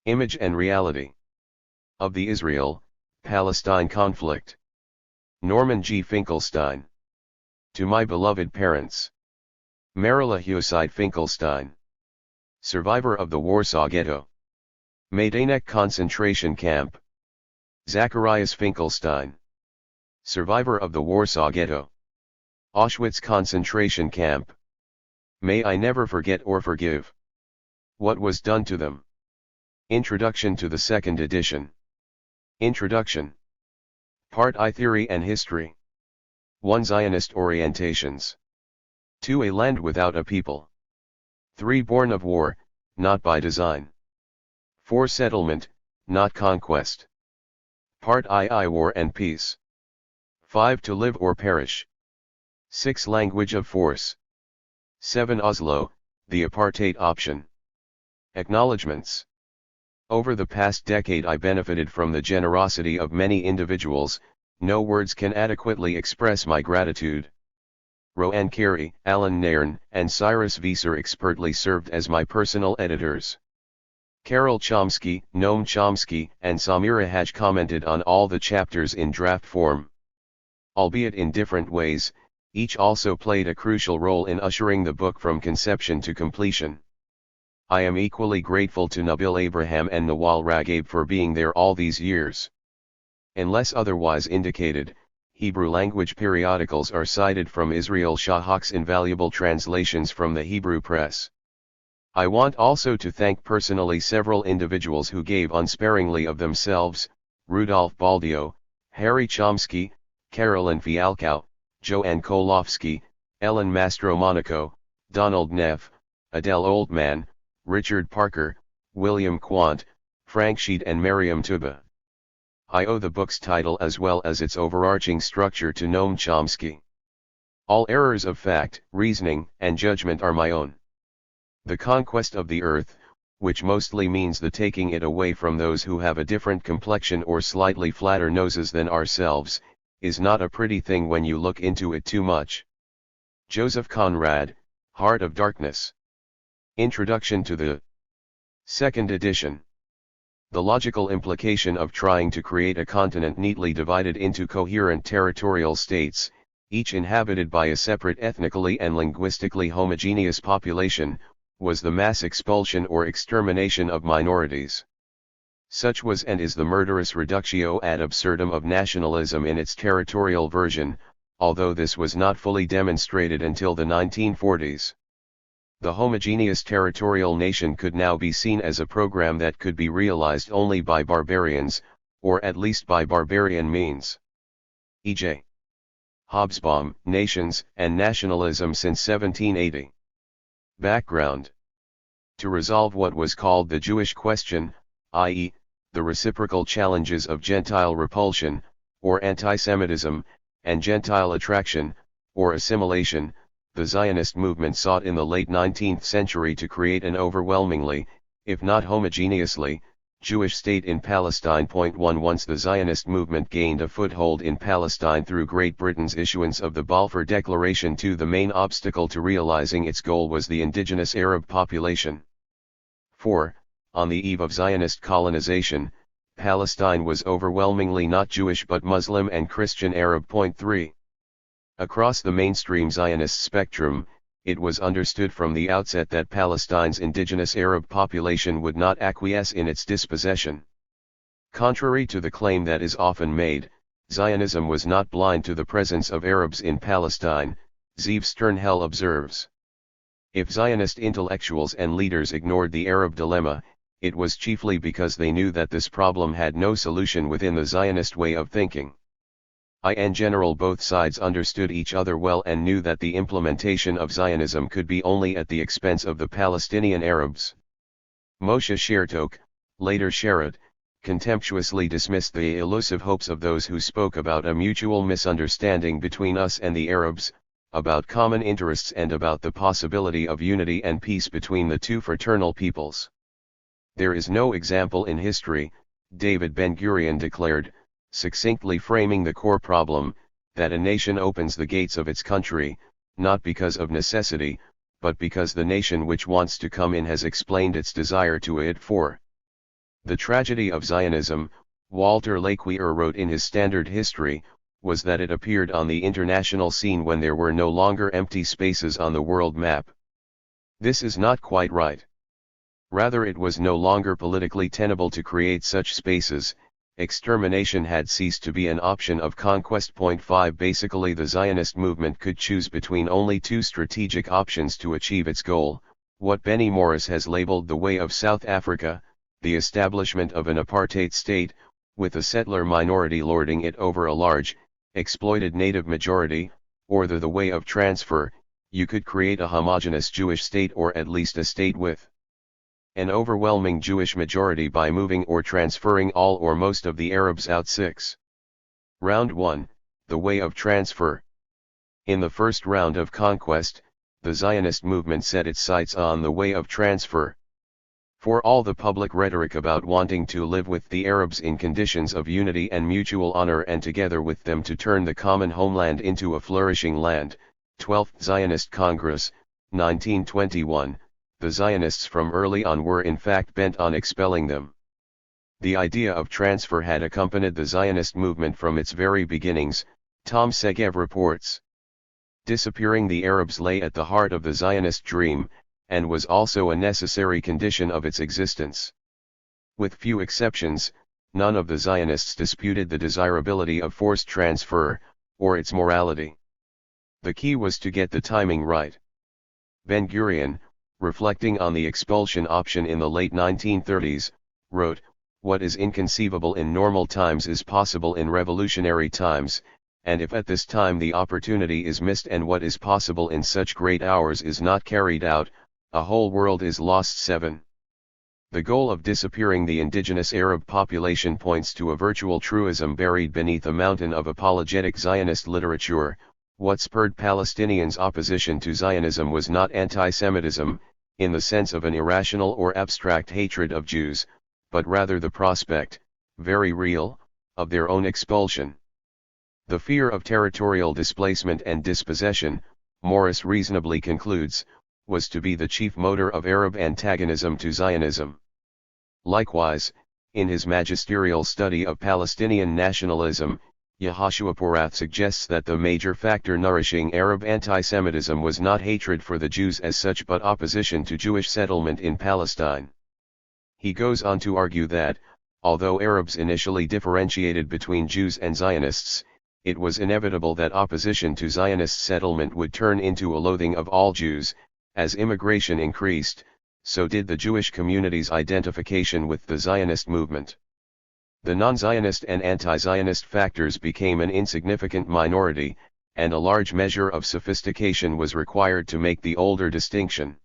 Image and reality of the Israel-Palestine conflict. Norman G. Finkelstein. To my beloved parents. Marilla Hueside Finkelstein. Survivor of the Warsaw Ghetto. Majdanek concentration camp. Zacharias Finkelstein. Survivor of the Warsaw Ghetto. Auschwitz concentration camp. May I never forget or forgive what was done to them. Introduction to the second edition. Introduction. Part I. Theory and History. 1. Zionist Orientations. 2. A land without a people. 3. Born of war, not by design. 4. Settlement, not conquest. Part II. War and Peace. 5. To live or perish. 6. Language of force. 7. Oslo, the apartheid option. Acknowledgements. Over the past decade I benefited from the generosity of many individuals. No words can adequately express my gratitude. Roanne Carey, Alan Nairn, and Cyrus Visser expertly served as my personal editors. Carol Chomsky, Noam Chomsky, and Samira Haj commented on all the chapters in draft form. Albeit in different ways, each also played a crucial role in ushering the book from conception to completion. I am equally grateful to Nabil Abraham and Nawal Raghaib for being there all these years. Unless otherwise indicated, Hebrew language periodicals are cited from Israel Shahak's invaluable translations from the Hebrew press. I want also to thank personally several individuals who gave unsparingly of themselves: Rudolf Baldio, Harry Chomsky, Carolyn Fialkow, Joanne Kolofsky, Ellen Mastromonaco, Donald Neff, Adele Oldman, Richard Parker, William Quant, Frank Sheed and Miriam Tuba. I owe the book's title as well as its overarching structure to Noam Chomsky. All errors of fact, reasoning, and judgment are my own. The conquest of the earth, which mostly means the taking it away from those who have a different complexion or slightly flatter noses than ourselves, is not a pretty thing when you look into it too much. Joseph Conrad, Heart of Darkness. Introduction to the second edition. The logical implication of trying to create a continent neatly divided into coherent territorial states, each inhabited by a separate ethnically and linguistically homogeneous population, was the mass expulsion or extermination of minorities. Such was and is the murderous reductio ad absurdum of nationalism in its territorial version, although this was not fully demonstrated until the 1940s. The homogeneous territorial nation could now be seen as a program that could be realized only by barbarians, or at least by barbarian means. E.J. Hobsbawm, Nations and Nationalism since 1780. Background. To resolve what was called the Jewish question, i.e., the reciprocal challenges of Gentile repulsion, or anti-Semitism, and Gentile attraction, or assimilation, the Zionist movement sought in the late 19th century to create an overwhelmingly, if not homogeneously, Jewish state in Palestine. 1. Once the Zionist movement gained a foothold in Palestine through Great Britain's issuance of the Balfour Declaration, 2. The main obstacle to realizing its goal was the indigenous Arab population. 4. On the eve of Zionist colonization, Palestine was overwhelmingly not Jewish but Muslim and Christian Arab. 3. Across the mainstream Zionist spectrum, it was understood from the outset that Palestine's indigenous Arab population would not acquiesce in its dispossession. Contrary to the claim that is often made, Zionism was not blind to the presence of Arabs in Palestine, Zeev Sternhell observes. If Zionist intellectuals and leaders ignored the Arab dilemma, it was chiefly because they knew that this problem had no solution within the Zionist way of thinking. In general, both sides understood each other well and knew that the implementation of Zionism could be only at the expense of the Palestinian Arabs. Moshe Shertok, later Sherrod, contemptuously dismissed the elusive hopes of those who spoke about a mutual misunderstanding between us and the Arabs, about common interests and about the possibility of unity and peace between the two fraternal peoples. There is no example in history, David Ben-Gurion declared, succinctly framing the core problem, that a nation opens the gates of its country, not because of necessity, but because the nation which wants to come in has explained its desire to it. 4. The tragedy of Zionism, Walter Laqueur wrote in his Standard History, was that it appeared on the international scene when there were no longer empty spaces on the world map. This is not quite right. Rather, it was no longer politically tenable to create such spaces. Extermination had ceased to be an option of conquest. 5 Basically, the Zionist movement could choose between only two strategic options to achieve its goal: what Benny Morris has labeled the way of South Africa, the establishment of an apartheid state, with a settler minority lording it over a large, exploited native majority, or the way of transfer. You could create a homogeneous Jewish state, or at least a state with an overwhelming Jewish majority, by moving or transferring all or most of the Arabs out. 6. Round 1, the way of transfer. In the first round of conquest, the Zionist movement set its sights on the way of transfer. For all the public rhetoric about wanting to live with the Arabs in conditions of unity and mutual honor, and together with them to turn the common homeland into a flourishing land, 12th Zionist Congress, 1921, the Zionists from early on were in fact bent on expelling them. The idea of transfer had accompanied the Zionist movement from its very beginnings, Tom Segev reports. Disappearing the Arabs lay at the heart of the Zionist dream, and was also a necessary condition of its existence. With few exceptions, none of the Zionists disputed the desirability of forced transfer, or its morality. The key was to get the timing right. Ben-Gurion, reflecting on the expulsion option in the late 1930s, wrote, "What is inconceivable in normal times is possible in revolutionary times, and if at this time the opportunity is missed and what is possible in such great hours is not carried out, a whole world is lost." 7. The goal of disappearing the indigenous Arab population points to a virtual truism buried beneath a mountain of apologetic Zionist literature. What spurred Palestinians' opposition to Zionism was not anti-Semitism, in the sense of an irrational or abstract hatred of Jews, but rather the prospect, very real, of their own expulsion. The fear of territorial displacement and dispossession, Morris reasonably concludes, was to be the chief motor of Arab antagonism to Zionism. Likewise, in his magisterial study of Palestinian nationalism, Yehoshua Porath suggests that the major factor nourishing Arab anti-Semitism was not hatred for the Jews as such, but opposition to Jewish settlement in Palestine. He goes on to argue that, although Arabs initially differentiated between Jews and Zionists, it was inevitable that opposition to Zionist settlement would turn into a loathing of all Jews. As immigration increased, so did the Jewish community's identification with the Zionist movement. The non-Zionist and anti-Zionist factors became an insignificant minority, and a large measure of sophistication was required to make the older distinction.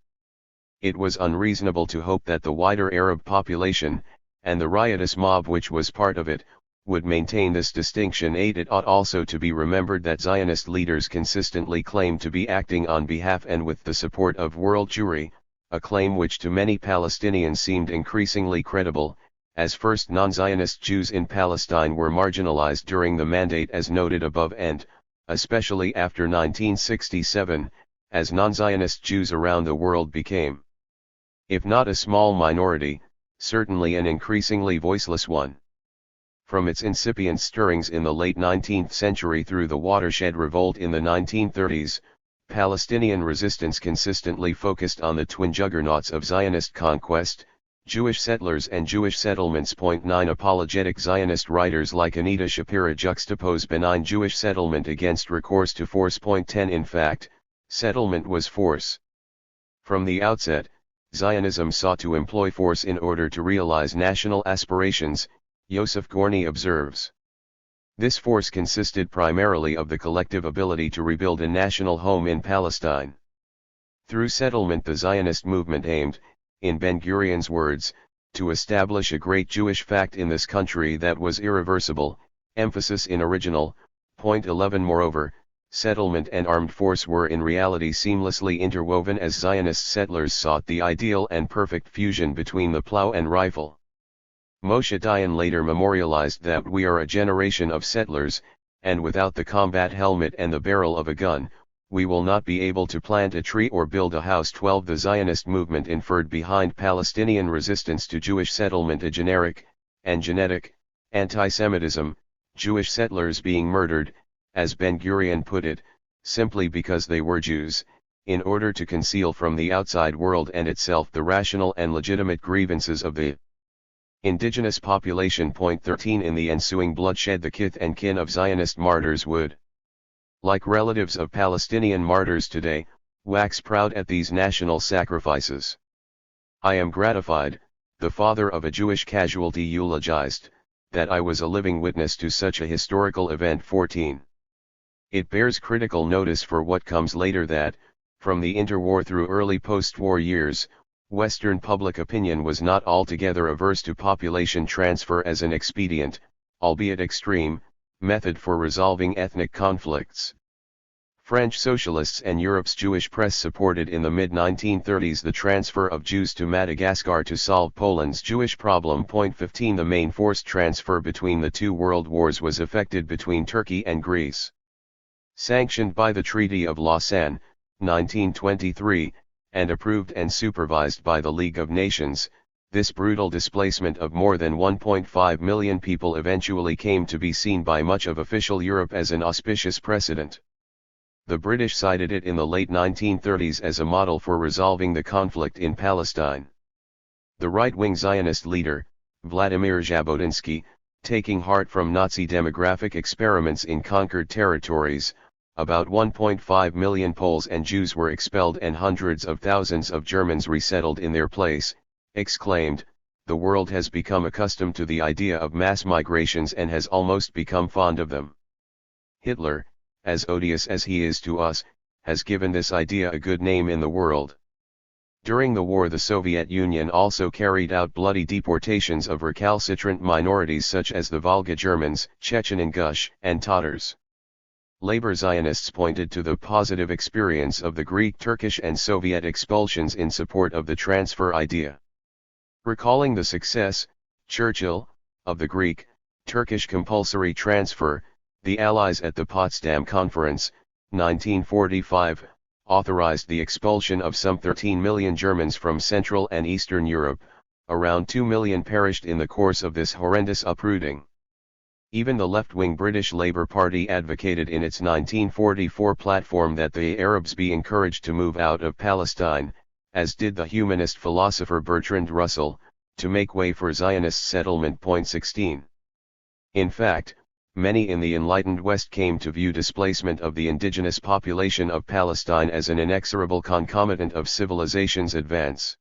It was unreasonable to hope that the wider Arab population, and the riotous mob which was part of it, would maintain this distinction. 8. It ought also to be remembered that Zionist leaders consistently claimed to be acting on behalf and with the support of world Jewry, a claim which to many Palestinians seemed increasingly credible, as first non-Zionist Jews in Palestine were marginalized during the Mandate as noted above, and, especially after 1967, as non-Zionist Jews around the world became, if not a small minority, certainly an increasingly voiceless one. From its incipient stirrings in the late 19th century through the Watershed Revolt in the 1930s, Palestinian resistance consistently focused on the twin juggernauts of Zionist conquest, Jewish settlers and Jewish settlements. 9 Apologetic Zionist writers like Anita Shapira juxtapose benign Jewish settlement against recourse to force. 10 In fact, settlement was force. From the outset, Zionism sought to employ force in order to realize national aspirations, Yosef Gorny observes. This force consisted primarily of the collective ability to rebuild a national home in Palestine. Through settlement, the Zionist movement aimed, in Ben-Gurion's words, to establish a great Jewish fact in this country that was irreversible, emphasis in original. 11 Moreover, settlement and armed force were in reality seamlessly interwoven, as Zionist settlers sought the ideal and perfect fusion between the plow and rifle. Moshe Dayan later memorialized that we are a generation of settlers, and without the combat helmet and the barrel of a gun, we will not be able to plant a tree or build a house. 12 The Zionist movement inferred behind Palestinian resistance to Jewish settlement a generic, and genetic, anti-Semitism, Jewish settlers being murdered, as Ben-Gurion put it, simply because they were Jews, in order to conceal from the outside world and itself the rational and legitimate grievances of the indigenous population. 13 In the ensuing bloodshed the kith and kin of Zionist martyrs would, like relatives of Palestinian martyrs today, wax proud at these national sacrifices. I am gratified, the father of a Jewish casualty eulogized, that I was a living witness to such a historical event. 14. It bears critical notice for what comes later that, from the interwar through early post-war years, Western public opinion was not altogether averse to population transfer as an expedient, albeit extreme, method for resolving ethnic conflicts. French socialists and Europe's Jewish press supported in the mid-1930s the transfer of Jews to Madagascar to solve Poland's Jewish problem. 15 The main forced transfer between the two world wars was effected between Turkey and Greece. Sanctioned by the Treaty of Lausanne, 1923, and approved and supervised by the League of Nations, this brutal displacement of more than 1.5 million people eventually came to be seen by much of official Europe as an auspicious precedent. The British cited it in the late 1930s as a model for resolving the conflict in Palestine. The right-wing Zionist leader, Vladimir Jabotinsky, taking heart from Nazi demographic experiments in conquered territories, about 1.5 million Poles and Jews were expelled and hundreds of thousands of Germans resettled in their place, exclaimed, "The world has become accustomed to the idea of mass migrations and has almost become fond of them." Hitler, as odious as he is to us, has given this idea a good name in the world. During the war the Soviet Union also carried out bloody deportations of recalcitrant minorities such as the Volga Germans, Chechen Ingush, and Tatars. Labor Zionists pointed to the positive experience of the Greek, Turkish and Soviet expulsions in support of the transfer idea. Recalling the success, Churchill, of the Greek, Turkish compulsory transfer, the Allies at the Potsdam Conference, 1945, authorized the expulsion of some 13 million Germans from Central and Eastern Europe. Around 2 million perished in the course of this horrendous uprooting. Even the left-wing British Labour Party advocated in its 1944 platform that the Arabs be encouraged to move out of Palestine, as did the humanist philosopher Bertrand Russell, to make way for Zionist settlement. 16. In fact, many in the enlightened West came to view displacement of the indigenous population of Palestine as an inexorable concomitant of civilization's advance.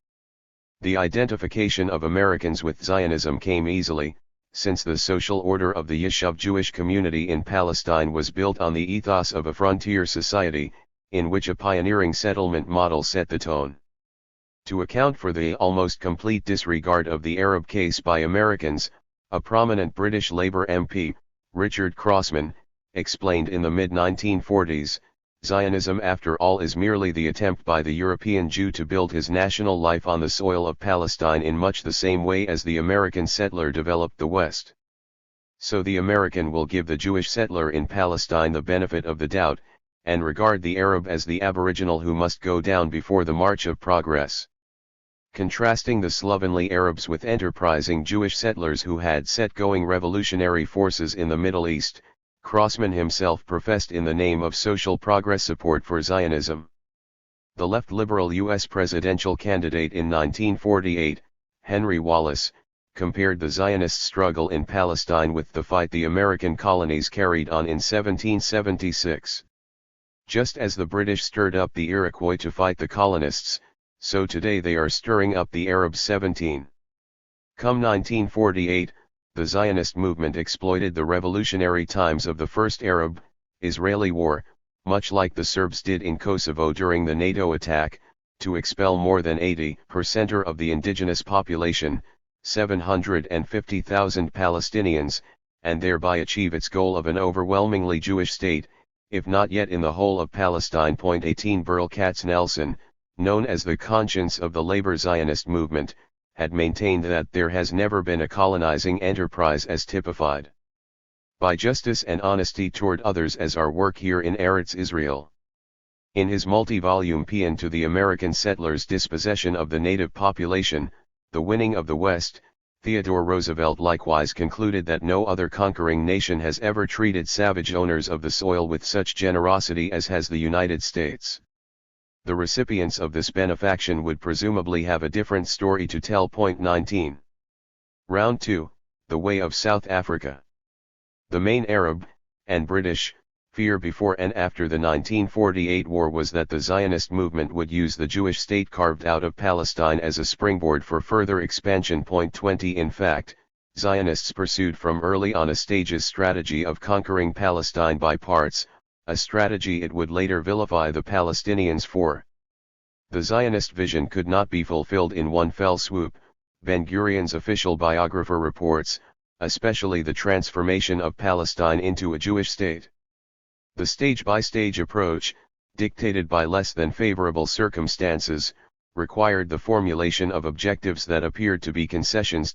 The identification of Americans with Zionism came easily, since the social order of the Yishuv Jewish community in Palestine was built on the ethos of a frontier society, in which a pioneering settlement model set the tone. To account for the almost complete disregard of the Arab case by Americans, a prominent British Labour MP, Richard Crossman, explained in the mid-1940s, Zionism after all is merely the attempt by the European Jew to build his national life on the soil of Palestine in much the same way as the American settler developed the West. So the American will give the Jewish settler in Palestine the benefit of the doubt, and regard the Arab as the aboriginal who must go down before the march of progress. Contrasting the slovenly Arabs with enterprising Jewish settlers who had set-going revolutionary forces in the Middle East, Crossman himself professed in the name of social progress support for Zionism. The left liberal U.S. presidential candidate in 1948, Henry Wallace, compared the Zionist struggle in Palestine with the fight the American colonies carried on in 1776. Just as the British stirred up the Iroquois to fight the colonists, so today they are stirring up the Arabs. 17. Come 1948, the Zionist movement exploited the revolutionary times of the First Arab-Israeli War, much like the Serbs did in Kosovo during the NATO attack, to expel more than 80% of the indigenous population, 750,000 Palestinians, and thereby achieve its goal of an overwhelmingly Jewish state, if not yet in the whole of Palestine. 18 Burl Katz-Nelson, known as the conscience of the labor Zionist movement, had maintained that there has never been a colonizing enterprise as typified by justice and honesty toward others as our work here in Eretz Israel. In his multi-volume paean to the American settlers' dispossession of the native population, The Winning of the West, Theodore Roosevelt likewise concluded that no other conquering nation has ever treated savage owners of the soil with such generosity as has the United States. The recipients of this benefaction would presumably have a different story to tell. 19. Round 2, The Way of South Africa. The main Arab, and British, fear before and after the 1948 war was that the Zionist movement would use the Jewish state carved out of Palestine as a springboard for further expansion. 20. In fact, Zionists pursued from early on a stages strategy of conquering Palestine by parts, a strategy it would later vilify the Palestinians for. The Zionist vision could not be fulfilled in one fell swoop, Ben-Gurion's official biographer reports, especially the transformation of Palestine into a Jewish state. The stage-by-stage approach, dictated by less than favorable circumstances, required the formulation of objectives that appeared to be concessions.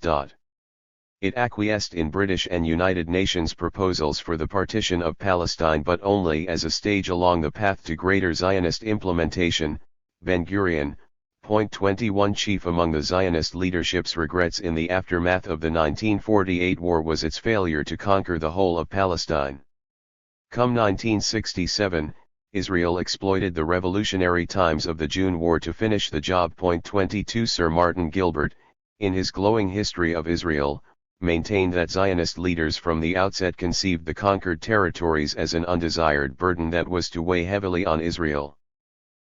It acquiesced in British and United Nations proposals for the partition of Palestine, but only as a stage along the path to greater Zionist implementation. Ben-Gurion, 21. Chief among the Zionist leadership's regrets in the aftermath of the 1948 war was its failure to conquer the whole of Palestine. Come 1967, Israel exploited the revolutionary times of the June War to finish the job. 22. Sir Martin Gilbert, in his glowing history of Israel, maintained that Zionist leaders from the outset conceived the conquered territories as an undesired burden that was to weigh heavily on Israel.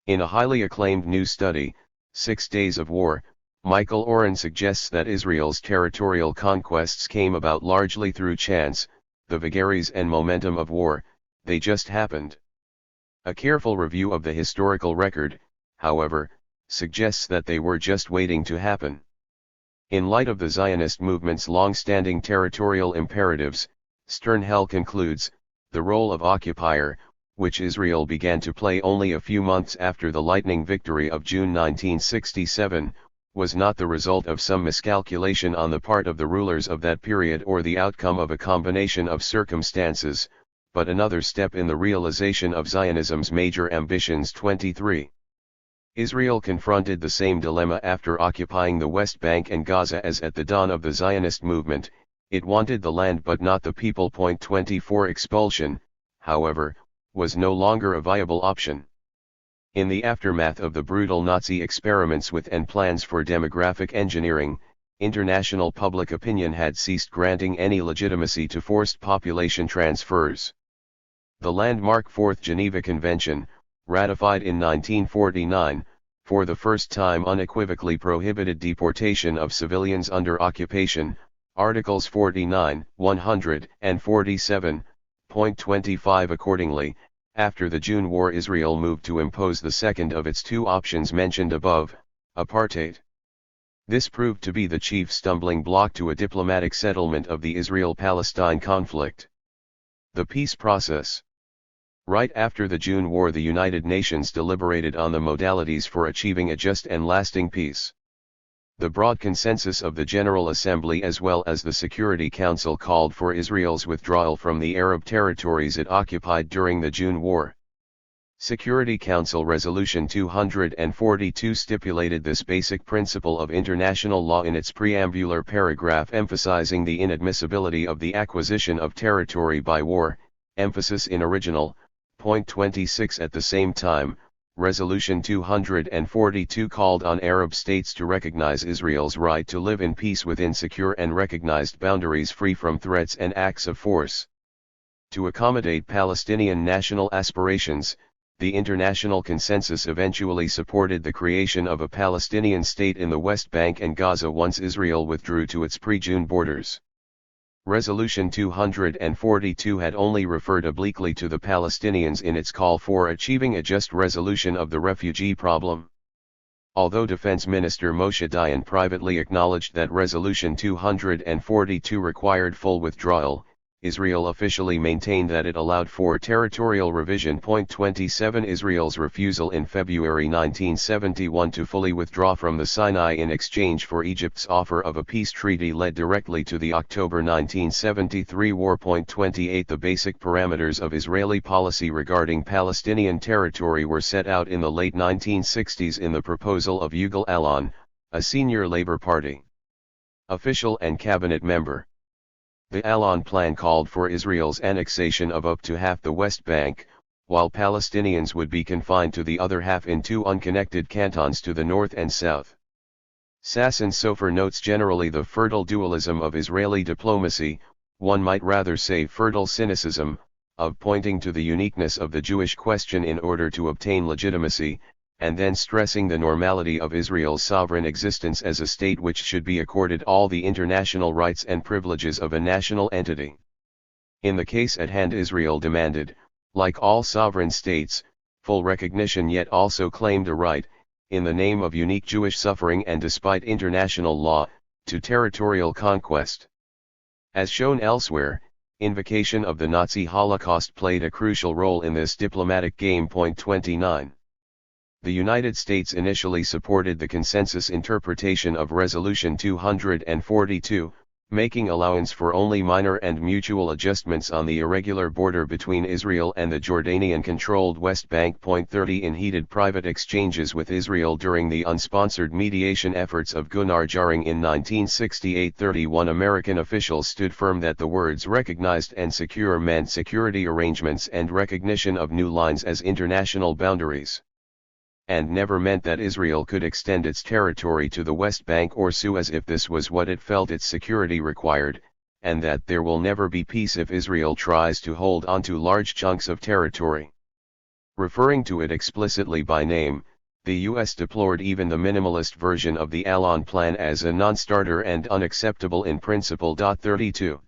In a highly acclaimed new study, 6 Days of War, Michael Oren suggests that Israel's territorial conquests came about largely through chance, the vagaries and momentum of war, they just happened. A careful review of the historical record, however, suggests that they were just waiting to happen. In light of the Zionist movement's long-standing territorial imperatives, Sternhell concludes, the role of occupier, which Israel began to play only a few months after the lightning victory of June 1967, was not the result of some miscalculation on the part of the rulers of that period or the outcome of a combination of circumstances, but another step in the realization of Zionism's major ambitions. 23. Israel confronted the same dilemma after occupying the West Bank and Gaza as at the dawn of the Zionist movement. It wanted the land but not the people. 24. Expulsion, however, was no longer a viable option. In the aftermath of the brutal Nazi experiments with and plans for demographic engineering, international public opinion had ceased granting any legitimacy to forced population transfers. The landmark Fourth Geneva Convention, ratified in 1949, for the first time unequivocally prohibited deportation of civilians under occupation. Articles 49, 100, and 47. 25. Accordingly, after the June War, Israel moved to impose the second of its two options mentioned above, apartheid. This proved to be the chief stumbling block to a diplomatic settlement of the Israel-Palestine conflict. The peace process. Right after the June War, the United Nations deliberated on the modalities for achieving a just and lasting peace. The broad consensus of the General Assembly as well as the Security Council called for Israel's withdrawal from the Arab territories it occupied during the June War. Security Council Resolution 242 stipulated this basic principle of international law in its preambular paragraph, emphasizing the inadmissibility of the acquisition of territory by war, emphasis in original. 26. At the same time, Resolution 242 called on Arab states to recognize Israel's right to live in peace within secure and recognized boundaries free from threats and acts of force. To accommodate Palestinian national aspirations, the international consensus eventually supported the creation of a Palestinian state in the West Bank and Gaza once Israel withdrew to its pre-June borders. Resolution 242 had only referred obliquely to the Palestinians in its call for achieving a just resolution of the refugee problem. Although Defense Minister Moshe Dayan privately acknowledged that Resolution 242 required full withdrawal, Israel officially maintained that it allowed for territorial revision. 27 Israel's refusal in February 1971 to fully withdraw from the Sinai in exchange for Egypt's offer of a peace treaty led directly to the October 1973 war. 28 The basic parameters of Israeli policy regarding Palestinian territory were set out in the late 1960s in the proposal of Yigal Allon, a senior Labour Party official and cabinet member. The Allon plan called for Israel's annexation of up to half the West Bank, while Palestinians would be confined to the other half in two unconnected cantons to the north and south. Sasson Sofer notes generally the fertile dualism of Israeli diplomacy, one might rather say fertile cynicism, of pointing to the uniqueness of the Jewish question in order to obtain legitimacy, and then stressing the normality of Israel's sovereign existence as a state which should be accorded all the international rights and privileges of a national entity. In the case at hand, Israel demanded, like all sovereign states, full recognition, yet also claimed a right, in the name of unique Jewish suffering and despite international law, to territorial conquest. As shown elsewhere, invocation of the Nazi Holocaust played a crucial role in this diplomatic game. 29. The United States initially supported the consensus interpretation of Resolution 242, making allowance for only minor and mutual adjustments on the irregular border between Israel and the Jordanian-controlled West Bank. 30 In heated private exchanges with Israel during the unsponsored mediation efforts of Gunnar Jarring in 1968, 31 American officials stood firm that the words recognized and secure meant security arrangements and recognition of new lines as international boundaries, and never meant that Israel could extend its territory to the West Bank or Suez if this was what it felt its security required, and that there will never be peace if Israel tries to hold onto large chunks of territory. Referring to it explicitly by name, the U.S. deplored even the minimalist version of the Allon plan as a non-starter and unacceptable in principle. 32.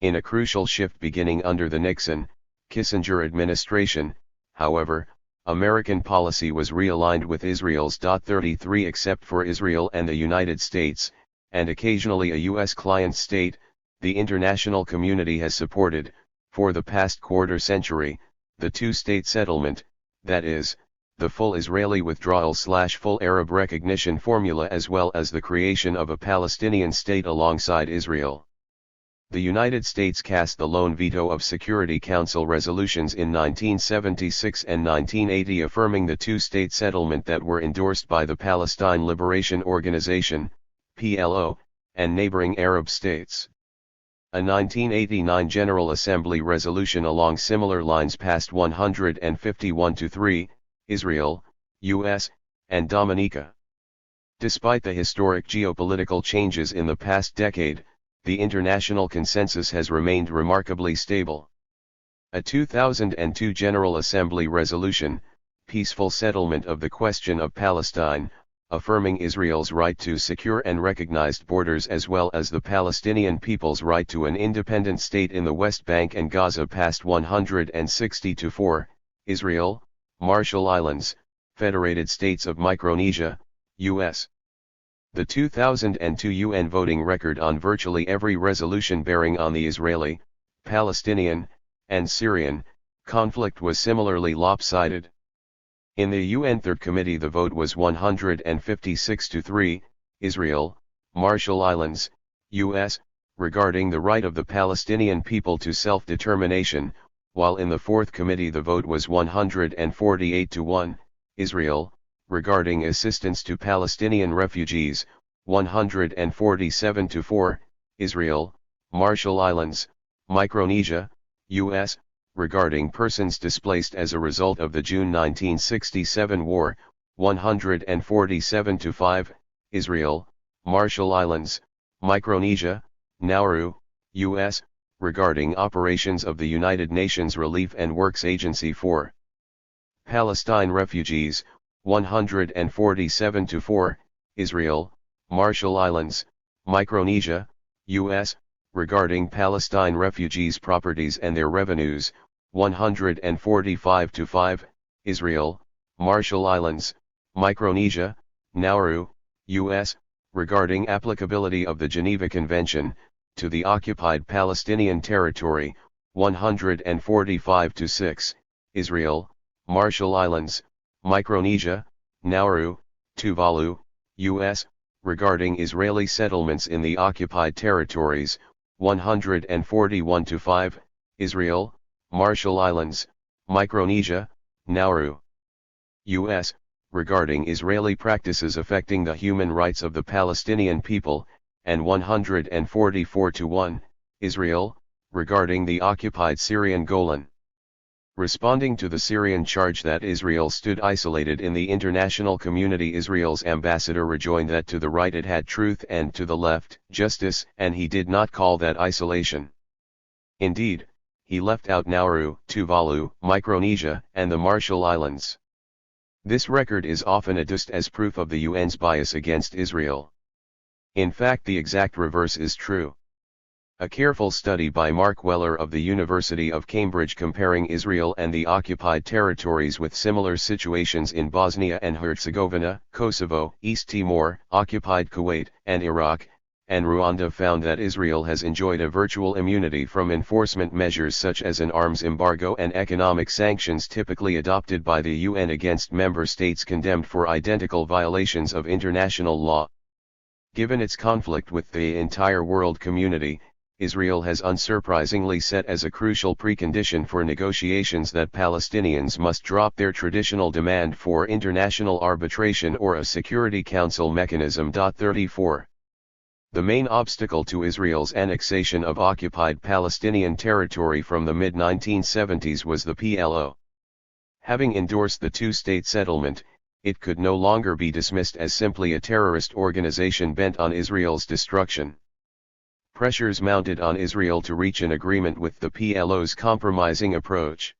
In a crucial shift beginning under the Nixon-Kissinger administration, however, American policy was realigned with Israel's. 33 Except for Israel and the United States, and occasionally a U.S. client state, the international community has supported, for the past quarter-century, the two-state settlement, that is, the full Israeli withdrawal/full Arab recognition formula, as well as the creation of a Palestinian state alongside Israel. The United States cast the lone veto of Security Council resolutions in 1976 and 1980 affirming the two-state settlement that were endorsed by the Palestine Liberation Organization, PLO, and neighboring Arab states. A 1989 General Assembly resolution along similar lines passed 151-3, Israel, U.S., and Dominica. Despite the historic geopolitical changes in the past decade, the international consensus has remained remarkably stable. A 2002 General Assembly resolution, Peaceful Settlement of the Question of Palestine, affirming Israel's right to secure and recognized borders as well as the Palestinian people's right to an independent state in the West Bank and Gaza, passed 160-4, Israel, Marshall Islands, Federated States of Micronesia, U.S. The 2002 UN voting record on virtually every resolution bearing on the Israeli, Palestinian, and Syrian conflict was similarly lopsided. In the UN Third Committee the vote was 156-3, Israel, Marshall Islands, U.S., regarding the right of the Palestinian people to self-determination, while in the Fourth Committee the vote was 148-1, Israel, regarding assistance to Palestinian refugees, 147-4, Israel, Marshall Islands, Micronesia, U.S., regarding persons displaced as a result of the June 1967 war, 147-5, Israel, Marshall Islands, Micronesia, Nauru, U.S., regarding operations of the United Nations Relief and Works Agency for Palestine refugees, 147-4, Israel, Marshall Islands, Micronesia, U.S., regarding Palestine refugees' properties and their revenues, 145-5, Israel, Marshall Islands, Micronesia, Nauru, U.S., regarding applicability of the Geneva Convention, to the occupied Palestinian territory, 145-6, Israel, Marshall Islands, Micronesia, Nauru, Tuvalu, U.S., regarding Israeli settlements in the occupied territories, 141-5, Israel, Marshall Islands, Micronesia, Nauru, U.S., regarding Israeli practices affecting the human rights of the Palestinian people, and 144-1, Israel, regarding the occupied Syrian Golan. Responding to the Syrian charge that Israel stood isolated in the international community, Israel's ambassador rejoined that to the right it had truth and to the left, justice, and he did not call that isolation. Indeed, he left out Nauru, Tuvalu, Micronesia, and the Marshall Islands. This record is often adduced as proof of the UN's bias against Israel. In fact, the exact reverse is true. A careful study by Mark Weller of the University of Cambridge comparing Israel and the occupied territories with similar situations in Bosnia and Herzegovina, Kosovo, East Timor, occupied Kuwait, and Iraq, and Rwanda found that Israel has enjoyed a virtual immunity from enforcement measures such as an arms embargo and economic sanctions typically adopted by the UN against member states condemned for identical violations of international law. Given its conflict with the entire world community, Israel has unsurprisingly set as a crucial precondition for negotiations that Palestinians must drop their traditional demand for international arbitration or a Security Council mechanism. 34. The main obstacle to Israel's annexation of occupied Palestinian territory from the mid-1970s was the PLO. Having endorsed the two-state settlement, it could no longer be dismissed as simply a terrorist organization bent on Israel's destruction. Pressures mounted on Israel to reach an agreement with the PLO's compromising approach.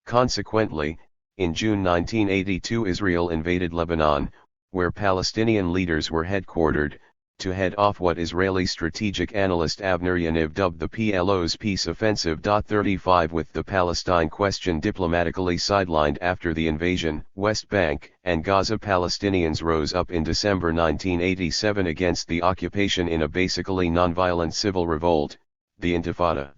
Consequently, in June 1982 Israel invaded Lebanon, where Palestinian leaders were headquartered, to head off what Israeli strategic analyst Avner Yaniv dubbed the PLO's peace offensive. 35 With the Palestine question diplomatically sidelined after the invasion, West Bank and Gaza Palestinians rose up in December 1987 against the occupation in a basically nonviolent civil revolt, the Intifada.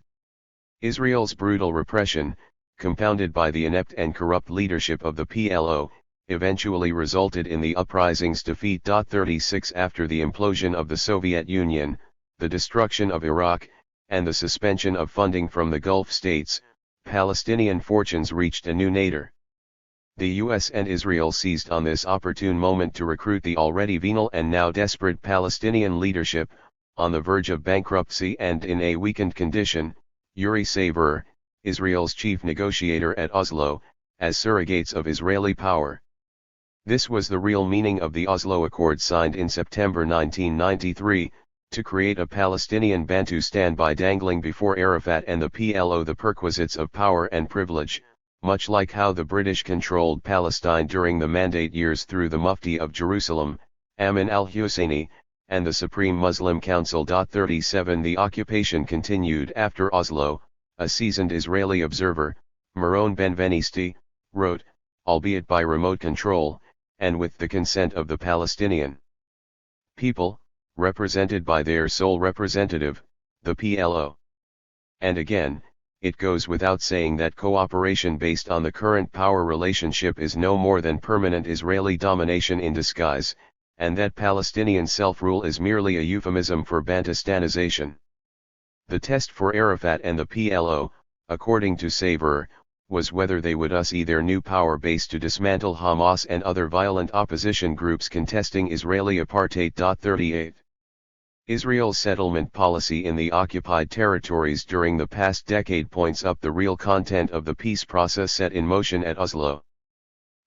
Israel's brutal repression, compounded by the inept and corrupt leadership of the PLO, eventually resulted in the uprising's defeat. 36 After the implosion of the Soviet Union, the destruction of Iraq, and the suspension of funding from the Gulf states, Palestinian fortunes reached a new nadir. The US and Israel seized on this opportune moment to recruit the already venal and now desperate Palestinian leadership, on the verge of bankruptcy and in a weakened condition, Yuri Saver, Israel's chief negotiator at Oslo, as surrogates of Israeli power. This was the real meaning of the Oslo Accord signed in September 1993, to create a Palestinian Bantustan by dangling before Arafat and the PLO the perquisites of power and privilege, much like how the British controlled Palestine during the Mandate years through the Mufti of Jerusalem, Amin al-Husseini, and the Supreme Muslim Council. 37 The occupation continued after Oslo, a seasoned Israeli observer, Meron Benvenisti, wrote, albeit by remote control, and with the consent of the Palestinian people, represented by their sole representative, the PLO. And again, it goes without saying that cooperation based on the current power relationship is no more than permanent Israeli domination in disguise, and that Palestinian self-rule is merely a euphemism for Bantustanization. The test for Arafat and the PLO, according to Saver, was whether they would use their new power base to dismantle Hamas and other violent opposition groups contesting Israeli apartheid. 38. Israel's settlement policy in the occupied territories during the past decade points up the real content of the peace process set in motion at Oslo.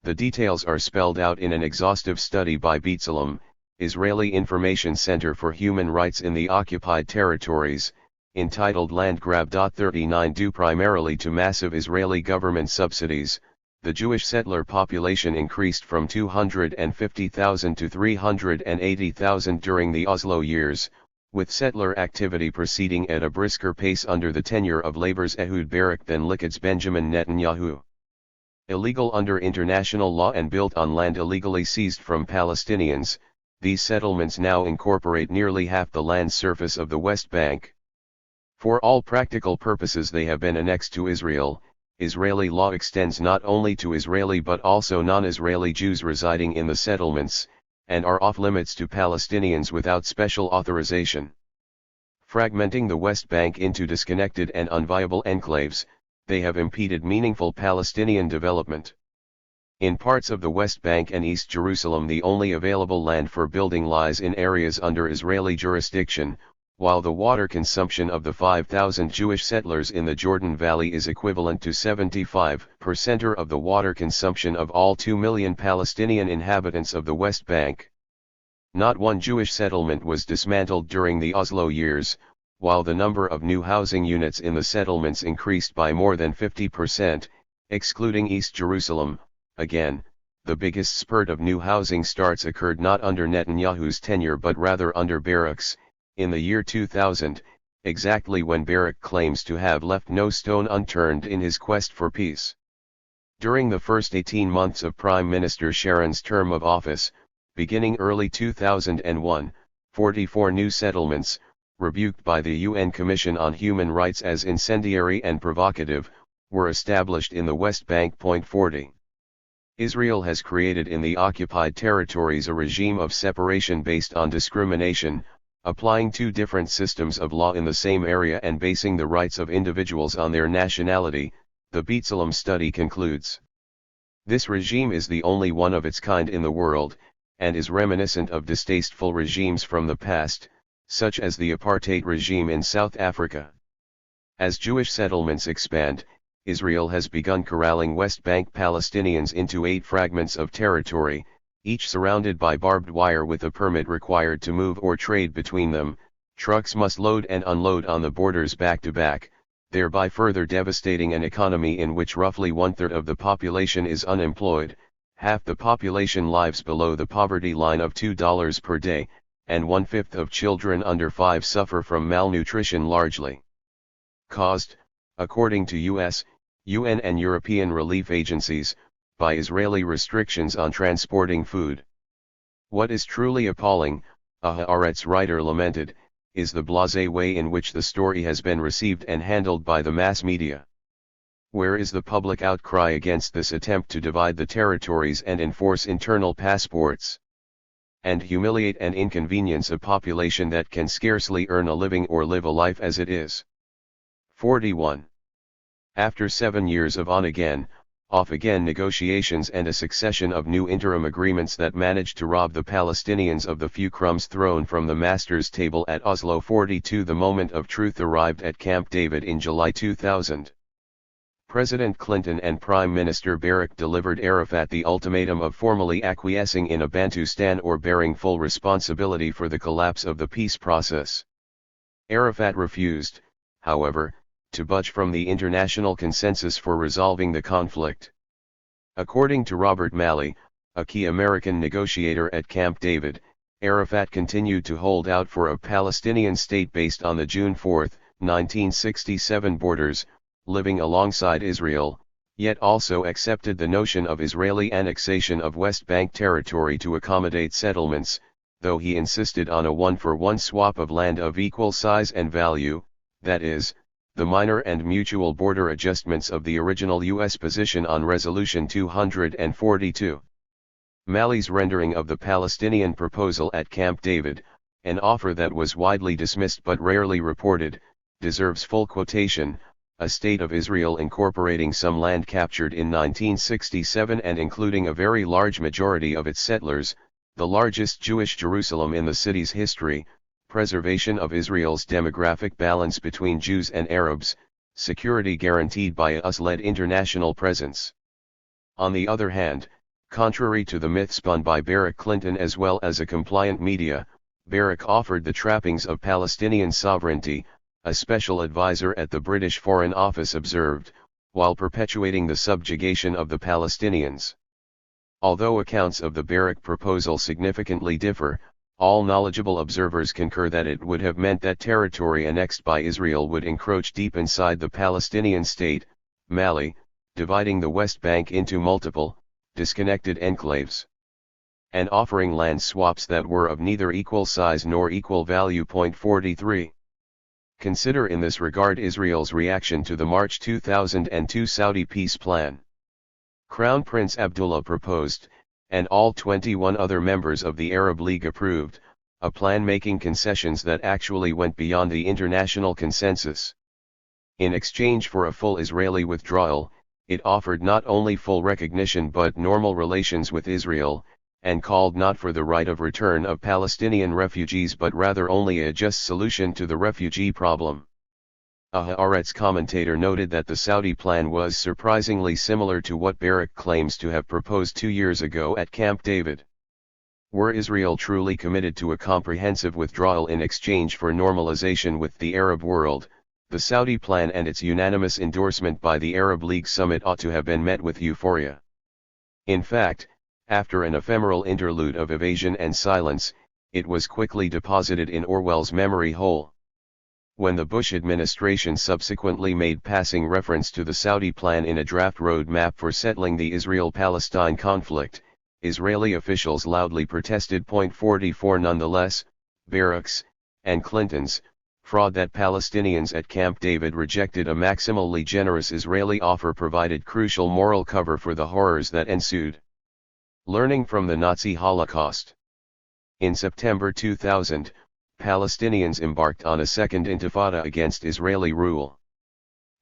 The details are spelled out in an exhaustive study by B'Tselem, Israeli Information Center for Human Rights in the Occupied Territories, entitled Land Grab. 39 Due primarily to massive Israeli government subsidies, the Jewish settler population increased from 250,000 to 380,000 during the Oslo years, with settler activity proceeding at a brisker pace under the tenure of Labour's Ehud Barak than Likud Benjamin Netanyahu. Illegal under international law and built on land illegally seized from Palestinians, these settlements now incorporate nearly half the land surface of the West Bank. For all practical purposes they have been annexed to Israel. Israeli law extends not only to Israeli but also non-Israeli Jews residing in the settlements, and are off-limits to Palestinians without special authorization. Fragmenting the West Bank into disconnected and unviable enclaves, they have impeded meaningful Palestinian development. In parts of the West Bank and East Jerusalem the only available land for building lies in areas under Israeli jurisdiction, while the water consumption of the 5,000 Jewish settlers in the Jordan Valley is equivalent to 75% of the water consumption of all 2 million Palestinian inhabitants of the West Bank. Not one Jewish settlement was dismantled during the Oslo years, while the number of new housing units in the settlements increased by more than 50%, excluding East Jerusalem. Again, the biggest spurt of new housing starts occurred not under Netanyahu's tenure but rather under Barak's, in the year 2000, exactly when Barak claims to have left no stone unturned in his quest for peace. During the first 18 months of Prime Minister Sharon's term of office, beginning early 2001, 44 new settlements, rebuked by the UN Commission on Human Rights as incendiary and provocative, were established in the West Bank. 40. Israel has created in the occupied territories a regime of separation based on discrimination, applying two different systems of law in the same area and basing the rights of individuals on their nationality, the B'Tselem study concludes. This regime is the only one of its kind in the world, and is reminiscent of distasteful regimes from the past, such as the apartheid regime in South Africa. As Jewish settlements expand, Israel has begun corralling West Bank Palestinians into 8 fragments of territory, each surrounded by barbed wire with a permit required to move or trade between them. Trucks must load and unload on the borders back to back, thereby further devastating an economy in which roughly 1/3 of the population is unemployed, half the population lives below the poverty line of $2 per day, and 1/5 of children under 5 suffer from malnutrition, largely caused, according to US, UN and European relief agencies, by Israeli restrictions on transporting food. What is truly appalling, a Haaretz writer lamented, is the blasé way in which the story has been received and handled by the mass media. Where is the public outcry against this attempt to divide the territories and enforce internal passports, and humiliate and inconvenience a population that can scarcely earn a living or live a life as it is? 41. After 7 years of on-again, off-again negotiations and a succession of new interim agreements that managed to rob the Palestinians of the few crumbs thrown from the master's table at Oslo 42, the moment of truth arrived at Camp David in July 2000. President Clinton and Prime Minister Barak delivered Arafat the ultimatum of formally acquiescing in a Bantustan or bearing full responsibility for the collapse of the peace process. Arafat refused, however, to budge from the international consensus for resolving the conflict. According to Robert Malley, a key American negotiator at Camp David, Arafat continued to hold out for a Palestinian state based on the June 4, 1967 borders, living alongside Israel, yet also accepted the notion of Israeli annexation of West Bank territory to accommodate settlements, though he insisted on a one-for-one swap of land of equal size and value, that is, the minor and mutual border adjustments of the original U.S. position on Resolution 242. Malley's rendering of the Palestinian proposal at Camp David, an offer that was widely dismissed but rarely reported, deserves full quotation. A state of Israel incorporating some land captured in 1967 and including a very large majority of its settlers, the largest Jewish Jerusalem in the city's history, preservation of Israel's demographic balance between Jews and Arabs, security guaranteed by a US-led international presence. On the other hand, contrary to the myth spun by Barak Clinton as well as a compliant media, Barak offered the trappings of Palestinian sovereignty, a special advisor at the British Foreign Office observed, while perpetuating the subjugation of the Palestinians. Although accounts of the Barak proposal significantly differ, all knowledgeable observers concur that it would have meant that territory annexed by Israel would encroach deep inside the Palestinian state, Mali, dividing the West Bank into multiple, disconnected enclaves. and offering land swaps that were of neither equal size nor equal value. 43. Consider in this regard Israel's reaction to the March 2002 Saudi peace plan. Crown Prince Abdullah proposed, and all 21 other members of the Arab League approved, a plan making concessions that actually went beyond the international consensus. In exchange for a full Israeli withdrawal, it offered not only full recognition but normal relations with Israel, and called not for the right of return of Palestinian refugees but rather only a just solution to the refugee problem. A Haaretz commentator noted that the Saudi plan was surprisingly similar to what Barak claims to have proposed 2 years ago at Camp David. Were Israel truly committed to a comprehensive withdrawal in exchange for normalization with the Arab world, the Saudi plan and its unanimous endorsement by the Arab League summit ought to have been met with euphoria. In fact, after an ephemeral interlude of evasion and silence, it was quickly deposited in Orwell's memory hole. When the Bush administration subsequently made passing reference to the Saudi plan in a draft road map for settling the Israel-Palestine conflict, Israeli officials loudly protested. 44 Nonetheless, Barak's, and Clinton's, fraud that Palestinians at Camp David rejected a maximally generous Israeli offer provided crucial moral cover for the horrors that ensued. Learning from the Nazi Holocaust. In September 2000, Palestinians embarked on a second intifada against Israeli rule.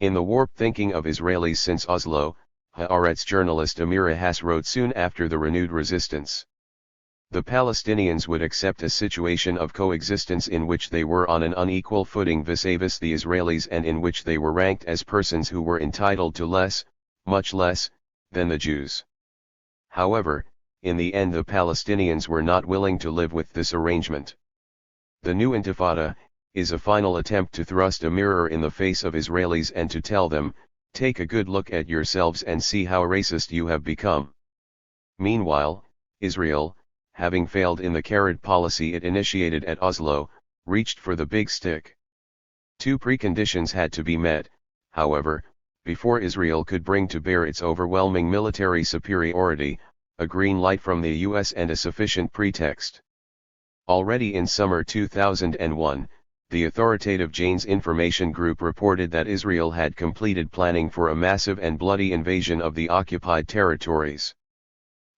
In the warped thinking of Israelis since Oslo, Haaretz journalist Amira Hass wrote soon after the renewed resistance. The Palestinians would accept a situation of coexistence in which they were on an unequal footing vis-a-vis the Israelis and in which they were ranked as persons who were entitled to less, much less, than the Jews. However, in the end the Palestinians were not willing to live with this arrangement. The new intifada is a final attempt to thrust a mirror in the face of Israelis and to tell them, take a good look at yourselves and see how racist you have become. Meanwhile, Israel, having failed in the carrot policy it initiated at Oslo, reached for the big stick. 2 preconditions had to be met, however, before Israel could bring to bear its overwhelming military superiority, a green light from the US and a sufficient pretext. Already in summer 2001, the authoritative Jane's Information Group reported that Israel had completed planning for a massive and bloody invasion of the occupied territories.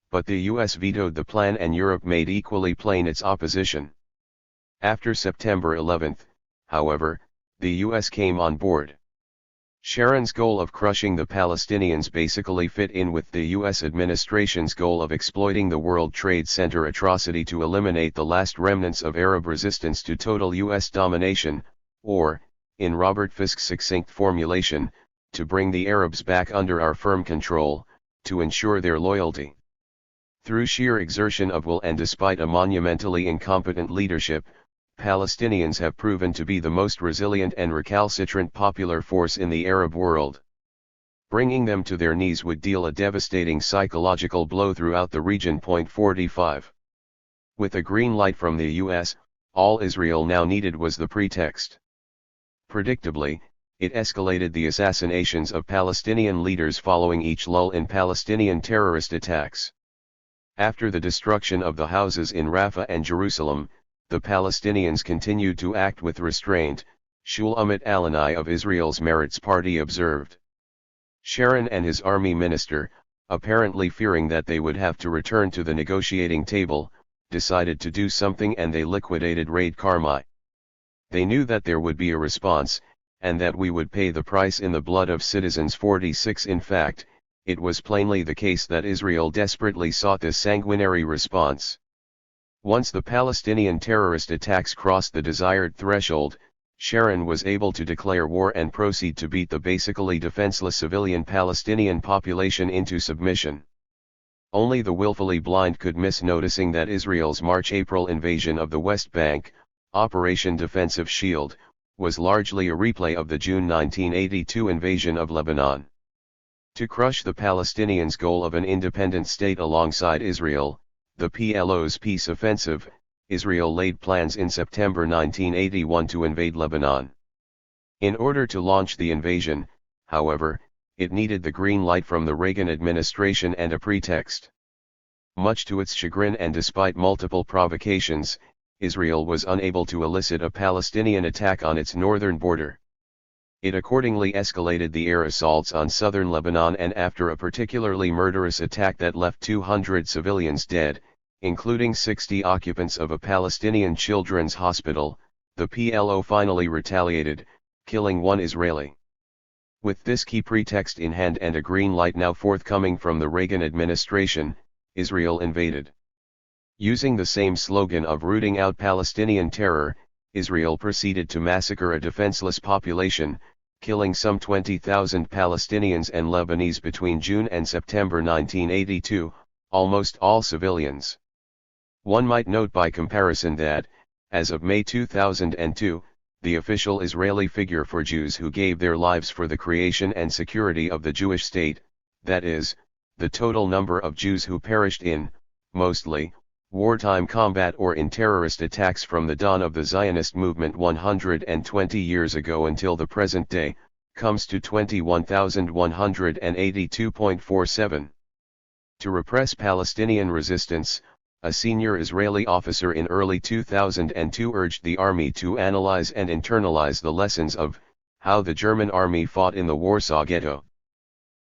But the US vetoed the plan and Europe made equally plain its opposition. After September 11, however, the US came on board. Sharon's goal of crushing the Palestinians basically fit in with the US administration's goal of exploiting the World Trade Center atrocity to eliminate the last remnants of Arab resistance to total US domination, or, in Robert Fisk's succinct formulation, to bring the Arabs back under our firm control, to ensure their loyalty. Through sheer exertion of will and despite a monumentally incompetent leadership, Palestinians have proven to be the most resilient and recalcitrant popular force in the Arab world. Bringing them to their knees would deal a devastating psychological blow throughout the region. 45. With a green light from the US, all Israel now needed was the pretext. Predictably, it escalated the assassinations of Palestinian leaders following each lull in Palestinian terrorist attacks. After the destruction of the houses in Rafah and Jerusalem, the Palestinians continued to act with restraint, Shulamit Alani of Israel's Meretz Party observed. Sharon and his army minister, apparently fearing that they would have to return to the negotiating table, decided to do something and they liquidated Raid Karmi. They knew that there would be a response, and that we would pay the price in the blood of citizens. 46. In fact, it was plainly the case that Israel desperately sought this sanguinary response. Once the Palestinian terrorist attacks crossed the desired threshold, Sharon was able to declare war and proceed to beat the basically defenseless civilian Palestinian population into submission. Only the willfully blind could miss noticing that Israel's March-April invasion of the West Bank, Operation Defensive Shield, was largely a replay of the June 1982 invasion of Lebanon. To crush the Palestinians' goal of an independent state alongside Israel, the PLO's peace offensive, Israel laid plans in September 1981 to invade Lebanon. In order to launch the invasion, however, it needed the green light from the Reagan administration and a pretext. Much to its chagrin and despite multiple provocations, Israel was unable to elicit a Palestinian attack on its northern border. It accordingly escalated the air assaults on southern Lebanon, and after a particularly murderous attack that left 200 civilians dead, including 60 occupants of a Palestinian children's hospital, the PLO finally retaliated, killing one Israeli. With this key pretext in hand and a green light now forthcoming from the Reagan administration, Israel invaded. Using the same slogan of rooting out Palestinian terror, Israel proceeded to massacre a defenseless population, killing some 20,000 Palestinians and Lebanese between June and September 1982, almost all civilians. One might note by comparison that, as of May 2002, the official Israeli figure for Jews who gave their lives for the creation and security of the Jewish state, that is, the total number of Jews who perished in, mostly, wartime combat or in terrorist attacks from the dawn of the Zionist movement 120 years ago until the present day, comes to 21,182.47. To repress Palestinian resistance, a senior Israeli officer in early 2002 urged the army to analyze and internalize the lessons of how the German army fought in the Warsaw Ghetto.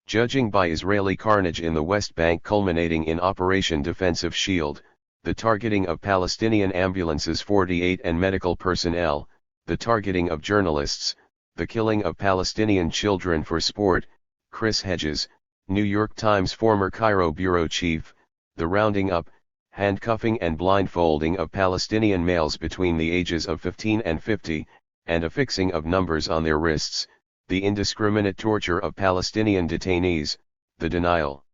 Judging by Israeli carnage in the West Bank culminating in Operation Defensive Shield, the targeting of Palestinian ambulances 48 and medical personnel, the targeting of journalists, the killing of Palestinian children for sport, Chris Hedges, New York Times former Cairo bureau chief, the rounding up, handcuffing and blindfolding of Palestinian males between the ages of 15 and 50, and affixing of numbers on their wrists, the indiscriminate torture of Palestinian detainees, the denial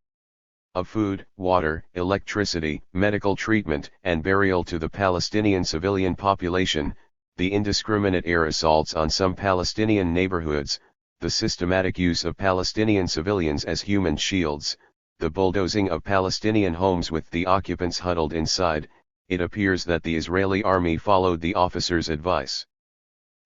of food, water, electricity, medical treatment and burial to the Palestinian civilian population, the indiscriminate air assaults on some Palestinian neighborhoods, the systematic use of Palestinian civilians as human shields, the bulldozing of Palestinian homes with the occupants huddled inside, it appears that the Israeli army followed the officer's advice.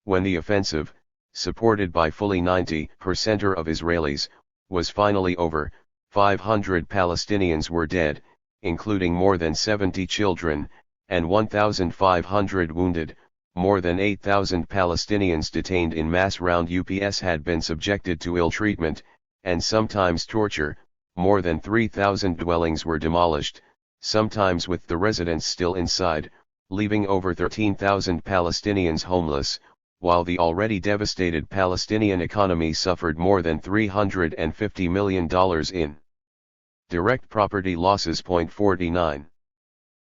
When the offensive, supported by fully 90% of Israelis, was finally over, 500 Palestinians were dead, including more than 70 children, and 1,500 wounded. More than 8,000 Palestinians detained in mass round ups had been subjected to ill treatment, and sometimes torture. More than 3,000 dwellings were demolished, sometimes with the residents still inside, leaving over 13,000 Palestinians homeless, while the already devastated Palestinian economy suffered more than $350 million in direct property losses. 49.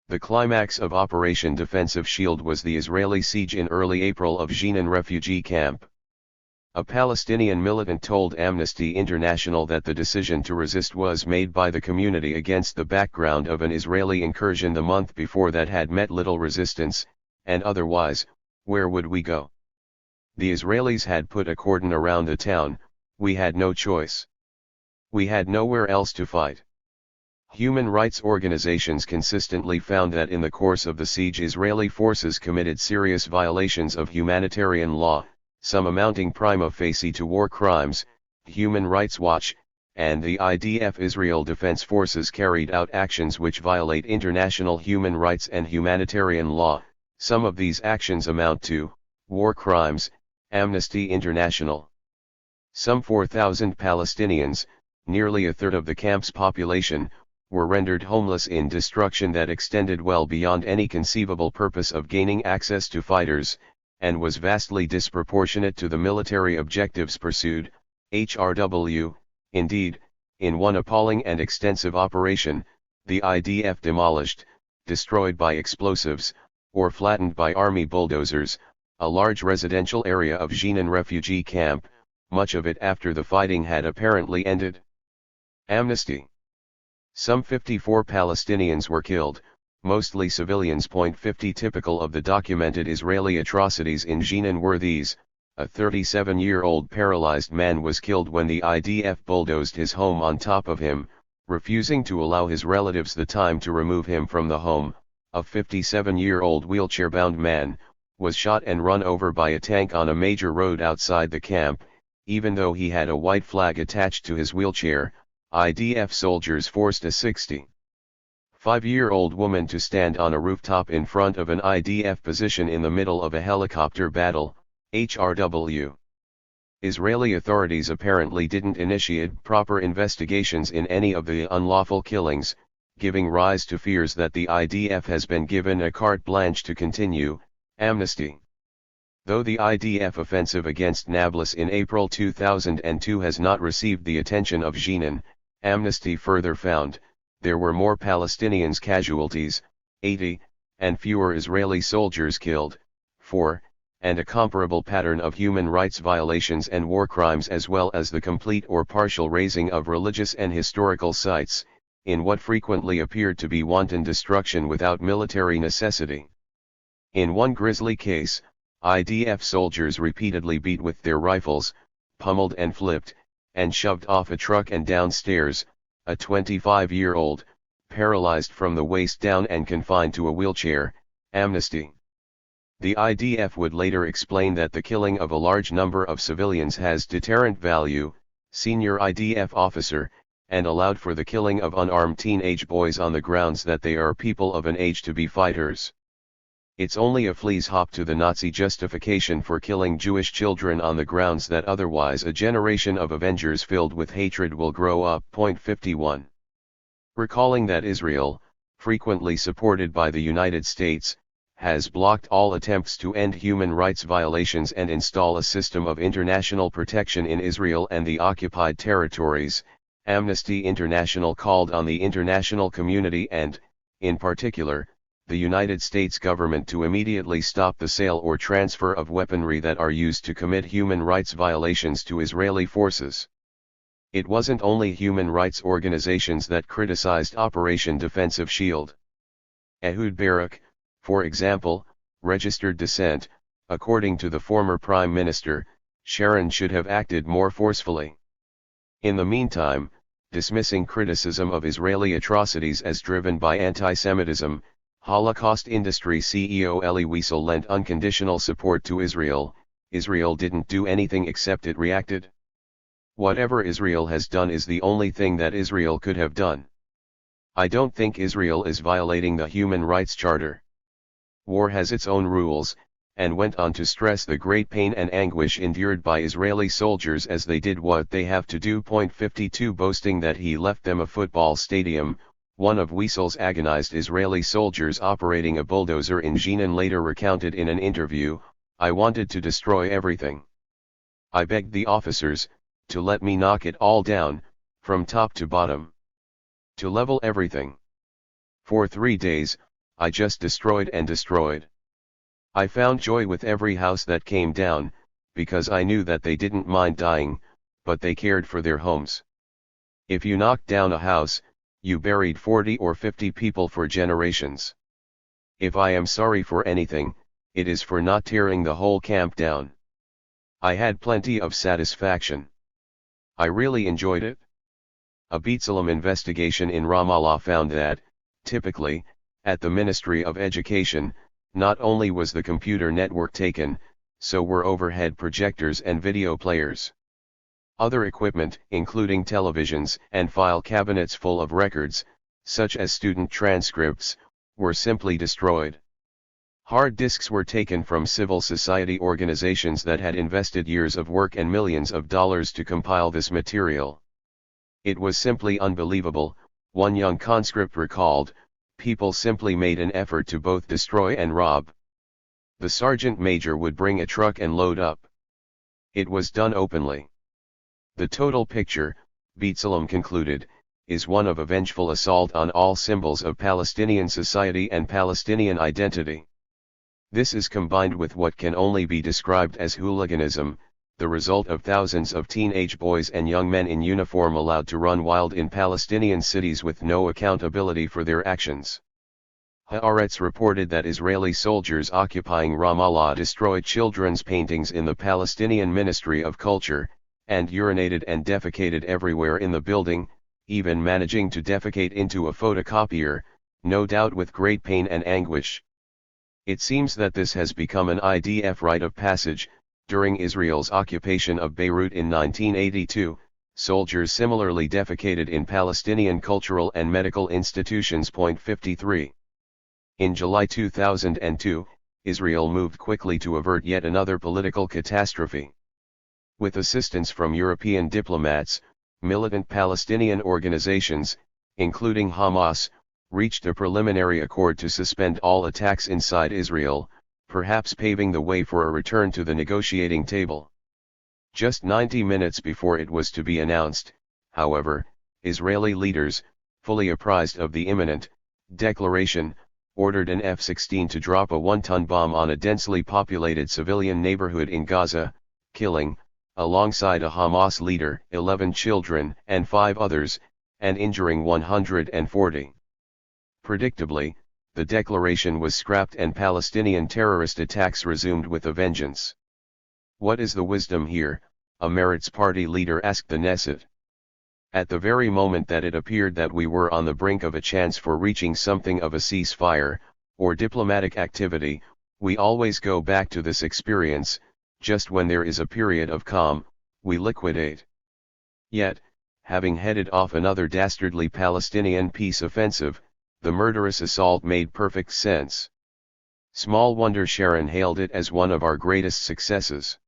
The climax of Operation Defensive Shield was the Israeli siege in early April of Jenin refugee camp. A Palestinian militant told Amnesty International that the decision to resist was made by the community against the background of an Israeli incursion the month before that had met little resistance, and otherwise, where would we go? The Israelis had put a cordon around the town, we had no choice. We had nowhere else to fight. Human rights organizations consistently found that in the course of the siege Israeli forces committed serious violations of humanitarian law, some amounting prima facie to war crimes. Human Rights Watch, and the IDF Israel Defense Forces carried out actions which violate international human rights and humanitarian law. Some of these actions amount to war crimes. Amnesty International. Some 4,000 Palestinians, nearly a third of the camp's population, were rendered homeless in destruction that extended well beyond any conceivable purpose of gaining access to fighters, and was vastly disproportionate to the military objectives pursued. HRW, indeed, in one appalling and extensive operation, the IDF demolished, destroyed by explosives, or flattened by army bulldozers, a large residential area of Jenin refugee camp, much of it after the fighting had apparently ended. Amnesty. Some 54 Palestinians were killed, mostly civilians. 50 Typical of the documented Israeli atrocities in Jenin were these: a 37-year-old paralyzed man was killed when the IDF bulldozed his home on top of him, refusing to allow his relatives the time to remove him from the home. A 57-year-old wheelchair-bound man was shot and run over by a tank on a major road outside the camp, even though he had a white flag attached to his wheelchair. IDF soldiers forced a 60 5-year-old woman to stand on a rooftop in front of an IDF position in the middle of a helicopter battle, HRW. Israeli authorities apparently didn't initiate proper investigations in any of the unlawful killings, giving rise to fears that the IDF has been given a carte blanche to continue. Amnesty. Though the IDF offensive against Nablus in April 2002 has not received the attention of Jenin, Amnesty further found, there were more Palestinians casualties, 80, and fewer Israeli soldiers killed, 4, and a comparable pattern of human rights violations and war crimes as well as the complete or partial razing of religious and historical sites, in what frequently appeared to be wanton destruction without military necessity. In one grisly case, IDF soldiers repeatedly beat with their rifles, pummeled and flipped, and shoved off a truck and downstairs, a 25-year-old, paralyzed from the waist down and confined to a wheelchair. Amnesty. The IDF would later explain that the killing of a large number of civilians has deterrent value, senior IDF officer, and allowed for the killing of unarmed teenage boys on the grounds that they are people of an age to be fighters. It's only a flea's hop to the Nazi justification for killing Jewish children on the grounds that otherwise a generation of avengers filled with hatred will grow up. 51. Recalling that Israel, frequently supported by the United States, has blocked all attempts to end human rights violations and install a system of international protection in Israel and the occupied territories, Amnesty International called on the international community and, in particular, the United States government to immediately stop the sale or transfer of weaponry that are used to commit human rights violations to Israeli forces. It wasn't only human rights organizations that criticized Operation Defensive Shield. Ehud Barak, for example, registered dissent. According to the former Prime Minister, Sharon should have acted more forcefully. In the meantime, dismissing criticism of Israeli atrocities as driven by anti-Semitism, Holocaust industry CEO Elie Wiesel lent unconditional support to Israel. Israel didn't do anything except it reacted. Whatever Israel has done is the only thing that Israel could have done. I don't think Israel is violating the Human Rights Charter. War has its own rules, and went on to stress the great pain and anguish endured by Israeli soldiers as they did what they have to do. 52 Boasting that he left them a football stadium. One of Wiesel's agonized Israeli soldiers operating a bulldozer in Jenin later recounted in an interview, "I wanted to destroy everything. I begged the officers to let me knock it all down, from top to bottom. To level everything. For 3 days, I just destroyed and destroyed. I found joy with every house that came down, because I knew that they didn't mind dying, but they cared for their homes. If you knocked down a house, you buried 40 or 50 people for generations. If I am sorry for anything, it is for not tearing the whole camp down. I had plenty of satisfaction. I really enjoyed it." A B'Tselem investigation in Ramallah found that, typically, at the Ministry of Education, not only was the computer network taken, so were overhead projectors and video players. Other equipment, including televisions and file cabinets full of records, such as student transcripts, were simply destroyed. Hard disks were taken from civil society organizations that had invested years of work and millions of dollars to compile this material. "It was simply unbelievable," one young conscript recalled. "People simply made an effort to both destroy and rob. The sergeant major would bring a truck and load up. It was done openly. The total picture," B'Tselem concluded, "is one of a vengeful assault on all symbols of Palestinian society and Palestinian identity. This is combined with what can only be described as hooliganism, the result of thousands of teenage boys and young men in uniform allowed to run wild in Palestinian cities with no accountability for their actions." Haaretz reported that Israeli soldiers occupying Ramallah destroyed children's paintings in the Palestinian Ministry of Culture, and urinated and defecated everywhere in the building, even managing to defecate into a photocopier, no doubt with great pain and anguish. It seems that this has become an IDF rite of passage. During Israel's occupation of Beirut in 1982, Soldiers similarly defecated in Palestinian cultural and medical institutions. 53. In July 2002, Israel moved quickly to avert yet another political catastrophe. With assistance from European diplomats, militant Palestinian organizations, including Hamas, reached a preliminary accord to suspend all attacks inside Israel, perhaps paving the way for a return to the negotiating table. Just 90 minutes before it was to be announced, however, Israeli leaders, fully apprised of the imminent declaration, ordered an F-16 to drop a 1-ton bomb on a densely populated civilian neighborhood in Gaza, killing, alongside a Hamas leader, 11 children and 5 others, and injuring 140. Predictably, the declaration was scrapped and Palestinian terrorist attacks resumed with a vengeance. What is the wisdom here? A Meretz party leader asked the Knesset. At the very moment that it appeared that we were on the brink of a chance for reaching something of a ceasefire, or diplomatic activity, we always go back to this experience. Just when there is a period of calm, we liquidate. Yet, having headed off another dastardly Palestinian peace offensive, the murderous assault made perfect sense. Small wonder Sharon hailed it as one of our greatest successes.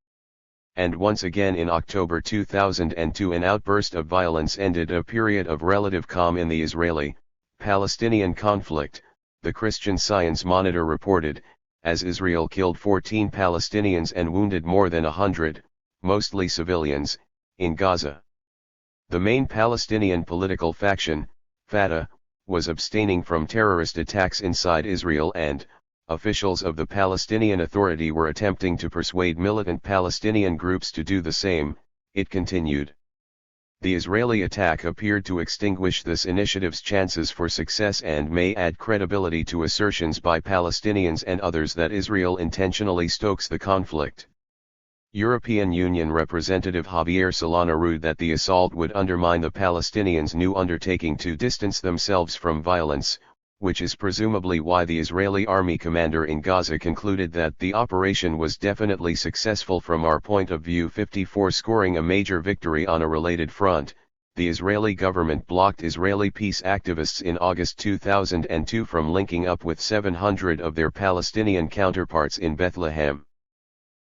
And once again in October 2002 an outburst of violence ended a period of relative calm in the Israeli-Palestinian conflict, the Christian Science Monitor reported, as Israel killed 14 Palestinians and wounded more than 100, mostly civilians, in Gaza. The main Palestinian political faction, Fatah, was abstaining from terrorist attacks inside Israel and, officials of the Palestinian Authority were attempting to persuade militant Palestinian groups to do the same, it continued. The Israeli attack appeared to extinguish this initiative's chances for success and may add credibility to assertions by Palestinians and others that Israel intentionally stokes the conflict. European Union Representative Javier Solana rued that the assault would undermine the Palestinians' new undertaking to distance themselves from violence, which is presumably why the Israeli army commander in Gaza concluded that the operation was definitely successful from our point of view. 54 Scoring a major victory on a related front, the Israeli government blocked Israeli peace activists in August 2002 from linking up with 700 of their Palestinian counterparts in Bethlehem.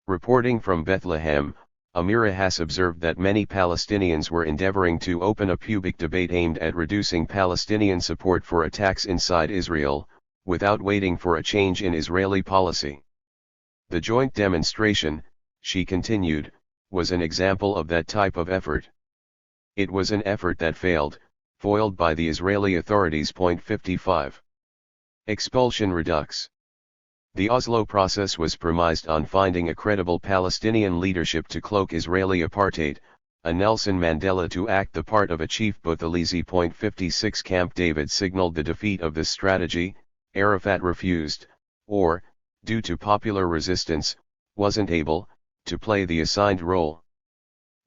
Reporting from Bethlehem, Amira has observed that many Palestinians were endeavoring to open a public debate aimed at reducing Palestinian support for attacks inside Israel, without waiting for a change in Israeli policy. The joint demonstration, she continued, was an example of that type of effort. It was an effort that failed, foiled by the Israeli authorities. 55. Expulsion Redux. The Oslo process was premised on finding a credible Palestinian leadership to cloak Israeli apartheid, a Nelson Mandela to act the part of a chief Buthelezi. 56 Camp David signaled the defeat of this strategy. Arafat refused, or, due to popular resistance, wasn't able, to play the assigned role.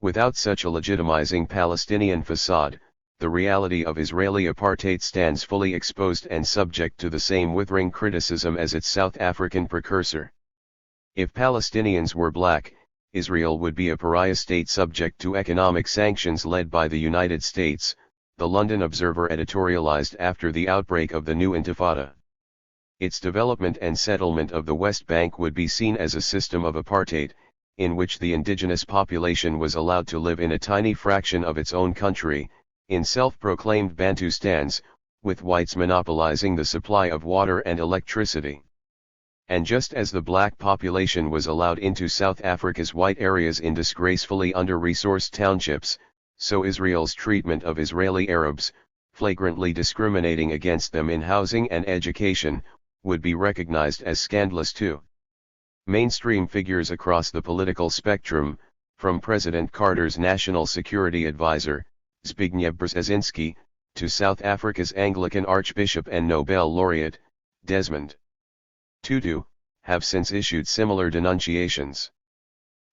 Without such a legitimizing Palestinian facade, the reality of Israeli apartheid stands fully exposed and subject to the same withering criticism as its South African precursor. If Palestinians were black, Israel would be a pariah state subject to economic sanctions led by the United States, the London Observer editorialized after the outbreak of the new Intifada. Its development and settlement of the West Bank would be seen as a system of apartheid, in which the indigenous population was allowed to live in a tiny fraction of its own country, in self-proclaimed Bantustans, with whites monopolizing the supply of water and electricity. And just as the black population was allowed into South Africa's white areas in disgracefully under-resourced townships, so Israel's treatment of Israeli Arabs, flagrantly discriminating against them in housing and education, would be recognized as scandalous too. Mainstream figures across the political spectrum, from President Carter's national security advisor, Zbigniew Brzezinski, to South Africa's Anglican Archbishop and Nobel laureate, Desmond Tutu, have since issued similar denunciations.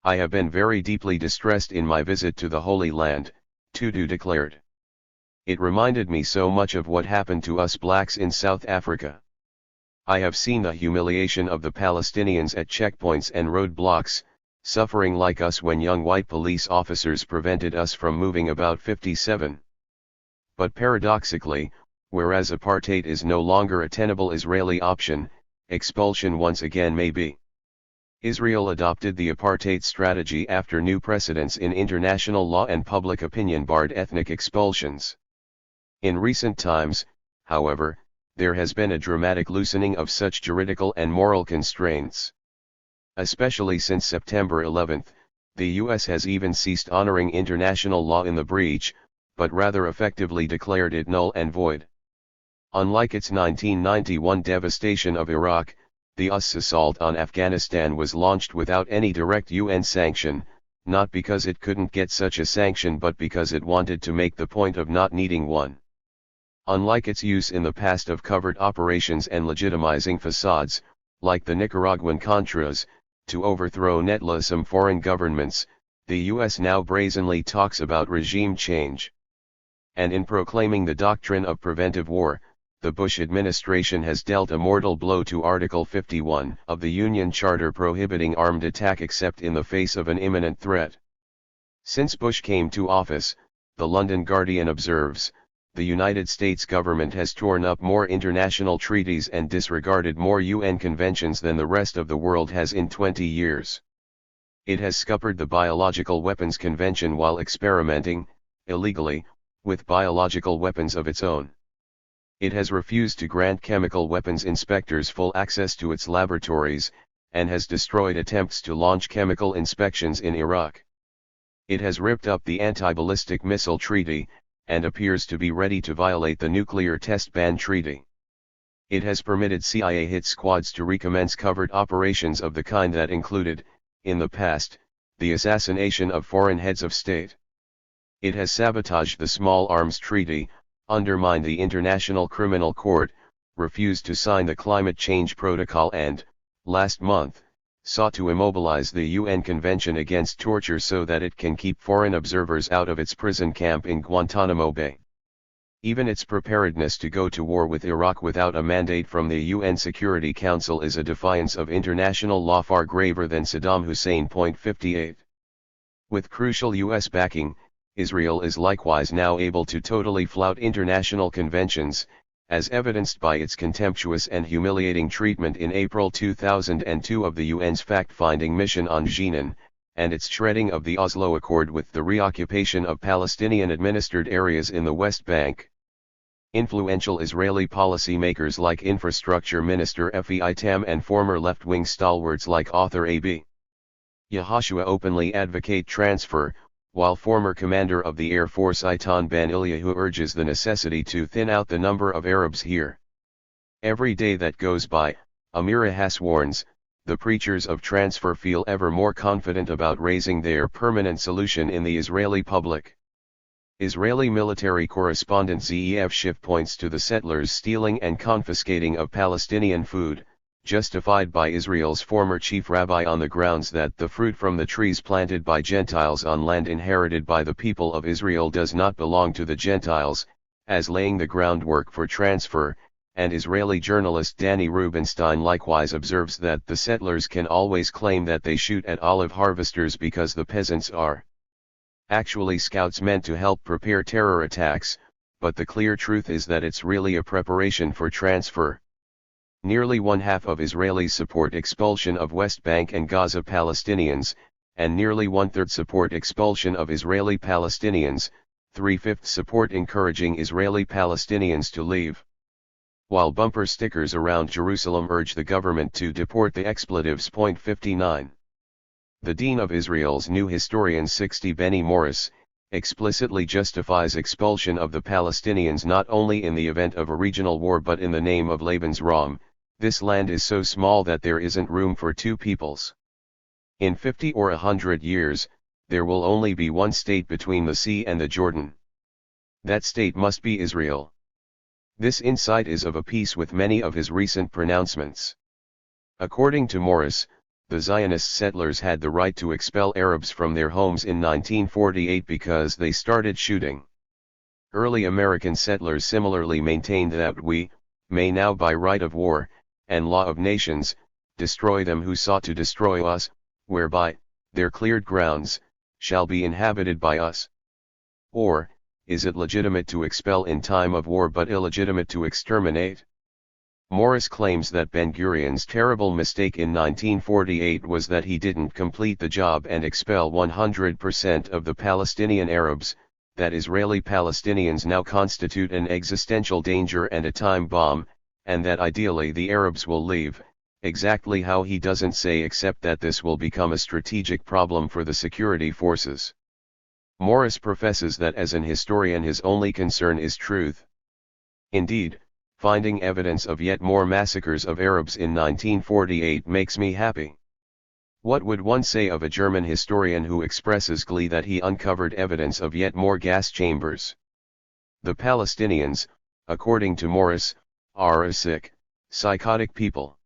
I have been very deeply distressed in my visit to the Holy Land, Tutu declared. It reminded me so much of what happened to us blacks in South Africa. I have seen the humiliation of the Palestinians at checkpoints and roadblocks, suffering like us when young white police officers prevented us from moving about 57. But paradoxically, whereas apartheid is no longer a tenable Israeli option, expulsion once again may be. Israel adopted the apartheid strategy after new precedents in international law and public opinion barred ethnic expulsions. In recent times, however, there has been a dramatic loosening of such juridical and moral constraints. Especially since September 11, the U.S. has even ceased honoring international law in the breach, but rather effectively declared it null and void. Unlike its 1991 devastation of Iraq, the US assault on Afghanistan was launched without any direct UN sanction, not because it couldn't get such a sanction but because it wanted to make the point of not needing one. Unlike its use in the past of covert operations and legitimizing facades, like the Nicaraguan Contras, to overthrow netless foreign governments, the US now brazenly talks about regime change. And in proclaiming the doctrine of preventive war, the Bush administration has dealt a mortal blow to Article 51 of the Union Charter prohibiting armed attack except in the face of an imminent threat. Since Bush came to office, the London Guardian observes, the United States government has torn up more international treaties and disregarded more UN conventions than the rest of the world has in 20 years. It has scuppered the Biological Weapons Convention while experimenting, illegally, with biological weapons of its own. It has refused to grant chemical weapons inspectors full access to its laboratories, and has destroyed attempts to launch chemical inspections in Iraq. It has ripped up the Anti-Ballistic Missile Treaty, and appears to be ready to violate the Nuclear Test Ban Treaty. It has permitted CIA hit squads to recommence covert operations of the kind that included, in the past, the assassination of foreign heads of state. It has sabotaged the Small Arms Treaty, undermined the International Criminal Court, refused to sign the Climate Change Protocol and, last month, sought to immobilize the UN Convention Against Torture so that it can keep foreign observers out of its prison camp in Guantanamo Bay. Even its preparedness to go to war with Iraq without a mandate from the UN Security Council is a defiance of international law far graver than Saddam Hussein. 58. With crucial US backing, Israel is likewise now able to totally flout international conventions, as evidenced by its contemptuous and humiliating treatment in April 2002 of the UN's fact-finding mission on Jenin, and its shredding of the Oslo Accord with the reoccupation of Palestinian-administered areas in the West Bank. Influential Israeli policymakers like Infrastructure Minister Efi Itam and former left-wing stalwarts like author A.B. Yehoshua openly advocate transfer, while former commander of the Air Force Eitan Ben Eliyahu urges the necessity to thin out the number of Arabs here. Every day that goes by, Amira Hass warns, the preachers of transfer feel ever more confident about raising their permanent solution in the Israeli public. Israeli military correspondent Zeev Schiff points to the settlers stealing and confiscating of Palestinian food, justified by Israel's former chief rabbi on the grounds that the fruit from the trees planted by Gentiles on land inherited by the people of Israel does not belong to the Gentiles, as laying the groundwork for transfer, and Israeli journalist Danny Rubenstein likewise observes that the settlers can always claim that they shoot at olive harvesters because the peasants are actually scouts meant to help prepare terror attacks, but the clear truth is that it's really a preparation for transfer. Nearly one-half of Israelis support expulsion of West Bank and Gaza Palestinians, and nearly one-third support expulsion of Israeli Palestinians, 3/5 support encouraging Israeli Palestinians to leave. While bumper stickers around Jerusalem urge the government to deport the expletives. 59. The Dean of Israel's New Historian 60 Benny Morris, explicitly justifies expulsion of the Palestinians not only in the event of a regional war but in the name of Laban's Ram. This land is so small that there isn't room for two peoples. In 50 or 100 years, there will only be one state between the sea and the Jordan. That state must be Israel. This insight is of a piece with many of his recent pronouncements. According to Morris, the Zionist settlers had the right to expel Arabs from their homes in 1948 because they started shooting. Early American settlers similarly maintained that we may now by right of war, and law of nations, destroy them who sought to destroy us, whereby, their cleared grounds, shall be inhabited by us? Or, is it legitimate to expel in time of war but illegitimate to exterminate? Morris claims that Ben-Gurion's terrible mistake in 1948 was that he didn't complete the job and expel 100% of the Palestinian Arabs, that Israeli Palestinians now constitute an existential danger and a time bomb, and that ideally the Arabs will leave. Exactly how he doesn't say, except that this will become a strategic problem for the security forces. Morris professes that as an historian his only concern is truth. Indeed, finding evidence of yet more massacres of Arabs in 1948 makes me happy. What would one say of a German historian who expresses glee that he uncovered evidence of yet more gas chambers? The Palestinians, according to Morris, are a sick, psychotic people.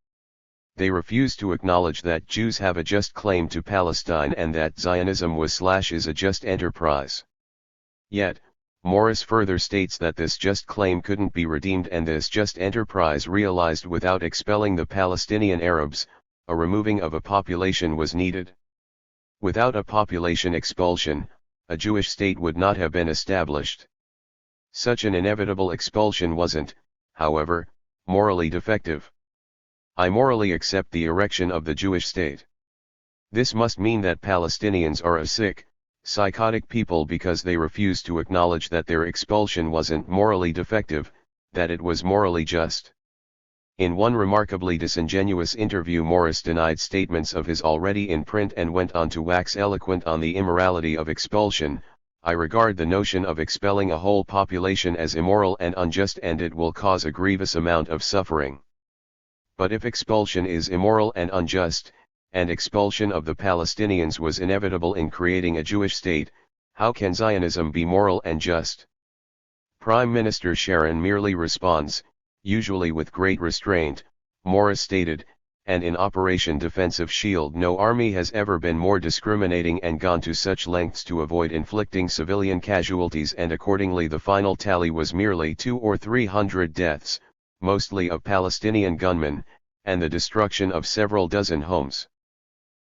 They refuse to acknowledge that Jews have a just claim to Palestine and that Zionism was/is a just enterprise. Yet, Morris further states that this just claim couldn't be redeemed and this just enterprise realized without expelling the Palestinian Arabs. A removing of a population was needed. Without a population expulsion, a Jewish state would not have been established. Such an inevitable expulsion wasn't, however, morally defective. I morally accept the erection of the Jewish state. This must mean that Palestinians are a sick, psychotic people because they refuse to acknowledge that their expulsion wasn't morally defective, that it was morally just. In one remarkably disingenuous interview, Morris denied statements of his already in print and went on to wax eloquent on the immorality of expulsion. I regard the notion of expelling a whole population as immoral and unjust, and it will cause a grievous amount of suffering. But if expulsion is immoral and unjust, and expulsion of the Palestinians was inevitable in creating a Jewish state, how can Zionism be moral and just? Prime Minister Sharon merely responds, usually with great restraint. Morris stated, and in Operation Defensive Shield no army has ever been more discriminating and gone to such lengths to avoid inflicting civilian casualties, and accordingly the final tally was merely 200 or 300 deaths, mostly of Palestinian gunmen, and the destruction of several dozen homes.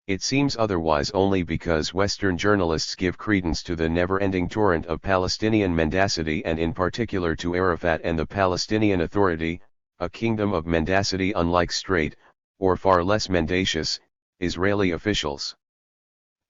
It seems otherwise only because Western journalists give credence to the never-ending torrent of Palestinian mendacity, and in particular to Arafat and the Palestinian Authority, a kingdom of mendacity unlike straight, or far less mendacious, Israeli officials.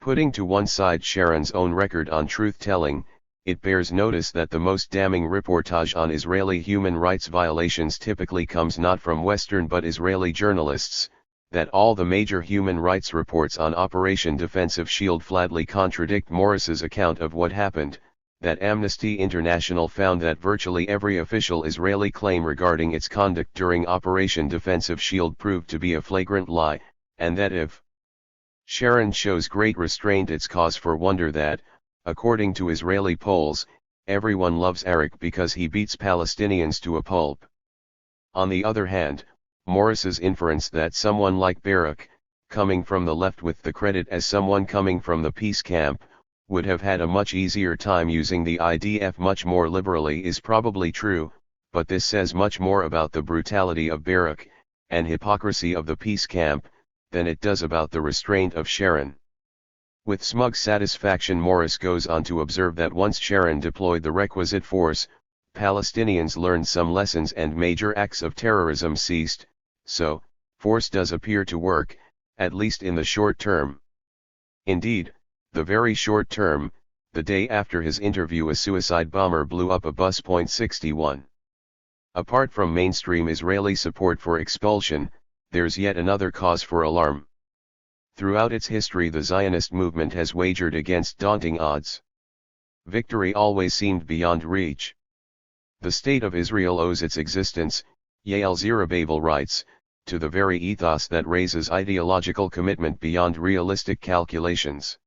Putting to one side Sharon's own record on truth-telling, it bears notice that the most damning reportage on Israeli human rights violations typically comes not from Western but Israeli journalists, that all the major human rights reports on Operation Defensive Shield flatly contradict Morris's account of what happened, that Amnesty International found that virtually every official Israeli claim regarding its conduct during Operation Defensive Shield proved to be a flagrant lie, and that if Sharon shows great restraint, it's cause for wonder that, according to Israeli polls, everyone loves Arak because he beats Palestinians to a pulp. On the other hand, Morris's inference that someone like Barak, coming from the left with the credit as someone coming from the peace camp, would have had a much easier time using the IDF much more liberally is probably true, but this says much more about the brutality of Barak, and hypocrisy of the peace camp, than it does about the restraint of Sharon. With smug satisfaction, Morris goes on to observe that once Sharon deployed the requisite force, Palestinians learned some lessons and major acts of terrorism ceased. So, force does appear to work, at least in the short term. Indeed, the very short term, the day after his interview a suicide bomber blew up a bus. 61. Apart from mainstream Israeli support for expulsion, there's yet another cause for alarm. Throughout its history the Zionist movement has wagered against daunting odds. Victory always seemed beyond reach. The State of Israel owes its existence, Yael Zerubbabel writes, to the very ethos that raises ideological commitment beyond realistic calculations.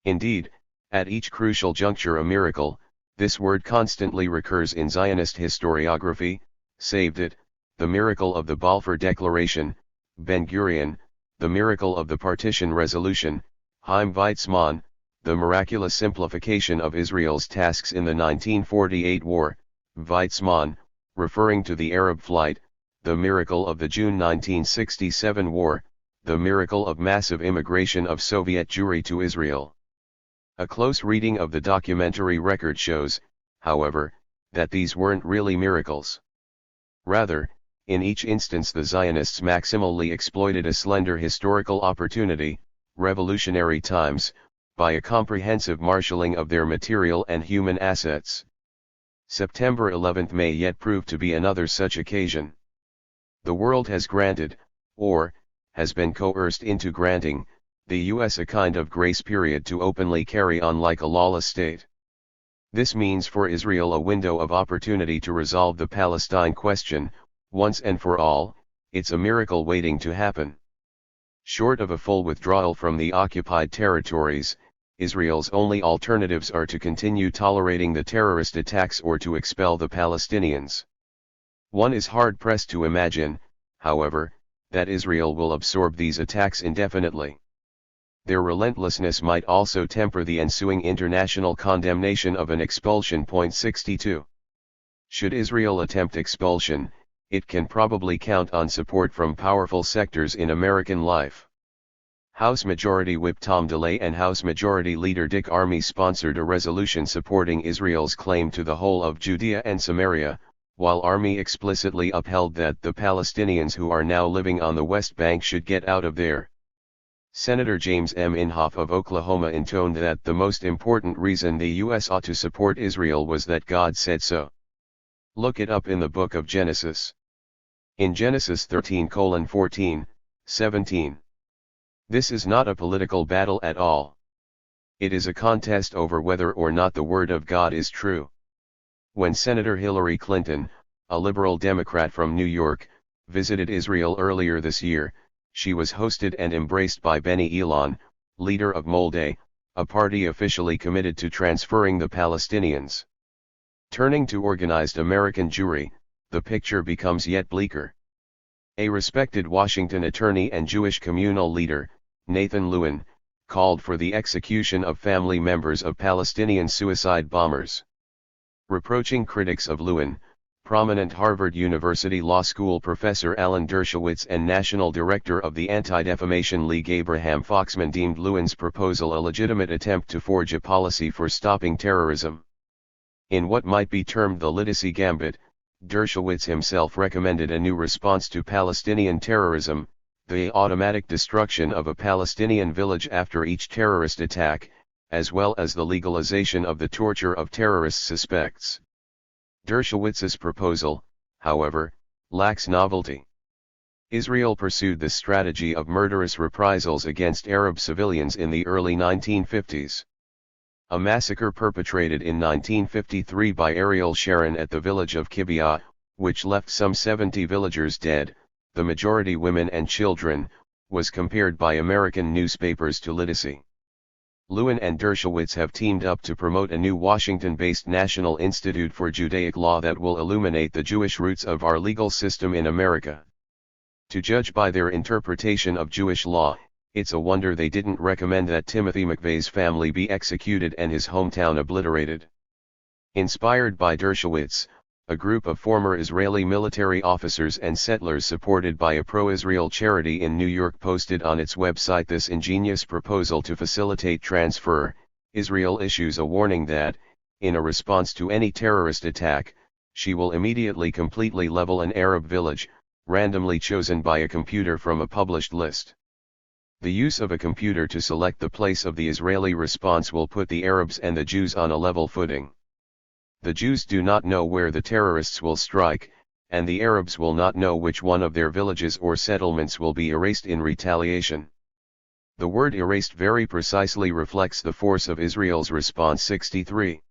Indeed, at each crucial juncture a miracle, this word constantly recurs in Zionist historiography, saved it, the miracle of the Balfour Declaration, Ben-Gurion, the miracle of the Partition Resolution, Chaim Weizmann, the miraculous simplification of Israel's tasks in the 1948 war, Weizmann, referring to the Arab flight, the miracle of the June 1967 war, The Miracle of Massive Immigration of Soviet Jewry to Israel. A close reading of the documentary record shows, however, that these weren't really miracles. Rather, in each instance the Zionists maximally exploited a slender historical opportunity, revolutionary times, by a comprehensive marshalling of their material and human assets. September 11 may yet prove to be another such occasion. The world has granted, or has been coerced into granting, the U.S. a kind of grace period to openly carry on like a lawless state. This means for Israel a window of opportunity to resolve the Palestine question, once and for all. It's a miracle waiting to happen. Short of a full withdrawal from the occupied territories, Israel's only alternatives are to continue tolerating the terrorist attacks or to expel the Palestinians. One is hard-pressed to imagine, however, that Israel will absorb these attacks indefinitely. Their relentlessness might also temper the ensuing international condemnation of an expulsion. 62. Should Israel attempt expulsion, it can probably count on support from powerful sectors in American life. House Majority Whip Tom DeLay and House Majority Leader Dick Armey sponsored a resolution supporting Israel's claim to the whole of Judea and Samaria, while Armey explicitly upheld that the Palestinians who are now living on the West Bank should get out of there. Senator James M. Inhofe of Oklahoma intoned that the most important reason the U.S. ought to support Israel was that God said so. Look it up in the book of Genesis. In Genesis 13:14, 17. This is not a political battle at all. It is a contest over whether or not the Word of God is true. When Senator Hillary Clinton, a liberal Democrat from New York, visited Israel earlier this year, she was hosted and embraced by Benny Elon, leader of Molde, a party officially committed to transferring the Palestinians. Turning to organized American Jewry, the picture becomes yet bleaker. A respected Washington attorney and Jewish communal leader, Nathan Lewin, called for the execution of family members of Palestinian suicide bombers. Reproaching critics of Lewin, prominent Harvard University Law School professor Alan Dershowitz and National Director of the Anti-Defamation League Abraham Foxman deemed Lewin's proposal a legitimate attempt to forge a policy for stopping terrorism. In what might be termed the Literacy Gambit, Dershowitz himself recommended a new response to Palestinian terrorism, the automatic destruction of a Palestinian village after each terrorist attack, as well as the legalization of the torture of terrorist suspects. Dershowitz's proposal, however, lacks novelty. Israel pursued this strategy of murderous reprisals against Arab civilians in the early 1950s. A massacre perpetrated in 1953 by Ariel Sharon at the village of Kibbutz, which left some 70 villagers dead, the majority women and children, was compared by American newspapers to literacy. Lewin and Dershowitz have teamed up to promote a new Washington-based National Institute for Judaic Law that will illuminate the Jewish roots of our legal system in America. To judge by their interpretation of Jewish law, it's a wonder they didn't recommend that Timothy McVeigh's family be executed and his hometown obliterated. Inspired by Dershowitz, a group of former Israeli military officers and settlers supported by a pro-Israel charity in New York posted on its website this ingenious proposal to facilitate transfer. Israel issues a warning that, in a response to any terrorist attack, she will immediately completely level an Arab village, randomly chosen by a computer from a published list. The use of a computer to select the place of the Israeli response will put the Arabs and the Jews on a level footing. The Jews do not know where the terrorists will strike, and the Arabs will not know which one of their villages or settlements will be erased in retaliation. The word erased very precisely reflects the force of Israel's response. 63.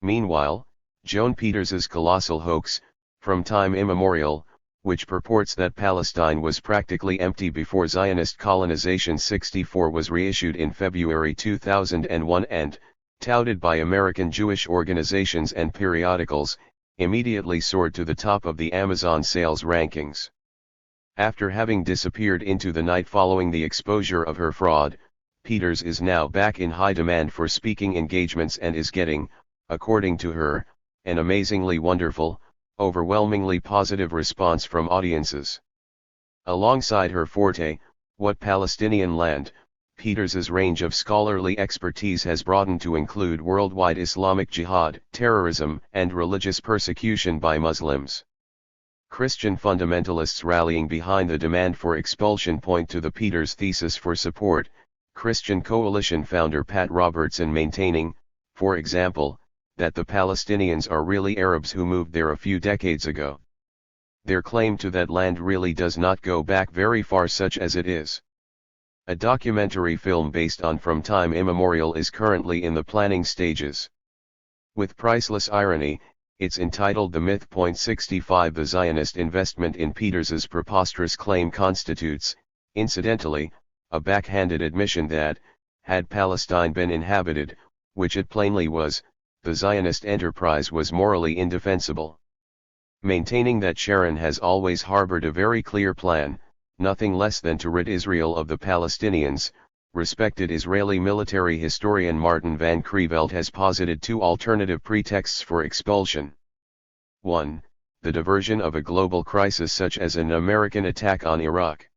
Meanwhile, Joan Peters's colossal hoax, from time immemorial, which purports that Palestine was practically empty before Zionist colonization. 64 was reissued in February 2001 and, touted by American Jewish organizations and periodicals, immediately soared to the top of the Amazon sales rankings. After having disappeared into the night following the exposure of her fraud, Peters is now back in high demand for speaking engagements and is getting, according to her, an amazingly wonderful, overwhelmingly positive response from audiences. Alongside her forte, What Palestinian land? Peters's range of scholarly expertise has broadened to include worldwide Islamic jihad, terrorism, and religious persecution by Muslims. Christian fundamentalists rallying behind the demand for expulsion point to the Peters thesis for support, Christian Coalition founder Pat Robertson maintaining, for example, that the Palestinians are really Arabs who moved there a few decades ago. Their claim to that land really does not go back very far, such as it is. A documentary film based on From Time Immemorial is currently in the planning stages. With priceless irony, it's entitled The Myth. 65 The Zionist investment in Peters's preposterous claim constitutes, incidentally, a backhanded admission that, had Palestine been inhabited, which it plainly was, the Zionist enterprise was morally indefensible. Maintaining that Sharon has always harbored a very clear plan, nothing less than to rid Israel of the Palestinians, respected Israeli military historian Martin van Creveld has posited two alternative pretexts for expulsion. 1. The diversion of a global crisis such as an American attack on Iraq.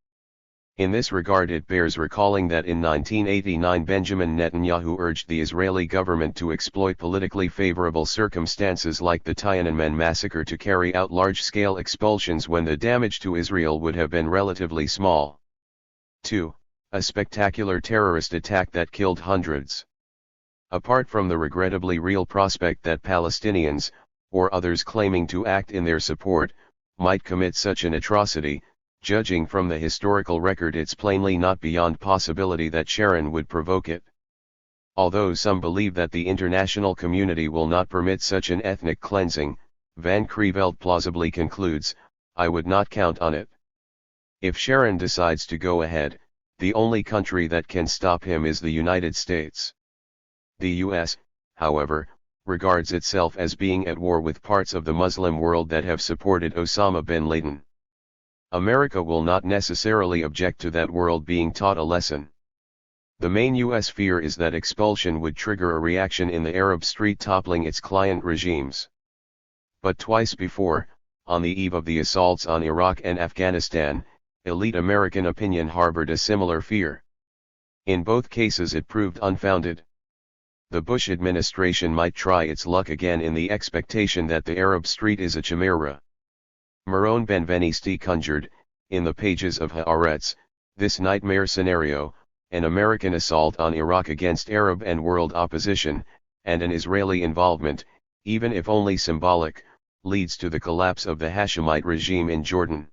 In this regard, it bears recalling that in 1989 Benjamin Netanyahu urged the Israeli government to exploit politically favorable circumstances like the Tiananmen massacre to carry out large-scale expulsions when the damage to Israel would have been relatively small. 2. A spectacular terrorist attack that killed hundreds. Apart from the regrettably real prospect that Palestinians, or others claiming to act in their support, might commit such an atrocity, judging from the historical record, it's plainly not beyond possibility that Sharon would provoke it. Although some believe that the international community will not permit such an ethnic cleansing, Van Creveld plausibly concludes, I would not count on it. If Sharon decides to go ahead, the only country that can stop him is the United States. The US, however, regards itself as being at war with parts of the Muslim world that have supported Osama bin Laden. America will not necessarily object to that world being taught a lesson. The main US fear is that expulsion would trigger a reaction in the Arab street toppling its client regimes. But twice before, on the eve of the assaults on Iraq and Afghanistan, elite American opinion harbored a similar fear. In both cases it proved unfounded. The Bush administration might try its luck again in the expectation that the Arab street is a chimera. Meron Benvenisti conjured, in the pages of Haaretz, this nightmare scenario, an American assault on Iraq against Arab and world opposition, and an Israeli involvement, even if only symbolic, leads to the collapse of the Hashemite regime in Jordan.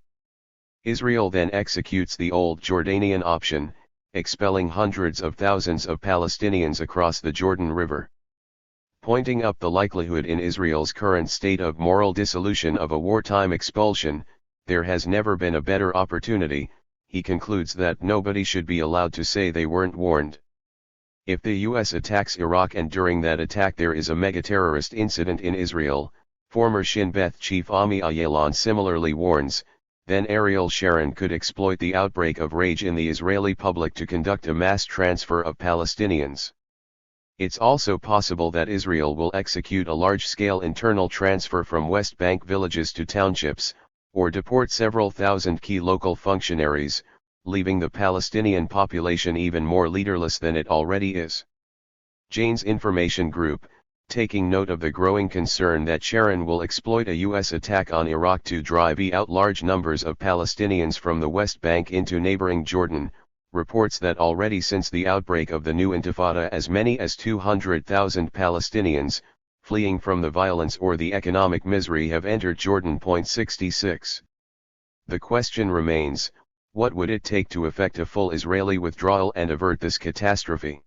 Israel then executes the old Jordanian option, expelling hundreds of thousands of Palestinians across the Jordan River. Pointing up the likelihood in Israel's current state of moral dissolution of a wartime expulsion, there has never been a better opportunity. He concludes that nobody should be allowed to say they weren't warned. If the US attacks Iraq and during that attack there is a mega-terrorist incident in Israel, former Shin Bet chief Ami Ayalon similarly warns, then Ariel Sharon could exploit the outbreak of rage in the Israeli public to conduct a mass transfer of Palestinians. It's also possible that Israel will execute a large-scale internal transfer from West Bank villages to townships, or deport several thousand key local functionaries, leaving the Palestinian population even more leaderless than it already is. Jane's Information Group, taking note of the growing concern that Sharon will exploit a U.S. attack on Iraq to drive out large numbers of Palestinians from the West Bank into neighboring Jordan, reports that already since the outbreak of the new Intifada as many as 200,000 Palestinians, fleeing from the violence or the economic misery, have entered Jordan. 66. The question remains, what would it take to effect a full Israeli withdrawal and avert this catastrophe?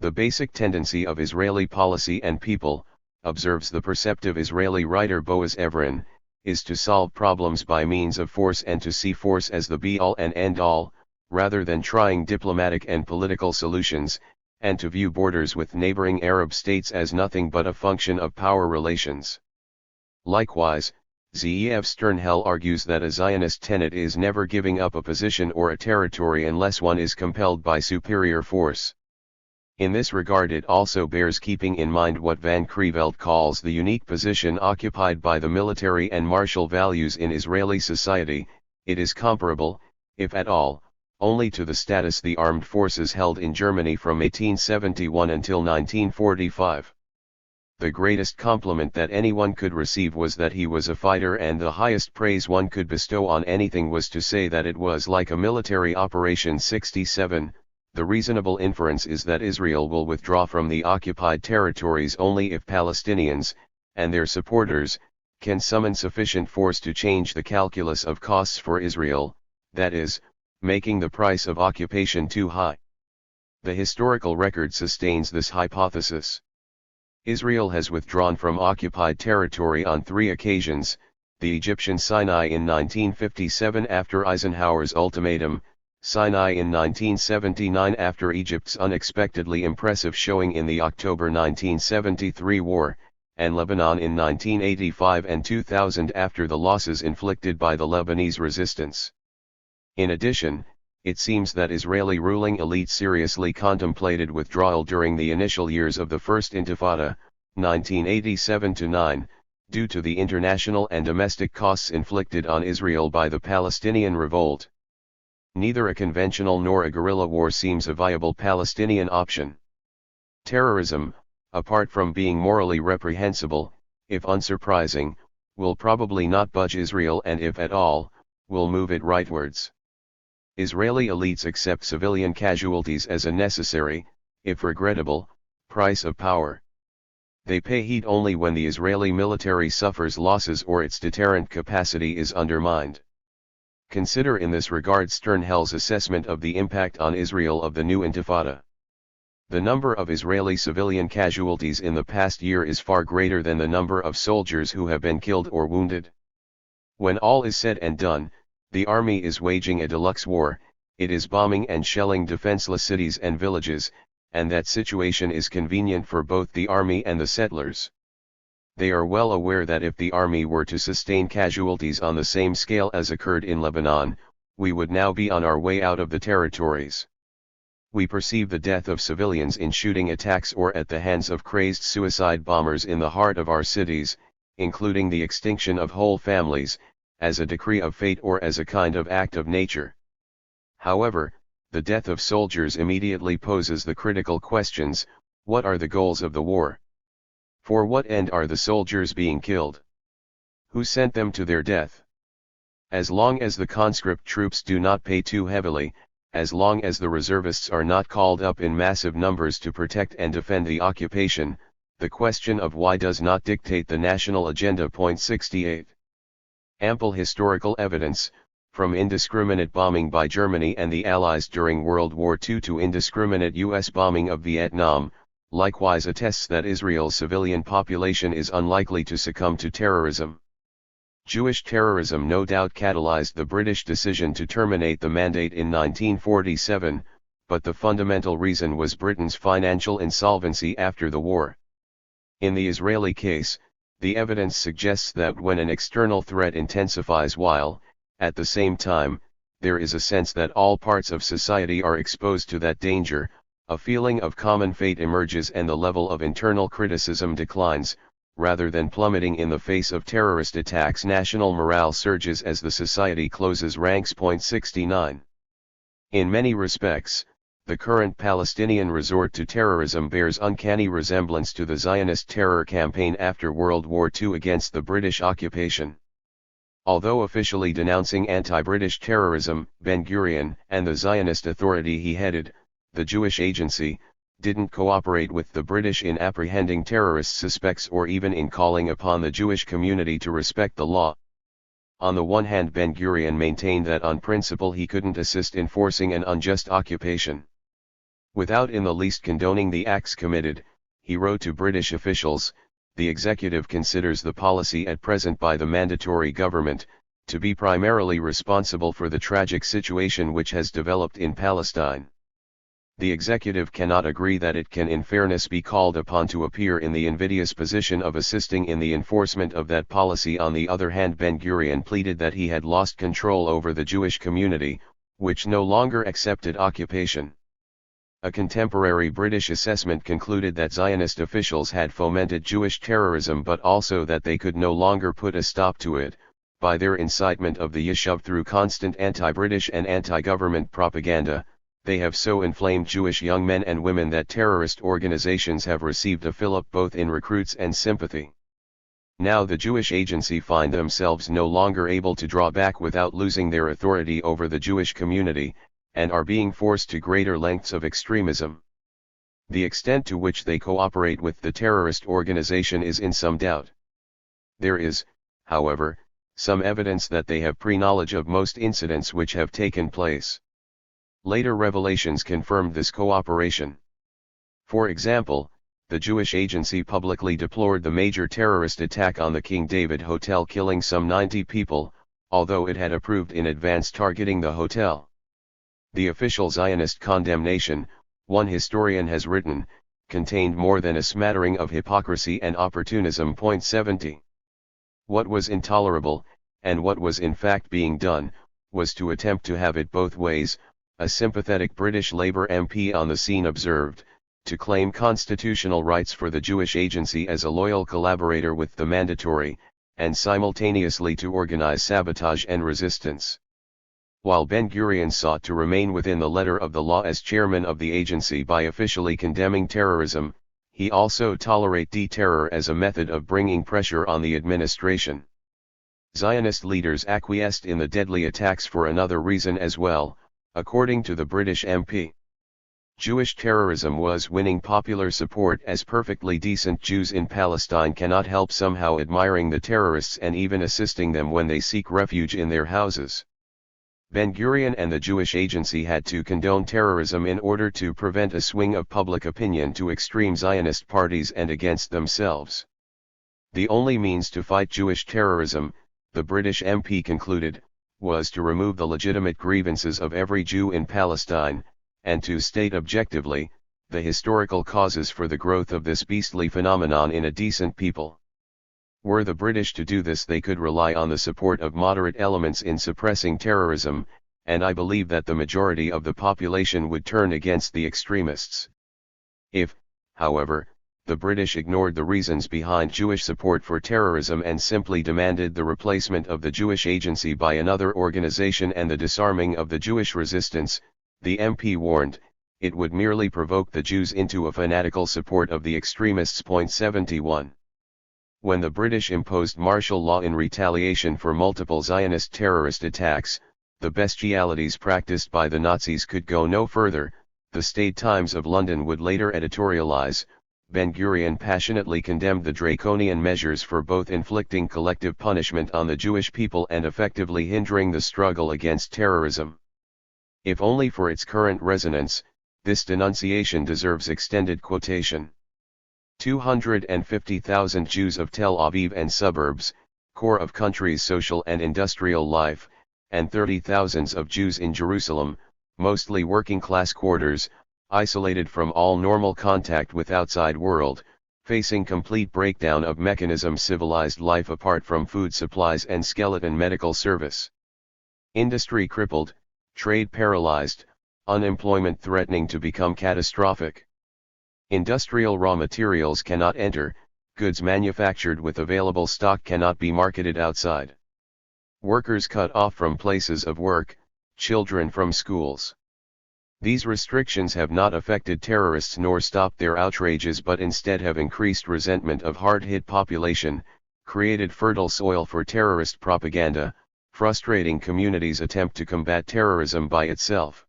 The basic tendency of Israeli policy and people, observes the perceptive Israeli writer Boaz Evren, is to solve problems by means of force and to see force as the be-all and end-all, rather than trying diplomatic and political solutions, and to view borders with neighboring Arab states as nothing but a function of power relations. Likewise, Zeev Sternhell argues that a Zionist tenet is never giving up a position or a territory unless one is compelled by superior force. In this regard, it also bears keeping in mind what Van Creveld calls the unique position occupied by the military and martial values in Israeli society. It is comparable, if at all, only to the status the armed forces held in Germany from 1871 until 1945. The greatest compliment that anyone could receive was that he was a fighter, and the highest praise one could bestow on anything was to say that it was like a military operation. 67. The reasonable inference is that Israel will withdraw from the occupied territories only if Palestinians, and their supporters, can summon sufficient force to change the calculus of costs for Israel, that is, making the price of occupation too high. The historical record sustains this hypothesis. Israel has withdrawn from occupied territory on 3 occasions: the Egyptian Sinai in 1957 after Eisenhower's ultimatum, Sinai in 1979 after Egypt's unexpectedly impressive showing in the October 1973 war, and Lebanon in 1985 and 2000 after the losses inflicted by the Lebanese resistance. In addition, it seems that Israeli ruling elite seriously contemplated withdrawal during the initial years of the First Intifada, 1987-9, due to the international and domestic costs inflicted on Israel by the Palestinian revolt. Neither a conventional nor a guerrilla war seems a viable Palestinian option. Terrorism, apart from being morally reprehensible, if unsurprising, will probably not budge Israel, and if at all, will move it rightwards. Israeli elites accept civilian casualties as a necessary, if regrettable, price of power. They pay heed only when the Israeli military suffers losses or its deterrent capacity is undermined. Consider in this regard Sternhell's assessment of the impact on Israel of the new Intifada. The number of Israeli civilian casualties in the past year is far greater than the number of soldiers who have been killed or wounded. When all is said and done, the army is waging a deluxe war. It is bombing and shelling defenseless cities and villages, and that situation is convenient for both the army and the settlers. They are well aware that if the army were to sustain casualties on the same scale as occurred in Lebanon, we would now be on our way out of the territories. We perceive the death of civilians in shooting attacks or at the hands of crazed suicide bombers in the heart of our cities, including the extinction of whole families, as a decree of fate or as a kind of act of nature. However, the death of soldiers immediately poses the critical questions: what are the goals of the war? For what end are the soldiers being killed? Who sent them to their death? As long as the conscript troops do not pay too heavily, as long as the reservists are not called up in massive numbers to protect and defend the occupation, the question of why does not dictate the national agenda. 68. Ample historical evidence, from indiscriminate bombing by Germany and the Allies during World War II to indiscriminate U.S. bombing of Vietnam, likewise attests that Israel's civilian population is unlikely to succumb to terrorism. Jewish terrorism no doubt catalyzed the British decision to terminate the mandate in 1947, but the fundamental reason was Britain's financial insolvency after the war. In the Israeli case, the evidence suggests that when an external threat intensifies while, at the same time, there is a sense that all parts of society are exposed to that danger, a feeling of common fate emerges and the level of internal criticism declines. Rather than plummeting in the face of terrorist attacks, national morale surges as the society closes ranks. 69. In many respects, the current Palestinian resort to terrorism bears uncanny resemblance to the Zionist terror campaign after World War II against the British occupation. Although officially denouncing anti-British terrorism, Ben-Gurion and the Zionist authority he headed, the Jewish Agency, didn't cooperate with the British in apprehending terrorist suspects or even in calling upon the Jewish community to respect the law. On the one hand, Ben-Gurion maintained that on principle he couldn't assist in forcing an unjust occupation. Without in the least condoning the acts committed, he wrote to British officials, "The executive considers the policy at present by the mandatory government, to be primarily responsible for the tragic situation which has developed in Palestine. The executive cannot agree that it can in fairness be called upon to appear in the invidious position of assisting in the enforcement of that policy." On the other hand, Ben-Gurion pleaded that he had lost control over the Jewish community, which no longer accepted occupation. A contemporary British assessment concluded that Zionist officials had fomented Jewish terrorism but also that they could no longer put a stop to it, by their incitement of the Yishuv through constant anti-British and anti-government propaganda, they have so inflamed Jewish young men and women that terrorist organizations have received a fillip both in recruits and sympathy. Now the Jewish Agency find themselves no longer able to draw back without losing their authority over the Jewish community, and are being forced to greater lengths of extremism. The extent to which they cooperate with the terrorist organization is in some doubt. There is, however, some evidence that they have pre-knowledge of most incidents which have taken place. Later revelations confirmed this cooperation. For example, the Jewish Agency publicly deplored the major terrorist attack on the King David Hotel, killing some 90 people, although it had approved in advance targeting the hotel. The official Zionist condemnation, one historian has written, contained more than a smattering of hypocrisy and opportunism. 70. What was intolerable, and what was in fact being done, was to attempt to have it both ways. A sympathetic British Labour MP on the scene observed, to claim constitutional rights for the Jewish Agency as a loyal collaborator with the mandatory, and simultaneously to organize sabotage and resistance. While Ben-Gurion sought to remain within the letter of the law as chairman of the agency by officially condemning terrorism, he also tolerated terror as a method of bringing pressure on the administration. Zionist leaders acquiesced in the deadly attacks for another reason as well, according to the British MP. Jewish terrorism was winning popular support, as perfectly decent Jews in Palestine cannot help somehow admiring the terrorists and even assisting them when they seek refuge in their houses. Ben-Gurion and the Jewish Agency had to condone terrorism in order to prevent a swing of public opinion to extreme Zionist parties and against themselves. The only means to fight Jewish terrorism, the British MP concluded, was to remove the legitimate grievances of every Jew in Palestine, and to state objectively, the historical causes for the growth of this beastly phenomenon in a decent people. Were the British to do this, they could rely on the support of moderate elements in suppressing terrorism, and I believe that the majority of the population would turn against the extremists. If, however, the British ignored the reasons behind Jewish support for terrorism and simply demanded the replacement of the Jewish Agency by another organization and the disarming of the Jewish resistance, the MP warned, it would merely provoke the Jews into a fanatical support of the extremists. 71. When the British imposed martial law in retaliation for multiple Zionist terrorist attacks, the bestialities practiced by the Nazis could go no further. The State Times of London would later editorialize, Ben-Gurion passionately condemned the draconian measures for both inflicting collective punishment on the Jewish people and effectively hindering the struggle against terrorism. If only for its current resonance, this denunciation deserves extended quotation. 250,000 Jews of Tel Aviv and suburbs, core of country's social and industrial life, and 30,000 of Jews in Jerusalem, mostly working-class quarters, isolated from all normal contact with outside world, facing complete breakdown of mechanism civilized life apart from food supplies and skeleton medical service. Industry crippled, trade paralyzed, unemployment threatening to become catastrophic. Industrial raw materials cannot enter, goods manufactured with available stock cannot be marketed outside. Workers cut off from places of work, children from schools. These restrictions have not affected terrorists nor stopped their outrages, but instead have increased resentment of hard-hit population, created fertile soil for terrorist propaganda, frustrating communities' attempt to combat terrorism by itself.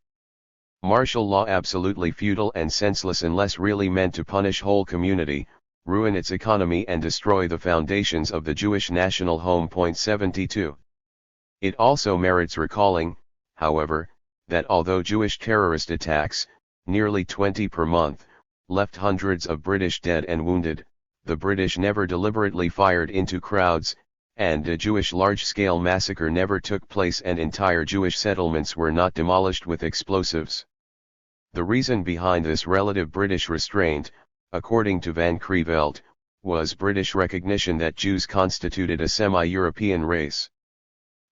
Martial law absolutely futile and senseless unless really meant to punish whole community, ruin its economy and destroy the foundations of the Jewish national home. 72. It also merits recalling, however, that although Jewish terrorist attacks, nearly 20 per month, left hundreds of British dead and wounded, the British never deliberately fired into crowds, and a Jewish large-scale massacre never took place and entire Jewish settlements were not demolished with explosives. The reason behind this relative British restraint, according to Van Creveld, was British recognition that Jews constituted a semi-European race.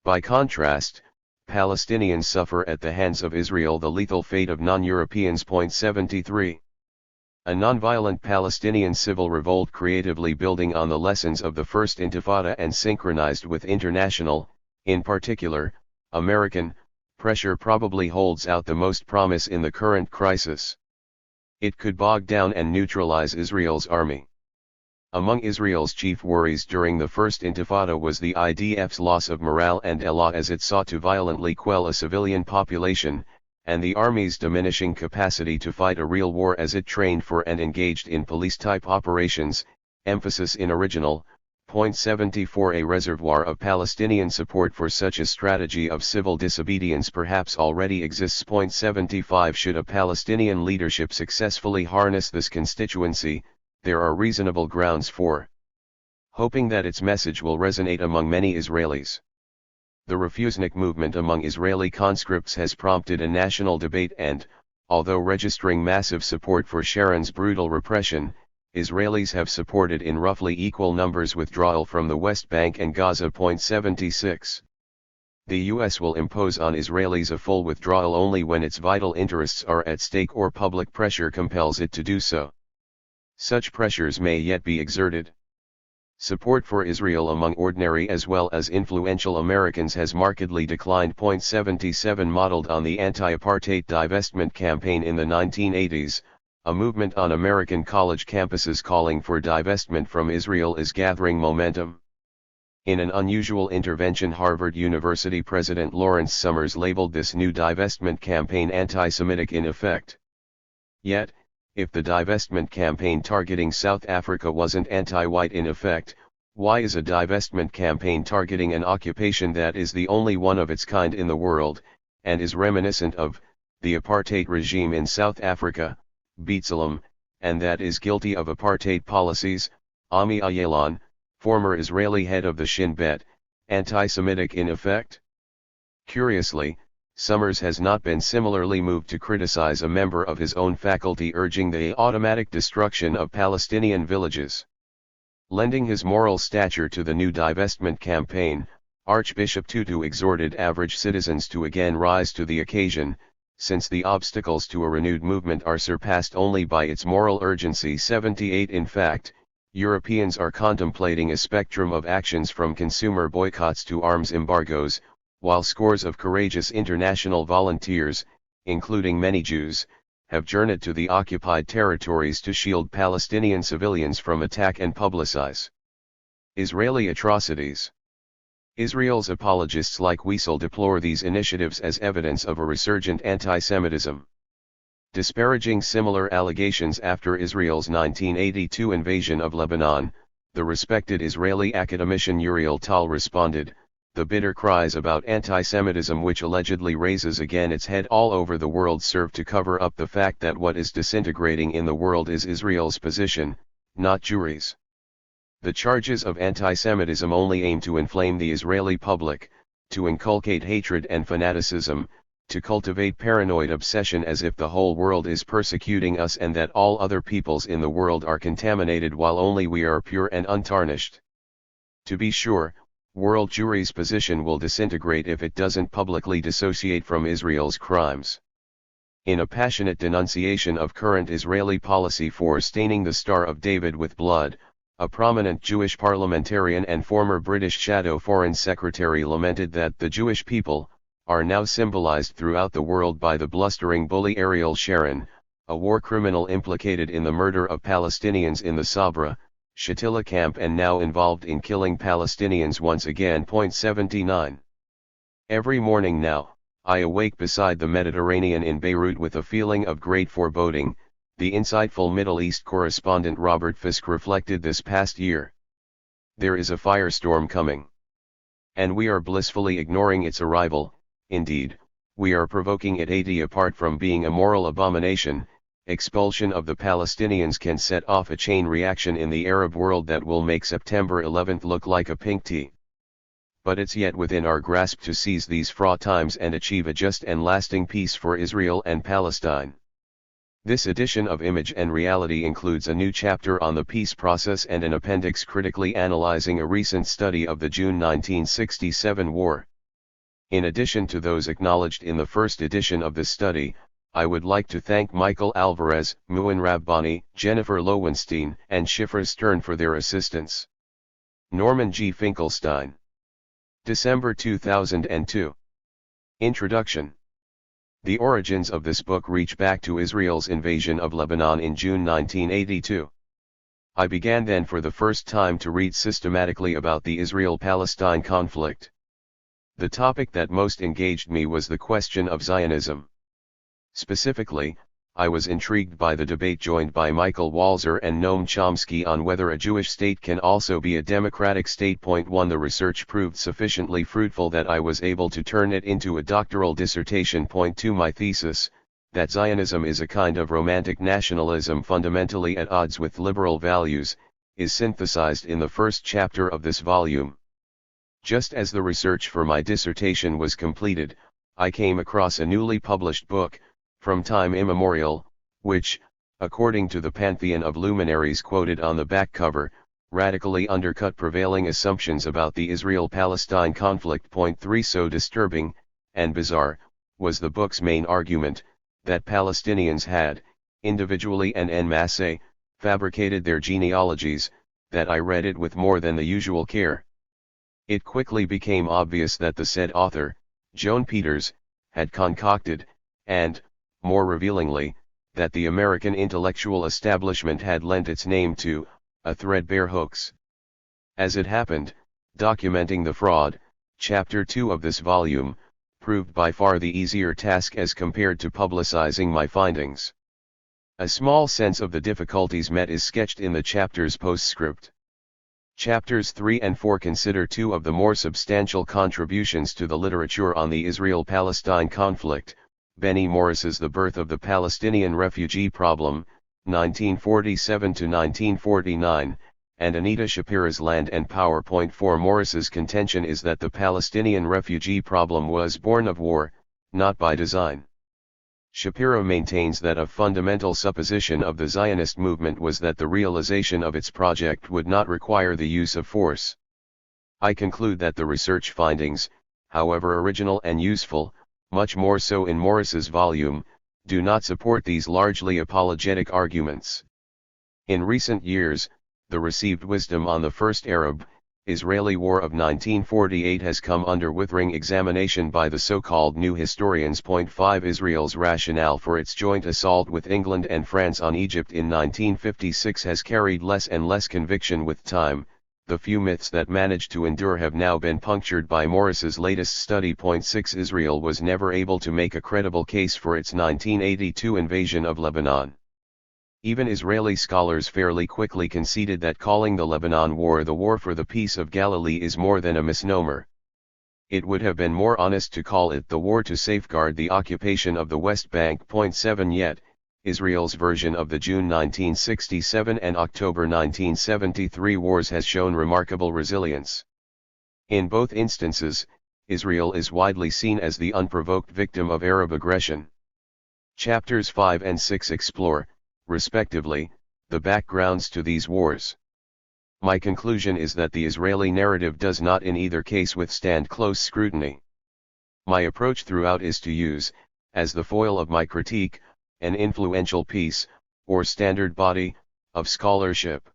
By contrast, Palestinians suffer at the hands of Israel the lethal fate of non-Europeans. 73. A nonviolent Palestinian civil revolt creatively building on the lessons of the First Intifada and synchronized with international, in particular, American, pressure probably holds out the most promise in the current crisis. It could bog down and neutralize Israel's army. Among Israel's chief worries during the First Intifada was the IDF's loss of morale and elah as it sought to violently quell a civilian population, and the army's diminishing capacity to fight a real war as it trained for and engaged in police-type operations, emphasis in original. Point 74. A reservoir of Palestinian support for such a strategy of civil disobedience perhaps already exists. Point 75. Should a Palestinian leadership successfully harness this constituency, there are reasonable grounds for hoping that its message will resonate among many Israelis. The refusnik movement among Israeli conscripts has prompted a national debate and, although registering massive support for Sharon's brutal repression, Israelis have supported in roughly equal numbers withdrawal from the West Bank and Gaza. Point 76. The US will impose on Israelis a full withdrawal only when its vital interests are at stake or public pressure compels it to do so. Such pressures may yet be exerted. Support for Israel among ordinary as well as influential Americans has markedly declined. Point 77. Modeled on the anti-apartheid divestment campaign in the 1980s, a movement on American college campuses calling for divestment from Israel is gathering momentum. In an unusual intervention, Harvard University President Lawrence Summers labeled this new divestment campaign anti-Semitic in effect. Yet, if the divestment campaign targeting South Africa wasn't anti-white in effect, why is a divestment campaign targeting an occupation that is the only one of its kind in the world, and is reminiscent of the apartheid regime in South Africa, B'Tselem, and that is guilty of apartheid policies? Ami Ayalon, former Israeli head of the Shin Bet, anti-Semitic in effect? Curiously, Summers has not been similarly moved to criticize a member of his own faculty urging the automatic destruction of Palestinian villages. Lending his moral stature to the new divestment campaign, Archbishop Tutu exhorted average citizens to again rise to the occasion, since the obstacles to a renewed movement are surpassed only by its moral urgency. 78. In fact, Europeans are contemplating a spectrum of actions from consumer boycotts to arms embargoes, while scores of courageous international volunteers, including many Jews, have journeyed to the occupied territories to shield Palestinian civilians from attack and publicize Israeli atrocities. Israel's apologists like Wiesel deplore these initiatives as evidence of a resurgent anti-Semitism. Disparaging similar allegations after Israel's 1982 invasion of Lebanon, the respected Israeli academician Uriel Tal responded, "The bitter cries about anti-Semitism which allegedly raises again its head all over the world serve to cover up the fact that what is disintegrating in the world is Israel's position, not Jewry's. The charges of anti-Semitism only aim to inflame the Israeli public, to inculcate hatred and fanaticism, to cultivate paranoid obsession as if the whole world is persecuting us and that all other peoples in the world are contaminated while only we are pure and untarnished. To be sure, world Jewry's position will disintegrate if it doesn't publicly dissociate from Israel's crimes." In a passionate denunciation of current Israeli policy for staining the Star of David with blood, a prominent Jewish parliamentarian and former British Shadow Foreign Secretary lamented that the Jewish people are now symbolized throughout the world by the blustering bully Ariel Sharon, a war criminal implicated in the murder of Palestinians in the Sabra, Shatila camp and now involved in killing Palestinians once again. 79. Every morning now, I awake beside the Mediterranean in Beirut with a feeling of great foreboding, the insightful Middle East correspondent Robert Fisk reflected this past year. There is a firestorm coming. And we are blissfully ignoring its arrival. Indeed, we are provoking it. Apart from being a moral abomination, expulsion of the Palestinians can set off a chain reaction in the Arab world that will make September 11 look like a pink tea. But it's yet within our grasp to seize these fraught times and achieve a just and lasting peace for Israel and Palestine. This edition of Image and Reality includes a new chapter on the peace process and an appendix critically analyzing a recent study of the June 1967 war. In addition to those acknowledged in the first edition of this study, I would like to thank Michael Alvarez, Muin Rabbani, Jennifer Lowenstein, and Schiffer Stern for their assistance. Norman G. Finkelstein. December 2002. Introduction. The origins of this book reach back to Israel's invasion of Lebanon in June 1982. I began then for the first time to read systematically about the Israel-Palestine conflict. The topic that most engaged me was the question of Zionism. Specifically, I was intrigued by the debate joined by Michael Walzer and Noam Chomsky on whether a Jewish state can also be a democratic state. 1. The research proved sufficiently fruitful that I was able to turn it into a doctoral dissertation. 2. My thesis, that Zionism is a kind of romantic nationalism fundamentally at odds with liberal values, is synthesized in the first chapter of this volume. Just as the research for my dissertation was completed, I came across a newly published book, From Time Immemorial, which, according to the pantheon of luminaries quoted on the back cover, radically undercut prevailing assumptions about the Israel-Palestine conflict. 3. So disturbing, and bizarre, was the book's main argument, that Palestinians had, individually and en masse, fabricated their genealogies, that I read it with more than the usual care. It quickly became obvious that the said author, Joan Peters, had concocted, and, more revealingly, that the American intellectual establishment had lent its name to, a threadbare hoax. As it happened, documenting the fraud, Chapter 2 of this volume, proved by far the easier task as compared to publicizing my findings. A small sense of the difficulties met is sketched in the chapter's postscript. Chapters 3 and 4 consider two of the more substantial contributions to the literature on the Israel-Palestine conflict, Benny Morris's The Birth of the Palestinian Refugee Problem, 1947–1949, and Anita Shapira's Land and Power. 4. Morris's contention is that the Palestinian refugee problem was born of war, not by design. Shapira maintains that a fundamental supposition of the Zionist movement was that the realization of its project would not require the use of force. I conclude that the research findings, however original and useful, much more so in Morris's volume, do not support these largely apologetic arguments. In recent years, the received wisdom on the First Arab-Israeli War of 1948 has come under withering examination by the so-called new historians. 5. Israel's rationale for its joint assault with England and France on Egypt in 1956 has carried less and less conviction with time. The few myths that managed to endure have now been punctured by Morris's latest study. 6. Israel was never able to make a credible case for its 1982 invasion of Lebanon. Even Israeli scholars fairly quickly conceded that calling the Lebanon War the War for the Peace of Galilee is more than a misnomer. It would have been more honest to call it the war to safeguard the occupation of the West Bank. 7. Yet, Israel's version of the June 1967 and October 1973 wars has shown remarkable resilience. In both instances, Israel is widely seen as the unprovoked victim of Arab aggression. Chapters 5 and 6 explore, respectively, the backgrounds to these wars. My conclusion is that the Israeli narrative does not in either case withstand close scrutiny. My approach throughout is to use, as the foil of my critique, an influential piece, or standard body, of scholarship.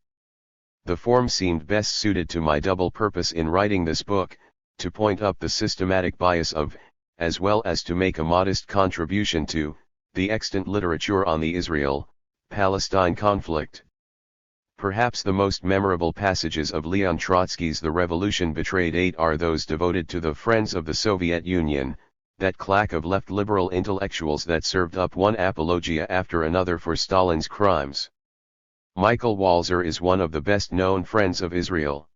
The form seemed best suited to my double purpose in writing this book, to point up the systematic bias of, as well as to make a modest contribution to, the extant literature on the Israel-Palestine conflict. Perhaps the most memorable passages of Leon Trotsky's The Revolution Betrayed 8 are those devoted to the Friends of the Soviet Union, that claque of left liberal intellectuals that served up one apologia after another for Stalin's crimes. Michael Walzer is one of the best-known friends of Israel.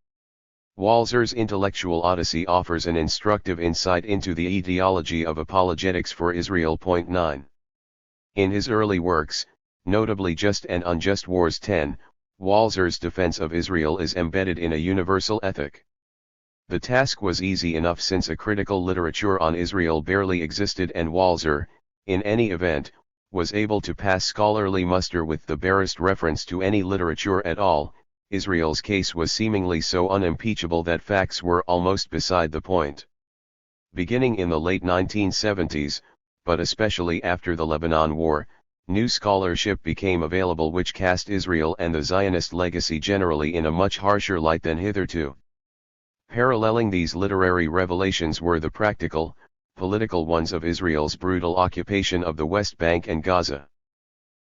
Walzer's intellectual odyssey offers an instructive insight into the etiology of apologetics for Israel. 9. In his early works, notably Just and Unjust Wars 10, Walzer's defense of Israel is embedded in a universal ethic. The task was easy enough since a critical literature on Israel barely existed, and Walzer, in any event, was able to pass scholarly muster with the barest reference to any literature at all. Israel's case was seemingly so unimpeachable that facts were almost beside the point. Beginning in the late 1970s, but especially after the Lebanon War, new scholarship became available which cast Israel and the Zionist legacy generally in a much harsher light than hitherto. Paralleling these literary revelations were the practical, political ones of Israel's brutal occupation of the West Bank and Gaza.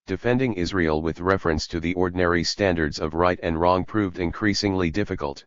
Defending Israel with reference to the ordinary standards of right and wrong proved increasingly difficult.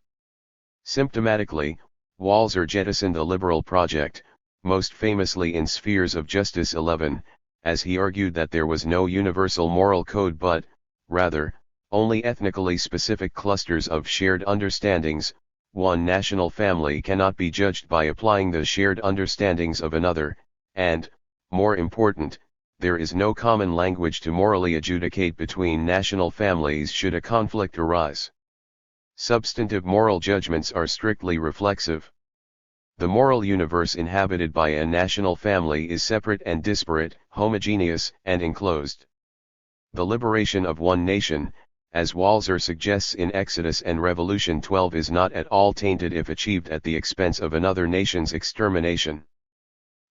Symptomatically, Walzer jettisoned the liberal project, most famously in Spheres of Justice 11, as he argued that there was no universal moral code but, rather, only ethnically specific clusters of shared understandings. One national family cannot be judged by applying the shared understandings of another, and, more important, there is no common language to morally adjudicate between national families should a conflict arise. Substantive moral judgments are strictly reflexive. The moral universe inhabited by a national family is separate and disparate, homogeneous and enclosed. The liberation of one nation, as Walzer suggests in Exodus and Revolution 12, is not at all tainted if achieved at the expense of another nation's extermination.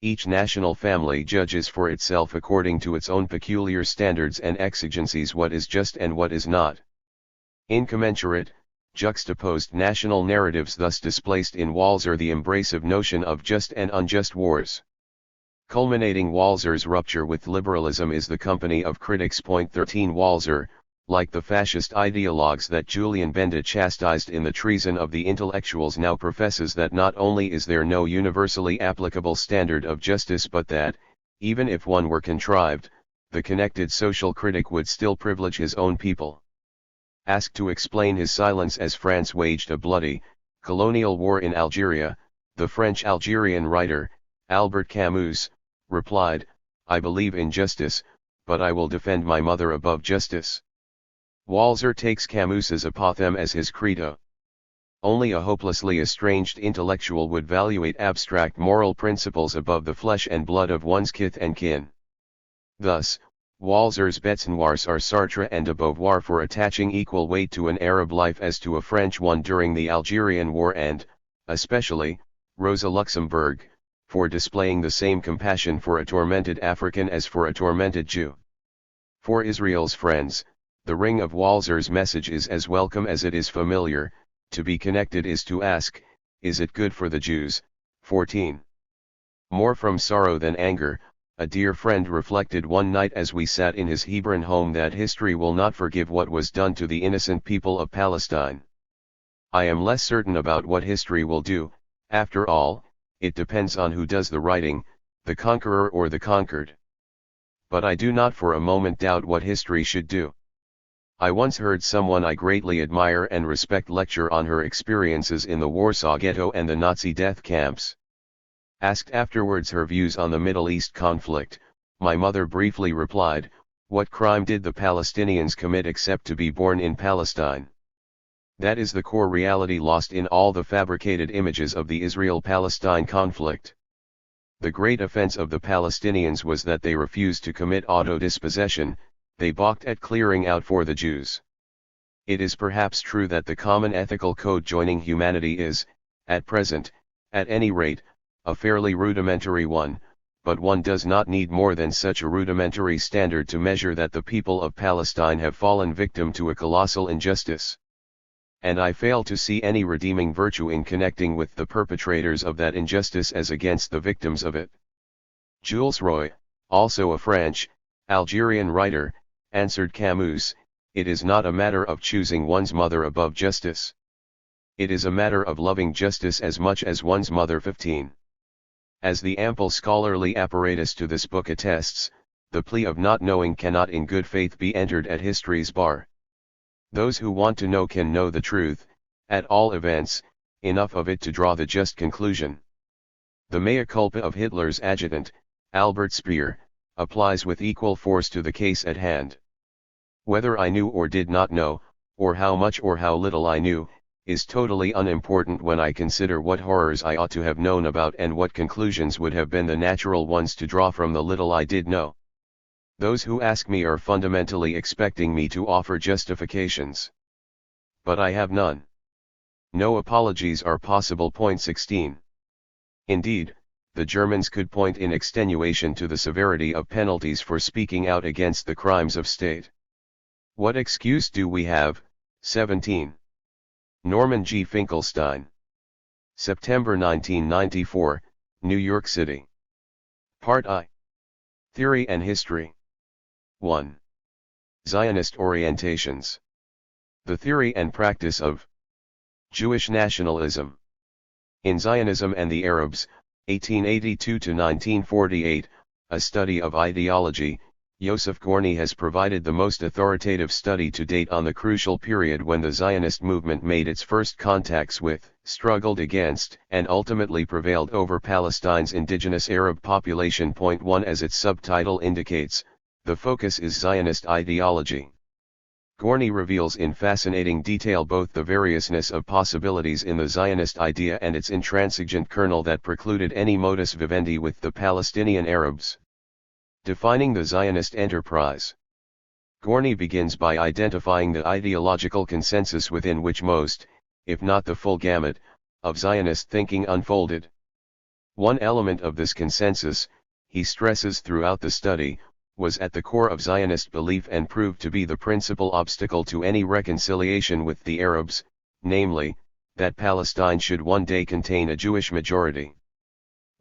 Each national family judges for itself according to its own peculiar standards and exigencies what is just and what is not. Incommensurate, juxtaposed national narratives thus displaced in Walzer the embracive notion of just and unjust wars. Culminating Walzer's rupture with liberalism is the company of critics. 13 Walzer, like the fascist ideologues that Julian Benda chastised in The Treason of the Intellectuals, now professes that not only is there no universally applicable standard of justice but that, even if one were contrived, the connected social critic would still privilege his own people. Asked to explain his silence as France waged a bloody, colonial war in Algeria, the French-Algerian writer, Albert Camus, replied, "I believe in justice, but I will defend my mother above justice." Walzer takes Camus's apothegm as his credo. Only a hopelessly estranged intellectual would valuate abstract moral principles above the flesh and blood of one's kith and kin. Thus, Walzer's bêtes noires are Sartre and de Beauvoir for attaching equal weight to an Arab life as to a French one during the Algerian War and, especially, Rosa Luxemburg, for displaying the same compassion for a tormented African as for a tormented Jew. For Israel's friends, the ring of Walzer's message is as welcome as it is familiar. To be connected is to ask, is it good for the Jews? 14. More from sorrow than anger, a dear friend reflected one night as we sat in his Hebron home that history will not forgive what was done to the innocent people of Palestine. I am less certain about what history will do. After all, it depends on who does the writing, the conqueror or the conquered. But I do not for a moment doubt what history should do. I once heard someone I greatly admire and respect lecture on her experiences in the Warsaw Ghetto and the Nazi death camps. Asked afterwards her views on the Middle East conflict, my mother briefly replied, "What crime did the Palestinians commit except to be born in Palestine?" That is the core reality lost in all the fabricated images of the Israel-Palestine conflict. The great offense of the Palestinians was that they refused to commit autodispossession. They balked at clearing out for the Jews. It is perhaps true that the common ethical code joining humanity is, at present, at any rate, a fairly rudimentary one, but one does not need more than such a rudimentary standard to measure that the people of Palestine have fallen victim to a colossal injustice. And I fail to see any redeeming virtue in connecting with the perpetrators of that injustice as against the victims of it. Jules Roy, also a French, Algerian writer, answered Camus, "It is not a matter of choosing one's mother above justice. It is a matter of loving justice as much as one's mother." 15. As the ample scholarly apparatus to this book attests, the plea of not knowing cannot in good faith be entered at history's bar. Those who want to know can know the truth, at all events, enough of it to draw the just conclusion. The mea culpa of Hitler's adjutant, Albert Speer, applies with equal force to the case at hand. Whether I knew or did not know, or how much or how little I knew, is totally unimportant when I consider what horrors I ought to have known about and what conclusions would have been the natural ones to draw from the little I did know. Those who ask me are fundamentally expecting me to offer justifications. But I have none. No apologies are possible. 16. Indeed, the Germans could point in extenuation to the severity of penalties for speaking out against the crimes of state. What excuse do we have? 17. Norman G. Finkelstein. September 1994, New York City. Part I. Theory and History. 1. Zionist Orientations. The theory and practice of Jewish nationalism. In Zionism and the Arabs, 1882 to 1948, a study of ideology, Yosef Gorny has provided the most authoritative study to date on the crucial period when the Zionist movement made its first contacts with, struggled against, and ultimately prevailed over Palestine's indigenous Arab population. Point 1. As its subtitle indicates, the focus is Zionist ideology. Gorny reveals in fascinating detail both the variousness of possibilities in the Zionist idea and its intransigent kernel that precluded any modus vivendi with the Palestinian Arabs. Defining the Zionist enterprise. Gorny begins by identifying the ideological consensus within which most, if not the full gamut, of Zionist thinking unfolded. One element of this consensus, he stresses throughout the study, was at the core of Zionist belief and proved to be the principal obstacle to any reconciliation with the Arabs, namely, that Palestine should one day contain a Jewish majority.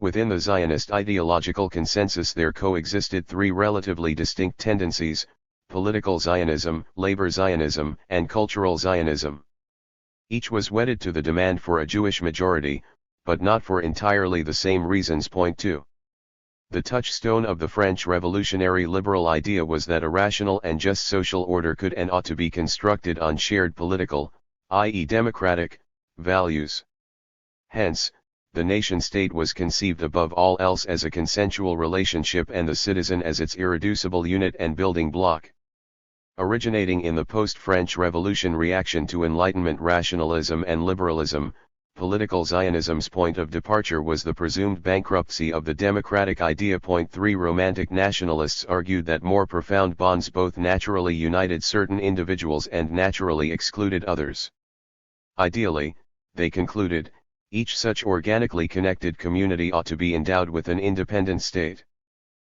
Within the Zionist ideological consensus there coexisted three relatively distinct tendencies: political Zionism, labor Zionism, and cultural Zionism. Each was wedded to the demand for a Jewish majority, but not for entirely the same reasons. Point 2. The touchstone of the French revolutionary liberal idea was that a rational and just social order could and ought to be constructed on shared political, i.e. democratic, values. Hence, the nation-state was conceived above all else as a consensual relationship and the citizen as its irreducible unit and building block. Originating in the post-French Revolution reaction to Enlightenment rationalism and liberalism, political Zionism's point of departure was the presumed bankruptcy of the democratic idea. Point 3. Romantic nationalists argued that more profound bonds both naturally united certain individuals and naturally excluded others. Ideally, they concluded, each such organically connected community ought to be endowed with an independent state.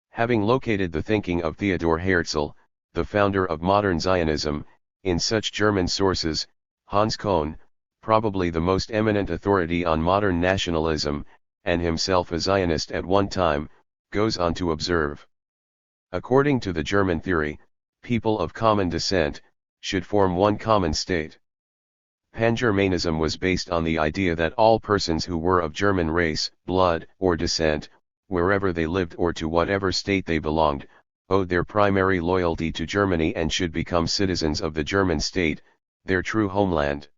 Having located the thinking of Theodor Herzl, the founder of modern Zionism, in such German sources, Hans Kohn, probably the most eminent authority on modern nationalism, and himself a Zionist at one time, goes on to observe. According to the German theory, people of common descent should form one common state. Pan-Germanism was based on the idea that all persons who were of German race, blood, or descent, wherever they lived or to whatever state they belonged, owed their primary loyalty to Germany and should become citizens of the German state, their true homeland.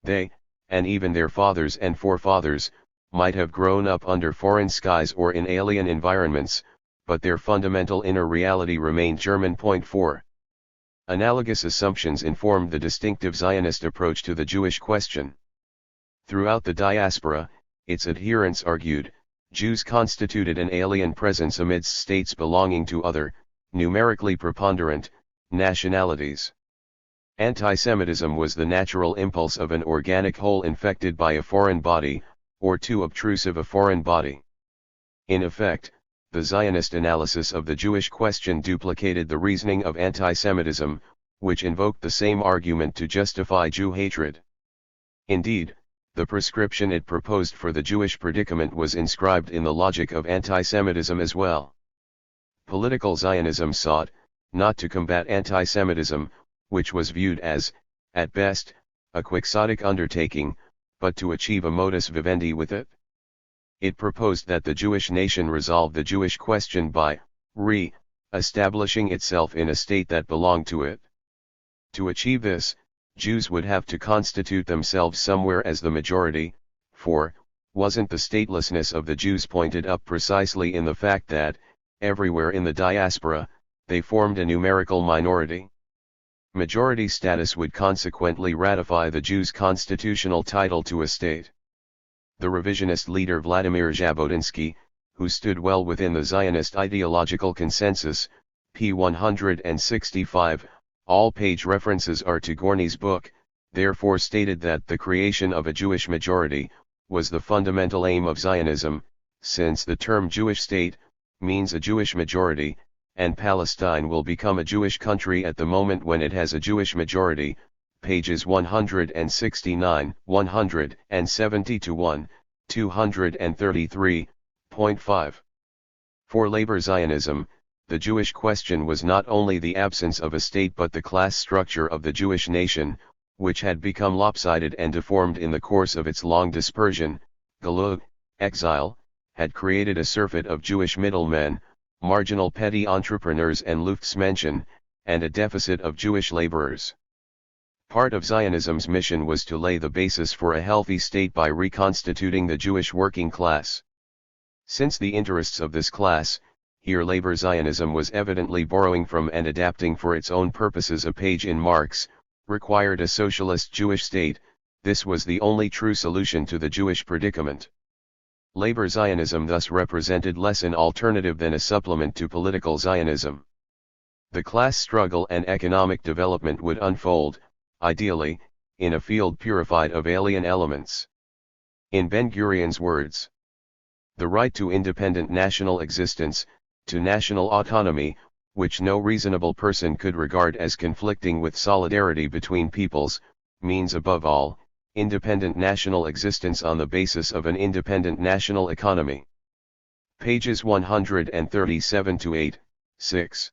They, and even their fathers and forefathers, might have grown up under foreign skies or in alien environments, but their fundamental inner reality remained German. Point 4. Analogous assumptions informed the distinctive Zionist approach to the Jewish question. Throughout the diaspora, its adherents argued, Jews constituted an alien presence amidst states belonging to other, numerically preponderant, nationalities. Anti-Semitism was the natural impulse of an organic whole infected by a foreign body, or too obtrusive a foreign body. In effect, the Zionist analysis of the Jewish question duplicated the reasoning of anti-Semitism, which invoked the same argument to justify Jew hatred. Indeed, the prescription it proposed for the Jewish predicament was inscribed in the logic of anti-Semitism as well. Political Zionism sought, not to combat anti-Semitism, which was viewed as, at best, a quixotic undertaking, but to achieve a modus vivendi with it. It proposed that the Jewish nation resolve the Jewish question by re-establishing itself in a state that belonged to it. To achieve this, Jews would have to constitute themselves somewhere as the majority, for, wasn't the statelessness of the Jews pointed up precisely in the fact that, everywhere in the diaspora, they formed a numerical minority? Majority status would consequently ratify the Jews' constitutional title to a state. The revisionist leader Vladimir Jabotinsky, who stood well within the Zionist ideological consensus, p. 165, all page references are to Gorny's book, therefore stated that the creation of a Jewish majority was the fundamental aim of Zionism, since the term Jewish state means a Jewish majority, and Palestine will become a Jewish country at the moment when it has a Jewish majority, pages 169, 170-1, 233.5. For labor Zionism, the Jewish question was not only the absence of a state but the class structure of the Jewish nation, which had become lopsided and deformed in the course of its long dispersion, galut, exile, had created a surfeit of Jewish middlemen, marginal petty entrepreneurs and Luftsmenschen, and a deficit of Jewish laborers. Part of Zionism's mission was to lay the basis for a healthy state by reconstituting the Jewish working class. Since the interests of this class, here labor Zionism was evidently borrowing from and adapting for its own purposes a page in Marx, required a socialist Jewish state. This was the only true solution to the Jewish predicament. Labor Zionism thus represented less an alternative than a supplement to political Zionism. The class struggle and economic development would unfold, ideally, in a field purified of alien elements. In Ben-Gurion's words, the right to independent national existence, to national autonomy, which no reasonable person could regard as conflicting with solidarity between peoples, means above all, independent national existence on the basis of an independent national economy. Pages 137-8, 6.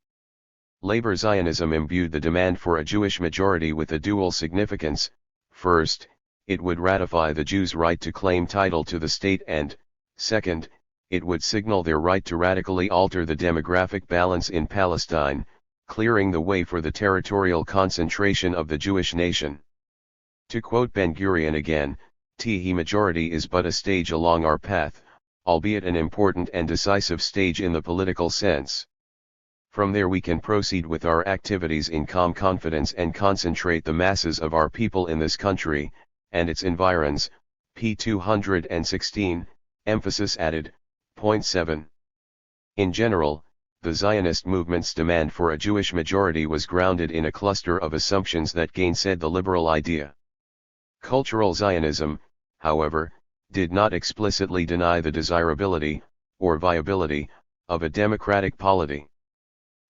Labor Zionism imbued the demand for a Jewish majority with a dual significance. First, it would ratify the Jews' right to claim title to the state and, second, it would signal their right to radically alter the demographic balance in Palestine, clearing the way for the territorial concentration of the Jewish nation. To quote Ben-Gurion again, "The majority is but a stage along our path, albeit an important and decisive stage in the political sense. From there we can proceed with our activities in calm confidence and concentrate the masses of our people in this country, and its environs." p. 216, emphasis added. Point 7. In general, the Zionist movement's demand for a Jewish majority was grounded in a cluster of assumptions that gainsaid the liberal idea. Cultural Zionism, however, did not explicitly deny the desirability, or viability, of a democratic polity.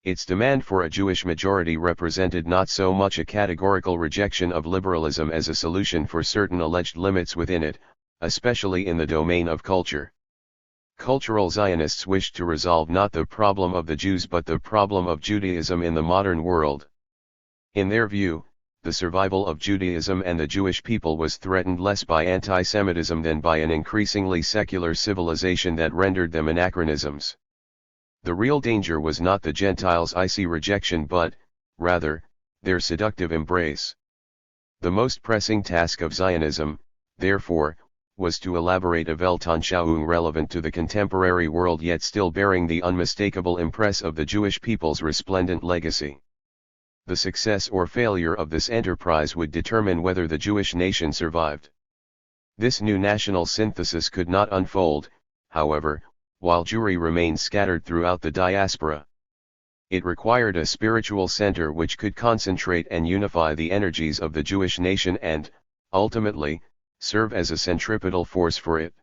Its demand for a Jewish majority represented not so much a categorical rejection of liberalism as a solution for certain alleged limits within it, especially in the domain of culture. Cultural Zionists wished to resolve not the problem of the Jews but the problem of Judaism in the modern world. In their view, the survival of Judaism and the Jewish people was threatened less by anti-Semitism than by an increasingly secular civilization that rendered them anachronisms. The real danger was not the Gentiles' icy rejection but, rather, their seductive embrace. The most pressing task of Zionism, therefore, was to elaborate a Weltanschauung relevant to the contemporary world yet still bearing the unmistakable impress of the Jewish people's resplendent legacy. The success or failure of this enterprise would determine whether the Jewish nation survived. This new national synthesis could not unfold, however, while Jewry remained scattered throughout the diaspora. It required a spiritual center which could concentrate and unify the energies of the Jewish nation and, ultimately, serve as a centripetal force for it.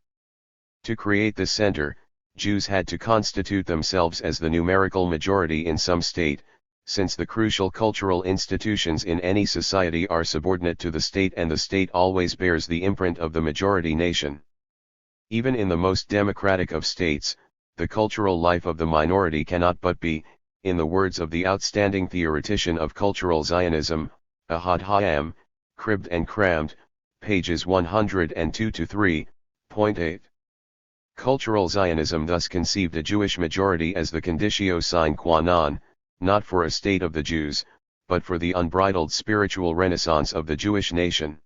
To create this center, Jews had to constitute themselves as the numerical majority in some state, since the crucial cultural institutions in any society are subordinate to the state and the state always bears the imprint of the majority nation. Even in the most democratic of states, the cultural life of the minority cannot but be, in the words of the outstanding theoretician of cultural Zionism, Ahad Hayam, cribbed and crammed, pages 102-3.8. Cultural Zionism thus conceived a Jewish majority as the conditio sine qua non, not for a state of the Jews, but for the unbridled spiritual renaissance of the Jewish nation.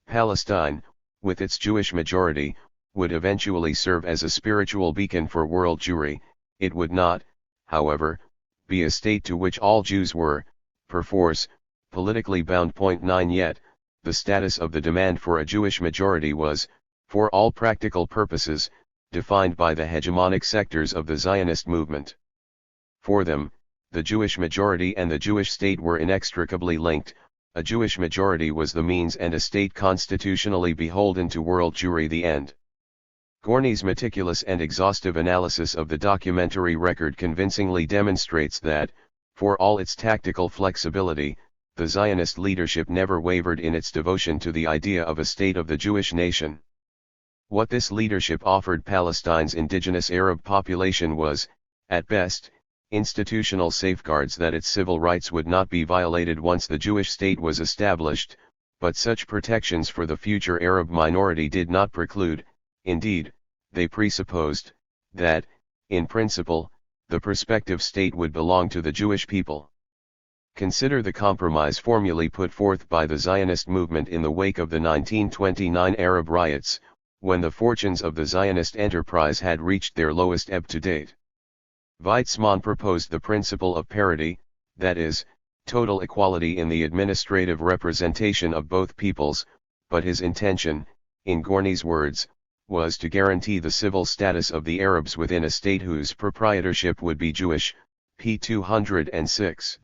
Palestine, with its Jewish majority, would eventually serve as a spiritual beacon for world Jewry. It would not, however, be a state to which all Jews were, perforce, politically bound. Point 9. Yet, the status of the demand for a Jewish majority was, for all practical purposes, defined by the hegemonic sectors of the Zionist movement. For them, the Jewish majority and the Jewish state were inextricably linked. A Jewish majority was the means and a state constitutionally beholden to world Jewry the end. Gorney's meticulous and exhaustive analysis of the documentary record convincingly demonstrates that, for all its tactical flexibility, the Zionist leadership never wavered in its devotion to the idea of a state of the Jewish nation. What this leadership offered Palestine's indigenous Arab population was, at best, institutional safeguards that its civil rights would not be violated once the Jewish state was established, but such protections for the future Arab minority did not preclude, indeed, they presupposed, that, in principle, the prospective state would belong to the Jewish people. Consider the compromise formulae put forth by the Zionist movement in the wake of the 1929 Arab riots, when the fortunes of the Zionist enterprise had reached their lowest ebb to date. Weizmann proposed the principle of parity, that is, total equality in the administrative representation of both peoples, but his intention, in Gorney's words, was to guarantee the civil status of the Arabs within a state whose proprietorship would be Jewish, p. 206.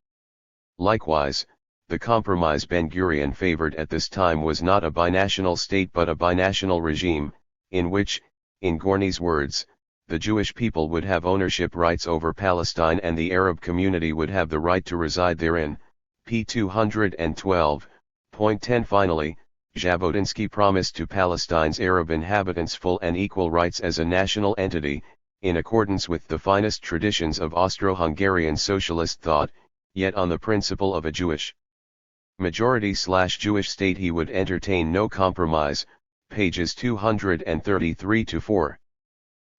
Likewise, the compromise Ben-Gurion favored at this time was not a binational state but a binational regime, in which, in Gorney's words, the Jewish people would have ownership rights over Palestine and the Arab community would have the right to reside therein, p. 212.10. Finally, Jabotinsky promised to Palestine's Arab inhabitants full and equal rights as a national entity, in accordance with the finest traditions of Austro-Hungarian socialist thought, yet on the principle of a Jewish majority/Jewish state he would entertain no compromise, pages 233-4.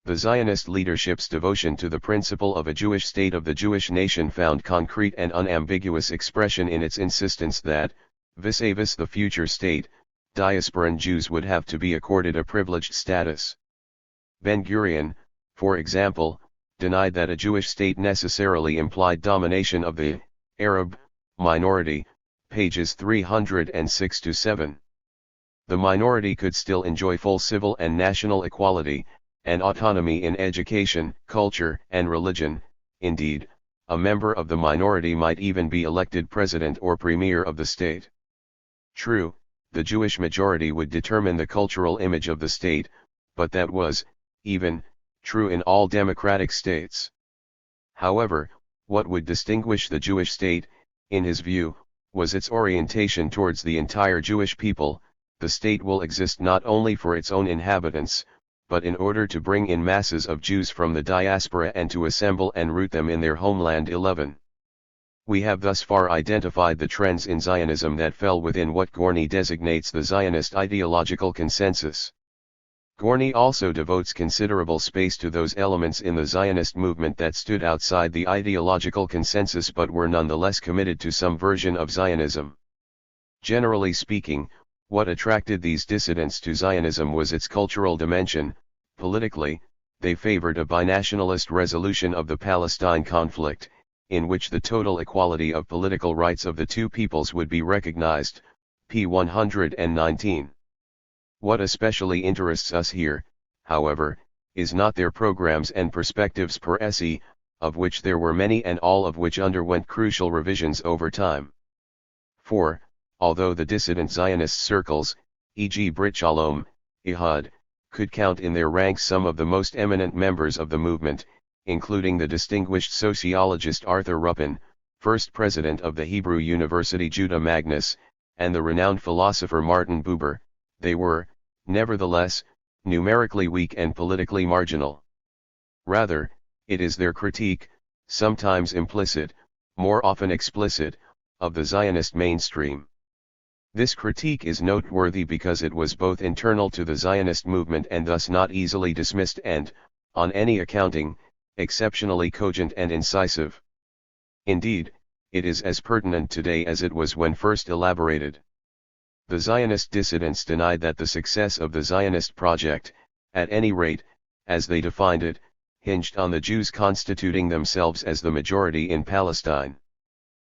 The Zionist leadership's devotion to the principle of a Jewish state of the Jewish nation found concrete and unambiguous expression in its insistence that, vis-a-vis the future state, diasporan Jews would have to be accorded a privileged status. Ben-Gurion, for example, denied that a Jewish state necessarily implied domination of the Arab minority, pages 306-7. The minority could still enjoy full civil and national equality, and autonomy in education, culture, and religion. Indeed, a member of the minority might even be elected president or premier of the state. True, the Jewish majority would determine the cultural image of the state, but that was, even, true in all democratic states. However, what would distinguish the Jewish state, in his view, was its orientation towards the entire Jewish people. The state will exist not only for its own inhabitants, but in order to bring in masses of Jews from the diaspora and to assemble and root them in their homeland. 11. We have thus far identified the trends in Zionism that fell within what Gorney designates the Zionist ideological consensus. Gorney also devotes considerable space to those elements in the Zionist movement that stood outside the ideological consensus but were nonetheless committed to some version of Zionism. Generally speaking, what attracted these dissidents to Zionism was its cultural dimension. Politically, they favored a binationalist resolution of the Palestine conflict, in which the total equality of political rights of the two peoples would be recognized, p. 119. What especially interests us here, however, is not their programs and perspectives per se, of which there were many and all of which underwent crucial revisions over time. For, although the dissident Zionist circles, e.g. Brit Shalom, Ihad, could count in their ranks some of the most eminent members of the movement, including the distinguished sociologist Arthur Ruppin, first president of the Hebrew University Judah Magnus, and the renowned philosopher Martin Buber, they were, nevertheless, numerically weak and politically marginal. Rather, it is their critique, sometimes implicit, more often explicit, of the Zionist mainstream. This critique is noteworthy because it was both internal to the Zionist movement and thus not easily dismissed and, on any accounting, exceptionally cogent and incisive. Indeed, it is as pertinent today as it was when first elaborated. The Zionist dissidents denied that the success of the Zionist project, at any rate, as they defined it, hinged on the Jews constituting themselves as the majority in Palestine.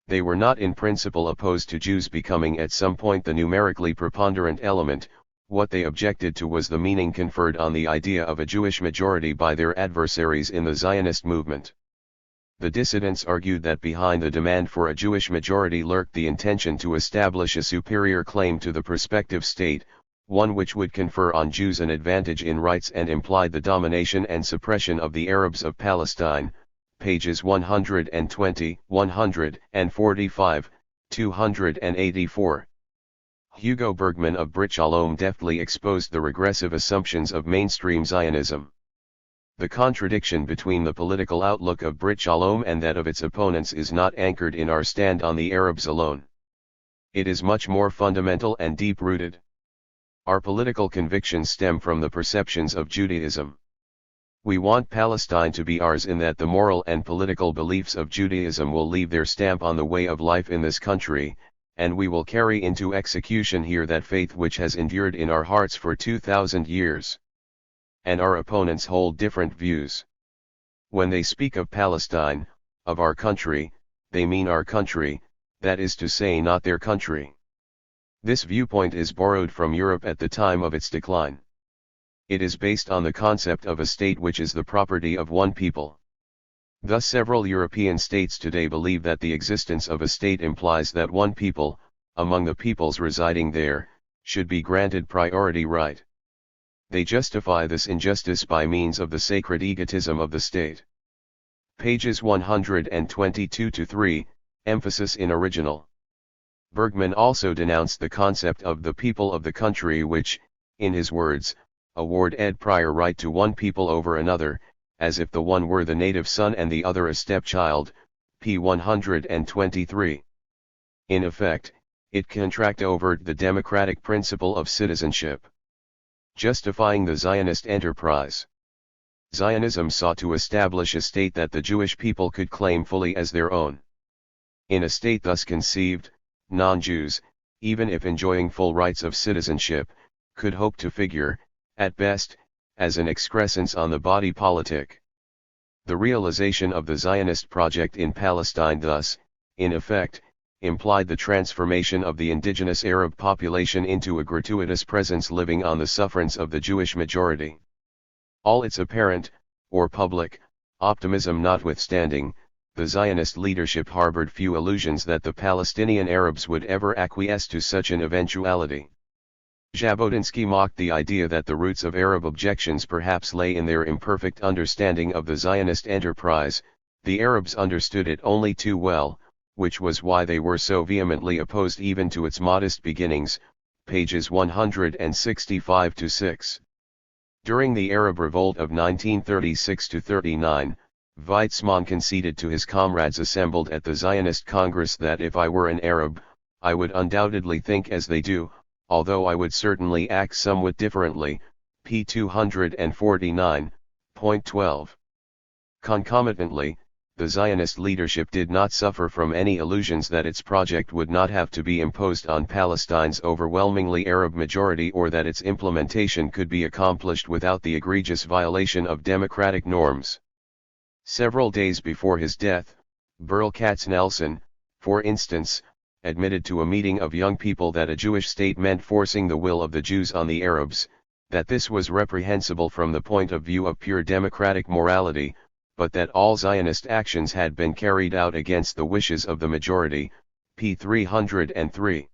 They were not in principle opposed to Jews becoming at some point the numerically preponderant element. What they objected to was the meaning conferred on the idea of a Jewish majority by their adversaries in the Zionist movement. The dissidents argued that behind the demand for a Jewish majority lurked the intention to establish a superior claim to the prospective state, one which would confer on Jews an advantage in rights and implied the domination and suppression of the Arabs of Palestine, pages 120, 145, 284. Hugo Bergman of Brit Shalom deftly exposed the regressive assumptions of mainstream Zionism. The contradiction between the political outlook of Brit Shalom and that of its opponents is not anchored in our stand on the Arabs alone. It is much more fundamental and deep-rooted. Our political convictions stem from the perceptions of Judaism. We want Palestine to be ours in that the moral and political beliefs of Judaism will leave their stamp on the way of life in this country, and we will carry into execution here that faith which has endured in our hearts for 2,000 years. And our opponents hold different views. When they speak of Palestine, of our country, they mean our country, that is to say not their country. This viewpoint is borrowed from Europe at the time of its decline. It is based on the concept of a state which is the property of one people. Thus several European states today believe that the existence of a state implies that one people, among the peoples residing there, should be granted priority right. They justify this injustice by means of the sacred egotism of the state. Pages 122-3, emphasis in original. Bergman also denounced the concept of the people of the country which, in his words, award prior right to one people over another, as if the one were the native son and the other a stepchild, p. 123. In effect, it contract over the democratic principle of citizenship. Justifying the Zionist enterprise. Zionism sought to establish a state that the Jewish people could claim fully as their own. In a state thus conceived, non-Jews, even if enjoying full rights of citizenship, could hope to figure, at best, as an excrescence on the body politic. The realization of the Zionist project in Palestine thus, in effect, implied the transformation of the indigenous Arab population into a gratuitous presence living on the sufferance of the Jewish majority. All its apparent, or public, optimism notwithstanding, the Zionist leadership harbored few illusions that the Palestinian Arabs would ever acquiesce to such an eventuality. Jabotinsky mocked the idea that the roots of Arab objections perhaps lay in their imperfect understanding of the Zionist enterprise. The Arabs understood it only too well, which was why they were so vehemently opposed even to its modest beginnings, pages 165-6. During the Arab Revolt of 1936-39, Weizmann conceded to his comrades assembled at the Zionist Congress that if I were an Arab, I would undoubtedly think as they do, although I would certainly act somewhat differently, p. 249.12. Concomitantly, the Zionist leadership did not suffer from any illusions that its project would not have to be imposed on Palestine's overwhelmingly Arab majority or that its implementation could be accomplished without the egregious violation of democratic norms. Several days before his death, Burl Katznelson, for instance, admitted to a meeting of young people that a Jewish state meant forcing the will of the Jews on the Arabs, that this was reprehensible from the point of view of pure democratic morality, but that all Zionist actions had been carried out against the wishes of the majority, p. 303.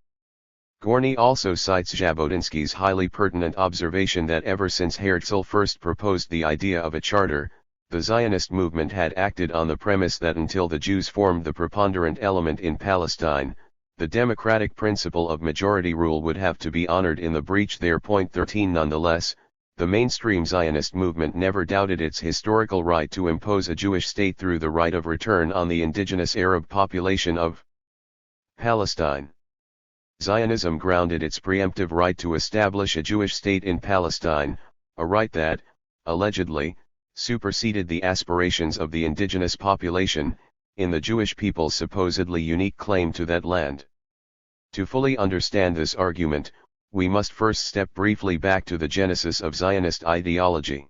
Gorny also cites Jabotinsky's highly pertinent observation that ever since Herzl first proposed the idea of a charter, the Zionist movement had acted on the premise that until the Jews formed the preponderant element in Palestine, the democratic principle of majority rule would have to be honored in the breach there. 13 Nonetheless, the mainstream Zionist movement never doubted its historical right to impose a Jewish state through the right of return on the indigenous Arab population of Palestine. Zionism grounded its preemptive right to establish a Jewish state in Palestine, a right that, allegedly, superseded the aspirations of the indigenous population, in the Jewish people's supposedly unique claim to that land. To fully understand this argument, we must first step briefly back to the genesis of Zionist ideology.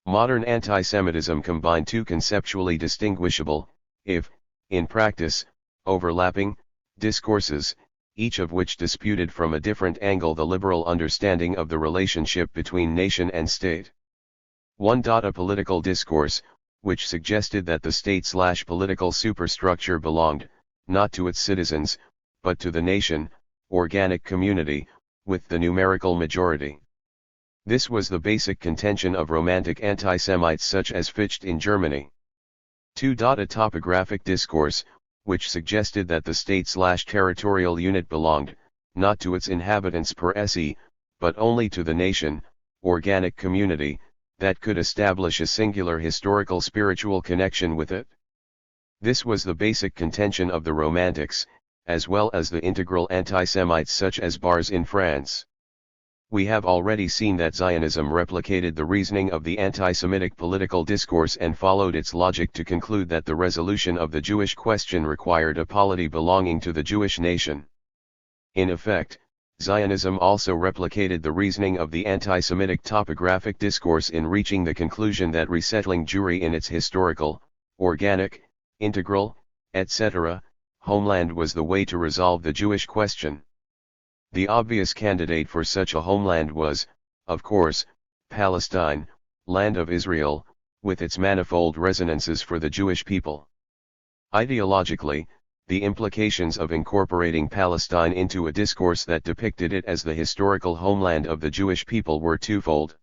Modern anti-Semitism combined two conceptually distinguishable, if, in practice, overlapping, discourses, each of which disputed from a different angle the liberal understanding of the relationship between nation and state. 1. A political discourse, which suggested that the state/political superstructure belonged, not to its citizens, but to the nation, organic community, with the numerical majority. This was the basic contention of Romantic anti-Semites such as Fichte in Germany. 2. A topographic discourse, which suggested that the state/territorial unit belonged, not to its inhabitants per se, but only to the nation, organic community, that could establish a singular historical spiritual connection with it. This was the basic contention of the Romantics, as well as the integral anti-Semites such as Bars in France. We have already seen that Zionism replicated the reasoning of the anti-Semitic political discourse and followed its logic to conclude that the resolution of the Jewish question required a polity belonging to the Jewish nation. In effect, Zionism also replicated the reasoning of the anti-Semitic topographic discourse in reaching the conclusion that resettling Jewry in its historical, organic, integral, etc., homeland was the way to resolve the Jewish question. The obvious candidate for such a homeland was, of course, Palestine, land of Israel, with its manifold resonances for the Jewish people. Ideologically, the implications of incorporating Palestine into a discourse that depicted it as the historical homeland of the Jewish people were twofold.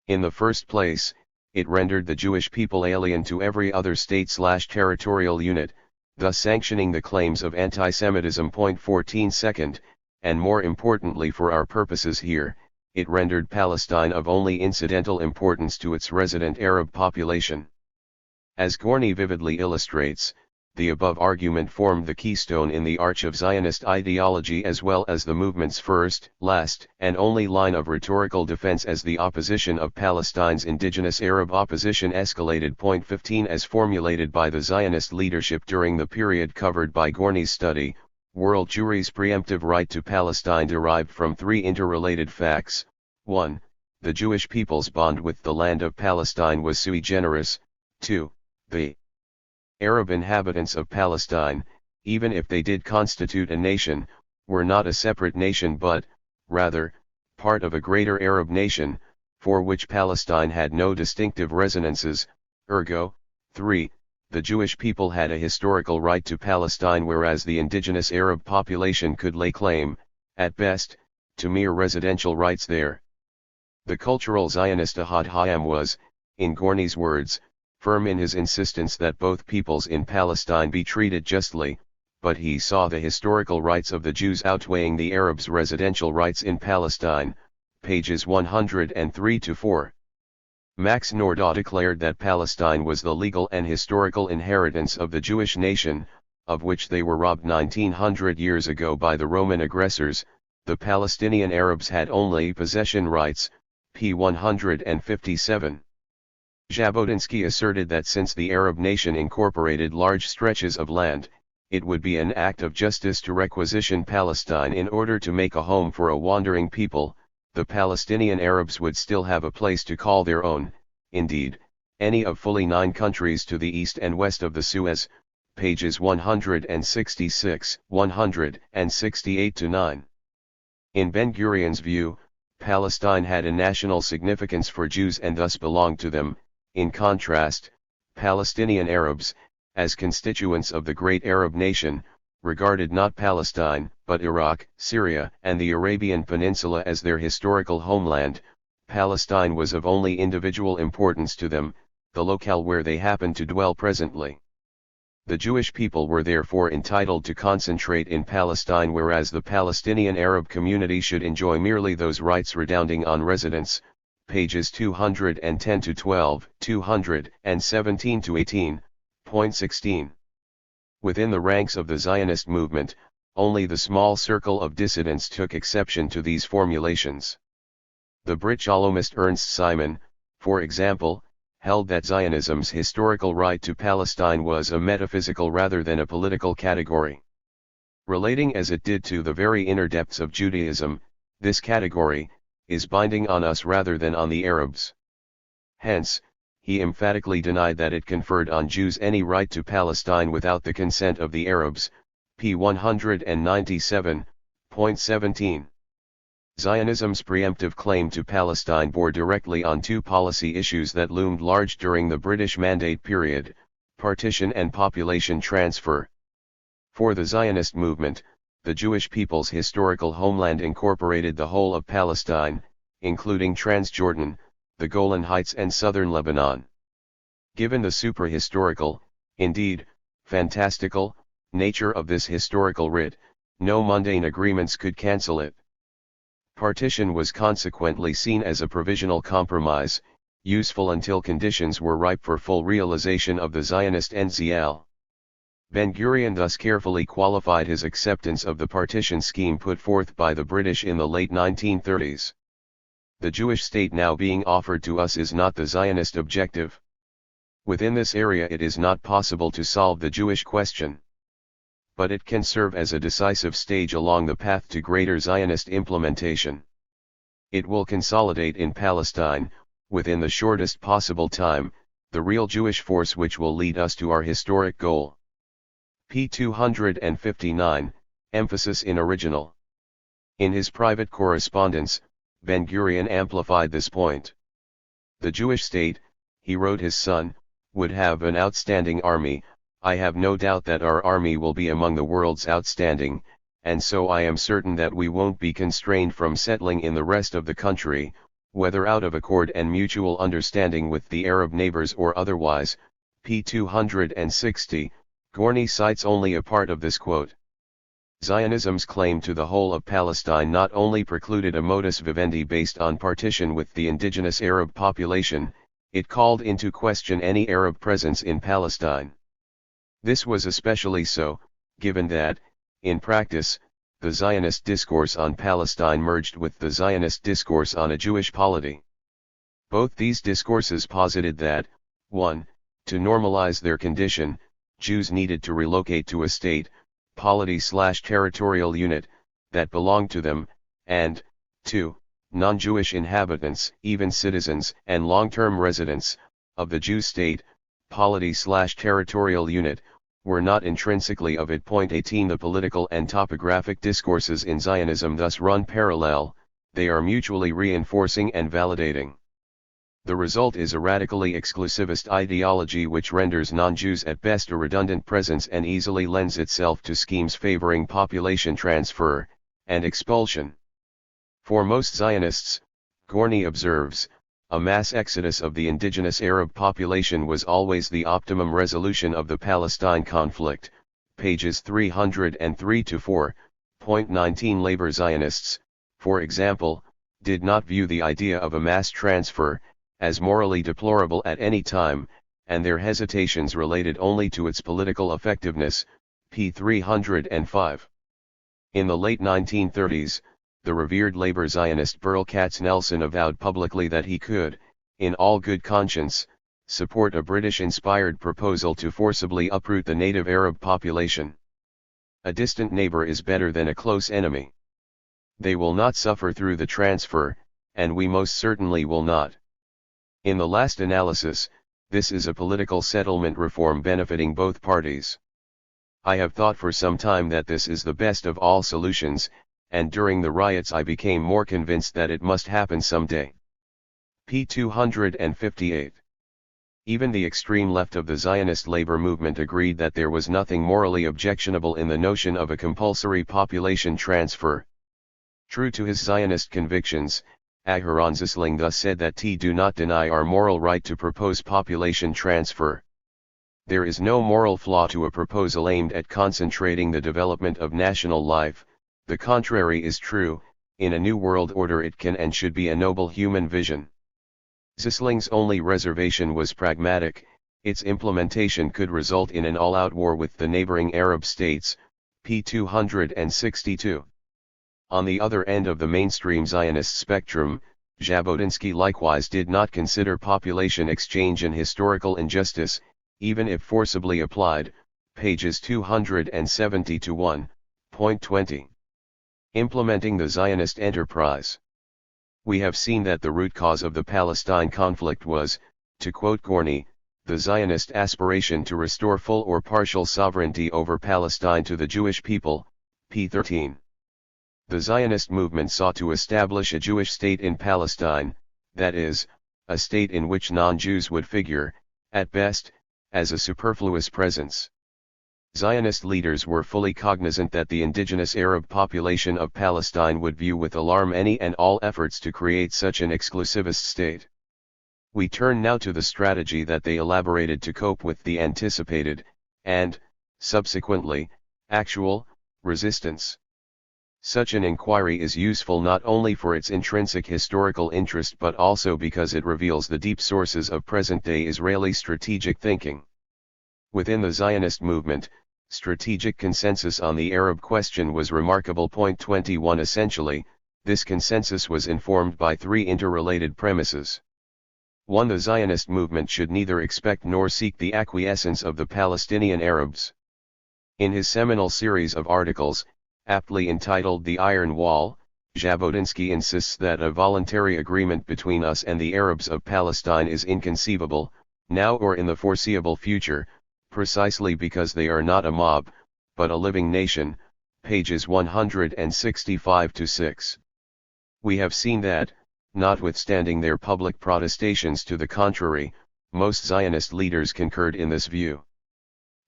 In the first place, it rendered the Jewish people alien to every other state/territorial unit, thus sanctioning the claims of anti-Semitism. 14 Second, and more importantly for our purposes here, it rendered Palestine of only incidental importance to its resident Arab population. As Gorny vividly illustrates, the above argument formed the keystone in the arch of Zionist ideology as well as the movement's first, last, and only line of rhetorical defense as the opposition of Palestine's indigenous Arab opposition escalated. 15 As formulated by the Zionist leadership during the period covered by Gorny's study, world Jewry's preemptive right to Palestine derived from three interrelated facts. 1. The Jewish people's bond with the land of Palestine was sui generis. 2. The Arab inhabitants of Palestine, even if they did constitute a nation, were not a separate nation but, rather, part of a greater Arab nation, for which Palestine had no distinctive resonances. Ergo, 3. The Jewish people had a historical right to Palestine whereas the indigenous Arab population could lay claim, at best, to mere residential rights there. The cultural Zionist Ahad Hayam was, in Gorny's words, firm in his insistence that both peoples in Palestine be treated justly, but he saw the historical rights of the Jews outweighing the Arabs' residential rights in Palestine, pages 103-4. Max Nordau declared that Palestine was the legal and historical inheritance of the Jewish nation, of which they were robbed 1900 years ago by the Roman aggressors. The Palestinian Arabs had only possession rights, p. 157. Jabotinsky asserted that since the Arab nation incorporated large stretches of land, it would be an act of justice to requisition Palestine in order to make a home for a wandering people. The Palestinian Arabs would still have a place to call their own, indeed, any of fully 9 countries to the east and west of the Suez, pages 166, 168-9. In Ben-Gurion's view, Palestine had a national significance for Jews and thus belonged to them. In contrast, Palestinian Arabs, as constituents of the great Arab nation, regarded not Palestine, but Iraq, Syria, and the Arabian Peninsula as their historical homeland. Palestine was of only individual importance to them, the locale where they happened to dwell presently. The Jewish people were therefore entitled to concentrate in Palestine whereas the Palestinian Arab community should enjoy merely those rights redounding on residence, pages 210-12, 217-18, point 16. Within the ranks of the Zionist movement, only the small circle of dissidents took exception to these formulations. The Brit-Shalomist Ernst Simon, for example, held that Zionism's historical right to Palestine was a metaphysical rather than a political category. Relating as it did to the very inner depths of Judaism, this category is binding on us rather than on the Arabs. Hence, he emphatically denied that it conferred on Jews any right to Palestine without the consent of the Arabs, p. 197.17. Zionism's preemptive claim to Palestine bore directly on two policy issues that loomed large during the British Mandate period: partition and population transfer. For the Zionist movement, the Jewish people's historical homeland incorporated the whole of Palestine, including Transjordan, the Golan Heights and southern Lebanon. Given the suprahistorical, indeed, fantastical, nature of this historical writ, no mundane agreements could cancel it. Partition was consequently seen as a provisional compromise, useful until conditions were ripe for full realization of the Zionist Enzial. Ben-Gurion thus carefully qualified his acceptance of the partition scheme put forth by the British in the late 1930s. The Jewish state now being offered to us is not the Zionist objective. Within this area it is not possible to solve the Jewish question. But it can serve as a decisive stage along the path to greater Zionist implementation. It will consolidate in Palestine, within the shortest possible time, the real Jewish force which will lead us to our historic goal. p. 259, emphasis in original. In his private correspondence, Ben-Gurion amplified this point. The Jewish state, he wrote his son, would have an outstanding army. I have no doubt that our army will be among the world's outstanding, and so I am certain that we won't be constrained from settling in the rest of the country, whether out of accord and mutual understanding with the Arab neighbors or otherwise. p. 260, Gorny cites only a part of this quote. Zionism's claim to the whole of Palestine not only precluded a modus vivendi based on partition with the indigenous Arab population, it called into question any Arab presence in Palestine. This was especially so, given that, in practice, the Zionist discourse on Palestine merged with the Zionist discourse on a Jewish polity. Both these discourses posited that, 1. To normalize their condition, Jews needed to relocate to a state, polity/territorial unit, that belonged to them, and, 2. Non-Jewish inhabitants, even citizens and long-term residents, of the Jew state, polity/territorial unit, were not intrinsically of it. 18 The political and topographic discourses in Zionism thus run parallel, they are mutually reinforcing and validating. The result is a radically exclusivist ideology which renders non-Jews at best a redundant presence and easily lends itself to schemes favoring population transfer and expulsion. For most Zionists, Gorny observes, a mass exodus of the indigenous Arab population was always the optimum resolution of the Palestine conflict, pages 303-4. 19 Labor Zionists, for example, did not view the idea of a mass transfer as morally deplorable at any time, and their hesitations related only to its political effectiveness, p. 305. In the late 1930s, the revered labor Zionist Burl Katznelson avowed publicly that he could, in all good conscience, support a British-inspired proposal to forcibly uproot the native Arab population. A distant neighbor is better than a close enemy. They will not suffer through the transfer, and we most certainly will not. In the last analysis, this is a political settlement reform benefiting both parties. I have thought for some time that this is the best of all solutions, and during the riots I became more convinced that it must happen someday. p. 258. Even the extreme left of the Zionist labor movement agreed that there was nothing morally objectionable in the notion of a compulsory population transfer. True to his Zionist convictions, Aharon Zisling thus said that do not deny our moral right to propose population transfer. There is no moral flaw to a proposal aimed at concentrating the development of national life. The contrary is true, in a new world order it can and should be a noble human vision. Zisling's only reservation was pragmatic, its implementation could result in an all-out war with the neighboring Arab states, p. 262. On the other end of the mainstream Zionist spectrum, Jabotinsky likewise did not consider population exchange an historical injustice, even if forcibly applied, pages 270-1. 20. Implementing the Zionist enterprise. We have seen that the root cause of the Palestine conflict was, to quote Gorny, the Zionist aspiration to restore full or partial sovereignty over Palestine to the Jewish people, p. 13. The Zionist movement sought to establish a Jewish state in Palestine, that is, a state in which non-Jews would figure, at best, as a superfluous presence. Zionist leaders were fully cognizant that the indigenous Arab population of Palestine would view with alarm any and all efforts to create such an exclusivist state. We turn now to the strategy that they elaborated to cope with the anticipated, and, subsequently, actual, resistance. Such an inquiry is useful not only for its intrinsic historical interest but also because it reveals the deep sources of present-day Israeli strategic thinking. Within the Zionist movement, strategic consensus on the Arab question was remarkable. Point 21 Essentially, this consensus was informed by three interrelated premises. 1. The Zionist movement should neither expect nor seek the acquiescence of the Palestinian Arabs. In his seminal series of articles, aptly entitled The Iron Wall, Jabotinsky insists that a voluntary agreement between us and the Arabs of Palestine is inconceivable, now or in the foreseeable future, precisely because they are not a mob, but a living nation, pages 165-6. We have seen that, notwithstanding their public protestations to the contrary, most Zionist leaders concurred in this view.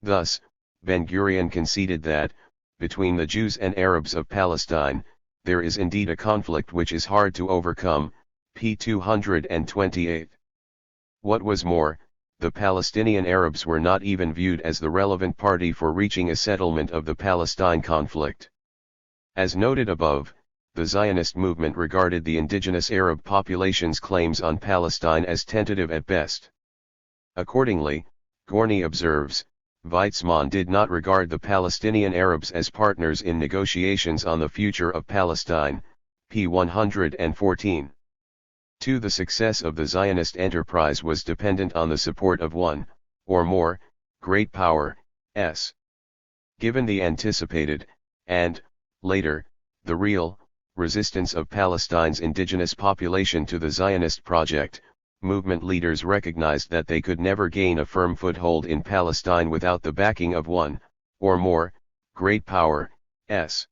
Thus, Ben-Gurion conceded that, between the Jews and Arabs of Palestine, there is indeed a conflict which is hard to overcome, p. 228. What was more, the Palestinian Arabs were not even viewed as the relevant party for reaching a settlement of the Palestine conflict. As noted above, the Zionist movement regarded the indigenous Arab population's claims on Palestine as tentative at best. Accordingly, Gorny observes, Weizmann did not regard the Palestinian Arabs as partners in negotiations on the future of Palestine, p. 114. 2. The success of the Zionist enterprise was dependent on the support of one, or more, great power, s. Given the anticipated, and, later, the real, resistance of Palestine's indigenous population to the Zionist project, movement leaders recognized that they could never gain a firm foothold in Palestine without the backing of one, or more, great power, s.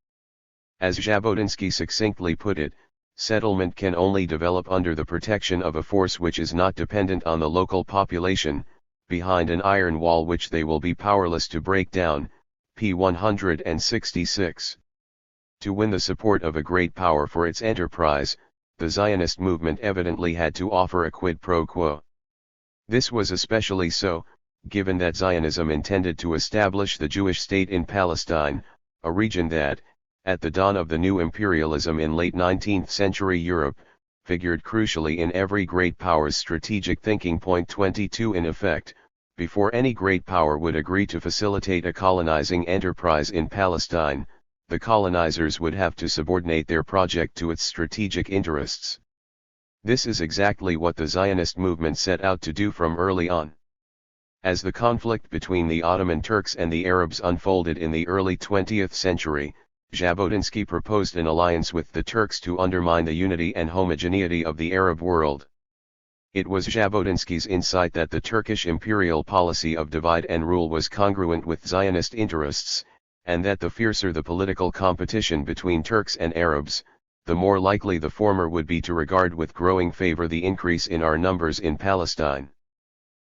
As Jabotinsky succinctly put it, settlement can only develop under the protection of a force which is not dependent on the local population, behind an iron wall which they will be powerless to break down, p. 166. To win the support of a great power for its enterprise, the Zionist movement evidently had to offer a quid pro quo. This was especially so, given that Zionism intended to establish the Jewish state in Palestine, a region that, at the dawn of the new imperialism in late 19th century Europe, figured crucially in every great power's strategic thinking. Point 22 In effect, before any great power would agree to facilitate a colonizing enterprise in Palestine, the colonizers would have to subordinate their project to its strategic interests. This is exactly what the Zionist movement set out to do from early on. As the conflict between the Ottoman Turks and the Arabs unfolded in the early 20th century, Jabotinsky proposed an alliance with the Turks to undermine the unity and homogeneity of the Arab world. It was Jabotinsky's insight that the Turkish imperial policy of divide and rule was congruent with Zionist interests, and that the fiercer the political competition between Turks and Arabs, the more likely the former would be to regard with growing favor the increase in our numbers in Palestine.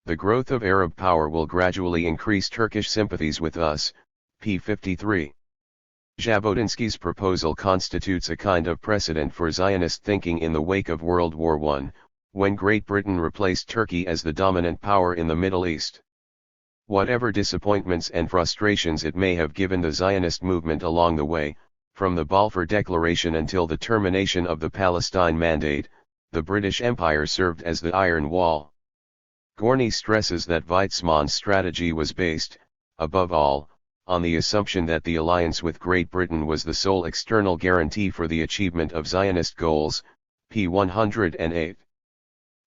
The growth of Arab power will gradually increase Turkish sympathies with us, p. 53. Jabotinsky's proposal constitutes a kind of precedent for Zionist thinking in the wake of World War I, when Great Britain replaced Turkey as the dominant power in the Middle East. Whatever disappointments and frustrations it may have given the Zionist movement along the way, from the Balfour Declaration until the termination of the Palestine Mandate, the British Empire served as the Iron Wall. Gorny stresses that Weizmann's strategy was based, above all, on the assumption that the alliance with Great Britain was the sole external guarantee for the achievement of Zionist goals, p. 108.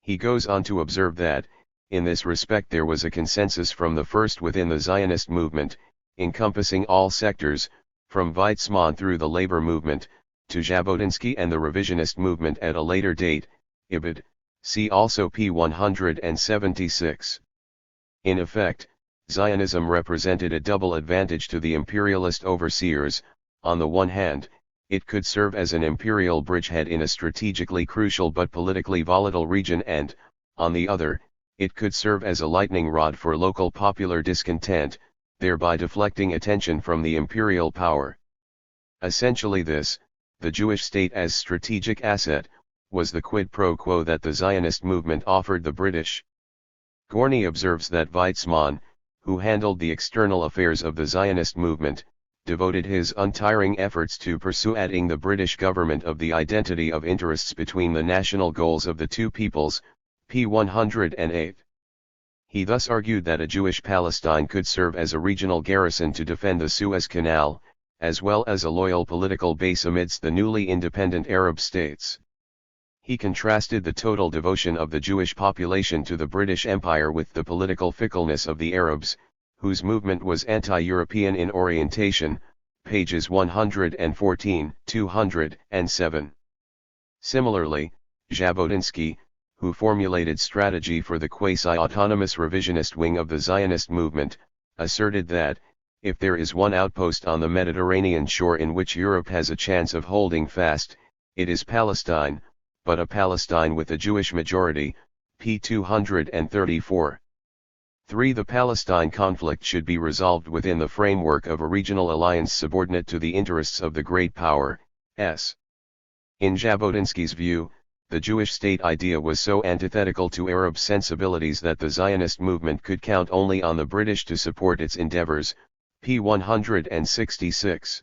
He goes on to observe that, in this respect there was a consensus from the first within the Zionist movement, encompassing all sectors, from Weizmann through the labor movement, to Jabotinsky and the revisionist movement at a later date, Ibid. See also p. 176. In effect, Zionism represented a double advantage to the imperialist overseers. On the one hand, it could serve as an imperial bridgehead in a strategically crucial but politically volatile region and, on the other, it could serve as a lightning rod for local popular discontent, thereby deflecting attention from the imperial power. Essentially this, the Jewish state as strategic asset, was the quid pro quo that the Zionist movement offered the British. Gorny observes that Weizmann, who handled the external affairs of the Zionist movement, devoted his untiring efforts to persuading the British government of the identity of interests between the national goals of the two peoples, p. 108. He thus argued that a Jewish Palestine could serve as a regional garrison to defend the Suez Canal, as well as a loyal political base amidst the newly independent Arab states. He contrasted the total devotion of the Jewish population to the British Empire with the political fickleness of the Arabs, whose movement was anti-European in orientation, pages 114, 207. Similarly, Jabotinsky, who formulated strategy for the quasi-autonomous revisionist wing of the Zionist movement, asserted that, if there is one outpost on the Mediterranean shore in which Europe has a chance of holding fast, it is Palestine, but a Palestine with a Jewish majority, p. 234. 3. The Palestine conflict should be resolved within the framework of a regional alliance subordinate to the interests of the great power, s. In Jabotinsky's view, the Jewish state idea was so antithetical to Arab sensibilities that the Zionist movement could count only on the British to support its endeavors, p. 166.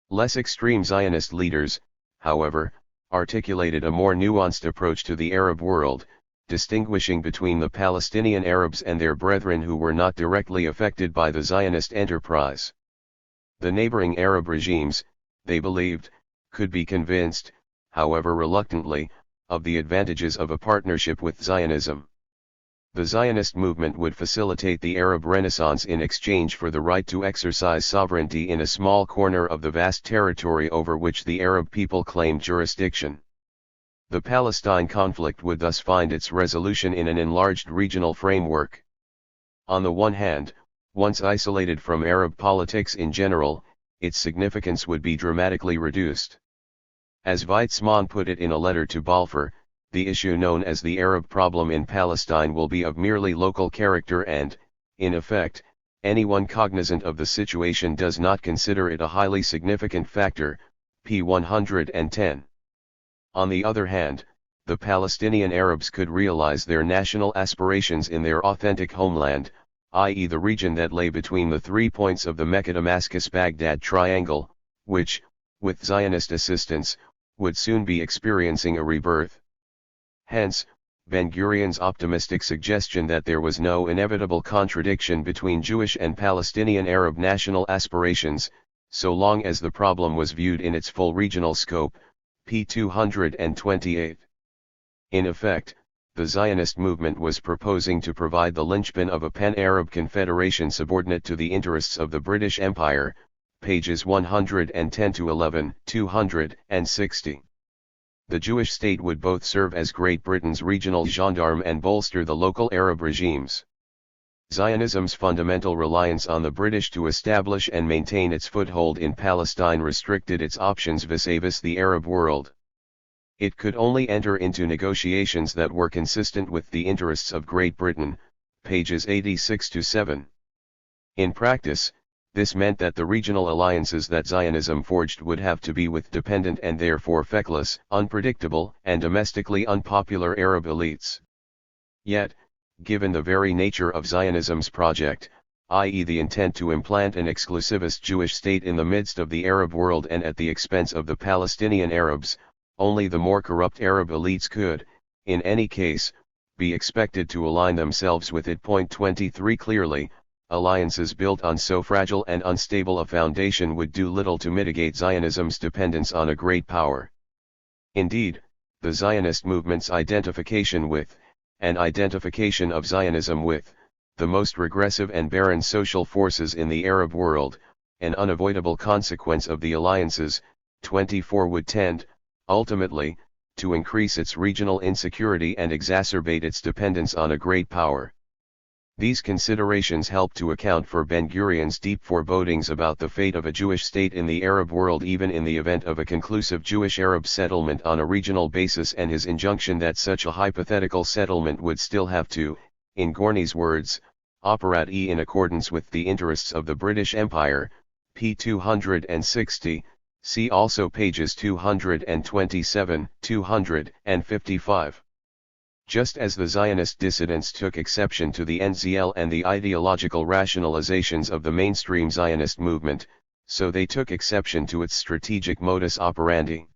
Less extreme Zionist leaders, however, articulated a more nuanced approach to the Arab world, distinguishing between the Palestinian Arabs and their brethren who were not directly affected by the Zionist enterprise. The neighboring Arab regimes, they believed, could be convinced, however reluctantly, of the advantages of a partnership with Zionism. The Zionist movement would facilitate the Arab Renaissance in exchange for the right to exercise sovereignty in a small corner of the vast territory over which the Arab people claimed jurisdiction. The Palestine conflict would thus find its resolution in an enlarged regional framework. On the one hand, once isolated from Arab politics in general, its significance would be dramatically reduced. As Weizmann put it in a letter to Balfour, the issue known as the Arab problem in Palestine will be of merely local character and, in effect, anyone cognizant of the situation does not consider it a highly significant factor, p. 110. On the other hand, the Palestinian Arabs could realize their national aspirations in their authentic homeland, i.e. the region that lay between the 3 points of the Mecca-Damascus-Baghdad triangle, which, with Zionist assistance, would soon be experiencing a rebirth. Hence, Ben-Gurion's optimistic suggestion that there was no inevitable contradiction between Jewish and Palestinian Arab national aspirations, so long as the problem was viewed in its full regional scope, p. 228. In effect, the Zionist movement was proposing to provide the linchpin of a pan-Arab confederation subordinate to the interests of the British Empire, pages 110-11, 260. The Jewish state would both serve as Great Britain's regional gendarme and bolster the local Arab regimes. Zionism's fundamental reliance on the British to establish and maintain its foothold in Palestine restricted its options vis-a-vis the Arab world. It could only enter into negotiations that were consistent with the interests of Great Britain, pages 86-7. In practice, this meant that the regional alliances that Zionism forged would have to be with dependent and therefore feckless, unpredictable, and domestically unpopular Arab elites. Yet, given the very nature of Zionism's project, i.e. the intent to implant an exclusivist Jewish state in the midst of the Arab world and at the expense of the Palestinian Arabs, only the more corrupt Arab elites could, in any case, be expected to align themselves with it. 23 Clearly, alliances built on so fragile and unstable a foundation would do little to mitigate Zionism's dependence on a great power. Indeed, the Zionist movement's identification with, and identification of Zionism with, the most regressive and barren social forces in the Arab world, an unavoidable consequence of the alliances, 24 would tend, ultimately, to increase its regional insecurity and exacerbate its dependence on a great power. These considerations help to account for Ben-Gurion's deep forebodings about the fate of a Jewish state in the Arab world even in the event of a conclusive Jewish-Arab settlement on a regional basis, and his injunction that such a hypothetical settlement would still have to, in Gorny's words, operate in accordance with the interests of the British Empire, p. 260, see also pages 227, 255. Just as the Zionist dissidents took exception to the NZL and the ideological rationalizations of the mainstream Zionist movement, so they took exception to its strategic modus operandi.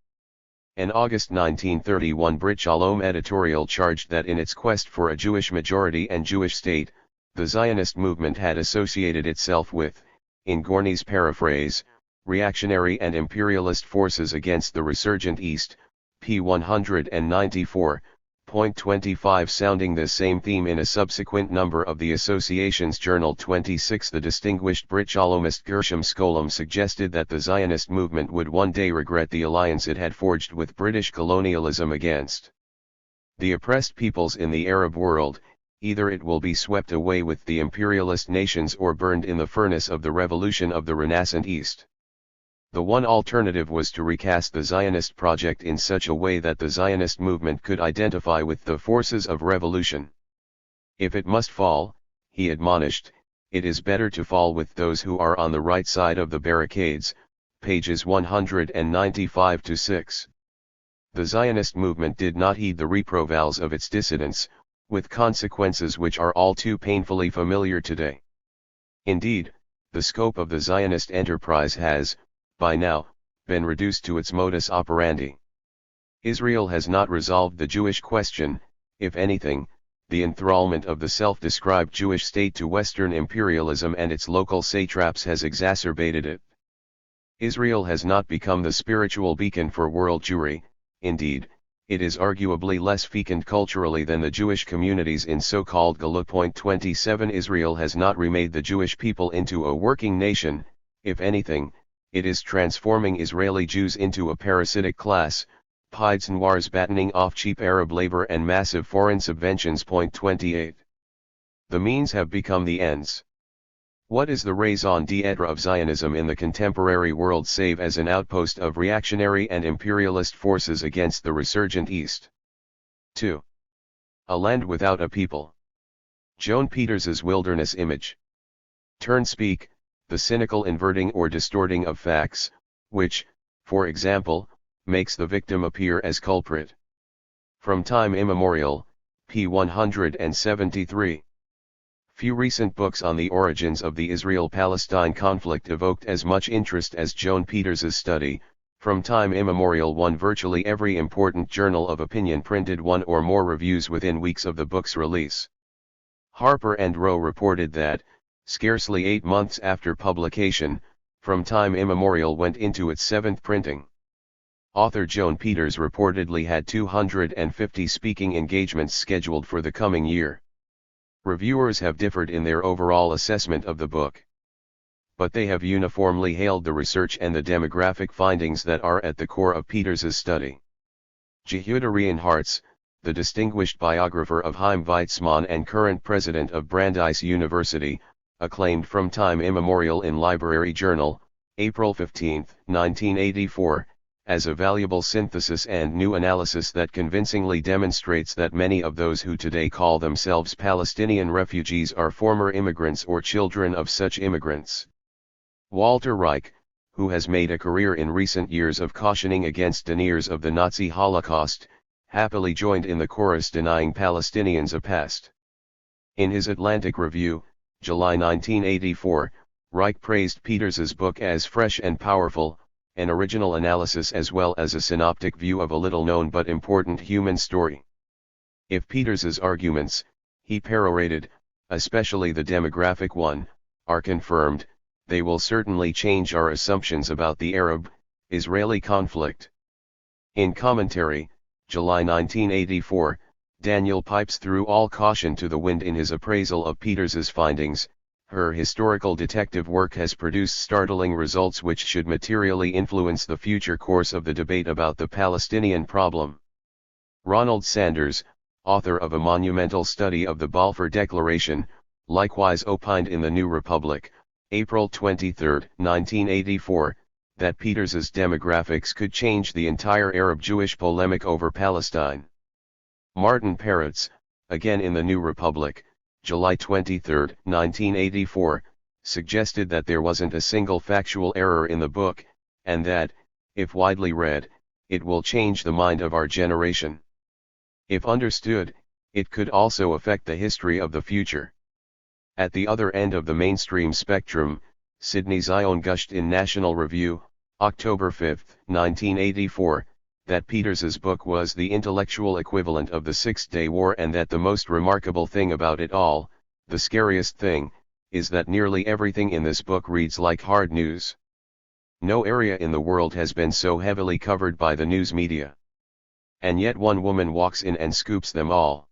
An August 1931 Brit Shalom editorial charged that in its quest for a Jewish majority and Jewish state, the Zionist movement had associated itself with, in Gorney's paraphrase, reactionary and imperialist forces against the resurgent East, p. 194. Point 25 sounding the same theme in a subsequent number of the association's journal 26. The distinguished Brit Shalomist Gershom Scholem suggested that the Zionist movement would one day regret the alliance it had forged with British colonialism against the oppressed peoples in the Arab world. Either it will be swept away with the imperialist nations or burned in the furnace of the revolution of the renascent East. The one alternative was to recast the Zionist project in such a way that the Zionist movement could identify with the forces of revolution. If it must fall, he admonished, it is better to fall with those who are on the right side of the barricades, pages 195-6. The Zionist movement did not heed the reprovals of its dissidents, with consequences which are all too painfully familiar today. Indeed, the scope of the Zionist enterprise has, by now, been reduced to its modus operandi. Israel has not resolved the Jewish question. If anything, the enthrallment of the self-described Jewish state to Western imperialism and its local satraps has exacerbated it. Israel has not become the spiritual beacon for world Jewry. Indeed, it is arguably less fecund culturally than the Jewish communities in so-called Galut. Point 27 Israel has not remade the Jewish people into a working nation. If anything, it is transforming Israeli Jews into a parasitic class, Pieds Noirs battening off cheap Arab labor and massive foreign subventions. Point 28. The means have become the ends. What is the raison d'etre of Zionism in the contemporary world save as an outpost of reactionary and imperialist forces against the resurgent East? 2. A land without a people. Joan Peters's wilderness image. Turn-speak, the cynical inverting or distorting of facts, which, for example, makes the victim appear as culprit. From time immemorial, p. 173. Few recent books on the origins of the Israel-Palestine conflict evoked as much interest as Joan Peters's study. From time immemorial, virtually every important journal of opinion printed one or more reviews within weeks of the book's release. Harper and Row reported that, scarcely 8 months after publication, From Time Immemorial went into its 7th printing. Author Joan Peters reportedly had 250 speaking engagements scheduled for the coming year. Reviewers have differed in their overall assessment of the book, but they have uniformly hailed the research and the demographic findings that are at the core of Peters's study. Yehuda Reinhartz, the distinguished biographer of Chaim Weizmann and current president of Brandeis University, acclaimed From Time Immemorial in Library Journal, April 15, 1984, as a valuable synthesis and new analysis that convincingly demonstrates that many of those who today call themselves Palestinian refugees are former immigrants or children of such immigrants. Walter Reich, who has made a career in recent years of cautioning against deniers of the Nazi Holocaust, happily joined in the chorus denying Palestinians a past. In his Atlantic Review, July 1984, Reich praised Peters's book as fresh and powerful, an original analysis as well as a synoptic view of a little-known but important human story. If Peters's arguments, he perorated, especially the demographic one, are confirmed, they will certainly change our assumptions about the Arab-Israeli conflict. In commentary, July 1984, Daniel Pipes threw all caution to the wind in his appraisal of Peters's findings. Her historical detective work has produced startling results which should materially influence the future course of the debate about the Palestinian problem. Ronald Sanders, author of a monumental study of the Balfour Declaration, likewise opined in the New Republic, April 23, 1984, that Peters's demographics could change the entire Arab-Jewish polemic over Palestine. Martin Peretz, again in the New Republic, July 23, 1984, suggested that there wasn't a single factual error in the book, and that, if widely read, it will change the mind of our generation. If understood, it could also affect the history of the future. At the other end of the mainstream spectrum, Sidney Zion gushed in National Review, October 5, 1984, that Peters's book was the intellectual equivalent of the Six-Day War, and that the most remarkable thing about it all, the scariest thing, is that nearly everything in this book reads like hard news. No area in the world has been so heavily covered by the news media. And yet one woman walks in and scoops them all.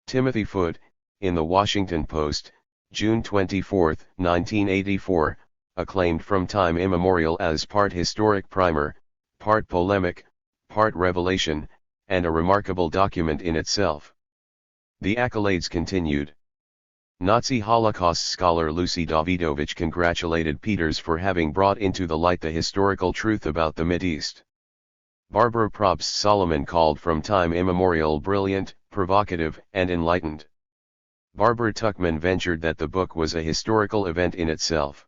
Timothy Foote, in the Washington Post, June 24, 1984, acclaimed from time immemorial as part historic primer, part polemic, part revelation, and a remarkable document in itself. The accolades continued. Nazi Holocaust scholar Lucy Davidovich congratulated Peters for having brought into the light the historical truth about the Mideast. Barbara Probst Solomon called from time immemorial brilliant, provocative, and enlightened. Barbara Tuchman ventured that the book was a historical event in itself.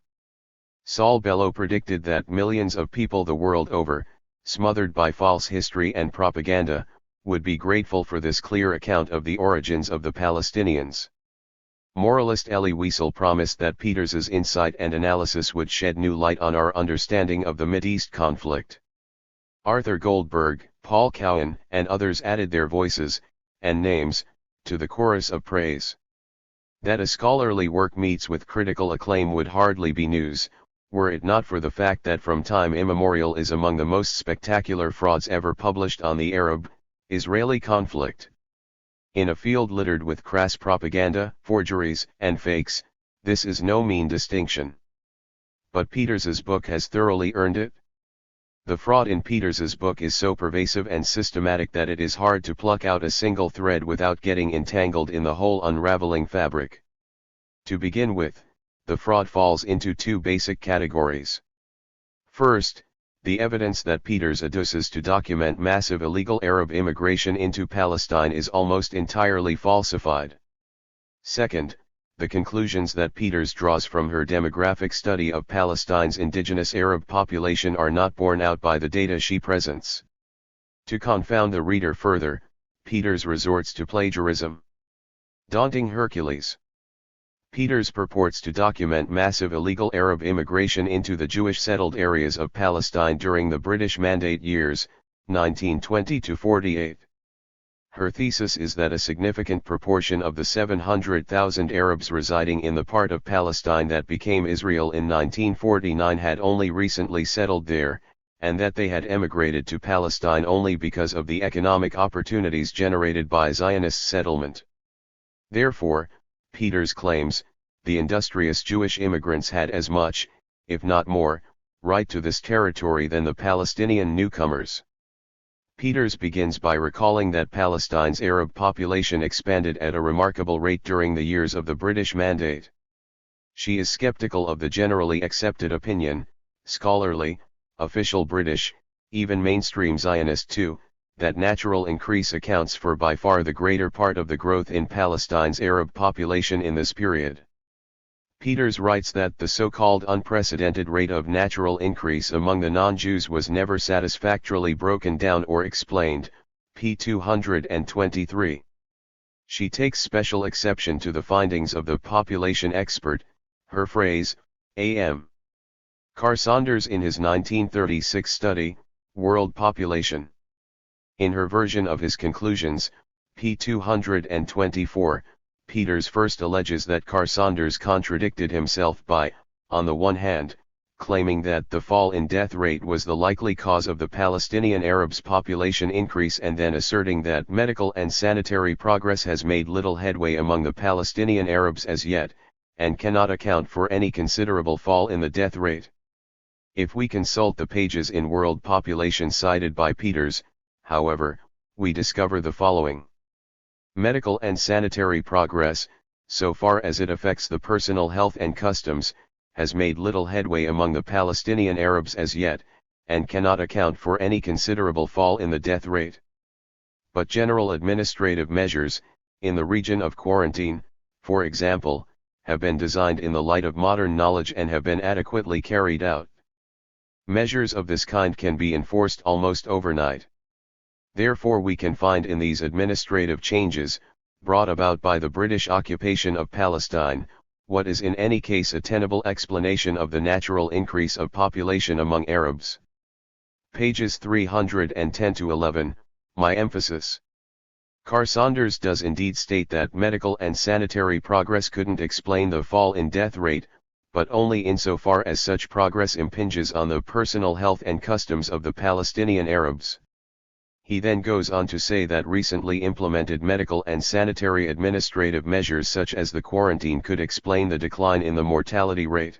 Saul Bellow predicted that millions of people the world over, smothered by false history and propaganda, would be grateful for this clear account of the origins of the Palestinians. Moralist Elie Wiesel promised that Peters's insight and analysis would shed new light on our understanding of the Mideast conflict. Arthur Goldberg, Paul Cowan, and others added their voices, and names, to the chorus of praise. That a scholarly work meets with critical acclaim would hardly be news, were it not for the fact that from time immemorial is among the most spectacular frauds ever published on the Arab-Israeli conflict. In a field littered with crass propaganda, forgeries, and fakes, this is no mean distinction. But Peters's book has thoroughly earned it. The fraud in Peters's book is so pervasive and systematic that it is hard to pluck out a single thread without getting entangled in the whole unraveling fabric. To begin with, the fraud falls into two basic categories. First, the evidence that Peters adduces to document massive illegal Arab immigration into Palestine is almost entirely falsified. Second, the conclusions that Peters draws from her demographic study of Palestine's indigenous Arab population are not borne out by the data she presents. To confound the reader further, Peters resorts to plagiarism. Daunting Hercules. Peters purports to document massive illegal Arab immigration into the Jewish settled areas of Palestine during the British Mandate years, 1920–48. Her thesis is that a significant proportion of the 700,000 Arabs residing in the part of Palestine that became Israel in 1949 had only recently settled there, and that they had emigrated to Palestine only because of the economic opportunities generated by Zionist settlement. Therefore, Peters claims, the industrious Jewish immigrants had as much, if not more, right to this territory than the Palestinian newcomers. Peters begins by recalling that Palestine's Arab population expanded at a remarkable rate during the years of the British Mandate. She is skeptical of the generally accepted opinion, scholarly, official British, even mainstream Zionist too, that natural increase accounts for by far the greater part of the growth in Palestine's Arab population in this period. Peters writes that the so-called unprecedented rate of natural increase among the non-Jews was never satisfactorily broken down or explained, p. 223. She takes special exception to the findings of the population expert, her phrase, A.M. Carr Saunders in his 1936 study, World Population. In her version of his conclusions, p. 224, Peters first alleges that Carr Saunders contradicted himself by, on the one hand, claiming that the fall in death rate was the likely cause of the Palestinian Arabs' population increase, and then asserting that medical and sanitary progress has made little headway among the Palestinian Arabs as yet, and cannot account for any considerable fall in the death rate. If we consult the pages in World Population cited by Peters, however, we discover the following. Medical and sanitary progress, so far as it affects the personal health and customs, has made little headway among the Palestinian Arabs as yet, and cannot account for any considerable fall in the death rate. But general administrative measures, in the region of quarantine, for example, have been designed in the light of modern knowledge and have been adequately carried out. Measures of this kind can be enforced almost overnight. Therefore we can find in these administrative changes, brought about by the British occupation of Palestine, what is in any case a tenable explanation of the natural increase of population among Arabs. Pages 310-11, my emphasis. Saunders does indeed state that medical and sanitary progress couldn't explain the fall in death rate, but only insofar as such progress impinges on the personal health and customs of the Palestinian Arabs. He then goes on to say that recently implemented medical and sanitary administrative measures such as the quarantine could explain the decline in the mortality rate.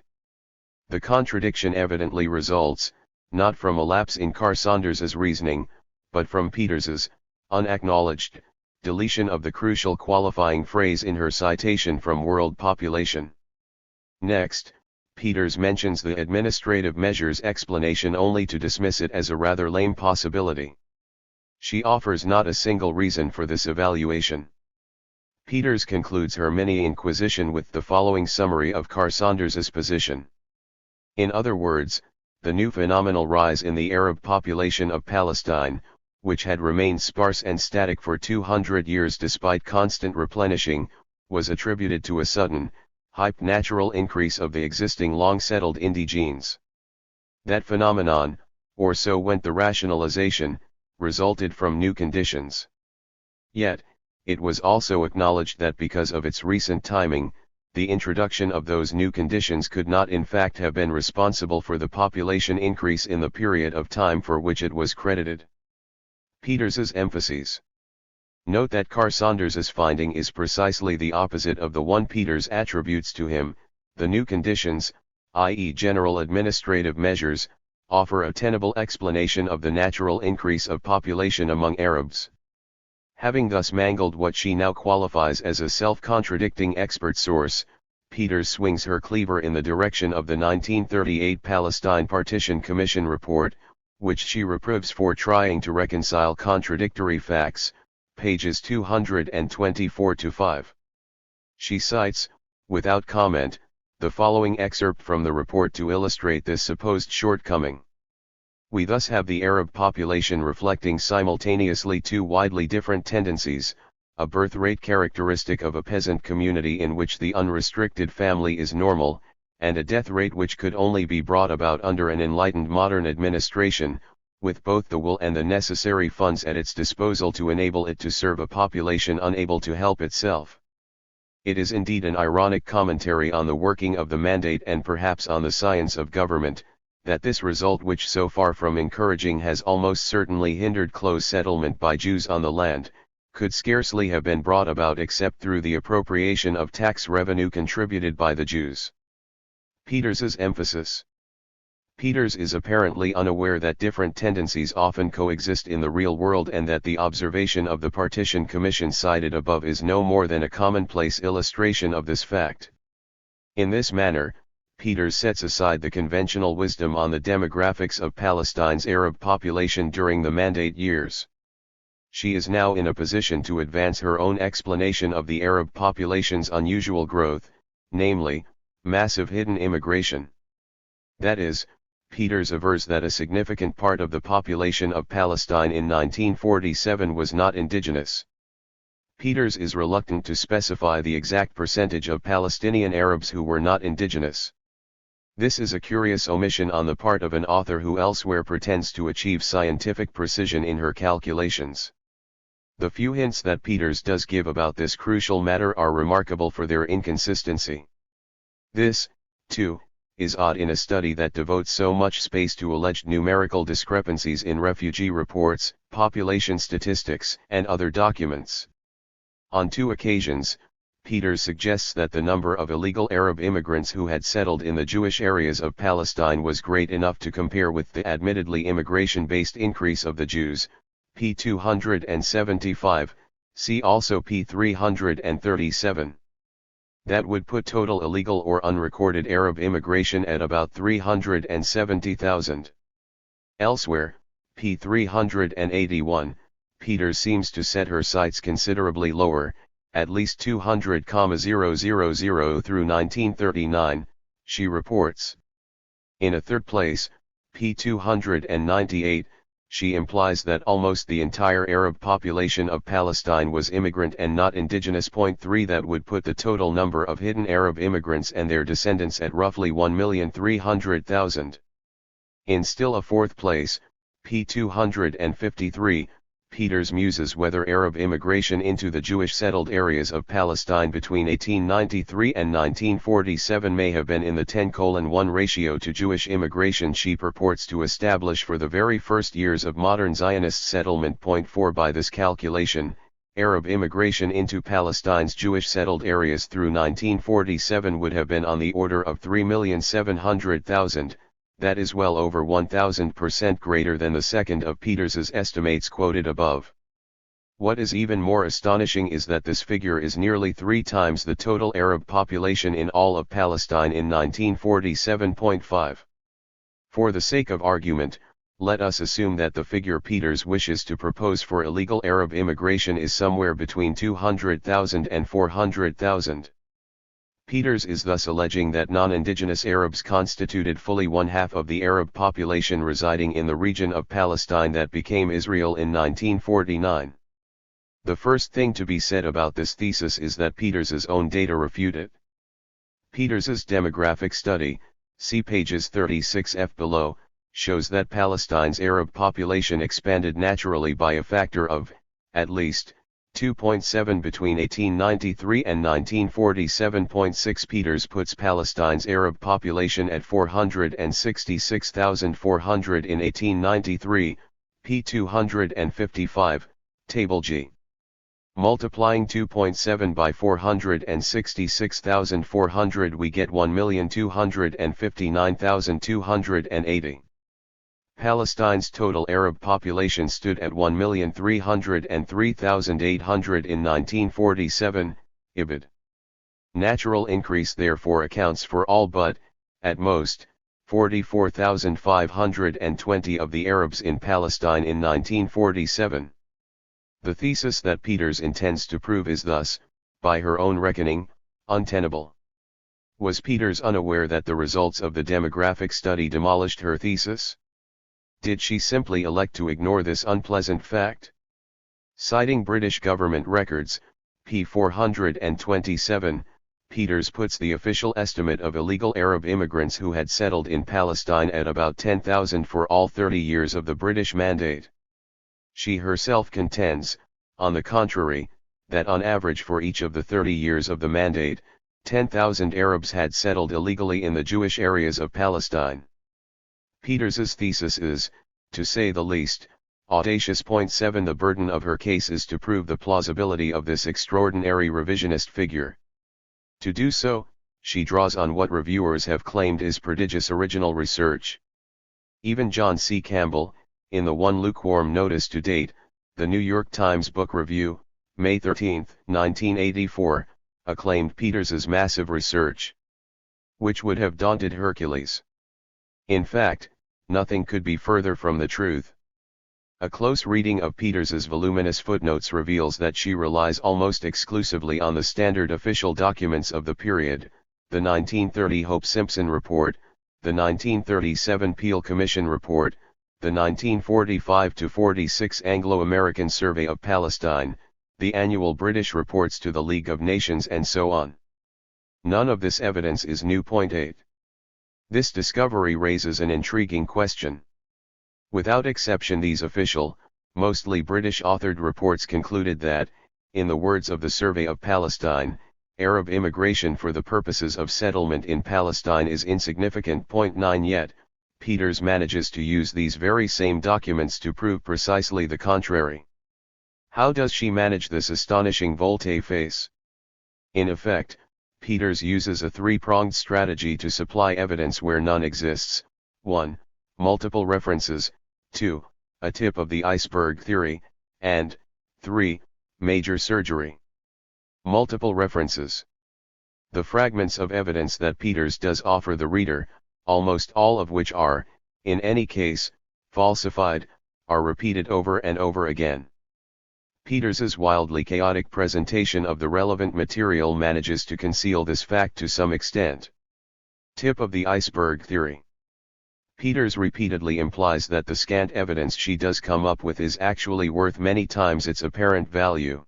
The contradiction evidently results, not from a lapse in Saunders's reasoning, but from Peters's, unacknowledged, deletion of the crucial qualifying phrase in her citation from World Population. Next, Peters mentions the administrative measures explanation only to dismiss it as a rather lame possibility. She offers not a single reason for this evaluation. Peters concludes her mini-inquisition with the following summary of Saunders's position. In other words, the new phenomenal rise in the Arab population of Palestine, which had remained sparse and static for 200 years despite constant replenishing, was attributed to a sudden, hyped natural increase of the existing long-settled indigenes. That phenomenon, or so went the rationalization, resulted from new conditions. Yet, it was also acknowledged that because of its recent timing, the introduction of those new conditions could not in fact have been responsible for the population increase in the period of time for which it was credited. Peters's emphases. Note that Saunders's finding is precisely the opposite of the one Peters attributes to him. The new conditions, i.e. general administrative measures, offer a tenable explanation of the natural increase of population among Arabs. Having thus mangled what she now qualifies as a self-contradicting expert source, Peters swings her cleaver in the direction of the 1938 Palestine Partition Commission report, which she reproves for trying to reconcile contradictory facts, pages 224-5. She cites, without comment, the following excerpt from the report to illustrate this supposed shortcoming. We thus have the Arab population reflecting simultaneously two widely different tendencies, a birth rate characteristic of a peasant community in which the unrestricted family is normal, and a death rate which could only be brought about under an enlightened modern administration, with both the will and the necessary funds at its disposal to enable it to serve a population unable to help itself. It is indeed an ironic commentary on the working of the mandate and perhaps on the science of government, that this result, which so far from encouraging has almost certainly hindered close settlement by Jews on the land, could scarcely have been brought about except through the appropriation of tax revenue contributed by the Jews. Peters's emphasis. Peters is apparently unaware that different tendencies often coexist in the real world and that the observation of the Partition Commission cited above is no more than a commonplace illustration of this fact. In this manner, Peters sets aside the conventional wisdom on the demographics of Palestine's Arab population during the Mandate years. She is now in a position to advance her own explanation of the Arab population's unusual growth, namely, massive hidden immigration. That is, Peters avers that a significant part of the population of Palestine in 1947 was not indigenous. Peters is reluctant to specify the exact percentage of Palestinian Arabs who were not indigenous. This is a curious omission on the part of an author who elsewhere pretends to achieve scientific precision in her calculations. The few hints that Peters does give about this crucial matter are remarkable for their inconsistency. This, too, is odd in a study that devotes so much space to alleged numerical discrepancies in refugee reports, population statistics, and other documents. On two occasions, Peters suggests that the number of illegal Arab immigrants who had settled in the Jewish areas of Palestine was great enough to compare with the admittedly immigration-based increase of the Jews, p. 275, see also p. 337. That would put total illegal or unrecorded Arab immigration at about 370,000. Elsewhere, p. 381, Peters seems to set her sights considerably lower, at least 200,000 through 1939, she reports. In a third place, p. 298, she implies that almost the entire Arab population of Palestine was immigrant and not indigenous. Point 3 That would put the total number of hidden Arab immigrants and their descendants at roughly 1,300,000. In still a fourth place, p. 253, Peters muses whether Arab immigration into the Jewish settled areas of Palestine between 1893 and 1947 may have been in the 10:1 ratio to Jewish immigration she purports to establish for the very first years of modern Zionist settlement. Point 4 By this calculation, Arab immigration into Palestine's Jewish settled areas through 1947 would have been on the order of 3,700,000. That is well over 1,000% greater than the second of Peters's estimates quoted above. What is even more astonishing is that this figure is nearly 3 times the total Arab population in all of Palestine in 1947.5. For the sake of argument, let us assume that the figure Peters wishes to propose for illegal Arab immigration is somewhere between 200,000 and 400,000. Peters is thus alleging that non-indigenous Arabs constituted fully one-half of the Arab population residing in the region of Palestine that became Israel in 1949. The first thing to be said about this thesis is that Peters's own data refute it. Peters's demographic study, see pages 36f below, shows that Palestine's Arab population expanded naturally by a factor of, at least, 2.7 between 1893 and 1947.6. Peters puts Palestine's Arab population at 466,400 in 1893, p. 255, Table G. Multiplying 2.7 by 466,400 we get 1,259,280. Palestine's total Arab population stood at 1,303,800 in 1947, ibid. Natural increase therefore accounts for all but, at most, 44,520 of the Arabs in Palestine in 1947. The thesis that Peters intends to prove is thus, by her own reckoning, untenable. Was Peters unaware that the results of the demographic study demolished her thesis? Did she simply elect to ignore this unpleasant fact? Citing British government records, p. 427, Peters puts the official estimate of illegal Arab immigrants who had settled in Palestine at about 10,000 for all 30 years of the British Mandate. She herself contends, on the contrary, that on average for each of the 30 years of the Mandate, 10,000 Arabs had settled illegally in the Jewish areas of Palestine. Peters's thesis is, to say the least, audacious. Point 7 The burden of her case is to prove the plausibility of this extraordinary revisionist figure. To do so, she draws on what reviewers have claimed is prodigious original research. Even John C. Campbell, in the one lukewarm notice to date, the New York Times Book Review, May 13, 1984, acclaimed Peters's massive research, which would have daunted Hercules. In fact, nothing could be further from the truth. A close reading of Peters's voluminous footnotes reveals that she relies almost exclusively on the standard official documents of the period, the 1930 Hope-Simpson Report, the 1937 Peel Commission Report, the 1945-46 Anglo-American Survey of Palestine, the annual British reports to the League of Nations and so on. None of this evidence is new. Point 8. This discovery raises an intriguing question. Without exception these official, mostly British-authored reports concluded that, in the words of the Survey of Palestine, Arab immigration for the purposes of settlement in Palestine is insignificant. Point 9 Yet, Peters manages to use these very same documents to prove precisely the contrary. How does she manage this astonishing volte-face? In effect, Peters uses a three-pronged strategy to supply evidence where none exists: 1. Multiple references, 2. A tip of the iceberg theory, and 3. Major surgery. Multiple references. The fragments of evidence that Peters does offer the reader, almost all of which are, in any case, falsified, are repeated over and over again. Peters's wildly chaotic presentation of the relevant material manages to conceal this fact to some extent. Tip of the iceberg theory. Peters repeatedly implies that the scant evidence she does come up with is actually worth many times its apparent value.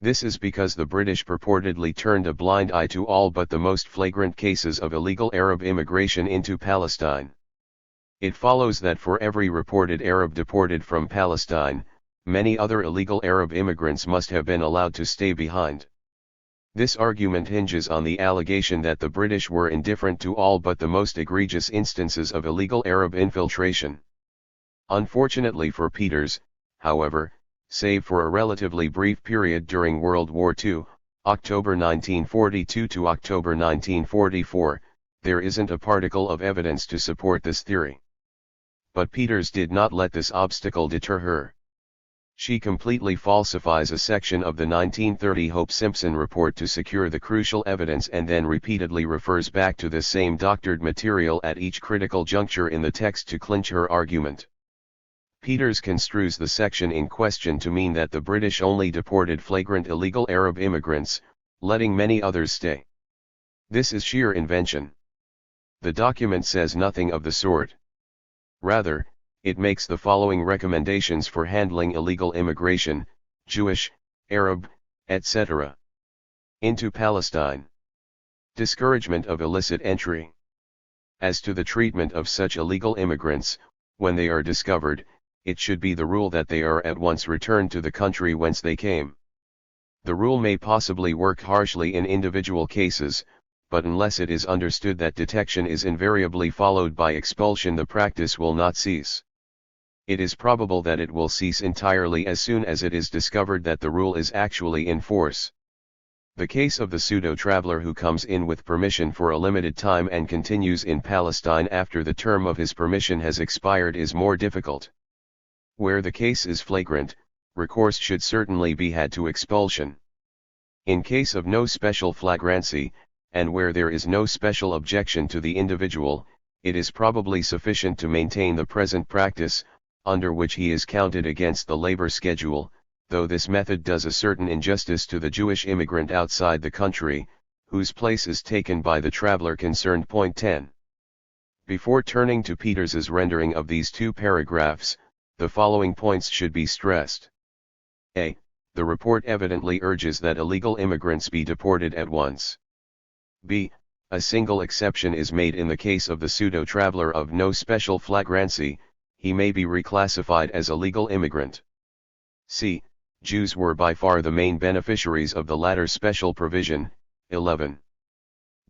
This is because the British purportedly turned a blind eye to all but the most flagrant cases of illegal Arab immigration into Palestine. It follows that for every reported Arab deported from Palestine, many other illegal Arab immigrants must have been allowed to stay behind. This argument hinges on the allegation that the British were indifferent to all but the most egregious instances of illegal Arab infiltration. Unfortunately for Peters, however, save for a relatively brief period during World War II, October 1942 to October 1944, there isn't a particle of evidence to support this theory. But Peters did not let this obstacle deter her. She completely falsifies a section of the 1930 Hope-Simpson report to secure the crucial evidence and then repeatedly refers back to this same doctored material at each critical juncture in the text to clinch her argument. Peters construes the section in question to mean that the British only deported flagrant illegal Arab immigrants, letting many others stay. This is sheer invention. The document says nothing of the sort. Rather, it makes the following recommendations for handling illegal immigration, Jewish, Arab, etc., into Palestine. Discouragement of illicit entry. As to the treatment of such illegal immigrants, when they are discovered, it should be the rule that they are at once returned to the country whence they came. The rule may possibly work harshly in individual cases, but unless it is understood that detection is invariably followed by expulsion, the practice will not cease. It is probable that it will cease entirely as soon as it is discovered that the rule is actually in force. The case of the pseudo-traveler who comes in with permission for a limited time and continues in Palestine after the term of his permission has expired is more difficult. Where the case is flagrant, recourse should certainly be had to expulsion. In case of no special flagrancy, and where there is no special objection to the individual, it is probably sufficient to maintain the present practice, under which he is counted against the labor schedule, though this method does a certain injustice to the Jewish immigrant outside the country, whose place is taken by the traveler concerned. Point 10. Before turning to Peters's rendering of these two paragraphs, the following points should be stressed. A. The report evidently urges that illegal immigrants be deported at once. B. A single exception is made in the case of the pseudo-traveler of no special flagrancy, he may be reclassified as a legal immigrant. C. Jews were by far the main beneficiaries of the latter special provision. 11.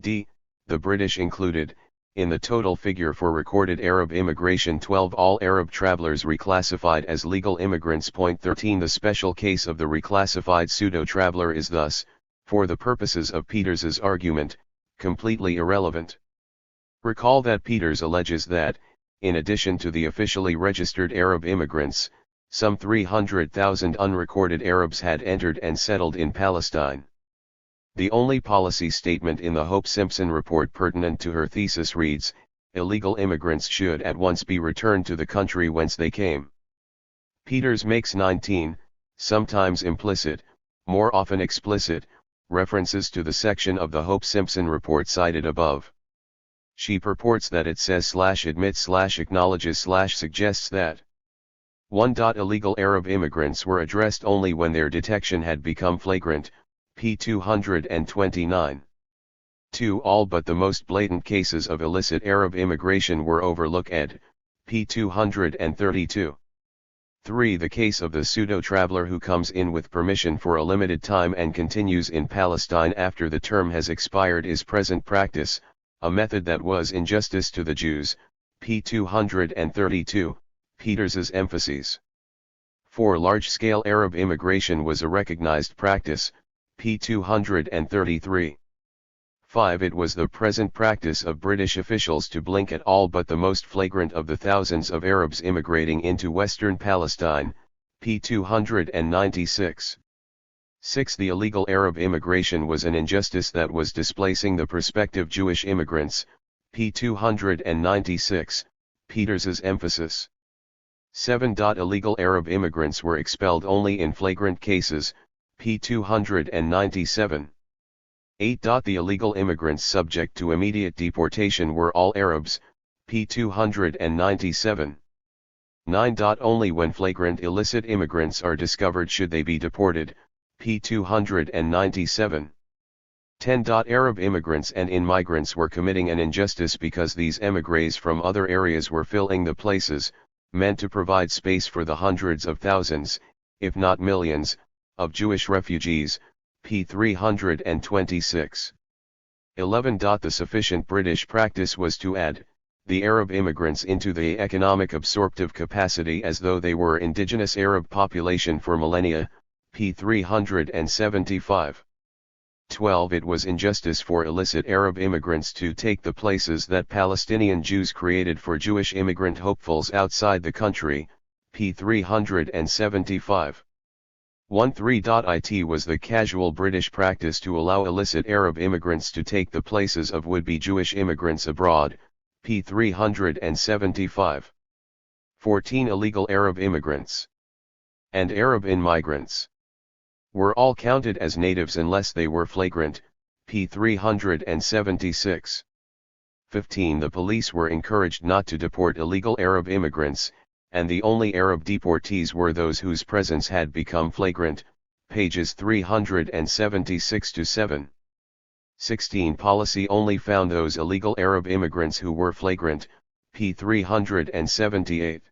D. The British included, in the total figure for recorded Arab immigration, 12 all Arab travelers reclassified as legal immigrants. Point 13. The special case of the reclassified pseudo-traveler is thus, for the purposes of Peters's argument, completely irrelevant. Recall that Peters alleges that, in addition to the officially registered Arab immigrants, some 300,000 unrecorded Arabs had entered and settled in Palestine. The only policy statement in the Hope-Simpson report pertinent to her thesis reads, illegal immigrants should at once be returned to the country whence they came. Peters makes 19, sometimes implicit, more often explicit, references to the section of the Hope-Simpson report cited above. She purports that it says /admits /acknowledges /suggests that 1. Illegal Arab immigrants were addressed only when their detection had become flagrant, p. 229. 2. All but the most blatant cases of illicit Arab immigration were overlooked, ed. p. 232. 3. The case of the pseudo-traveler who comes in with permission for a limited time and continues in Palestine after the term has expired is present practice, a method that was injustice to the Jews, p. 232, Peters's emphases. 4. Large-scale Arab immigration was a recognized practice, p. 233. 5. It was the present practice of British officials to blink at all but the most flagrant of the thousands of Arabs immigrating into western Palestine, p. 296. 6. The illegal Arab immigration was an injustice that was displacing the prospective Jewish immigrants, p. 296, Peters's emphasis. 7. Illegal Arab immigrants were expelled only in flagrant cases, p. 297. 8. The illegal immigrants subject to immediate deportation were all Arabs, p. 297. 9. Only when flagrant illicit immigrants are discovered should they be deported, p. 297. 10. Arab immigrants and immigrants were committing an injustice because these émigrés from other areas were filling the places, meant to provide space for the hundreds of thousands, if not millions, of Jewish refugees, p. 326. 11. The sufficient British practice was to add the Arab immigrants into the economic absorptive capacity as though they were indigenous Arab population for millennia, p. 375. 12. It was injustice for illicit Arab immigrants to take the places that Palestinian Jews created for Jewish immigrant hopefuls outside the country, p. 375. 13. It was the casual British practice to allow illicit Arab immigrants to take the places of would-be Jewish immigrants abroad, p. 375. 14. Illegal Arab immigrants and Arab immigrants were all counted as natives unless they were flagrant, p. 376. 15. The police were encouraged not to deport illegal Arab immigrants, and the only Arab deportees were those whose presence had become flagrant, pages 376-7. 16. Policy only found those illegal Arab immigrants who were flagrant, p. 378.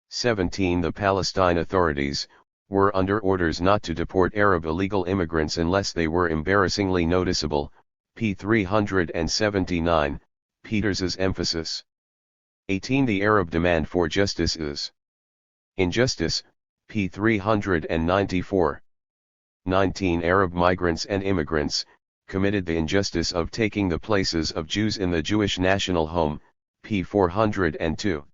17. The Palestine authorities were under orders not to deport Arab illegal immigrants unless they were embarrassingly noticeable, p. 379, Peters's emphasis. 18. The Arab demand for justice is injustice, p. 394. 19. Arab migrants and immigrants committed the injustice of taking the places of Jews in the Jewish national home, p. 402.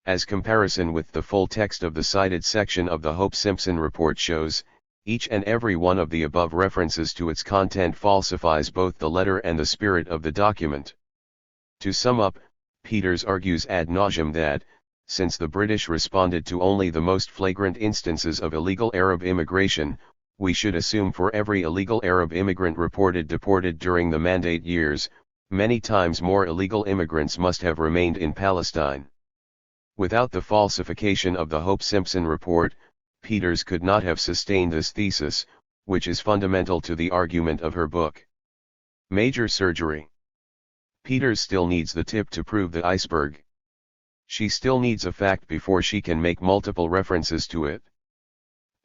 As comparison with the full text of the cited section of the Hope-Simpson report shows, each and every one of the above references to its content falsifies both the letter and the spirit of the document. To sum up, Peters argues ad nauseam that, since the British responded to only the most flagrant instances of illegal Arab immigration, we should assume for every illegal Arab immigrant reported deported during the Mandate years, many times more illegal immigrants must have remained in Palestine. Without the falsification of the Hope-Simpson report, Peters could not have sustained this thesis, which is fundamental to the argument of her book. Major surgery. Peters still needs the tip to prove the iceberg. She still needs a fact before she can make multiple references to it.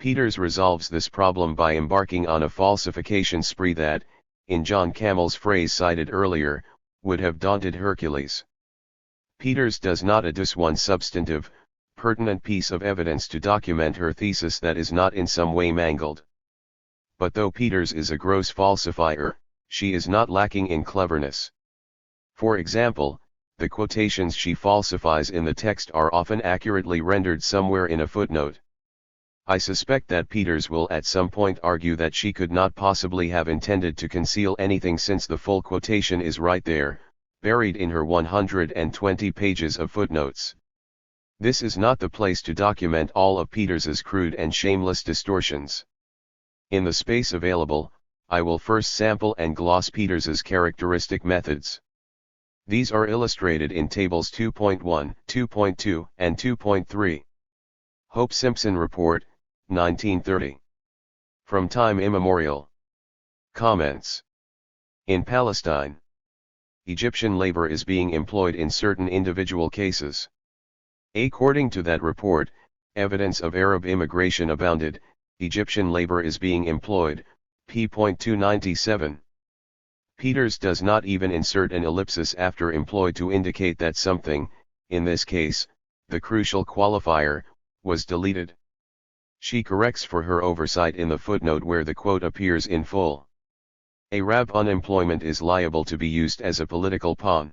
Peters resolves this problem by embarking on a falsification spree that, in John Campbell's phrase cited earlier, would have daunted Hercules. Peters does not adduce one substantive, pertinent piece of evidence to document her thesis that is not in some way mangled. But though Peters is a gross falsifier, she is not lacking in cleverness. For example, the quotations she falsifies in the text are often accurately rendered somewhere in a footnote. I suspect that Peters will at some point argue that she could not possibly have intended to conceal anything since the full quotation is right there, buried in her 120 pages of footnotes. This is not the place to document all of Peters's crude and shameless distortions. In the space available, I will first sample and gloss Peters's characteristic methods. These are illustrated in tables 2.1, 2.2, and 2.3. Hope-Simpson Report, 1930. From time immemorial. Comments. In Palestine, Egyptian labor is being employed in certain individual cases. According to that report, evidence of Arab immigration abounded, Egyptian labor is being employed, p.297. Peters does not even insert an ellipsis after employed to indicate that something, in this case, the crucial qualifier, was deleted. She corrects for her oversight in the footnote where the quote appears in full. Arab unemployment is liable to be used as a political pawn.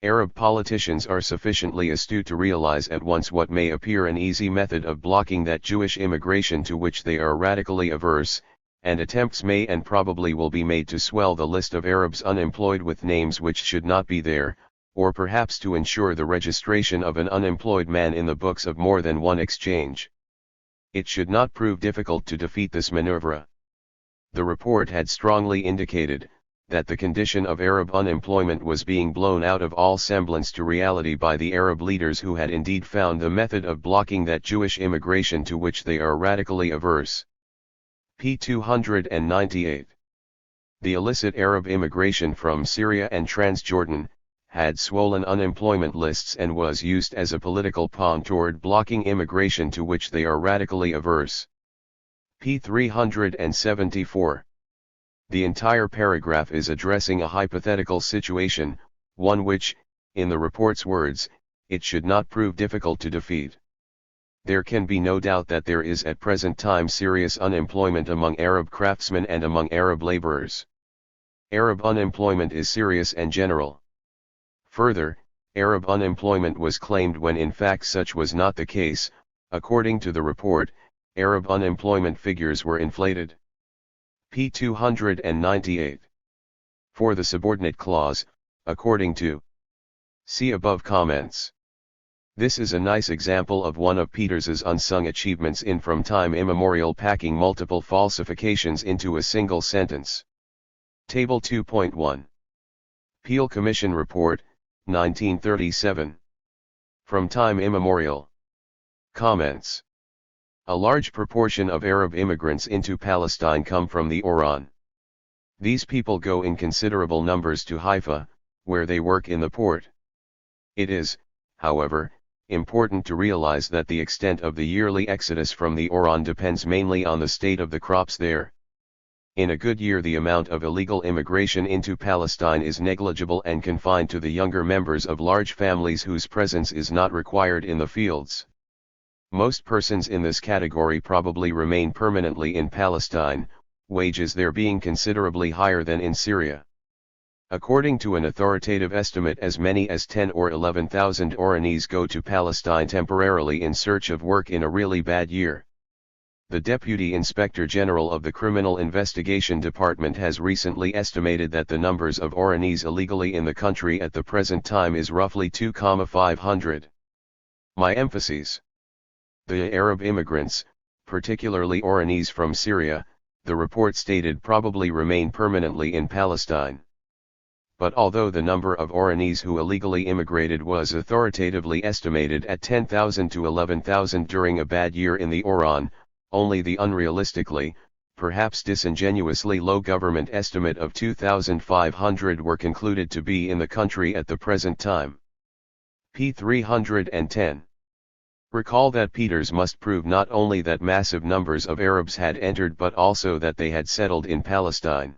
Arab politicians are sufficiently astute to realize at once what may appear an easy method of blocking that Jewish immigration to which they are radically averse, and attempts may and probably will be made to swell the list of Arabs unemployed with names which should not be there, or perhaps to ensure the registration of an unemployed man in the books of more than one exchange. It should not prove difficult to defeat this maneuver. The report had strongly indicated that the condition of Arab unemployment was being blown out of all semblance to reality by the Arab leaders who had indeed found the method of blocking that Jewish immigration to which they are radically averse. p. 298. The illicit Arab immigration from Syria and Transjordan had swollen unemployment lists and was used as a political pawn toward blocking immigration to which they are radically averse. p. 374. The entire paragraph is addressing a hypothetical situation, one which, in the report's words, it should not prove difficult to defeat. There can be no doubt that there is at present time serious unemployment among Arab craftsmen and among Arab laborers. Arab unemployment is serious and general. Further, Arab unemployment was claimed when in fact such was not the case. According to the report, Arab unemployment figures were inflated. p. 298. For the subordinate clause, according to see above comments. This is a nice example of one of Peters's unsung achievements in from time immemorial packing multiple falsifications into a single sentence. Table 2.1. Peel Commission Report, 1937. From time immemorial. Comments. A large proportion of Arab immigrants into Palestine come from the Oran. These people go in considerable numbers to Haifa, where they work in the port. It is, however, important to realize that the extent of the yearly exodus from the Oran depends mainly on the state of the crops there. In a good year the amount of illegal immigration into Palestine is negligible and confined to the younger members of large families whose presence is not required in the fields. Most persons in this category probably remain permanently in Palestine, wages there being considerably higher than in Syria. According to an authoritative estimate, as many as 10 or 11,000 Oranese go to Palestine temporarily in search of work in a really bad year. The Deputy Inspector General of the Criminal Investigation Department has recently estimated that the numbers of Oranese illegally in the country at the present time is roughly 2,500. My emphases. The Arab immigrants, particularly Oranese from Syria, the report stated probably remain permanently in Palestine. But although the number of Oranese who illegally immigrated was authoritatively estimated at 10,000 to 11,000 during a bad year in the Oran, only the unrealistically, perhaps disingenuously low government estimate of 2,500 were concluded to be in the country at the present time. p. 310. Recall that Peters must prove not only that massive numbers of Arabs had entered but also that they had settled in Palestine.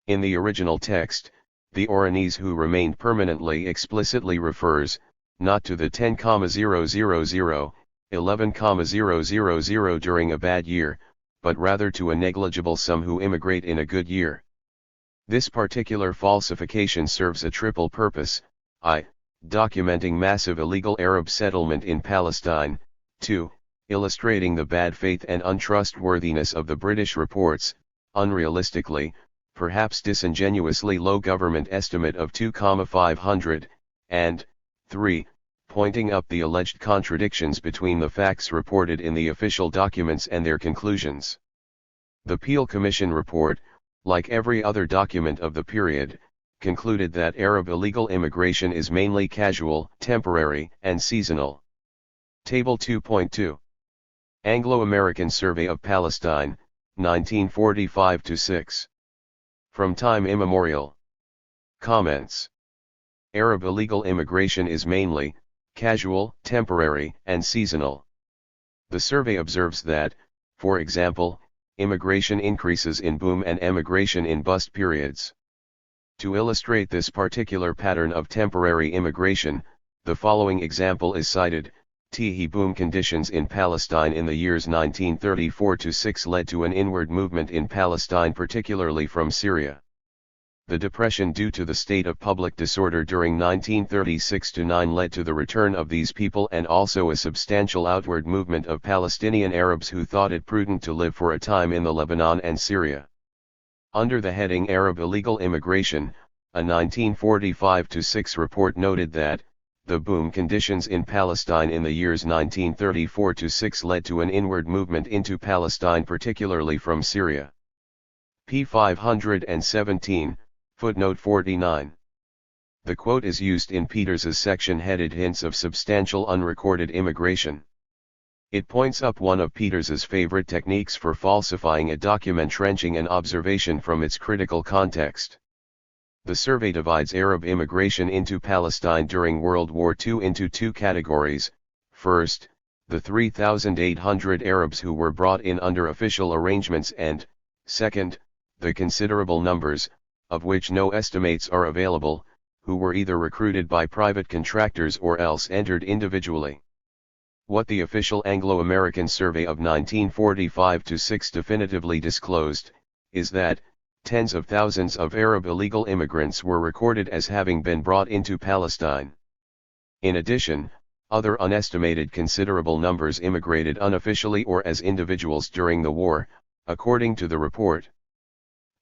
In the original text, the Oranese who remained permanently explicitly refers, not to the 10,000, 11,000 during a bad year, but rather to a negligible sum who immigrate in a good year. This particular falsification serves a triple purpose: I. Documenting massive illegal Arab settlement in Palestine, 2. Illustrating the bad faith and untrustworthiness of the British reports, unrealistically, perhaps disingenuously low government estimate of 2,500, and 3. Pointing up the alleged contradictions between the facts reported in the official documents and their conclusions. The Peel Commission report, like every other document of the period, concluded that Arab illegal immigration is mainly casual, temporary, and seasonal. Table 2.2. Anglo-American Survey of Palestine, 1945-6. From time immemorial. Comments. Arab illegal immigration is mainly casual, temporary, and seasonal. The survey observes that, for example, immigration increases in boom and emigration in bust periods. To illustrate this particular pattern of temporary immigration, the following example is cited. Boom conditions in Palestine in the years 1934-6 led to an inward movement in Palestine, particularly from Syria. The depression due to the state of public disorder during 1936-9 led to the return of these people and also a substantial outward movement of Palestinian Arabs who thought it prudent to live for a time in the Lebanon and Syria. Under the heading Arab illegal immigration, a 1945-6 report noted that, the boom conditions in Palestine in the years 1934-6 led to an inward movement into Palestine, particularly from Syria. p. 517, footnote 49. The quote is used in Peters's section headed Hints of Substantial Unrecorded Immigration. It points up one of Peters's favorite techniques for falsifying a document, trenching an observation from its critical context. The survey divides Arab immigration into Palestine during World War II into two categories. First, the 3,800 Arabs who were brought in under official arrangements, and, second, the considerable numbers, of which no estimates are available, who were either recruited by private contractors or else entered individually. What the official Anglo-American survey of 1945-6 definitively disclosed, is that, tens of thousands of Arab illegal immigrants were recorded as having been brought into Palestine. In addition, other unestimated considerable numbers immigrated unofficially or as individuals during the war, according to the report.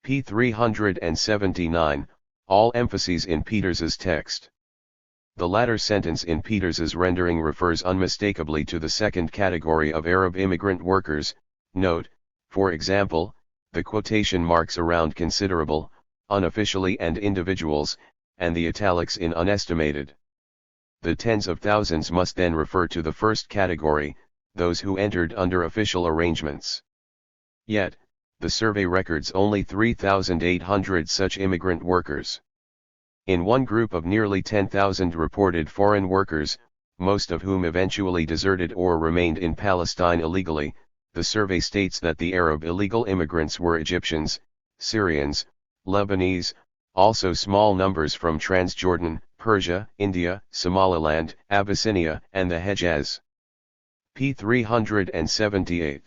p. 379, all emphases in Peters's text. The latter sentence in Peters's rendering refers unmistakably to the second category of Arab immigrant workers. Note, for example, the quotation marks around considerable, unofficially and individuals, and the italics in unestimated. The tens of thousands must then refer to the first category, those who entered under official arrangements. Yet, the survey records only 3,800 such immigrant workers. In one group of nearly 10,000 reported foreign workers, most of whom eventually deserted or remained in Palestine illegally, the survey states that the Arab illegal immigrants were Egyptians, Syrians, Lebanese, also small numbers from Transjordan, Persia, India, Somaliland, Abyssinia, and the Hejaz. p. 378.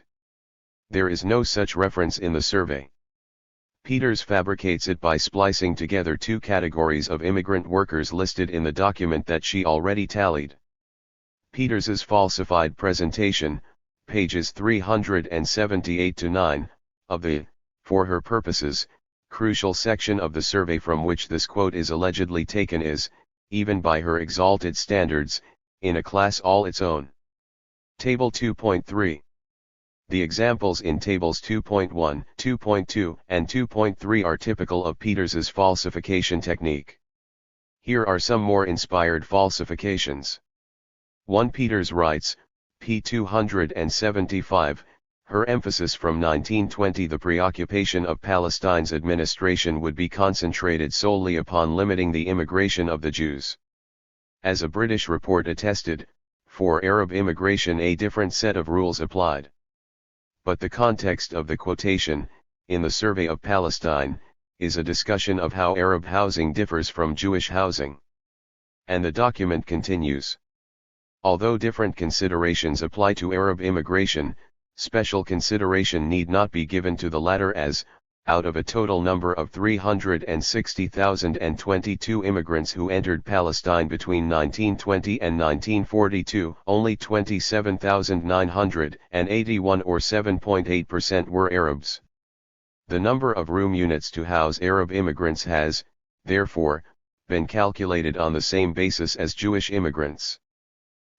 There is no such reference in the survey. Peters fabricates it by splicing together two categories of immigrant workers listed in the document that she already tallied. Peters's falsified presentation, pages 378-9, of the, for her purposes, crucial section of the survey from which this quote is allegedly taken is, even by her exalted standards, in a class all its own. Table 2.3. The examples in tables 2.1, 2.2, and 2.3 are typical of Peters's falsification technique. Here are some more inspired falsifications. 1. Peters writes, p. 275, her emphasis from 1920 the preoccupation of Palestine's administration would be concentrated solely upon limiting the immigration of the Jews. As a British report attested, for Arab immigration a different set of rules applied. But the context of the quotation, in the Survey of Palestine, is a discussion of how Arab housing differs from Jewish housing. And the document continues. Although different considerations apply to Arab immigration, special consideration need not be given to the latter as, out of a total number of 360,022 immigrants who entered Palestine between 1920 and 1942, only 27,981 or 7.8% were Arabs. The number of room units to house Arab immigrants has, therefore, been calculated on the same basis as Jewish immigrants.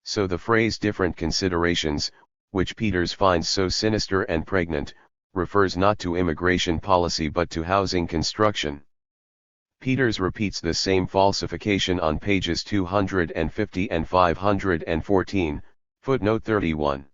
So the phrase different considerations, which Peters finds so sinister and pregnant, refers not to immigration policy but to housing construction. Peters repeats the same falsification on pages 250 and 514, footnote 31.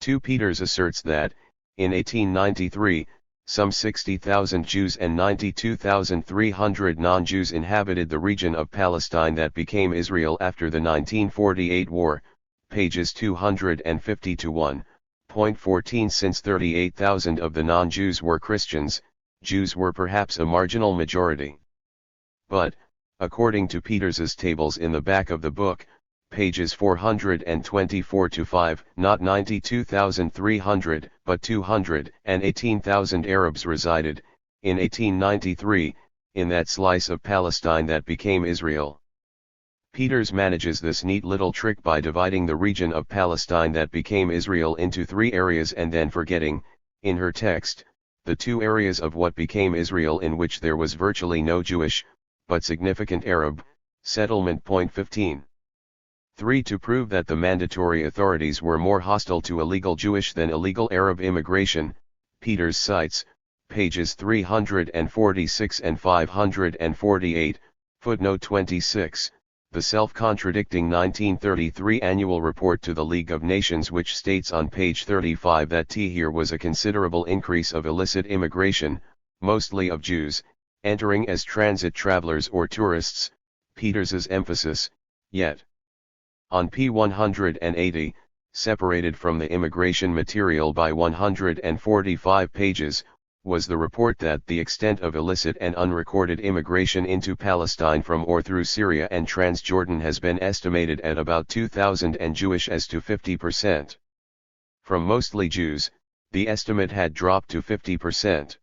2. Peters asserts that, in 1893, some 60,000 Jews and 92,300 non-Jews inhabited the region of Palestine that became Israel after the 1948 war, pages 250-1. Point 14. Since 38,000 of the non-Jews were Christians, Jews were perhaps a marginal majority. But, according to Peters's tables in the back of the book, pages 424-5, not 92,300, but 218,000 Arabs resided, in 1893, in that slice of Palestine that became Israel. Peters manages this neat little trick by dividing the region of Palestine that became Israel into three areas and then forgetting, in her text, the two areas of what became Israel in which there was virtually no Jewish, but significant Arab settlement. Point 15. 3. To prove that the mandatory authorities were more hostile to illegal Jewish than illegal Arab immigration, Peters cites, pages 346 and 548, footnote 26, the self-contradicting 1933 annual report to the League of Nations, which states on page 35 that here was a considerable increase of illicit immigration, mostly of Jews, entering as transit travelers or tourists. Peters's emphasis, yet. On p. 180, separated from the immigration material by 145 pages, was the report that the extent of illicit and unrecorded immigration into Palestine from or through Syria and Transjordan has been estimated at about 2,000 and Jewish as to 50%. From mostly Jews, the estimate had dropped to 50%.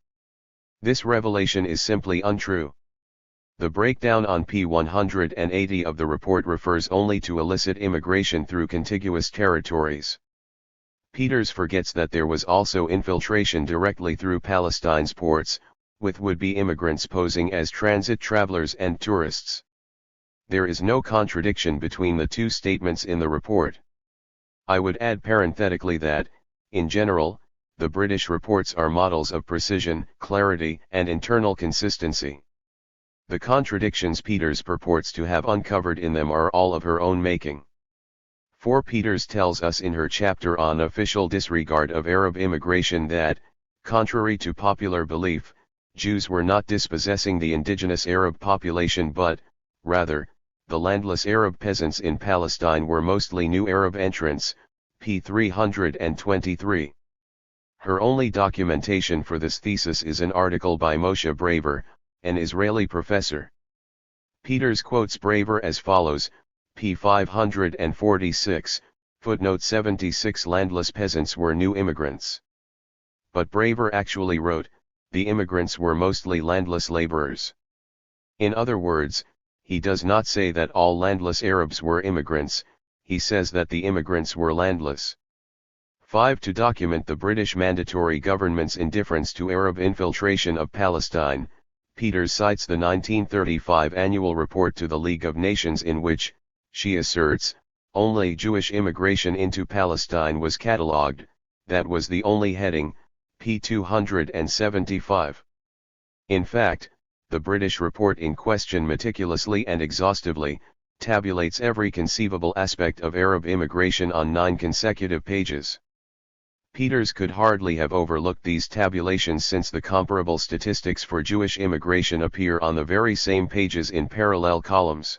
This revelation is simply untrue. The breakdown on p. 180 of the report refers only to illicit immigration through contiguous territories. Peters forgets that there was also infiltration directly through Palestine's ports, with would-be immigrants posing as transit travelers and tourists. There is no contradiction between the two statements in the report. I would add parenthetically that, in general, the British reports are models of precision, clarity, and internal consistency. The contradictions Peters purports to have uncovered in them are all of her own making. 4. Peters tells us in her chapter on official disregard of Arab immigration that, contrary to popular belief, Jews were not dispossessing the indigenous Arab population but, rather, the landless Arab peasants in Palestine were mostly new Arab entrants, p. 323. Her only documentation for this thesis is an article by Moshe Braver, an Israeli professor. Peters quotes Braver as follows, p. 546, footnote 76. Landless peasants were new immigrants. But Braver actually wrote, the immigrants were mostly landless laborers. In other words, he does not say that all landless Arabs were immigrants, he says that the immigrants were landless. 5. To document the British mandatory government's indifference to Arab infiltration of Palestine, Peters cites the 1935 annual report to the League of Nations in which, she asserts, only Jewish immigration into Palestine was catalogued. That was the only heading, p. 275. In fact, the British report in question meticulously and exhaustively tabulates every conceivable aspect of Arab immigration on 9 consecutive pages. Peters could hardly have overlooked these tabulations since the comparable statistics for Jewish immigration appear on the very same pages in parallel columns.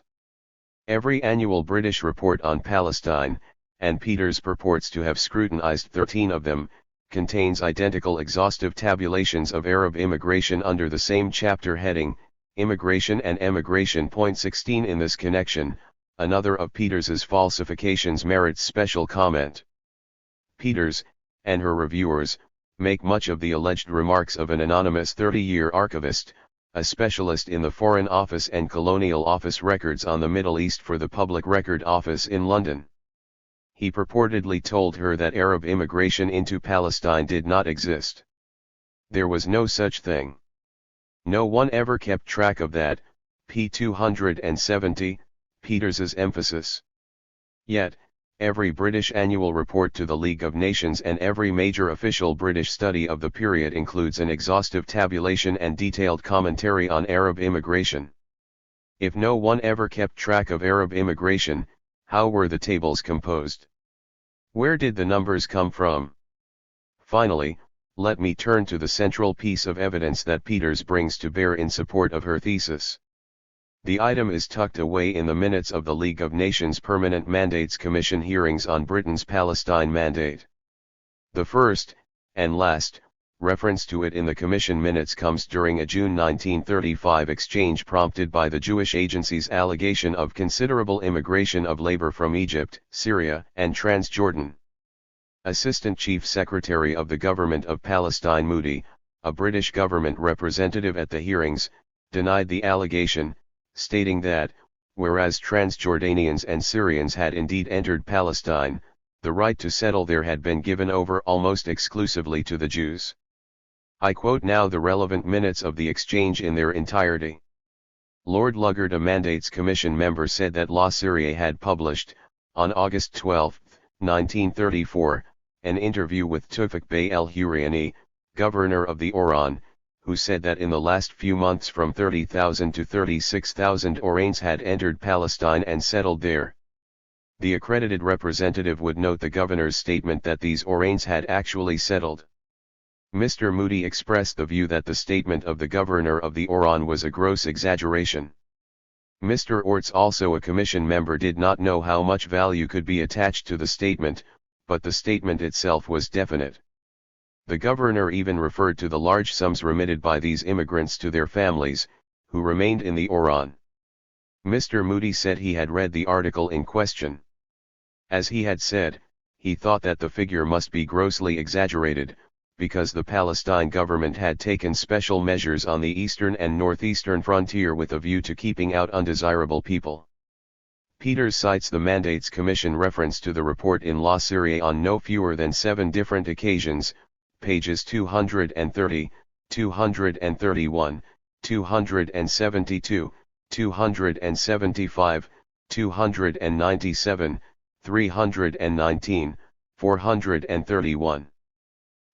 Every annual British report on Palestine, and Peters purports to have scrutinized 13 of them, contains identical exhaustive tabulations of Arab immigration under the same chapter heading, Immigration and Emigration. Point 16. In this connection, another of Peters's falsifications merits special comment. Peters, and her reviewers, make much of the alleged remarks of an anonymous 30-year archivist, a specialist in the Foreign Office and Colonial Office records on the Middle East for the Public Record Office in London. He purportedly told her that Arab immigration into Palestine did not exist. There was no such thing. No one ever kept track of that, p. 270, Peters's emphasis. Yet, every British annual report to the League of Nations and every major official British study of the period includes an exhaustive tabulation and detailed commentary on Arab immigration. If no one ever kept track of Arab immigration, how were the tables composed? Where did the numbers come from? Finally, let me turn to the central piece of evidence that Peters brings to bear in support of her thesis. The item is tucked away in the minutes of the League of Nations Permanent Mandates Commission hearings on Britain's Palestine Mandate. The first, and last, reference to it in the Commission minutes comes during a June 1935 exchange prompted by the Jewish Agency's allegation of considerable immigration of labor from Egypt, Syria, and Transjordan. Assistant Chief Secretary of the Government of Palestine Moody, a British government representative at the hearings, denied the allegation, stating that, whereas Transjordanians and Syrians had indeed entered Palestine, the right to settle there had been given over almost exclusively to the Jews. I quote now the relevant minutes of the exchange in their entirety. Lord Lugard, a Mandates Commission member, said that La Syrie had published, on August 12, 1934, an interview with Tufik Bey el-Huriani, governor of the Oran, who said that in the last few months from 30,000 to 36,000 Orains had entered Palestine and settled there. The accredited representative would note the governor's statement that these Orains had actually settled. Mr. Moody expressed the view that the statement of the governor of the Oran was a gross exaggeration. Mr. Orts, also a commission member, did not know how much value could be attached to the statement, but the statement itself was definite. The governor even referred to the large sums remitted by these immigrants to their families, who remained in the Oran. Mr. Moody said he had read the article in question. As he had said, he thought that the figure must be grossly exaggerated, because the Palestine government had taken special measures on the eastern and northeastern frontier with a view to keeping out undesirable people. Peters cites the Mandates Commission reference to the report in La Syrie on no fewer than 7 different occasions, pages 230, 231, 272, 275, 297, 319, 431.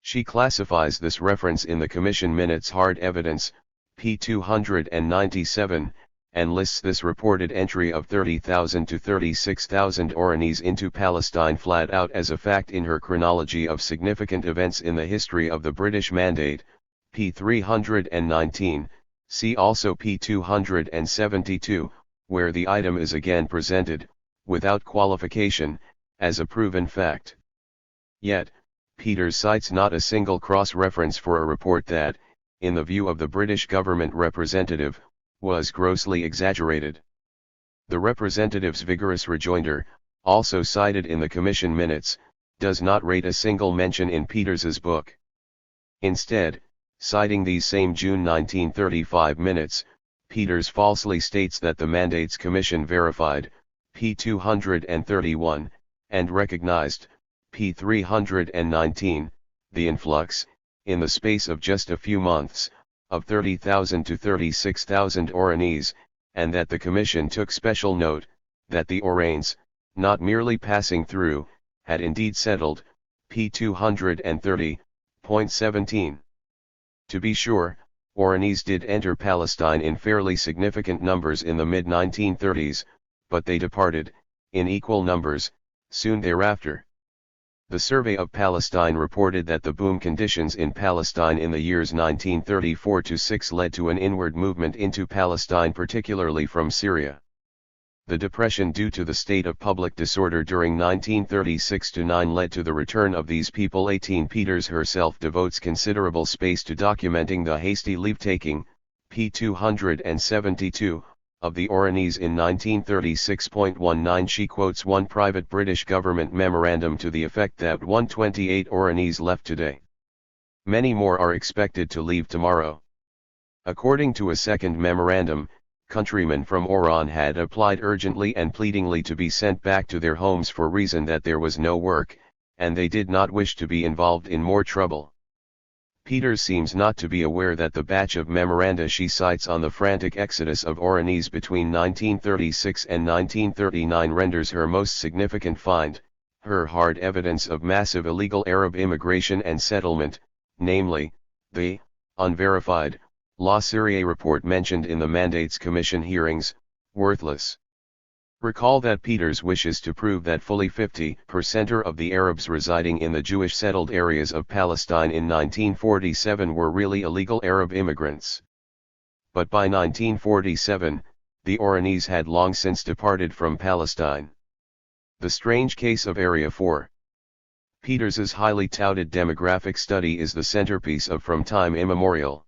She classifies this reference in the Commission Minutes Hard Evidence, p. 297, and lists this reported entry of 30,000 to 36,000 Oranese into Palestine flat out as a fact in her chronology of significant events in the history of the British Mandate, p. 319, see also p. 272, where the item is again presented, without qualification, as a proven fact. Yet, Peters cites not a single cross-reference for a report that, in the view of the British government representative, was grossly exaggerated. The representative's vigorous rejoinder, also cited in the Commission minutes, does not rate a single mention in Peters's book. Instead, citing these same June 1935 minutes, Peters falsely states that the Mandates Commission verified, p. 231, and recognized, p. 319, the influx, in the space of just a few months, of 30,000 to 36,000 Oranese, and that the Commission took special note, that the Orains, not merely passing through, had indeed settled, p. 230.17. To be sure, Oranese did enter Palestine in fairly significant numbers in the mid-1930s, but they departed, in equal numbers, soon thereafter. The Survey of Palestine reported that the boom conditions in Palestine in the years 1934-6 led to an inward movement into Palestine, particularly from Syria. The depression due to the state of public disorder during 1936-9 led to the return of these people. 18 Peters herself devotes considerable space to documenting the hasty leave-taking, p. 272, of the Oranese in 1936.19. She quotes one private British government memorandum to the effect that 128 Oranese left today. Many more are expected to leave tomorrow. According to a second memorandum, countrymen from Oran had applied urgently and pleadingly to be sent back to their homes for reason that there was no work, and they did not wish to be involved in more trouble. Peters seems not to be aware that the batch of memoranda she cites on the frantic exodus of Oranese between 1936 and 1939 renders her most significant find, her hard evidence of massive illegal Arab immigration and settlement, namely, the unverified La Syrie report mentioned in the Mandates Commission hearings, worthless. Recall that Peters wishes to prove that fully 50% of the Arabs residing in the Jewish settled areas of Palestine in 1947 were really illegal Arab immigrants. But by 1947, the Oranese had long since departed from Palestine. The strange case of Area 4. Peters's highly touted demographic study is the centerpiece of From Time Immemorial.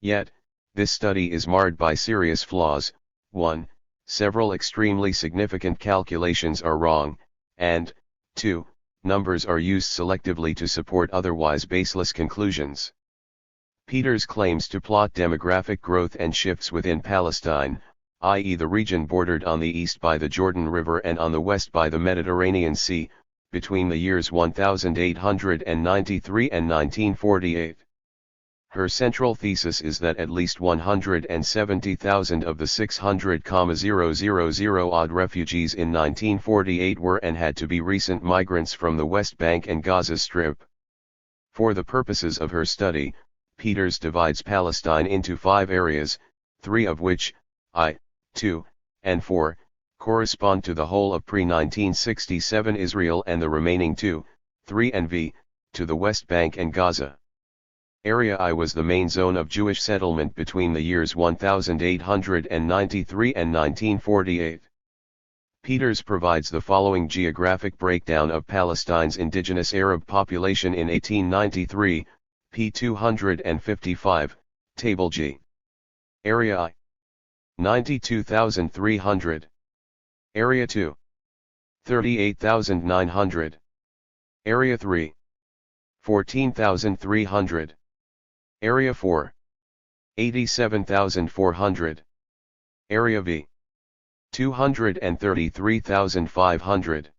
Yet, this study is marred by serious flaws. 1. Several extremely significant calculations are wrong, and, 2, numbers are used selectively to support otherwise baseless conclusions. Peters claims to plot demographic growth and shifts within Palestine, i.e. the region bordered on the east by the Jordan River and on the west by the Mediterranean Sea, between the years 1893 and 1948. Her central thesis is that at least 170,000 of the 600,000 odd refugees in 1948 were and had to be recent migrants from the West Bank and Gaza Strip. For the purposes of her study, Peters divides Palestine into 5 areas, 3 of which, I, 2, and 4, correspond to the whole of pre-1967 Israel, and the remaining 2, 3 and V, to the West Bank and Gaza. Area I was the main zone of Jewish settlement between the years 1893 and 1948. Peters provides the following geographic breakdown of Palestine's indigenous Arab population in 1893, p. 255, Table G. Area I: 92,300. Area 2: 38,900. Area 3: 14,300. Area 4: 87,400. Area V: 233,500.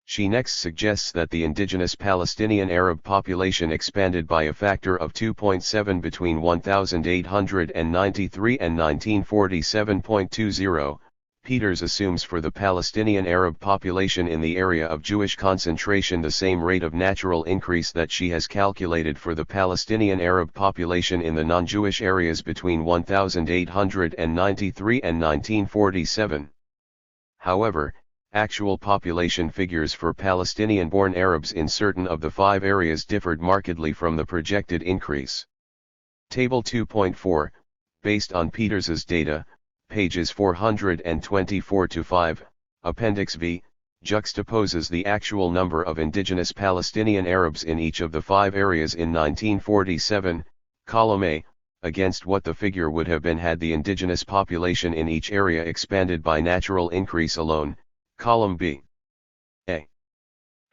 She next suggests that the indigenous Palestinian Arab population expanded by a factor of 2.7 between 1893 and 1947.20. Peters assumes for the Palestinian Arab population in the area of Jewish concentration the same rate of natural increase that she has calculated for the Palestinian Arab population in the non-Jewish areas between 1893 and 1947. However, actual population figures for Palestinian-born Arabs in certain of the 5 areas differed markedly from the projected increase. Table 2.4, based on Peters's data, pages 424-5, Appendix V, juxtaposes the actual number of indigenous Palestinian Arabs in each of the 5 areas in 1947, column A, against what the figure would have been had the indigenous population in each area expanded by natural increase alone, column B. A.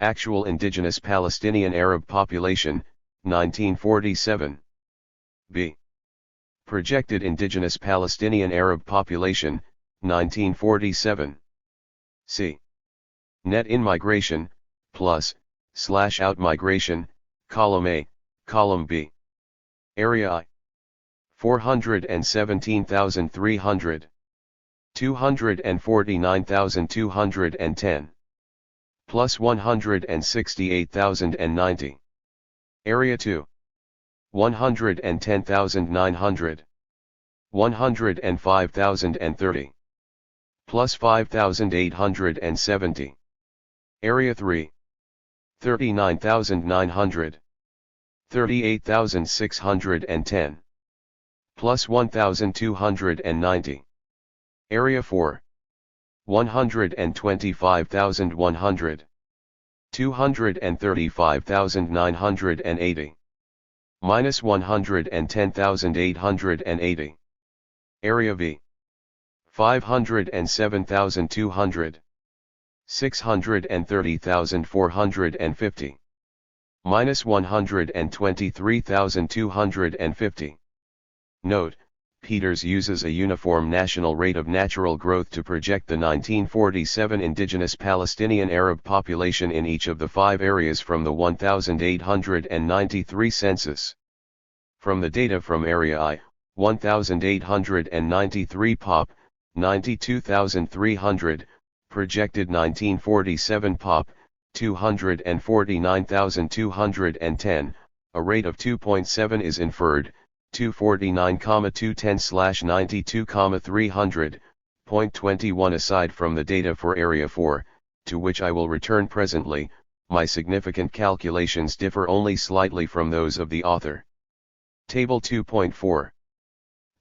Actual indigenous Palestinian Arab population, 1947. B. Projected indigenous Palestinian Arab population, 1947. C. Net in-migration, plus/out-migration, column A, column B. Area I: 417,300. 249,210. Plus 168,090. Area 2: 110,900. 105,030. Plus 5,870. Area 3: 39,900. 38,610. Plus 1,290. Area 4: 125,100. 235,980. Minus 110,880. Area V: 507,200. 630,450. Minus 123,250. Note: Peters uses a uniform national rate of natural growth to project the 1947 indigenous Palestinian Arab population in each of the 5 areas from the 1893 census. From the data from Area I, 1893 pop, 92,300, projected 1947 pop, 249,210, a rate of 2.7 is inferred, 249,210/92,300.21. Aside from the data for Area 4, to which I will return presently, my significant calculations differ only slightly from those of the author. Table 2.4.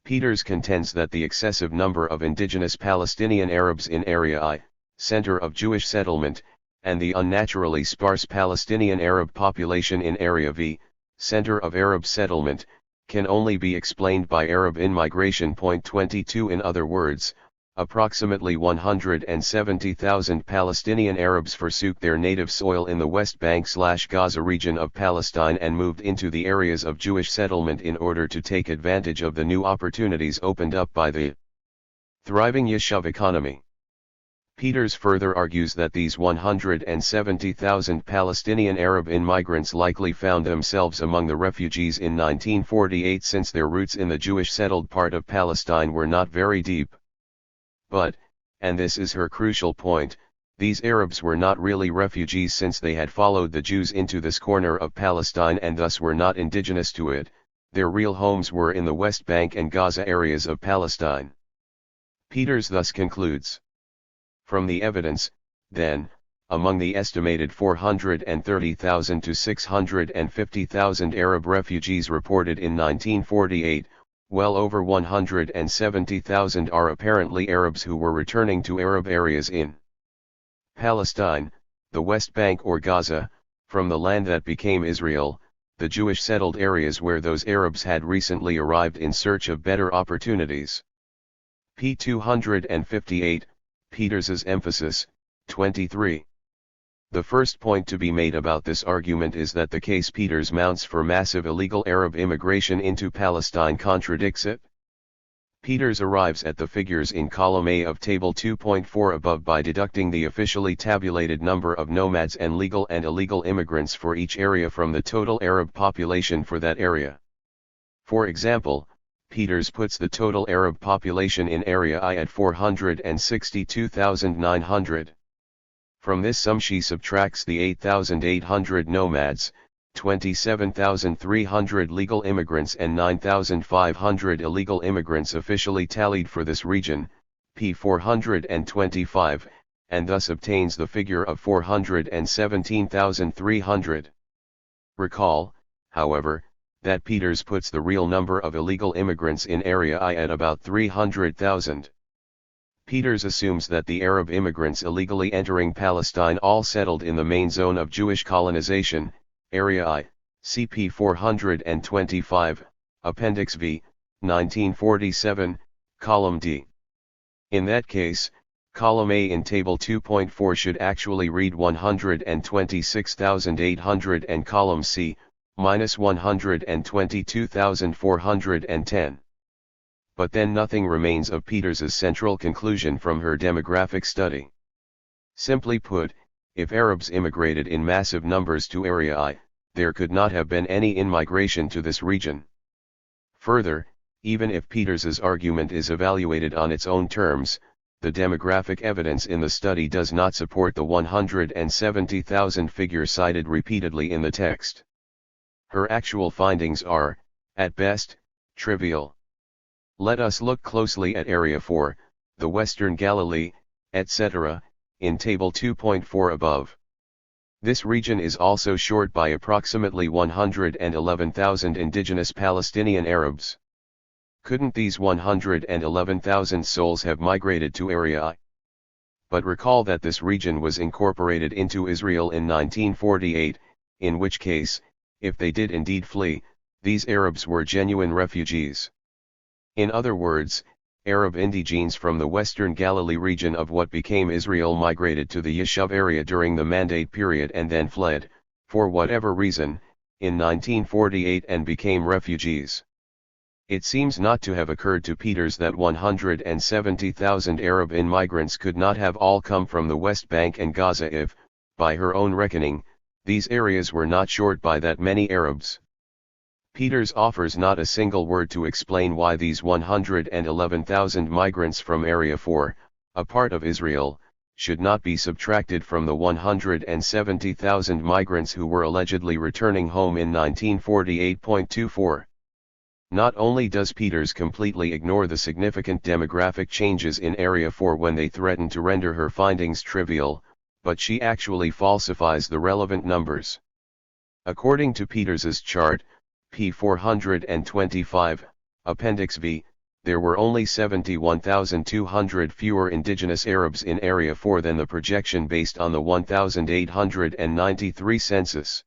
Peters contends that the excessive number of indigenous Palestinian Arabs in Area I, center of Jewish settlement, and the unnaturally sparse Palestinian Arab population in Area V, center of Arab settlement, can only be explained by Arab in-migration. 22. In other words, approximately 170,000 Palestinian Arabs forsook their native soil in the West Bank/Gaza region of Palestine and moved into the areas of Jewish settlement in order to take advantage of the new opportunities opened up by the thriving Yishuv economy. Peters further argues that these 170,000 Palestinian Arab immigrants likely found themselves among the refugees in 1948 since their roots in the Jewish settled part of Palestine were not very deep. But, and this is her crucial point, these Arabs were not really refugees since they had followed the Jews into this corner of Palestine and thus were not indigenous to it. Their real homes were in the West Bank and Gaza areas of Palestine. Peters thus concludes. From the evidence, then, among the estimated 430,000 to 650,000 Arab refugees reported in 1948, well over 170,000 are apparently Arabs who were returning to Arab areas in Palestine, the West Bank or Gaza, from the land that became Israel, the Jewish settled areas where those Arabs had recently arrived in search of better opportunities. p. 258, Peters's emphasis, 23. The first point to be made about this argument is that the case Peters mounts for massive illegal Arab immigration into Palestine contradicts it. Peters arrives at the figures in column A of table 2.4 above by deducting the officially tabulated number of nomads and legal and illegal immigrants for each area from the total Arab population for that area. For example, Peters puts the total Arab population in Area I at 462,900. From this sum she subtracts the 8,800 nomads, 27,300 legal immigrants and 9,500 illegal immigrants officially tallied for this region, p. 425, and thus obtains the figure of 417,300. Recall, however, that Peters puts the real number of illegal immigrants in Area I at about 300,000. Peters assumes that the Arab immigrants illegally entering Palestine all settled in the main zone of Jewish colonization, Area I, CP 425, Appendix V, 1947, Column D. In that case, Column A in Table 2.4 should actually read 126,800 and Column C, minus 122,410. But then nothing remains of Peters's central conclusion from her demographic study. Simply put, if Arabs immigrated in massive numbers to Area I, there could not have been any in-migration to this region. Further, even if Peters's argument is evaluated on its own terms, the demographic evidence in the study does not support the 170,000 figure cited repeatedly in the text. Her actual findings are, at best, trivial. Let us look closely at Area 4, the Western Galilee, etc., in Table 2.4 above. This region is also short by approximately 111,000 indigenous Palestinian Arabs. Couldn't these 111,000 souls have migrated to Area I? But recall that this region was incorporated into Israel in 1948, in which case, if they did indeed flee, these Arabs were genuine refugees. In other words, Arab indigenes from the Western Galilee region of what became Israel migrated to the Yishuv area during the Mandate period and then fled, for whatever reason, in 1948 and became refugees. It seems not to have occurred to Peters that 170,000 Arab immigrants could not have all come from the West Bank and Gaza if, by her own reckoning, these areas were not short by that many Arabs. Peters offers not a single word to explain why these 111,000 migrants from Area 4, a part of Israel, should not be subtracted from the 170,000 migrants who were allegedly returning home in 1948.24. Not only does Peters completely ignore the significant demographic changes in Area 4 when they threaten to render her findings trivial, but she actually falsifies the relevant numbers. According to Peters's chart, p. 425, Appendix V, there were only 71,200 fewer indigenous Arabs in Area 4 than the projection based on the 1,893 census.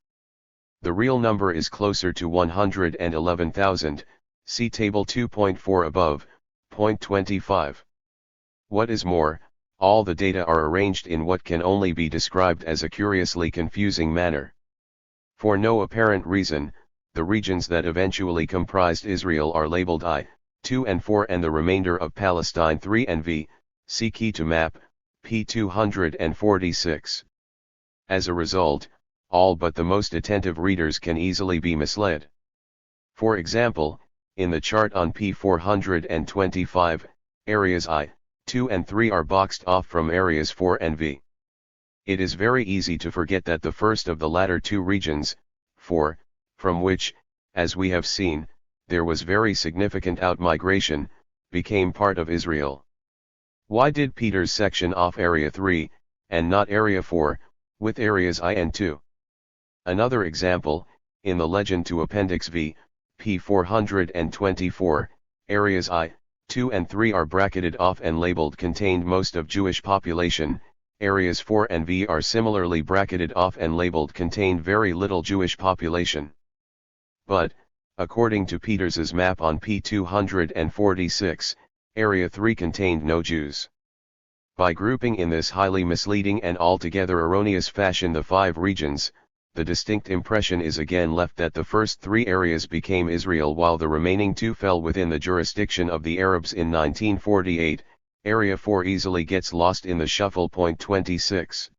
The real number is closer to 111,000, see Table 2.4 above, point 25. What is more, all the data are arranged in what can only be described as a curiously confusing manner. For no apparent reason, the regions that eventually comprised Israel are labeled I, 2 and 4 and the remainder of Palestine 3 and V, see key to map, p. 246. As a result, all but the most attentive readers can easily be misled. For example, in the chart on p. 425, areas I, II and III are boxed off from areas 4 and V. It is very easy to forget that the first of the latter two regions, 4, from which, as we have seen, there was very significant outmigration, became part of Israel. Why did Peters section off Area 3, and not Area 4, with areas I and II? Another example, in the legend to Appendix V, p. 424, areas I, II and III are bracketed off and labeled contained most of Jewish population, areas 4 and V are similarly bracketed off and labeled contained very little Jewish population. But, according to Peters's map on p. 246, Area 3 contained no Jews. By grouping in this highly misleading and altogether erroneous fashion the 5 regions, the distinct impression is again left that the first 3 areas became Israel while the remaining 2 fell within the jurisdiction of the Arabs in 1948. Area 4 easily gets lost in the shuffle. 26.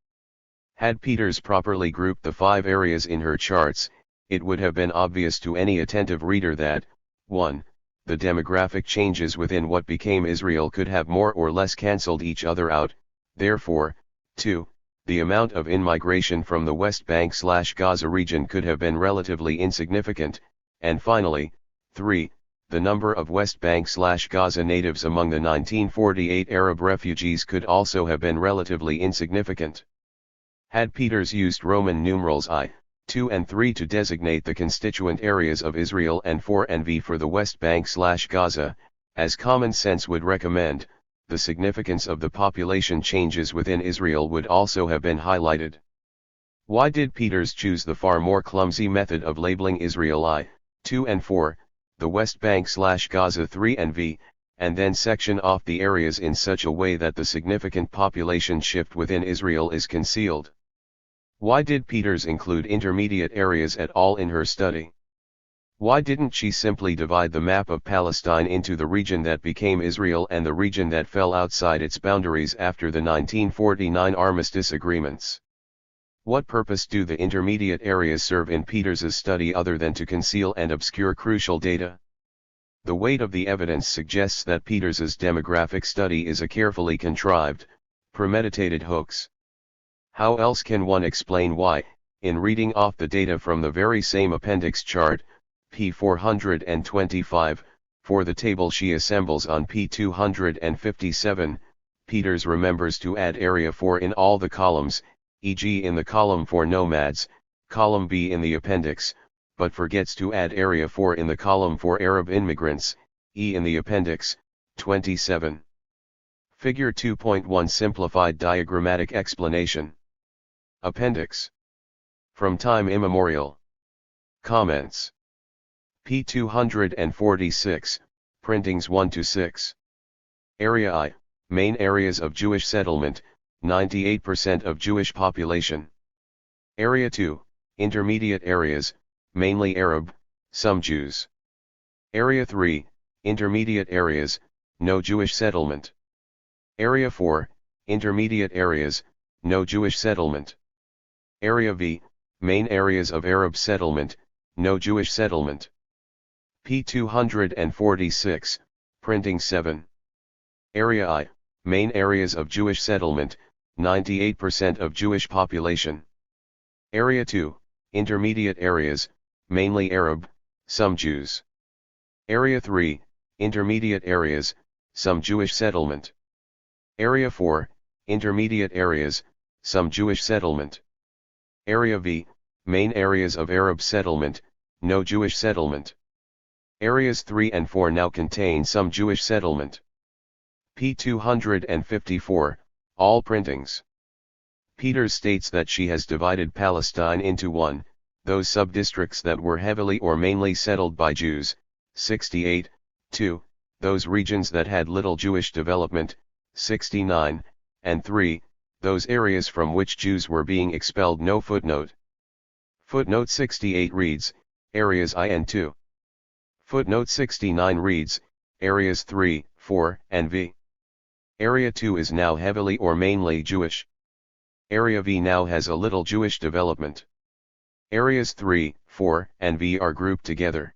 Had Peters properly grouped the 5 areas in her charts, it would have been obvious to any attentive reader that, 1. The demographic changes within what became Israel could have more or less cancelled each other out, therefore, 2. The amount of in-migration from the West Bank/Gaza region could have been relatively insignificant, and finally, 3. The number of West Bank/Gaza natives among the 1948 Arab refugees could also have been relatively insignificant. Had Peters used Roman numerals I, II and III to designate the constituent areas of Israel and 4 and V for the West Bank/Gaza, as common sense would recommend, the significance of the population changes within Israel would also have been highlighted. Why did Peters choose the far more clumsy method of labeling Israel I, II and 4, the West Bank/Gaza 3 and V, and then section off the areas in such a way that the significant population shift within Israel is concealed? Why did Peters include intermediate areas at all in her study? Why didn't she simply divide the map of Palestine into the region that became Israel and the region that fell outside its boundaries after the 1949 armistice agreements? What purpose do the intermediate areas serve in Peters's study other than to conceal and obscure crucial data? The weight of the evidence suggests that Peters's demographic study is a carefully contrived, premeditated hoax. How else can one explain why, in reading off the data from the very same appendix chart, p. 425, for the table she assembles on p. 257, Peters remembers to add Area 4 in all the columns, e.g. in the column for nomads, column B in the appendix, but forgets to add Area 4 in the column for Arab immigrants, E in the appendix. 27. Figure 2.1 Simplified diagrammatic explanation. Appendix. From time immemorial. Comments. p. 246, printings 1-6. Area I, main areas of Jewish settlement, 98% of Jewish population. Area 2, intermediate areas, mainly Arab, some Jews. Area 3, intermediate areas, no Jewish settlement. Area 4, intermediate areas, no Jewish settlement. Area V, main areas of Arab settlement, no Jewish settlement. p. 246, printing 7. Area I, main areas of Jewish settlement, 98% of Jewish population. Area 2, intermediate areas, mainly Arab, some Jews. Area 3, intermediate areas, some Jewish settlement. Area 4, intermediate areas, some Jewish settlement. Area V, main areas of Arab settlement, no Jewish settlement. Areas 3 and 4 now contain some Jewish settlement. p. 254, all printings. Peters states that she has divided Palestine into 1, those subdistricts that were heavily or mainly settled by Jews, 68, 2, those regions that had little Jewish development, 69, and 3, those areas from which Jews were being expelled. No footnote. Footnote 68 reads, areas I and 2. Footnote 69 reads, areas 3, 4, and V. Area 2 is now heavily or mainly Jewish. Area V now has a little Jewish development. Areas 3, 4, and V are grouped together.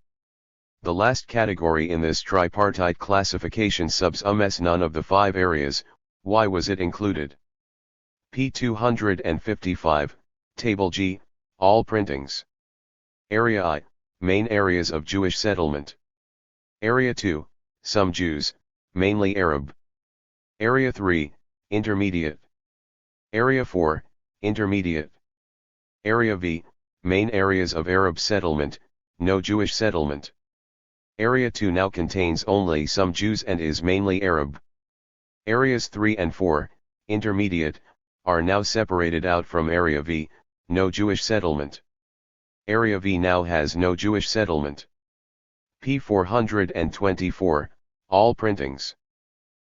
The last category in this tripartite classification subsums none of the 5 areas. Why was it included? P 255, Table G, all printings. Area I, main areas of Jewish settlement. Area 2, some Jews, mainly Arab. Area 3, intermediate. Area 4, intermediate. Area V, main areas of Arab settlement, no Jewish settlement. Area 2 now contains only some Jews and is mainly Arab. Areas 3 and 4, intermediate, are now separated out from Area V, no Jewish settlement. Area V now has no Jewish settlement. P 424, all printings.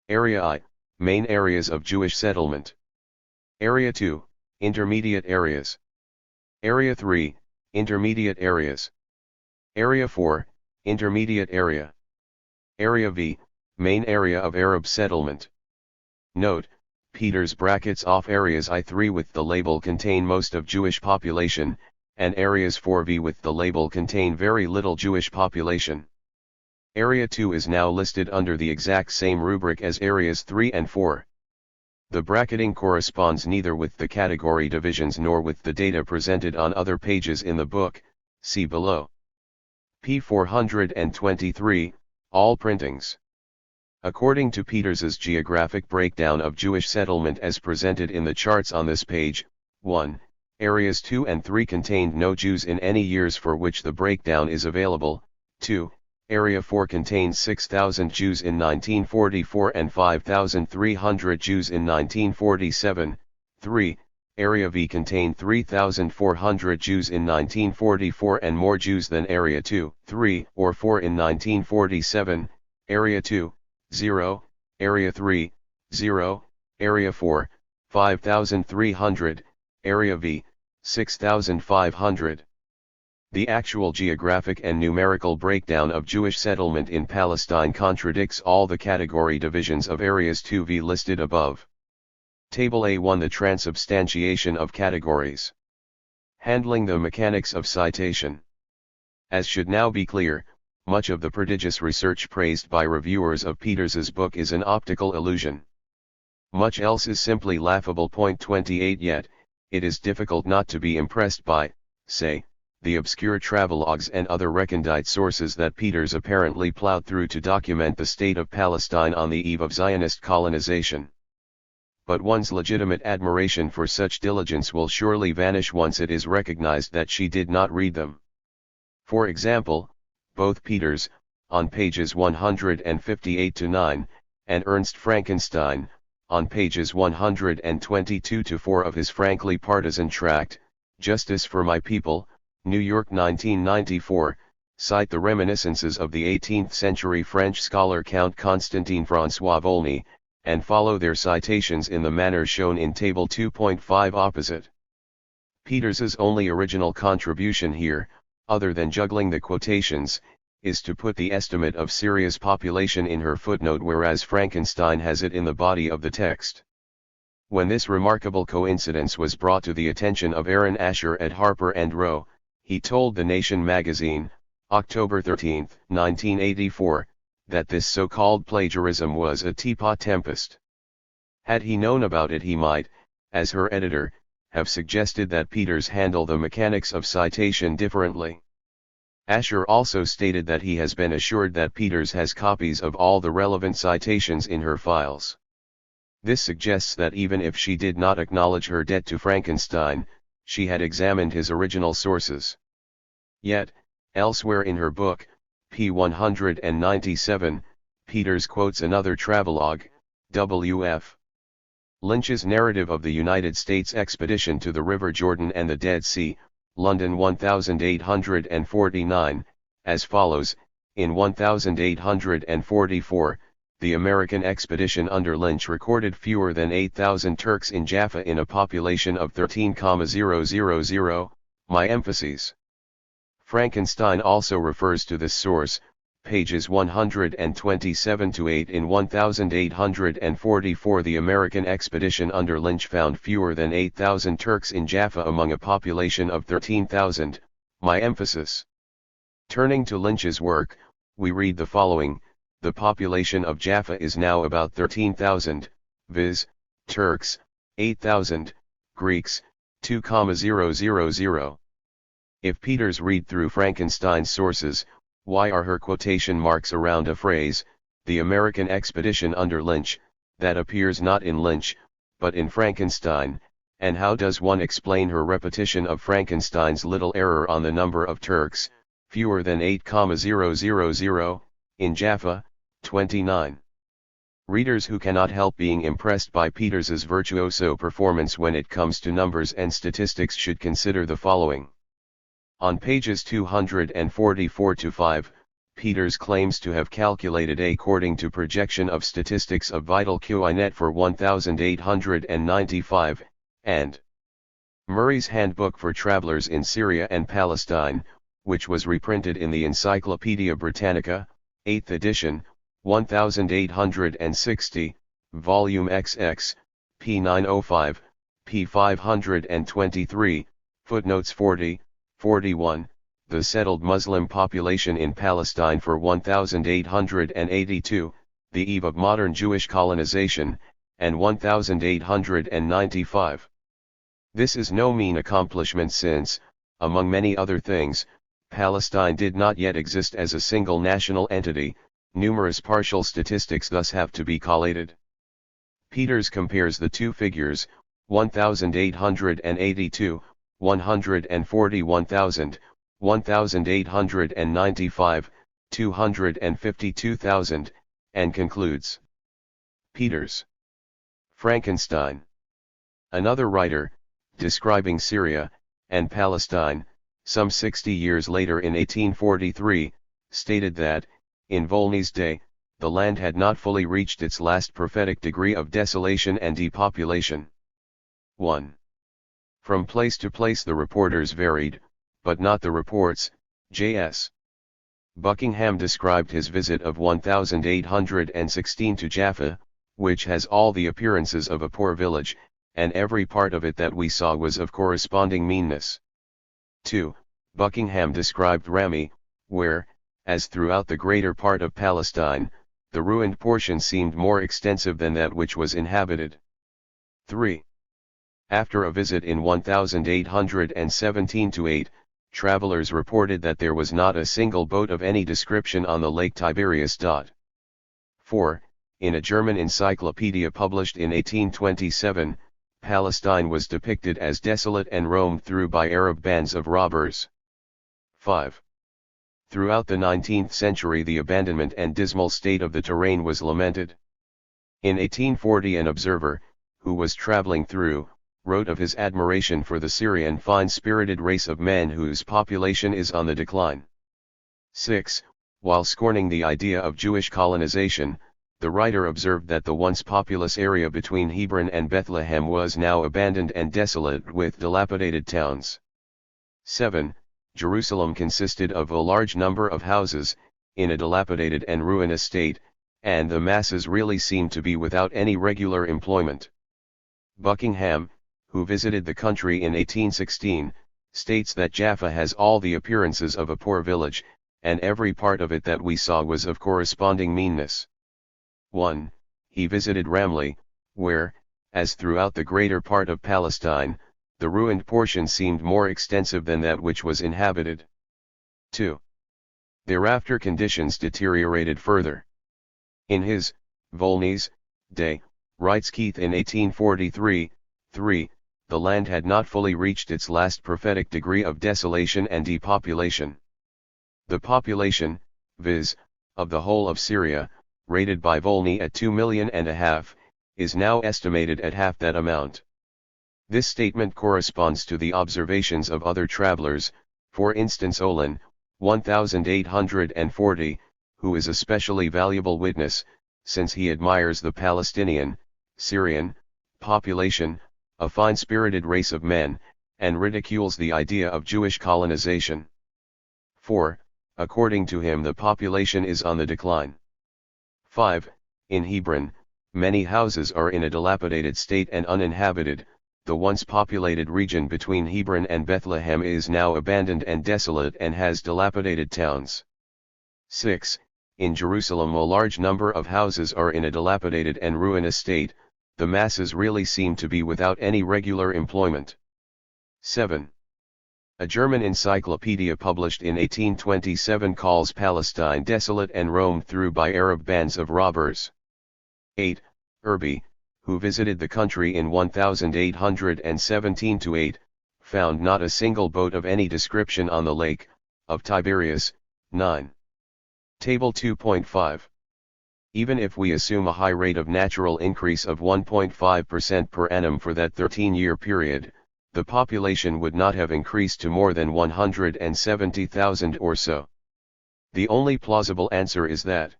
Area I, main areas of Jewish settlement. Area 2, intermediate areas. Area 3, intermediate areas. Area 4, intermediate area. Area V, main area of Arab settlement. Note, Peter's brackets off areas I3 with the label contain most of Jewish population, and areas 4V with the label contain very little Jewish population. Area 2 is now listed under the exact same rubric as areas 3 and 4. The bracketing corresponds neither with the category divisions nor with the data presented on other pages in the book, see below. P 423, all printings. According to Peters's geographic breakdown of Jewish settlement as presented in the charts on this page, 1. Areas 2 and 3 contained no Jews in any years for which the breakdown is available. 2. Area 4 contained 6,000 Jews in 1944 and 5,300 Jews in 1947. 3. Area V contained 3,400 Jews in 1944 and more Jews than Area 2, 3, or 4 in 1947. Area 2, 0, Area 3, 0, Area 4, 5,300, Area V, 6,500. The actual geographic and numerical breakdown of Jewish settlement in Palestine contradicts all the category divisions of Areas 2V listed above. Table A1 The transubstantiation of categories. Handling the mechanics of citation. As should now be clear, much of the prodigious research praised by reviewers of Peters's book is an optical illusion. Much else is simply laughable. Point 28 Yet, it is difficult not to be impressed by, say, the obscure travelogues and other recondite sources that Peters apparently plowed through to document the state of Palestine on the eve of Zionist colonization. But one's legitimate admiration for such diligence will surely vanish once it is recognized that she did not read them. For example, both Peters, on pages 158-9, and Ernst Frankenstein, on pages 122-4 of his frankly partisan tract, Justice for My People, New York 1994, cite the reminiscences of the 18th-century French scholar Count Constantin François Volney, and follow their citations in the manner shown in Table 2.5 opposite. Peters's only original contribution here, other than juggling the quotations, is to put the estimate of Syria's population in her footnote, whereas Frankenstein has it in the body of the text. When this remarkable coincidence was brought to the attention of Aaron Asher at Harper & Row, he told The Nation magazine, October 13, 1984, that this so-called plagiarism was a teapot tempest. Had he known about it, he might, as her editor, have suggested that Peters handle the mechanics of citation differently. Asher also stated that he has been assured that Peters has copies of all the relevant citations in her files. This suggests that even if she did not acknowledge her debt to Frankenstein, she had examined his original sources. Yet, elsewhere in her book, p. 197, Peters quotes another travelogue, W.F. Lynch's narrative of the United States expedition to the River Jordan and the Dead Sea, London 1849, as follows: in 1844, the American expedition under Lynch recorded fewer than 8,000 Turks in Jaffa in a population of 13,000. My emphases. Frankenstein also refers to this source, pages 127-8. In 1844 the American expedition under Lynch found fewer than 8,000 Turks in Jaffa among a population of 13,000, my emphasis. Turning to Lynch's work, we read the following: the population of Jaffa is now about 13,000, viz., Turks, 8,000, Greeks, 2,000. If Peters read through Frankenstein's sources, why are her quotation marks around a phrase, the American expedition under Lynch, that appears not in Lynch, but in Frankenstein, and how does one explain her repetition of Frankenstein's little error on the number of Turks, fewer than 8,000, in Jaffa, 29. Readers who cannot help being impressed by Peters's virtuoso performance when it comes to numbers and statistics should consider the following. On pages 244-5, Peters claims to have calculated according to projection of statistics of vital QI net for 1895, and Murray's Handbook for Travelers in Syria and Palestine, which was reprinted in the Encyclopaedia Britannica, 8th edition, 1860, volume XX, p. 905, p. 523, footnotes 40, 41, the settled Muslim population in Palestine for 1882, the eve of modern Jewish colonization, and 1895. This is no mean accomplishment since, among many other things, Palestine did not yet exist as a single national entity. Numerous partial statistics thus have to be collated. Peters compares the two figures, 1882, 141,000, 1895, 252,000, and concludes. Peters. Frankenstein. Another writer, describing Syria and Palestine, some 60 years later in 1843, stated that, in Volney's day, the land had not fully reached its last prophetic degree of desolation and depopulation. 1. From place to place the reporters varied, but not the reports. J.S. Buckingham described his visit of 1816 to Jaffa, which has all the appearances of a poor village, and every part of it that we saw was of corresponding meanness. 2. Buckingham described Rami, where, as throughout the greater part of Palestine, the ruined portion seemed more extensive than that which was inhabited. 3. After a visit in 1817-8, travelers reported that there was not a single boat of any description on the Lake Tiberias. 4. In a German encyclopedia published in 1827, Palestine was depicted as desolate and roamed through by Arab bands of robbers. 5. Throughout the 19th century the abandonment and dismal state of the terrain was lamented. In 1840 an observer, who was traveling through, wrote of his admiration for the Syrian fine-spirited race of men whose population is on the decline. 6. While scorning the idea of Jewish colonization, the writer observed that the once populous area between Hebron and Bethlehem was now abandoned and desolate with dilapidated towns. 7. Jerusalem consisted of a large number of houses, in a dilapidated and ruinous state, and the masses really seemed to be without any regular employment. Buckingham, who visited the country in 1816, states that Jaffa has all the appearances of a poor village, and every part of it that we saw was of corresponding meanness. 1. He visited Ramleh, where, as throughout the greater part of Palestine, the ruined portion seemed more extensive than that which was inhabited. 2. Thereafter conditions deteriorated further. In his, Volney's, day, writes Keith in 1843, 3, the land had not fully reached its last prophetic degree of desolation and depopulation. The population, viz., of the whole of Syria, rated by Volney at 2.5 million, is now estimated at half that amount. This statement corresponds to the observations of other travelers, for instance Olin, 1840, who is a specially valuable witness, since he admires the Palestinian, Syrian, population, a fine-spirited race of men, and ridicules the idea of Jewish colonization. 4. According to him, the population is on the decline. 5. In Hebron, many houses are in a dilapidated state and uninhabited. The once populated region between Hebron and Bethlehem is now abandoned and desolate and has dilapidated towns. 6. In Jerusalem, a large number of houses are in a dilapidated and ruinous state. The masses really seem to be without any regular employment. 7. A German encyclopedia published in 1827 calls Palestine desolate and roamed through by Arab bands of robbers. 8. Irby, who visited the country in 1817-8, found not a single boat of any description on the lake of Tiberias. 9. Table 2.5. Even if we assume a high rate of natural increase of 1.5% per annum for that 13-year period, the population would not have increased to more than 170,000 or so. The only plausible answer is that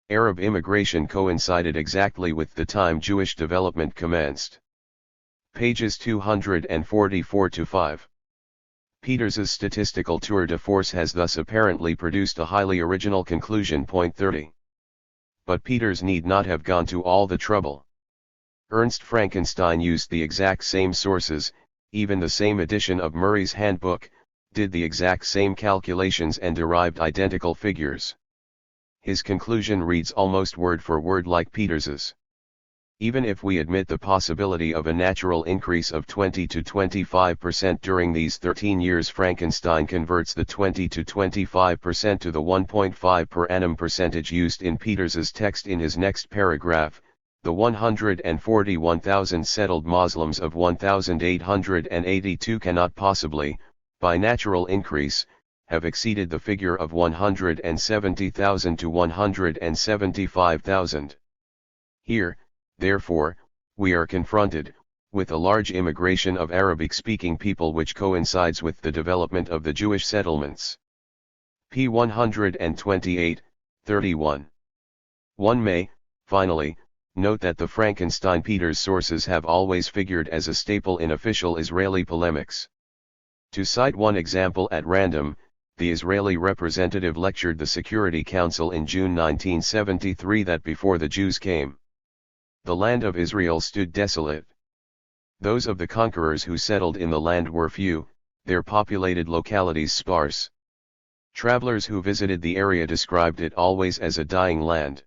Arab immigration coincided exactly with the time Jewish development commenced. Pages 244-5. Peters's statistical tour de force has thus apparently produced a highly original conclusion. Point 30. But Peters need not have gone to all the trouble. Ernst Frankenstein used the exact same sources, even the same edition of Murray's Handbook, did the exact same calculations and derived identical figures. His conclusion reads almost word for word like Peters's. Even if we admit the possibility of a natural increase of 20 to 25% during these 13 years, Frankenstein converts the 20 to 25% to the 1.5 per annum percentage used in Peters's text in his next paragraph. The 141,000 settled Muslims of 1882 cannot possibly, by natural increase, have exceeded the figure of 170,000 to 175,000. Here, therefore, we are confronted with a large immigration of Arabic-speaking people which coincides with the development of the Jewish settlements. p. 128, 31. One may, finally, note that the Frankenstein-Peters sources have always figured as a staple in official Israeli polemics. To cite one example at random, the Israeli representative lectured the Security Council in June 1973 that before the Jews came, the land of Israel stood desolate. Those of the conquerors who settled in the land were few, their populated localities sparse. Travelers who visited the area described it always as a dying land.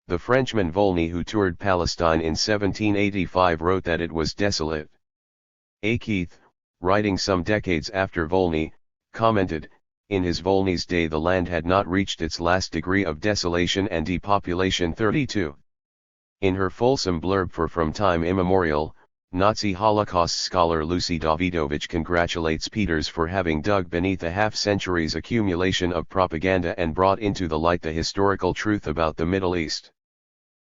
The Frenchman Volney, who toured Palestine in 1785, wrote that it was desolate. A. Keith, writing some decades after Volney, commented, in his Volney's day the land had not reached its last degree of desolation and depopulation. 32. In her fulsome blurb for From Time Immemorial, Nazi Holocaust scholar Lucy Davidovich congratulates Peters for having dug beneath a half-century's accumulation of propaganda and brought into the light the historical truth about the Middle East.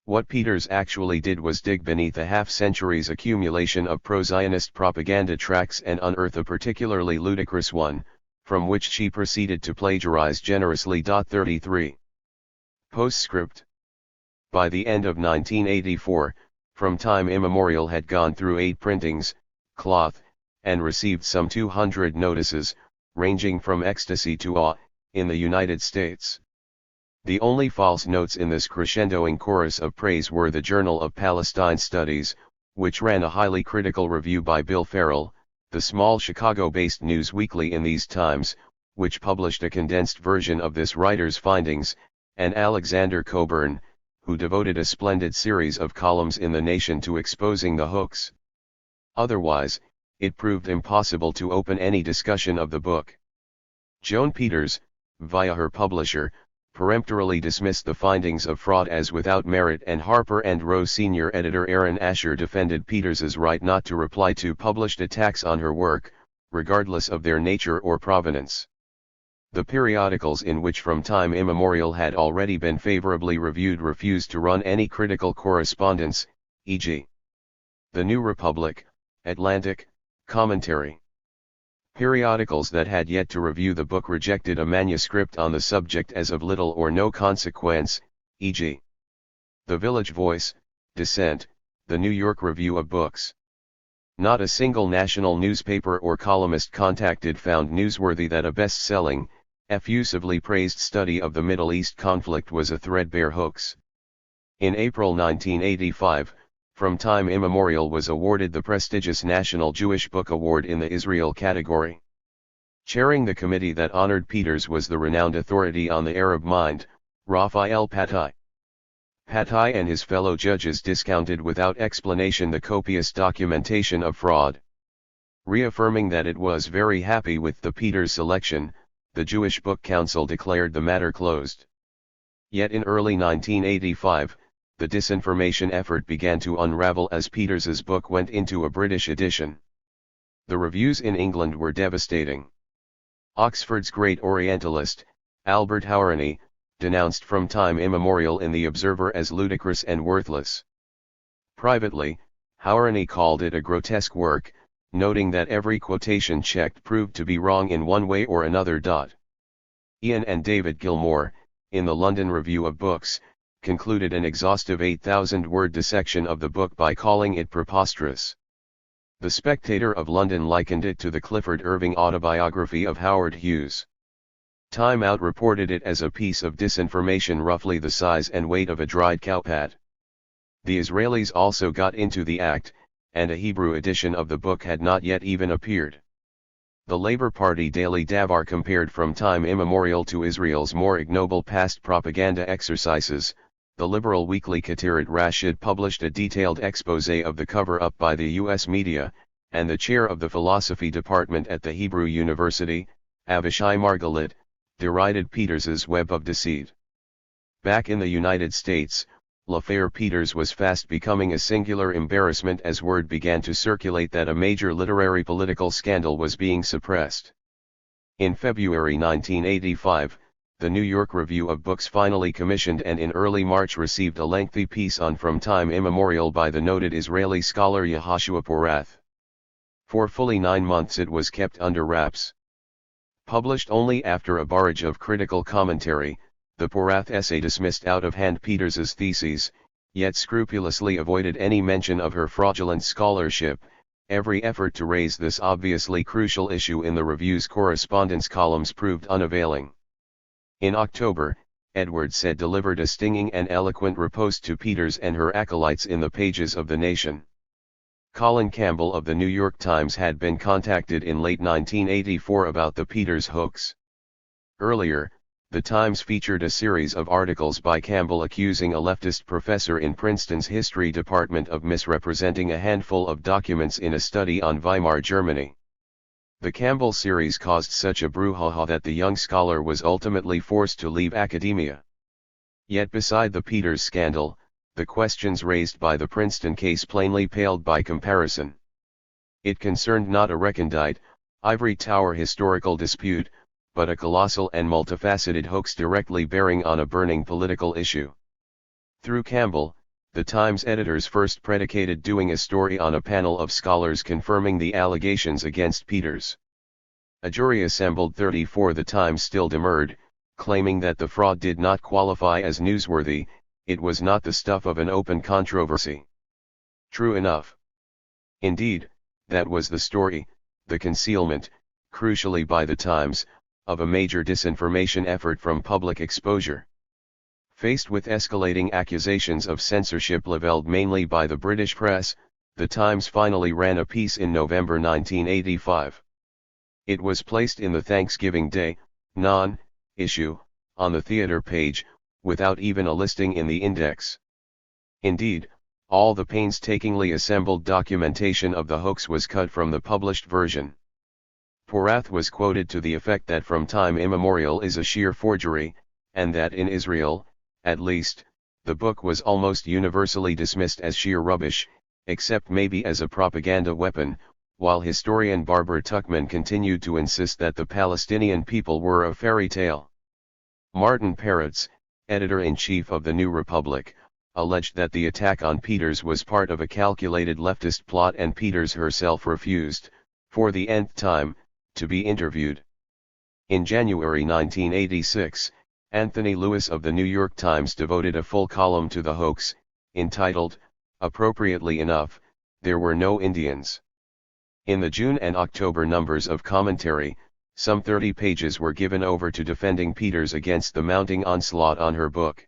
What Peters actually did was dig beneath a half-century's accumulation of pro-Zionist propaganda tracts and unearth a particularly ludicrous one, from which she proceeded to plagiarize generously. 33. Postscript. By the end of 1984, From Time Immemorial had gone through 8 printings, cloth, and received some 200 notices, ranging from ecstasy to awe, in the United States. The only false notes in this crescendoing chorus of praise were the Journal of Palestine Studies, which ran a highly critical review by Bill Farrell, the small Chicago-based news weekly in these times, which published a condensed version of this writer's findings, and Alexander Coburn, who devoted a splendid series of columns in The Nation to exposing the hoax. Otherwise, it proved impossible to open any discussion of the book. Joan Peters, via her publisher, peremptorily dismissed the findings of fraud as without merit, and Harper and Row senior editor Aaron Asher defended Peters's right not to reply to published attacks on her work, regardless of their nature or provenance. The periodicals in which From Time Immemorial had already been favorably reviewed refused to run any critical correspondence, e.g. The New Republic, Atlantic, Commentary. Periodicals that had yet to review the book rejected a manuscript on the subject as of little or no consequence, e.g. The Village Voice, Dissent, the New York Review of Books. Not a single national newspaper or columnist contacted found newsworthy that a best-selling, effusively praised study of the Middle East conflict was a threadbare hoax. In April 1985, From Time Immemorial was awarded the prestigious National Jewish Book Award in the Israel category. Chairing the committee that honored Peters was the renowned authority on the Arab mind, Raphael Patai. Patai and his fellow judges discounted without explanation the copious documentation of fraud. Reaffirming that it was very happy with the Peters selection, the Jewish Book Council declared the matter closed. Yet in early 1985, the disinformation effort began to unravel as Peters's book went into a British edition. The reviews in England were devastating. Oxford's great Orientalist, Albert Hourani, denounced From Time Immemorial in The Observer as ludicrous and worthless. Privately, Hourani called it a grotesque work, noting that every quotation checked proved to be wrong in one way or another. Ian and David Gilmore, in the London Review of Books, concluded an exhaustive 8,000-word dissection of the book by calling it preposterous. The Spectator of London likened it to the Clifford Irving autobiography of Howard Hughes. Time Out reported it as a piece of disinformation roughly the size and weight of a dried cowpat. The Israelis also got into the act, and a Hebrew edition of the book had not yet even appeared. The Labour Party Daily Davar compared From Time Immemorial to Israel's more ignoble past propaganda exercises. The liberal weekly Katirat Rashid published a detailed exposé of the cover-up by the U.S. media, and the chair of the philosophy department at the Hebrew University, Avishai Margalit, derided Peters's web of deceit. Back in the United States, l'affaire Peters was fast becoming a singular embarrassment as word began to circulate that a major literary political scandal was being suppressed. In February 1985, the New York Review of Books finally commissioned and in early March received a lengthy piece on From Time Immemorial by the noted Israeli scholar Yehoshua Porath. For fully 9 months it was kept under wraps. Published only after a barrage of critical commentary, the Porath essay dismissed out of hand Peters's theses, yet scrupulously avoided any mention of her fraudulent scholarship. Every effort to raise this obviously crucial issue in the review's correspondence columns proved unavailing. In October, Edward Said delivered a stinging and eloquent riposte to Peters and her acolytes in the pages of The Nation. Colin Campbell of the New York Times had been contacted in late 1984 about the Peters hoax. Earlier, The Times featured a series of articles by Campbell accusing a leftist professor in Princeton's history department of misrepresenting a handful of documents in a study on Weimar Germany. The Campbell series caused such a brouhaha that the young scholar was ultimately forced to leave academia. Yet beside the Peters scandal, the questions raised by the Princeton case plainly paled by comparison. It concerned not a recondite, ivory tower historical dispute, but a colossal and multifaceted hoax directly bearing on a burning political issue. Through Campbell, the Times editors first predicated doing a story on a panel of scholars confirming the allegations against Peters. A jury assembled 34. The Times still demurred, claiming that the fraud did not qualify as newsworthy. It was not the stuff of an open controversy. True enough. Indeed, that was the story, the concealment, crucially by the Times, of a major disinformation effort from public exposure. Faced with escalating accusations of censorship leveled mainly by the British press, the Times finally ran a piece in November 1985. It was placed in the Thanksgiving Day, non-issue, on the theater page, without even a listing in the index. Indeed, all the painstakingly assembled documentation of the hoax was cut from the published version. Porath was quoted to the effect that From Time Immemorial is a sheer forgery, and that in Israel, at least, the book was almost universally dismissed as sheer rubbish, except maybe as a propaganda weapon, while historian Barbara Tuchman continued to insist that the Palestinian people were a fairy tale. Martin Peretz, editor-in-chief of the New Republic, alleged that the attack on Peters was part of a calculated leftist plot and Peters herself refused, for the nth time, to be interviewed. In January 1986, Anthony Lewis of the New York Times devoted a full column to the hoax, entitled, appropriately enough, "There Were No Indians." In the June and October numbers of Commentary, Some 30 pages were given over to defending Peters against the mounting onslaught on her book.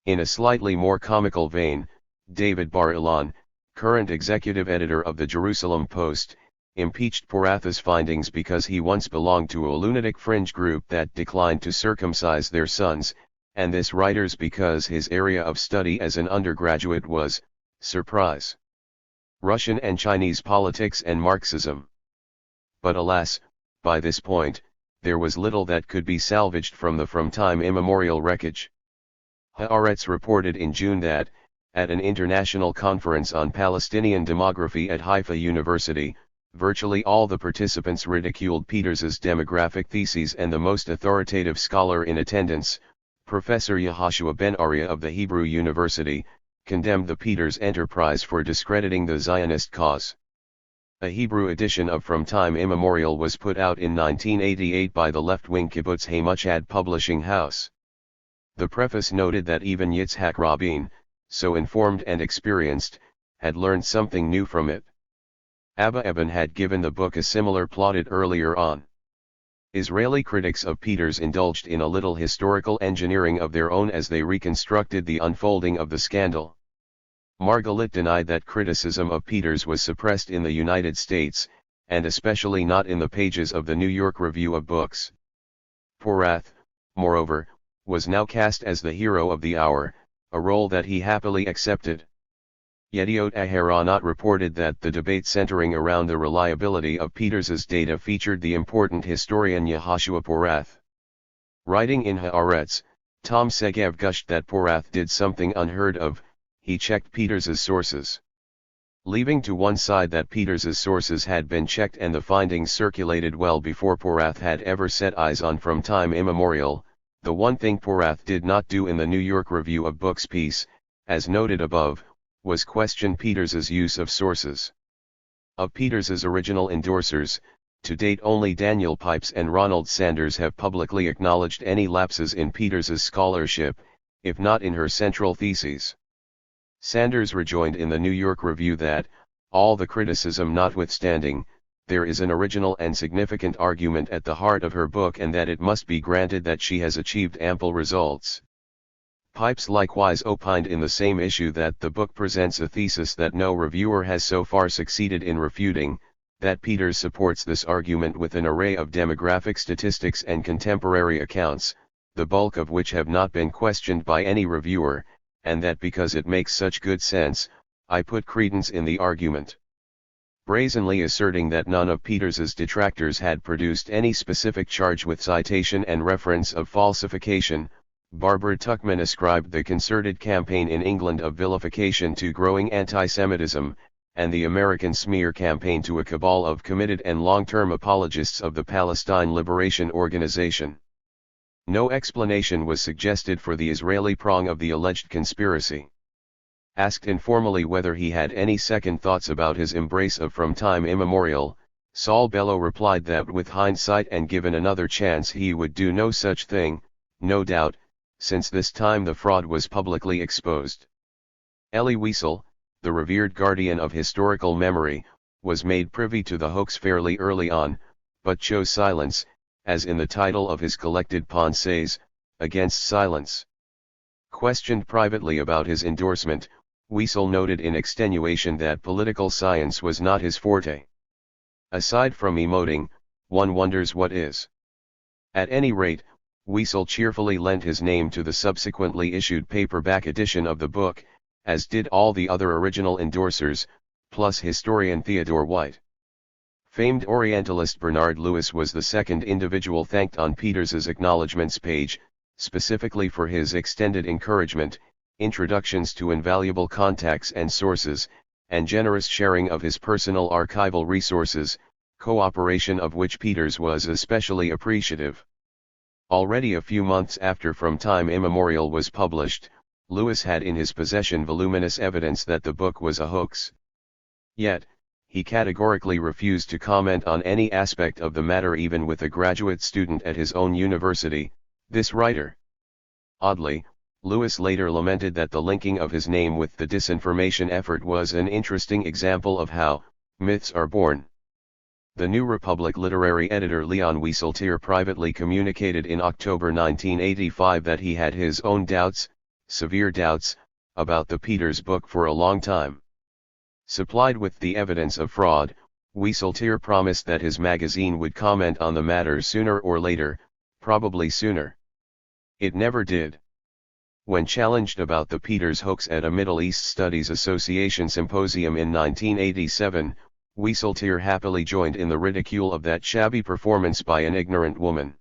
In a slightly more comical vein, David Bar-Ilan, current executive editor of the Jerusalem Post, impeached Porath's findings because he once belonged to a lunatic fringe group that declined to circumcise their sons, and this writer's because his area of study as an undergraduate was, surprise, Russian and Chinese politics and Marxism. But alas, by this point, there was little that could be salvaged from the from time immemorial wreckage. Haaretz reported in June that, at an international conference on Palestinian demography at Haifa University, virtually all the participants ridiculed Peters's demographic theses, and the most authoritative scholar in attendance, Professor Yehoshua Ben-Arya of the Hebrew University, condemned the Peters enterprise for discrediting the Zionist cause. A Hebrew edition of From Time Immemorial was put out in 1988 by the left-wing Kibbutz Hamuchad publishing house. The preface noted that even Yitzhak Rabin, so informed and experienced, had learned something new from it. Abba Eban had given the book a similar plaudit earlier on. Israeli critics of Peters indulged in a little historical engineering of their own as they reconstructed the unfolding of the scandal. Margalit denied that criticism of Peters was suppressed in the United States, and especially not in the pages of the New York Review of Books. Porath, moreover, was now cast as the hero of the hour, a role that he happily accepted. Yediot Aharonot reported that the debate centering around the reliability of Peters's data featured the important historian Yehoshua Porath. Writing in Haaretz, Tom Segev gushed that Porath did something unheard of: he checked Peters's sources. Leaving to one side that Peters's sources had been checked and the findings circulated well before Porath had ever set eyes on From Time Immemorial, the one thing Porath did not do in the New York Review of Books piece, as noted above, was question Peters's use of sources. Of Peters's original endorsers, to date only Daniel Pipes and Ronald Sanders have publicly acknowledged any lapses in Peters's scholarship, if not in her central theses. Sanders rejoined in the New York Review that, all the criticism notwithstanding, there is an original and significant argument at the heart of her book, and that it must be granted that she has achieved ample results. Pipes likewise opined in the same issue that the book presents a thesis that no reviewer has so far succeeded in refuting, that Peters supports this argument with an array of demographic statistics and contemporary accounts, the bulk of which have not been questioned by any reviewer, and that because it makes such good sense, I put credence in the argument. Brazenly asserting that none of Peters's detractors had produced any specific charge with citation and reference of falsification, Barbara Tuchman ascribed the concerted campaign in England of vilification to growing anti-Semitism, and the American smear campaign to a cabal of committed and long-term apologists of the Palestine Liberation Organization. No explanation was suggested for the Israeli prong of the alleged conspiracy. Asked informally whether he had any second thoughts about his embrace of From Time Immemorial, Saul Bellow replied that with hindsight and given another chance he would do no such thing, no doubt, since this time the fraud was publicly exposed. Elie Wiesel, the revered guardian of historical memory, was made privy to the hoax fairly early on, but chose silence, as in the title of his collected Pensées, Against Silence. Questioned privately about his endorsement, Wiesel noted in extenuation that political science was not his forte. Aside from emoting, one wonders what is. At any rate, Wiesel cheerfully lent his name to the subsequently issued paperback edition of the book, as did all the other original endorsers, plus historian Theodore White. Famed Orientalist Bernard Lewis was the second individual thanked on Peters's acknowledgments page, specifically for his extended encouragement, introductions to invaluable contacts and sources, and generous sharing of his personal archival resources, cooperation of which Peters was especially appreciative. Already a few months after From Time Immemorial was published, Lewis had in his possession voluminous evidence that the book was a hoax. Yet, he categorically refused to comment on any aspect of the matter, even with a graduate student at his own university, this writer. Oddly, Lewis later lamented that the linking of his name with the disinformation effort was an interesting example of how myths are born. The New Republic literary editor Leon Wieseltier privately communicated in October 1985 that he had his own doubts, severe doubts, about the Peters book for a long time. Supplied with the evidence of fraud, Wieseltier promised that his magazine would comment on the matter sooner or later, probably sooner. It never did. When challenged about the Peters hoax at a Middle East Studies Association symposium in 1987, Wieseltier happily joined in the ridicule of that shabby performance by an ignorant woman.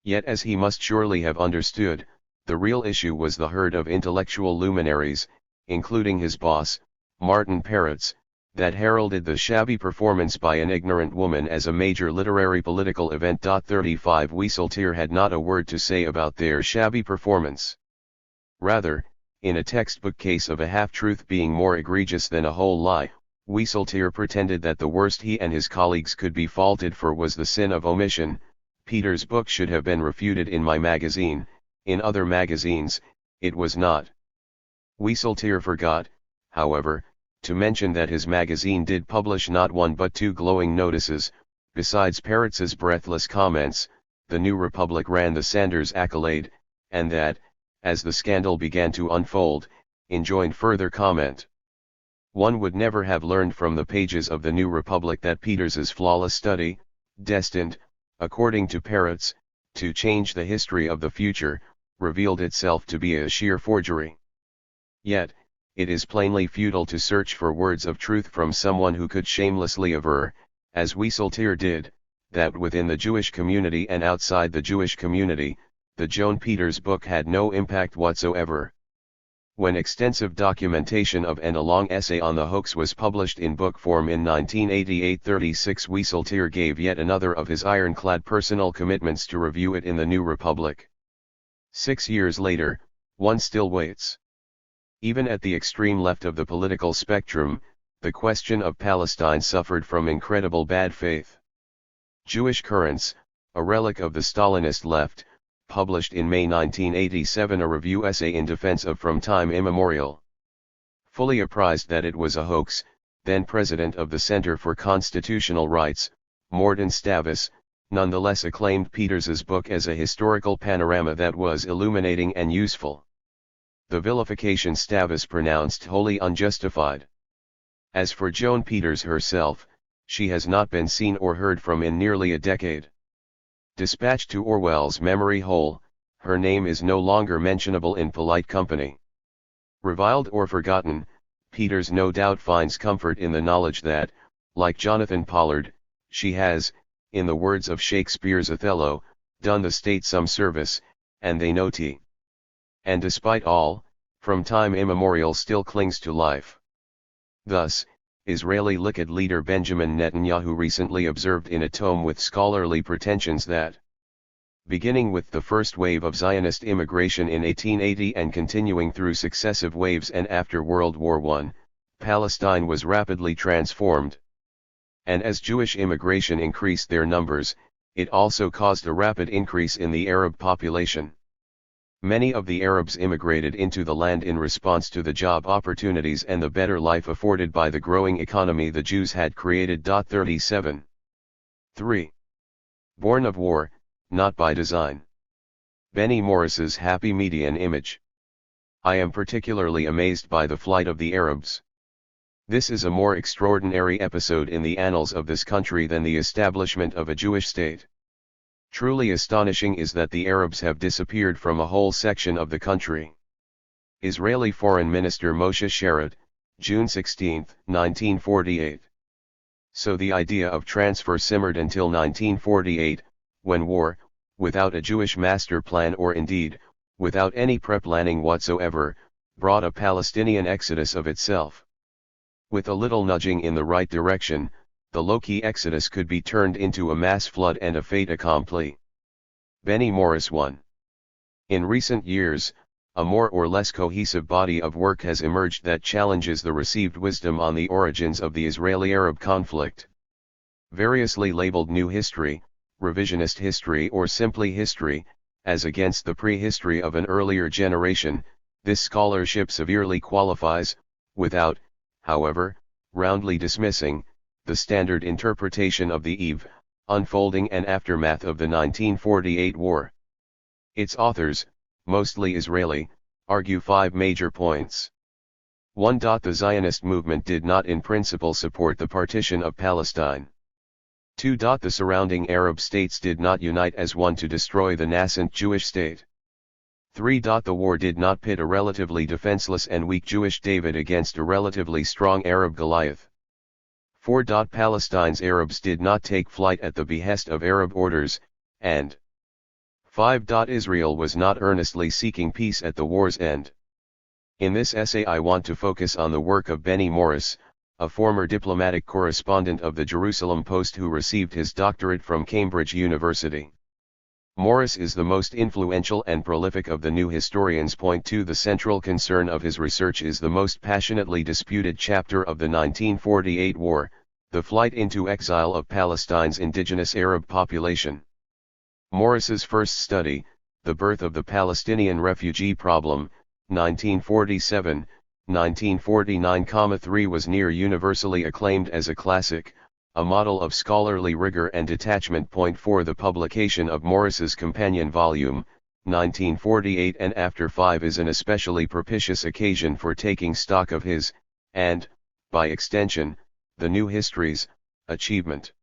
Yet, as he must surely have understood, the real issue was the herd of intellectual luminaries, including his boss, Martin Peretz, that heralded the shabby performance by an ignorant woman as a major literary political event. 35 Wieseltier had not a word to say about their shabby performance. Rather, in a textbook case of a half-truth being more egregious than a whole lie, Wieseltier pretended that the worst he and his colleagues could be faulted for was the sin of omission. Peters' book should have been refuted in my magazine, in other magazines, it was not. Wieseltier forgot, however, to mention that his magazine did publish not one but two glowing notices. Besides Peretz's breathless comments, the New Republic ran the Sanders accolade, and that, as the scandal began to unfold, enjoined further comment. One would never have learned from the pages of the New Republic that Peters's flawless study, destined, according to Peretz, to change the history of the future, revealed itself to be a sheer forgery. Yet, it is plainly futile to search for words of truth from someone who could shamelessly aver, as Wieseltier did, that within the Jewish community and outside the Jewish community, the Joan Peters book had no impact whatsoever. When extensive documentation of and a long essay on the hoax was published in book form in 1988, 36 Wieseltier gave yet another of his ironclad personal commitments to review it in the New Republic. 6 years later, one still waits. Even at the extreme left of the political spectrum, the question of Palestine suffered from incredible bad faith. Jewish Currents, a relic of the Stalinist left, published in May 1987 a review essay in defense of From Time Immemorial. Fully apprised that it was a hoax, then president of the Center for Constitutional Rights, Morton Stavis, nonetheless acclaimed Peters's book as a historical panorama that was illuminating and useful. The vilification Stavis pronounced wholly unjustified. As for Joan Peters herself, she has not been seen or heard from in nearly a decade. Dispatched to Orwell's memory hole, her name is no longer mentionable in polite company. Reviled or forgotten, Peters no doubt finds comfort in the knowledge that, like Jonathan Pollard, she has, in the words of Shakespeare's Othello, done the state some service, and they know it. And despite all, From Time Immemorial still clings to life. Thus, Israeli Likud leader Benjamin Netanyahu recently observed in a tome with scholarly pretensions that, beginning with the first wave of Zionist immigration in 1880 and continuing through successive waves and after World War I, Palestine was rapidly transformed. And as Jewish immigration increased their numbers, it also caused a rapid increase in the Arab population. Many of the Arabs immigrated into the land in response to the job opportunities and the better life afforded by the growing economy the Jews had created. 37. 3. Born of war, not by design. Benny Morris's happy median image. I am particularly amazed by the flight of the Arabs. This is a more extraordinary episode in the annals of this country than the establishment of a Jewish state. Truly astonishing is that the Arabs have disappeared from a whole section of the country. Israeli Foreign Minister Moshe Sharad, June 16, 1948. So the idea of transfer simmered until 1948, when war, without a Jewish master plan or indeed, without any pre-planning whatsoever, brought a Palestinian exodus of itself. With a little nudging in the right direction, the low-key exodus could be turned into a mass flood and a fait accompli. Benny Morris 1. In recent years, a more or less cohesive body of work has emerged that challenges the received wisdom on the origins of the Israeli-Arab conflict. Variously labeled New History, Revisionist History or simply History, as against the prehistory of an earlier generation, this scholarship severely qualifies, without, however, roundly dismissing, The Standard Interpretation of the Eve, Unfolding and Aftermath of the 1948 War. Its authors, mostly Israeli, argue 5 major points. 1. The Zionist movement did not in principle support the partition of Palestine. 2. The surrounding Arab states did not unite as one to destroy the nascent Jewish state. 3. The war did not pit a relatively defenseless and weak Jewish David against a relatively strong Arab Goliath. 4. Palestine's Arabs did not take flight at the behest of Arab orders, and 5. Israel was not earnestly seeking peace at the war's end. In this essay I want to focus on the work of Benny Morris, a former diplomatic correspondent of the Jerusalem Post who received his doctorate from Cambridge University. Morris is the most influential and prolific of the new historians. Point 2. The central concern of his research is the most passionately disputed chapter of the 1948 war, the flight into exile of Palestine's indigenous Arab population. Morris's first study, The Birth of the Palestinian Refugee Problem, 1947, 1949-3 was near universally acclaimed as a classic, a model of scholarly rigor and detachment. Point 4. The publication of Morris's companion volume, 1948 and After 5 is an especially propitious occasion for taking stock of his, and, by extension, the new history's, achievement.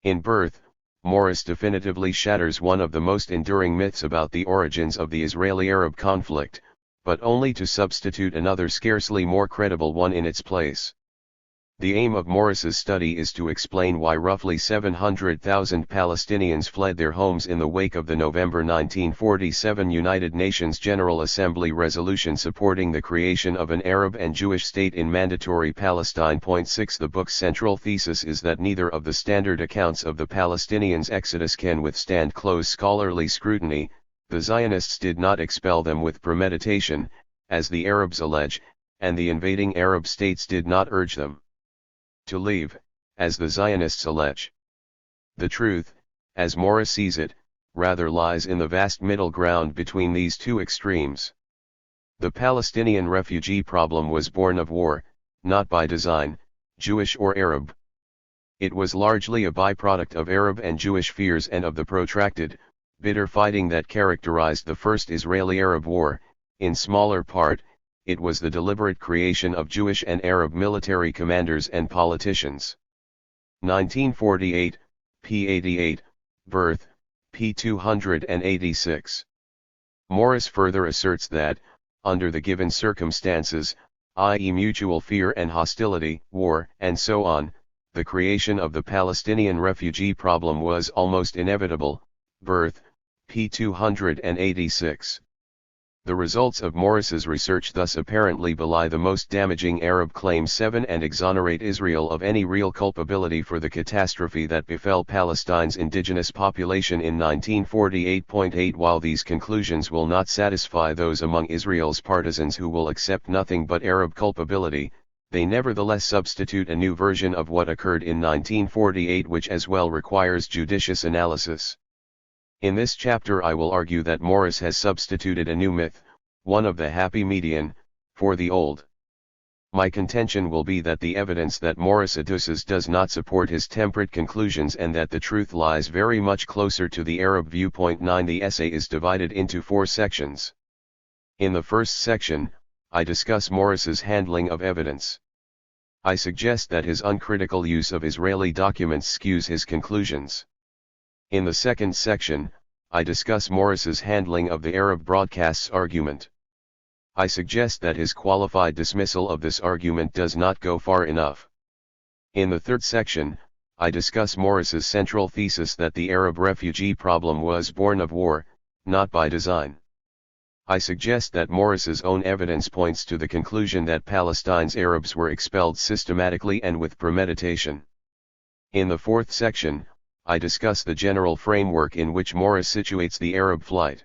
In Birth, Morris definitively shatters one of the most enduring myths about the origins of the Israeli-Arab conflict, but only to substitute another scarcely more credible one in its place. The aim of Morris's study is to explain why roughly 700,000 Palestinians fled their homes in the wake of the November 1947 United Nations General Assembly resolution supporting the creation of an Arab and Jewish state in Mandatory Palestine. Point 6. The book's central thesis is that neither of the standard accounts of the Palestinians' exodus can withstand close scholarly scrutiny. The Zionists did not expel them with premeditation, as the Arabs allege, and the invading Arab states did not urge them to leave, as the Zionists allege. The truth, as Morris sees it, rather lies in the vast middle ground between these two extremes. The Palestinian refugee problem was born of war, not by design, Jewish or Arab. It was largely a byproduct of Arab and Jewish fears and of the protracted, bitter fighting that characterized the First Israeli-Arab War. In smaller part, it was the deliberate creation of Jewish and Arab military commanders and politicians. 1948, p. 88, Birth, p. 286. Morris further asserts that, under the given circumstances, i.e. mutual fear and hostility, war, and so on, the creation of the Palestinian refugee problem was almost inevitable. Birth, p. 286. The results of Morris's research thus apparently belie the most damaging Arab Claim 7 and exonerate Israel of any real culpability for the catastrophe that befell Palestine's indigenous population in 1948.8. While these conclusions will not satisfy those among Israel's partisans who will accept nothing but Arab culpability, they nevertheless substitute a new version of what occurred in 1948 which as well requires judicious analysis. In this chapter I will argue that Morris has substituted a new myth, one of the happy median, for the old. My contention will be that the evidence that Morris adduces does not support his temperate conclusions and that the truth lies very much closer to the Arab viewpoint. 9. The essay is divided into 4 sections. In the first section, I discuss Morris's handling of evidence. I suggest that his uncritical use of Israeli documents skews his conclusions. In the second section, I discuss Morris's handling of the Arab broadcasts argument. I suggest that his qualified dismissal of this argument does not go far enough. In the third section, I discuss Morris's central thesis that the Arab refugee problem was born of war, not by design. I suggest that Morris's own evidence points to the conclusion that Palestine's Arabs were expelled systematically and with premeditation. In the fourth section, I discuss the general framework in which Morris situates the Arab flight.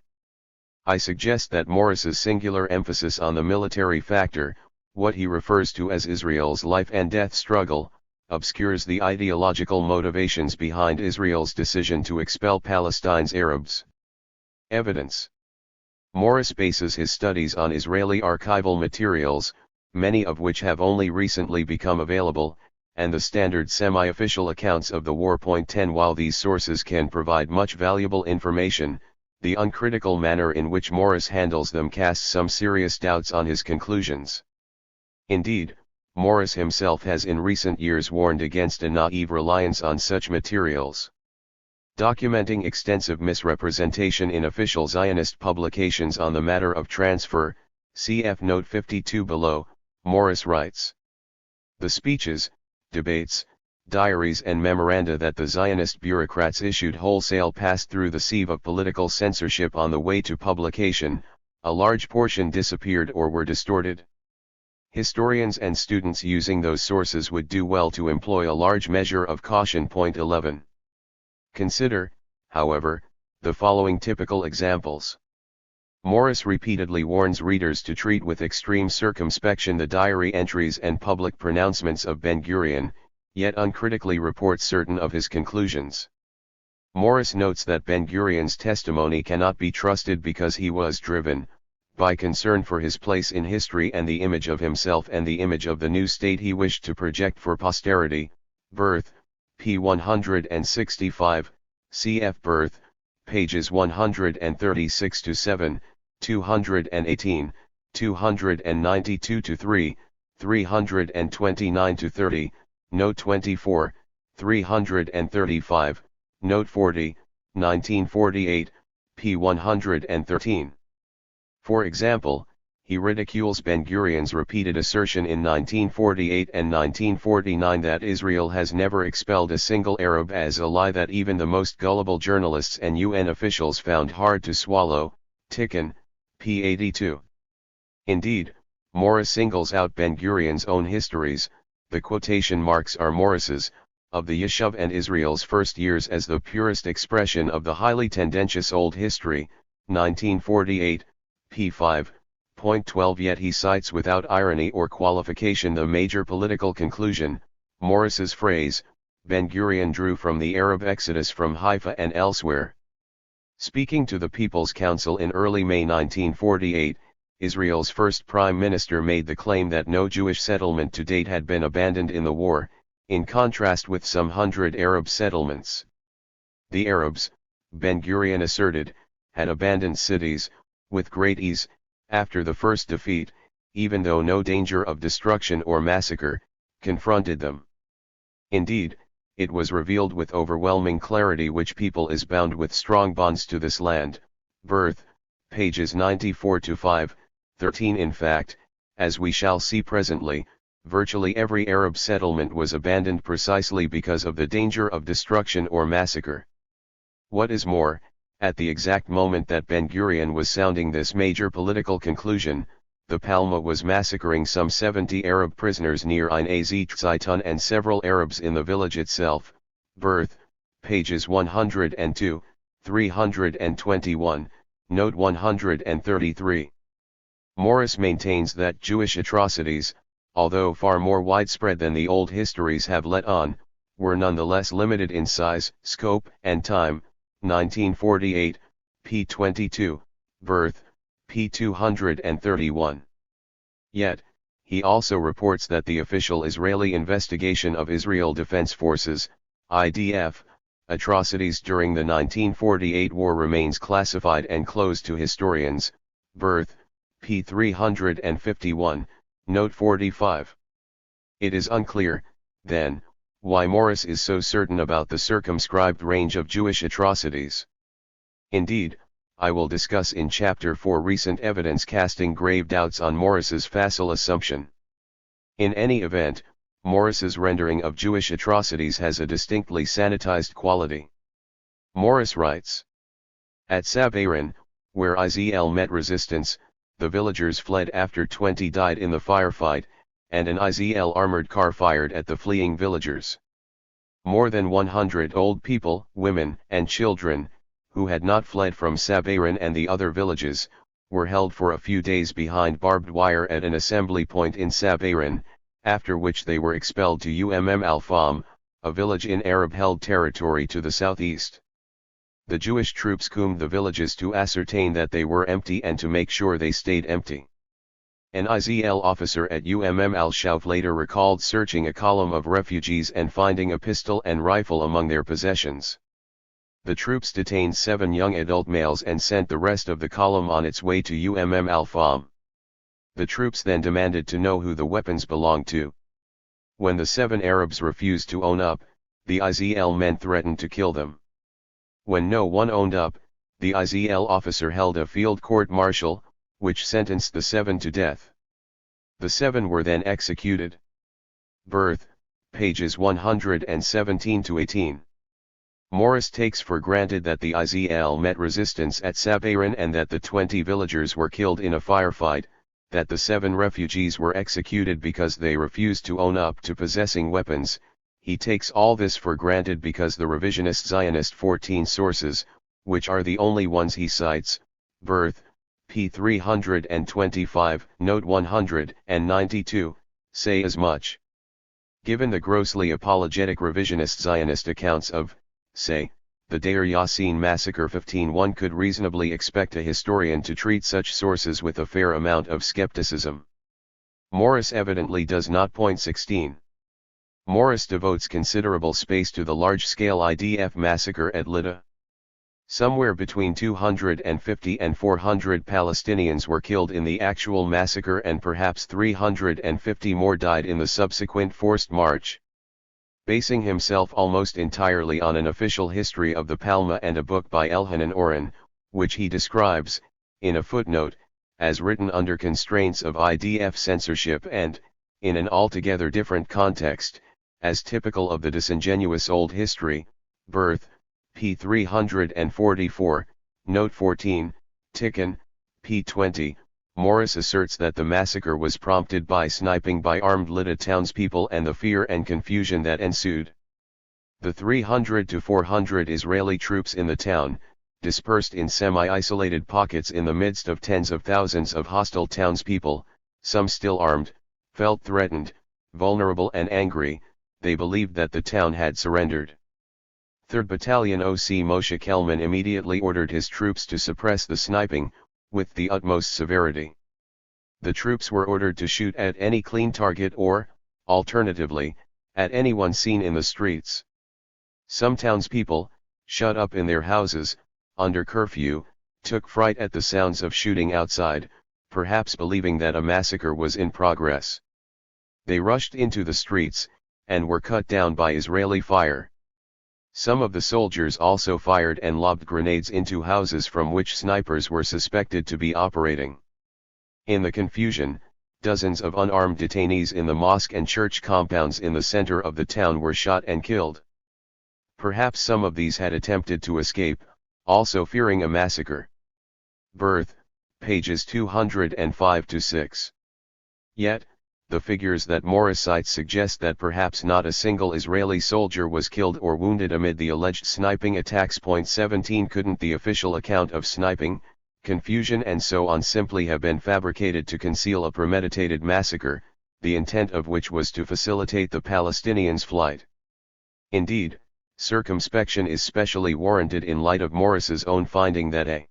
I suggest that Morris's singular emphasis on the military factor, what he refers to as Israel's life and death struggle, obscures the ideological motivations behind Israel's decision to expel Palestine's Arabs. Evidence. Morris bases his studies on Israeli archival materials, many of which have only recently become available, and the standard semi-official accounts of the war. 10 While these sources can provide much valuable information, the uncritical manner in which Morris handles them casts some serious doubts on his conclusions. Indeed, Morris himself has in recent years warned against a naive reliance on such materials. Documenting extensive misrepresentation in official Zionist publications on the matter of transfer, cf. Note 52 below, Morris writes, "The speeches, debates, diaries and memoranda that the Zionist bureaucrats issued wholesale passed through the sieve of political censorship on the way to publication, a large portion disappeared or were distorted. Historians and students using those sources would do well to employ a large measure of caution." 11. Consider, however, the following typical examples. Morris repeatedly warns readers to treat with extreme circumspection the diary entries and public pronouncements of Ben-Gurion, yet uncritically reports certain of his conclusions. Morris notes that Ben-Gurion's testimony cannot be trusted because he was driven by concern for his place in history and the image of himself and the image of the new state he wished to project for posterity. Birth, p. 165, cf. Birth, pages 136-7, 218, 292-3, 329-30, note 24, 335, note 40, 1948, p. 113. For example, he ridicules Ben-Gurion's repeated assertion in 1948 and 1949 that Israel has never expelled a single Arab as a lie that even the most gullible journalists and UN officials found hard to swallow. Tickon, p. 82. Indeed, Morris singles out Ben-Gurion's own histories, the quotation marks are Morris's, of the Yishuv and Israel's first years as the purest expression of the highly tendentious old history, 1948, p. 5.12. Yet he cites without irony or qualification the major political conclusion, Morris's phrase, Ben-Gurion drew from the Arab exodus from Haifa and elsewhere. Speaking to the People's Council in early May 1948, Israel's first prime minister made the claim that no Jewish settlement to date had been abandoned in the war, in contrast with some 100 Arab settlements. The Arabs, Ben-Gurion asserted, had abandoned cities, with great ease, after the first defeat, even though no danger of destruction or massacre confronted them. Indeed, it was revealed with overwhelming clarity which people is bound with strong bonds to this land. Birth, pages 94-513. In fact, as we shall see presently, virtually every Arab settlement was abandoned precisely because of the danger of destruction or massacre. What is more, at the exact moment that Ben-Gurion was sounding this major political conclusion, the Palma was massacring some 70 Arab prisoners near Ein Zaytun and several Arabs in the village itself. Birth, pages 102, 321, note 133. Morris maintains that Jewish atrocities, although far more widespread than the old histories have let on, were nonetheless limited in size, scope, and time. 1948, p. 22, Birth, p. 231. Yet, he also reports that the official Israeli investigation of Israel Defense Forces, IDF, atrocities during the 1948 war remains classified and closed to historians. Birth, p. 351, note 45. It is unclear, then, why Morris is so certain about the circumscribed range of Jewish atrocities. Indeed, I will discuss in Chapter 4 recent evidence casting grave doubts on Morris's facile assumption. In any event, Morris's rendering of Jewish atrocities has a distinctly sanitized quality. Morris writes, "At Sabairan, where Izl met resistance, the villagers fled after 20 died in the firefight, and an Izl armored car fired at the fleeing villagers. More than 100 old people, women, and children, who had not fled from Sabairan and the other villages, were held for a few days behind barbed wire at an assembly point in Sabairan, after which they were expelled to Al-Fam, a village in Arab-held territory to the southeast. The Jewish troops combed the villages to ascertain that they were empty and to make sure they stayed empty. An IZL officer at al-Shawf later recalled searching a column of refugees and finding a pistol and rifle among their possessions. The troops detained 7 young adult males and sent the rest of the column on its way to al-Fam. The troops then demanded to know who the weapons belonged to. When the 7 Arabs refused to own up, the IZL men threatened to kill them. When no one owned up, the IZL officer held a field court-martial, which sentenced the 7 to death. The 7 were then executed. Birth, pages 117-18. Morris takes for granted that the IZL met resistance at Sabairan and that the 20 villagers were killed in a firefight, that the 7 refugees were executed because they refused to own up to possessing weapons. He takes all this for granted because the revisionist Zionist 14 sources, which are the only ones he cites, Birth, p. 325, note 192, say as much. Given the grossly apologetic revisionist Zionist accounts of, say, the Deir Yassin massacre 15, one could reasonably expect a historian to treat such sources with a fair amount of skepticism. Morris evidently does not. 16. Morris devotes considerable space to the large-scale IDF massacre at Lydda. Somewhere between 250 and 400 Palestinians were killed in the actual massacre and perhaps 350 more died in the subsequent forced march. Basing himself almost entirely on an official history of the Palma and a book by Elhanan Oren, which he describes, in a footnote, as written under constraints of IDF censorship and, in an altogether different context, as typical of the disingenuous old history, Birth, p. 344, note 14, Tikkun, p. 20, Morris asserts that the massacre was prompted by sniping by armed Lydda townspeople and the fear and confusion that ensued. The 300 to 400 Israeli troops in the town, dispersed in semi-isolated pockets in the midst of tens of thousands of hostile townspeople, some still armed, felt threatened, vulnerable and angry. They believed that the town had surrendered. 3rd Battalion OC Moshe Kelman immediately ordered his troops to suppress the sniping, with the utmost severity. The troops were ordered to shoot at any clean target or, alternatively, at anyone seen in the streets. Some townspeople, shut up in their houses, under curfew, took fright at the sounds of shooting outside, perhaps believing that a massacre was in progress. They rushed into the streets, and were cut down by Israeli fire. Some of the soldiers also fired and lobbed grenades into houses from which snipers were suspected to be operating. In the confusion, dozens of unarmed detainees in the mosque and church compounds in the center of the town were shot and killed. Perhaps some of these had attempted to escape, also fearing a massacre. Birth, pages 205-6. Yet, the figures that Morris cites suggest that perhaps not a single Israeli soldier was killed or wounded amid the alleged sniping attacks. 17 Couldn't the official account of sniping, confusion and so on simply have been fabricated to conceal a premeditated massacre, the intent of which was to facilitate the Palestinians' flight? Indeed, circumspection is specially warranted in light of Morris's own finding that a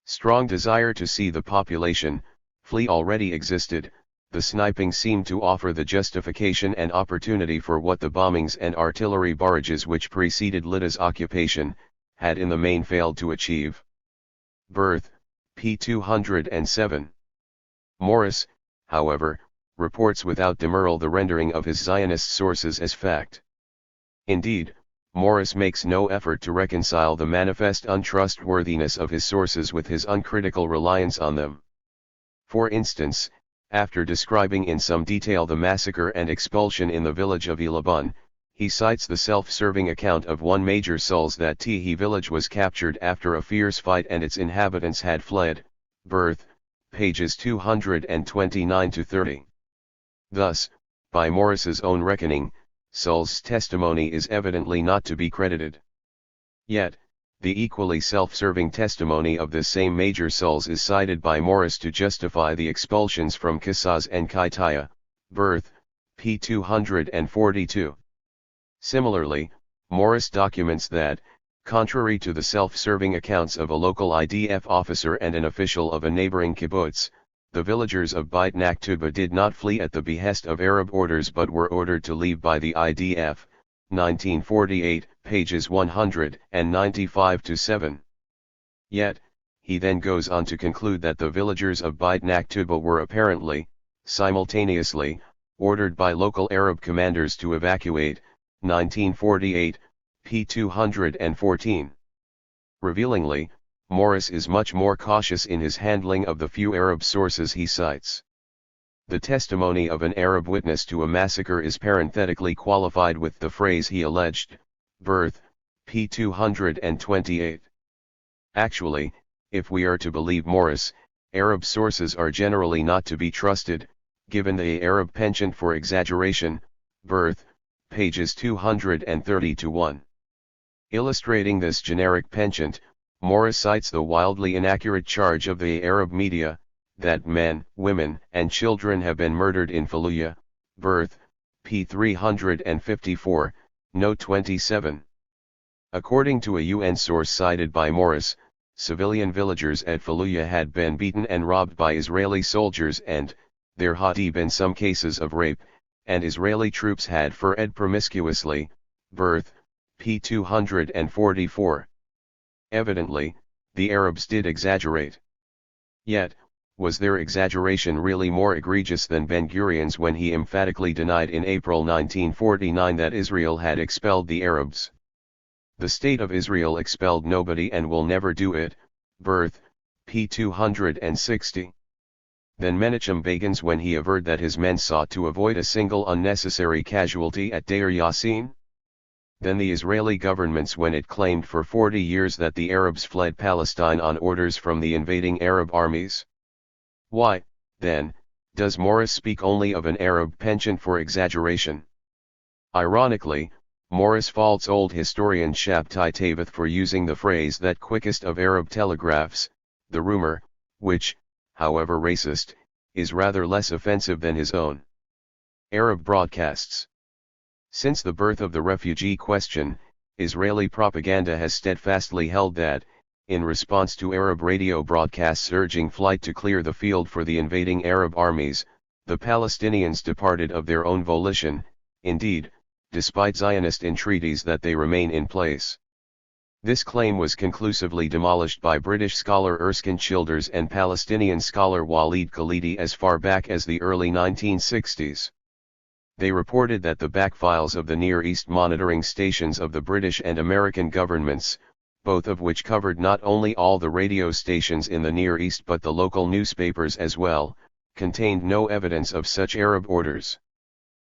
strong desire to see the population flee already existed. The sniping seemed to offer the justification and opportunity for what the bombings and artillery barrages which preceded Lydda's occupation, had in the main failed to achieve. Birth, p. 207. Morris, however, reports without demurral the rendering of his Zionist sources as fact. Indeed, Morris makes no effort to reconcile the manifest untrustworthiness of his sources with his uncritical reliance on them. For instance, after describing in some detail the massacre and expulsion in the village of Elabun, he cites the self-serving account of one Major Sulz that Tihi village was captured after a fierce fight and its inhabitants had fled. Birth, pages 229-30. Thus, by Morris's own reckoning, Sulz's testimony is evidently not to be credited. Yet, the equally self-serving testimony of this same Major Sulz is cited by Morris to justify the expulsions from Qisas and Kaitaya. Birth, p. 242. Similarly, Morris documents that, contrary to the self-serving accounts of a local IDF officer and an official of a neighboring kibbutz, the villagers of Beit Naktuba did not flee at the behest of Arab orders but were ordered to leave by the IDF, 1948, pages 195-7. Yet, he then goes on to conclude that the villagers of Beit Naktuba were apparently, simultaneously, ordered by local Arab commanders to evacuate, 1948, p. 214. Revealingly, Morris is much more cautious in his handling of the few Arab sources he cites. The testimony of an Arab witness to a massacre is parenthetically qualified with the phrase he alleged, birth, p. 228. Actually, if we are to believe Morris, Arab sources are generally not to be trusted, given the Arab penchant for exaggeration, birth, pages 230-1. Illustrating this generic penchant, Morris cites the wildly inaccurate charge of the Arab media, that men, women, and children have been murdered in Fallujah, birth, p. 354, note 27. According to a UN source cited by Morris, civilian villagers at Fallujah had been beaten and robbed by Israeli soldiers and, there had been some cases of rape, and Israeli troops had fed promiscuously, birth, p. 244. Evidently, the Arabs did exaggerate. Yet, was their exaggeration really more egregious than Ben-Gurion's when he emphatically denied in April 1949 that Israel had expelled the Arabs? The State of Israel expelled nobody and will never do it, birth, p. 260. Then Menachem Begin's when he averred that his men sought to avoid a single unnecessary casualty at Deir Yassin? Then the Israeli government's when it claimed for 40 years that the Arabs fled Palestine on orders from the invading Arab armies? Why, then, does Morris speak only of an Arab penchant for exaggeration? Ironically, Morris faults old historian Shabtai Taveth for using the phrase that quickest of Arab telegraphs, the rumor, which, however racist, is rather less offensive than his own. Arab broadcasts. Since the birth of the refugee question, Israeli propaganda has steadfastly held that, in response to Arab radio broadcasts urging flight to clear the field for the invading Arab armies, the Palestinians departed of their own volition, indeed, despite Zionist entreaties that they remain in place. This claim was conclusively demolished by British scholar Erskine Childers and Palestinian scholar Walid Khalidi as far back as the early 1960s. They reported that the backfiles of the Near East monitoring stations of the British and American governments, both of which covered not only all the radio stations in the Near East but the local newspapers as well, contained no evidence of such Arab orders.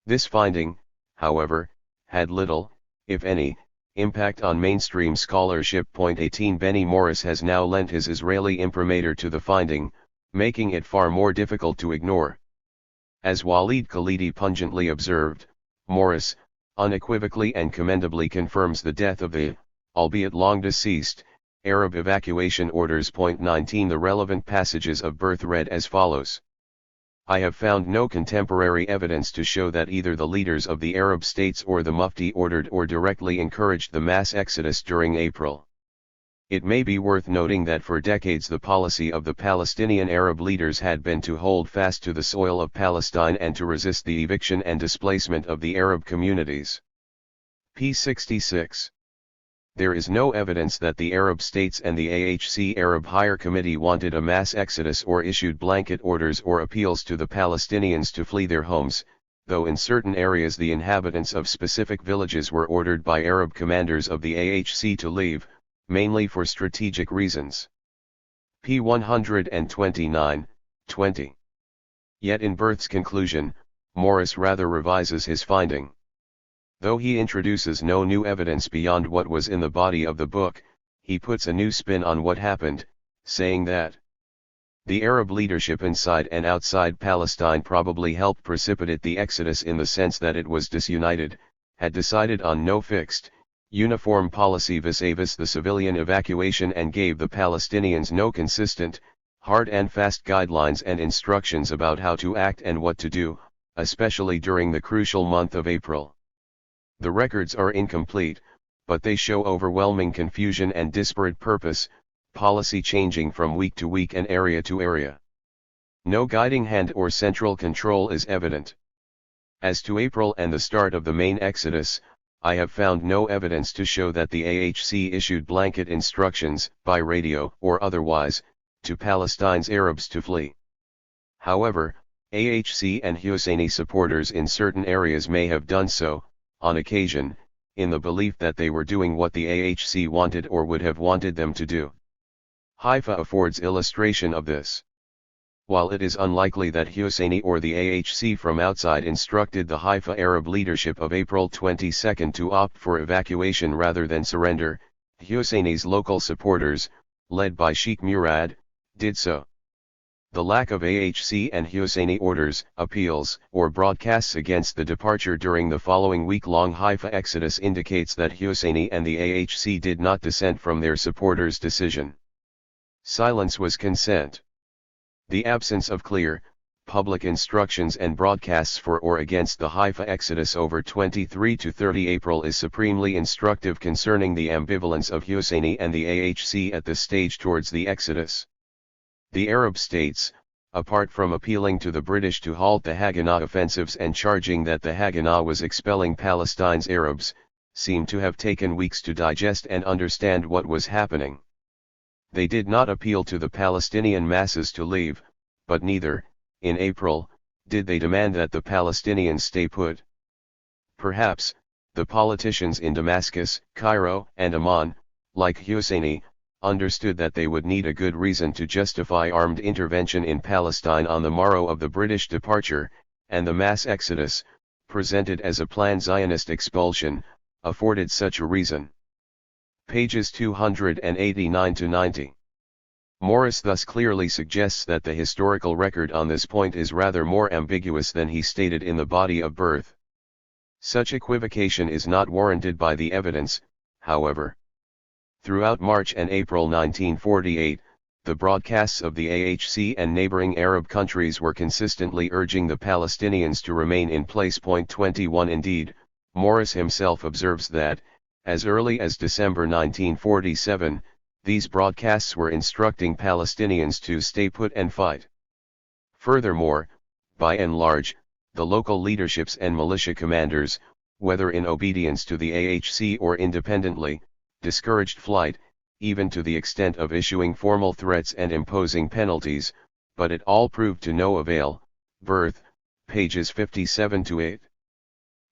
This finding, however, had little, if any, impact on mainstream scholarship. 18 Benny Morris has now lent his Israeli imprimatur to the finding, making it far more difficult to ignore. As Walid Khalidi pungently observed, Morris, unequivocally and commendably confirms the death of the, albeit long deceased, Arab evacuation orders. 19 The relevant passages of birth read as follows. I have found no contemporary evidence to show that either the leaders of the Arab states or the Mufti ordered or directly encouraged the mass exodus during April. It may be worth noting that for decades the policy of the Palestinian Arab leaders had been to hold fast to the soil of Palestine and to resist the eviction and displacement of the Arab communities. p. 66. There is no evidence that the Arab states and the AHC Arab Higher Committee wanted a mass exodus or issued blanket orders or appeals to the Palestinians to flee their homes, though in certain areas the inhabitants of specific villages were ordered by Arab commanders of the AHC to leave, mainly for strategic reasons. p. 129, 20. Yet in Birth's conclusion, Morris rather revises his finding. Though he introduces no new evidence beyond what was in the body of the book, he puts a new spin on what happened, saying that the Arab leadership inside and outside Palestine probably helped precipitate the exodus in the sense that it was disunited, had decided on no fixed, uniform policy vis-a-vis the civilian evacuation and gave the Palestinians no consistent, hard and fast guidelines and instructions about how to act and what to do, especially during the crucial month of April. The records are incomplete, but they show overwhelming confusion and disparate purpose, policy changing from week to week and area to area. No guiding hand or central control is evident. As to April and the start of the main exodus, I have found no evidence to show that the AHC issued blanket instructions, by radio or otherwise, to Palestine's Arabs to flee. However, AHC and Husseini supporters in certain areas may have done so, on occasion, in the belief that they were doing what the AHC wanted or would have wanted them to do. Haifa affords illustration of this. While it is unlikely that Husseini or the AHC from outside instructed the Haifa Arab leadership of April 22 to opt for evacuation rather than surrender, Husseini's local supporters, led by Sheikh Murad, did so. The lack of AHC and Husseini orders, appeals, or broadcasts against the departure during the following week-long Haifa exodus indicates that Husseini and the AHC did not dissent from their supporters' decision. Silence was consent. The absence of clear, public instructions and broadcasts for or against the Haifa exodus over 23 to 30 April is supremely instructive concerning the ambivalence of Husseini and the AHC at this stage towards the exodus. The Arab states, apart from appealing to the British to halt the Haganah offensives and charging that the Haganah was expelling Palestine's Arabs, seem to have taken weeks to digest and understand what was happening. They did not appeal to the Palestinian masses to leave, but neither, in April, did they demand that the Palestinians stay put. Perhaps, the politicians in Damascus, Cairo, and Amman, like Husseini, understood that they would need a good reason to justify armed intervention in Palestine on the morrow of the British departure, and the mass exodus, presented as a planned Zionist expulsion, afforded such a reason. Pages 289-90. Morris thus clearly suggests that the historical record on this point is rather more ambiguous than he stated in the body of birth. Such equivocation is not warranted by the evidence, however. Throughout March and April 1948, the broadcasts of the AHC and neighboring Arab countries were consistently urging the Palestinians to remain in place. 21 Indeed, Morris himself observes that, as early as December 1947, these broadcasts were instructing Palestinians to stay put and fight. Furthermore, by and large, the local leaderships and militia commanders, whether in obedience to the AHC or independently, discouraged flight, even to the extent of issuing formal threats and imposing penalties, but it all proved to no avail. Birth, pages 57-8.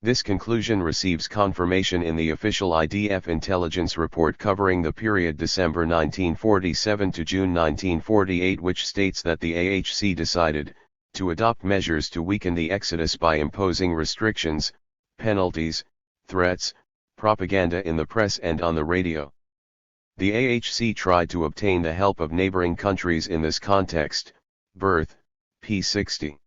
This conclusion receives confirmation in the official IDF intelligence report covering the period December 1947 to June 1948, which states that the AHC decided to adopt measures to weaken the exodus by imposing restrictions, penalties, threats, propaganda in the press and on the radio. The AHC tried to obtain the help of neighboring countries in this context. Birth, p. 60.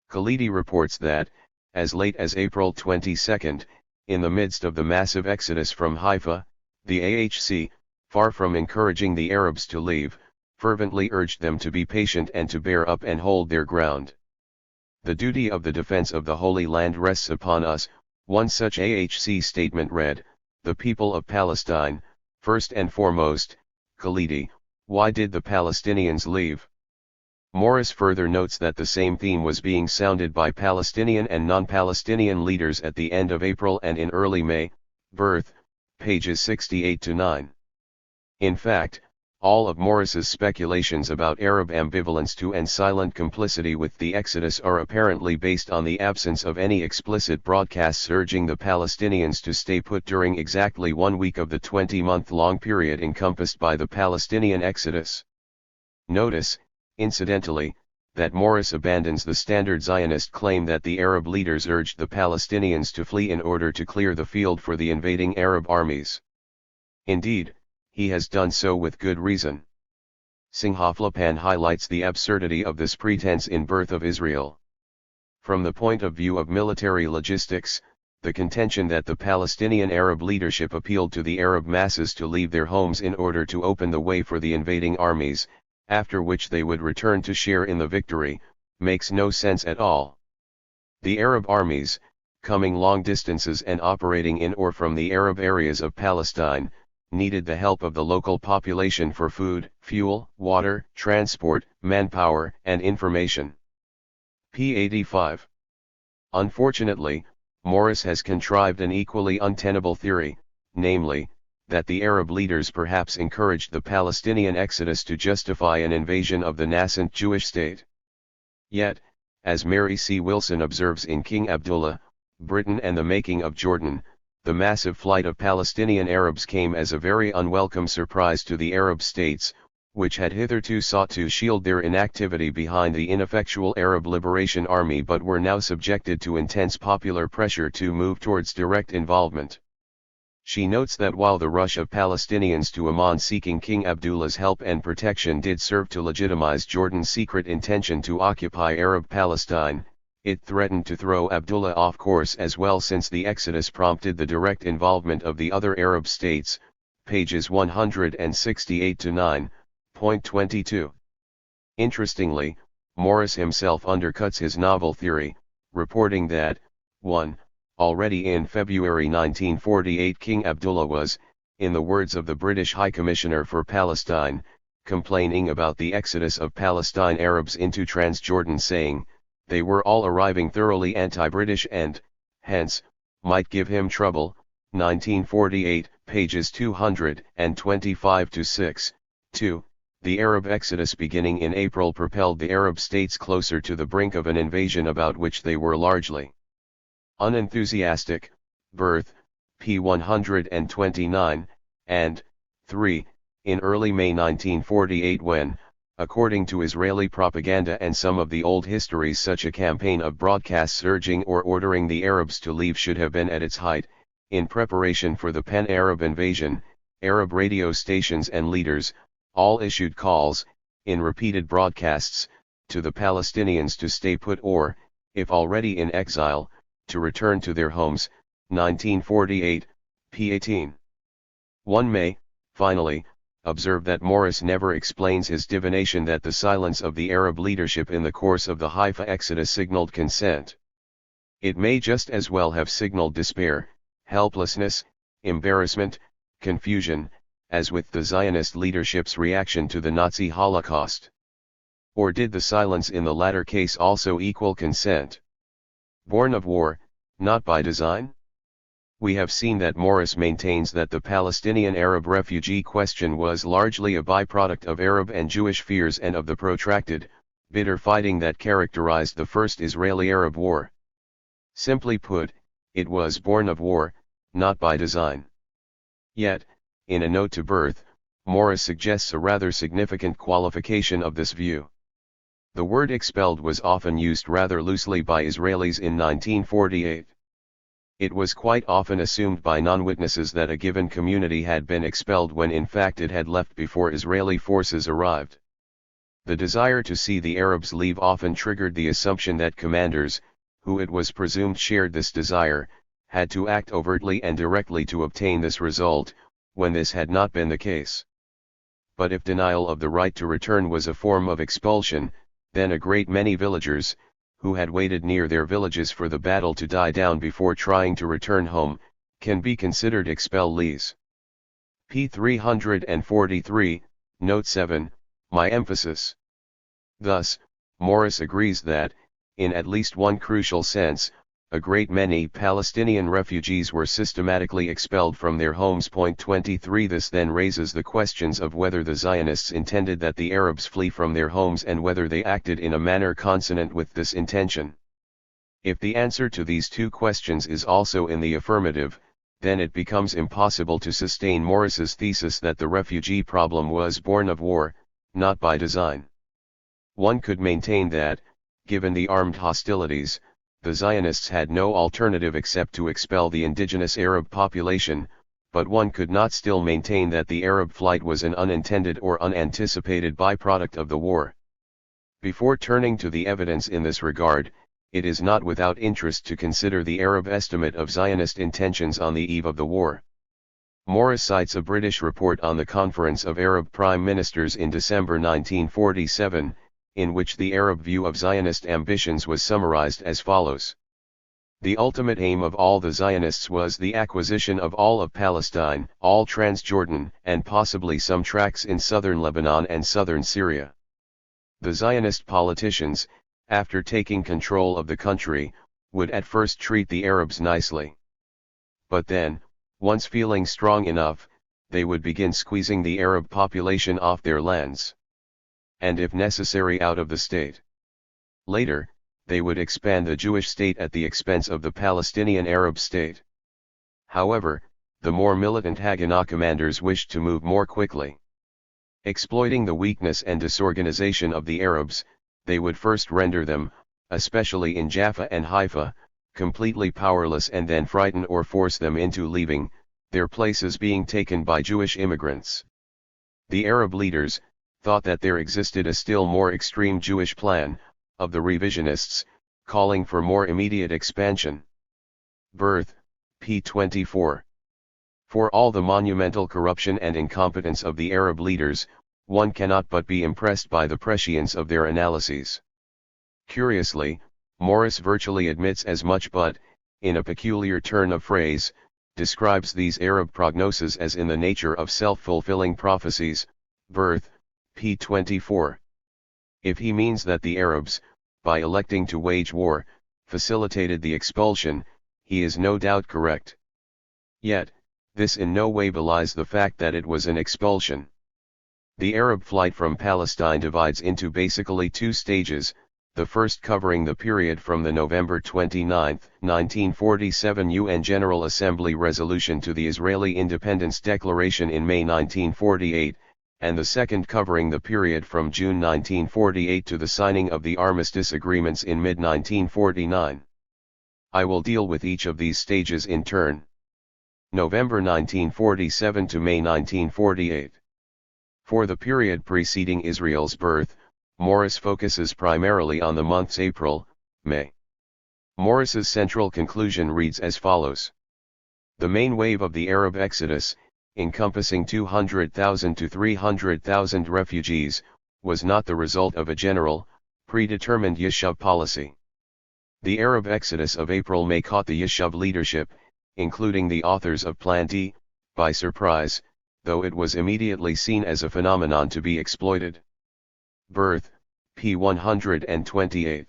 Khalidi reports that, as late as April 22, in the midst of the massive exodus from Haifa, the AHC, far from encouraging the Arabs to leave, fervently urged them to be patient and to bear up and hold their ground. The duty of the defense of the Holy Land rests upon us. One such AHC statement read, "The people of Palestine, first and foremost." Khalidi, why did the Palestinians leave? Morris further notes that the same theme was being sounded by Palestinian and non-Palestinian leaders at the end of April and in early May. Birth, pages 68-9. In fact, all of Morris's speculations about Arab ambivalence to and silent complicity with the exodus are apparently based on the absence of any explicit broadcasts urging the Palestinians to stay put during exactly 1 week of the 20-month-long period encompassed by the Palestinian exodus. Notice, incidentally, that Morris abandons the standard Zionist claim that the Arab leaders urged the Palestinians to flee in order to clear the field for the invading Arab armies. Indeed, he has done so with good reason. Singhaflapan highlights the absurdity of this pretense in Birth of Israel. From the point of view of military logistics, the contention that the Palestinian Arab leadership appealed to the Arab masses to leave their homes in order to open the way for the invading armies, after which they would return to share in the victory, makes no sense at all. The Arab armies, coming long distances and operating in or from the Arab areas of Palestine, needed the help of the local population for food, fuel, water, transport, manpower, and information. p. 85. Unfortunately, Morris has contrived an equally untenable theory, namely, that the Arab leaders perhaps encouraged the Palestinian exodus to justify an invasion of the nascent Jewish state. Yet, as Mary C. Wilson observes in King Abdullah, Britain and the Making of Jordan, the massive flight of Palestinian Arabs came as a very unwelcome surprise to the Arab states, which had hitherto sought to shield their inactivity behind the ineffectual Arab Liberation Army but were now subjected to intense popular pressure to move towards direct involvement. She notes that while the rush of Palestinians to Amman seeking King Abdullah's help and protection did serve to legitimize Jordan's secret intention to occupy Arab Palestine, it threatened to throw Abdullah off course as well, since the exodus prompted the direct involvement of the other Arab states, pages 168 to 9.22. Interestingly, Morris himself undercuts his novel theory, reporting that, 1. Already in February 1948 King Abdullah was, in the words of the British High Commissioner for Palestine, complaining about the exodus of Palestine Arabs into Transjordan, saying, they were all arriving thoroughly anti-British and, hence, might give him trouble. 1948, pages 225 to 6. 2. The Arab exodus beginning in April propelled the Arab states closer to the brink of an invasion about which they were largely unenthusiastic. Birth, p. 129, and, 3, in early May 1948 when, according to Israeli propaganda and some of the old histories, such a campaign of broadcasts urging or ordering the Arabs to leave should have been at its height, in preparation for the pan-Arab invasion, Arab radio stations and leaders, all issued calls, in repeated broadcasts, to the Palestinians to stay put or, if already in exile, to return to their homes. 1948, p. 18. 1 may, finally, observe that Morris never explains his divination that the silence of the Arab leadership in the course of the Haifa exodus signaled consent. It may just as well have signaled despair, helplessness, embarrassment, confusion, as with the Zionist leadership's reaction to the Nazi Holocaust. Or did the silence in the latter case also equal consent? Born of war, not by design? We have seen that Morris maintains that the Palestinian Arab refugee question was largely a byproduct of Arab and Jewish fears and of the protracted, bitter fighting that characterized the First Israeli-Arab War. Simply put, it was born of war, not by design. Yet, in a note to Birth, Morris suggests a rather significant qualification of this view. The word expelled was often used rather loosely by Israelis in 1948. It was quite often assumed by non-witnesses that a given community had been expelled when in fact it had left before Israeli forces arrived. The desire to see the Arabs leave often triggered the assumption that commanders, who it was presumed shared this desire, had to act overtly and directly to obtain this result, when this had not been the case. But if denial of the right to return was a form of expulsion, then a great many villagers, who had waited near their villages for the battle to die down before trying to return home, can be considered expellees. p. 343, note 7, my emphasis. Thus, Morris agrees that, in at least one crucial sense, a great many Palestinian refugees were systematically expelled from their homes. 23 This then raises the questions of whether the Zionists intended that the Arabs flee from their homes and whether they acted in a manner consonant with this intention. If the answer to these two questions is also in the affirmative, then it becomes impossible to sustain Morris's thesis that the refugee problem was born of war, not by design. One could maintain that, given the armed hostilities, the Zionists had no alternative except to expel the indigenous Arab population, but one could not still maintain that the Arab flight was an unintended or unanticipated byproduct of the war. Before turning to the evidence in this regard, it is not without interest to consider the Arab estimate of Zionist intentions on the eve of the war. Morris cites a British report on the Conference of Arab Prime Ministers in December 1947, in which the Arab view of Zionist ambitions was summarized as follows. The ultimate aim of all the Zionists was the acquisition of all of Palestine, all Transjordan, and possibly some tracts in southern Lebanon and southern Syria. The Zionist politicians, after taking control of the country, would at first treat the Arabs nicely. But then, once feeling strong enough, they would begin squeezing the Arab population off their lands, and if necessary out of the state. Later, they would expand the Jewish state at the expense of the Palestinian Arab state. However, the more militant Haganah commanders wished to move more quickly. Exploiting the weakness and disorganization of the Arabs, they would first render them, especially in Jaffa and Haifa, completely powerless and then frighten or force them into leaving, their places being taken by Jewish immigrants. The Arab leaders thought that there existed a still more extreme Jewish plan, of the revisionists, calling for more immediate expansion. Birth, p. 24. For all the monumental corruption and incompetence of the Arab leaders, one cannot but be impressed by the prescience of their analyses. Curiously, Morris virtually admits as much but, in a peculiar turn of phrase, describes these Arab prognoses as in the nature of self-fulfilling prophecies. Birth, p. 24. If he means that the Arabs, by electing to wage war, facilitated the expulsion, he is no doubt correct. Yet, this in no way belies the fact that it was an expulsion. The Arab flight from Palestine divides into basically two stages, the first covering the period from the November 29, 1947 UN General Assembly resolution to the Israeli Independence Declaration in May 1948, and the second covering the period from June 1948 to the signing of the armistice agreements in mid-1949. I will deal with each of these stages in turn. November 1947 to May 1948. For the period preceding Israel's birth, Morris focuses primarily on the months April, May. Morris's central conclusion reads as follows. The main wave of the Arab exodus, encompassing 200,000 to 300,000 refugees, was not the result of a general, predetermined Yishuv policy. The Arab exodus of April-May caught the Yishuv leadership, including the authors of Plan D, by surprise, though it was immediately seen as a phenomenon to be exploited. Birth, p. 128.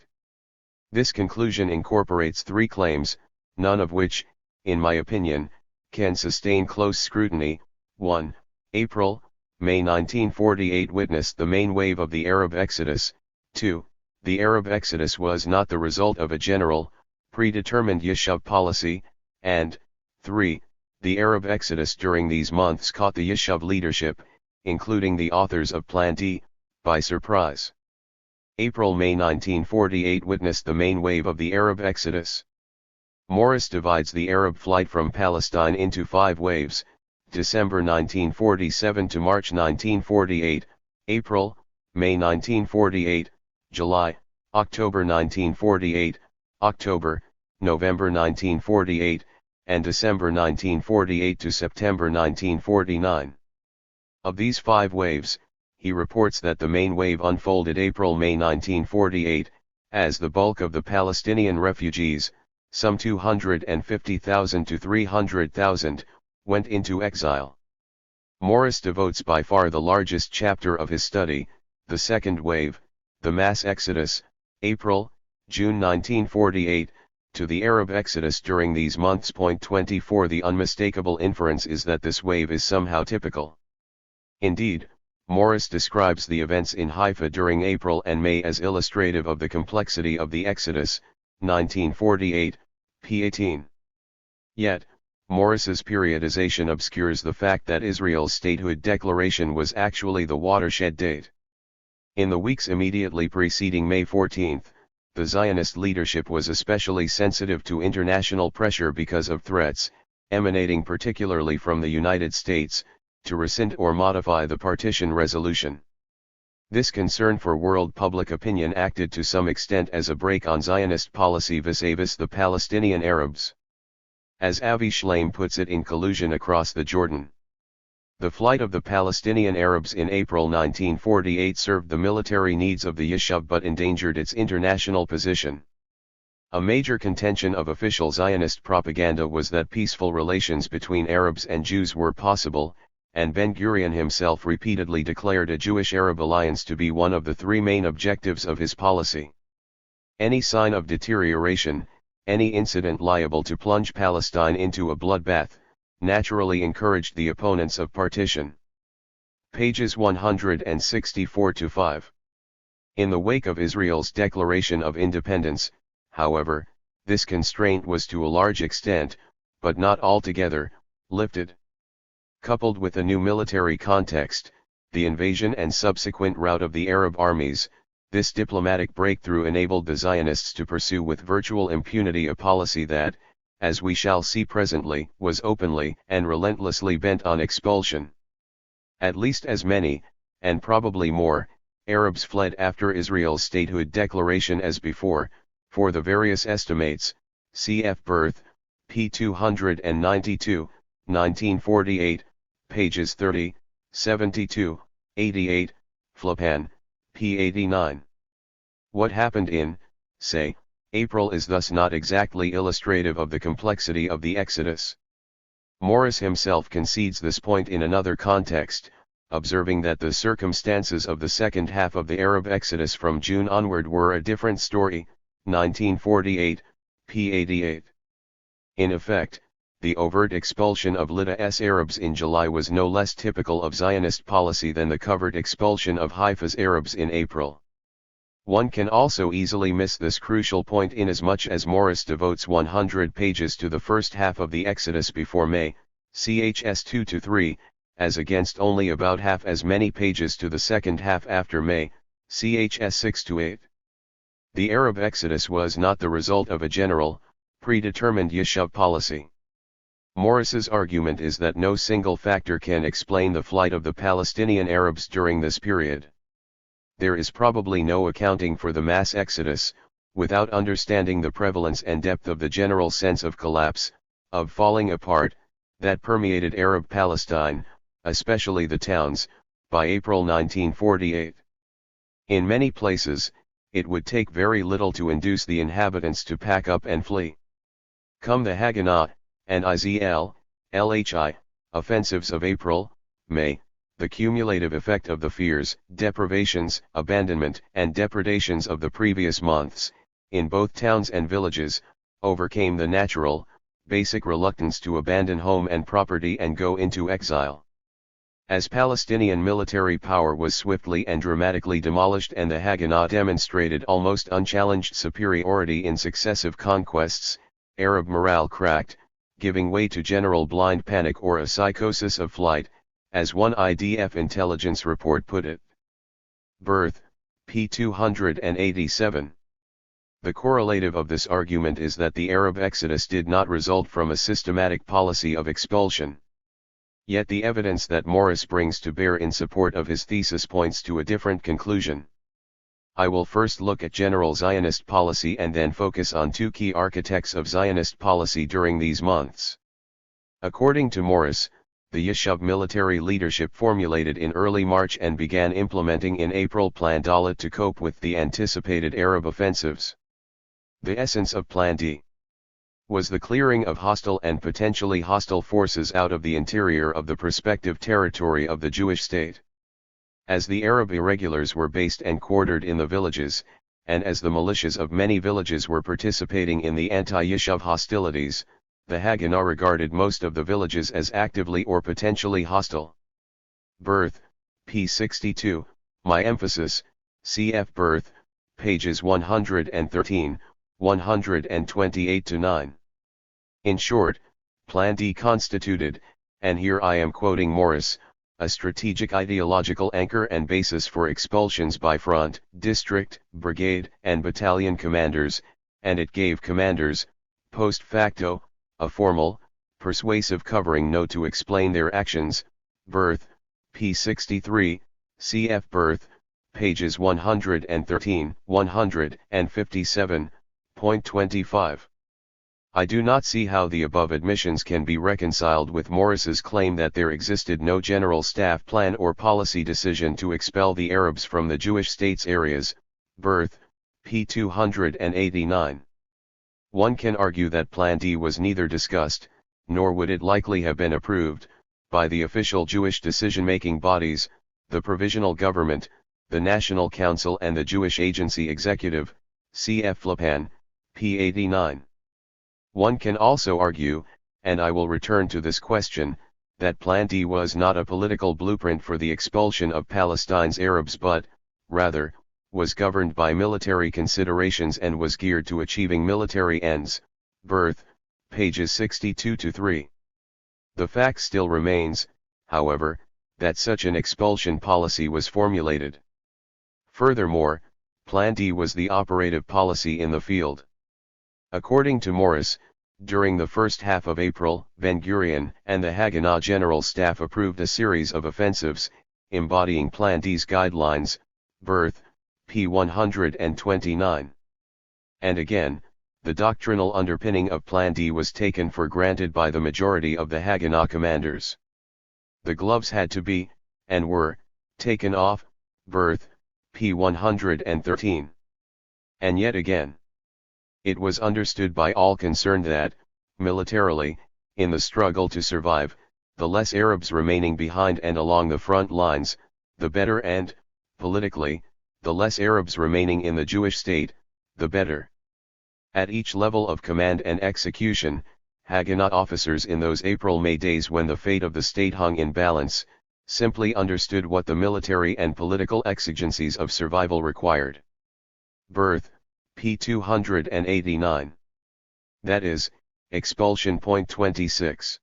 This conclusion incorporates three claims, none of which, in my opinion, can sustain close scrutiny. 1. April, May 1948 witnessed the main wave of the Arab exodus. 2. The Arab exodus was not the result of a general, predetermined Yishuv policy, and 3. The Arab exodus during these months caught the Yishuv leadership, including the authors of Plan D, by surprise. April-May 1948 witnessed the main wave of the Arab exodus. Morris divides the Arab flight from Palestine into 5 waves: December 1947 to March 1948, April, May 1948, July, October 1948, October, November 1948, and December 1948 to September 1949. Of these 5 waves, he reports that the main wave unfolded April-May 1948, as the bulk of the Palestinian refugees, some 250,000 to 300,000, went into exile. Morris devotes by far the largest chapter of his study, the second wave, the mass exodus, April, June 1948, to the Arab exodus during these months. 24 The unmistakable inference is that this wave is somehow typical. Indeed, Morris describes the events in Haifa during April and May as illustrative of the complexity of the exodus, 1948, p. 18. Yet, Morris's periodization obscures the fact that Israel's statehood declaration was actually the watershed date. In the weeks immediately preceding May 14, the Zionist leadership was especially sensitive to international pressure because of threats, emanating particularly from the United States, to rescind or modify the partition resolution. This concern for world public opinion acted to some extent as a brake on Zionist policy vis-a-vis the Palestinian Arabs. As Avi Shlaim puts it in Collusion Across the Jordan, the flight of the Palestinian Arabs in April 1948 served the military needs of the Yishuv but endangered its international position. A major contention of official Zionist propaganda was that peaceful relations between Arabs and Jews were possible, and Ben-Gurion himself repeatedly declared a Jewish-Arab alliance to be one of the three main objectives of his policy. Any sign of deterioration, any incident liable to plunge Palestine into a bloodbath, naturally encouraged the opponents of partition. Pages 164-5. In the wake of Israel's declaration of independence, however, this constraint was to a large extent, but not altogether, lifted. Coupled with a new military context, the invasion and subsequent rout of the Arab armies, this diplomatic breakthrough enabled the Zionists to pursue with virtual impunity a policy that, as we shall see presently, was openly and relentlessly bent on expulsion. At least as many, and probably more, Arabs fled after Israel's statehood declaration as before, for the various estimates, cf. Birth, p. 292, 1948, pages 30, 72, 88, Flipan, p. 89. What happened in, say, April is thus not exactly illustrative of the complexity of the Exodus. Morris himself concedes this point in another context, observing that the circumstances of the second half of the Arab Exodus from June onward were a different story, 1948, p. 88. In effect, the overt expulsion of Lydda's Arabs in July was no less typical of Zionist policy than the covert expulsion of Haifa's Arabs in April. One can also easily miss this crucial point inasmuch as Morris devotes 100 pages to the first half of the Exodus before May, chs 2-3, as against only about half as many pages to the second half after May, chs 6-8. The Arab Exodus was not the result of a general, predetermined Yishuv policy. Morris's argument is that no single factor can explain the flight of the Palestinian Arabs during this period. There is probably no accounting for the mass exodus, without understanding the prevalence and depth of the general sense of collapse, of falling apart, that permeated Arab Palestine, especially the towns, by April 1948. In many places, it would take very little to induce the inhabitants to pack up and flee. Come the Haganah, and IZL, LHI, offensives of April, May, the cumulative effect of the fears, deprivations, abandonment, and depredations of the previous months, in both towns and villages, overcame the natural, basic reluctance to abandon home and property and go into exile. As Palestinian military power was swiftly and dramatically demolished and the Haganah demonstrated almost unchallenged superiority in successive conquests, Arab morale cracked, giving way to general blind panic or a psychosis of flight, as one IDF intelligence report put it. Birth, p. 287. The correlative of this argument is that the Arab exodus did not result from a systematic policy of expulsion. Yet the evidence that Morris brings to bear in support of his thesis points to a different conclusion. I will first look at general Zionist policy and then focus on two key architects of Zionist policy during these months. According to Morris, the Yishuv military leadership formulated in early March and began implementing in April Plan Dalet to cope with the anticipated Arab offensives. The essence of Plan D was the clearing of hostile and potentially hostile forces out of the interior of the prospective territory of the Jewish state. As the Arab irregulars were based and quartered in the villages, and as the militias of many villages were participating in the anti-Yishuv hostilities, the Haganah regarded most of the villages as actively or potentially hostile. Birth, p. 62, my emphasis, cf. Birth, pages 113, 128-9. In short, Plan D constituted, and here I am quoting Morris, a strategic ideological anchor and basis for expulsions by front, district, brigade, and battalion commanders, and it gave commanders, post facto, a formal, persuasive covering note to explain their actions. Birth, p. 63, cf. Birth, pages 113, 157.25. I do not see how the above admissions can be reconciled with Morris's claim that there existed no general staff plan or policy decision to expel the Arabs from the Jewish state's areas. Birth, p. 289. One can argue that Plan D was neither discussed, nor would it likely have been approved, by the official Jewish decision-making bodies, the Provisional Government, the National Council and the Jewish Agency Executive, cf. Flipan, p. 89. One can also argue, and I will return to this question, that Plan D was not a political blueprint for the expulsion of Palestine's Arabs but, rather, was governed by military considerations and was geared to achieving military ends. Birth, pages 62-3. The fact still remains, however, that such an expulsion policy was formulated. Furthermore, Plan D was the operative policy in the field. According to Morris, during the first half of April, Ben-Gurion and the Haganah General Staff approved a series of offensives, embodying Plan D's guidelines, Birth, p. 129. And again, the doctrinal underpinning of Plan D was taken for granted by the majority of the Haganah commanders. The gloves had to be, and were, taken off, Birth, p. 113. And yet again, it was understood by all concerned that, militarily, in the struggle to survive, the less Arabs remaining behind and along the front lines, the better, and, politically, the less Arabs remaining in the Jewish state, the better. At each level of command and execution, Haganah officers in those April-May days when the fate of the state hung in balance, simply understood what the military and political exigencies of survival required. Birth, p. 289. That is, expulsion. Point 26.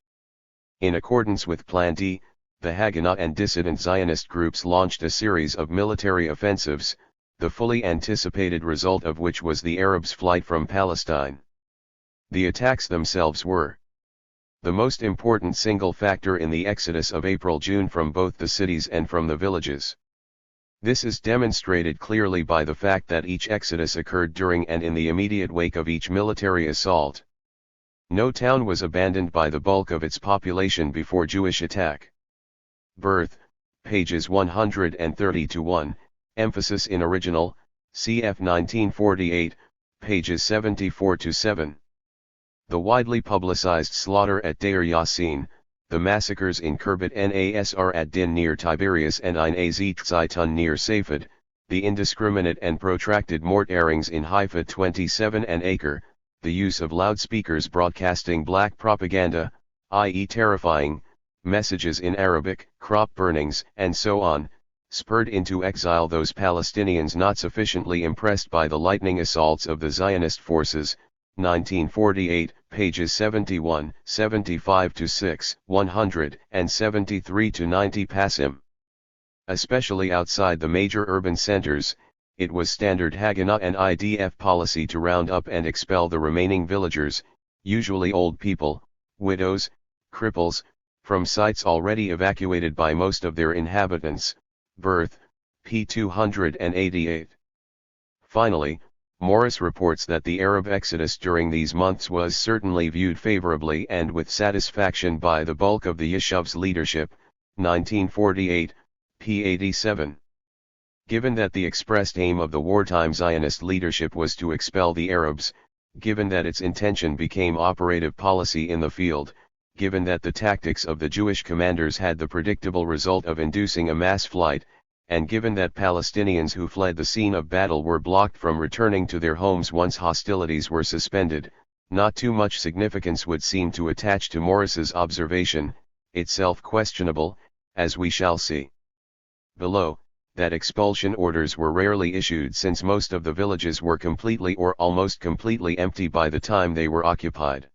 In accordance with Plan D, the Haganah and dissident Zionist groups launched a series of military offensives, the fully anticipated result of which was the Arabs' flight from Palestine. The attacks themselves were the most important single factor in the exodus of April-June from both the cities and from the villages. This is demonstrated clearly by the fact that each exodus occurred during and in the immediate wake of each military assault. No town was abandoned by the bulk of its population before Jewish attack. Birth, pages 130-1, emphasis in original, cf. 1948, pages 74-7. The widely publicized slaughter at Deir Yassin, the massacres in Kirbet Nasr ad-Din near Tiberias and Ein Az-Zaitun near Safed, the indiscriminate and protracted mortarings in Haifa 27 and Acre, the use of loudspeakers broadcasting black propaganda, i.e. terrifying, messages in Arabic, crop burnings, and so on, spurred into exile those Palestinians not sufficiently impressed by the lightning assaults of the Zionist forces. 1948, pages 71, 75-6, 173-90 passim. Especially outside the major urban centers, it was standard Haganah and IDF policy to round up and expel the remaining villagers, usually old people, widows, cripples, from sites already evacuated by most of their inhabitants. Birth, p. 288. Finally, Morris reports that the Arab exodus during these months was certainly viewed favorably and with satisfaction by the bulk of the Yeshuv's leadership. 1948, p. 87. Given that the expressed aim of the wartime Zionist leadership was to expel the Arabs, given that its intention became operative policy in the field, given that the tactics of the Jewish commanders had the predictable result of inducing a mass flight, and given that Palestinians who fled the scene of battle were blocked from returning to their homes once hostilities were suspended, not too much significance would seem to attach to Morris's observation, itself questionable, as we shall see below, that expulsion orders were rarely issued since most of the villages were completely or almost completely empty by the time they were occupied.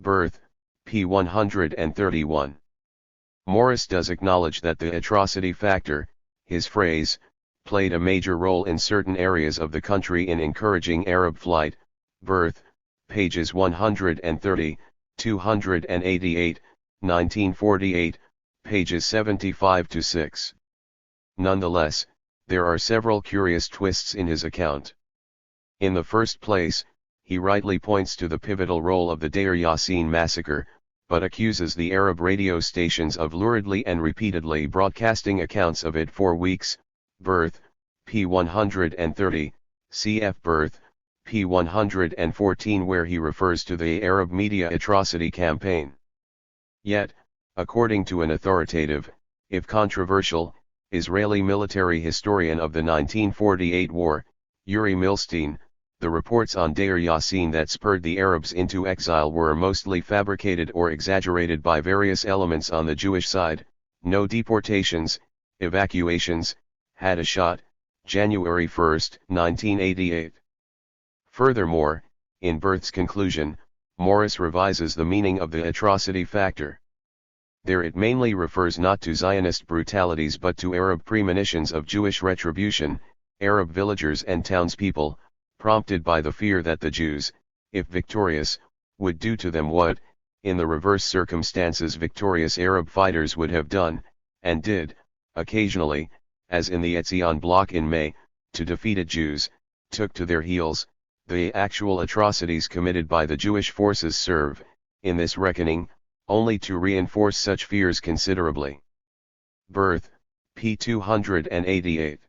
Birth, p. 131. Morris does acknowledge that the atrocity factor, his phrase, played a major role in certain areas of the country in encouraging Arab flight. Birth, pages 130, 288, 1948, pages 75-6. Nonetheless, there are several curious twists in his account. In the first place, he rightly points to the pivotal role of the Deir Yassin massacre, but accuses the Arab radio stations of luridly and repeatedly broadcasting accounts of it for weeks. Birth, p. 130, cf. Birth, p. 114, where he refers to the Arab media atrocity campaign. Yet, according to an authoritative, if controversial, Israeli military historian of the 1948 war, Yuri Milstein, the reports on Deir Yassin that spurred the Arabs into exile were mostly fabricated or exaggerated by various elements on the Jewish side. No deportations, evacuations, had a shot, January 1, 1988. Furthermore, in Berth's conclusion, Morris revises the meaning of the atrocity factor. There it mainly refers not to Zionist brutalities but to Arab premonitions of Jewish retribution, Arab villagers and townspeople, prompted by the fear that the Jews, if victorious, would do to them what, in the reverse circumstances victorious Arab fighters would have done, and did, occasionally, as in the Etzion block in May, to defeated Jews, took to their heels. The actual atrocities committed by the Jewish forces serve, in this reckoning, only to reinforce such fears considerably. Berth, p. 288.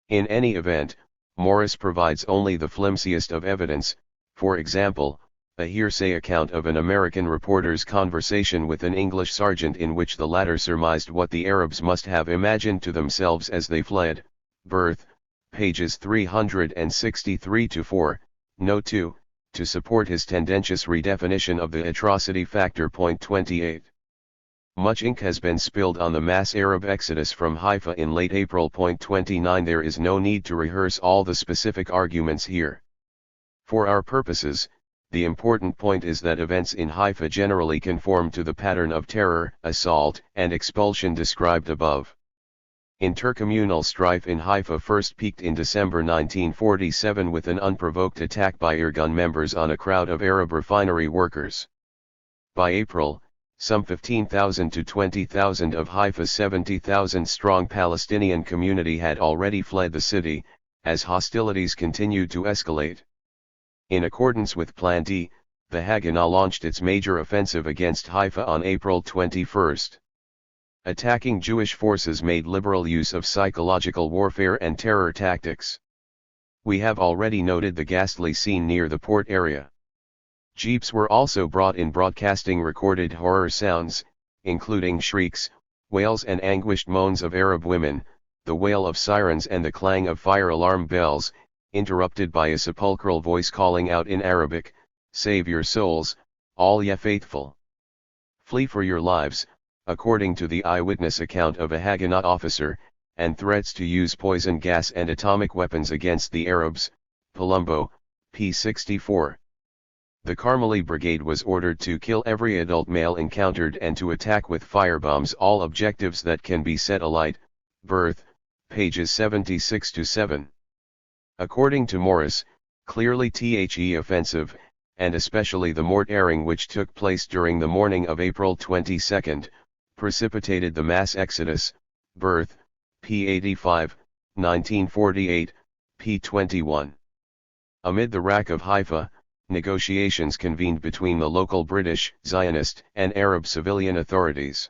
In any event, Morris provides only the flimsiest of evidence, for example, a hearsay account of an American reporter's conversation with an English sergeant in which the latter surmised what the Arabs must have imagined to themselves as they fled. Berth, pages 363-4, note 2, to support his tendentious redefinition of the atrocity factor. Point 28. Much ink has been spilled on the mass Arab exodus from Haifa in late April. Point 29. There is no need to rehearse all the specific arguments here. For our purposes, the important point is that events in Haifa generally conform to the pattern of terror, assault, and expulsion described above. Intercommunal strife in Haifa first peaked in December 1947 with an unprovoked attack by Irgun members on a crowd of Arab refinery workers. By April, some 15,000 to 20,000 of Haifa's 70,000-strong Palestinian community had already fled the city, as hostilities continued to escalate. In accordance with Plan D, the Haganah launched its major offensive against Haifa on April 21. Attacking Jewish forces made liberal use of psychological warfare and terror tactics. We have already noted the ghastly scene near the port area. Jeeps were also brought in broadcasting recorded horror sounds, including shrieks, wails and anguished moans of Arab women, the wail of sirens and the clang of fire alarm bells, interrupted by a sepulchral voice calling out in Arabic, "Save your souls, all ye faithful. Flee for your lives," according to the eyewitness account of a Haganah officer, and threats to use poison gas and atomic weapons against the Arabs. Palumbo, p. 64. The Carmeli Brigade was ordered to kill every adult male encountered and to attack with firebombs all objectives that can be set alight. Berth, pages 76-7. According to Morris, clearly the offensive, and especially the mortaring which took place during the morning of April 22, precipitated the mass exodus. Berth, p. 85, 1948, p. 21. Amid the wrack of Haifa, negotiations convened between the local British, Zionist, and Arab civilian authorities.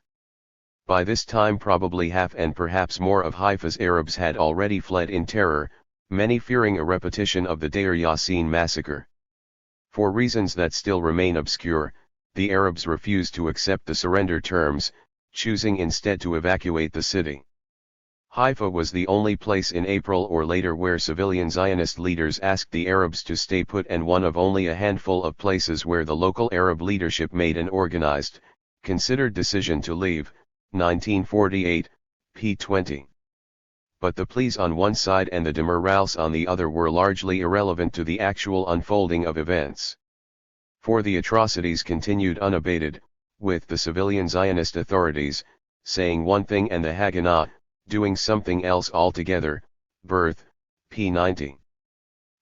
By this time probably half and perhaps more of Haifa's Arabs had already fled in terror, many fearing a repetition of the Deir Yassin massacre. For reasons that still remain obscure, the Arabs refused to accept the surrender terms, choosing instead to evacuate the city. Haifa was the only place in April or later where civilian Zionist leaders asked the Arabs to stay put, and one of only a handful of places where the local Arab leadership made an organized, considered decision to leave. 1948, p. 20. But the pleas on one side and the demorals on the other were largely irrelevant to the actual unfolding of events. For the atrocities continued unabated, with the civilian Zionist authorities saying one thing and the Haganah doing something else altogether. Berth, p. 90.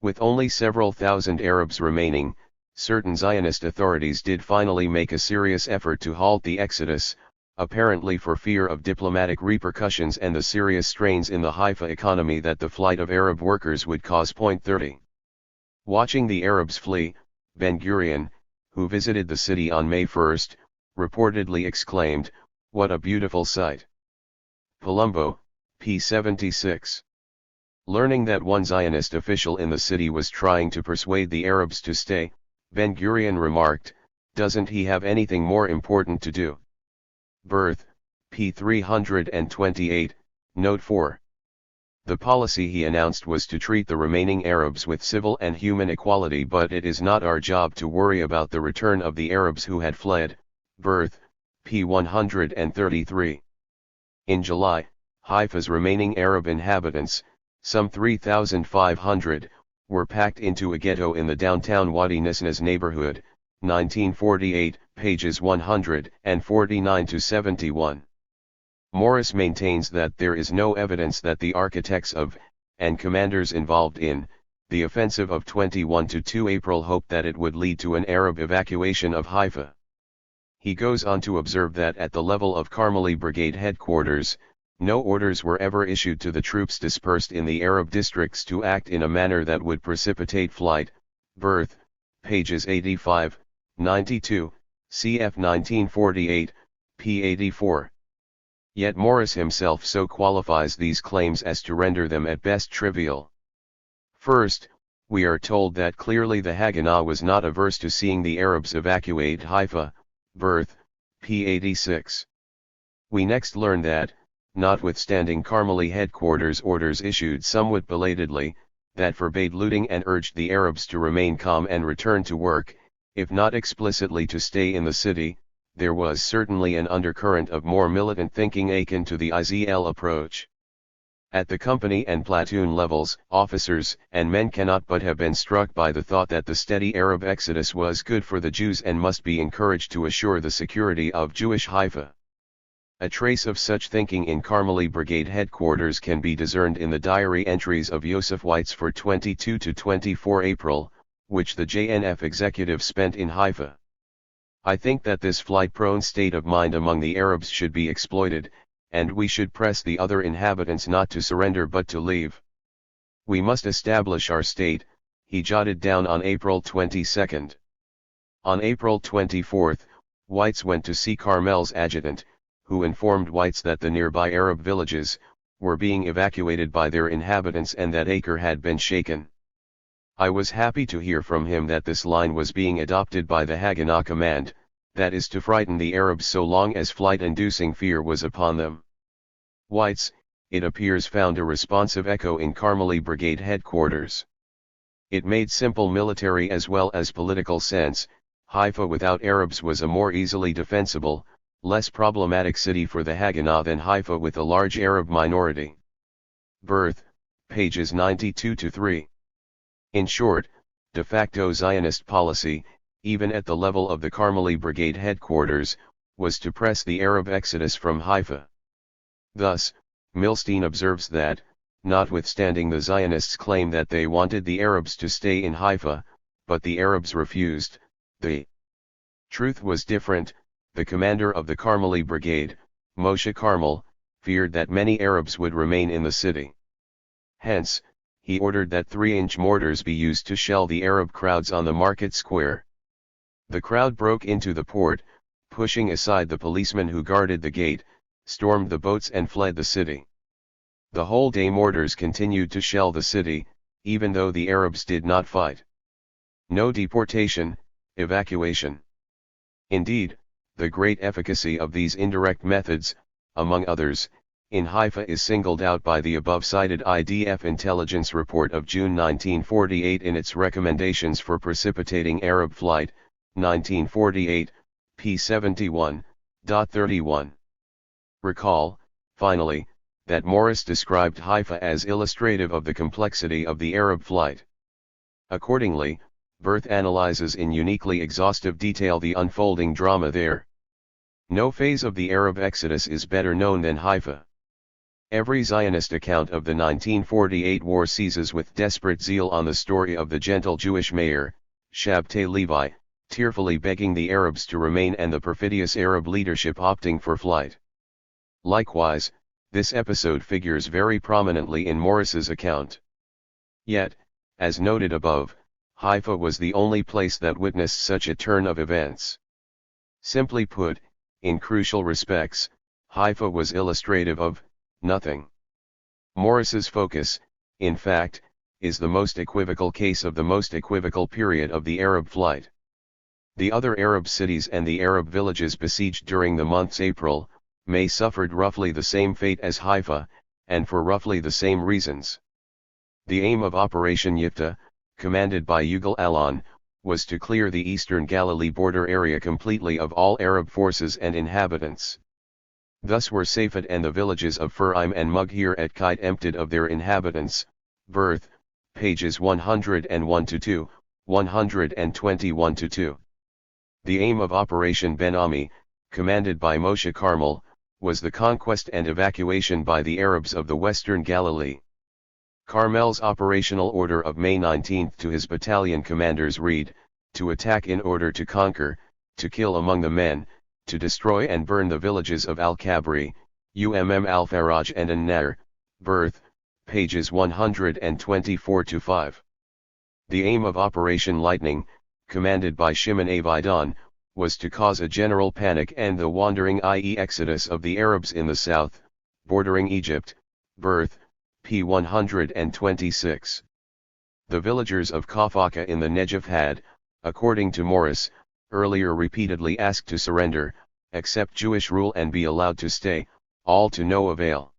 With only several thousand Arabs remaining, certain Zionist authorities did finally make a serious effort to halt the exodus, apparently for fear of diplomatic repercussions and the serious strains in the Haifa economy that the flight of Arab workers would cause. Point 30. Watching the Arabs flee, Ben-Gurion, who visited the city on May 1, reportedly exclaimed, "What a beautiful sight." Palumbo, p. 76. Learning that one Zionist official in the city was trying to persuade the Arabs to stay, Ben-Gurion remarked, "Doesn't he have anything more important to do?" Birth, p. 328, note 4. The policy he announced was to treat the remaining Arabs with civil and human equality, but it is not our job to worry about the return of the Arabs who had fled. Birth, p. 133. In July, Haifa's remaining Arab inhabitants, some 3,500, were packed into a ghetto in the downtown Wadi Nisnas neighborhood, 1948, pages 149 to 71. Morris maintains that there is no evidence that the architects of, and commanders involved in, the offensive of 21–2 April hoped that it would lead to an Arab evacuation of Haifa. He goes on to observe that at the level of Karmali Brigade headquarters, no orders were ever issued to the troops dispersed in the Arab districts to act in a manner that would precipitate flight. Birth, pages 85, 92, cf 1948, p. 84. Yet Morris himself so qualifies these claims as to render them at best trivial. First, we are told that clearly the Haganah was not averse to seeing the Arabs evacuate Haifa. Birth, p. 86. We next learn that, notwithstanding Karmali headquarters orders issued somewhat belatedly, that forbade looting and urged the Arabs to remain calm and return to work, if not explicitly to stay in the city, there was certainly an undercurrent of more militant thinking akin to the IZL approach. At the company and platoon levels, officers and men cannot but have been struck by the thought that the steady Arab exodus was good for the Jews and must be encouraged to assure the security of Jewish Haifa. A trace of such thinking in Karmali Brigade headquarters can be discerned in the diary entries of Yosef Weitz for 22–24 April, which the JNF executive spent in Haifa. I think that this flight-prone state of mind among the Arabs should be exploited, and we should press the other inhabitants not to surrender but to leave. We must establish our state, he jotted down on April 22. On April 24, Weitz went to see Carmel's adjutant, who informed Weitz that the nearby Arab villages were being evacuated by their inhabitants and that Acre had been shaken. I was happy to hear from him that this line was being adopted by the Haganah command, that is to frighten the Arabs so long as flight-inducing fear was upon them. Weitz, it appears, found a responsive echo in Karmali Brigade headquarters. It made simple military as well as political sense. Haifa without Arabs was a more easily defensible, less problematic city for the Haganah than Haifa with a large Arab minority. Birth, pages 92–3. In short, de facto Zionist policy, even at the level of the Karmali Brigade headquarters, was to press the Arab exodus from Haifa. Thus, Milstein observes that, notwithstanding the Zionists' claim that they wanted the Arabs to stay in Haifa, but the Arabs refused, the truth was different. The commander of the Karmali Brigade, Moshe Carmel, feared that many Arabs would remain in the city. Hence, he ordered that 3-inch mortars be used to shell the Arab crowds on the market square. The crowd broke into the port, pushing aside the policemen who guarded the gate, stormed the boats and fled the city. The whole day mortars continued to shell the city, even though the Arabs did not fight. No deportation, evacuation. Indeed, the great efficacy of these indirect methods, among others, in Haifa is singled out by the above-cited IDF intelligence report of June 1948 in its recommendations for precipitating Arab flight, 1948, p. 71.31. Recall, finally, that Morris described Haifa as illustrative of the complexity of the Arab flight. Accordingly, Birth analyzes in uniquely exhaustive detail the unfolding drama there. No phase of the Arab exodus is better known than Haifa. Every Zionist account of the 1948 war seizes with desperate zeal on the story of the gentle Jewish mayor, Shabtai Levi, tearfully begging the Arabs to remain and the perfidious Arab leadership opting for flight. Likewise, this episode figures very prominently in Morris's account. Yet, as noted above, Haifa was the only place that witnessed such a turn of events. Simply put, in crucial respects, Haifa was illustrative of nothing. Morris's focus, in fact, is the most equivocal case of the most equivocal period of the Arab flight. The other Arab cities and the Arab villages besieged during the months April, May suffered roughly the same fate as Haifa, and for roughly the same reasons. The aim of Operation Yifta, commanded by Yugal Alon, was to clear the eastern Galilee border area completely of all Arab forces and inhabitants. Thus were Safed and the villages of Furaim and Mughir at Kite emptied of their inhabitants. Birth, pages 101-2, 121-2. The aim of Operation Ben Ami, commanded by Moshe Carmel, was the conquest and evacuation by the Arabs of the western Galilee. Carmel's operational order of May 19 to his battalion commanders read, to attack in order to conquer, to kill among the men, to destroy and burn the villages of Al-Kabri, Al-Faraj and An-Nair. Birth, pages 124-5. The aim of Operation Lightning, commanded by Shimon Avidon, was to cause a general panic and the wandering i.e. exodus of the Arabs in the south, bordering Egypt. Birth, p. 126. The villagers of Kafaka in the Negev had, according to Morris, earlier repeatedly asked to surrender, accept Jewish rule and be allowed to stay, all to no avail.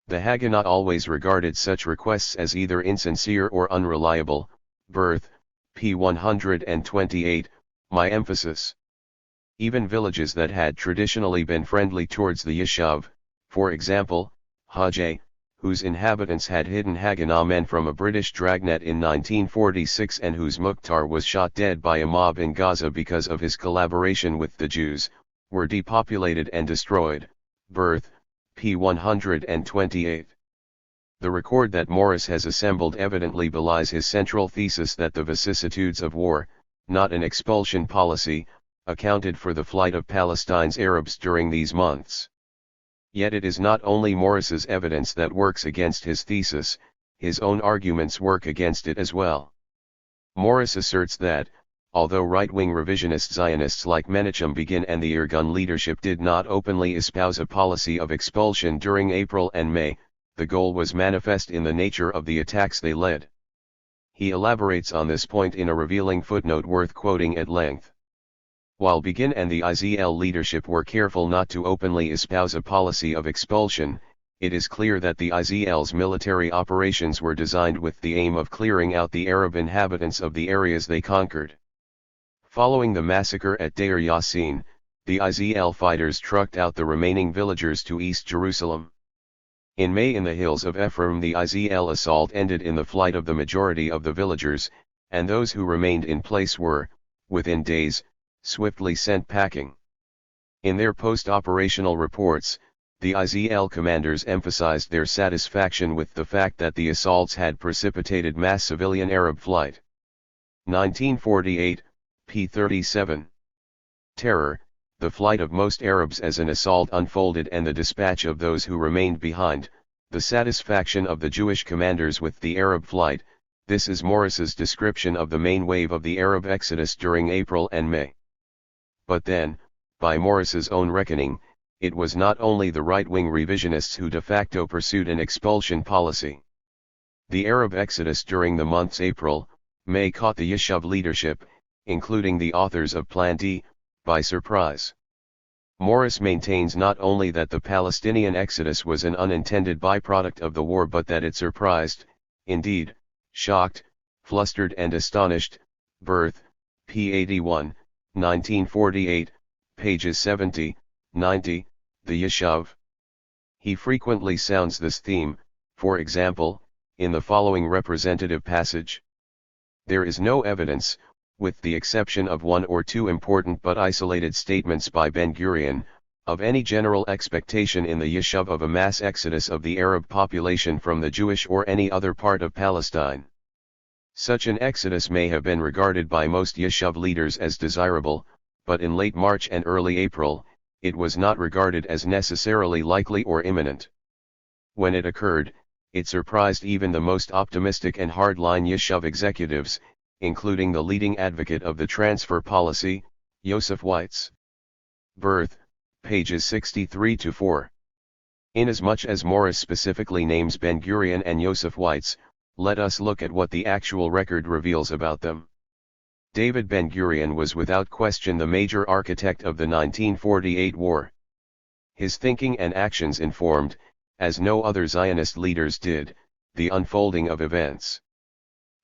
The Haganah always regarded such requests as either insincere or unreliable. Birth, p. 128, my emphasis. Even villages that had traditionally been friendly towards the Yishuv, for example, Hajj, whose inhabitants had hidden Haganah men from a British dragnet in 1946 and whose Mukhtar was shot dead by a mob in Gaza because of his collaboration with the Jews, were depopulated and destroyed. Birth, p. 128. The record that Morris has assembled evidently belies his central thesis that the vicissitudes of war, not an expulsion policy, accounted for the flight of Palestine's Arabs during these months. Yet it is not only Morris's evidence that works against his thesis, his own arguments work against it as well. Morris asserts that, although right-wing revisionist Zionists like Menachem Begin and the Irgun leadership did not openly espouse a policy of expulsion during April and May, the goal was manifest in the nature of the attacks they led. He elaborates on this point in a revealing footnote worth quoting at length. While Begin and the IZL leadership were careful not to openly espouse a policy of expulsion, it is clear that the IZL's military operations were designed with the aim of clearing out the Arab inhabitants of the areas they conquered. Following the massacre at Deir Yassin, the IZL fighters trucked out the remaining villagers to East Jerusalem. In May in the hills of Ephraim the IZL assault ended in the flight of the majority of the villagers, and those who remained in place were, within days, swiftly sent packing. In their post-operational reports, the IZL commanders emphasized their satisfaction with the fact that the assaults had precipitated mass civilian Arab flight. 1948, p. 37. Terror, the flight of most Arabs as an assault unfolded and the dispatch of those who remained behind, the satisfaction of the Jewish commanders with the Arab flight, this is Morris's description of the main wave of the Arab exodus during April and May. But then, by Morris's own reckoning, it was not only the right-wing revisionists who de facto pursued an expulsion policy. The Arab exodus during the months April, May caught the Yishuv leadership, including the authors of Plan D, by surprise. Morris maintains not only that the Palestinian exodus was an unintended byproduct of the war but that it surprised, indeed, shocked, flustered and astonished. Birth, p. 81, 1948, pages 70, 90, the Yishuv. He frequently sounds this theme, for example, in the following representative passage. There is no evidence, with the exception of one or two important but isolated statements by Ben-Gurion, of any general expectation in the Yishuv of a mass exodus of the Arab population from the Jewish or any other part of Palestine. Such an exodus may have been regarded by most Yishuv leaders as desirable, but in late March and early April, it was not regarded as necessarily likely or imminent. When it occurred, it surprised even the most optimistic and hardline Yishuv executives, including the leading advocate of the transfer policy, Yosef Weitz. Birth, pages 63-4. Inasmuch as Morris specifically names Ben-Gurion and Yosef Weitz, let us look at what the actual record reveals about them. David Ben-Gurion was without question the major architect of the 1948 war. His thinking and actions informed, as no other Zionist leaders did, the unfolding of events.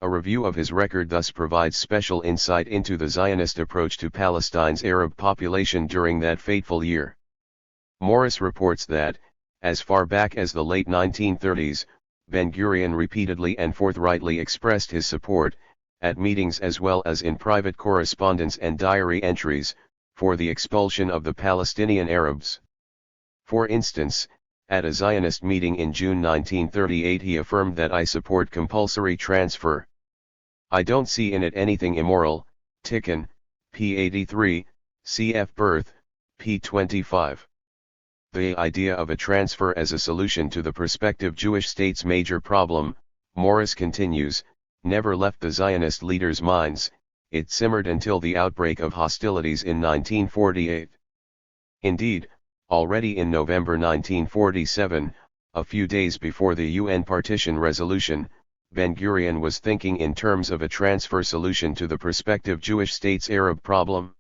A review of his record thus provides special insight into the Zionist approach to Palestine's Arab population during that fateful year. Morris reports that, as far back as the late 1930s, Ben-Gurion repeatedly and forthrightly expressed his support, at meetings as well as in private correspondence and diary entries, for the expulsion of the Palestinian Arabs. For instance, at a Zionist meeting in June 1938 he affirmed that I support compulsory transfer. I don't see in it anything immoral. Tikkun, p. 83, cf. Birth, p. 25. The idea of a transfer as a solution to the prospective Jewish state's major problem, Morris continues, never left the Zionist leaders' minds. It simmered until the outbreak of hostilities in 1948. Indeed, already in November 1947, a few days before the UN partition resolution, Ben-Gurion was thinking in terms of a transfer solution to the prospective Jewish state's Arab problem.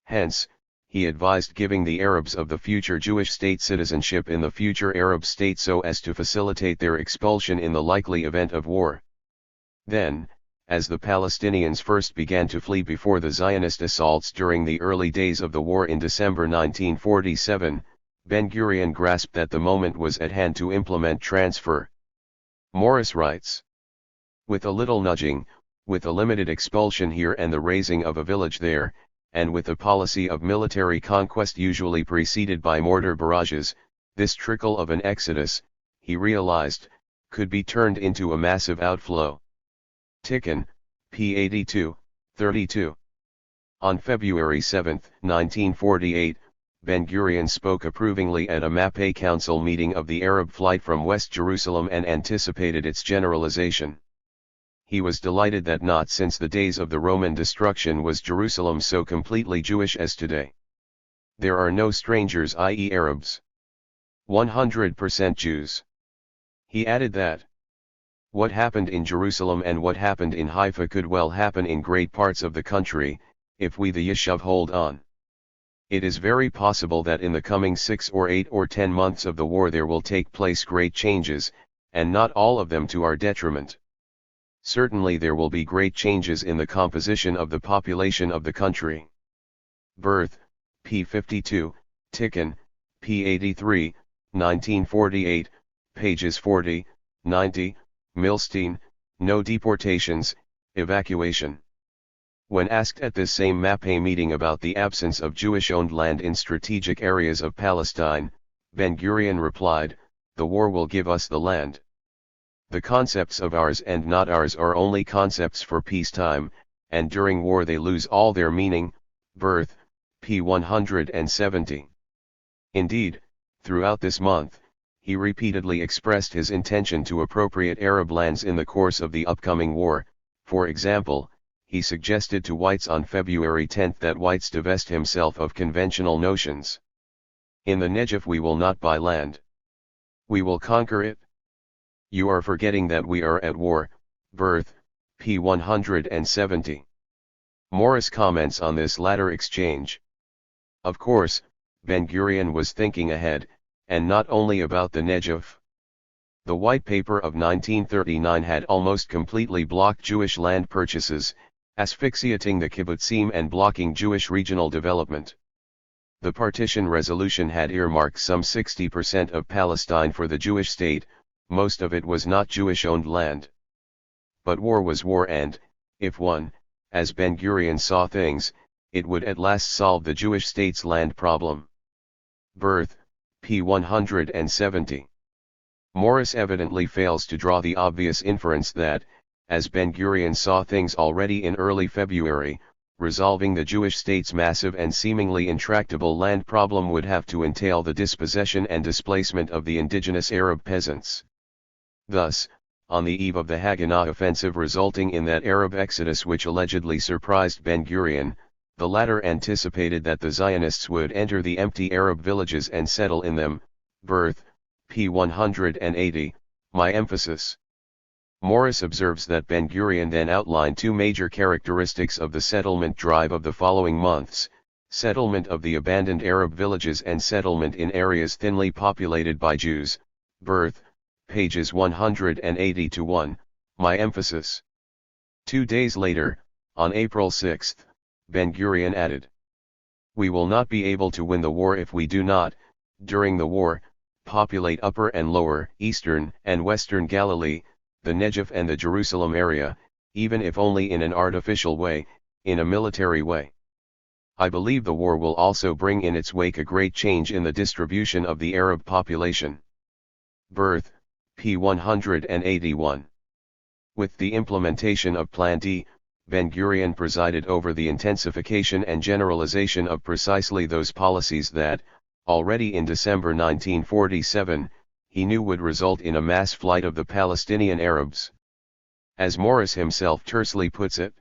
Hence, he advised giving the Arabs of the future Jewish state citizenship in the future Arab state so as to facilitate their expulsion in the likely event of war. Then, as the Palestinians first began to flee before the Zionist assaults during the early days of the war in December 1947, Ben-Gurion grasped that the moment was at hand to implement transfer. Morris writes, with a little nudging, with a limited expulsion here and the raising of a village there, and with a policy of military conquest usually preceded by mortar barrages, this trickle of an exodus, he realized, could be turned into a massive outflow. Tikkun, p. 82, 32. On February 7, 1948, Ben-Gurion spoke approvingly at a Mappé Council meeting of the Arab flight from West Jerusalem and anticipated its generalization. He was delighted that not since the days of the Roman destruction was Jerusalem so completely Jewish as today. There are no strangers, i.e. Arabs. 100% Jews. He added that what happened in Jerusalem and what happened in Haifa could well happen in great parts of the country, if we the Yishuv hold on. It is very possible that in the coming 6 or 8 or 10 months of the war there will take place great changes, and not all of them to our detriment. Certainly there will be great changes in the composition of the population of the country. Birth, p. 52, Tikkun, p. 83, 1948, pages 40, 90, Milstein, no deportations, evacuation. When asked at this same Mappé meeting about the absence of Jewish-owned land in strategic areas of Palestine, Ben-Gurion replied, "The war will give us the land. The concepts of ours and not ours are only concepts for peacetime, and during war they lose all their meaning." Birth, p. 170. Indeed, throughout this month, he repeatedly expressed his intention to appropriate Arab lands in the course of the upcoming war. For example, he suggested to Weitz on February 10 that Weitz divest himself of conventional notions. In the Negev we will not buy land. We will conquer it. You are forgetting that we are at war. Birth, p. 170. Morris comments on this latter exchange. Of course, Ben-Gurion was thinking ahead, and not only about the Negev. The White Paper of 1939 had almost completely blocked Jewish land purchases, asphyxiating the kibbutzim and blocking Jewish regional development. The partition resolution had earmarked some 60% of Palestine for the Jewish state. Most of it was not Jewish-owned land. But war was war and, if won, as Ben-Gurion saw things, it would at last solve the Jewish state's land problem. Birth, p. 170. Morris evidently fails to draw the obvious inference that, as Ben-Gurion saw things already in early February, resolving the Jewish state's massive and seemingly intractable land problem would have to entail the dispossession and displacement of the indigenous Arab peasants. Thus, on the eve of the Haganah offensive resulting in that Arab exodus which allegedly surprised Ben-Gurion, the latter anticipated that the Zionists would enter the empty Arab villages and settle in them. Birth, p. 180, my emphasis. Morris observes that Ben-Gurion then outlined two major characteristics of the settlement drive of the following months: settlement of the abandoned Arab villages and settlement in areas thinly populated by Jews. Birth, pages 180 to 1, my emphasis. 2 days later, on April 6, Ben-Gurion added, "We will not be able to win the war if we do not, during the war, populate Upper and Lower, Eastern and Western Galilee, the Negev and the Jerusalem area, even if only in an artificial way, in a military way. I believe the war will also bring in its wake a great change in the distribution of the Arab population." Birth, p. 181. With the implementation of Plan D, Ben-Gurion presided over the intensification and generalization of precisely those policies that, already in December 1947, he knew would result in a mass flight of the Palestinian Arabs. As Morris himself tersely puts it,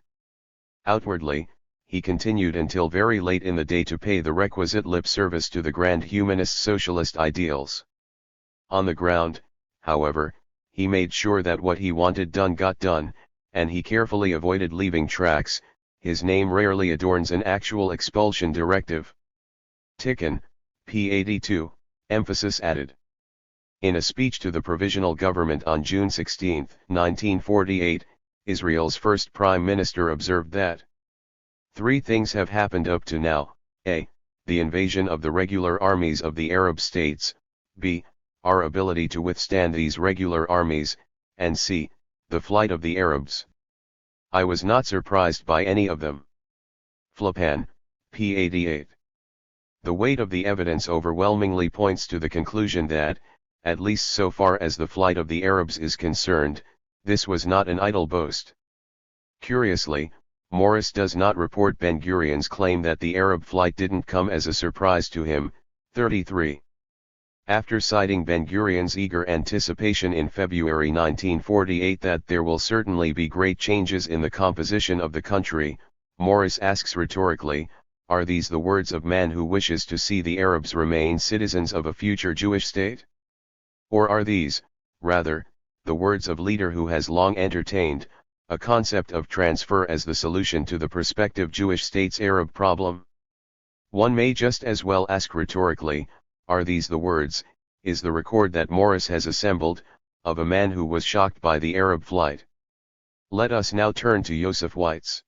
outwardly, he continued until very late in the day to pay the requisite lip service to the grand humanist socialist ideals. On the ground, however, he made sure that what he wanted done got done, and he carefully avoided leaving tracks. His name rarely adorns an actual expulsion directive. Tikkun, p. 82, emphasis added. In a speech to the Provisional Government on June 16, 1948, Israel's first Prime Minister observed that 3 things have happened up to now: a. the invasion of the regular armies of the Arab states, b. our ability to withstand these regular armies, and c. the flight of the Arabs. I was not surprised by any of them. Flipan, p. 88. The weight of the evidence overwhelmingly points to the conclusion that, at least so far as the flight of the Arabs is concerned, this was not an idle boast. Curiously, Morris does not report Ben-Gurion's claim that the Arab flight didn't come as a surprise to him. 33. After citing Ben-Gurion's eager anticipation in February 1948 that there will certainly be great changes in the composition of the country, Morris asks rhetorically, are these the words of man who wishes to see the Arabs remain citizens of a future Jewish state? Or are these, rather, the words of leader who has long entertained a concept of transfer as the solution to the prospective Jewish state's Arab problem? One may just as well ask rhetorically, are these the words, is the record that Morris has assembled, of a man who was shocked by the Arab flight? Let us now turn to Joseph Weitz.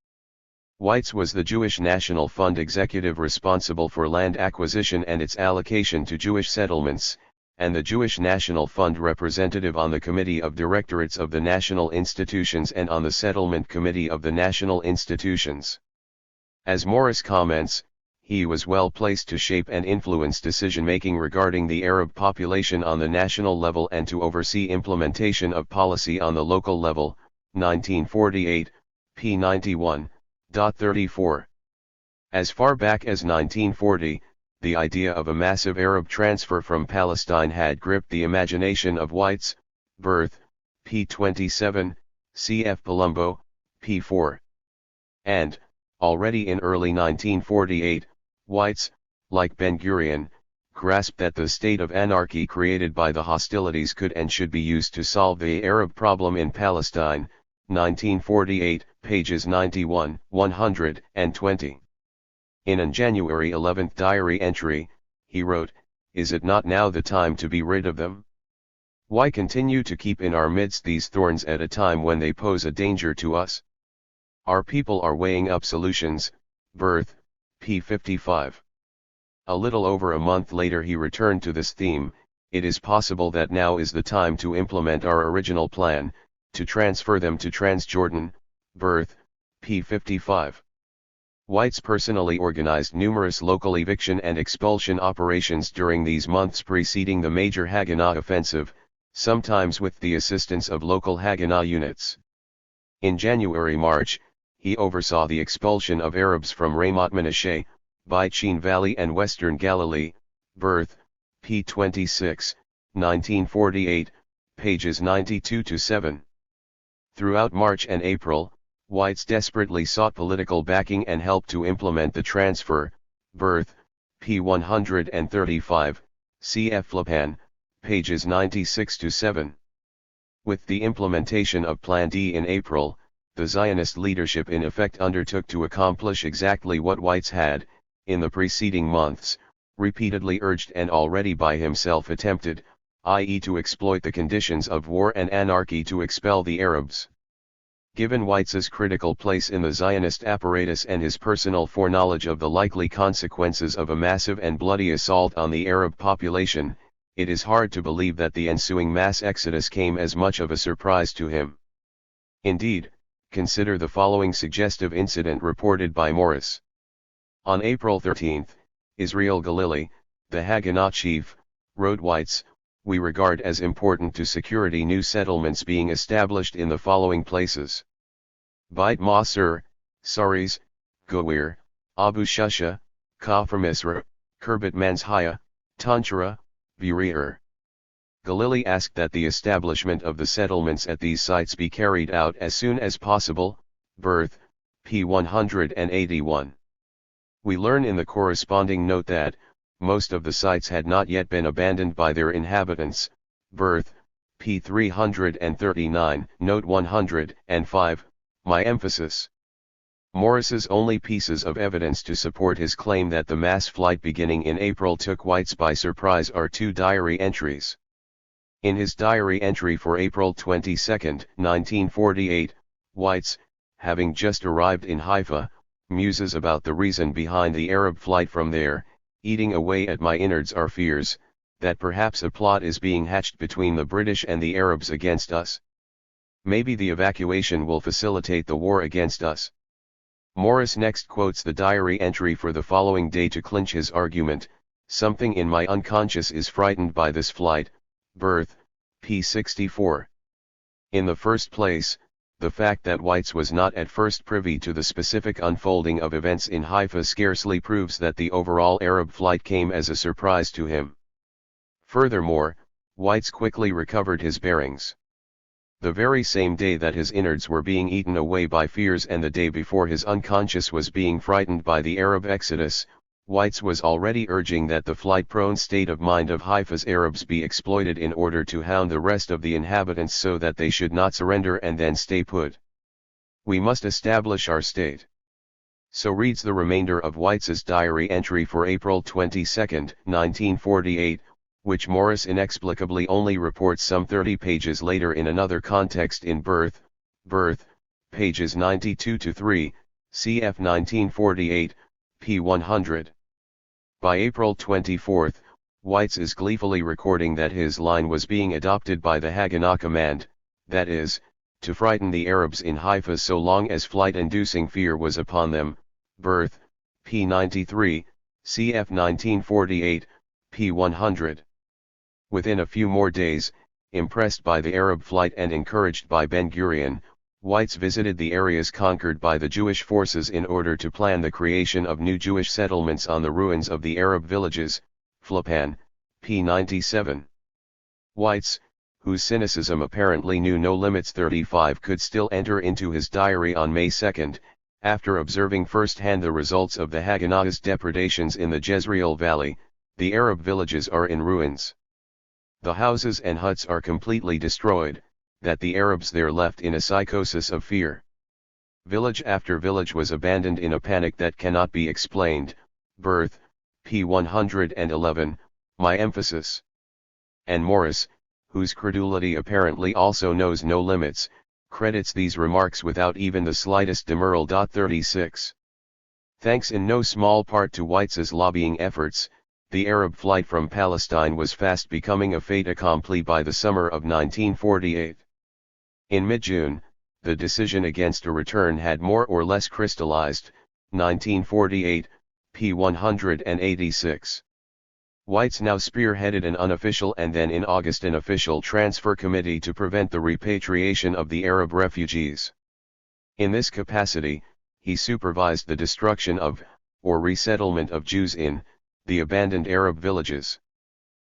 Weitz was the Jewish National Fund executive responsible for land acquisition and its allocation to Jewish settlements, and the Jewish National Fund representative on the Committee of Directorates of the National Institutions and on the Settlement Committee of the National Institutions. As Morris comments, he was well placed to shape and influence decision-making regarding the Arab population on the national level and to oversee implementation of policy on the local level. 1948, p. 91. 34. As far back as 1940, the idea of a massive Arab transfer from Palestine had gripped the imagination of Weitz. Birth, p. 27, cf. Palumbo, p. 4. And, already in early 1948, Weitz, like Ben-Gurion, grasped that the state of anarchy created by the hostilities could and should be used to solve the Arab problem in Palestine. 1948, pages 91, 120. In an January 11 diary entry, he wrote, "Is it not now the time to be rid of them? Why continue to keep in our midst these thorns at a time when they pose a danger to us? Our people are weighing up solutions." Birth, p. 55. A little over a month later he returned to this theme. It is possible that now is the time to implement our original plan, to transfer them to Transjordan. Birth, p. 55. Weitz personally organized numerous local eviction and expulsion operations during these months preceding the major Haganah offensive, sometimes with the assistance of local Haganah units. In January-March, he oversaw the expulsion of Arabs from Ramat Menashe, Beit-Shean Valley and Western Galilee. Birth, p. 26, 1948, pages 92-7. Throughout March and April, Weitz desperately sought political backing and help to implement the transfer. Birth, p. 135, cf. Flipan, pages 96-7. With the implementation of Plan D in April, the Zionist leadership in effect undertook to accomplish exactly what Weitz had, in the preceding months, repeatedly urged and already by himself attempted, i.e. to exploit the conditions of war and anarchy to expel the Arabs. Given Weitz's critical place in the Zionist apparatus and his personal foreknowledge of the likely consequences of a massive and bloody assault on the Arab population, it is hard to believe that the ensuing mass exodus came as much of a surprise to him. Indeed, consider the following suggestive incident reported by Morris. On April 13, Israel Galili, the Haganah chief, wrote Weitz, "We regard as important to security new settlements being established in the following places: Beit Masur, Saris, Gowir, Abu Shusha, Kafr Misra, Kirbet Manshaya, Tanchara, Burir." Galili asked that the establishment of the settlements at these sites be carried out as soon as possible. Birth, p. 181. We learn in the corresponding note that, most of the sites had not yet been abandoned by their inhabitants. Birth, p. 339, note 105, my emphasis. Morris's only pieces of evidence to support his claim that the mass flight beginning in April took Weitz by surprise are two diary entries. In his diary entry for April 22, 1948, Weitz, having just arrived in Haifa, muses about the reason behind the Arab flight from there. "Eating away at my innards are fears, that perhaps a plot is being hatched between the British and the Arabs against us. Maybe the evacuation will facilitate the war against us." Morris next quotes the diary entry for the following day to clinch his argument: "Something in my unconscious is frightened by this flight." Birth, p. 64. In the first place, the fact that Weitz was not at first privy to the specific unfolding of events in Haifa scarcely proves that the overall Arab flight came as a surprise to him. Furthermore, Weitz quickly recovered his bearings. The very same day that his innards were being eaten away by fears and the day before his unconscious was being frightened by the Arab exodus, Weitz was already urging that the flight-prone state of mind of Haifa's Arabs be exploited in order to hound the rest of the inhabitants so that they should not surrender and then stay put. "We must establish our state." So reads the remainder of Weitz's diary entry for April 22, 1948, which Morris inexplicably only reports some 30 pages later in another context in Birth, pages 92-3, cf. 1948, p. 100. By April 24, Weitz is gleefully recording that his line was being adopted by the Haganah command, that is, to frighten the Arabs in Haifa so long as flight-inducing fear was upon them. Birth, p. 93, cf. 1948, p. 100. Within a few more days, impressed by the Arab flight and encouraged by Ben-Gurion, Weitz visited the areas conquered by the Jewish forces in order to plan the creation of new Jewish settlements on the ruins of the Arab villages. Flipan, p. 97. Weitz, whose cynicism apparently knew no limits 35, could still enter into his diary on May 2, after observing firsthand the results of the Haganah's depredations in the Jezreel Valley. "The Arab villages are in ruins. The houses and huts are completely destroyed, that the Arabs there left in a psychosis of fear. Village after village was abandoned in a panic that cannot be explained." Birth, p. 111, my emphasis. And Morris, whose credulity apparently also knows no limits, credits these remarks without even the slightest demurral. 36. Thanks in no small part to Weitz's lobbying efforts, the Arab flight from Palestine was fast becoming a fait accompli by the summer of 1948. In mid-June, the decision against a return had more or less crystallized. 1948, p. 186. Weitz now spearheaded an unofficial and then in August an official transfer committee to prevent the repatriation of the Arab refugees. In this capacity, he supervised the destruction of, or resettlement of Jews in, the abandoned Arab villages.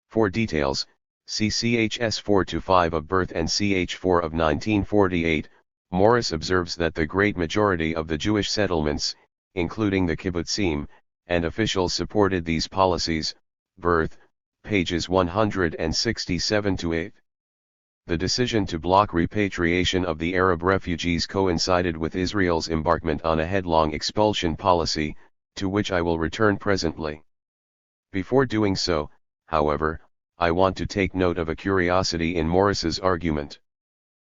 For details, see CHS 4-5 of Birth and CH4 of 1948. Morris observes that the great majority of the Jewish settlements, including the kibbutzim, and officials supported these policies. Birth, pages 167-8. The decision to block repatriation of the Arab refugees coincided with Israel's embarkment on a headlong expulsion policy, to which I will return presently. Before doing so, however, I want to take note of a curiosity in Morris's argument.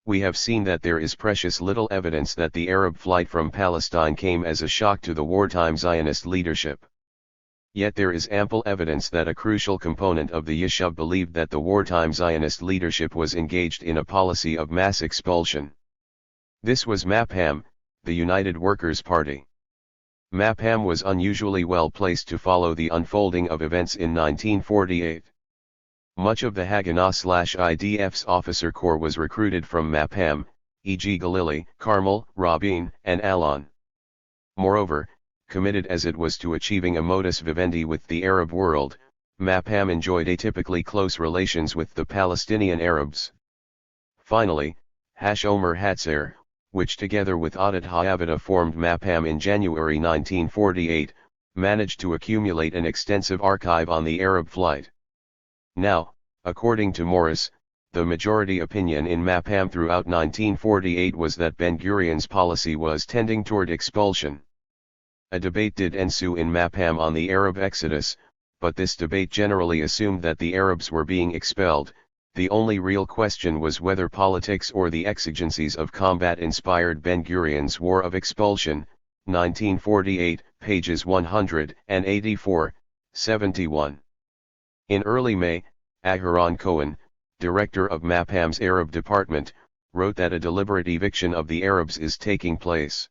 We have seen that there is precious little evidence that the Arab flight from Palestine came as a shock to the wartime Zionist leadership. Yet there is ample evidence that a crucial component of the Yishuv believed that the wartime Zionist leadership was engaged in a policy of mass expulsion. This was MAPAM, the United Workers' Party. MAPAM was unusually well placed to follow the unfolding of events in 1948. Much of the Haganah/IDF's officer corps was recruited from MAPAM, e.g. Galilee, Carmel, Rabin, and Alon. Moreover, committed as it was to achieving a modus vivendi with the Arab world, MAPAM enjoyed atypically close relations with the Palestinian Arabs. Finally, Omer Hatzair, which together with Adat Hayavada formed MAPAM in January 1948, managed to accumulate an extensive archive on the Arab flight. Now, according to Morris, the majority opinion in MAPAM throughout 1948 was that Ben-Gurion's policy was tending toward expulsion. A debate did ensue in MAPAM on the Arab exodus, but this debate generally assumed that the Arabs were being expelled. The only real question was whether politics or the exigencies of combat inspired Ben-Gurion's War of Expulsion, 1948, pages 184, 71. In early May, Aharon Cohen, director of MAPAM's Arab department, wrote that a deliberate eviction of the Arabs is taking place.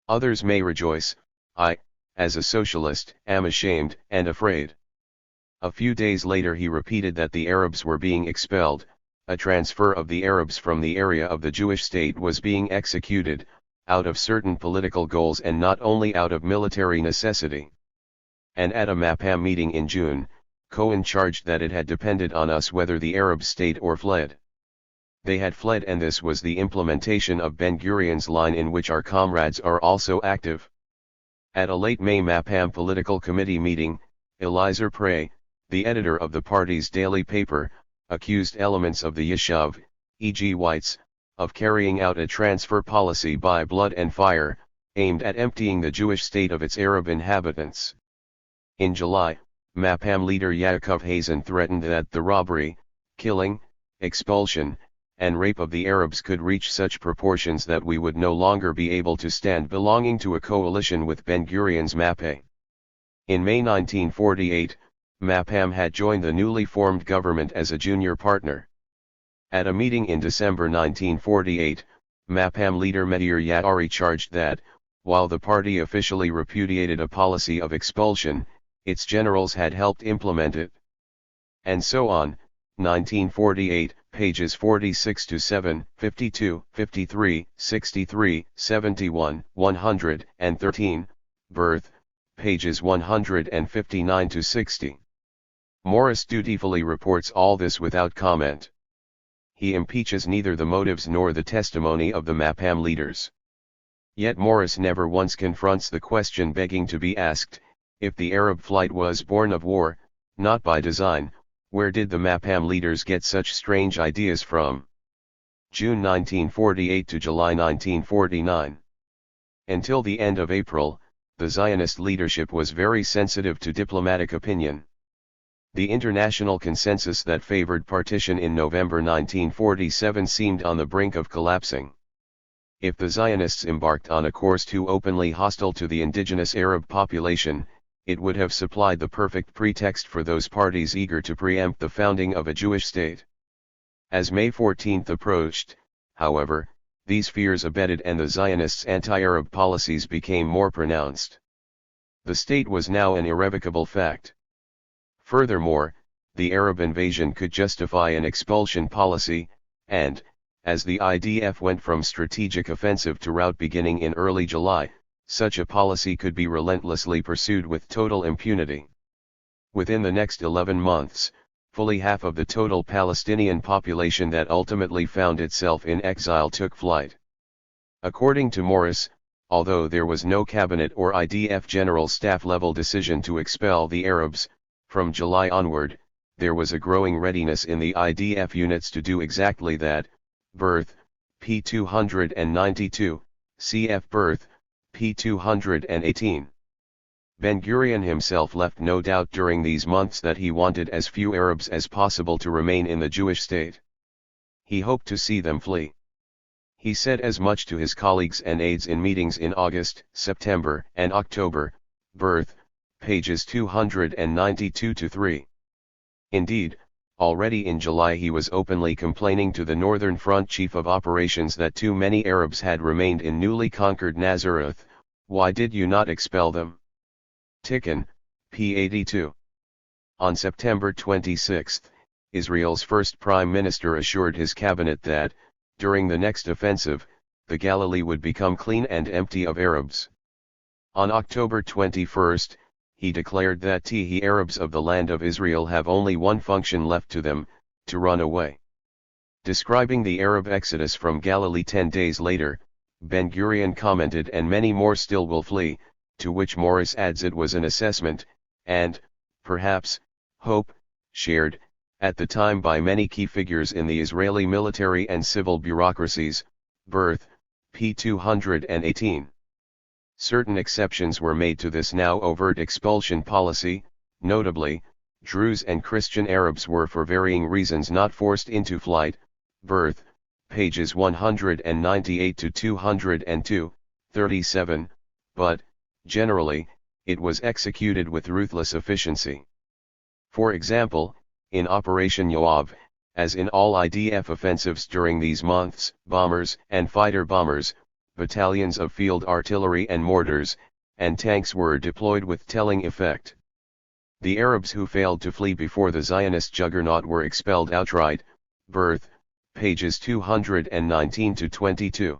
Others may rejoice, I, as a socialist, am ashamed and afraid. A few days later he repeated that the Arabs were being expelled, a transfer of the Arabs from the area of the Jewish state was being executed, out of certain political goals and not only out of military necessity. And at a MAPAM meeting in June, Cohen charged that it had depended on us whether the Arabs stayed or fled. They had fled, and this was the implementation of Ben-Gurion's line in which our comrades are also active. At a late May MAPAM political committee meeting, Eliezer Prey, the editor of the party's daily paper, accused elements of the Yishuv, e.g. whites, of carrying out a transfer policy by blood and fire, aimed at emptying the Jewish state of its Arab inhabitants. In July, MAPAM leader Yaakov Hazen threatened that the robbery, killing, expulsion, and rape of the Arabs could reach such proportions that we would no longer be able to stand belonging to a coalition with Ben-Gurion's MAPA. In May 1948, MAPAM had joined the newly formed government as a junior partner. At a meeting in December 1948, MAPAM leader Meir Yaari charged that, while the party officially repudiated a policy of expulsion, its generals had helped implement it. And so on, 1948, pages 46-7, 52, 53, 63, 71, 113, Birth, pages 159-60. Morris dutifully reports all this without comment. He impeaches neither the motives nor the testimony of the MAPAM leaders. Yet Morris never once confronts the question begging to be asked: if the Arab flight was born of war, not by design, where did the MAPAM leaders get such strange ideas from? June 1948 to July 1949. Until the end of April, the Zionist leadership was very sensitive to diplomatic opinion. The international consensus that favored partition in November 1947 seemed on the brink of collapsing. If the Zionists embarked on a course too openly hostile to the indigenous Arab population, it would have supplied the perfect pretext for those parties eager to preempt the founding of a Jewish state. As May 14 approached, however, these fears abated and the Zionists' anti-Arab policies became more pronounced. The state was now an irrevocable fact. Furthermore, the Arab invasion could justify an expulsion policy, and, as the IDF went from strategic offensive to rout beginning in early July, such a policy could be relentlessly pursued with total impunity. Within the next 11 months, fully half of the total Palestinian population that ultimately found itself in exile took flight. According to Morris, although there was no cabinet or IDF general staff level decision to expel the Arabs, from July onward, there was a growing readiness in the IDF units to do exactly that. Birth, p. 292, cf. Birth, p. 218. Ben-Gurion himself left no doubt during these months that he wanted as few Arabs as possible to remain in the Jewish state. He hoped to see them flee. He said as much to his colleagues and aides in meetings in August, September, and October. Birth, pages 292-3. Indeed, already in July he was openly complaining to the Northern Front Chief of Operations that too many Arabs had remained in newly conquered Nazareth. Why did you not expel them? Tikkun, p. 82. On September 26, Israel's first prime minister assured his cabinet that, during the next offensive, the Galilee would become clean and empty of Arabs. On October 21, he declared that the Arabs of the land of Israel have only one function left to them, to run away. Describing the Arab exodus from Galilee 10 days later, Ben-Gurion commented, and many more still will flee, to which Morris adds it was an assessment, and, perhaps, hope, shared, at the time by many key figures in the Israeli military and civil bureaucracies. Birth, p. 218. Certain exceptions were made to this now overt expulsion policy, notably, Druze and Christian Arabs were for varying reasons not forced into flight. Birth, pages 198-202, 37, but, generally, it was executed with ruthless efficiency. For example, in Operation Yoav, as in all IDF offensives during these months, bombers and fighter bombers, battalions of field artillery and mortars, and tanks were deployed with telling effect. The Arabs who failed to flee before the Zionist juggernaut were expelled outright. Birth, pages 219-22.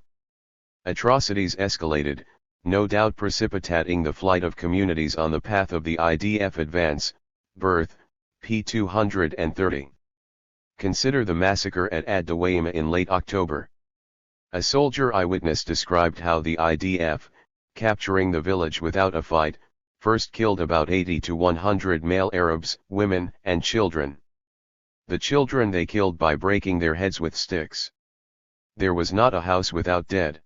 Atrocities escalated, no doubt precipitating the flight of communities on the path of the IDF advance. Birth, p. 230. Consider the massacre at Ad-Dawaima in late October. A soldier eyewitness described how the IDF, capturing the village without a fight, first killed about 80 to 100 male Arabs, women, and children. The children they killed by breaking their heads with sticks. There was not a house without dead.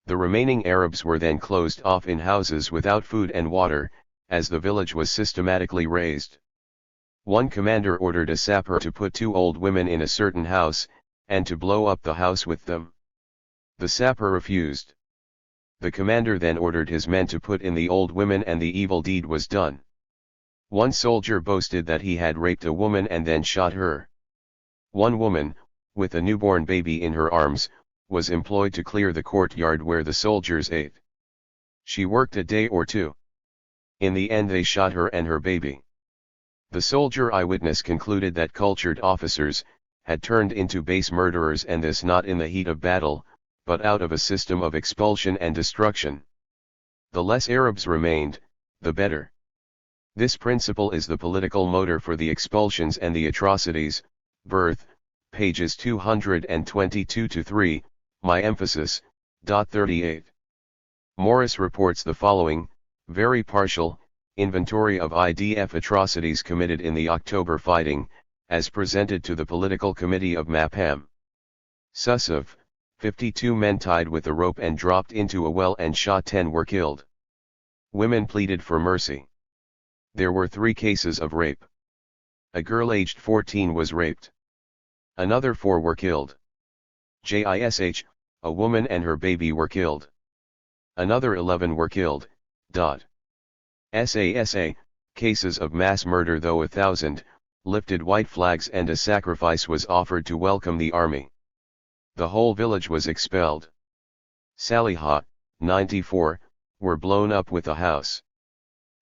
The remaining Arabs were then closed off in houses without food and water, as the village was systematically razed. One commander ordered a sapper to put 2 old women in a certain house, and to blow up the house with them. The sapper refused. The commander then ordered his men to put in the old women, and the evil deed was done. One soldier boasted that he had raped a woman and then shot her. One woman, with a newborn baby in her arms, was employed to clear the courtyard where the soldiers ate. She worked a day or two. In the end they shot her and her baby. The soldier eyewitness concluded that cultured officers had turned into base murderers, and this not in the heat of battle, but out of a system of expulsion and destruction. The less Arabs remained, the better. This principle is the political motor for the expulsions and the atrocities. Birth, pages 222-3, my emphasis, 38. Morris reports the following, very partial, inventory of IDF atrocities committed in the October fighting, as presented to the Political Committee of Mapam. Sussev, 52 men tied with a rope and dropped into a well and shot. 10 were killed. Women pleaded for mercy. There were 3 cases of rape. A girl aged 14 was raped. Another 4 were killed. JISH, a woman and her baby were killed. Another 11 were killed. SASA, cases of mass murder, though 1,000, lifted white flags and a sacrifice was offered to welcome the army. The whole village was expelled. Salihah, 94, were blown up with a house.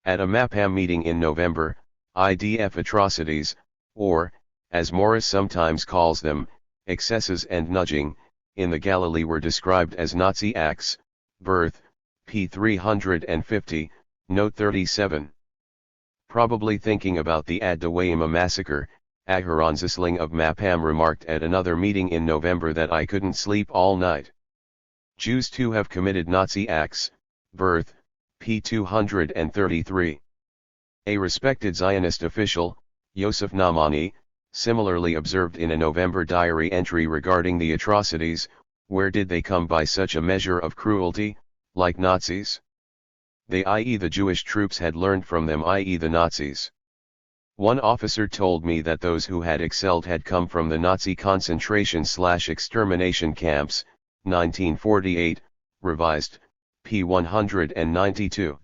At a Mapam meeting in November, IDF atrocities, or, as Morris sometimes calls them, excesses and nudging, in the Galilee were described as Nazi acts. Birth, p. 350, note 37. Probably thinking about the Ad-Dawaima massacre, Aharon Zisling of Mapam remarked at another meeting in November that I couldn't sleep all night. Jews too have committed Nazi acts. Birth, p. 233. A respected Zionist official, Yosef Namani, similarly observed in a November diary entry regarding the atrocities, where did they come by such a measure of cruelty, like Nazis? They, i.e. the Jewish troops, had learned from them, i.e. the Nazis. One officer told me that those who had excelled had come from the Nazi concentration/extermination camps, 1948, revised, p. 192.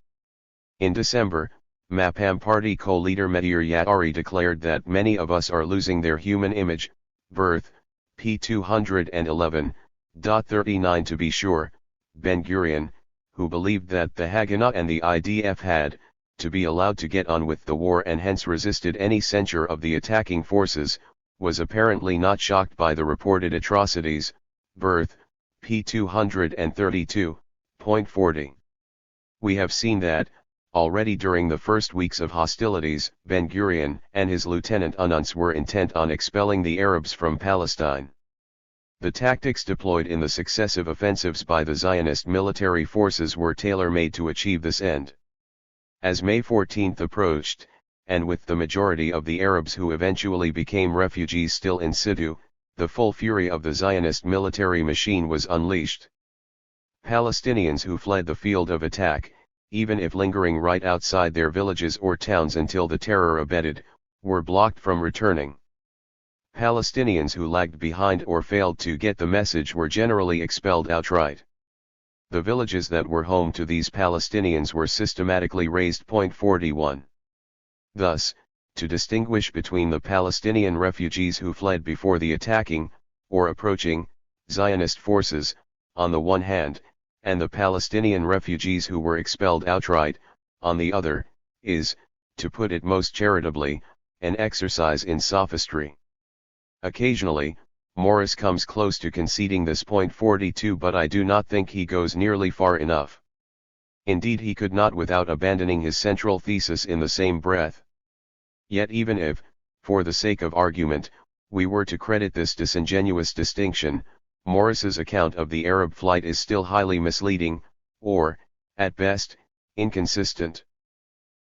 In December, Mapam party co-leader Medir Yaari declared that many of us are losing their human image, birth, p. 211, 39 to be sure. Ben-Gurion, who believed that the Haganah and the IDF had, to be allowed to get on with the war and hence resisted any censure of the attacking forces, was apparently not shocked by the reported atrocities, birth, p. 232.40. We have seen that, already during the first weeks of hostilities, Ben-Gurion and his lieutenant Ununz were intent on expelling the Arabs from Palestine. The tactics deployed in the successive offensives by the Zionist military forces were tailor-made to achieve this end. As May 14 approached, and with the majority of the Arabs who eventually became refugees still in situ, the full fury of the Zionist military machine was unleashed. Palestinians who fled the field of attack, even if lingering right outside their villages or towns until the terror abated, were blocked from returning. Palestinians who lagged behind or failed to get the message were generally expelled outright. The villages that were home to these Palestinians were systematically razed. 41. Thus, to distinguish between the Palestinian refugees who fled before the attacking, or approaching, Zionist forces, on the one hand, and the Palestinian refugees who were expelled outright, on the other, is, to put it most charitably, an exercise in sophistry. Occasionally, Morris comes close to conceding this. 42, but I do not think he goes nearly far enough. Indeed, he could not without abandoning his central thesis in the same breath. Yet even if, for the sake of argument, we were to credit this disingenuous distinction, Morris's account of the Arab flight is still highly misleading, or, at best, inconsistent.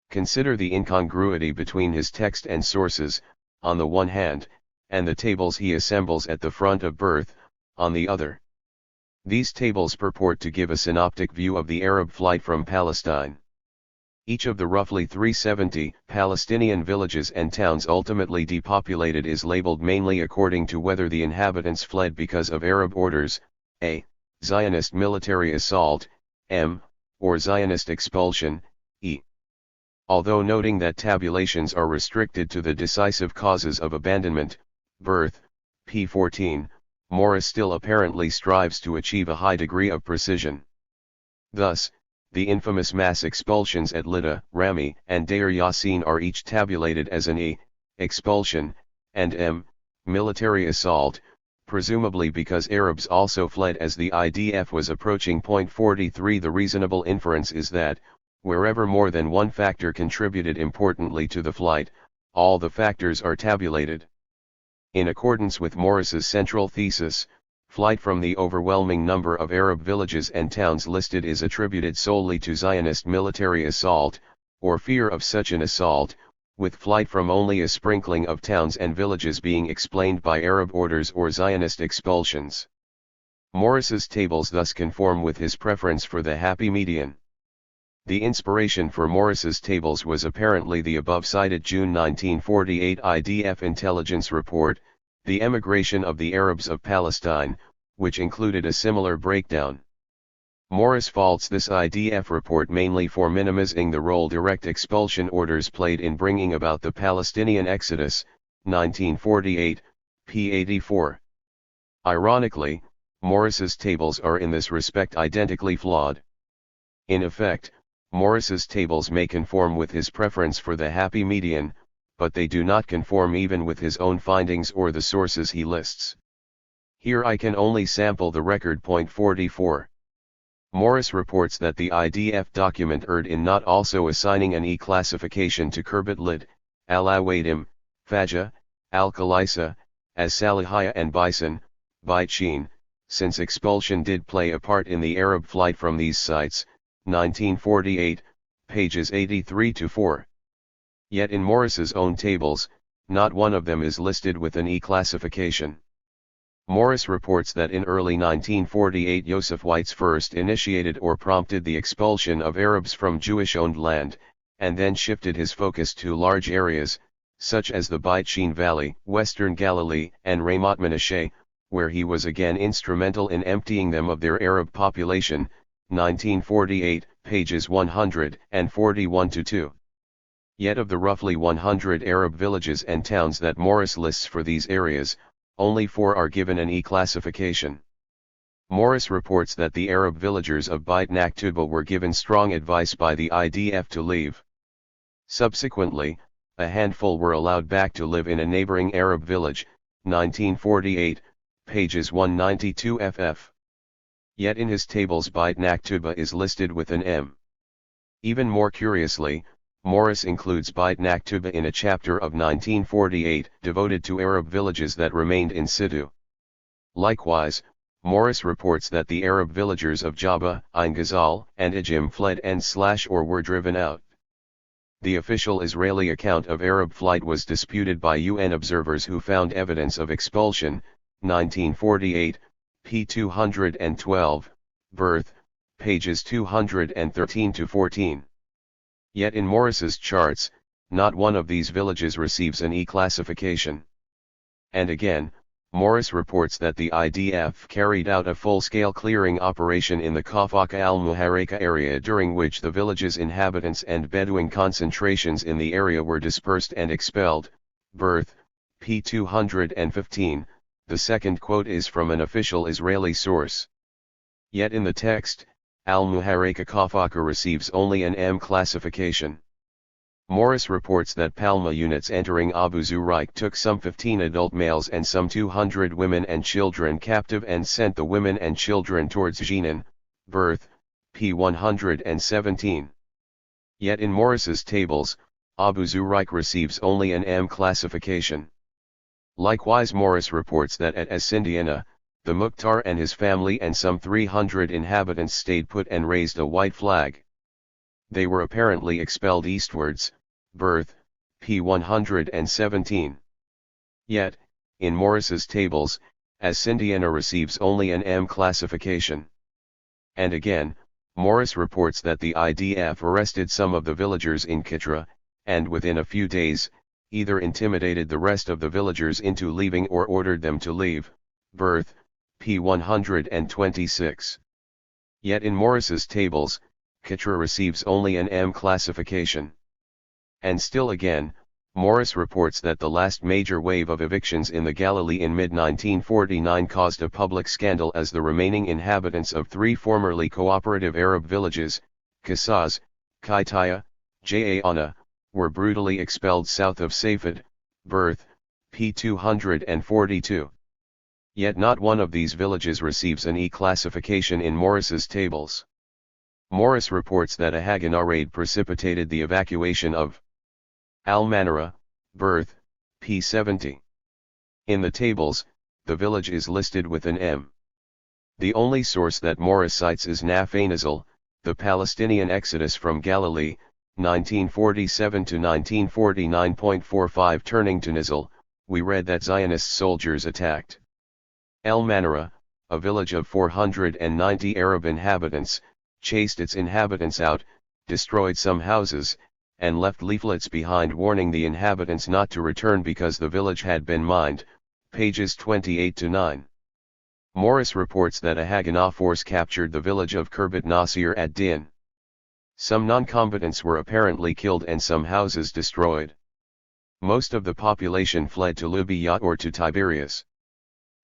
Consider the incongruity between his text and sources, on the one hand, and the tables he assembles at the front of birth, on the other. These tables purport to give a synoptic view of the Arab flight from Palestine. Each of the roughly 370 Palestinian villages and towns ultimately depopulated is labeled mainly according to whether the inhabitants fled because of Arab orders, a. Zionist military assault, m. or Zionist expulsion, e. Although noting that tabulations are restricted to the decisive causes of abandonment, birth, p. 14, Morris still apparently strives to achieve a high degree of precision. Thus, the infamous mass expulsions at Lydda, Rami, and Deir Yassin are each tabulated as an E, expulsion, and M, military assault, presumably because Arabs also fled as the IDF was approaching. 43. The reasonable inference is that, wherever more than one factor contributed importantly to the flight, all the factors are tabulated. In accordance with Morris's central thesis, flight from the overwhelming number of Arab villages and towns listed is attributed solely to Zionist military assault, or fear of such an assault, with flight from only a sprinkling of towns and villages being explained by Arab orders or Zionist expulsions. Morris's tables thus conform with his preference for the happy median. The inspiration for Morris's tables was apparently the above-cited June 1948 IDF intelligence report, The Emigration of the Arabs of Palestine, which included a similar breakdown. Morris faults this IDF report mainly for minimizing the role direct expulsion orders played in bringing about the Palestinian exodus, 1948, p. 84. Ironically, Morris's tables are in this respect identically flawed. In effect, Morris's tables may conform with his preference for the happy median, but they do not conform even with his own findings or the sources he lists. Here I can only sample the record. 44. Morris reports that the IDF document erred in not also assigning an E classification to Kirbet Lid, Al-Awadim, Fajah, Al-Khalisa, as Salihiyah and Bison, Baichin, since expulsion did play a part in the Arab flight from these sites, 1948, pages 83-4. Yet in Morris's own tables, not one of them is listed with an E classification. Morris reports that in early 1948 Joseph Weitz first initiated or prompted the expulsion of Arabs from Jewish-owned land, and then shifted his focus to large areas, such as the Beit Shean Valley, Western Galilee, and Ramat Menashe, where he was again instrumental in emptying them of their Arab population, 1948, pages 141-2. Yet of the roughly 100 Arab villages and towns that Morris lists for these areas, only 4 are given an E classification. Morris reports that the Arab villagers of Beit Naktuba were given strong advice by the IDF to leave. Subsequently, a handful were allowed back to live in a neighboring Arab village, 1948, pages 192 ff. Yet in his tables Beit Naktuba is listed with an M. Even more curiously, Morris includes Beit Naktuba in a chapter of 1948 devoted to Arab villages that remained in situ. Likewise, Morris reports that the Arab villagers of Jabba, Ein Ghazal, and Ijim fled and/or were driven out. The official Israeli account of Arab flight was disputed by UN observers who found evidence of expulsion, 1948, p. 212, birth, pages 213-14. Yet in Morris's charts, not one of these villages receives an E classification. And again, Morris reports that the IDF carried out a full-scale clearing operation in the Kafaka al-Muharreka area during which the village's inhabitants and Bedouin concentrations in the area were dispersed and expelled, birth, p. 215, the second quote is from an official Israeli source. Yet in the text, al-Muharreka Kafaka receives only an M classification. Morris reports that Palma units entering Abu Zuraik took some 15 adult males and some 200 women and children captive and sent the women and children towards Jenin, birth, p. 117. Yet in Morris's tables, Abu Zuraik receives only an M classification. Likewise Morris reports that at As-Sindiana, the Mukhtar and his family and some 300 inhabitants stayed put and raised a white flag. They were apparently expelled eastwards, birth, p. 117. Yet, in Morris's tables, As-Sindiana receives only an M classification. And again, Morris reports that the IDF arrested some of the villagers in Kitra, and within a few days, either intimidated the rest of the villagers into leaving or ordered them to leave, birth, p. 126. Yet in Morris's tables, Kitra receives only an M classification. And still again, Morris reports that the last major wave of evictions in the Galilee in mid-1949 caused a public scandal as the remaining inhabitants of 3 formerly cooperative Arab villages, Qasas, Kaitaya, Ja'ana, were brutally expelled south of Safed, birth, p. 242. Yet not one of these villages receives an E classification in Morris's tables. Morris reports that a Haganah raid precipitated the evacuation of Al-Manara, birth, p. 70. In the tables, the village is listed with an M. The only source that Morris cites is Naf-Nizal, the Palestinian exodus from Galilee, 1947 to 1949.45. Turning to Nizal, we read that Zionist soldiers attacked El-Manara, a village of 490 Arab inhabitants, chased its inhabitants out, destroyed some houses, and left leaflets behind warning the inhabitants not to return because the village had been mined, pages 28-9. Morris reports that a Haganah force captured the village of Kirbet Nasir ad-Din. Some non-combatants were apparently killed and some houses destroyed. Most of the population fled to Libya or to Tiberias.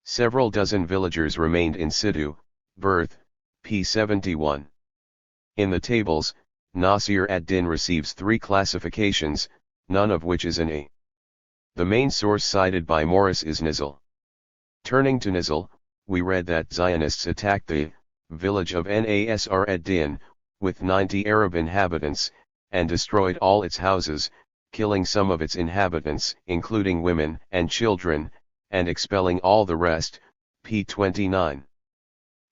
Several dozen villagers remained in situ, birth, p. 71. In the tables, Nasir ad-Din receives 3 classifications, none of which is an A. The main source cited by Morris is Nizal. Turning to Nizal, we read that Zionists attacked the village of Nasr ad-Din, with 90 Arab inhabitants, and destroyed all its houses, killing some of its inhabitants, including women and children, and expelling all the rest, p. 29.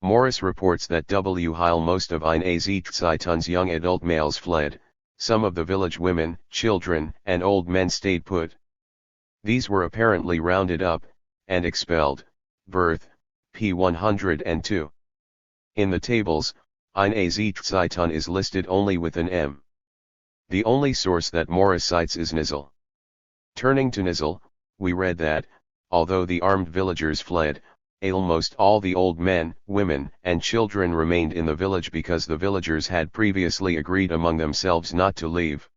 Morris reports that while most of Ein Az-Zaitun's young adult males fled, some of the village women, children, and old men stayed put. These were apparently rounded up, and expelled, birth, p. 102. In the tables, eine Zeitung is listed only with an M. The only source that Morris cites is Nizl. Turning to Nizl, we read that, although the armed villagers fled, almost all the old men, women, and children remained in the village because the villagers had previously agreed among themselves not to leave.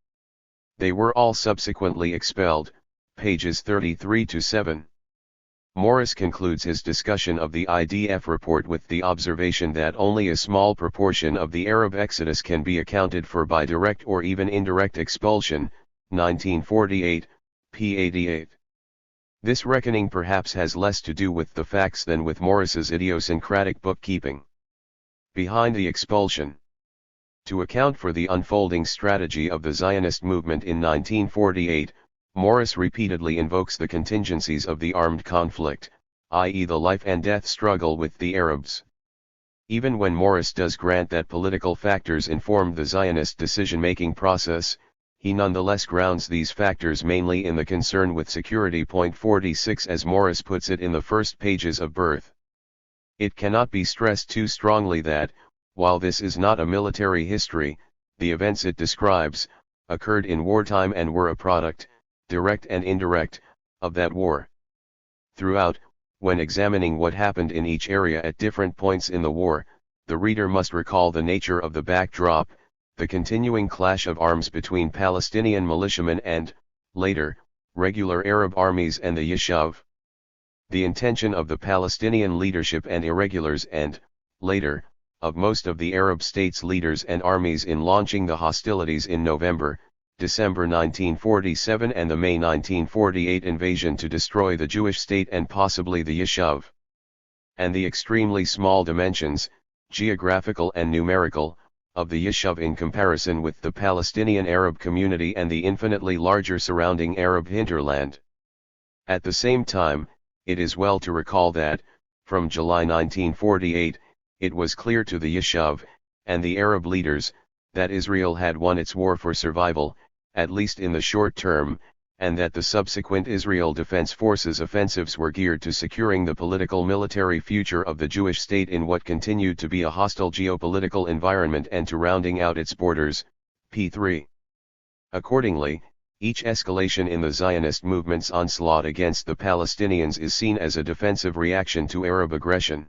They were all subsequently expelled, pages 33-7. Morris concludes his discussion of the IDF report with the observation that only a small proportion of the Arab exodus can be accounted for by direct or even indirect expulsion, 1948, p. 88. This reckoning perhaps has less to do with the facts than with Morris's idiosyncratic bookkeeping. Behind the expulsion. To account for the unfolding strategy of the Zionist movement in 1948, Morris repeatedly invokes the contingencies of the armed conflict, i.e. the life and death struggle with the Arabs. Even when Morris does grant that political factors informed the Zionist decision-making process, he nonetheless grounds these factors mainly in the concern with security. 46 as Morris puts it in the first pages of Birth. It cannot be stressed too strongly that, while this is not a military history, the events it describes, occurred in wartime and were a product, direct and indirect, of that war. Throughout, when examining what happened in each area at different points in the war, the reader must recall the nature of the backdrop, the continuing clash of arms between Palestinian militiamen and, later, regular Arab armies and the Yishuv. The intention of the Palestinian leadership and irregulars and, later, of most of the Arab states' leaders and armies in launching the hostilities in November, December 1947 and the May 1948 invasion to destroy the Jewish state and possibly the Yishuv. And the extremely small dimensions, geographical and numerical, of the Yishuv in comparison with the Palestinian Arab community and the infinitely larger surrounding Arab hinterland. At the same time, it is well to recall that, from July 1948, it was clear to the Yishuv, and the Arab leaders, that Israel had won its war for survival, at least in the short term, and that the subsequent Israel Defense Forces offensives were geared to securing the political military future of the Jewish state in what continued to be a hostile geopolitical environment and to rounding out its borders, p. 3. Accordingly, each escalation in the Zionist movement's onslaught against the Palestinians is seen as a defensive reaction to Arab aggression.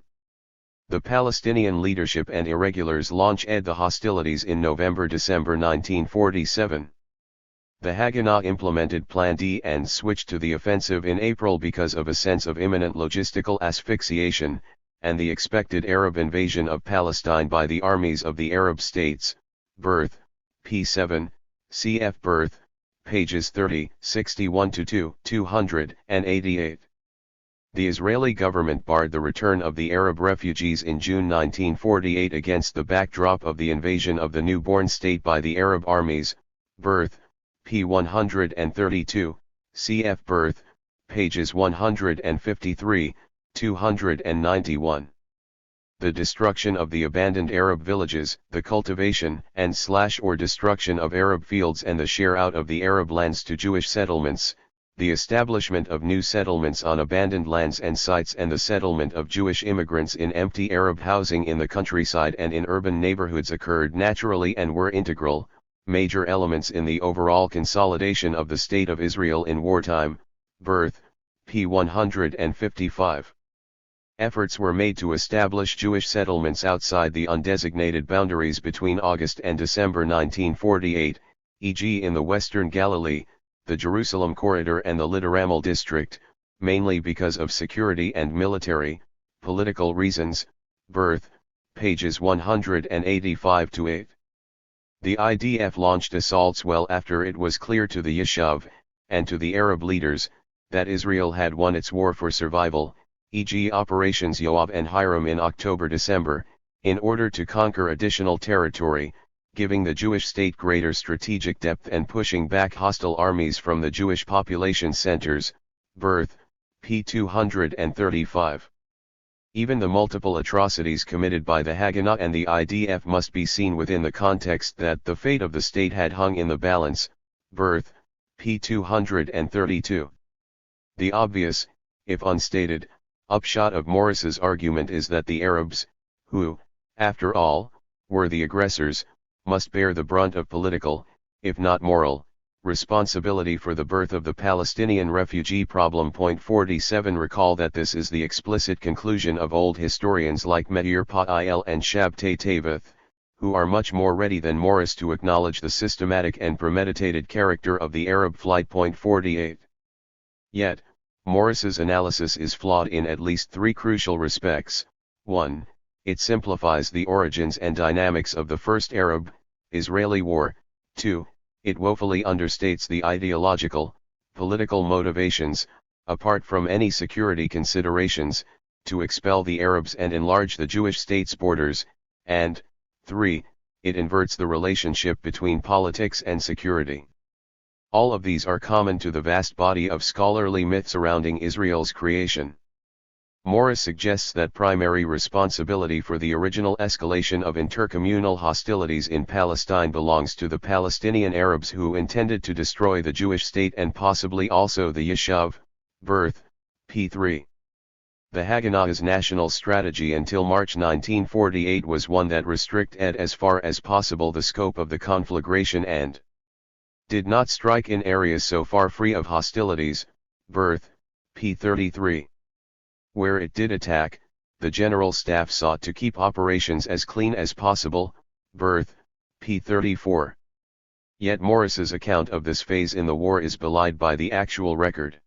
The Palestinian leadership and irregulars launched the hostilities in November-December 1947. The Haganah implemented Plan D and switched to the offensive in April because of a sense of imminent logistical asphyxiation, and the expected Arab invasion of Palestine by the armies of the Arab states. Birth, p. 7, cf. Birth, pages 30, 61-288. The Israeli government barred the return of the Arab refugees in June 1948 against the backdrop of the invasion of the newborn state by the Arab armies. Birth, p. 132, cf. Birth, pages 153-291. The destruction of the abandoned Arab villages, the cultivation and/or destruction of Arab fields and the share out of the Arab lands to Jewish settlements, the establishment of new settlements on abandoned lands and sites and the settlement of Jewish immigrants in empty Arab housing in the countryside and in urban neighborhoods occurred naturally and were integral, major elements in the overall consolidation of the State of Israel in wartime. Birth, p. 155. Efforts were made to establish Jewish settlements outside the undesignated boundaries between August and December 1948, e.g. in the Western Galilee, the Jerusalem Corridor and the Literamal District, mainly because of security and military, political reasons. Birth, pages 185-8. The IDF launched assaults well after it was clear to the Yishuv, and to the Arab leaders, that Israel had won its war for survival, e.g. Operations Yoav and Hiram in October-December, in order to conquer additional territory, giving the Jewish state greater strategic depth and pushing back hostile armies from the Jewish population centers. Birth, p. 235. Even the multiple atrocities committed by the Haganah and the IDF must be seen within the context that the fate of the state had hung in the balance. Birth, p. 232. The obvious, if unstated, upshot of Morris's argument is that the Arabs, who, after all, were the aggressors, must bear the brunt of political, if not moral, responsibility for the birth of the Palestinian refugee problem. 47 Recall that this is the explicit conclusion of old historians like Meir Pa'il and Shabtai Taveth, who are much more ready than Morris to acknowledge the systematic and premeditated character of the Arab flight. 48. Yet, Morris's analysis is flawed in at least three crucial respects. 1. It simplifies the origins and dynamics of the First Arab-Israeli War. 2. It woefully understates the ideological, political motivations, apart from any security considerations, to expel the Arabs and enlarge the Jewish state's borders, and 3. It inverts the relationship between politics and security. All of these are common to the vast body of scholarly myth surrounding Israel's creation. Morris suggests that primary responsibility for the original escalation of intercommunal hostilities in Palestine belongs to the Palestinian Arabs who intended to destroy the Jewish state and possibly also the Yishuv, birth, p. 3. The Haganah's national strategy until March 1948 was one that restricted as far as possible the scope of the conflagration and did not strike in areas so far free of hostilities, birth, p. 33. Where it did attack, the General Staff sought to keep operations as clean as possible, birth, p. 34. Yet Morris's account of this phase in the war is belied by the actual record.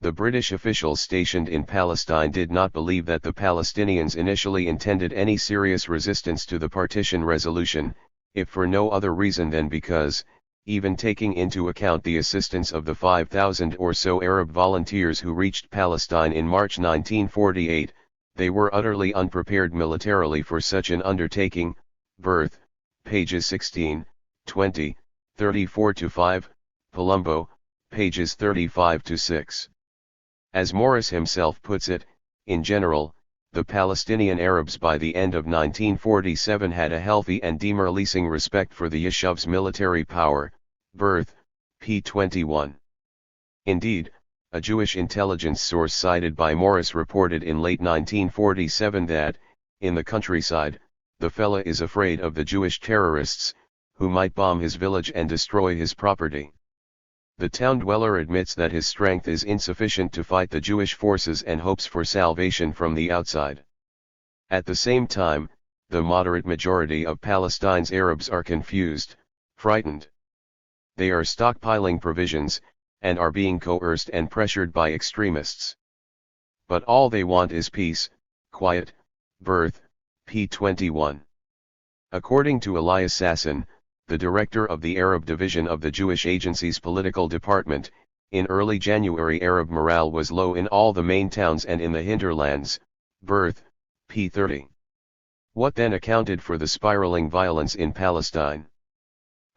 The British officials stationed in Palestine did not believe that the Palestinians initially intended any serious resistance to the partition resolution, if for no other reason than because, even taking into account the assistance of the 5,000 or so Arab volunteers who reached Palestine in March 1948, they were utterly unprepared militarily for such an undertaking, birth, pages 16, 20, 34-5, Palumbo, pages 35-6. As Morris himself puts it, in general, the Palestinian Arabs by the end of 1947 had a healthy and demoralizing respect for the Yishuv's military power, birth, p. 21. Indeed, a Jewish intelligence source cited by Morris reported in late 1947 that, in the countryside, the fella is afraid of the Jewish terrorists, who might bomb his village and destroy his property. The town dweller admits that his strength is insufficient to fight the Jewish forces and hopes for salvation from the outside. At the same time, the moderate majority of Palestine's Arabs are confused, frightened. They are stockpiling provisions, and are being coerced and pressured by extremists. But all they want is peace, quiet, birth, p. 21. According to Elias Sasson, the director of the Arab division of the Jewish Agency's political department, in early January Arab morale was low in all the main towns and in the hinterlands, birth, p. 30. What then accounted for the spiraling violence in Palestine?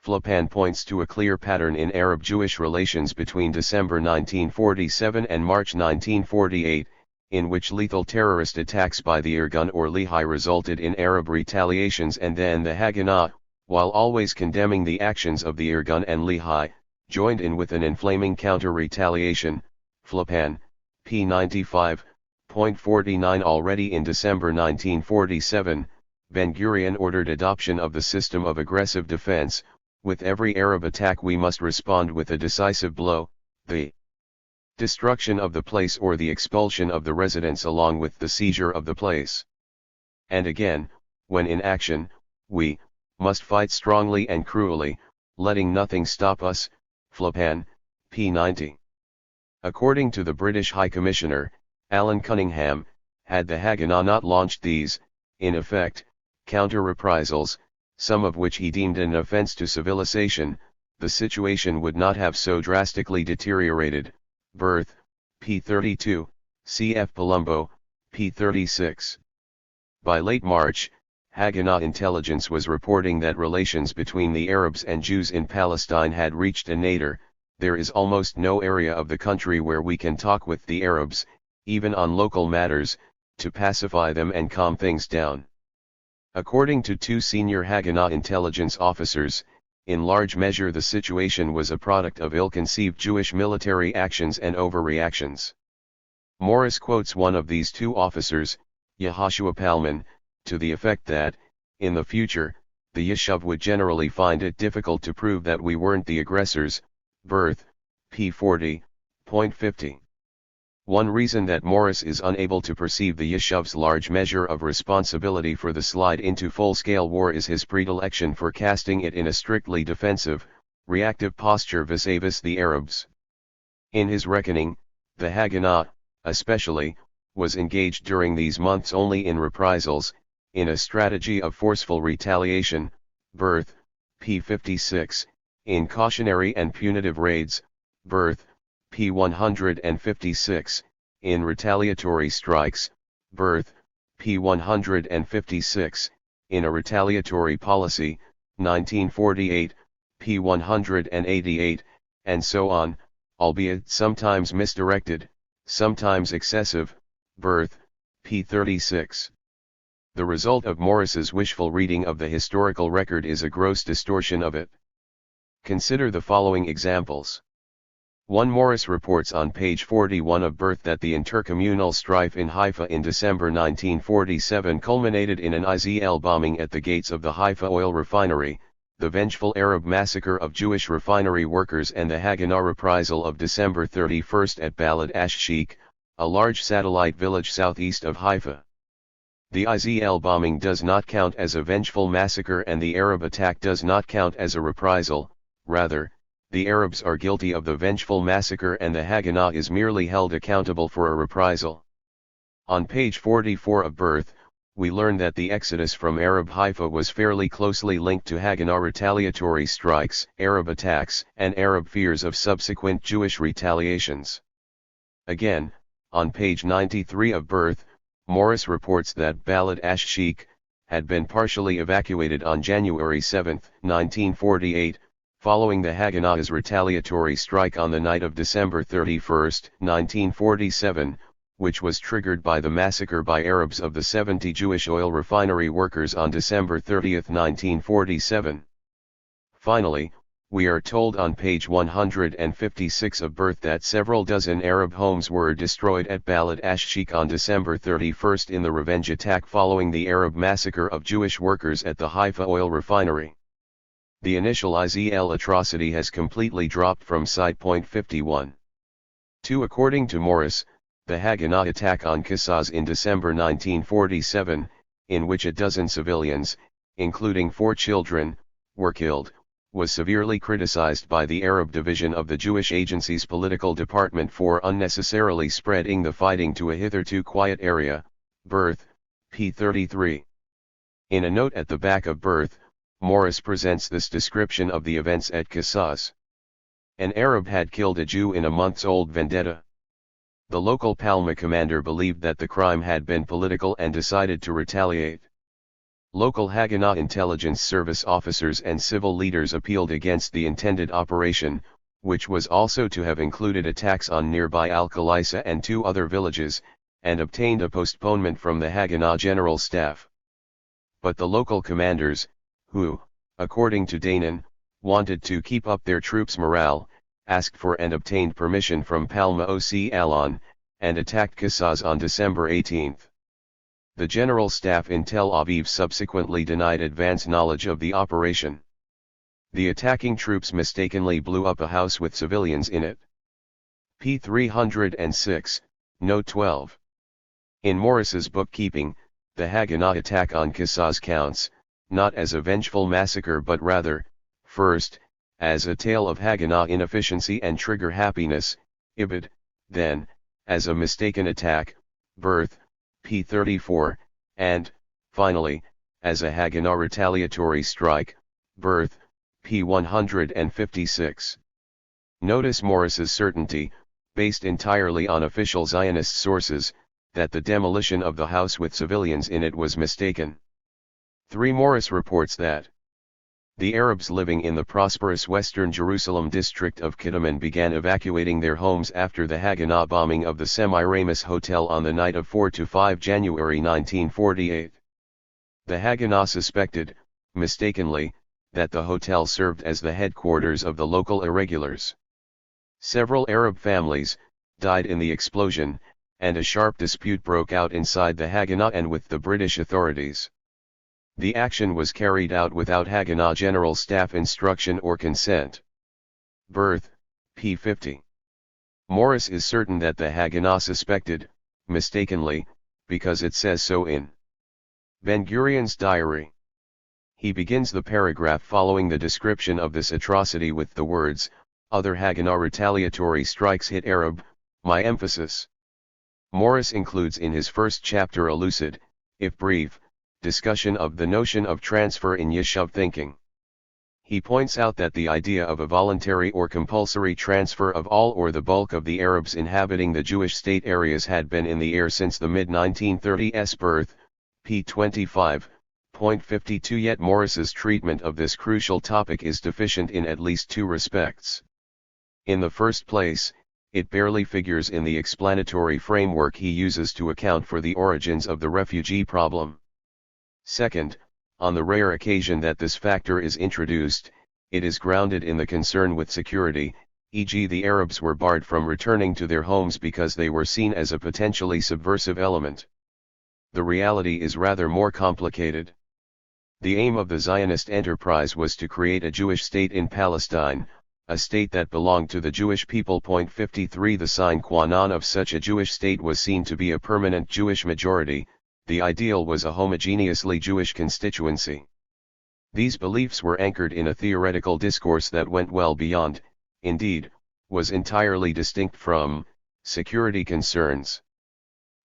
Flipan points to a clear pattern in Arab-Jewish relations between December 1947 and March 1948, in which lethal terrorist attacks by the Irgun or Lehi resulted in Arab retaliations, and then the Haganah, while always condemning the actions of the Irgun and Lehi, joined in with an inflaming counter-retaliation. Flipan, p. 95.49. Already in December 1947, Ben-Gurion ordered adoption of the system of aggressive defense. With every Arab attack we must respond with a decisive blow, the destruction of the place or the expulsion of the residents along with the seizure of the place. And again, when in action, we must fight strongly and cruelly, letting nothing stop us. Flipan, p. 90. According to the British High Commissioner, Alan Cunningham, had the Haganah not launched these, in effect, counter-reprisals, some of which he deemed an offense to civilization, the situation would not have so drastically deteriorated. Birth, p. 32, cf. Palumbo, p. 36. By late March, Haganah intelligence was reporting that relations between the Arabs and Jews in Palestine had reached a nadir. There is almost no area of the country where we can talk with the Arabs, even on local matters, to pacify them and calm things down. According to two senior Haganah intelligence officers, in large measure the situation was a product of ill-conceived Jewish military actions and overreactions. Morris quotes one of these two officers, Yehoshua Palman, to the effect that, in the future, the Yishuv would generally find it difficult to prove that we weren't the aggressors, birth, p. 40.50. One reason that Morris is unable to perceive the Yishuv's large measure of responsibility for the slide into full-scale war is his predilection for casting it in a strictly defensive, reactive posture vis-a-vis the Arabs. In his reckoning, the Haganah, especially, was engaged during these months only in reprisals, in a strategy of forceful retaliation, birth, p. 56, in cautionary and punitive raids, birth, p. 156, in retaliatory strikes, birth, p. 156, in a retaliatory policy, 1948, p. 188, and so on, albeit sometimes misdirected, sometimes excessive, birth, p. 36. The result of Morris's wishful reading of the historical record is a gross distortion of it. Consider the following examples. 1. Morris reports on page 41 of Birth that the intercommunal strife in Haifa in December 1947 culminated in an IZL bombing at the gates of the Haifa oil refinery, the vengeful Arab massacre of Jewish refinery workers and the Haganah reprisal of December 31 at Balad Ash-Sheikh, a large satellite village southeast of Haifa. The IZL bombing does not count as a vengeful massacre and the Arab attack does not count as a reprisal, rather, the Arabs are guilty of the vengeful massacre and the Haganah is merely held accountable for a reprisal. On page 44 of Birth, we learn that the exodus from Arab Haifa was fairly closely linked to Haganah retaliatory strikes, Arab attacks, and Arab fears of subsequent Jewish retaliations. Again, on page 93 of Birth, Morris reports that Balad Ash-Sheikh had been partially evacuated on January 7, 1948, following the Haganah's retaliatory strike on the night of December 31, 1947, which was triggered by the massacre by Arabs of the 70 Jewish oil refinery workers on December 30, 1947. Finally, we are told on page 156 of Birth that several dozen Arab homes were destroyed at Balad Ash-Sheikh on December 31 in the revenge attack following the Arab massacre of Jewish workers at the Haifa oil refinery. The initial IZL atrocity has completely dropped from side point 51. 2. According to Morris, the Haganah attack on Qisas in December 1947, in which a dozen civilians, including 4 children, were killed, was severely criticized by the Arab division of the Jewish Agency's political department for unnecessarily spreading the fighting to a hitherto quiet area, Birth, p. 33. In a note at the back of Birth, Morris presents this description of the events at Qisas. An Arab had killed a Jew in a months-old vendetta. The local Palma commander believed that the crime had been political and decided to retaliate. Local Haganah intelligence service officers and civil leaders appealed against the intended operation, which was also to have included attacks on nearby Al-Khalisa and 2 other villages, and obtained a postponement from the Haganah General Staff. But the local commanders, who, according to Danon, wanted to keep up their troops' morale, asked for and obtained permission from Palma OC Alon, and attacked Qisas on December 18. The General Staff in Tel Aviv subsequently denied advance knowledge of the operation. The attacking troops mistakenly blew up a house with civilians in it. p. 306, note 12. In Morris's bookkeeping, the Haganah attack on Qisas counts, not as a vengeful massacre but rather, first, as a tale of Haganah inefficiency and trigger happiness, ibid, then, as a mistaken attack, Birth, p. 34, and, finally, as a Haganah retaliatory strike, Birth, p. 156. Notice Morris's certainty, based entirely on official Zionist sources, that the demolition of the house with civilians in it was mistaken. 3. Morris reports that the Arabs living in the prosperous western Jerusalem district of Kiddaman began evacuating their homes after the Haganah bombing of the Semiramis Hotel on the night of 4 to 5 January 1948. The Haganah suspected, mistakenly, that the hotel served as the headquarters of the local irregulars. Several Arab families died in the explosion, and a sharp dispute broke out inside the Haganah and with the British authorities. The action was carried out without Haganah General Staff instruction or consent. Birth, p. 50. Morris is certain that the Haganah suspected, mistakenly, because it says so in Ben-Gurion's diary. He begins the paragraph following the description of this atrocity with the words, "Other Haganah retaliatory strikes hit Arab," my emphasis. Morris includes in his first chapter a lucid, if brief, discussion of the notion of transfer in Yishuv thinking. He points out that the idea of a voluntary or compulsory transfer of all or the bulk of the Arabs inhabiting the Jewish state areas had been in the air since the mid-1930s. Birth, p. 25.52. Yet Morris's treatment of this crucial topic is deficient in at least two respects. In the first place, it barely figures in the explanatory framework he uses to account for the origins of the refugee problem. Second, on the rare occasion that this factor is introduced, it is grounded in the concern with security, e.g. the Arabs were barred from returning to their homes because they were seen as a potentially subversive element. The reality is rather more complicated. The aim of the Zionist enterprise was to create a Jewish state in Palestine, a state that belonged to the Jewish people. 53 The sine qua non of such a Jewish state was seen to be a permanent Jewish majority. The ideal was a homogeneously Jewish constituency. These beliefs were anchored in a theoretical discourse that went well beyond, indeed, was entirely distinct from, security concerns.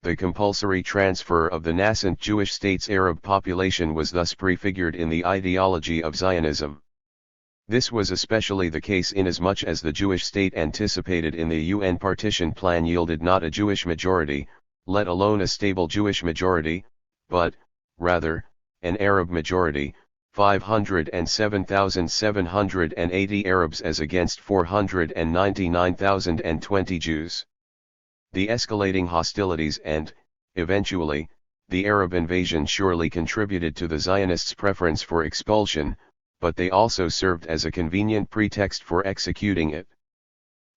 The compulsory transfer of the nascent Jewish state's Arab population was thus prefigured in the ideology of Zionism. This was especially the case inasmuch as the Jewish state anticipated in the UN partition plan yielded not a Jewish majority, let alone a stable Jewish majority, but, rather, an Arab majority, 507,780 Arabs as against 499,020 Jews. The escalating hostilities and, eventually, the Arab invasion surely contributed to the Zionists' preference for expulsion, but they also served as a convenient pretext for executing it.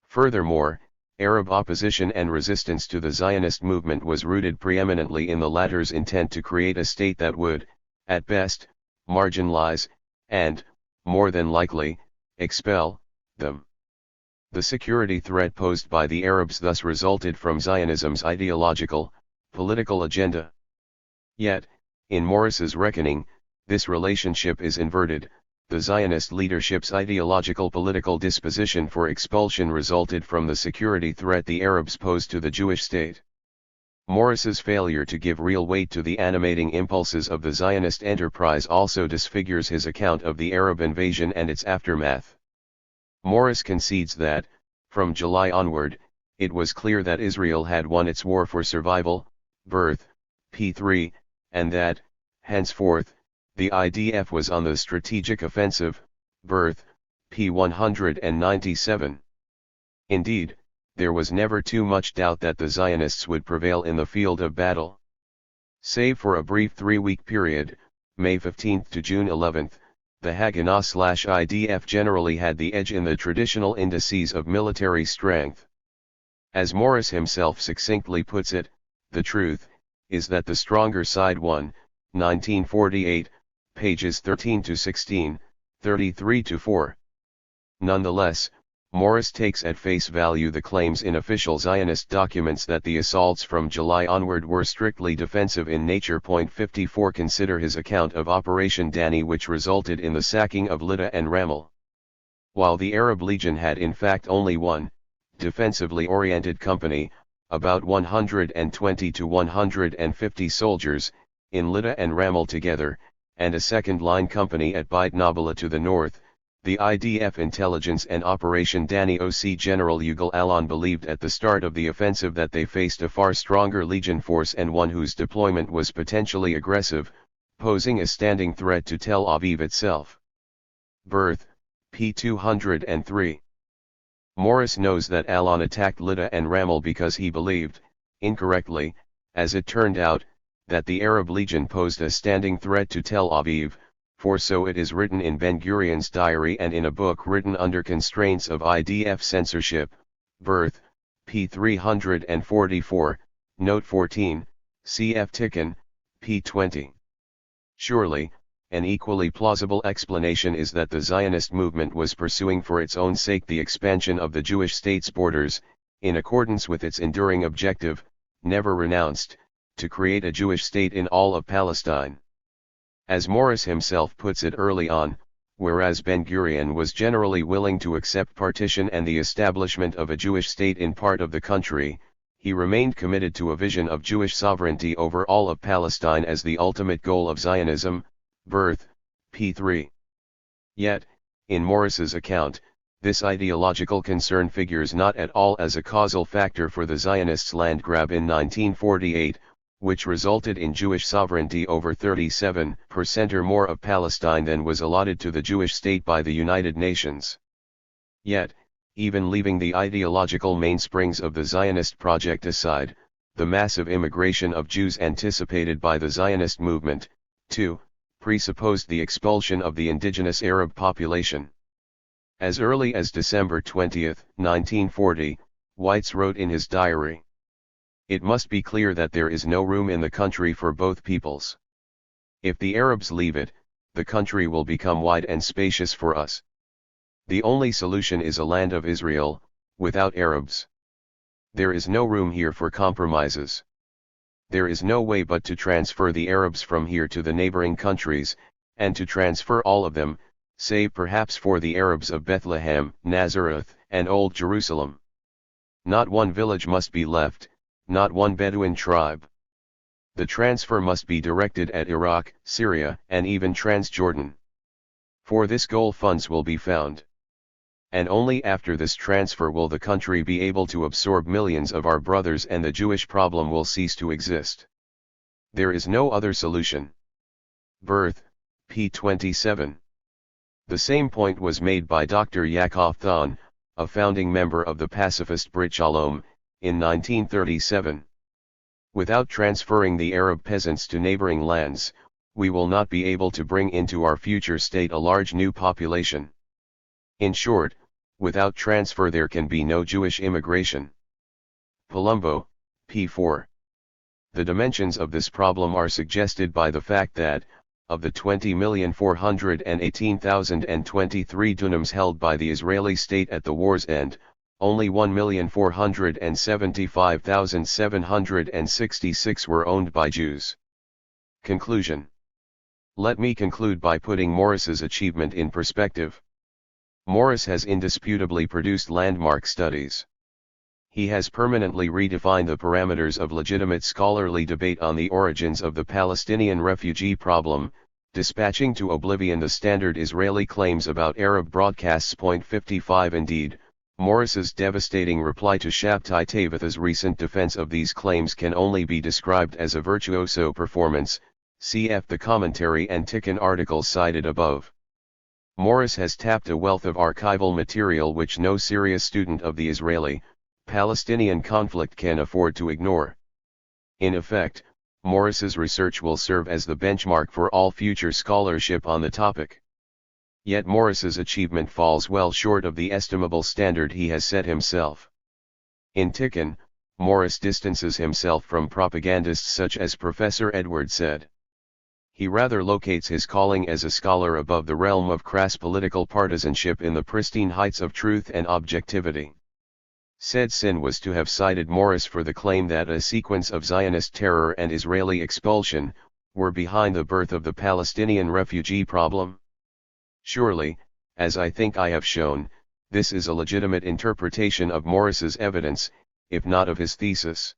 Furthermore, Arab opposition and resistance to the Zionist movement was rooted preeminently in the latter's intent to create a state that would, at best, marginalize, and, more than likely, expel them. The security threat posed by the Arabs thus resulted from Zionism's ideological, political agenda. Yet, in Morris's reckoning, this relationship is inverted. The Zionist leadership's ideological political disposition for expulsion resulted from the security threat the Arabs posed to the Jewish state. Morris's failure to give real weight to the animating impulses of the Zionist enterprise also disfigures his account of the Arab invasion and its aftermath. Morris concedes that, from July onward, it was clear that Israel had won its war for survival, birth, p. 3, and that, henceforth, the IDF was on the strategic offensive, birth, p. 197. Indeed, there was never too much doubt that the Zionists would prevail in the field of battle. Save for a brief 3-week period, May 15 to June 11, the Haganah/IDF generally had the edge in the traditional indices of military strength. As Morris himself succinctly puts it, the truth is that the stronger side won, 1948, pages 13 to 16, 33 to 4. Nonetheless, Morris takes at face value the claims in official Zionist documents that the assaults from July onward were strictly defensive in nature. 54 Consider his account of Operation Dani, which resulted in the sacking of Lydda and Ramel. While the Arab Legion had in fact only one, defensively oriented company, about 120 to 150 soldiers, in Lydda and Ramel together, and a second-line company at Beit Nabala to the north, the IDF Intelligence and Operation Dani OC General Yugal Alon believed at the start of the offensive that they faced a far stronger Legion force and one whose deployment was potentially aggressive, posing a standing threat to Tel Aviv itself. Birth, p. 203. Morris knows that Alon attacked Lydda and Ramel because he believed, incorrectly, as it turned out, that the Arab Legion posed a standing threat to Tel Aviv, for so it is written in Ben-Gurion's diary and in a book written under constraints of IDF censorship, Birth, p. 344, note 14, cf. Tikhon, p. 20. Surely, an equally plausible explanation is that the Zionist movement was pursuing for its own sake the expansion of the Jewish state's borders, in accordance with its enduring objective, never renounced, to create a Jewish state in all of Palestine. As Morris himself puts it early on, whereas Ben-Gurion was generally willing to accept partition and the establishment of a Jewish state in part of the country, he remained committed to a vision of Jewish sovereignty over all of Palestine as the ultimate goal of Zionism, Birth, p. 3. Yet, in Morris's account, this ideological concern figures not at all as a causal factor for the Zionists' land grab in 1948, which resulted in Jewish sovereignty over 37% or more of Palestine than was allotted to the Jewish state by the United Nations. Yet, even leaving the ideological mainsprings of the Zionist project aside, the massive immigration of Jews anticipated by the Zionist movement, too, presupposed the expulsion of the indigenous Arab population. As early as December 20, 1940, Weitz wrote in his diary, "It must be clear that there is no room in the country for both peoples. If the Arabs leave it, the country will become wide and spacious for us. The only solution is a land of Israel, without Arabs. There is no room here for compromises. There is no way but to transfer the Arabs from here to the neighboring countries, and to transfer all of them, save perhaps for the Arabs of Bethlehem, Nazareth, and Old Jerusalem. Not one village must be left, not one Bedouin tribe. The transfer must be directed at Iraq, Syria, and even Transjordan. For this goal funds will be found. And only after this transfer will the country be able to absorb millions of our brothers and the Jewish problem will cease to exist. There is no other solution." Birth, p. 27. The same point was made by Dr. Yaakov Thon, a founding member of the pacifist Brit Shalom, in 1937. "Without transferring the Arab peasants to neighboring lands, we will not be able to bring into our future state a large new population. In short, without transfer there can be no Jewish immigration." Palumbo, p. 4. The dimensions of this problem are suggested by the fact that, of the 20,418,023 dunams held by the Israeli state at the war's end, only 1,475,766 were owned by Jews. Conclusion. Let me conclude by putting Morris's achievement in perspective. Morris has indisputably produced landmark studies. He has permanently redefined the parameters of legitimate scholarly debate on the origins of the Palestinian refugee problem, dispatching to oblivion the standard Israeli claims about Arab broadcasts. 55 Indeed, Morris's devastating reply to Shabtai Tabitha's recent defense of these claims can only be described as a virtuoso performance, cf. the commentary and Tikhon articles cited above. Morris has tapped a wealth of archival material which no serious student of the Israeli-Palestinian conflict can afford to ignore. In effect, Morris's research will serve as the benchmark for all future scholarship on the topic. Yet Morris's achievement falls well short of the estimable standard he has set himself. In Tikhon, Morris distances himself from propagandists such as Professor Edward said. He rather locates his calling as a scholar above the realm of crass political partisanship in the pristine heights of truth and objectivity. Said Sin was to have cited Morris for the claim that a sequence of Zionist terror and Israeli expulsion were behind the birth of the Palestinian refugee problem. Surely, as I think I have shown, this is a legitimate interpretation of Morris's evidence, if not of his thesis.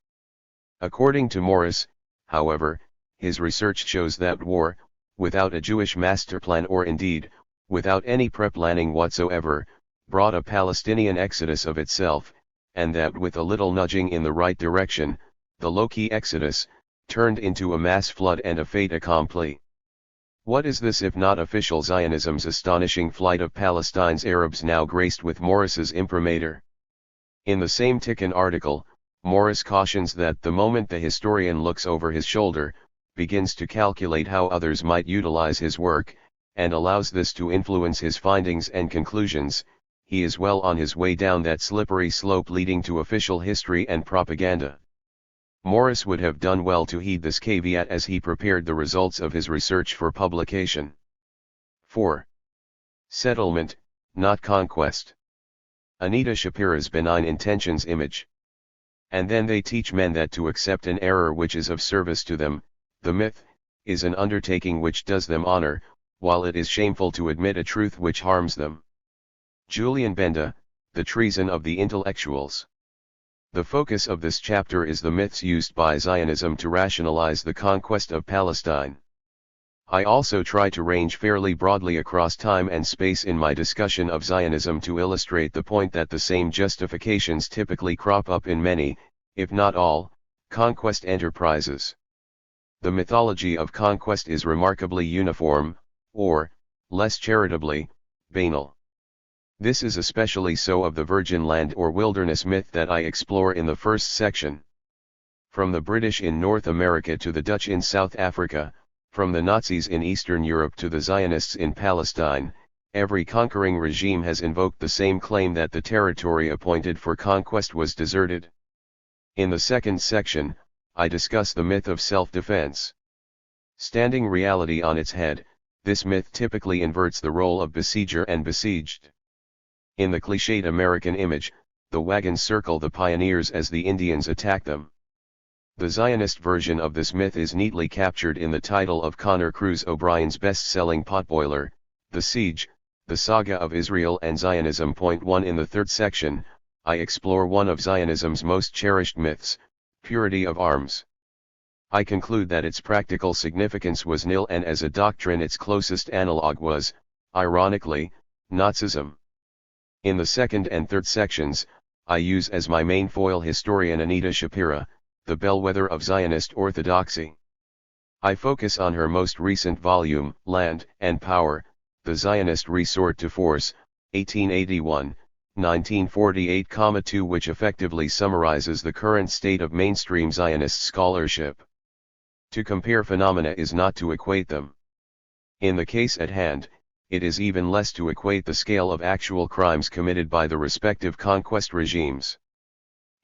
According to Morris, however, his research shows that war, without a Jewish master plan or indeed, without any pre-planning whatsoever, brought a Palestinian exodus of itself, and that with a little nudging in the right direction, the low-key exodus, turned into a mass flood and a fait accompli. What is this if not official Zionism's astonishing flight of Palestine's Arabs now graced with Morris's imprimatur? In the same Tikhon article, Morris cautions that the moment the historian looks over his shoulder, begins to calculate how others might utilize his work, and allows this to influence his findings and conclusions, he is well on his way down that slippery slope leading to official history and propaganda. Morris would have done well to heed this caveat as he prepared the results of his research for publication. 4. Settlement, not conquest. Anita Shapira's benign intentions image. And then they teach men that to accept an error which is of service to them, the myth, is an undertaking which does them honor, while it is shameful to admit a truth which harms them. Julian Benda, The Treason of the Intellectuals. The focus of this chapter is the myths used by Zionism to rationalize the conquest of Palestine. I also try to range fairly broadly across time and space in my discussion of Zionism to illustrate the point that the same justifications typically crop up in many, if not all, conquest enterprises. The mythology of conquest is remarkably uniform, or, less charitably, banal. This is especially so of the virgin land or wilderness myth that I explore in the first section. From the British in North America to the Dutch in South Africa, from the Nazis in Eastern Europe to the Zionists in Palestine, every conquering regime has invoked the same claim that the territory appointed for conquest was deserted. In the second section, I discuss the myth of self-defense. Standing reality on its head, this myth typically inverts the role of besieger and besieged. In the cliched American image, the wagons circle the pioneers as the Indians attack them. The Zionist version of this myth is neatly captured in the title of Connor Cruise O'Brien's best-selling potboiler, The Siege, The Saga of Israel and Zionism. 1. In the third section, I explore one of Zionism's most cherished myths, purity of arms. I conclude that its practical significance was nil, and as a doctrine its closest analog was, ironically, Nazism. In the second and third sections, I use as my main foil historian Anita Shapira, the bellwether of Zionist orthodoxy. I focus on her most recent volume, Land and Power, The Zionist Resort to Force, 1881, 1948,2, which effectively summarizes the current state of mainstream Zionist scholarship. To compare phenomena is not to equate them. In the case at hand, it is even less to equate the scale of actual crimes committed by the respective conquest regimes.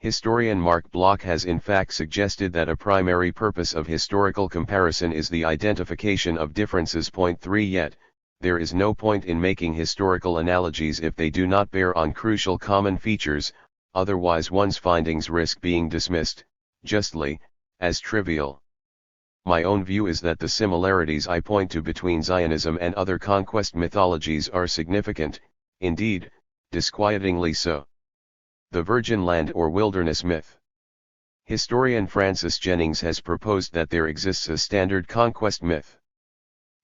Historian Mark Bloch has in fact suggested that a primary purpose of historical comparison is the identification of differences. 3. Yet, there is no point in making historical analogies if they do not bear on crucial common features, otherwise one's findings risk being dismissed, justly, as trivial. My own view is that the similarities I point to between Zionism and other conquest mythologies are significant, indeed, disquietingly so. The virgin land or wilderness myth. Historian Francis Jennings has proposed that there exists a standard conquest myth.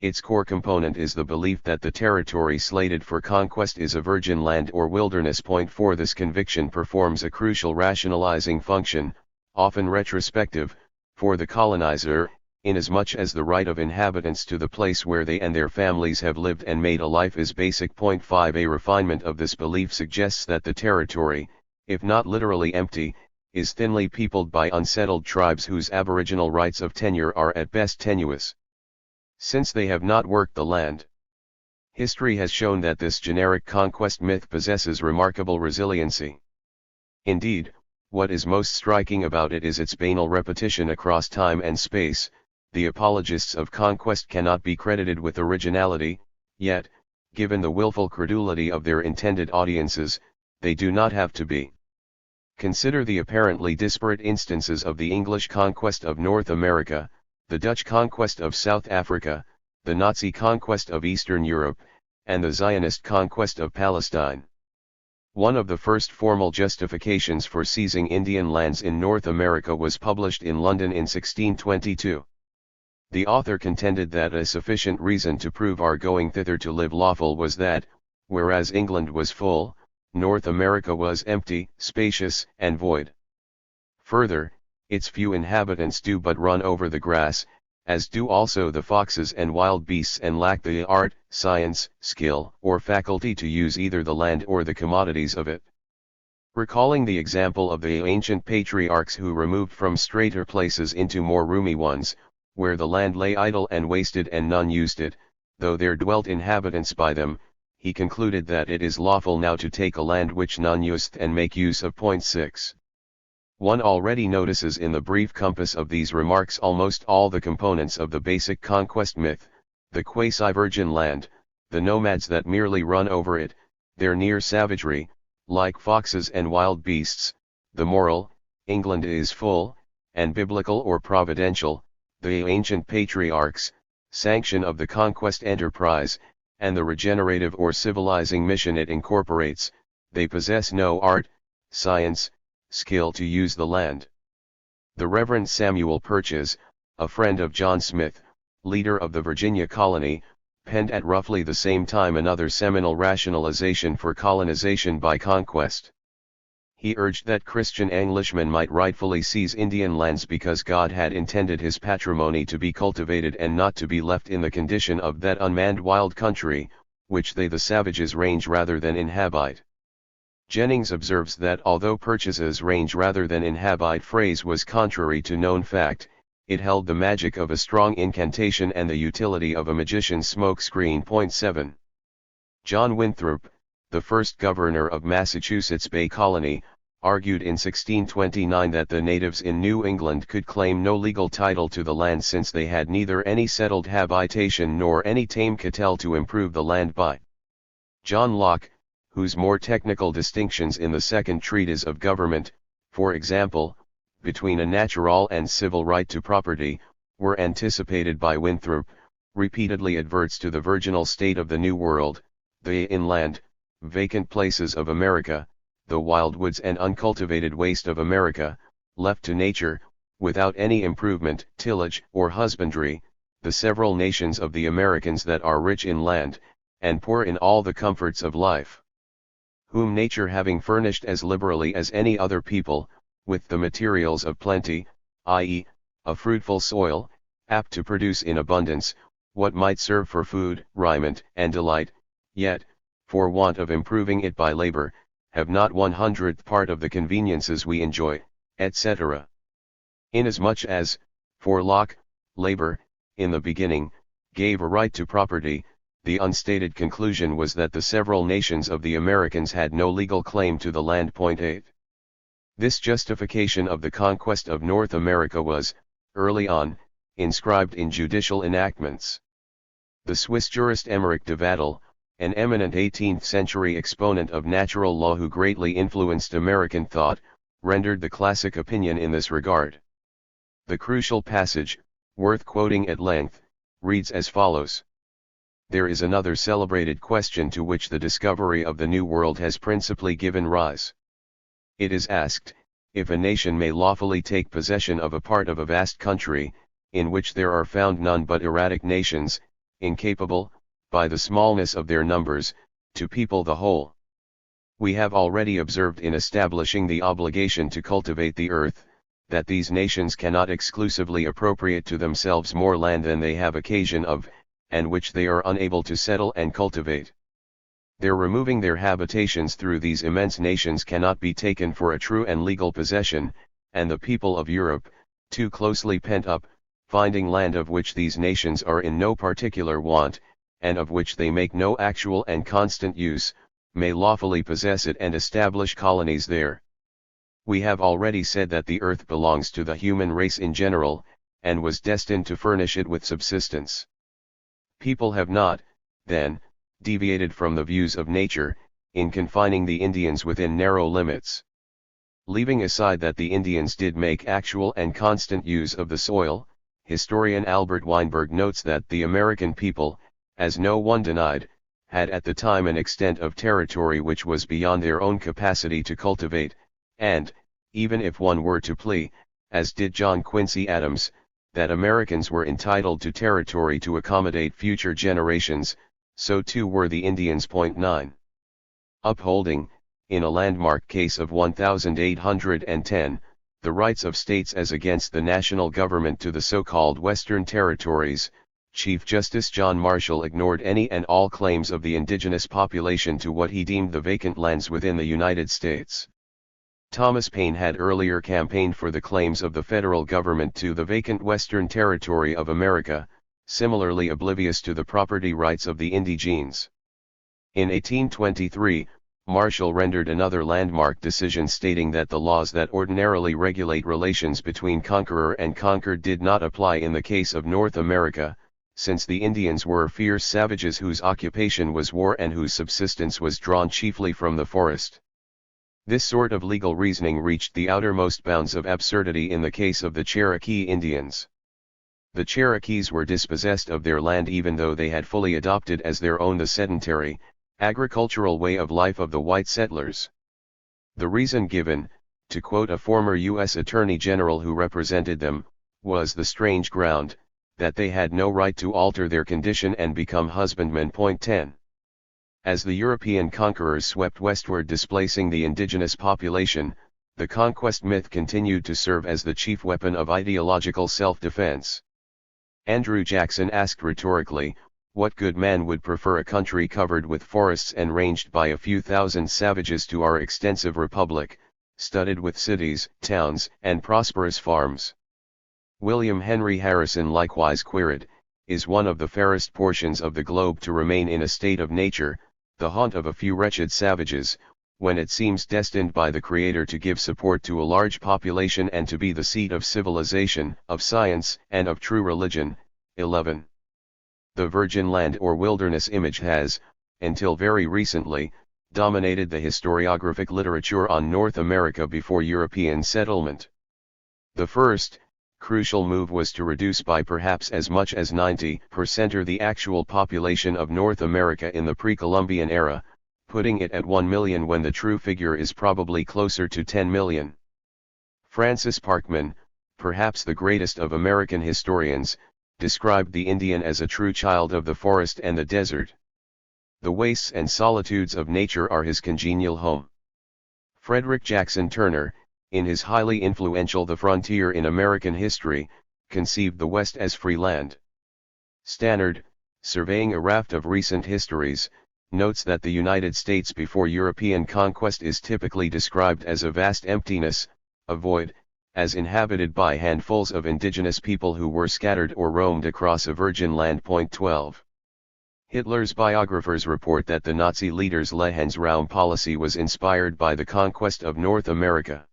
Its core component is the belief that the territory slated for conquest is a virgin land or wilderness. 4. This conviction performs a crucial rationalizing function, often retrospective, for the colonizer, inasmuch as the right of inhabitants to the place where they and their families have lived and made a life is basic. 5. A refinement of this belief suggests that the territory, if not literally empty, is thinly peopled by unsettled tribes whose aboriginal rights of tenure are at best tenuous, since they have not worked the land. History has shown that this generic conquest myth possesses remarkable resiliency. Indeed, what is most striking about it is its banal repetition across time and space. The apologists of conquest cannot be credited with originality, yet, given the willful credulity of their intended audiences, they do not have to be. Consider the apparently disparate instances of the English conquest of North America, the Dutch conquest of South Africa, the Nazi conquest of Eastern Europe, and the Zionist conquest of Palestine. One of the first formal justifications for seizing Indian lands in North America was published in London in 1622. The author contended that a sufficient reason to prove our going thither to live lawful was that, whereas England was full, North America was empty, spacious, and void. Further, its few inhabitants do but run over the grass, as do also the foxes and wild beasts, and lack the art, science, skill, or faculty to use either the land or the commodities of it. Recalling the example of the ancient patriarchs who removed from straighter places into more roomy ones, where the land lay idle and wasted and none used it, though there dwelt inhabitants by them, he concluded that it is lawful now to take a land which none used and make use of. 6. One already notices in the brief compass of these remarks almost all the components of the basic conquest myth: the quasi-virgin land, the nomads that merely run over it, their near savagery, like foxes and wild beasts, the moral, England is full, and biblical or providential, the ancient patriarchs, sanction of the conquest enterprise, and the regenerative or civilizing mission it incorporates. They possess no art, science, skill to use the land. The Reverend Samuel Purchas, a friend of John Smith, leader of the Virginia colony, penned at roughly the same time another seminal rationalization for colonization by conquest. He urged that Christian Englishmen might rightfully seize Indian lands because God had intended his patrimony to be cultivated and not to be left in the condition of that unmanned wild country, which they the savages range rather than inhabit. Jennings observes that although Purchas's range rather than inhabit phrase was contrary to known fact, it held the magic of a strong incantation and the utility of a magician's smoke screen. 7. John Winthrop, the first governor of Massachusetts Bay Colony, argued in 1629 that the natives in New England could claim no legal title to the land since they had neither any settled habitation nor any tame cattle to improve the land by. John Locke, whose more technical distinctions in the second treatise of government, for example, between a natural and civil right to property, were anticipated by Winthrop, repeatedly adverts to the virginal state of the New World, the inland, vacant places of America, the wild woods and uncultivated waste of America, left to nature, without any improvement, tillage, or husbandry, the several nations of the Americans that are rich in land, and poor in all the comforts of life, whom nature having furnished as liberally as any other people, with the materials of plenty, i.e., a fruitful soil, apt to produce in abundance, what might serve for food, raiment, and delight, yet, for want of improving it by labor, have not 1/100th part of the conveniences we enjoy, etc. Inasmuch as, for Locke, labor, in the beginning, gave a right to property, the unstated conclusion was that the several nations of the Americans had no legal claim to the land. 8. This justification of the conquest of North America was, early on, inscribed in judicial enactments. The Swiss jurist Emmerich de Vattel, an eminent 18th-century exponent of natural law who greatly influenced American thought, rendered the classic opinion in this regard. The crucial passage, worth quoting at length, reads as follows. There is another celebrated question to which the discovery of the New World has principally given rise. It is asked, if a nation may lawfully take possession of a part of a vast country, in which there are found none but erratic nations, incapable, by the smallness of their numbers, to people the whole. We have already observed in establishing the obligation to cultivate the earth, that these nations cannot exclusively appropriate to themselves more land than they have occasion of, and which they are unable to settle and cultivate. Their removing their habitations through these immense nations cannot be taken for a true and legal possession, and the people of Europe, too closely pent up, finding land of which these nations are in no particular want, and of which they make no actual and constant use, may lawfully possess it and establish colonies there. We have already said that the earth belongs to the human race in general, and was destined to furnish it with subsistence. People have not, then, deviated from the views of nature, in confining the Indians within narrow limits. Leaving aside that the Indians did make actual and constant use of the soil, historian Albert Weinberg notes that the American people, as no one denied, had at the time an extent of territory which was beyond their own capacity to cultivate, and, even if one were to plea, as did John Quincy Adams, that Americans were entitled to territory to accommodate future generations, so too were the Indians. 9. Upholding, in a landmark case of 1810, the rights of states as against the national government to the so-called Western Territories, Chief Justice John Marshall ignored any and all claims of the indigenous population to what he deemed the vacant lands within the United States. Thomas Paine had earlier campaigned for the claims of the federal government to the vacant Western Territory of America, similarly oblivious to the property rights of the indigenes. In 1823, Marshall rendered another landmark decision stating that the laws that ordinarily regulate relations between conqueror and conquered did not apply in the case of North America, since the Indians were fierce savages whose occupation was war and whose subsistence was drawn chiefly from the forest. This sort of legal reasoning reached the outermost bounds of absurdity in the case of the Cherokee Indians. The Cherokees were dispossessed of their land even though they had fully adopted as their own the sedentary, agricultural way of life of the white settlers. The reason given, to quote a former U.S. Attorney General who represented them, was the strange ground, that they had no right to alter their condition and become husbandmen. 10. As the European conquerors swept westward displacing the indigenous population, the conquest myth continued to serve as the chief weapon of ideological self-defense. Andrew Jackson asked rhetorically, what good man would prefer a country covered with forests and ranged by a few thousand savages to our extensive republic, studded with cities, towns, and prosperous farms? William Henry Harrison likewise queried, is one of the fairest portions of the globe to remain in a state of nature, the haunt of a few wretched savages, when it seems destined by the Creator to give support to a large population and to be the seat of civilization, of science, and of true religion? 11. The virgin land or wilderness image has, until very recently, dominated the historiographic literature on North America before European settlement. The first, crucial move was to reduce by perhaps as much as 90% the actual population of North America in the pre-Columbian era, putting it at 1 million when the true figure is probably closer to 10 million. Francis Parkman, perhaps the greatest of American historians, described the Indian as a true child of the forest and the desert. The wastes and solitudes of nature are his congenial home. Frederick Jackson Turner, in his highly influential The Frontier in American History, conceived the West as free land. Stannard, surveying a raft of recent histories, notes that the United States before European conquest is typically described as a vast emptiness, a void, as inhabited by handfuls of indigenous people who were scattered or roamed across a virgin land. 12. Hitler's biographers report that the Nazi leader's Lebensraum policy was inspired by the conquest of North America.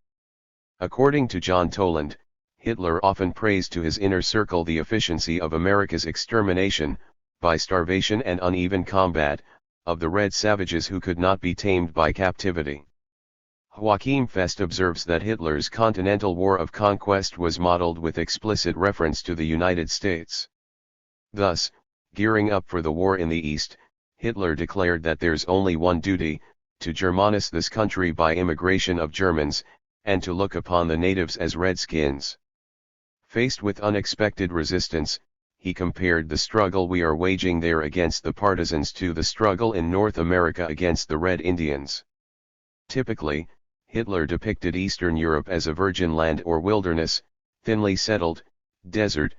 According to John Toland, Hitler often praised to his inner circle the efficiency of America's extermination, by starvation and uneven combat, of the red savages who could not be tamed by captivity. Joachim Fest observes that Hitler's Continental War of Conquest was modeled with explicit reference to the United States. Thus, gearing up for the war in the East, Hitler declared that there's only one duty, to Germanize this country by immigration of Germans, and to look upon the natives as redskins. Faced with unexpected resistance, he compared the struggle we are waging there against the partisans to the struggle in North America against the Red Indians. Typically, Hitler depicted Eastern Europe as a virgin land or wilderness, thinly settled, desert,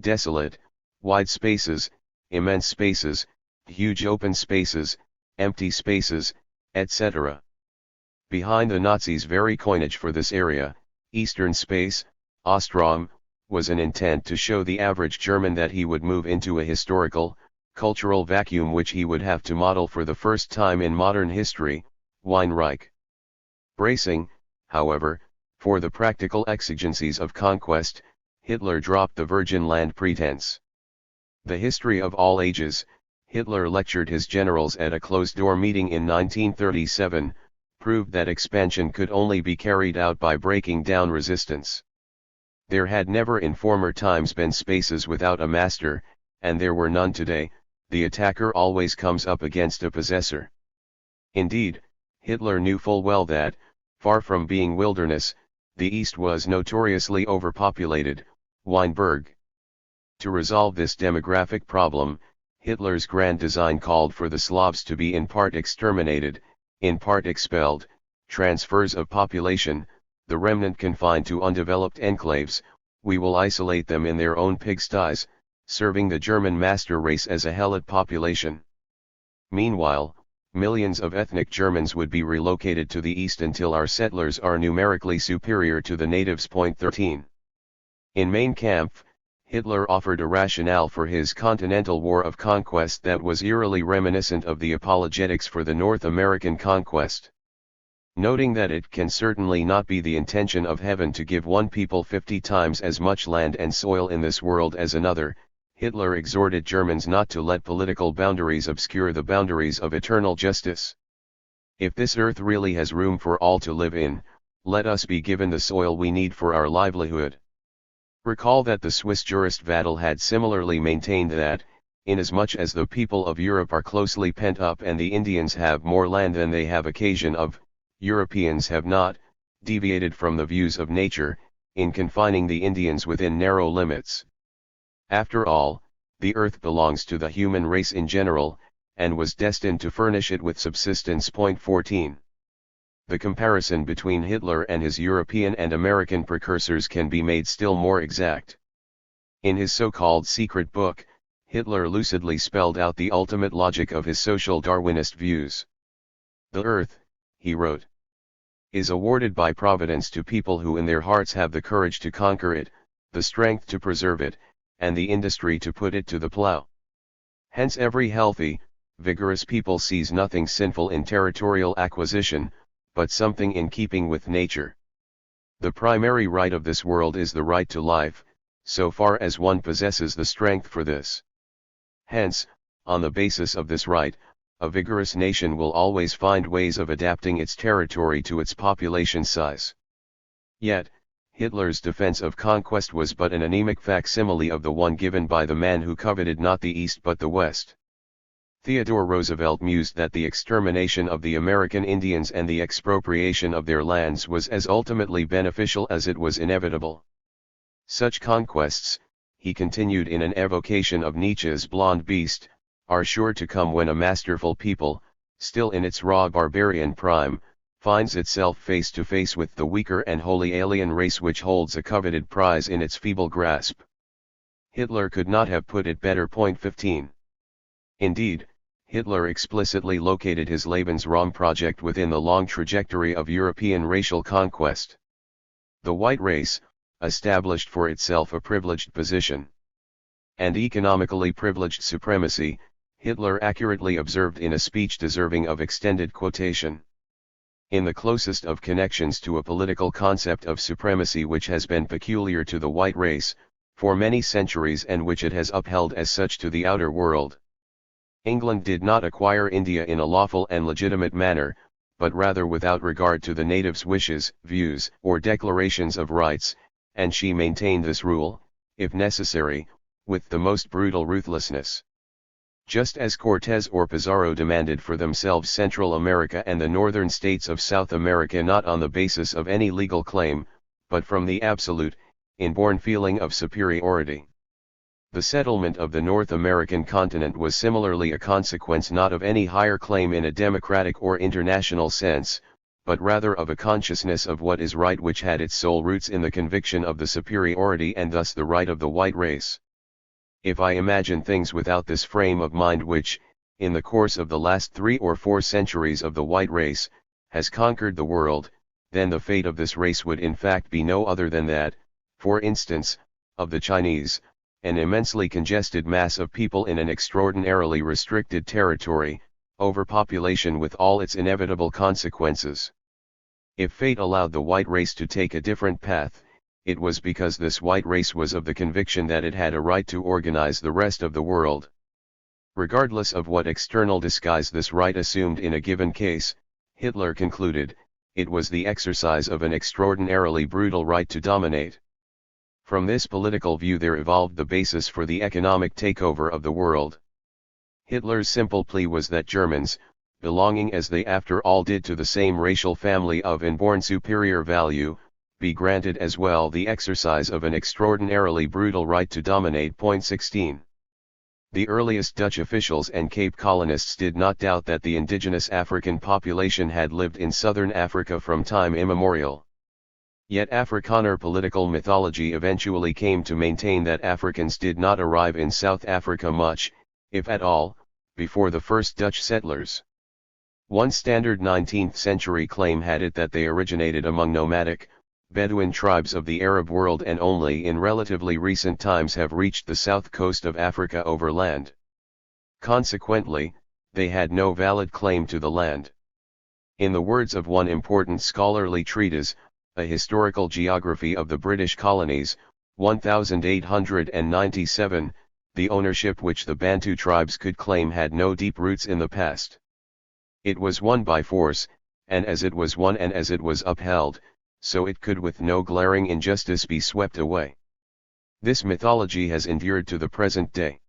desolate, wide spaces, immense spaces, huge open spaces, empty spaces, etc. Behind the Nazis' very coinage for this area, Eastern space, Ostraum, was an intent to show the average German that he would move into a historical, cultural vacuum which he would have to model for the first time in modern history, Weinreich. Bracing, however, for the practical exigencies of conquest, Hitler dropped the virgin land pretense. The History of All Ages, Hitler lectured his generals at a closed-door meeting in 1937, proved that expansion could only be carried out by breaking down resistance. There had never in former times been spaces without a master, and there were none today. The attacker always comes up against a possessor. Indeed, Hitler knew full well that, far from being wilderness, the East was notoriously overpopulated. Weinberg. To resolve this demographic problem, Hitler's grand design called for the Slavs to be in part exterminated, in part expelled, transfers of population, the remnant confined to undeveloped enclaves. We will isolate them in their own pigsties, serving the German master race as a helot population. Meanwhile, millions of ethnic Germans would be relocated to the east until our settlers are numerically superior to the natives. 13. In Mein Kampf, Hitler offered a rationale for his continental war of conquest that was eerily reminiscent of the apologetics for the North American conquest. Noting that it can certainly not be the intention of heaven to give one people 50 times as much land and soil in this world as another, Hitler exhorted Germans not to let political boundaries obscure the boundaries of eternal justice. If this earth really has room for all to live in, let us be given the soil we need for our livelihood. Recall that the Swiss jurist Vattel had similarly maintained that, inasmuch as the people of Europe are closely pent up and the Indians have more land than they have occasion of, Europeans have not deviated from the views of nature, in confining the Indians within narrow limits. After all, the earth belongs to the human race in general, and was destined to furnish it with subsistence. 14. The comparison between Hitler and his European and American precursors can be made still more exact. In his so-called secret book, Hitler lucidly spelled out the ultimate logic of his social Darwinist views. The earth, he wrote, is awarded by Providence to people who in their hearts have the courage to conquer it, the strength to preserve it, and the industry to put it to the plow. Hence every healthy, vigorous people sees nothing sinful in territorial acquisition, but something in keeping with nature. The primary right of this world is the right to life, so far as one possesses the strength for this. Hence, on the basis of this right, a vigorous nation will always find ways of adapting its territory to its population size. Yet, Hitler's defense of conquest was but an anemic facsimile of the one given by the man who coveted not the East but the West. Theodore Roosevelt mused that the extermination of the American Indians and the expropriation of their lands was as ultimately beneficial as it was inevitable. Such conquests, he continued in an evocation of Nietzsche's Blonde Beast, are sure to come when a masterful people, still in its raw barbarian prime, finds itself face to face with the weaker and wholly alien race which holds a coveted prize in its feeble grasp. Hitler could not have put it better. 15. Indeed, Hitler explicitly located his Lebensraum project within the long trajectory of European racial conquest. The white race, established for itself a privileged position and economically privileged supremacy, Hitler accurately observed in a speech deserving of extended quotation. In the closest of connections to a political concept of supremacy which has been peculiar to the white race, for many centuries and which it has upheld as such to the outer world. England did not acquire India in a lawful and legitimate manner, but rather without regard to the natives' wishes, views, or declarations of rights, and she maintained this rule, if necessary, with the most brutal ruthlessness. Just as Cortés or Pizarro demanded for themselves Central America and the northern states of South America not on the basis of any legal claim, but from the absolute, inborn feeling of superiority. The settlement of the North American continent was similarly a consequence not of any higher claim in a democratic or international sense, but rather of a consciousness of what is right which had its sole roots in the conviction of the superiority and thus the right of the white race. If I imagine things without this frame of mind which, in the course of the last 3 or 4 centuries of the white race, has conquered the world, then the fate of this race would in fact be no other than that, for instance, of the Chinese, an immensely congested mass of people in an extraordinarily restricted territory, overpopulation with all its inevitable consequences. If fate allowed the white race to take a different path, it was because this white race was of the conviction that it had a right to organize the rest of the world. Regardless of what external disguise this right assumed in a given case, Hitler concluded, it was the exercise of an extraordinarily brutal right to dominate. From this political view there evolved the basis for the economic takeover of the world. Hitler's simple plea was that Germans, belonging as they after all did to the same racial family of inborn superior value, be granted as well the exercise of an extraordinarily brutal right to dominate. 16. The earliest Dutch officials and Cape colonists did not doubt that the indigenous African population had lived in southern Africa from time immemorial. Yet Afrikaner political mythology eventually came to maintain that Africans did not arrive in South Africa much, if at all, before the first Dutch settlers. One standard 19th century claim had it that they originated among nomadic, Bedouin tribes of the Arab world and only in relatively recent times have reached the south coast of Africa overland. Consequently, they had no valid claim to the land. In the words of one important scholarly treatise, A Historical Geography of the British Colonies, 1897, the ownership which the Bantu tribes could claim had no deep roots in the past. It was won by force, and as it was won and as it was upheld, so it could with no glaring injustice be swept away. This mythology has endured to the present day.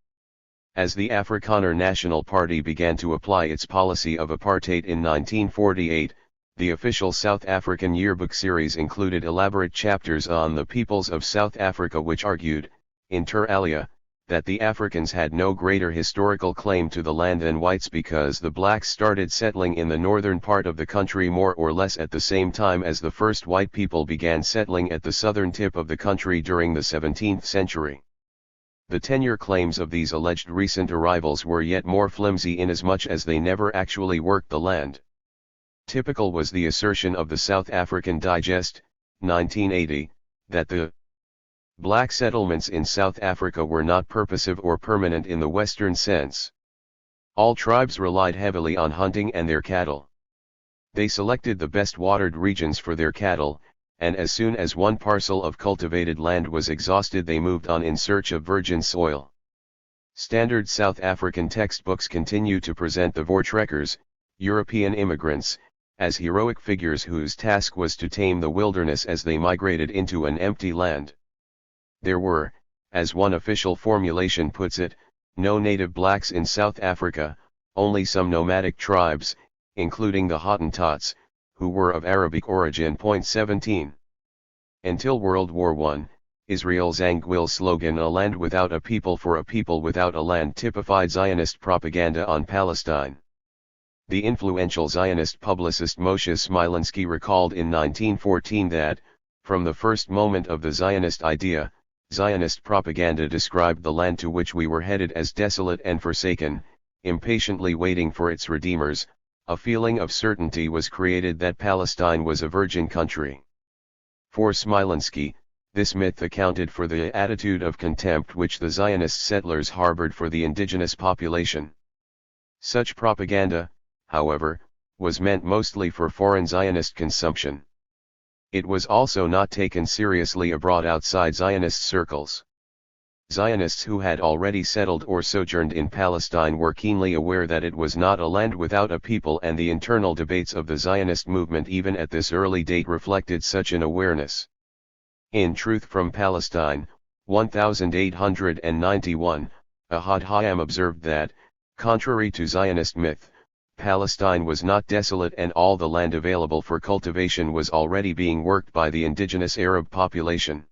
As the Afrikaner National Party began to apply its policy of apartheid in 1948, the official South African yearbook series included elaborate chapters on the peoples of South Africa which argued, inter alia, that the Africans had no greater historical claim to the land than whites because the blacks started settling in the northern part of the country more or less at the same time as the first white people began settling at the southern tip of the country during the 17th century. The tenure claims of these alleged recent arrivals were yet more flimsy inasmuch as they never actually worked the land. Typical was the assertion of the South African Digest, 1980, that the black settlements in South Africa were not purposive or permanent in the Western sense. All tribes relied heavily on hunting and their cattle. They selected the best watered regions for their cattle, and as soon as one parcel of cultivated land was exhausted they moved on in search of virgin soil. Standard South African textbooks continue to present the Voortrekkers, European immigrants, as heroic figures whose task was to tame the wilderness as they migrated into an empty land. There were, as one official formulation puts it, no native blacks in South Africa, only some nomadic tribes, including the Hottentots, who were of Arabic origin. 17. Until World War I, Israel's Angwil slogan "A land without a people for a people without a land" typified Zionist propaganda on Palestine. The influential Zionist publicist Moshe Smilansky recalled in 1914 that, from the first moment of the Zionist idea, Zionist propaganda described the land to which we were headed as desolate and forsaken, impatiently waiting for its redeemers. A feeling of certainty was created that Palestine was a virgin country. For Smilansky, this myth accounted for the attitude of contempt which the Zionist settlers harbored for the indigenous population. Such propaganda, however, was meant mostly for foreign Zionist consumption. It was also not taken seriously abroad outside Zionist circles. Zionists who had already settled or sojourned in Palestine were keenly aware that it was not a land without a people, and the internal debates of the Zionist movement even at this early date reflected such an awareness. In Truth from Palestine, 1891, Ahad Hayam observed that, contrary to Zionist myth, Palestine was not desolate and all the land available for cultivation was already being worked by the indigenous Arab population.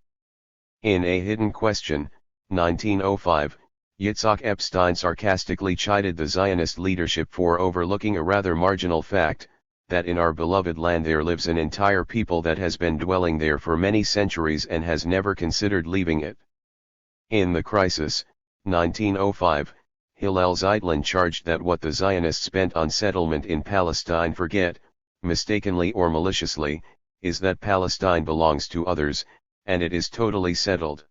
In A Hidden Question, 1905, Yitzhak Epstein sarcastically chided the Zionist leadership for overlooking a rather marginal fact, that in our beloved land there lives an entire people that has been dwelling there for many centuries and has never considered leaving it. In The Crisis, 1905, Hillel Zeitlin charged that what the Zionists spent on settlement in Palestine forget, mistakenly or maliciously, is that Palestine belongs to others, and it is totally settled.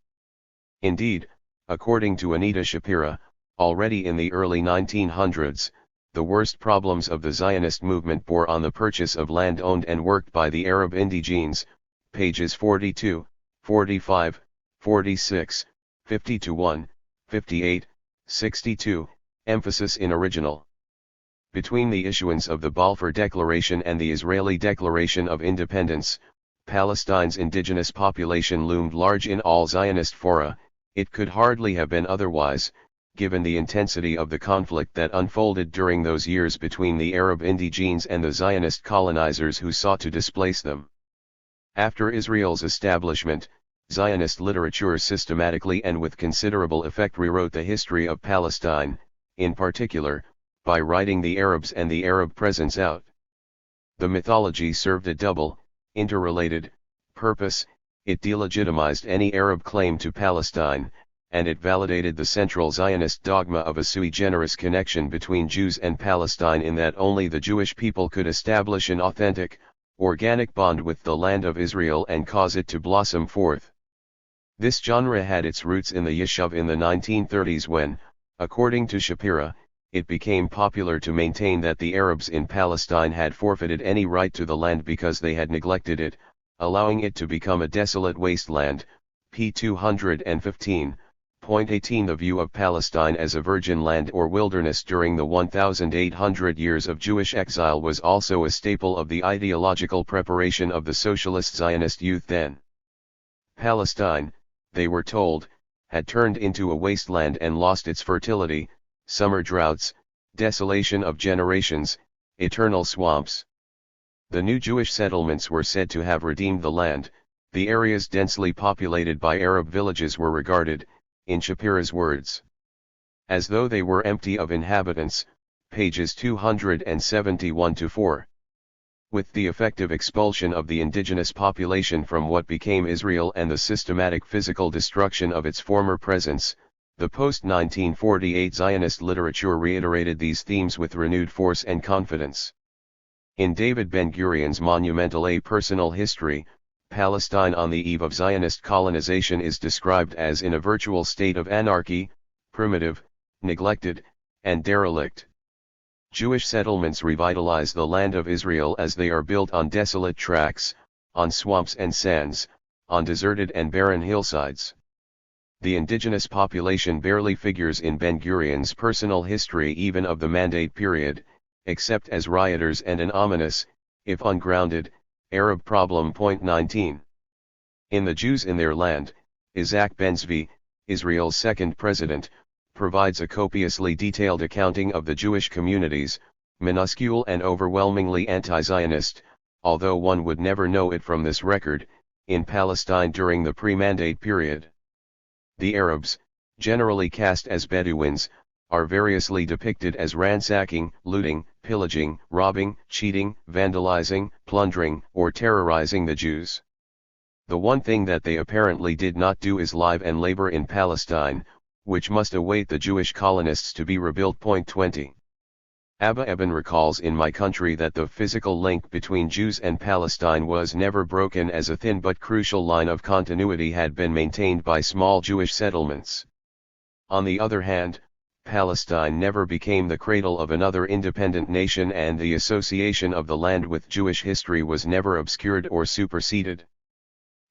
Indeed, according to Anita Shapira, already in the early 1900s, the worst problems of the Zionist movement bore on the purchase of land owned and worked by the Arab indigenes, pages 42, 45, 46, 50-1, 58, 62, emphasis in original. Between the issuance of the Balfour Declaration and the Israeli Declaration of Independence, Palestine's indigenous population loomed large in all Zionist fora. It could hardly have been otherwise, given the intensity of the conflict that unfolded during those years between the Arab indigenes and the Zionist colonizers who sought to displace them. After Israel's establishment, Zionist literature systematically and with considerable effect rewrote the history of Palestine, in particular, by writing the Arabs and the Arab presence out. The mythology served a double, interrelated, purpose. It delegitimized any Arab claim to Palestine, and it validated the central Zionist dogma of a sui generis connection between Jews and Palestine in that only the Jewish people could establish an authentic, organic bond with the land of Israel and cause it to blossom forth. This genre had its roots in the Yishuv in the 1930s when, according to Shapira, it became popular to maintain that the Arabs in Palestine had forfeited any right to the land because they had neglected it, allowing it to become a desolate wasteland. p. 215.18 The view of Palestine as a virgin land or wilderness during the 1,800 years of Jewish exile was also a staple of the ideological preparation of the socialist Zionist youth then. Palestine, they were told, had turned into a wasteland and lost its fertility, summer droughts, desolation of generations, eternal swamps. The new Jewish settlements were said to have redeemed the land. The areas densely populated by Arab villages were regarded, in Shapira's words, as though they were empty of inhabitants, pages 271-4. With the effective expulsion of the indigenous population from what became Israel and the systematic physical destruction of its former presence, the post-1948 Zionist literature reiterated these themes with renewed force and confidence. In David Ben-Gurion's monumental A Personal History, Palestine on the eve of Zionist colonization is described as in a virtual state of anarchy, primitive, neglected, and derelict. Jewish settlements revitalize the land of Israel as they are built on desolate tracts, on swamps and sands, on deserted and barren hillsides. The indigenous population barely figures in Ben-Gurion's personal history even of the Mandate period, except as rioters and an ominous, if ungrounded, Arab problem. 19. In The Jews in Their Land, Isaac Ben-Zvi, Israel's second president, provides a copiously detailed accounting of the Jewish communities, minuscule and overwhelmingly anti-Zionist, although one would never know it from this record, in Palestine during the pre-Mandate period. The Arabs, generally cast as Bedouins, are variously depicted as ransacking, looting, pillaging, robbing, cheating, vandalizing, plundering, or terrorizing the Jews. The one thing that they apparently did not do is live and labor in Palestine, which must await the Jewish colonists to be rebuilt. 20. Abba Eban recalls in My Country that the physical link between Jews and Palestine was never broken as a thin but crucial line of continuity had been maintained by small Jewish settlements. On the other hand, Palestine never became the cradle of another independent nation and the association of the land with Jewish history was never obscured or superseded.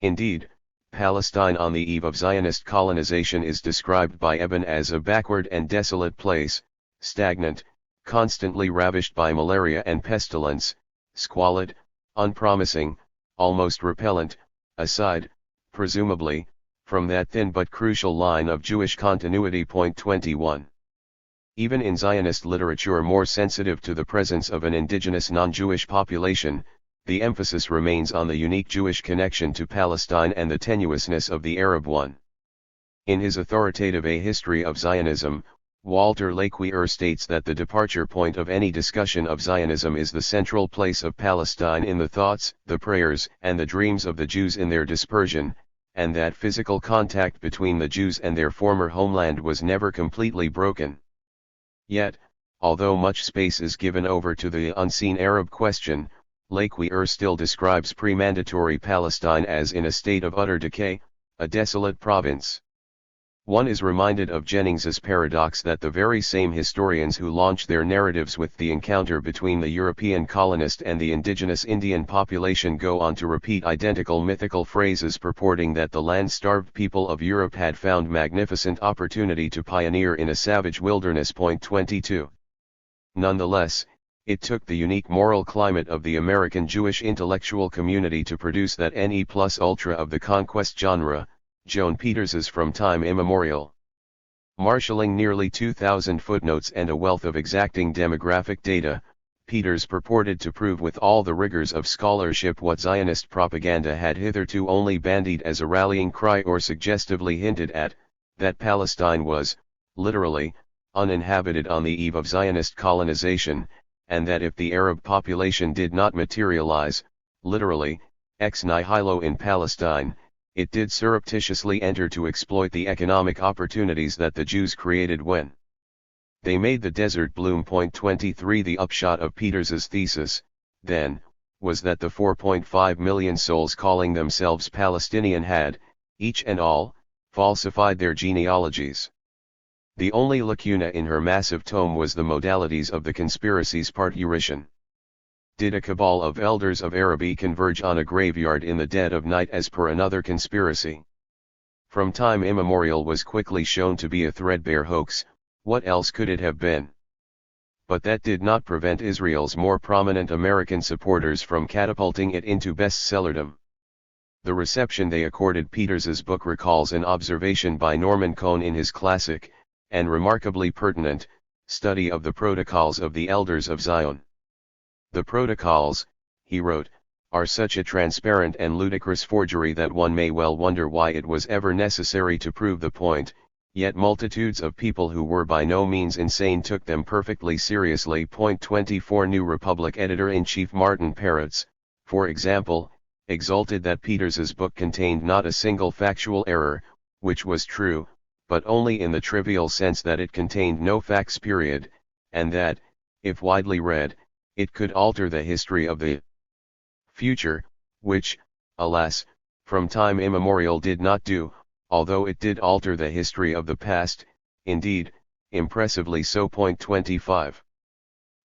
Indeed, Palestine on the eve of Zionist colonization is described by Eban as a backward and desolate place, stagnant, constantly ravished by malaria and pestilence, squalid, unpromising, almost repellent, aside, presumably, from that thin but crucial line of Jewish continuity. 21. Even in Zionist literature more sensitive to the presence of an indigenous non-Jewish population, the emphasis remains on the unique Jewish connection to Palestine and the tenuousness of the Arab one. In his authoritative A History of Zionism, Walter Laqueur states that the departure point of any discussion of Zionism is the central place of Palestine in the thoughts, the prayers, and the dreams of the Jews in their dispersion, and that physical contact between the Jews and their former homeland was never completely broken. Yet, although much space is given over to the unseen Arab question, Laqueur still describes pre-mandatory Palestine as in a state of utter decay, a desolate province. One is reminded of Jennings's paradox that the very same historians who launch their narratives with the encounter between the European colonist and the indigenous Indian population go on to repeat identical mythical phrases purporting that the land-starved people of Europe had found magnificent opportunity to pioneer in a savage wilderness. 22. Nonetheless, it took the unique moral climate of the American Jewish intellectual community to produce that ne plus ultra of the conquest genre, Joan Peters's From Time Immemorial. Marshalling nearly 2,000 footnotes and a wealth of exacting demographic data, Peters purported to prove with all the rigors of scholarship what Zionist propaganda had hitherto only bandied as a rallying cry or suggestively hinted at, that Palestine was, literally, uninhabited on the eve of Zionist colonization, and that if the Arab population did not materialize, literally, ex nihilo in Palestine, it did surreptitiously enter to exploit the economic opportunities that the Jews created when they made the desert bloom. 23 The upshot of Peters's thesis, then, was that the 4.5 million souls calling themselves Palestinian had, each and all, falsified their genealogies. The only lacuna in her massive tome was the modalities of the conspiracy's parturition. Did a cabal of elders of Araby converge on a graveyard in the dead of night as per another conspiracy? From time immemorial was quickly shown to be a threadbare hoax. What else could it have been? But that did not prevent Israel's more prominent American supporters from catapulting it into bestsellerdom. The reception they accorded Peters's book recalls an observation by Norman Cohn in his classic, and remarkably pertinent, study of the Protocols of the Elders of Zion. The Protocols, he wrote, are such a transparent and ludicrous forgery that one may well wonder why it was ever necessary to prove the point, yet multitudes of people who were by no means insane took them perfectly seriously. 24 New Republic editor-in-chief Martin Peretz, for example, exulted that Peters's book contained not a single factual error, which was true, but only in the trivial sense that it contained no facts period, and that, if widely read, it could alter the history of the future, which, alas, from time immemorial did not do, although it did alter the history of the past, indeed, impressively so. 25.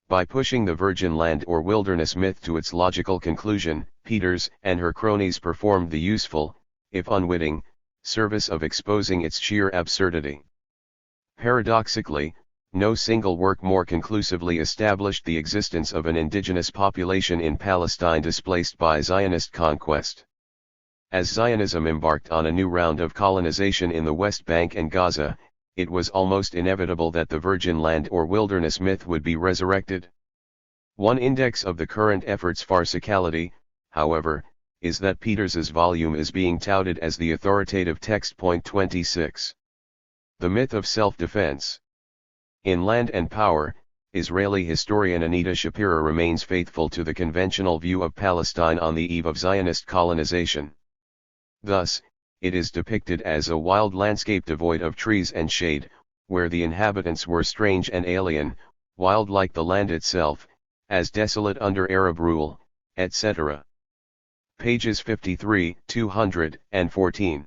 By pushing the virgin land or wilderness myth to its logical conclusion, Peters and her cronies performed the useful, if unwitting, service of exposing its sheer absurdity. Paradoxically, no single work more conclusively established the existence of an indigenous population in Palestine displaced by Zionist conquest. As Zionism embarked on a new round of colonization in the West Bank and Gaza, it was almost inevitable that the virgin land or wilderness myth would be resurrected. One index of the current effort's farcicality, however, is that Peters's volume is being touted as the authoritative text. 26. The myth of self-defense. In Land and Power, Israeli historian Anita Shapira remains faithful to the conventional view of Palestine on the eve of Zionist colonization. Thus, it is depicted as a wild landscape devoid of trees and shade, where the inhabitants were strange and alien, wild like the land itself, as desolate under Arab rule, etc. Pages 53-214.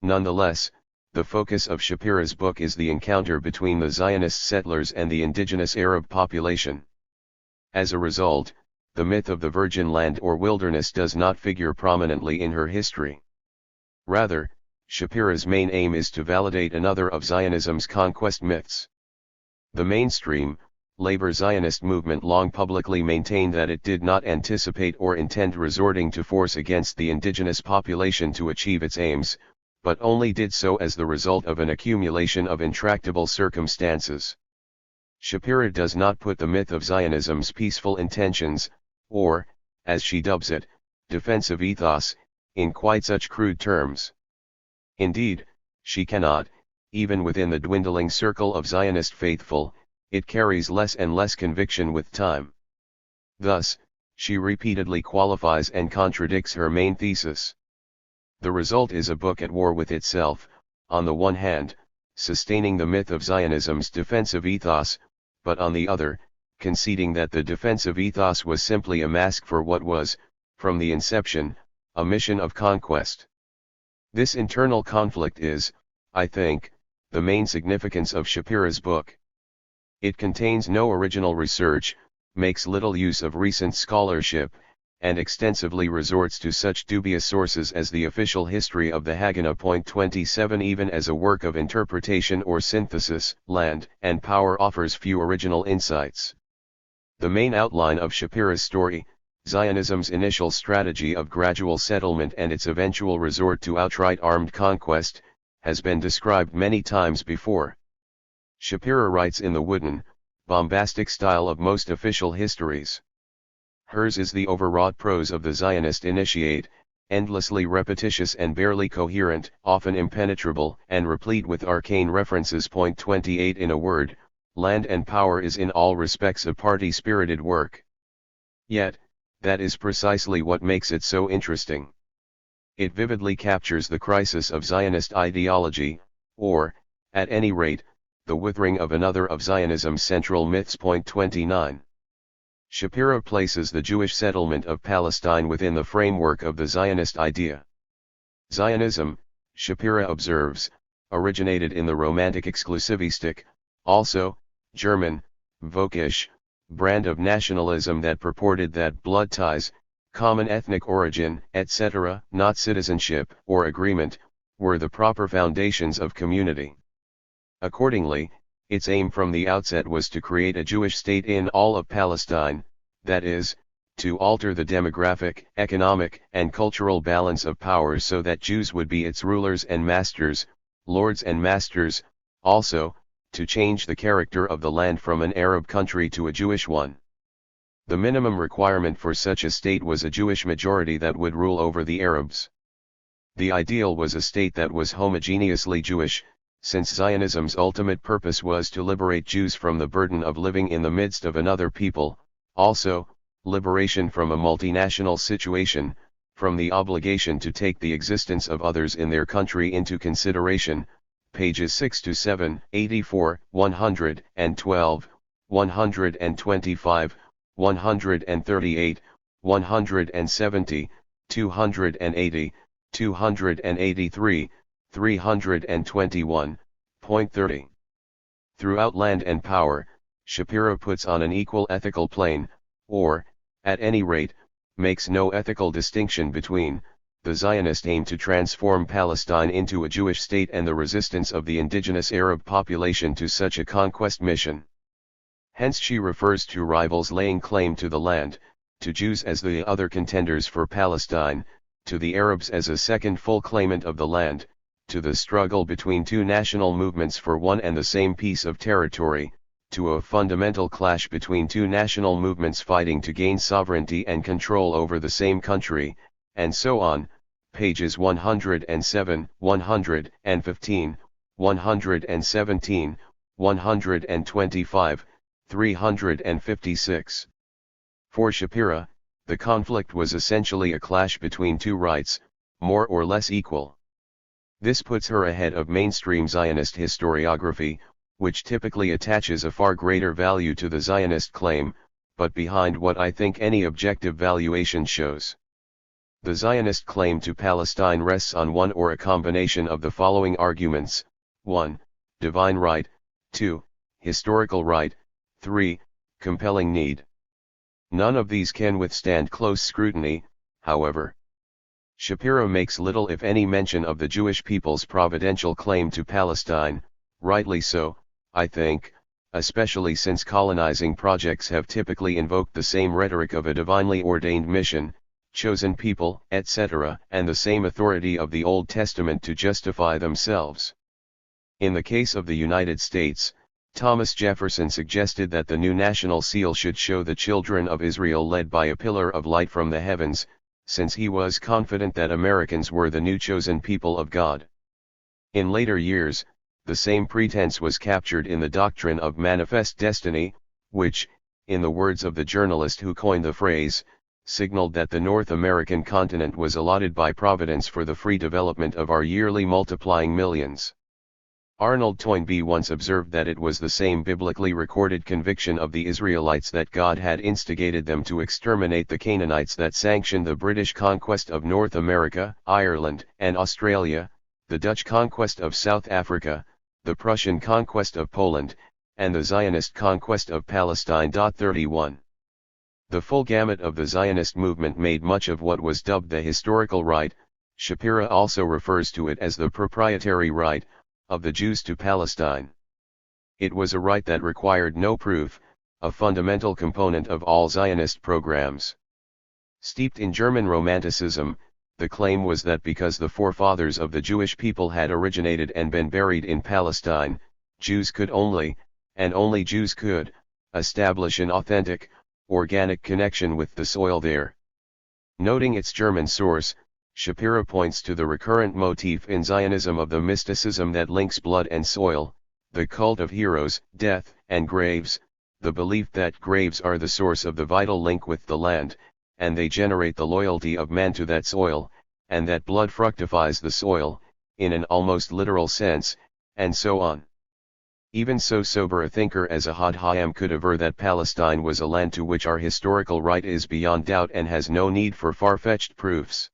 Nonetheless, the focus of Shapira's book is the encounter between the Zionist settlers and the indigenous Arab population. As a result, the myth of the virgin land or wilderness does not figure prominently in her history. Rather, Shapira's main aim is to validate another of Zionism's conquest myths. The mainstream, labor Zionist movement long publicly maintained that it did not anticipate or intend resorting to force against the indigenous population to achieve its aims, but only did so as the result of an accumulation of intractable circumstances. Shapira does not put the myth of Zionism's peaceful intentions, or, as she dubs it, defensive ethos, in quite such crude terms. Indeed, she cannot, even within the dwindling circle of Zionist faithful, it carries less and less conviction with time. Thus, she repeatedly qualifies and contradicts her main thesis. The result is a book at war with itself, on the one hand, sustaining the myth of Zionism's defensive ethos, but on the other, conceding that the defensive ethos was simply a mask for what was, from the inception, a mission of conquest. This internal conflict is, I think, the main significance of Shapira's book. It contains no original research, makes little use of recent scholarship, and extensively resorts to such dubious sources as the official history of the Haganah. 27 Even as a work of interpretation or synthesis, Land and Power offers few original insights. The main outline of Shapira's story, Zionism's initial strategy of gradual settlement and its eventual resort to outright armed conquest, has been described many times before. Shapira writes in the wooden, bombastic style of most official histories. Hers is the overwrought prose of the Zionist initiate, endlessly repetitious and barely coherent, often impenetrable and replete with arcane references. 28 In a word, Land and Power is in all respects a party-spirited work. Yet, that is precisely what makes it so interesting. It vividly captures the crisis of Zionist ideology, or, at any rate, the withering of another of Zionism's central myths. 29. Shapiro places the Jewish settlement of Palestine within the framework of the Zionist idea. Zionism, Shapiro observes, originated in the Romantic exclusivistic, also, German, Völkisch, brand of nationalism that purported that blood ties, common ethnic origin, etc., not citizenship or agreement, were the proper foundations of community. Accordingly, its aim from the outset was to create a Jewish state in all of Palestine, that is, to alter the demographic, economic, and cultural balance of powers so that Jews would be its rulers and masters, lords and masters, also, to change the character of the land from an Arab country to a Jewish one. The minimum requirement for such a state was a Jewish majority that would rule over the Arabs. The ideal was a state that was homogeneously Jewish, since Zionism's ultimate purpose was to liberate Jews from the burden of living in the midst of another people, also, liberation from a multinational situation, from the obligation to take the existence of others in their country into consideration, pages 6-7, 84, 112, 125, 138, 170, 280, 283, 321.30. Throughout Land and Power, Shapiro puts on an equal ethical plane, or, at any rate, makes no ethical distinction between the Zionist aim to transform Palestine into a Jewish state and the resistance of the indigenous Arab population to such a conquest mission. Hence she refers to rivals laying claim to the land, to Jews as the other contenders for Palestine, to the Arabs as a second full claimant of the land, to the struggle between two national movements for one and the same piece of territory, to a fundamental clash between two national movements fighting to gain sovereignty and control over the same country, and so on, pages 107, 115, 117, 125, 356. For Shapiro, the conflict was essentially a clash between two rights, more or less equal. This puts her ahead of mainstream Zionist historiography, which typically attaches a far greater value to the Zionist claim, but behind what I think any objective valuation shows. The Zionist claim to Palestine rests on one or a combination of the following arguments: 1. Divine right, 2. Historical right, 3. Compelling need. None of these can withstand close scrutiny, however. Shapiro makes little if any mention of the Jewish people's providential claim to Palestine, rightly so, I think, especially since colonizing projects have typically invoked the same rhetoric of a divinely ordained mission, chosen people, etc., and the same authority of the Old Testament to justify themselves. In the case of the United States, Thomas Jefferson suggested that the new national seal should show the children of Israel led by a pillar of light from the heavens, since he was confident that Americans were the new chosen people of God. In later years, the same pretense was captured in the doctrine of manifest destiny, which, in the words of the journalist who coined the phrase, signaled that the North American continent was allotted by Providence for the free development of our yearly multiplying millions. Arnold Toynbee once observed that it was the same biblically recorded conviction of the Israelites that God had instigated them to exterminate the Canaanites that sanctioned the British conquest of North America, Ireland, and Australia, the Dutch conquest of South Africa, the Prussian conquest of Poland, and the Zionist conquest of Palestine. 31. The full gamut of the Zionist movement made much of what was dubbed the historical right. Shapiro also refers to it as the proprietary right of the Jews to Palestine. It was a right that required no proof, a fundamental component of all Zionist programs. Steeped in German Romanticism, the claim was that because the forefathers of the Jewish people had originated and been buried in Palestine, Jews could only, and only Jews could, establish an authentic, organic connection with the soil there. Noting its German source, Shapiro points to the recurrent motif in Zionism of the mysticism that links blood and soil, the cult of heroes, death, and graves, the belief that graves are the source of the vital link with the land, and they generate the loyalty of man to that soil, and that blood fructifies the soil, in an almost literal sense, and so on. Even so sober a thinker as Ahad Hayam could aver that Palestine was a land to which our historical right is beyond doubt and has no need for far-fetched proofs.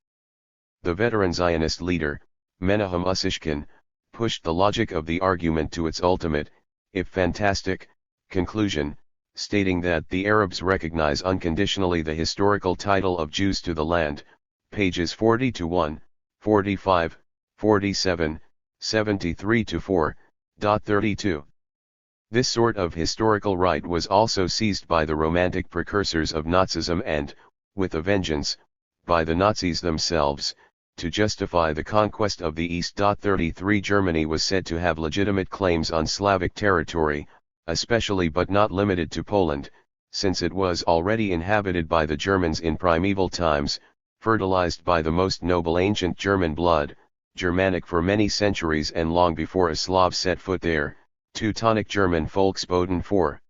The veteran Zionist leader, Menahem Usishkin, pushed the logic of the argument to its ultimate, if fantastic, conclusion, stating that the Arabs recognize unconditionally the historical title of Jews to the land, pages 40-1, 45, 47, 73-4.32. This sort of historical right was also seized by the romantic precursors of Nazism and, with a vengeance, by the Nazis themselves, to justify the conquest of the East. 33 Germany was said to have legitimate claims on Slavic territory, especially but not limited to Poland, since it was already inhabited by the Germans in primeval times, fertilized by the most noble ancient German blood, Germanic for many centuries and long before a Slav set foot there, Teutonic German Volksboden for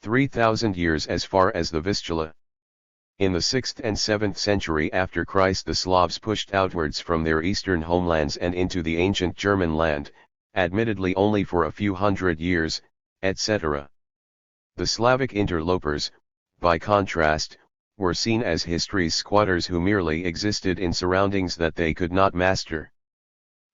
3,000 years as far as the Vistula. In the 6th and 7th century after Christ the Slavs pushed outwards from their eastern homelands and into the ancient German land, admittedly only for a few hundred years, etc. The Slavic interlopers, by contrast, were seen as history's squatters who merely existed in surroundings that they could not master.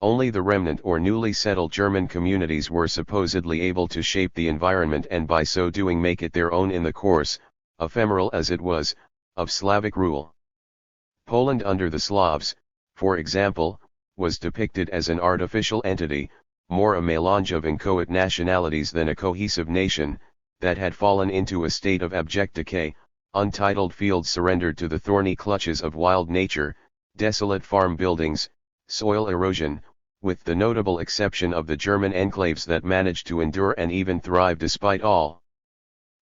Only the remnant or newly settled German communities were supposedly able to shape the environment and by so doing make it their own in the course, ephemeral as it was, of Slavic rule. Poland under the Slavs, for example, was depicted as an artificial entity, more a melange of inchoate nationalities than a cohesive nation, that had fallen into a state of abject decay, untitled fields surrendered to the thorny clutches of wild nature, desolate farm buildings, soil erosion, with the notable exception of the German enclaves that managed to endure and even thrive despite all.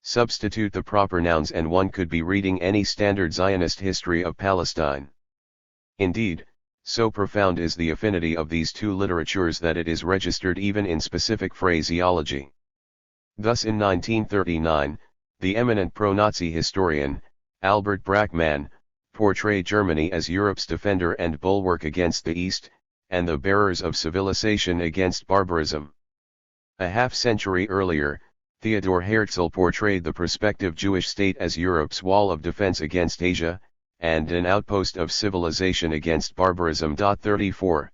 Substitute the proper nouns and one could be reading any standard Zionist history of Palestine. Indeed, so profound is the affinity of these two literatures that it is registered even in specific phraseology. Thus in 1939, the eminent pro-Nazi historian, Albert Brackmann, portrayed Germany as Europe's defender and bulwark against the East, and the bearers of civilization against barbarism. A half-century earlier, Theodor Herzl portrayed the prospective Jewish state as Europe's wall of defense against Asia, and an outpost of civilization against barbarism. 34.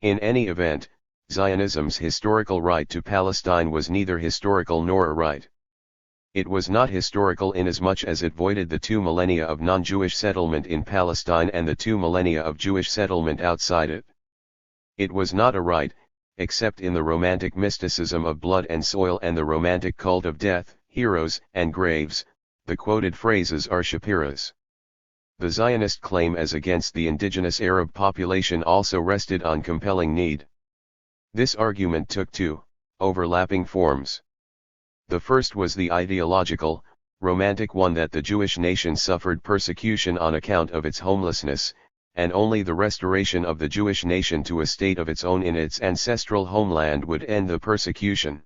In any event, Zionism's historical right to Palestine was neither historical nor a right. It was not historical inasmuch as it voided the 2 millennia of non-Jewish settlement in Palestine and the 2 millennia of Jewish settlement outside it. It was not a right, except in the romantic mysticism of blood and soil and the romantic cult of death, heroes, and graves. The quoted phrases are Shapira's. The Zionist claim as against the indigenous Arab population also rested on compelling need. This argument took two overlapping forms. The first was the ideological, romantic one that the Jewish nation suffered persecution on account of its homelessness, and only the restoration of the Jewish nation to a state of its own in its ancestral homeland would end the persecution.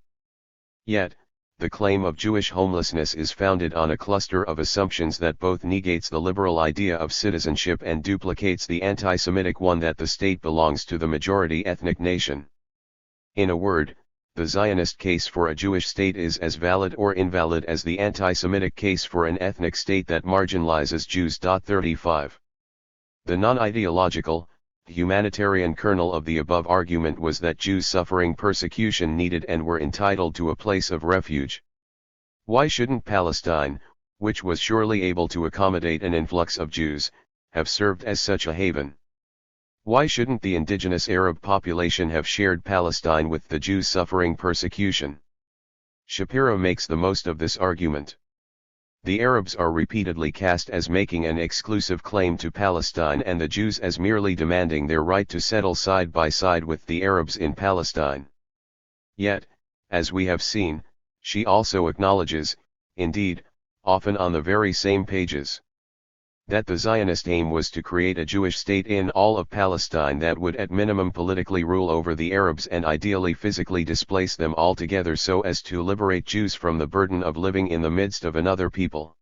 Yet, the claim of Jewish homelessness is founded on a cluster of assumptions that both negates the liberal idea of citizenship and duplicates the anti-Semitic one that the state belongs to the majority ethnic nation. In a word, the Zionist case for a Jewish state is as valid or invalid as the anti-Semitic case for an ethnic state that marginalizes Jews. 35. The non-ideological, humanitarian kernel of the above argument was that Jews suffering persecution needed and were entitled to a place of refuge. Why shouldn't Palestine, which was surely able to accommodate an influx of Jews, have served as such a haven? Why shouldn't the indigenous Arab population have shared Palestine with the Jews suffering persecution? Shapiro makes the most of this argument. The Arabs are repeatedly cast as making an exclusive claim to Palestine and the Jews as merely demanding their right to settle side by side with the Arabs in Palestine. Yet, as we have seen, she also acknowledges, indeed, often on the very same pages, that the Zionist aim was to create a Jewish state in all of Palestine that would at minimum politically rule over the Arabs and ideally physically displace them altogether so as to liberate Jews from the burden of living in the midst of another people.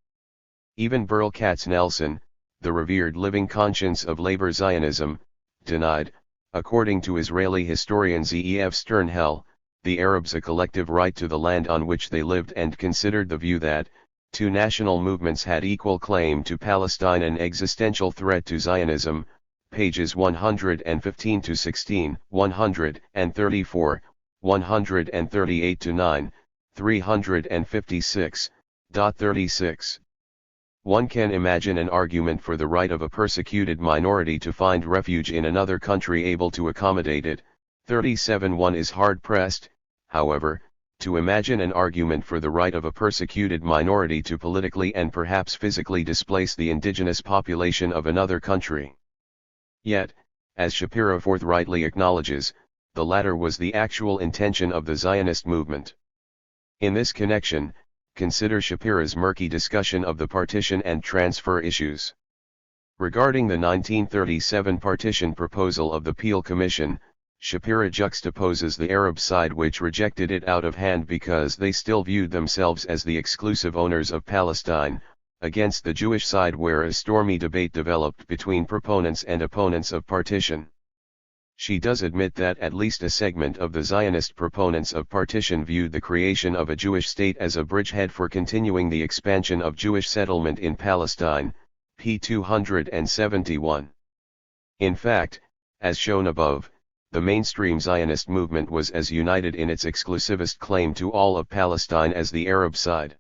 Even Burl Katznelson, the revered living conscience of labor Zionism, denied, according to Israeli historian Zeev Sternhell, the Arabs a collective right to the land on which they lived, and considered the view that two national movements had equal claim to Palestine an existential threat to Zionism, pages 115-16, 134, 138-9, 356. 36. One can imagine an argument for the right of a persecuted minority to find refuge in another country able to accommodate it. 37. One is hard-pressed, however, to imagine an argument for the right of a persecuted minority to politically and perhaps physically displace the indigenous population of another country. Yet, as Shapiro forthrightly acknowledges, the latter was the actual intention of the Zionist movement. In this connection, consider Shapiro's murky discussion of the partition and transfer issues. Regarding the 1937 partition proposal of the Peel Commission, Shapiro juxtaposes the Arab side, which rejected it out of hand because they still viewed themselves as the exclusive owners of Palestine, against the Jewish side, where a stormy debate developed between proponents and opponents of partition. She does admit that at least a segment of the Zionist proponents of partition viewed the creation of a Jewish state as a bridgehead for continuing the expansion of Jewish settlement in Palestine, p. 271. In fact, as shown above, the mainstream Zionist movement was as united in its exclusivist claim to all of Palestine as the Arab side.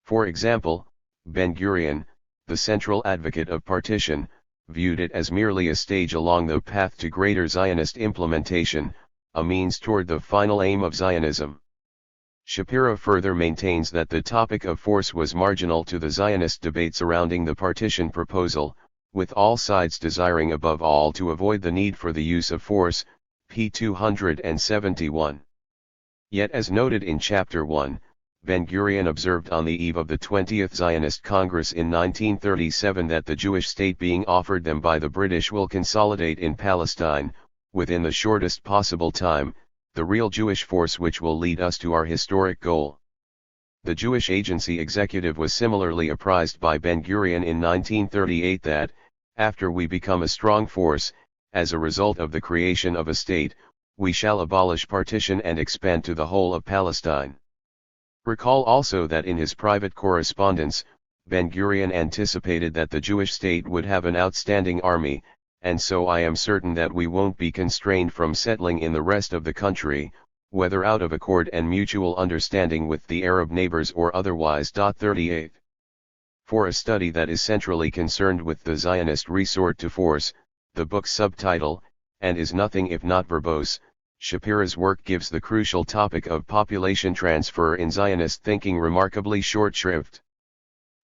For example, Ben-Gurion, the central advocate of partition, viewed it as merely a stage along the path to greater Zionist implementation, a means toward the final aim of Zionism. Shapiro further maintains that the topic of force was marginal to the Zionist debate surrounding the partition proposal, with all sides desiring above all to avoid the need for the use of force, p. 271. Yet, as noted in Chapter 1, Ben-Gurion observed on the eve of the 20th Zionist Congress in 1937 that the Jewish state being offered them by the British will consolidate in Palestine, within the shortest possible time, the real Jewish force which will lead us to our historic goal. The Jewish Agency executive was similarly apprised by Ben-Gurion in 1938 that, after we become a strong force, as a result of the creation of a state, we shall abolish partition and expand to the whole of Palestine. Recall also that in his private correspondence, Ben-Gurion anticipated that the Jewish state would have an outstanding army, and so I am certain that we won't be constrained from settling in the rest of the country, whether out of accord and mutual understanding with the Arab neighbors or otherwise. 38. For a study that is centrally concerned with the Zionist resort to force, the book's subtitle, and is nothing if not verbose, Shapiro's work gives the crucial topic of population transfer in Zionist thinking remarkably short shrift.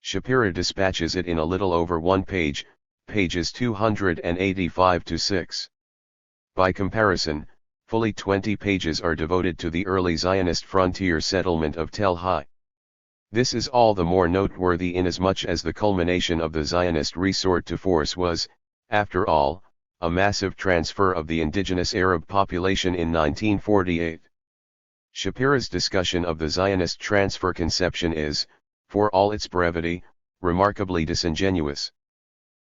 Shapiro dispatches it in a little over one page, pages 285-6. By comparison, fully 20 pages are devoted to the early Zionist frontier settlement of Tel Hai. This is all the more noteworthy inasmuch as the culmination of the Zionist resort to force was, after all, a massive transfer of the indigenous Arab population in 1948. Shapiro's discussion of the Zionist transfer conception is, for all its brevity, remarkably disingenuous.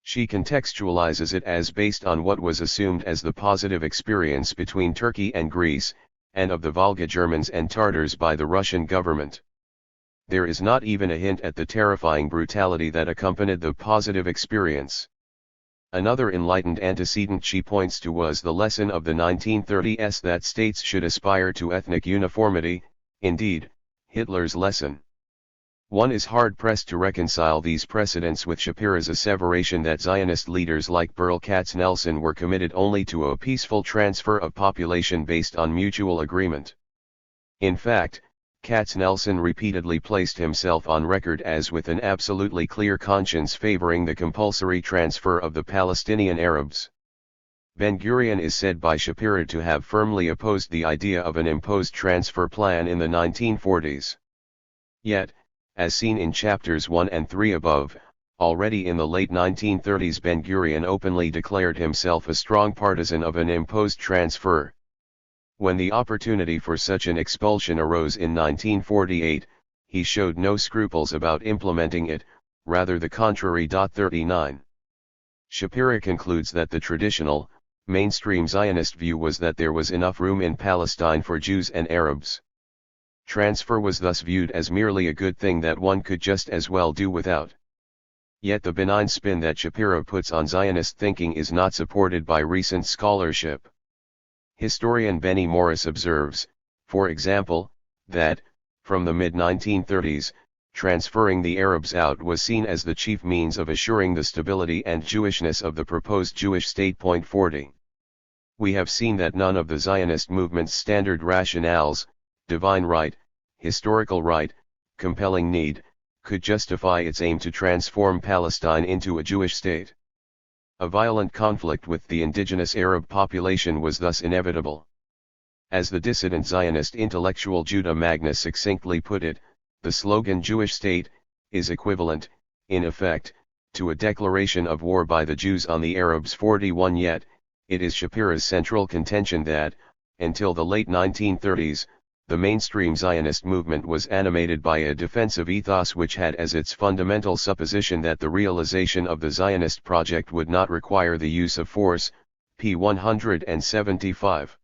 She contextualizes it as based on what was assumed as the positive experience between Turkey and Greece, and of the Volga Germans and Tartars by the Russian government. There is not even a hint at the terrifying brutality that accompanied the positive experience. Another enlightened antecedent she points to was the lesson of the 1930s that states should aspire to ethnic uniformity, indeed, Hitler's lesson. One is hard-pressed to reconcile these precedents with Shapiro's asseveration that Zionist leaders like Burl Katznelson were committed only to a peaceful transfer of population based on mutual agreement. In fact, Katznelson repeatedly placed himself on record as with an absolutely clear conscience favoring the compulsory transfer of the Palestinian Arabs. Ben-Gurion is said by Shapiro to have firmly opposed the idea of an imposed transfer plan in the 1940s. Yet, as seen in chapters 1 and 3 above, already in the late 1930s Ben-Gurion openly declared himself a strong partisan of an imposed transfer. When the opportunity for such an expulsion arose in 1948, he showed no scruples about implementing it, rather the contrary. 39. Shapiro concludes that the traditional, mainstream Zionist view was that there was enough room in Palestine for Jews and Arabs. Transfer was thus viewed as merely a good thing that one could just as well do without. Yet the benign spin that Shapiro puts on Zionist thinking is not supported by recent scholarship. Historian Benny Morris observes, for example, that, from the mid-1930s, transferring the Arabs out was seen as the chief means of assuring the stability and Jewishness of the proposed Jewish state. 40. We have seen that none of the Zionist movement's standard rationales, divine right, historical right, compelling need, could justify its aim to transform Palestine into a Jewish state. A violent conflict with the indigenous Arab population was thus inevitable. As the dissident Zionist intellectual Judah Magnus succinctly put it, the slogan Jewish state is equivalent, in effect, to a declaration of war by the Jews on the Arabs. 41. Yet, it is Shapiro's central contention that, until the late 1930s, the mainstream Zionist movement was animated by a defensive ethos which had as its fundamental supposition that the realization of the Zionist project would not require the use of force, p. 175.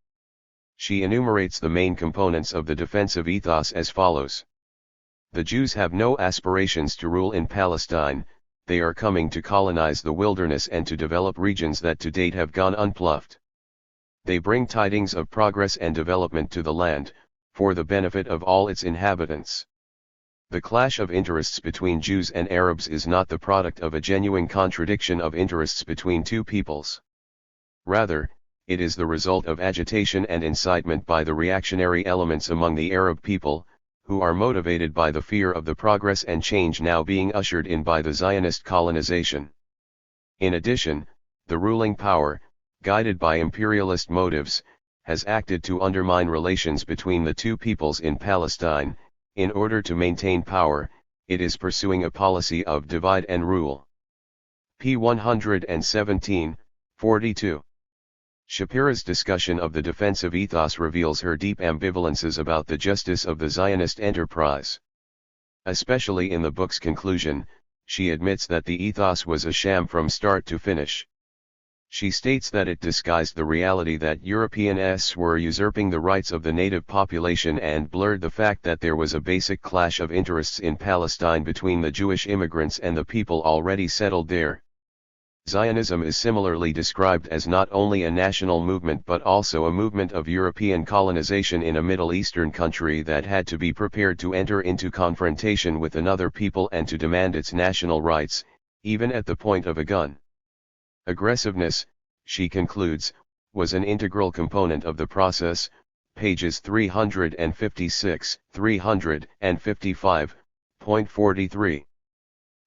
She enumerates the main components of the defensive ethos as follows. The Jews have no aspirations to rule in Palestine, they are coming to colonize the wilderness and to develop regions that to date have gone unploughed. They bring tidings of progress and development to the land, for the benefit of all its inhabitants. The clash of interests between Jews and Arabs is not the product of a genuine contradiction of interests between two peoples. Rather, it is the result of agitation and incitement by the reactionary elements among the Arab people, who are motivated by the fear of the progress and change now being ushered in by the Zionist colonization. In addition, the ruling power, guided by imperialist motives, has acted to undermine relations between the two peoples in Palestine. In order to maintain power, it is pursuing a policy of divide and rule. p. 117, 42. Shapiro's discussion of the defensive ethos reveals her deep ambivalences about the justice of the Zionist enterprise. Especially in the book's conclusion, she admits that the ethos was a sham from start to finish. She states that it disguised the reality that Europeans were usurping the rights of the native population and blurred the fact that there was a basic clash of interests in Palestine between the Jewish immigrants and the people already settled there. Zionism is similarly described as not only a national movement but also a movement of European colonization in a Middle Eastern country that had to be prepared to enter into confrontation with another people and to demand its national rights, even at the point of a gun. Aggressiveness, she concludes, was an integral component of the process, pages 356, 355, point 43.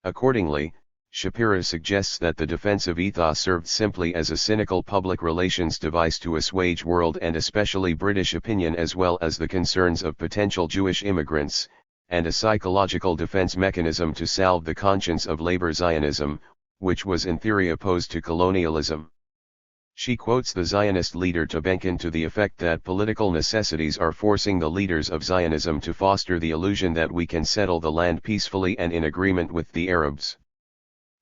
Accordingly, Shapiro suggests that the defensive ethos served simply as a cynical public relations device to assuage world and especially British opinion as well as the concerns of potential Jewish immigrants, and a psychological defense mechanism to salve the conscience of labor Zionism, which was in theory opposed to colonialism. She quotes the Zionist leader Tabenkin to the effect that political necessities are forcing the leaders of Zionism to foster the illusion that we can settle the land peacefully and in agreement with the Arabs.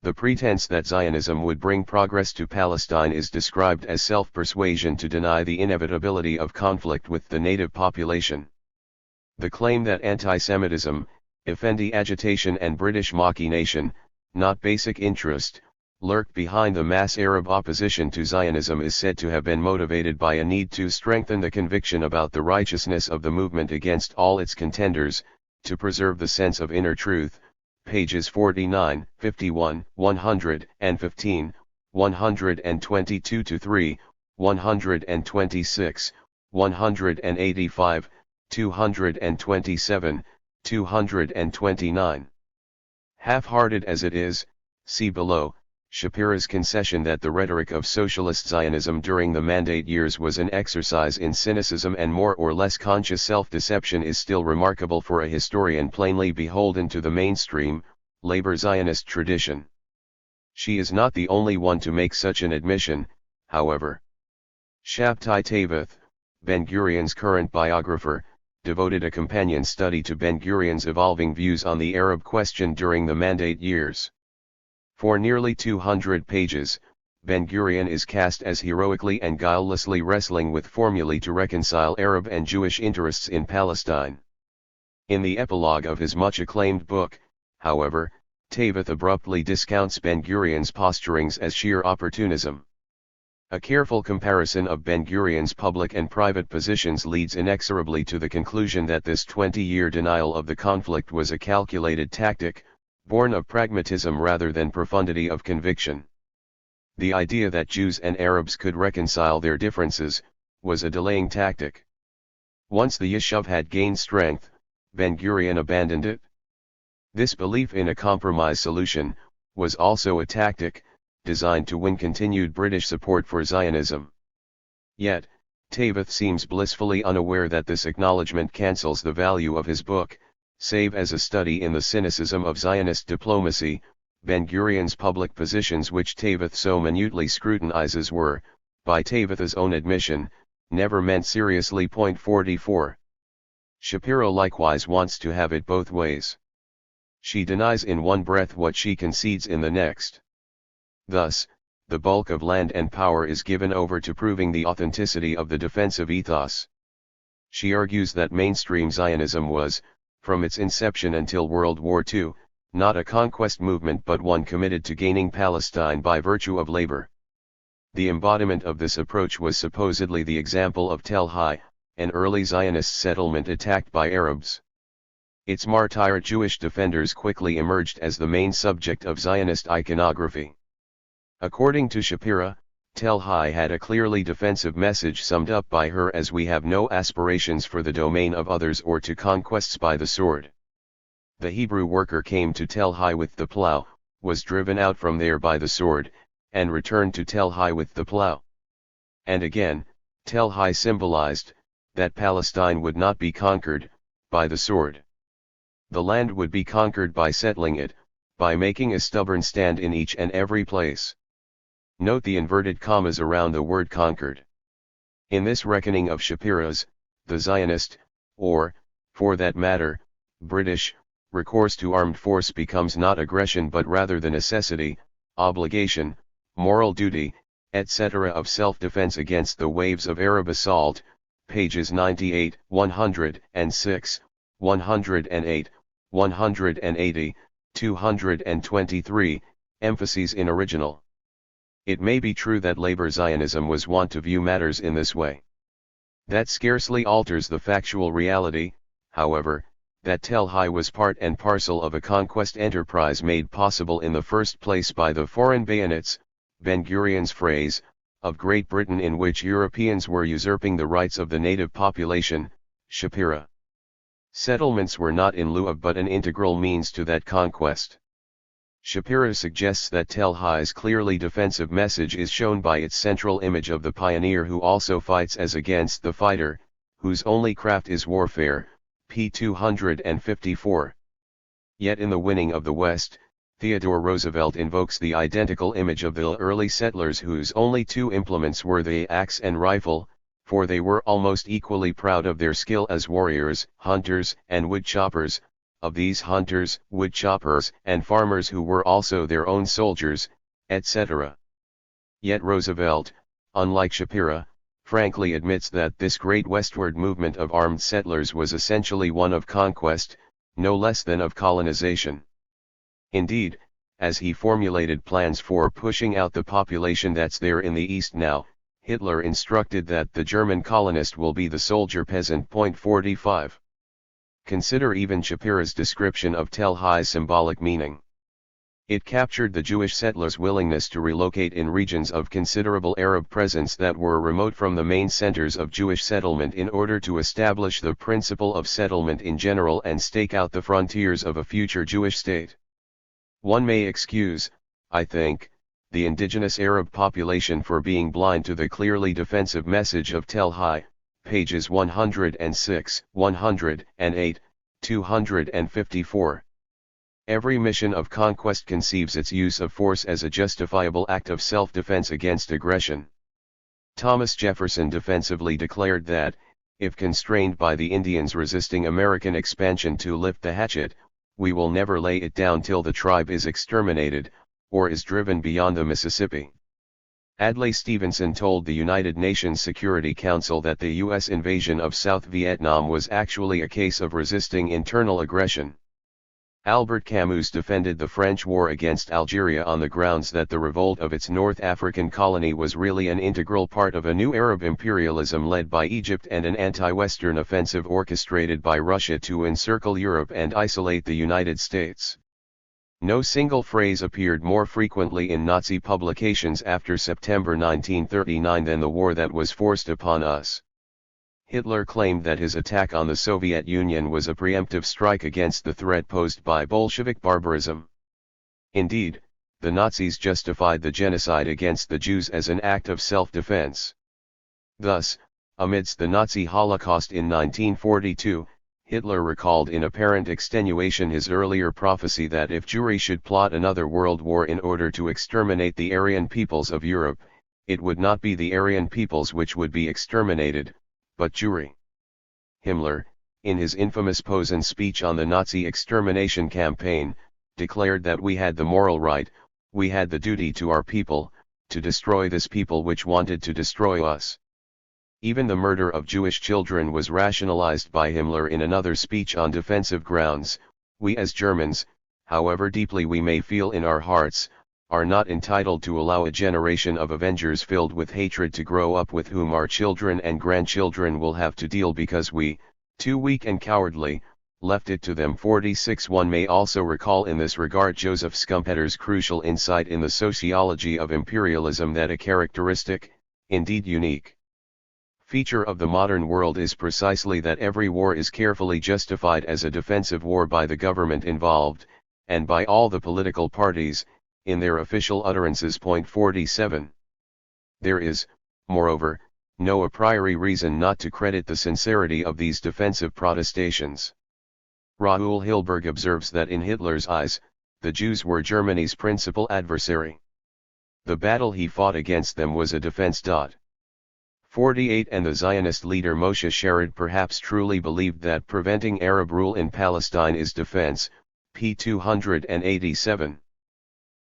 The pretense that Zionism would bring progress to Palestine is described as self-persuasion to deny the inevitability of conflict with the native population. The claim that anti-Semitism, Effendi agitation and British machination, not basic interest, lurked behind the mass Arab opposition to Zionism is said to have been motivated by a need to strengthen the conviction about the righteousness of the movement against all its contenders, to preserve the sense of inner truth, pages 49, 51, 115, 122-3, 126, 185, 227, 229. Half-hearted as it is, see below, Shapiro's concession that the rhetoric of socialist Zionism during the Mandate years was an exercise in cynicism and more or less conscious self-deception is still remarkable for a historian plainly beholden to the mainstream, labor Zionist tradition. She is not the only one to make such an admission, however. Shabtai Taveth, Ben-Gurion's current biographer, devoted a companion study to Ben-Gurion's evolving views on the Arab question during the Mandate years. For nearly 200 pages, Ben-Gurion is cast as heroically and guilelessly wrestling with formulae to reconcile Arab and Jewish interests in Palestine. In the epilogue of his much-acclaimed book, however, Tavith abruptly discounts Ben-Gurion's posturings as sheer opportunism. A careful comparison of Ben-Gurion's public and private positions leads inexorably to the conclusion that this 20-year denial of the conflict was a calculated tactic, born of pragmatism rather than profundity of conviction. The idea that Jews and Arabs could reconcile their differences was a delaying tactic. Once the Yishuv had gained strength, Ben-Gurion abandoned it. This belief in a compromise solution was also a tactic, designed to win continued British support for Zionism. Yet, Tavith seems blissfully unaware that this acknowledgement cancels the value of his book, save as a study in the cynicism of Zionist diplomacy. Ben-Gurion's public positions, which Tavith so minutely scrutinizes, were, by Tavith's own admission, never meant seriously. 44. Shapiro likewise wants to have it both ways. She denies in one breath what she concedes in the next. Thus, the bulk of land and power is given over to proving the authenticity of the defensive ethos. She argues that mainstream Zionism was, from its inception until World War II, not a conquest movement but one committed to gaining Palestine by virtue of labor. The embodiment of this approach was supposedly the example of Tel Hai, an early Zionist settlement attacked by Arabs. Its martyred Jewish defenders quickly emerged as the main subject of Zionist iconography. According to Shapira, Tel Hai had a clearly defensive message summed up by her as "We have no aspirations for the domain of others or to conquests by the sword." The Hebrew worker came to Tel Hai with the plow, was driven out from there by the sword, and returned to Tel Hai with the plow. And again, Tel Hai symbolized that Palestine would not be conquered by the sword. The land would be conquered by settling it, by making a stubborn stand in each and every place. Note the inverted commas around the word conquered. In this reckoning of Shapira's, the Zionist, or, for that matter, British, recourse to armed force becomes not aggression but rather the necessity, obligation, moral duty, etc. of self-defense against the waves of Arab assault, pages 98, 106, 108, 180, 223, emphases in original. It may be true that labor Zionism was wont to view matters in this way. That scarcely alters the factual reality, however, that Tel Hai was part and parcel of a conquest enterprise made possible in the first place by the foreign bayonets, Ben-Gurion's phrase, of Great Britain, in which Europeans were usurping the rights of the native population. Shapira. Settlements were not in lieu of but an integral means to that conquest. Shapira suggests that Tel Hai's clearly defensive message is shown by its central image of the pioneer who also fights as against the fighter, whose only craft is warfare, p. 254. Yet in The Winning of the West, Theodore Roosevelt invokes the identical image of the early settlers whose only two implements were the axe and rifle, for they were almost equally proud of their skill as warriors, hunters, and woodchoppers, of these hunters, woodchoppers, and farmers who were also their own soldiers, etc. Yet Roosevelt, unlike Shapira, frankly admits that this great westward movement of armed settlers was essentially one of conquest, no less than of colonization. Indeed, as he formulated plans for pushing out the population that's there in the East now, Hitler instructed that the German colonist will be the soldier peasant. 45. Consider even Shapira's description of Tel Hai's symbolic meaning. It captured the Jewish settlers' willingness to relocate in regions of considerable Arab presence that were remote from the main centers of Jewish settlement in order to establish the principle of settlement in general and stake out the frontiers of a future Jewish state. One may excuse, I think, the indigenous Arab population for being blind to the clearly defensive message of Tel Hai, pages 106, 108, 254. Every mission of conquest conceives its use of force as a justifiable act of self-defense against aggression. Thomas Jefferson defensively declared that, if constrained by the Indians resisting American expansion to lift the hatchet, we will never lay it down till the tribe is exterminated, or is driven beyond the Mississippi. Adlai Stevenson told the United Nations Security Council that the U.S. invasion of South Vietnam was actually a case of resisting internal aggression. Albert Camus defended the French war against Algeria on the grounds that the revolt of its North African colony was really an integral part of a new Arab imperialism led by Egypt and an anti-Western offensive orchestrated by Russia to encircle Europe and isolate the United States. No single phrase appeared more frequently in Nazi publications after September 1939 than the war that was forced upon us. Hitler claimed that his attack on the Soviet Union was a preemptive strike against the threat posed by Bolshevik barbarism. Indeed, the Nazis justified the genocide against the Jews as an act of self-defense. Thus, amidst the Nazi Holocaust in 1942, Hitler recalled in apparent extenuation his earlier prophecy that if Jewry should plot another world war in order to exterminate the Aryan peoples of Europe, it would not be the Aryan peoples which would be exterminated, but Jewry. Himmler, in his infamous Posen speech on the Nazi extermination campaign, declared that we had the moral right, we had the duty to our people, to destroy this people which wanted to destroy us. Even the murder of Jewish children was rationalized by Himmler in another speech on defensive grounds. We as Germans, however deeply we may feel in our hearts, are not entitled to allow a generation of avengers filled with hatred to grow up with whom our children and grandchildren will have to deal because we, too weak and cowardly, left it to them. 46. One may also recall in this regard Joseph Schumpeter's crucial insight in the sociology of imperialism that a characteristic, indeed unique, feature of the modern world is precisely that every war is carefully justified as a defensive war by the government involved, and by all the political parties, in their official utterances. 47. There is, moreover, no a priori reason not to credit the sincerity of these defensive protestations. Raoul Hilberg observes that in Hitler's eyes, the Jews were Germany's principal adversary. The battle he fought against them was a defense. 48. And the Zionist leader Moshe Sharad perhaps truly believed that preventing Arab rule in Palestine is defense, p. 287.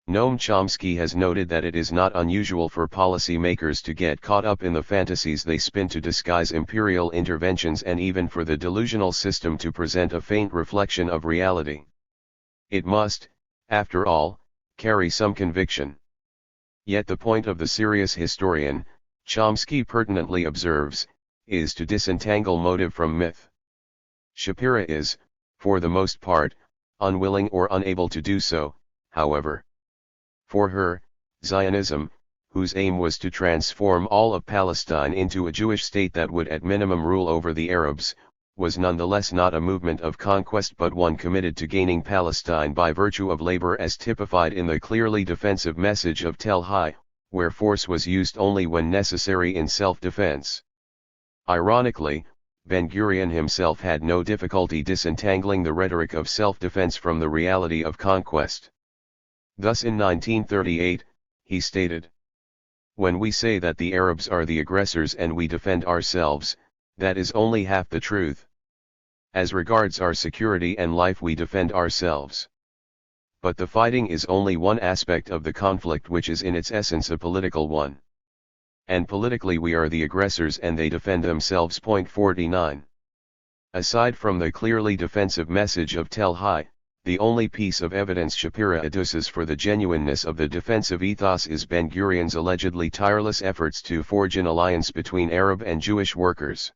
Noam Chomsky has noted that it is not unusual for policymakers to get caught up in the fantasies they spin to disguise imperial interventions and even for the delusional system to present a faint reflection of reality. It must, after all, carry some conviction. Yet the point of the serious historian, Chomsky pertinently observes, is to disentangle motive from myth. Shapira is, for the most part, unwilling or unable to do so, however. For her, Zionism, whose aim was to transform all of Palestine into a Jewish state that would at minimum rule over the Arabs, was nonetheless not a movement of conquest but one committed to gaining Palestine by virtue of labor as typified in the clearly defensive message of Tel Hai, where force was used only when necessary in self-defense. Ironically, Ben-Gurion himself had no difficulty disentangling the rhetoric of self-defense from the reality of conquest. Thus in 1938, he stated, "When we say that the Arabs are the aggressors and we defend ourselves, that is only half the truth. As regards our security and life we defend ourselves. But the fighting is only one aspect of the conflict which is in its essence a political one. And politically we are the aggressors and they defend themselves." 49. Aside from the clearly defensive message of Tel Hai, the only piece of evidence Shapira adduces for the genuineness of the defensive ethos is Ben-Gurion's allegedly tireless efforts to forge an alliance between Arab and Jewish workers.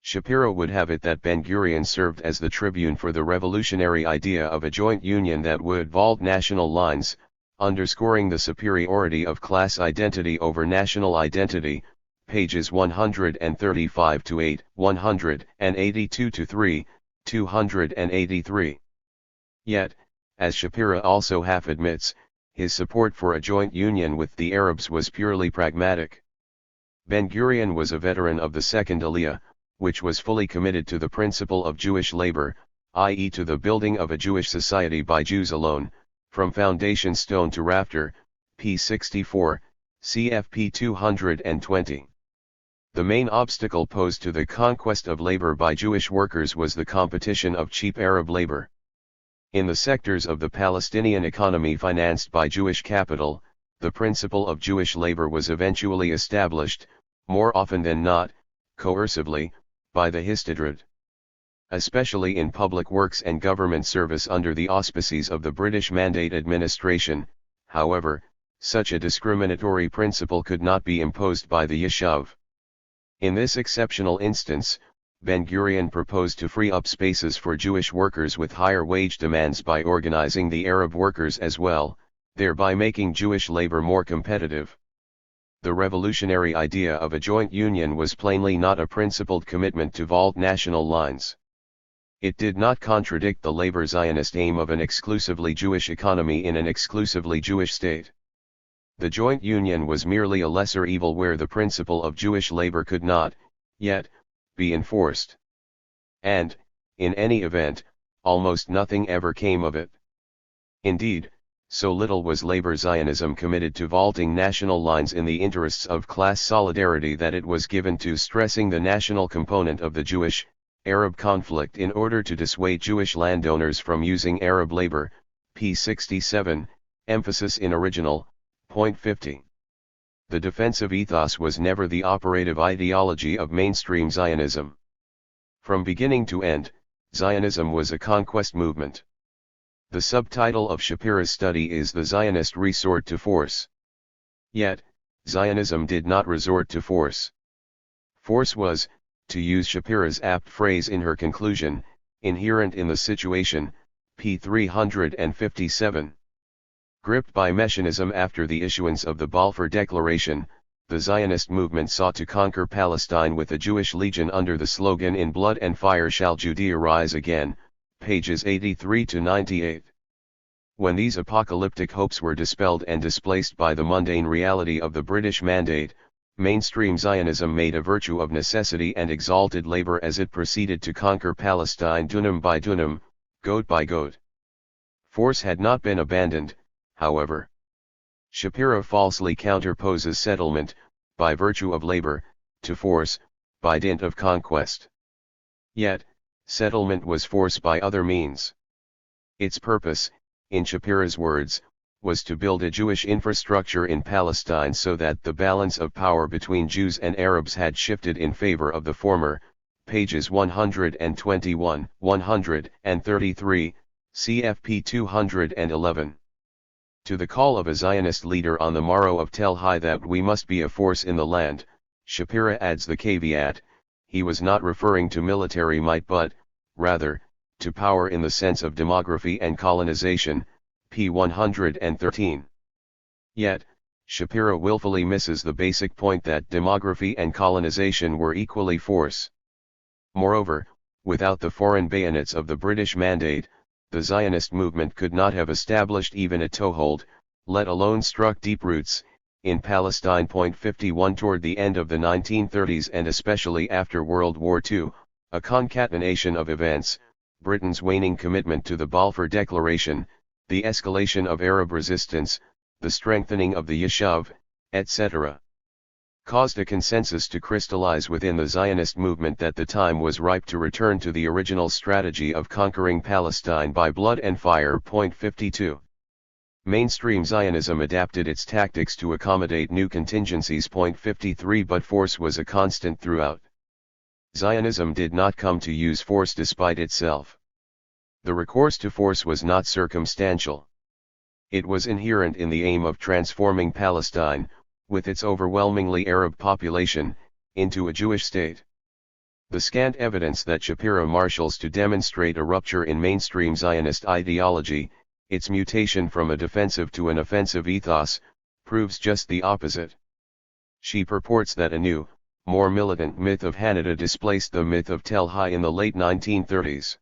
Shapiro would have it that Ben-Gurion served as the tribune for the revolutionary idea of a joint union that would vault national lines, underscoring the superiority of class identity over national identity, pages 135-8, 182-3, 283. Yet, as Shapira also half admits, his support for a joint union with the Arabs was purely pragmatic. Ben-Gurion was a veteran of the Second Aliyah, which was fully committed to the principle of Jewish labor, i.e. to the building of a Jewish society by Jews alone, from foundation stone to rafter, p. 64, cfp 220. The main obstacle posed to the conquest of labor by Jewish workers was the competition of cheap Arab labor. In the sectors of the Palestinian economy financed by Jewish capital, the principle of Jewish labor was eventually established, more often than not, coercively, by the Histadrut. Especially in public works and government service under the auspices of the British Mandate administration, however, such a discriminatory principle could not be imposed by the Yishuv. In this exceptional instance, Ben-Gurion proposed to free up spaces for Jewish workers with higher wage demands by organizing the Arab workers as well, thereby making Jewish labor more competitive. The revolutionary idea of a joint union was plainly not a principled commitment to vault national lines. It did not contradict the labor Zionist aim of an exclusively Jewish economy in an exclusively Jewish state. The joint union was merely a lesser evil where the principle of Jewish labor could not, yet, be enforced. And, in any event, almost nothing ever came of it. Indeed, so little was labor Zionism committed to vaulting national lines in the interests of class solidarity that it was given to stressing the national component of the Jewish-Arab conflict in order to dissuade Jewish landowners from using Arab labor, p. 67, emphasis in original, point 50. The defensive ethos was never the operative ideology of mainstream Zionism. From beginning to end, Zionism was a conquest movement. The subtitle of Shapira's study is The Zionist Resort to Force. Yet, Zionism did not resort to force. Force was, to use Shapira's apt phrase in her conclusion, inherent in the situation, p. 357. Gripped by Messianism after the issuance of the Balfour Declaration, the Zionist movement sought to conquer Palestine with a Jewish legion under the slogan "In blood and fire shall Judea rise again," pages 83 to 98. When these apocalyptic hopes were dispelled and displaced by the mundane reality of the British Mandate, mainstream Zionism made a virtue of necessity and exalted labor as it proceeded to conquer Palestine dunam by dunam, goat by goat. Force had not been abandoned, however. Shapiro falsely counterposes settlement, by virtue of labor, to force, by dint of conquest. Yet, settlement was force by other means. Its purpose, in Shapira's words, was to build a Jewish infrastructure in Palestine so that the balance of power between Jews and Arabs had shifted in favor of the former, pages 121, 133, CFP 211. To the call of a Zionist leader on the morrow of Tel Hai that we must be a force in the land, Shapira adds the caveat, he was not referring to military might but, rather, to power in the sense of demography and colonization, p. 113. Yet, Shapira willfully misses the basic point that demography and colonization were equally force. Moreover, without the foreign bayonets of the British Mandate, the Zionist movement could not have established even a toehold, let alone struck deep roots, in Palestine. 51 Toward the end of the 1930s and especially after World War II, a concatenation of events, Britain's waning commitment to the Balfour Declaration, the escalation of Arab resistance, the strengthening of the Yishuv, etc., caused a consensus to crystallize within the Zionist movement that the time was ripe to return to the original strategy of conquering Palestine by blood and fire. 52. Mainstream Zionism adapted its tactics to accommodate new contingencies. 53 But force was a constant throughout. Zionism did not come to use force despite itself. The recourse to force was not circumstantial. It was inherent in the aim of transforming Palestine, with its overwhelmingly Arab population, into a Jewish state. The scant evidence that Shapiro marshals to demonstrate a rupture in mainstream Zionist ideology, its mutation from a defensive to an offensive ethos, proves just the opposite. She purports that a new, more militant myth of Hanada displaced the myth of Tel Hai in the late 1930s.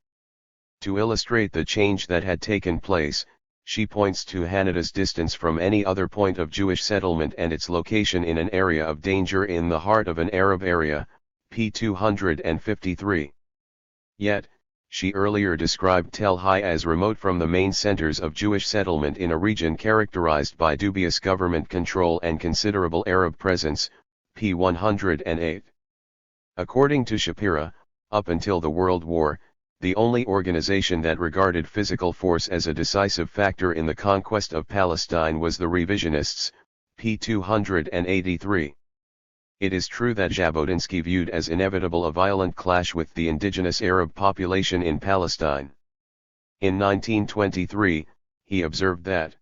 To illustrate the change that had taken place, she points to Hanada's distance from any other point of Jewish settlement and its location in an area of danger in the heart of an Arab area, p. 253. Yet, she earlier described Tel Hai as remote from the main centers of Jewish settlement in a region characterized by dubious government control and considerable Arab presence, p. 108. According to Shapira, up until the World War, the only organization that regarded physical force as a decisive factor in the conquest of Palestine was the revisionists, p. 283. It is true that Jabotinsky viewed as inevitable a violent clash with the indigenous Arab population in Palestine. In 1923, he observed that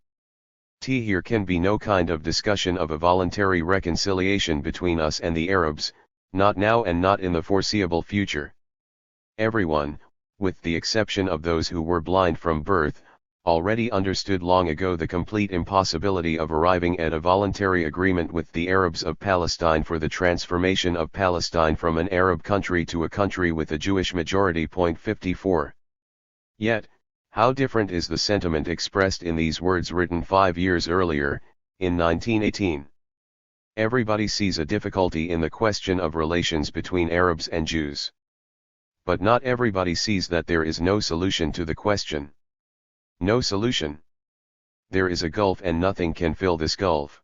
here can be no kind of discussion of a voluntary reconciliation between us and the Arabs, not now and not in the foreseeable future. Everyone, with the exception of those who were blind from birth, already understood long ago the complete impossibility of arriving at a voluntary agreement with the Arabs of Palestine for the transformation of Palestine from an Arab country to a country with a Jewish majority. 54. Yet, how different is the sentiment expressed in these words written 5 years earlier, in 1918. Everybody sees a difficulty in the question of relations between Arabs and Jews. But not everybody sees that there is no solution to the question. No solution. There is a gulf and nothing can fill this gulf.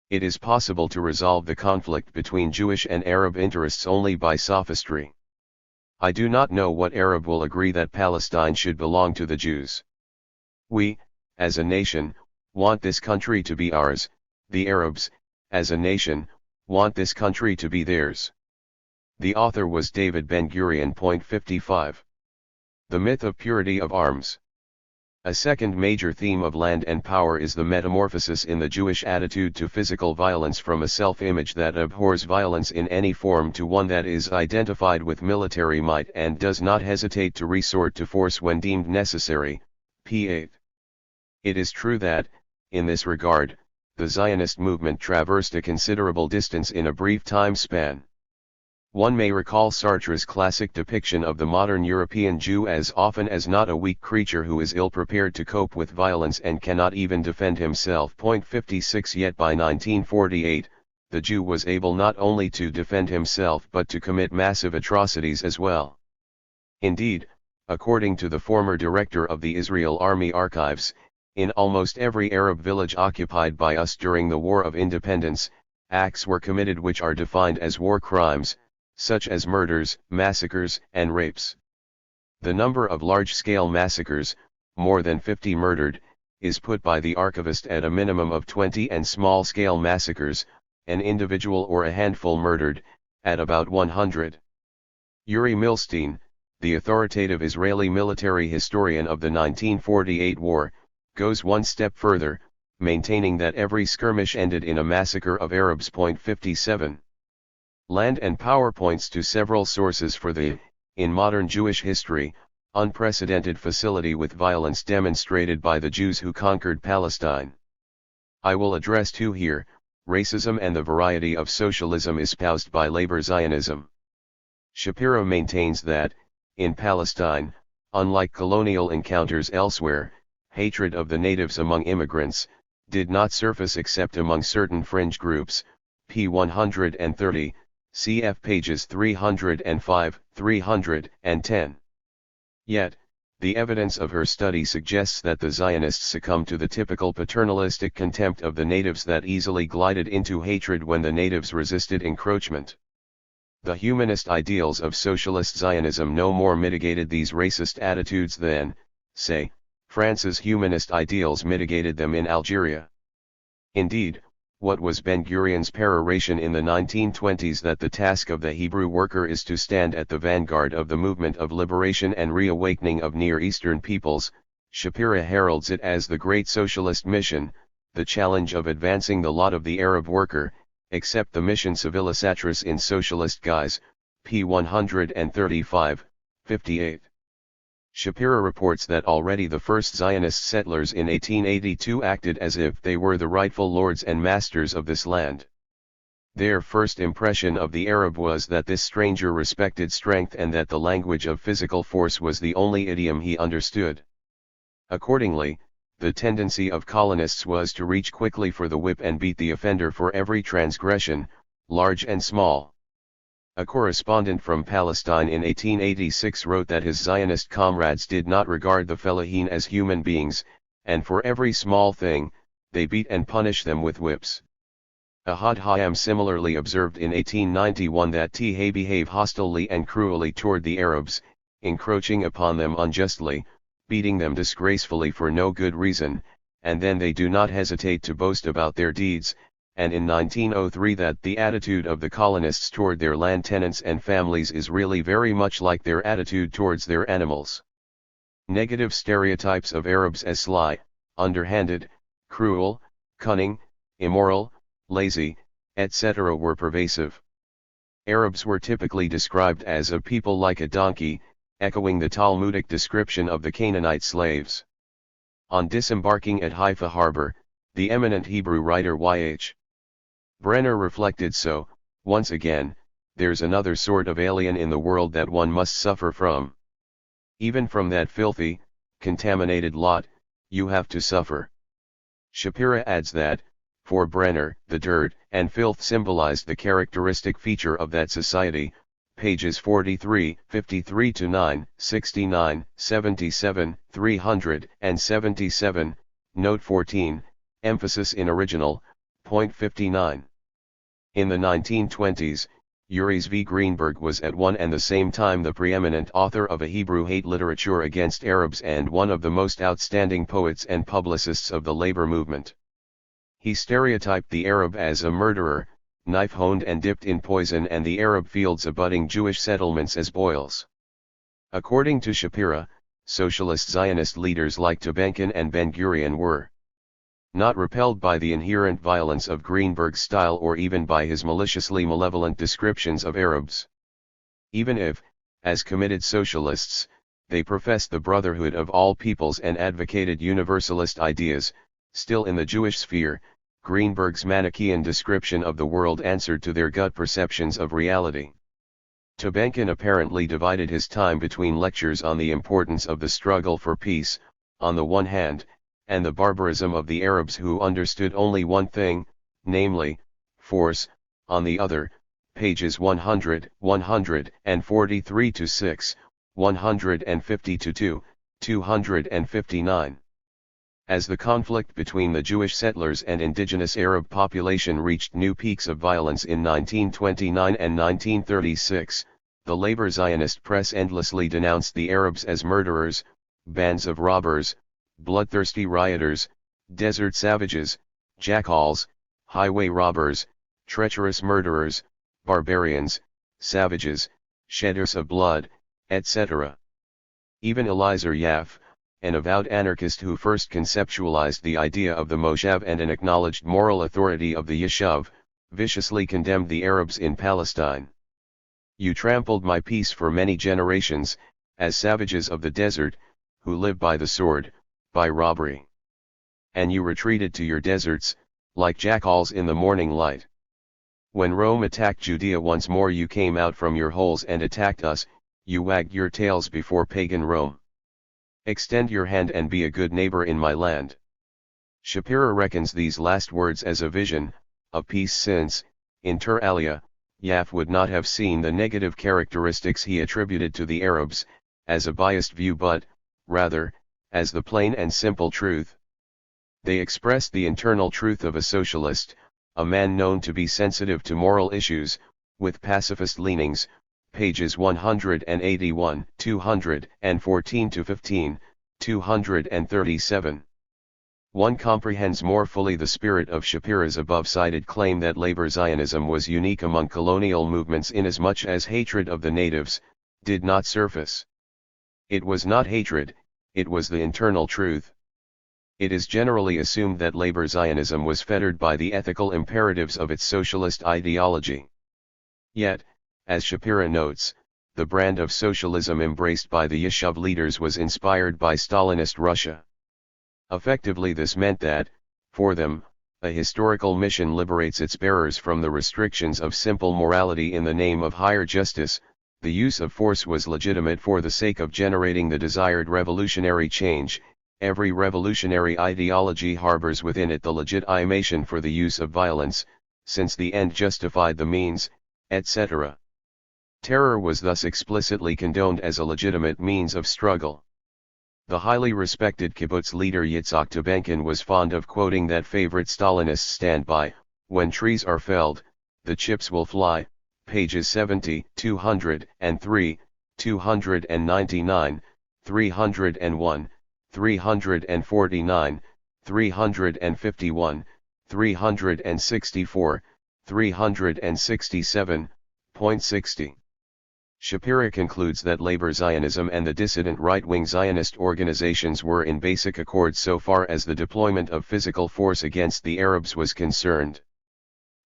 It is possible to resolve the conflict between Jewish and Arab interests only by sophistry. I do not know what Arab will agree that Palestine should belong to the Jews. We, as a nation, want this country to be ours. The Arabs, as a nation, want this country to be theirs. The author was David Ben-Gurion. 55. The myth of purity of arms. A second major theme of land and power is the metamorphosis in the Jewish attitude to physical violence from a self-image that abhors violence in any form to one that is identified with military might and does not hesitate to resort to force when deemed necessary. p. 8. It is true that, in this regard, the Zionist movement traversed a considerable distance in a brief time span. One may recall Sartre's classic depiction of the modern European Jew as often as not a weak creature who is ill-prepared to cope with violence and cannot even defend himself. 56. Yet by 1948, the Jew was able not only to defend himself but to commit massive atrocities as well. Indeed, according to the former director of the Israel Army Archives, in almost every Arab village occupied by us during the War of Independence, acts were committed which are defined as war crimes, such as murders, massacres, and rapes. The number of large-scale massacres, more than 50 murdered, is put by the archivist at a minimum of 20, and small-scale massacres, an individual or a handful murdered, at about 100. Yuri Milstein, the authoritative Israeli military historian of the 1948 war, goes one step further, maintaining that every skirmish ended in a massacre of Arabs. 57. Land and power points to several sources for the, in modern Jewish history, unprecedented facility with violence demonstrated by the Jews who conquered Palestine. I will address two here: racism and the variety of socialism espoused by labor Zionism. Shapiro maintains that, in Palestine, unlike colonial encounters elsewhere, hatred of the natives among immigrants did not surface except among certain fringe groups. p. 130, cf. pages 305, 310. Yet, the evidence of her study suggests that the Zionists succumbed to the typical paternalistic contempt of the natives that easily glided into hatred when the natives resisted encroachment. The humanist ideals of socialist Zionism no more mitigated these racist attitudes than, say, France's humanist ideals mitigated them in Algeria. Indeed, what was Ben-Gurion's peroration in the 1920s that the task of the Hebrew worker is to stand at the vanguard of the movement of liberation and reawakening of Near Eastern peoples, Shapiro heralds it as the great socialist mission, the challenge of advancing the lot of the Arab worker, except the mission civilisatris in socialist guise, p. 135, 58. Shapiro reports that already the first Zionist settlers in 1882 acted as if they were the rightful lords and masters of this land. Their first impression of the Arab was that this stranger respected strength and that the language of physical force was the only idiom he understood. Accordingly, the tendency of colonists was to reach quickly for the whip and beat the offender for every transgression, large and small. A correspondent from Palestine in 1886 wrote that his Zionist comrades did not regard the fellahin as human beings, and for every small thing, they beat and punish them with whips. Ahad Hayam similarly observed in 1891 that they behave hostilely and cruelly toward the Arabs, encroaching upon them unjustly, beating them disgracefully for no good reason, and then they do not hesitate to boast about their deeds, and in 1903 that the attitude of the colonists toward their land tenants and families is really very much like their attitude towards their animals. Negative stereotypes of Arabs as sly, underhanded, cruel, cunning, immoral, lazy, etc. were pervasive. Arabs were typically described as a people like a donkey, echoing the Talmudic description of the Canaanite slaves. On disembarking at Haifa harbor, the eminent Hebrew writer Y.H. Brenner reflected, so, once again, there's another sort of alien in the world that one must suffer from. Even from that filthy, contaminated lot, you have to suffer. Shapira adds that, for Brenner, the dirt and filth symbolized the characteristic feature of that society, pages 43, 53-9, 69, 77, 377, note 14, emphasis in original, point 59. In the 1920s, Uriz V. Greenberg was at one and the same time the preeminent author of a Hebrew hate literature against Arabs and one of the most outstanding poets and publicists of the labor movement. He stereotyped the Arab as a murderer, knife-honed and dipped in poison, and the Arab fields abutting Jewish settlements as boils. According to Shapira, socialist Zionist leaders like Tabenkin and Ben-Gurion were not repelled by the inherent violence of Greenberg's style or even by his maliciously malevolent descriptions of Arabs. Even if, as committed socialists, they professed the brotherhood of all peoples and advocated universalist ideas, still in the Jewish sphere, Greenberg's Manichaean description of the world answered to their gut perceptions of reality. Tabenkin apparently divided his time between lectures on the importance of the struggle for peace, on the one hand, and the barbarism of the Arabs who understood only one thing, namely, force, on the other, pages 100, 143-6, 150-2, 259. As the conflict between the Jewish settlers and indigenous Arab population reached new peaks of violence in 1929 and 1936, the labor Zionist press endlessly denounced the Arabs as murderers, bands of robbers, bloodthirsty rioters, desert savages, jackals, highway robbers, treacherous murderers, barbarians, savages, shedders of blood, etc. Even Eliezer Yaffe, an avowed anarchist who first conceptualized the idea of the Moshav and an acknowledged moral authority of the Yeshuv, viciously condemned the Arabs in Palestine. You trampled my peace for many generations, as savages of the desert, who live by the sword, by robbery. And you retreated to your deserts, like jackals in the morning light. When Rome attacked Judea once more, you came out from your holes and attacked us, you wagged your tails before pagan Rome. Extend your hand and be a good neighbor in my land. Shapira reckons these last words as a vision of peace, since, inter alia, Yaffe would not have seen the negative characteristics he attributed to the Arabs as a biased view, but, rather, as the plain and simple truth. They expressed the internal truth of a socialist, a man known to be sensitive to moral issues, with pacifist leanings, pages 181, 214-15, 237. One comprehends more fully the spirit of Shapira's above-cited claim that labor Zionism was unique among colonial movements inasmuch as hatred of the natives did not surface. It was not hatred, it was the internal truth. It is generally assumed that labor Zionism was fettered by the ethical imperatives of its socialist ideology. Yet, as Shapira notes, the brand of socialism embraced by the Yeshuv leaders was inspired by Stalinist Russia. Effectively, this meant that, for them, a historical mission liberates its bearers from the restrictions of simple morality in the name of higher justice. The use of force was legitimate for the sake of generating the desired revolutionary change. Every revolutionary ideology harbors within it the legitimation for the use of violence, since the end justified the means, etc. Terror was thus explicitly condoned as a legitimate means of struggle. The highly respected kibbutz leader Yitzhak Tabenkin was fond of quoting that favorite Stalinist standby, "When trees are felled, the chips will fly," pages 70, 203, 299, 301, 349, 351, 364, 367.60. Shapira concludes that labor Zionism and the dissident right-wing Zionist organizations were in basic accord so far as the deployment of physical force against the Arabs was concerned.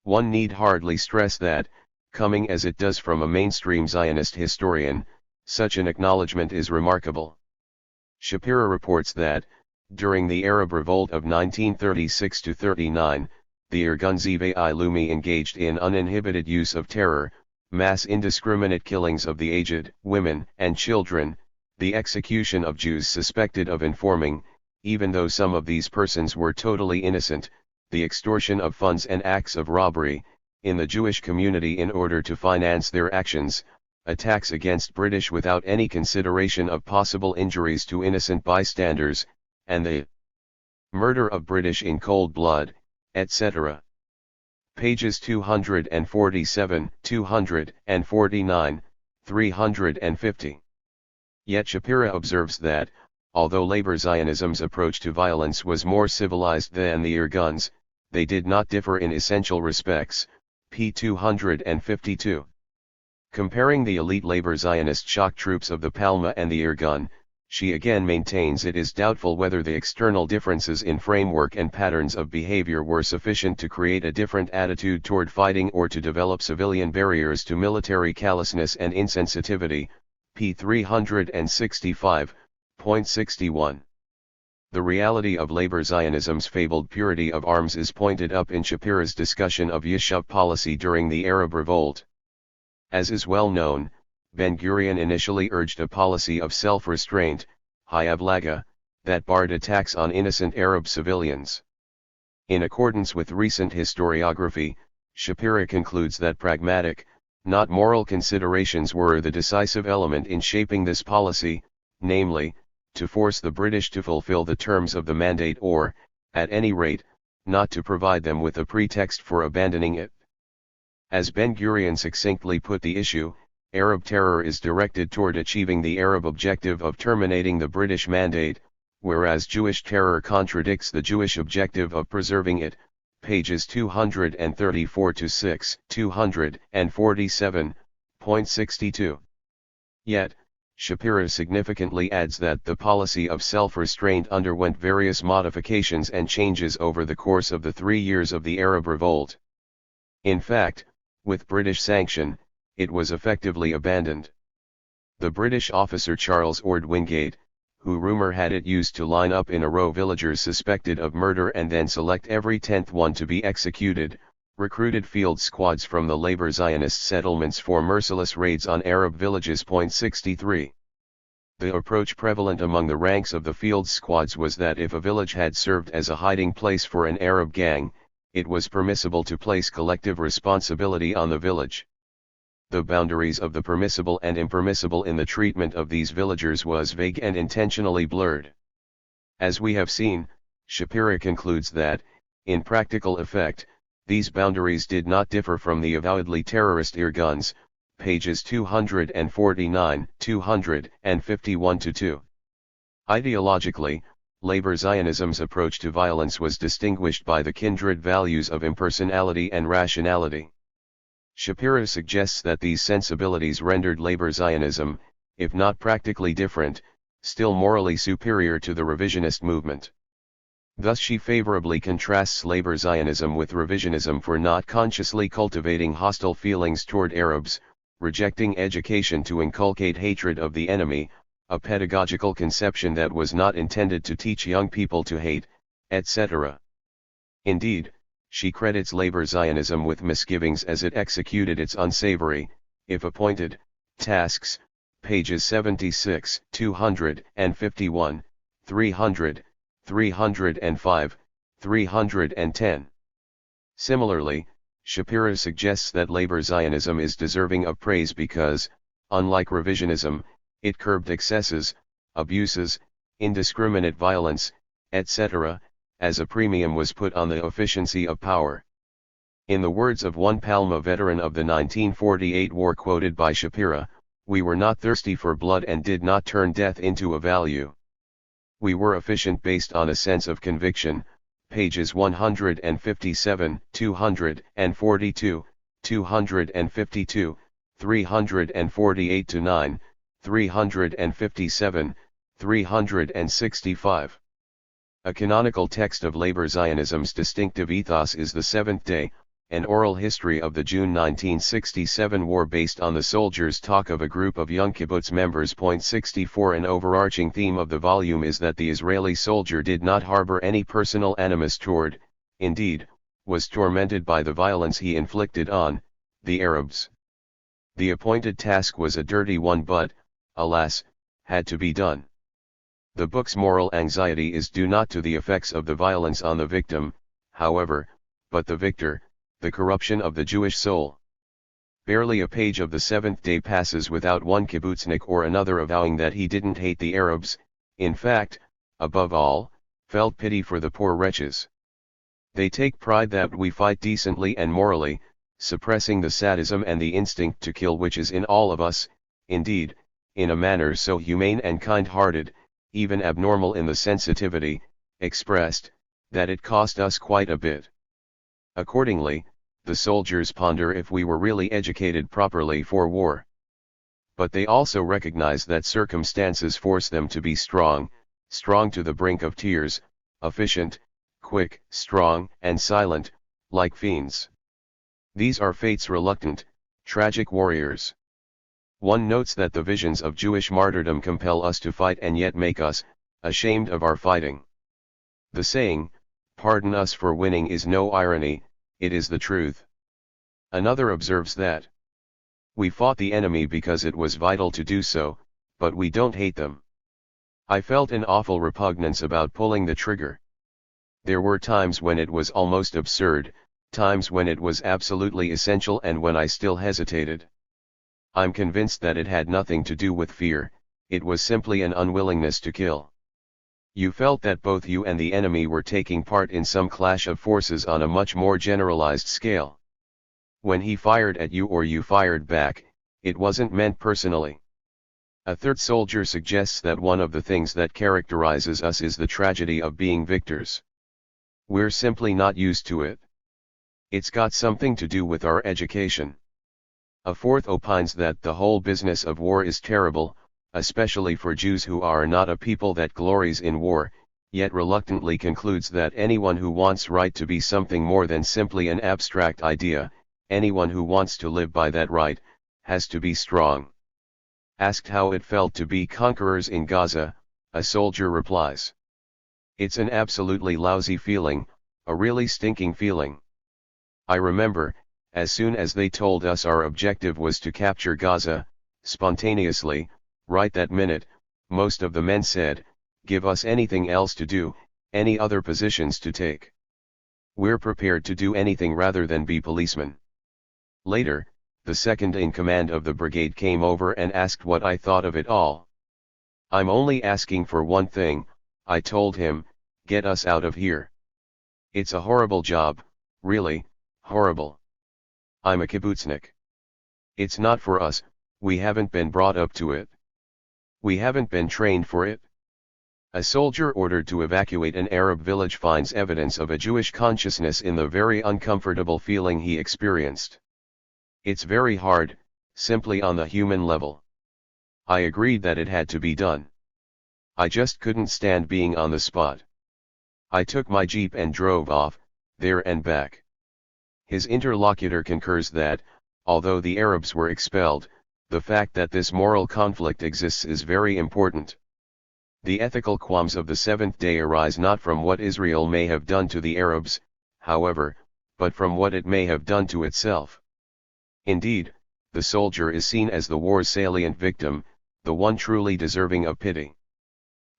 One need hardly stress that, coming as it does from a mainstream Zionist historian, such an acknowledgement is remarkable. Shapira reports that, during the Arab Revolt of 1936-39, the Irgun-Zevei Lumi engaged in uninhibited use of terror, mass indiscriminate killings of the aged, women, and children, the execution of Jews suspected of informing, even though some of these persons were totally innocent, the extortion of funds and acts of robbery, in the Jewish community in order to finance their actions, attacks against British without any consideration of possible injuries to innocent bystanders, and the murder of British in cold blood, etc. Pages 247, 249, 350. Yet Shapira observes that, although labor Zionism's approach to violence was more civilized than the Irgun's, they did not differ in essential respects, p. 252. Comparing the elite labor Zionist shock troops of the Palma and the Irgun, she again maintains it is doubtful whether the external differences in framework and patterns of behavior were sufficient to create a different attitude toward fighting or to develop civilian barriers to military callousness and insensitivity, p. 365.61. The reality of labor Zionism's fabled purity of arms is pointed up in Shapira's discussion of Yishuv policy during the Arab Revolt. As is well known, Ben-Gurion initially urged a policy of self-restraint, hayavlaga, that barred attacks on innocent Arab civilians. In accordance with recent historiography, Shapira concludes that pragmatic, not moral considerations were the decisive element in shaping this policy, namely, to force the British to fulfill the terms of the mandate or, at any rate, not to provide them with a pretext for abandoning it. As Ben-Gurion succinctly put the issue, Arab terror is directed toward achieving the Arab objective of terminating the British mandate, whereas Jewish terror contradicts the Jewish objective of preserving it, pages 234-6, 247.62. Yet, Shapira significantly adds that the policy of self-restraint underwent various modifications and changes over the course of the 3 years of the Arab Revolt. In fact, with British sanction, it was effectively abandoned. The British officer Charles Ord Wingate, who rumor had it used to line up in a row villagers suspected of murder and then select every 10th one to be executed, recruited field squads from the labor Zionist settlements for merciless raids on Arab villages. 63. The approach prevalent among the ranks of the field squads was that if a village had served as a hiding place for an Arab gang, it was permissible to place collective responsibility on the village. The boundaries of the permissible and impermissible in the treatment of these villagers was vague and intentionally blurred. As we have seen, Shapira concludes that, in practical effect, these boundaries did not differ from the avowedly terrorist Irguns, pages 249, 251-2. Ideologically, labor Zionism's approach to violence was distinguished by the kindred values of impersonality and rationality. Shapira suggests that these sensibilities rendered labor Zionism, if not practically different, still morally superior to the revisionist movement. Thus she favorably contrasts labor Zionism with revisionism for not consciously cultivating hostile feelings toward Arabs, rejecting education to inculcate hatred of the enemy, a pedagogical conception that was not intended to teach young people to hate, etc. Indeed, she credits labor Zionism with misgivings as it executed its unsavory, if appointed, tasks, pages 76, 251, 300, 305, 310. Similarly, Shapira suggests that labor Zionism is deserving of praise because, unlike revisionism, it curbed excesses, abuses, indiscriminate violence, etc., as a premium was put on the efficiency of power. In the words of one Palma veteran of the 1948 war quoted by Shapira, "We were not thirsty for blood and did not turn death into a value. We were efficient based on a sense of conviction, pages 157, 242, 252, 348-9, 357, 365. A canonical text of labor Zionism's distinctive ethos is The Seventh Day, an oral history of the June 1967 war based on the soldiers' talk of a group of young kibbutz members. 64 An overarching theme of the volume is that the Israeli soldier did not harbor any personal animus toward, indeed, was tormented by the violence he inflicted on the Arabs. The appointed task was a dirty one but, alas, had to be done. The book's moral anxiety is due not to the effects of the violence on the victim, however, but the victor, the corruption of the Jewish soul. Barely a page of The Seventh Day passes without one kibbutznik or another avowing that he didn't hate the Arabs, in fact, above all, felt pity for the poor wretches. They take pride that we fight decently and morally, suppressing the sadism and the instinct to kill which is in all of us, indeed, in a manner so humane and kind-hearted, even abnormal in the sensitivity expressed, that it cost us quite a bit. Accordingly, the soldiers ponder if we were really educated properly for war. But they also recognize that circumstances force them to be strong, strong to the brink of tears, efficient, quick, strong, and silent, like fiends. These are fate's reluctant, tragic warriors. One notes that the visions of Jewish martyrdom compel us to fight and yet make us ashamed of our fighting. The saying, "Pardon us for winning," is no irony, it is the truth. Another observes that we fought the enemy because it was vital to do so, but we don't hate them. I felt an awful repugnance about pulling the trigger. There were times when it was almost absurd, times when it was absolutely essential, and when I still hesitated. I'm convinced that it had nothing to do with fear, it was simply an unwillingness to kill. You felt that both you and the enemy were taking part in some clash of forces on a much more generalized scale. When he fired at you or you fired back, it wasn't meant personally. A third soldier suggests that one of the things that characterizes us is the tragedy of being victors. We're simply not used to it. It's got something to do with our education. A fourth opines that the whole business of war is terrible, especially for Jews who are not a people that glories in war, yet reluctantly concludes that anyone who wants right to be something more than simply an abstract idea, anyone who wants to live by that right, has to be strong. Asked how it felt to be conquerors in Gaza, a soldier replies, "It's an absolutely lousy feeling, a really stinking feeling. I remember, as soon as they told us our objective was to capture Gaza, spontaneously, right that minute, most of the men said, 'Give us anything else to do, any other positions to take. We're prepared to do anything rather than be policemen.'" Later, the second in command of the brigade came over and asked what I thought of it all. "I'm only asking for one thing," I told him, "get us out of here. It's a horrible job, really, horrible. I'm a kibbutznik. It's not for us, we haven't been brought up to it. We haven't been trained for it." A soldier ordered to evacuate an Arab village finds evidence of a Jewish consciousness in the very uncomfortable feeling he experienced. It's very hard, simply on the human level. I agreed that it had to be done. I just couldn't stand being on the spot. I took my jeep and drove off, there and back. His interlocutor concurs that, although the Arabs were expelled, the fact that this moral conflict exists is very important. The ethical qualms of the Seventh Day arise not from what Israel may have done to the Arabs, however, but from what it may have done to itself. Indeed, the soldier is seen as the war's salient victim, the one truly deserving of pity.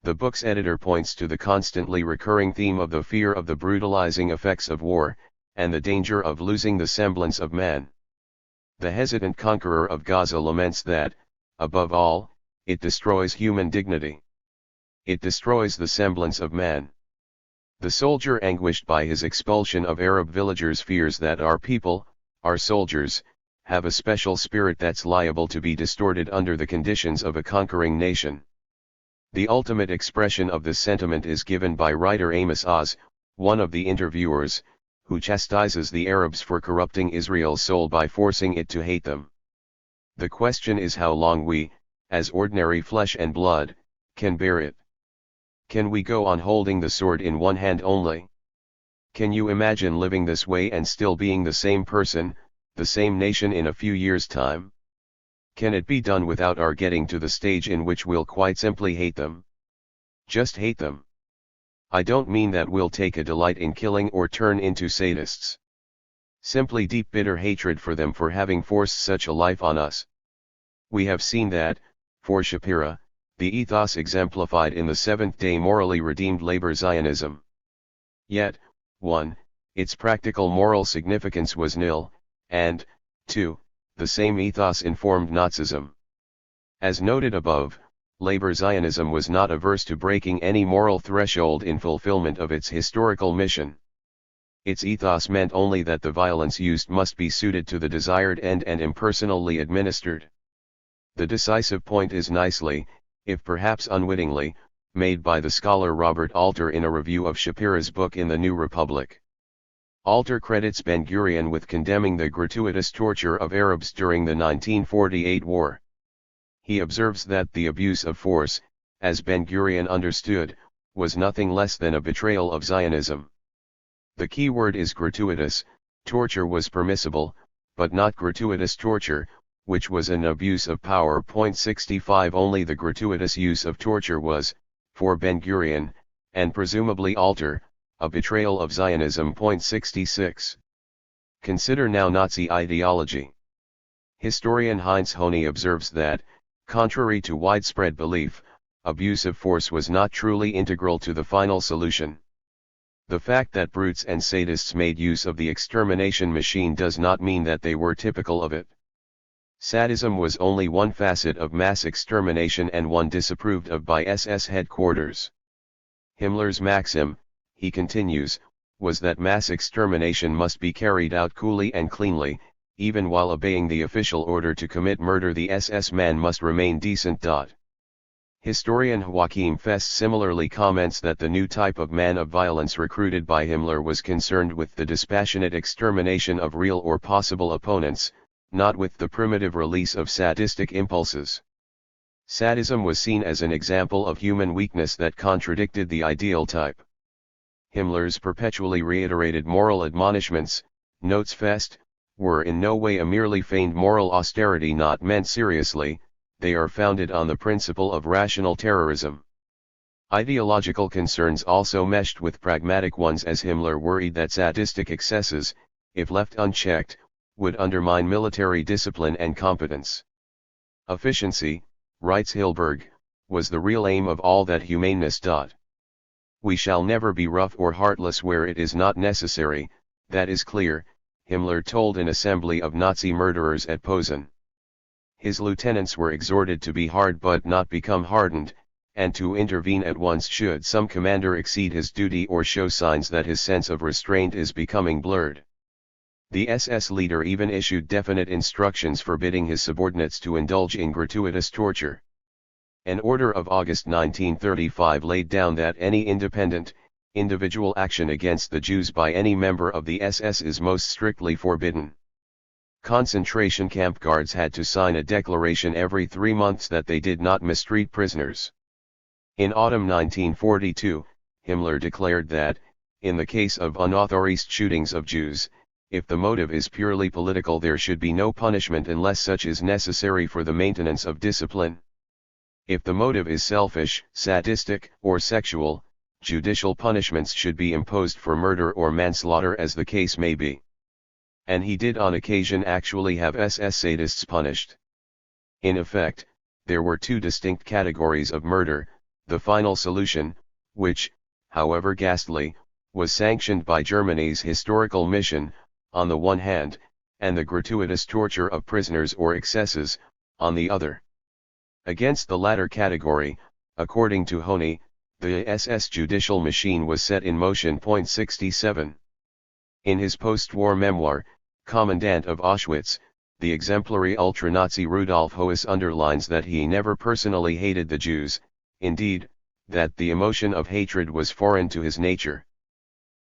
The book's editor points to the constantly recurring theme of the fear of the brutalizing effects of war, and the danger of losing the semblance of man. The hesitant conqueror of Gaza laments that, above all, it destroys human dignity. It destroys the semblance of man. The soldier anguished by his expulsion of Arab villagers fears that our people, our soldiers, have a special spirit that's liable to be distorted under the conditions of a conquering nation. The ultimate expression of this sentiment is given by writer Amos Oz, One of the interviewers, who chastises the Arabs for corrupting Israel's soul by forcing it to hate them. The question is how long we, as ordinary flesh and blood, can bear it. Can we go on holding the sword in one hand only? Can you imagine living this way and still being the same person, the same nation in a few years' time? Can it be done without our getting to the stage in which we'll quite simply hate them? Just hate them. I don't mean that we'll take a delight in killing or turn into sadists. Simply deep bitter hatred for them for having forced such a life on us. We have seen that, for Shapira, the ethos exemplified in the Seventh-day morally redeemed labor Zionism. Yet, 1. Its practical moral significance was nil, and, 2. The same ethos informed Nazism. As noted above, labor Zionism was not averse to breaking any moral threshold in fulfillment of its historical mission. Its ethos meant only that the violence used must be suited to the desired end and impersonally administered. The decisive point is nicely, if perhaps unwittingly, made by the scholar Robert Alter in a review of Shapira's book in the New Republic. Alter credits Ben-Gurion with condemning the gratuitous torture of Arabs during the 1948 war. He observes that the abuse of force, as Ben-Gurion understood, was nothing less than a betrayal of Zionism. The key word is gratuitous. Torture was permissible, but not gratuitous torture, which was an abuse of power. 65 Only the gratuitous use of torture was, for Ben-Gurion, and presumably Alter, a betrayal of Zionism. 66. Consider now Nazi ideology. Historian Heinz Honey observes that, contrary to widespread belief, abuse of force was not truly integral to the final solution. The fact that brutes and sadists made use of the extermination machine does not mean that they were typical of it. Sadism was only one facet of mass extermination and one disapproved of by SS headquarters. Himmler's maxim, he continues, was that mass extermination must be carried out coolly and cleanly, even while obeying the official order to commit murder the SS man must remain decent. Historian Joachim Fest similarly comments that the new type of man of violence recruited by Himmler was concerned with the dispassionate extermination of real or possible opponents, not with the primitive release of sadistic impulses. Sadism was seen as an example of human weakness that contradicted the ideal type. Himmler's perpetually reiterated moral admonishments, notes Fest, were in no way a merely feigned moral austerity not meant seriously. They are founded on the principle of rational terrorism. Ideological concerns also meshed with pragmatic ones, as Himmler worried that sadistic excesses, if left unchecked, would undermine military discipline and competence. Efficiency, writes Hilberg, was the real aim of all that humaneness. We shall never be rough or heartless where it is not necessary, that is clear, Himmler told an assembly of Nazi murderers at Posen. His lieutenants were exhorted to be hard but not become hardened, and to intervene at once should some commander exceed his duty or show signs that his sense of restraint is becoming blurred. The SS leader even issued definite instructions forbidding his subordinates to indulge in gratuitous torture. An order of August 1935 laid down that any independent, individual action against the Jews by any member of the SS is most strictly forbidden. Concentration camp guards had to sign a declaration every 3 months that they did not mistreat prisoners. In autumn 1942, Himmler declared that, in the case of unauthorized shootings of Jews, if the motive is purely political, there should be no punishment unless such is necessary for the maintenance of discipline. If the motive is selfish, sadistic, or sexual, judicial punishments should be imposed for murder or manslaughter as the case may be. And he did on occasion actually have SS sadists punished. In effect, there were two distinct categories of murder: the final solution, which, however ghastly, was sanctioned by Germany's historical mission, on the one hand, and the gratuitous torture of prisoners or excesses, on the other. Against the latter category, according to Honey, the SS judicial machine was set in motion. 67. In his post-war memoir, Commandant of Auschwitz, the exemplary ultra-Nazi Rudolf Höss underlines that he never personally hated the Jews, indeed, that the emotion of hatred was foreign to his nature.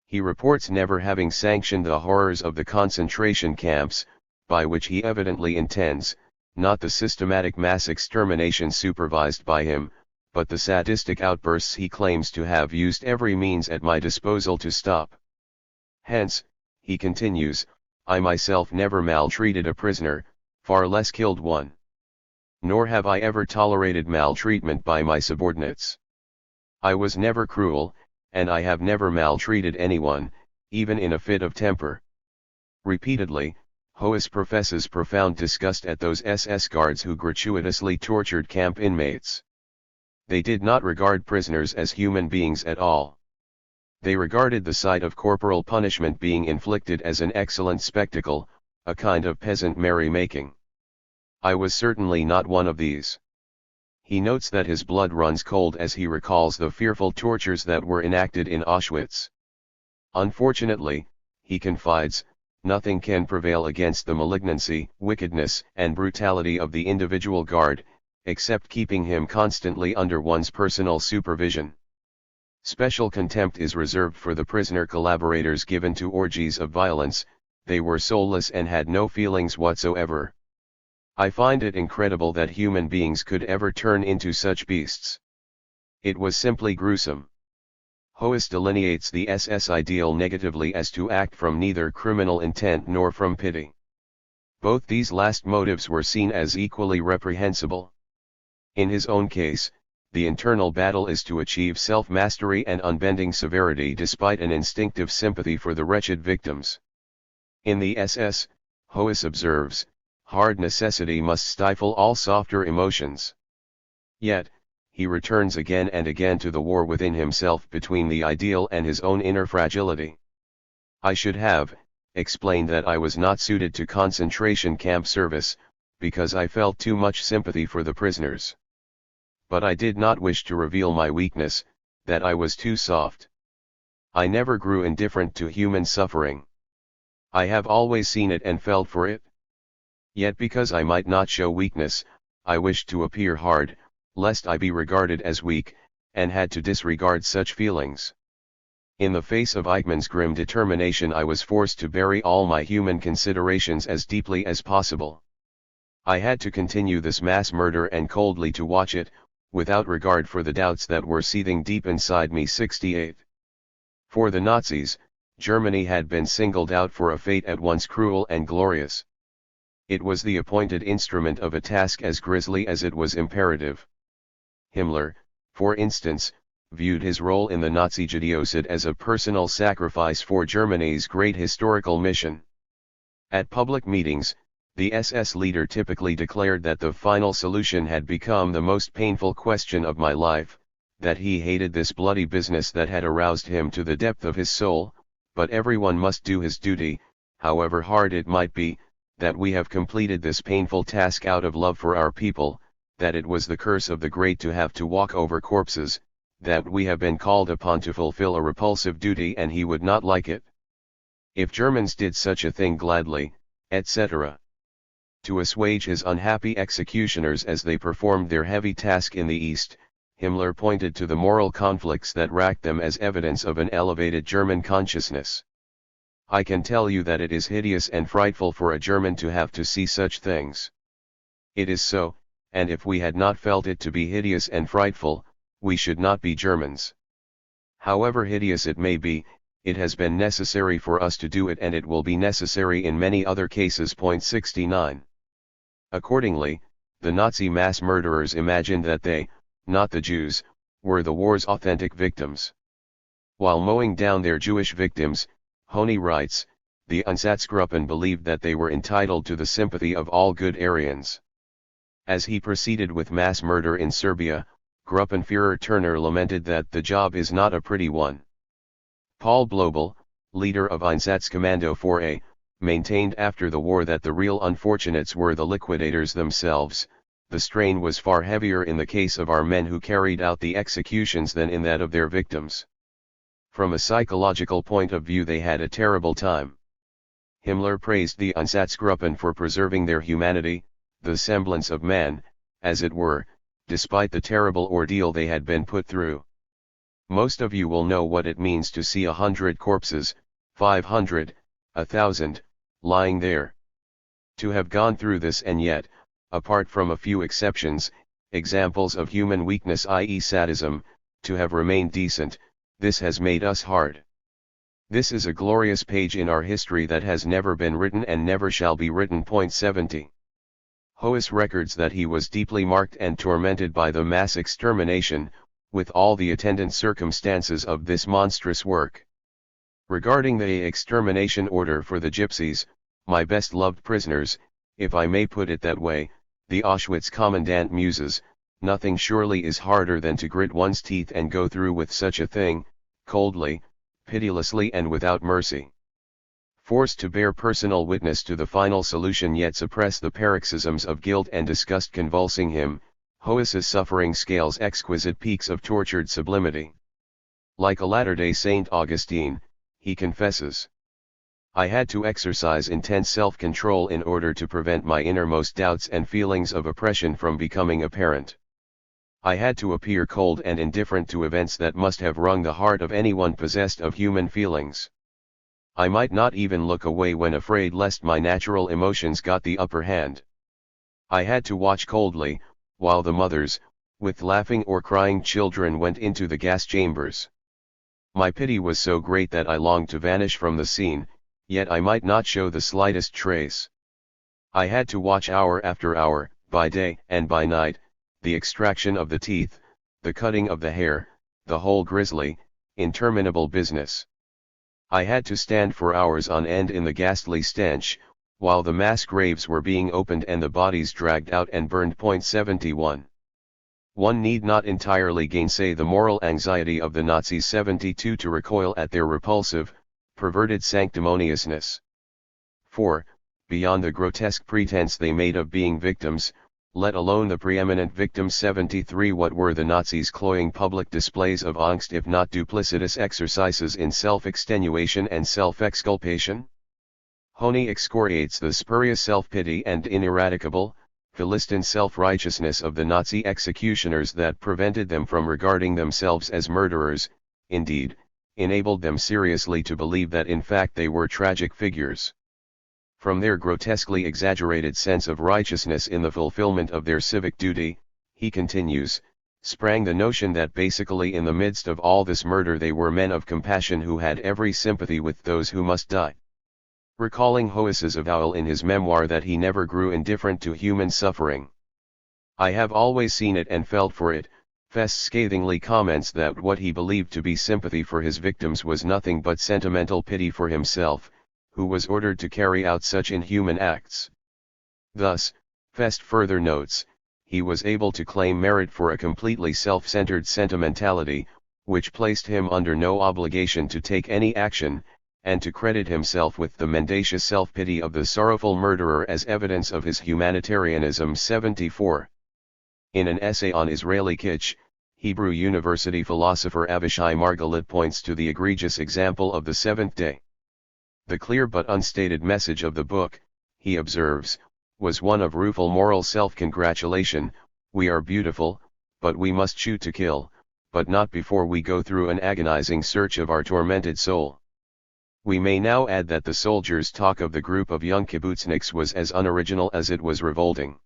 He reports never having sanctioned the horrors of the concentration camps, by which he evidently intends, not the systematic mass extermination supervised by him, but the sadistic outbursts he claims to have used every means at my disposal to stop. Hence, he continues, I myself never maltreated a prisoner, far less killed one. Nor have I ever tolerated maltreatment by my subordinates. I was never cruel, and I have never maltreated anyone, even in a fit of temper. Repeatedly, Hoes professes profound disgust at those SS guards who gratuitously tortured camp inmates. They did not regard prisoners as human beings at all. They regarded the sight of corporal punishment being inflicted as an excellent spectacle, a kind of peasant merry-making. I was certainly not one of these. He notes that his blood runs cold as he recalls the fearful tortures that were enacted in Auschwitz. Unfortunately, he confides, nothing can prevail against the malignancy, wickedness, and brutality of the individual guard, except keeping him constantly under one's personal supervision. Special contempt is reserved for the prisoner collaborators given to orgies of violence. They were soulless and had no feelings whatsoever. I find it incredible that human beings could ever turn into such beasts. It was simply gruesome. Hoes delineates the SS ideal negatively as to act from neither criminal intent nor from pity. Both these last motives were seen as equally reprehensible. In his own case, the internal battle is to achieve self-mastery and unbending severity despite an instinctive sympathy for the wretched victims. In the SS, Hoes observes, hard necessity must stifle all softer emotions. Yet, he returns again and again to the war within himself between the ideal and his own inner fragility. I should have explained that I was not suited to concentration camp service, because I felt too much sympathy for the prisoners. But I did not wish to reveal my weakness, that I was too soft. I never grew indifferent to human suffering. I have always seen it and felt for it. Yet because I might not show weakness, I wished to appear hard, lest I be regarded as weak, and had to disregard such feelings. In the face of Eichmann's grim determination, I was forced to bury all my human considerations as deeply as possible. I had to continue this mass murder and coldly to watch it, without regard for the doubts that were seething deep inside me. 68. For the Nazis, Germany had been singled out for a fate at once cruel and glorious. It was the appointed instrument of a task as grisly as it was imperative. Himmler, for instance, viewed his role in the Nazi genocide as a personal sacrifice for Germany's great historical mission. At public meetings, the SS leader typically declared that the final solution had become the most painful question of my life, that he hated this bloody business that had aroused him to the depth of his soul, but everyone must do his duty, however hard it might be, that we have completed this painful task out of love for our people, that it was the curse of the great to have to walk over corpses, that we have been called upon to fulfill a repulsive duty and he would not like it. If Germans did such a thing gladly, etc. To assuage his unhappy executioners as they performed their heavy task in the East, Himmler pointed to the moral conflicts that racked them as evidence of an elevated German consciousness. I can tell you that it is hideous and frightful for a German to have to see such things. It is so, and if we had not felt it to be hideous and frightful, we should not be Germans. However hideous it may be, it has been necessary for us to do it, and it will be necessary in many other cases. 69. Accordingly, the Nazi mass murderers imagined that they, not the Jews, were the war's authentic victims. While mowing down their Jewish victims, Honey writes, the Einsatzgruppen believed that they were entitled to the sympathy of all good Aryans. As he proceeded with mass murder in Serbia, Gruppenführer Turner lamented that the job is not a pretty one. Paul Blobel, leader of Einsatzkommando 4A, maintained after the war that the real unfortunates were the liquidators themselves. The strain was far heavier in the case of our men who carried out the executions than in that of their victims. From a psychological point of view, they had a terrible time. Himmler praised the Einsatzgruppen for preserving their humanity, the semblance of man, as it were, despite the terrible ordeal they had been put through. Most of you will know what it means to see 100 corpses, 500, 1,000, lying there. To have gone through this and yet, apart from a few exceptions, examples of human weakness i.e. sadism, to have remained decent, this has made us hard. This is a glorious page in our history that has never been written and never shall be written. 70. Hoes records that he was deeply marked and tormented by the mass extermination, with all the attendant circumstances of this monstrous work. Regarding the extermination order for the gypsies, my best loved prisoners, if I may put it that way, the Auschwitz commandant muses, nothing surely is harder than to grit one's teeth and go through with such a thing, coldly, pitilessly and without mercy. Forced to bear personal witness to the final solution yet suppress the paroxysms of guilt and disgust convulsing him, Hoes's suffering scales exquisite peaks of tortured sublimity. Like a latter-day Saint Augustine, he confesses, I had to exercise intense self-control in order to prevent my innermost doubts and feelings of oppression from becoming apparent. I had to appear cold and indifferent to events that must have wrung the heart of anyone possessed of human feelings. I might not even look away when afraid lest my natural emotions got the upper hand. I had to watch coldly, while the mothers, with laughing or crying children went into the gas chambers. My pity was so great that I longed to vanish from the scene, yet I might not show the slightest trace. I had to watch hour after hour, by day and by night, the extraction of the teeth, the cutting of the hair, the whole grisly, interminable business. I had to stand for hours on end in the ghastly stench, while the mass graves were being opened and the bodies dragged out and burned. 71. One need not entirely gainsay the moral anxiety of the Nazis. 72 to recoil at their repulsive, perverted sanctimoniousness. For, beyond the grotesque pretense they made of being victims, let alone the preeminent victims. 73 What were the Nazis' cloying public displays of angst if not duplicitous exercises in self-extenuation and self-exculpation? Honey excoriates the spurious self-pity and ineradicable, Philistine self-righteousness of the Nazi executioners that prevented them from regarding themselves as murderers, indeed, enabled them seriously to believe that in fact they were tragic figures. From their grotesquely exaggerated sense of righteousness in the fulfillment of their civic duty, he continues, sprang the notion that basically in the midst of all this murder they were men of compassion who had every sympathy with those who must die. Recalling Hoes's avowal in his memoir that he never grew indifferent to human suffering. I have always seen it and felt for it, Fest scathingly comments that what he believed to be sympathy for his victims was nothing but sentimental pity for himself, who was ordered to carry out such inhuman acts. Thus, Fest further notes, he was able to claim merit for a completely self-centered sentimentality, which placed him under no obligation to take any action, and to credit himself with the mendacious self-pity of the sorrowful murderer as evidence of his humanitarianism. 74. In an essay on Israeli kitsch, Hebrew University philosopher Avishai Margalit points to the egregious example of the seventh day. The clear but unstated message of the book, he observes, was one of rueful moral self-congratulation. We are beautiful, but we must shoot to kill, but not before we go through an agonizing search of our tormented soul. We may now add that the soldiers' talk of the group of young kibbutzniks was as unoriginal as it was revolting.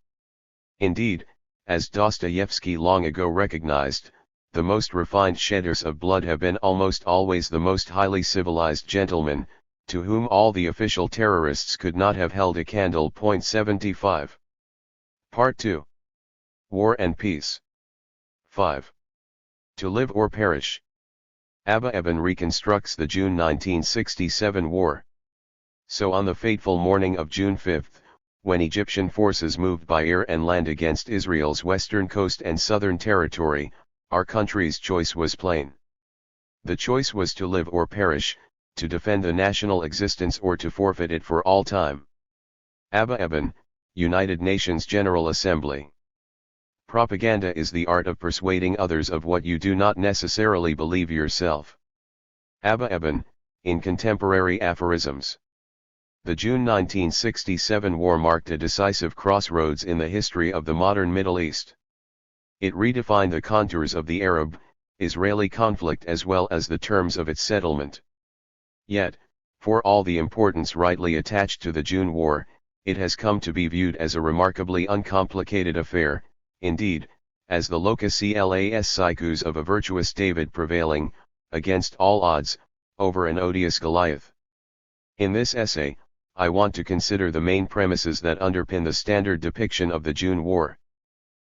Indeed, as Dostoevsky long ago recognized, the most refined shedders of blood have been almost always the most highly civilized gentlemen, to whom all the official terrorists could not have held a candle. 75. Part 2. War and Peace. 5. To live or perish. Abba Eban reconstructs the June 1967 war. So on the fateful morning of June 5, when Egyptian forces moved by air and land against Israel's western coast and southern territory, our country's choice was plain. The choice was to live or perish, to defend the national existence or to forfeit it for all time. Abba Eban, United Nations General Assembly. Propaganda is the art of persuading others of what you do not necessarily believe yourself. Abba Eban, in contemporary aphorisms. The June 1967 war marked a decisive crossroads in the history of the modern Middle East. It redefined the contours of the Arab, Israeli conflict as well as the terms of its settlement. Yet, for all the importance rightly attached to the June War, it has come to be viewed as a remarkably uncomplicated affair, indeed, as the locus clas sicut of a virtuous David prevailing, against all odds, over an odious Goliath. In this essay, I want to consider the main premises that underpin the standard depiction of the June War.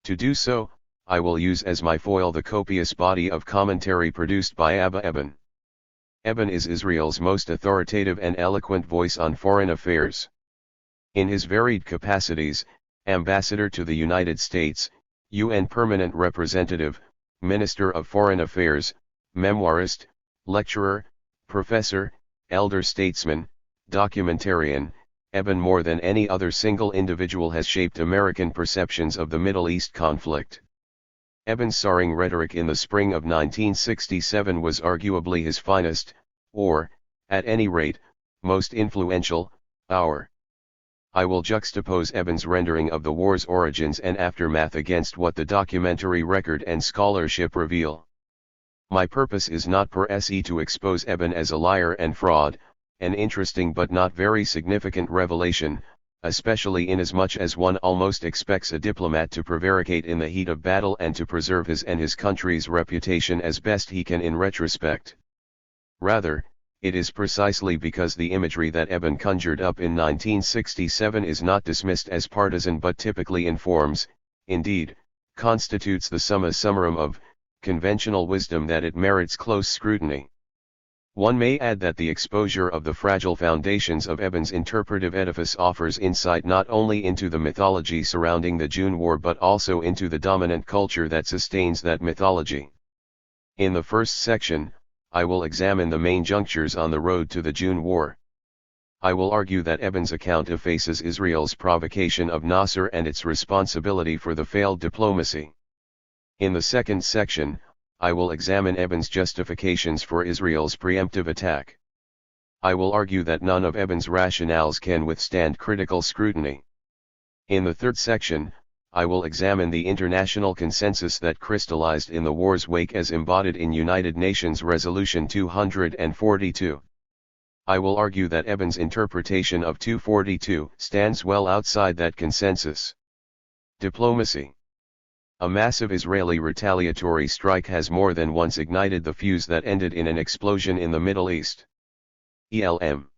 To do so, I will use as my foil the copious body of commentary produced by Abba Eban. Eban is Israel's most authoritative and eloquent voice on foreign affairs. In his varied capacities, Ambassador to the United States, UN Permanent Representative, Minister of Foreign Affairs, memoirist, lecturer, professor, elder statesman, documentarian, Eban more than any other single individual has shaped American perceptions of the Middle East conflict. Eban's soaring rhetoric in the spring of 1967 was arguably his finest, or, at any rate, most influential, hour. I will juxtapose Eban's rendering of the war's origins and aftermath against what the documentary record and scholarship reveal. My purpose is not per se to expose Eban as a liar and fraud, an interesting but not very significant revelation, especially inasmuch as one almost expects a diplomat to prevaricate in the heat of battle and to preserve his and his country's reputation as best he can in retrospect. Rather, it is precisely because the imagery that Eban conjured up in 1967 is not dismissed as partisan but typically informs, indeed, constitutes the summa summarum of, conventional wisdom that it merits close scrutiny. One may add that the exposure of the fragile foundations of Eban's interpretive edifice offers insight not only into the mythology surrounding the June War but also into the dominant culture that sustains that mythology. In the first section, I will examine the main junctures on the road to the June War. I will argue that Eban's account effaces Israel's provocation of Nasser and its responsibility for the failed diplomacy. In the second section, I will examine Eban's justifications for Israel's preemptive attack. I will argue that none of Eban's rationales can withstand critical scrutiny. In the third section, I will examine the international consensus that crystallized in the war's wake as embodied in United Nations Resolution 242. I will argue that Eban's interpretation of 242 stands well outside that consensus. Diplomacy. A massive Israeli retaliatory strike has more than once ignited the fuse that ended in an explosion in the Middle East. ELM.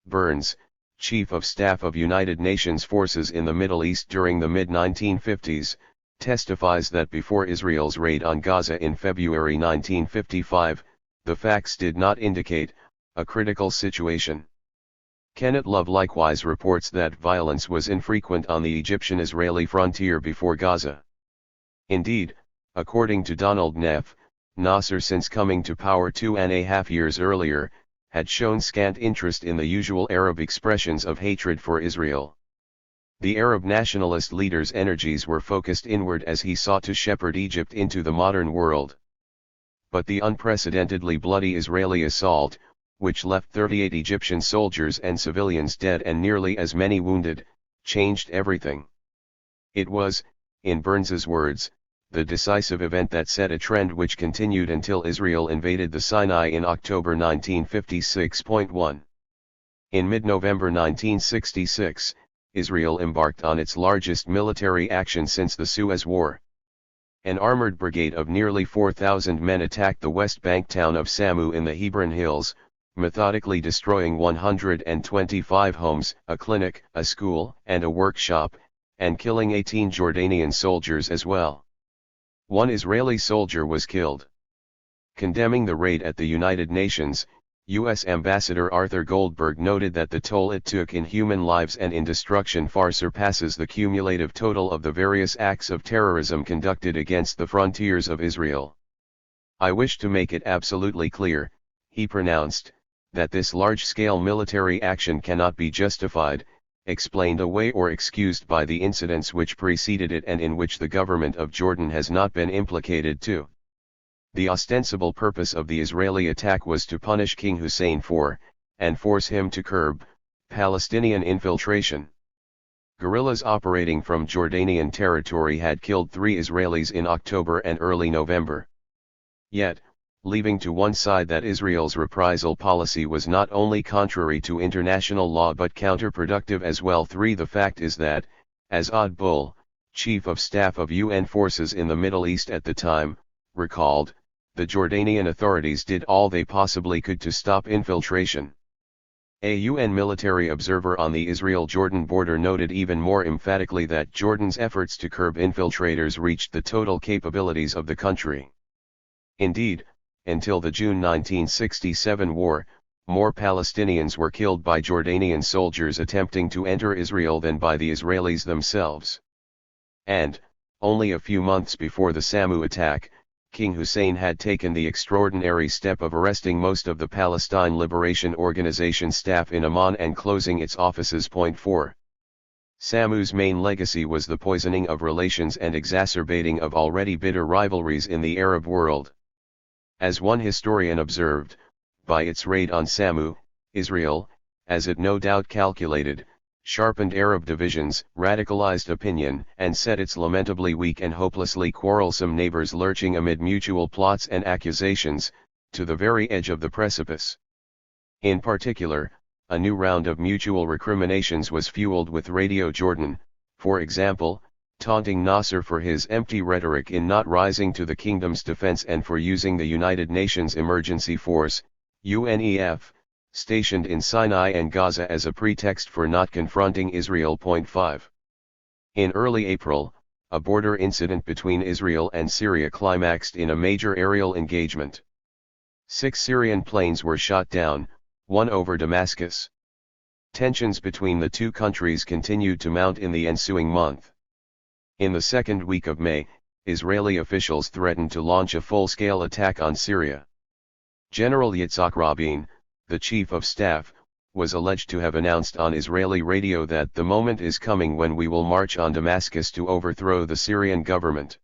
Burns, Chief of Staff of United Nations Forces in the Middle East during the mid-1950s, testifies that before Israel's raid on Gaza in February 1955, the facts did not indicate a critical situation. Kenneth Love likewise reports that violence was infrequent on the Egyptian-Israeli frontier before Gaza. Indeed, according to Donald Neff, Nasser since coming to power 2.5 years earlier, had shown scant interest in the usual Arab expressions of hatred for Israel. The Arab nationalist leader's energies were focused inward as he sought to shepherd Egypt into the modern world. But the unprecedentedly bloody Israeli assault, which left 38 Egyptian soldiers and civilians dead and nearly as many wounded, changed everything. It was, in Burns's words, the decisive event that set a trend which continued until Israel invaded the Sinai in October 1956.1. In mid-November 1966, Israel embarked on its largest military action since the Suez War. An armored brigade of nearly 4,000 men attacked the West Bank town of Samu in the Hebron Hills, methodically destroying 125 homes, a clinic, a school, and a workshop, and killing 18 Jordanian soldiers as well. One Israeli soldier was killed. Condemning the raid at the United Nations, U.S. Ambassador Arthur Goldberg noted that the toll it took in human lives and in destruction far surpasses the cumulative total of the various acts of terrorism conducted against the frontiers of Israel. I wish to make it absolutely clear, he pronounced, that this large-scale military action cannot be justified, explained away or excused by the incidents which preceded it and in which the government of Jordan has not been implicated too. The ostensible purpose of the Israeli attack was to punish King Hussein for, and force him to curb, Palestinian infiltration. Guerrillas operating from Jordanian territory had killed 3 Israelis in October and early November. Yet, leaving to one side that Israel's reprisal policy was not only contrary to international law but counterproductive as well. 3. The fact is that, as Odd Bull, Chief of Staff of UN forces in the Middle East at the time, recalled, the Jordanian authorities did all they possibly could to stop infiltration. A UN military observer on the Israel-Jordan border noted even more emphatically that Jordan's efforts to curb infiltrators reached the total capabilities of the country. Indeed, until the June 1967 war, more Palestinians were killed by Jordanian soldiers attempting to enter Israel than by the Israelis themselves. And, only a few months before the Samu attack, King Hussein had taken the extraordinary step of arresting most of the Palestine Liberation Organization staff in Amman and closing its offices. 4. Samu's main legacy was the poisoning of relations and exacerbating of already bitter rivalries in the Arab world. As one historian observed, by its raid on Samu, Israel, as it no doubt calculated, sharpened Arab divisions, radicalized opinion, and set its lamentably weak and hopelessly quarrelsome neighbors lurching amid mutual plots and accusations, to the very edge of the precipice. In particular, a new round of mutual recriminations was fueled with Radio Jordan, for example, taunting Nasser for his empty rhetoric in not rising to the kingdom's defense and for using the United Nations Emergency Force, UNEF, stationed in Sinai and Gaza as a pretext for not confronting Israel. 5. In early April, a border incident between Israel and Syria climaxed in a major aerial engagement. 6 Syrian planes were shot down, one over Damascus. Tensions between the two countries continued to mount in the ensuing month. In the second week of May, Israeli officials threatened to launch a full-scale attack on Syria. General Yitzhak Rabin, the chief of staff, was alleged to have announced on Israeli radio that the moment is coming when we will march on Damascus to overthrow the Syrian government.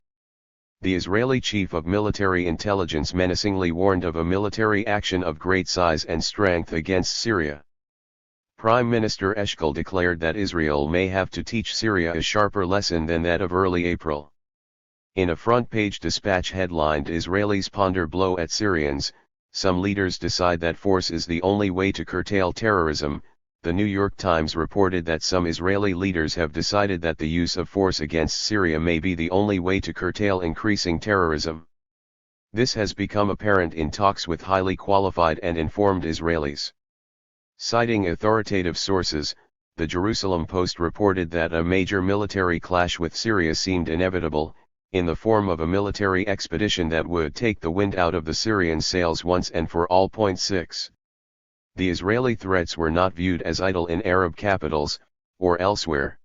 The Israeli chief of military intelligence menacingly warned of a military action of great size and strength against Syria. Prime Minister Eshkol declared that Israel may have to teach Syria a sharper lesson than that of early April. In a front-page dispatch headlined "Israelis ponder blow at Syrians, some leaders decide that force is the only way to curtail terrorism," the New York Times reported that some Israeli leaders have decided that the use of force against Syria may be the only way to curtail increasing terrorism. This has become apparent in talks with highly qualified and informed Israelis. Citing authoritative sources, the Jerusalem Post reported that a major military clash with Syria seemed inevitable, in the form of a military expedition that would take the wind out of the Syrian sails once and for all. 6. The Israeli threats were not viewed as idle in Arab capitals, or elsewhere.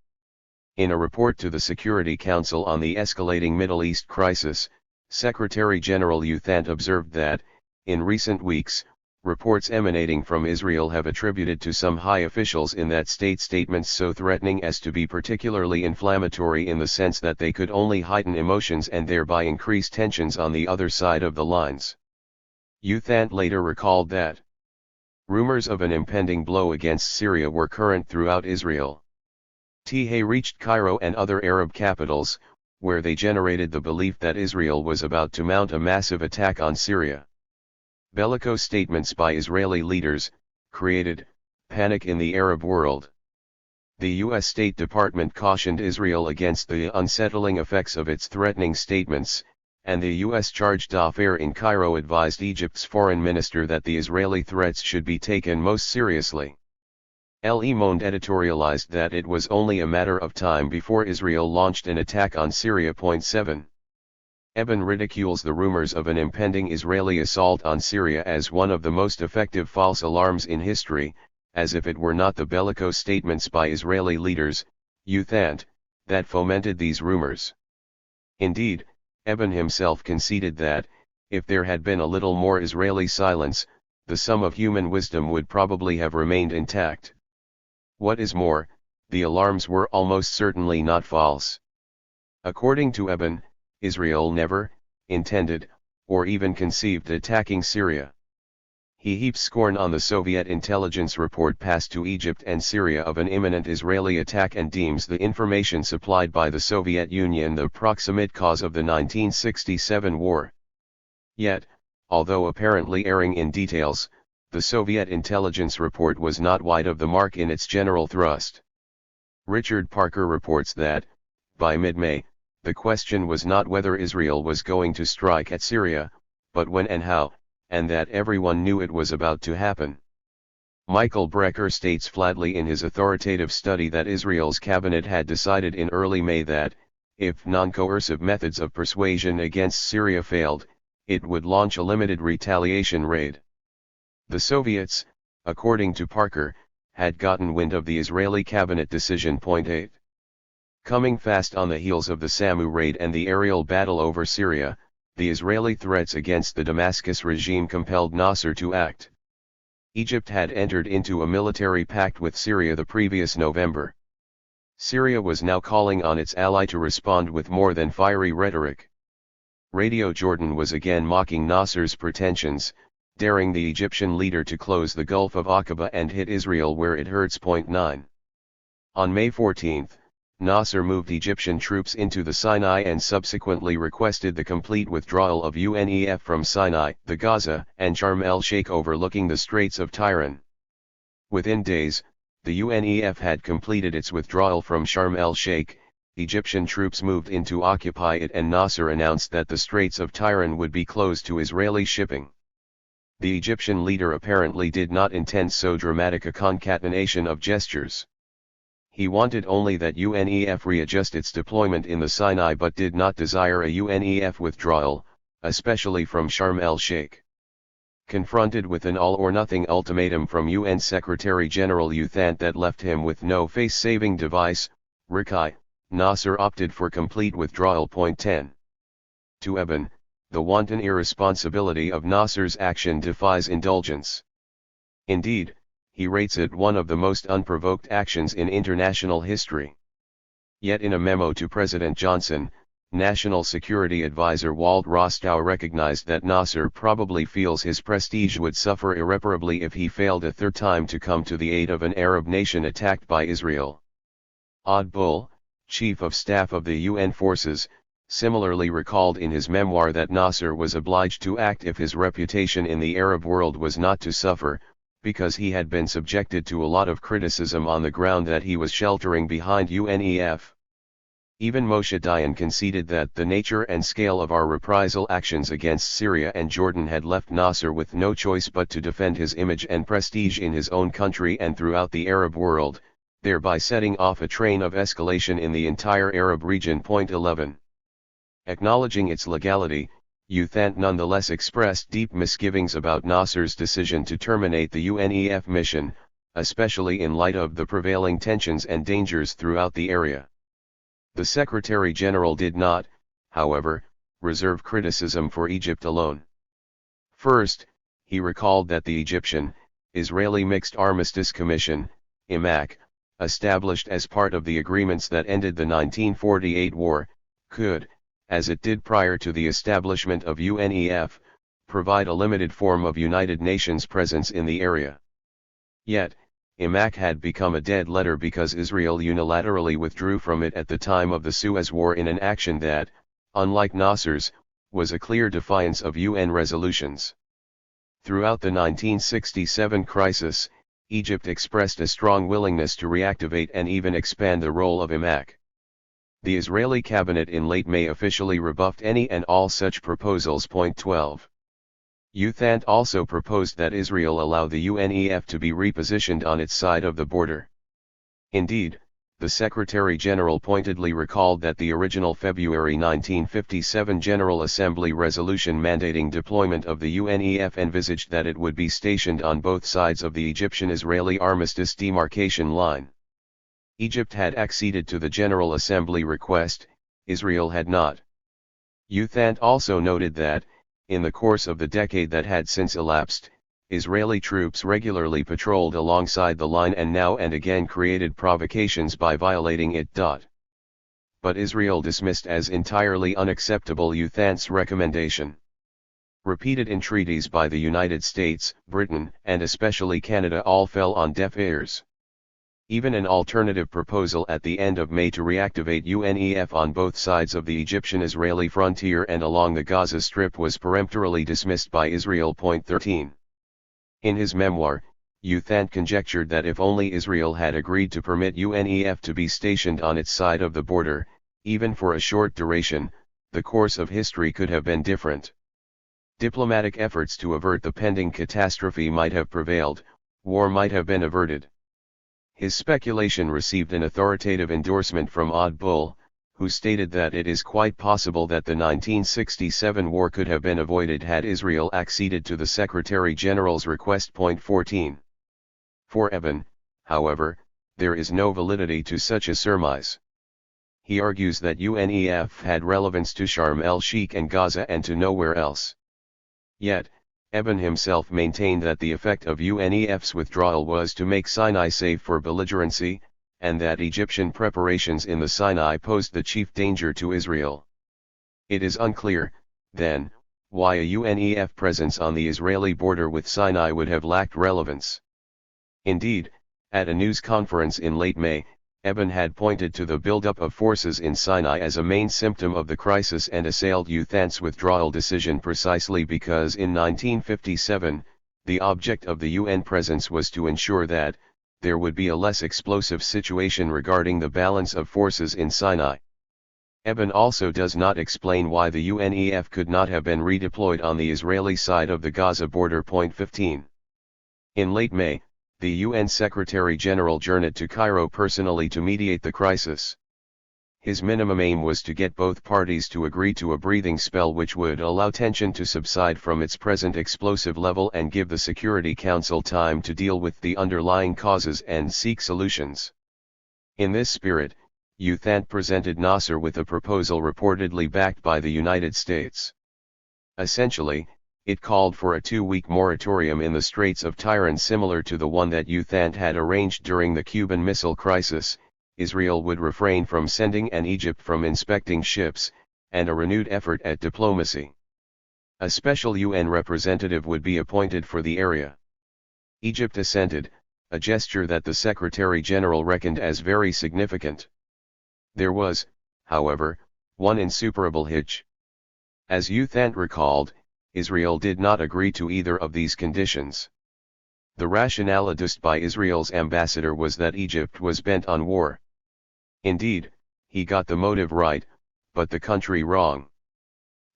In a report to the Security Council on the escalating Middle East crisis, Secretary General U Thant observed that, in recent weeks, reports emanating from Israel have attributed to some high officials in that state statements so threatening as to be particularly inflammatory in the sense that they could only heighten emotions and thereby increase tensions on the other side of the lines. U Thant later recalled that rumors of an impending blow against Syria were current throughout Israel. They reached Cairo and other Arab capitals, where they generated the belief that Israel was about to mount a massive attack on Syria. Bellicose statements by Israeli leaders created panic in the Arab world. The U.S. State Department cautioned Israel against the unsettling effects of its threatening statements, and the U.S. charge d'affaires in Cairo advised Egypt's foreign minister that the Israeli threats should be taken most seriously. Le Monde editorialized that it was only a matter of time before Israel launched an attack on Syria. 7. Eben ridicules the rumors of an impending Israeli assault on Syria as one of the most effective false alarms in history, as if it were not the bellicose statements by Israeli leaders, U Thant, that fomented these rumors. Indeed, Eben himself conceded that, if there had been a little more Israeli silence, the sum of human wisdom would probably have remained intact. What is more, the alarms were almost certainly not false. According to Eben, Israel never intended, or even conceived attacking Syria. He heaps scorn on the Soviet intelligence report passed to Egypt and Syria of an imminent Israeli attack and deems the information supplied by the Soviet Union the proximate cause of the 1967 war. Yet, although apparently erring in details, the Soviet intelligence report was not wide of the mark in its general thrust. Richard Parker reports that, by mid-May, the question was not whether Israel was going to strike at Syria, but when and how, and that everyone knew it was about to happen. Michael Brecker states flatly in his authoritative study that Israel's cabinet had decided in early May that, if non-coercive methods of persuasion against Syria failed, it would launch a limited retaliation raid. The Soviets, according to Parker, had gotten wind of the Israeli cabinet decision. 8. Coming fast on the heels of the Samu raid and the aerial battle over Syria, the Israeli threats against the Damascus regime compelled Nasser to act. Egypt had entered into a military pact with Syria the previous November. Syria was now calling on its ally to respond with more than fiery rhetoric. Radio Jordan was again mocking Nasser's pretensions, daring the Egyptian leader to close the Gulf of Aqaba and hit Israel where it hurts. 9. On May 14, Nasser moved Egyptian troops into the Sinai and subsequently requested the complete withdrawal of UNEF from Sinai, the Gaza, and Sharm el-Sheikh overlooking the Straits of Tiran. Within days, the UNEF had completed its withdrawal from Sharm el-Sheikh, Egyptian troops moved in to occupy it, and Nasser announced that the Straits of Tiran would be closed to Israeli shipping. The Egyptian leader apparently did not intend so dramatic a concatenation of gestures. He wanted only that UNEF readjust its deployment in the Sinai, but did not desire a UNEF withdrawal, especially from Sharm el-Sheikh. Confronted with an all-or-nothing ultimatum from UN Secretary-General U Thant that left him with no face-saving device, Rikai, Nasser opted for complete withdrawal. 10. To Eben, the wanton irresponsibility of Nasser's action defies indulgence. Indeed, he rates it one of the most unprovoked actions in international history. Yet in a memo to President Johnson, National Security Advisor Walt Rostow recognized that Nasser probably feels his prestige would suffer irreparably if he failed a third time to come to the aid of an Arab nation attacked by Israel. Odd Bull, Chief of Staff of the UN forces, similarly recalled in his memoir that Nasser was obliged to act if his reputation in the Arab world was not to suffer, because he had been subjected to a lot of criticism on the ground that he was sheltering behind UNEF. Even Moshe Dayan conceded that the nature and scale of our reprisal actions against Syria and Jordan had left Nasser with no choice but to defend his image and prestige in his own country and throughout the Arab world, thereby setting off a train of escalation in the entire Arab region. 11. Acknowledging its legality, U Thant nonetheless expressed deep misgivings about Nasser's decision to terminate the UNEF mission, especially in light of the prevailing tensions and dangers throughout the area. The Secretary-General did not, however, reserve criticism for Egypt alone. First, he recalled that the Egyptian-Israeli Mixed Armistice Commission, IMAC, established as part of the agreements that ended the 1948 war, could, as it did prior to the establishment of UNEF, provide a limited form of United Nations presence in the area. Yet, IMAC had become a dead letter because Israel unilaterally withdrew from it at the time of the Suez War in an action that, unlike Nasser's, was a clear defiance of UN resolutions. Throughout the 1967 crisis, Egypt expressed a strong willingness to reactivate and even expand the role of IMAC. The Israeli cabinet in late May officially rebuffed any and all such proposals. 12. U Thant also proposed that Israel allow the UNEF to be repositioned on its side of the border. Indeed, the Secretary-General pointedly recalled that the original February 1957 General Assembly resolution mandating deployment of the UNEF envisaged that it would be stationed on both sides of the Egyptian-Israeli armistice demarcation line. Egypt had acceded to the General Assembly request, Israel had not. U Thant also noted that, in the course of the decade that had since elapsed, Israeli troops regularly patrolled alongside the line and now and again created provocations by violating it. But Israel dismissed as entirely unacceptable U Thant's recommendation. Repeated entreaties by the United States, Britain, and especially Canada all fell on deaf ears. Even an alternative proposal at the end of May to reactivate UNEF on both sides of the Egyptian-Israeli frontier and along the Gaza Strip was peremptorily dismissed by Israel. 13. In his memoir, Uthant conjectured that if only Israel had agreed to permit UNEF to be stationed on its side of the border, even for a short duration, the course of history could have been different. Diplomatic efforts to avert the pending catastrophe might have prevailed, war might have been averted. His speculation received an authoritative endorsement from Odd Bull, who stated that it is quite possible that the 1967 war could have been avoided had Israel acceded to the Secretary General's request. 14. For Eben, however, there is no validity to such a surmise. He argues that UNEF had relevance to Sharm el-Sheikh and Gaza and to nowhere else. Yet, Eben himself maintained that the effect of UNEF's withdrawal was to make Sinai safe for belligerency, and that Egyptian preparations in the Sinai posed the chief danger to Israel. It is unclear, then, why a UNEF presence on the Israeli border with Sinai would have lacked relevance. Indeed, at a news conference in late May, Eben had pointed to the buildup of forces in Sinai as a main symptom of the crisis and assailed Uthant's withdrawal decision precisely because in 1957, the object of the UN presence was to ensure that there would be a less explosive situation regarding the balance of forces in Sinai. Eben also does not explain why the UNEF could not have been redeployed on the Israeli side of the Gaza border. 15. In late May, the UN Secretary-General journeyed to Cairo personally to mediate the crisis. His minimum aim was to get both parties to agree to a breathing spell which would allow tension to subside from its present explosive level and give the Security Council time to deal with the underlying causes and seek solutions. In this spirit, Uthant presented Nasser with a proposal reportedly backed by the United States. Essentially, it called for a 2-week moratorium in the Straits of Tiran similar to the one that Uthant had arranged during the Cuban Missile Crisis. Israel would refrain from sending and Egypt from inspecting ships, and a renewed effort at diplomacy. A special UN representative would be appointed for the area. Egypt assented, a gesture that the Secretary-General reckoned as very significant. There was, however, one insuperable hitch. As Uthant recalled, Israel did not agree to either of these conditions. The rationale adduced by Israel's ambassador was that Egypt was bent on war. Indeed, he got the motive right, but the country wrong.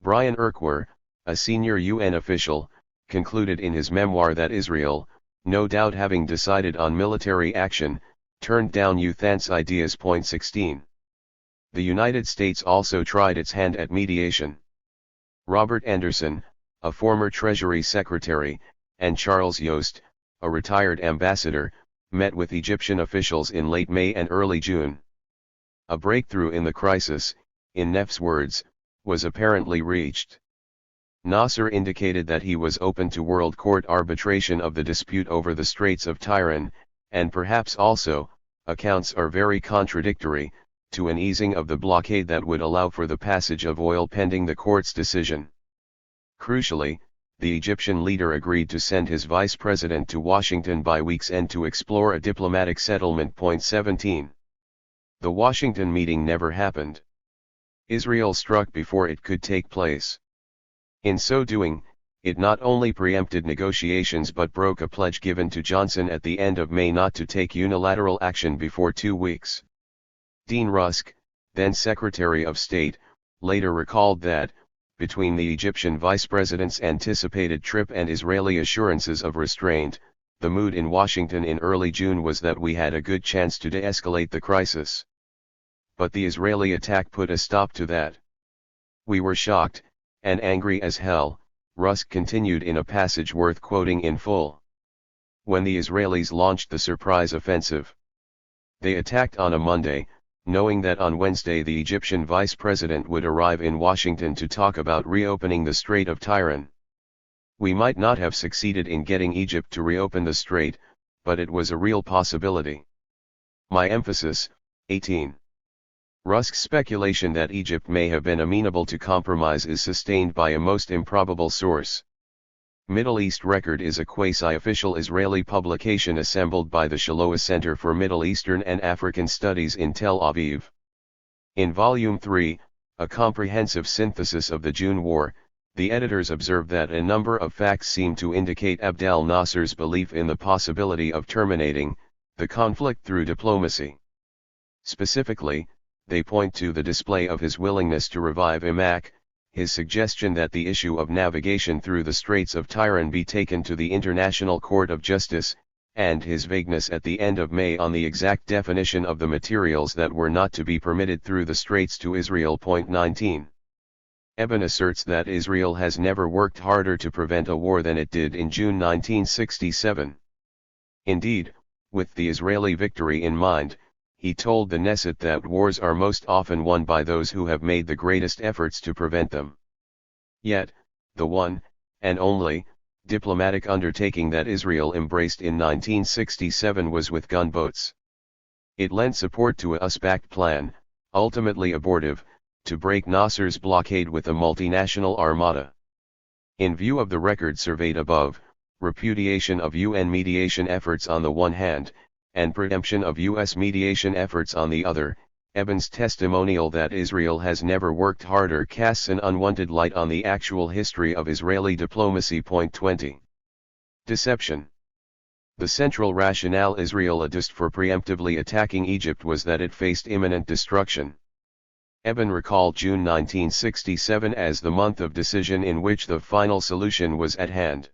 Brian Urquhart, a senior UN official, concluded in his memoir that Israel, no doubt having decided on military action, turned down Uthant's ideas. 16. The United States also tried its hand at mediation. Robert Anderson, a former Treasury Secretary, and Charles Yost, a retired ambassador, met with Egyptian officials in late May and early June. A breakthrough in the crisis, in Neff's words, was apparently reached. Nasser indicated that he was open to World Court arbitration of the dispute over the Straits of Tiran, and perhaps also, accounts are very contradictory, to an easing of the blockade that would allow for the passage of oil pending the court's decision. Crucially, the Egyptian leader agreed to send his vice president to Washington by week's end to explore a diplomatic settlement. 17. The Washington meeting never happened. Israel struck before it could take place. In so doing, it not only preempted negotiations but broke a pledge given to Johnson at the end of May not to take unilateral action before 2 weeks. Dean Rusk, then Secretary of State, later recalled that, between the Egyptian vice president's anticipated trip and Israeli assurances of restraint, the mood in Washington in early June was that we had a good chance to de-escalate the crisis. But the Israeli attack put a stop to that. We were shocked, and angry as hell, Rusk continued in a passage worth quoting in full. When the Israelis launched the surprise offensive, they attacked on a Monday, knowing that on Wednesday the Egyptian vice president would arrive in Washington to talk about reopening the Strait of Tiran. We might not have succeeded in getting Egypt to reopen the strait, but it was a real possibility. My emphasis, 18. Rusk's speculation that Egypt may have been amenable to compromise is sustained by a most improbable source. Middle East Record is a quasi-official Israeli publication assembled by the Shiloah Center for Middle Eastern and African Studies in Tel Aviv. In Volume 3, a comprehensive synthesis of the June War, the editors observed that a number of facts seem to indicate Abdel Nasser's belief in the possibility of terminating the conflict through diplomacy. Specifically, they point to the display of his willingness to revive Iraq, his suggestion that the issue of navigation through the Straits of Tiran be taken to the International Court of Justice, and his vagueness at the end of May on the exact definition of the materials that were not to be permitted through the Straits to Israel. 19. Eben asserts that Israel has never worked harder to prevent a war than it did in June 1967. Indeed, with the Israeli victory in mind, he told the Knesset that wars are most often won by those who have made the greatest efforts to prevent them. Yet, the one, and only, diplomatic undertaking that Israel embraced in 1967 was with gunboats. It lent support to a US-backed plan, ultimately abortive, to break Nasser's blockade with a multinational armada. In view of the record surveyed above, repudiation of UN mediation efforts on the one hand, and preemption of US mediation efforts on the other, Eben's testimonial that Israel has never worked harder casts an unwanted light on the actual history of Israeli diplomacy. 20. Deception. The central rationale Israel adduced for preemptively attacking Egypt was that it faced imminent destruction. Eben recalled June 1967 as the month of decision in which the final solution was at hand.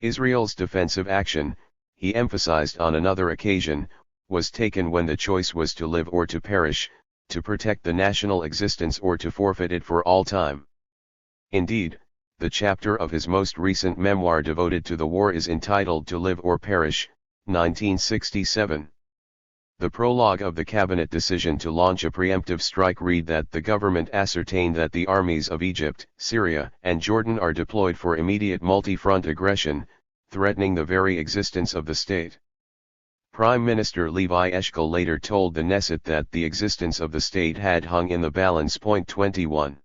Israel's defensive action, he emphasized on another occasion, was taken when the choice was to live or to perish, to protect the national existence or to forfeit it for all time. Indeed, the chapter of his most recent memoir devoted to the war is entitled To Live or Perish, 1967. The prologue of the cabinet decision to launch a preemptive strike read that the government ascertained that the armies of Egypt, Syria, and Jordan are deployed for immediate multi-front aggression, threatening the very existence of the state. Prime Minister Levi Eshkol later told the Knesset that the existence of the state had hung in the balance. 21.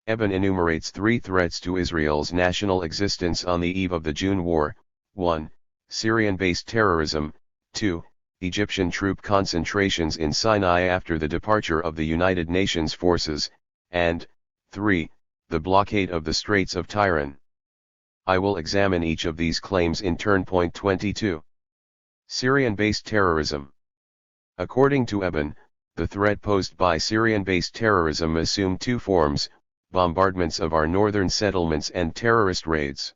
Eben enumerates three threats to Israel's national existence on the eve of the June War: 1. Syrian-based terrorism, 2. Egyptian troop concentrations in Sinai after the departure of the United Nations forces, and 3. The blockade of the Straits of Tiran. I will examine each of these claims in turn. 22. Syrian-based terrorism. According to Eben, the threat posed by Syrian-based terrorism assumed two forms: bombardments of our northern settlements and terrorist raids.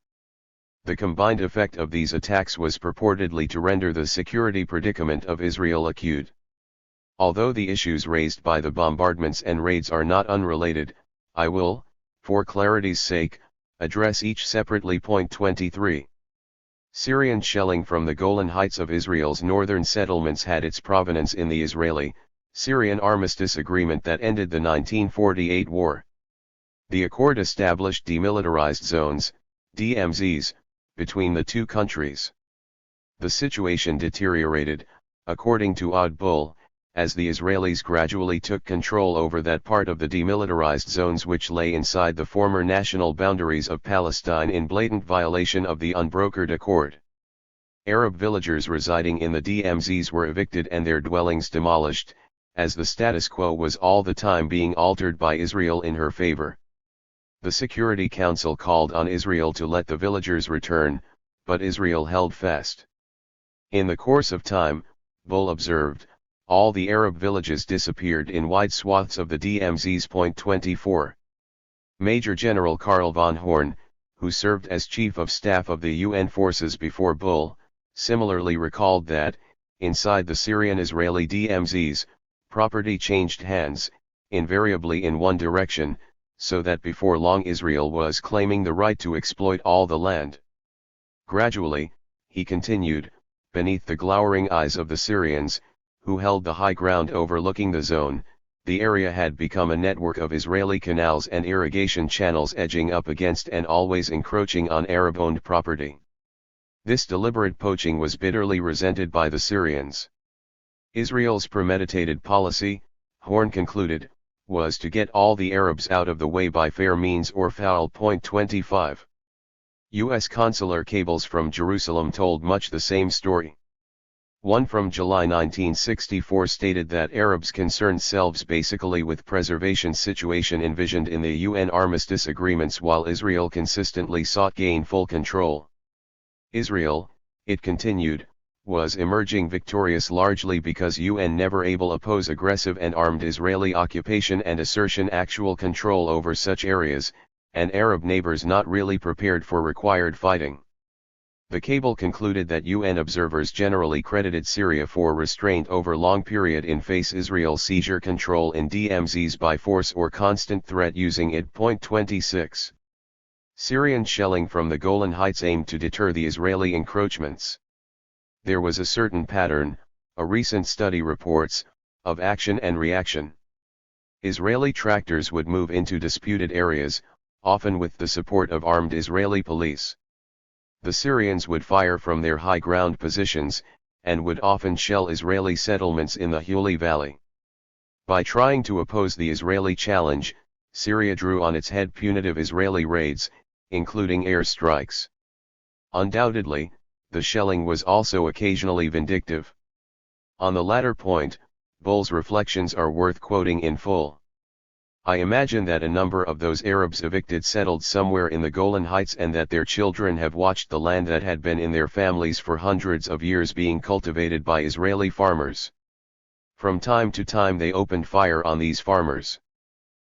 The combined effect of these attacks was purportedly to render the security predicament of Israel acute. Although the issues raised by the bombardments and raids are not unrelated, I will, for clarity's sake, address each separately. 23. Syrian shelling from the Golan Heights of Israel's northern settlements had its provenance in the Israeli-Syrian armistice agreement that ended the 1948 war. The accord established demilitarized zones, DMZs, between the two countries. The situation deteriorated, according to Odd Bull, as the Israelis gradually took control over that part of the demilitarized zones which lay inside the former national boundaries of Palestine in blatant violation of the unbrokered accord. Arab villagers residing in the DMZs were evicted and their dwellings demolished, as the status quo was all the time being altered by Israel in her favor. The Security Council called on Israel to let the villagers return, but Israel held fast. In the course of time, Bull observed, all the Arab villages disappeared in wide swaths of the DMZs. 24. Major General Karl von Horn, who served as Chief of Staff of the UN forces before Bull, similarly recalled that, inside the Syrian-Israeli DMZs, property changed hands, invariably in one direction, so that before long Israel was claiming the right to exploit all the land. Gradually, he continued, beneath the glowering eyes of the Syrians, who held the high ground overlooking the zone, the area had become a network of Israeli canals and irrigation channels edging up against and always encroaching on Arab-owned property. This deliberate poaching was bitterly resented by the Syrians. Israel's premeditated policy, Horn concluded, was to get all the Arabs out of the way by fair means or foul. 25. U.S. consular cables from Jerusalem told much the same story. One from July 1964 stated that Arabs concerned themselves basically with preservation situation envisioned in the UN armistice agreements while Israel consistently sought gain full control. Israel, it continued, was emerging victorious largely because UN never able oppose aggressive and armed Israeli occupation and assertion actual control over such areas, and Arab neighbors not really prepared for required fighting. The cable concluded that UN observers generally credited Syria for restraint over long period in face Israel seizure control in DMZs by force or constant threat using it. 26. Syrian shelling from the Golan Heights aimed to deter the Israeli encroachments. There was a certain pattern, a recent study reports, of action and reaction. Israeli tractors would move into disputed areas, often with the support of armed Israeli police. The Syrians would fire from their high ground positions, and would often shell Israeli settlements in the Huli Valley. By trying to oppose the Israeli challenge, Syria drew on its head punitive Israeli raids, including air strikes. Undoubtedly, the shelling was also occasionally vindictive. On the latter point, Bull's reflections are worth quoting in full. I imagine that a number of those Arabs evicted settled somewhere in the Golan Heights and that their children have watched the land that had been in their families for hundreds of years being cultivated by Israeli farmers. From time to time they opened fire on these farmers.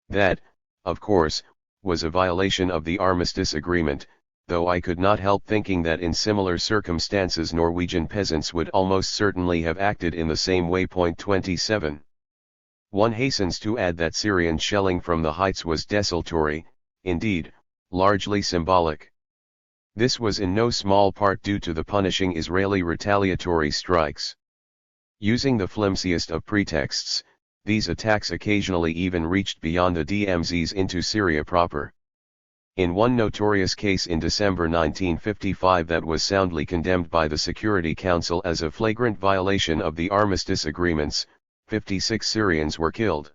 That, of course, was a violation of the armistice agreement, though I could not help thinking that in similar circumstances Norwegian peasants would almost certainly have acted in the same way. 27. One hastens to add that Syrian shelling from the heights was desultory, indeed, largely symbolic. This was in no small part due to the punishing Israeli retaliatory strikes. Using the flimsiest of pretexts, these attacks occasionally even reached beyond the DMZs into Syria proper. In one notorious case in December 1955 that was soundly condemned by the Security Council as a flagrant violation of the armistice agreements, 56 Syrians were killed.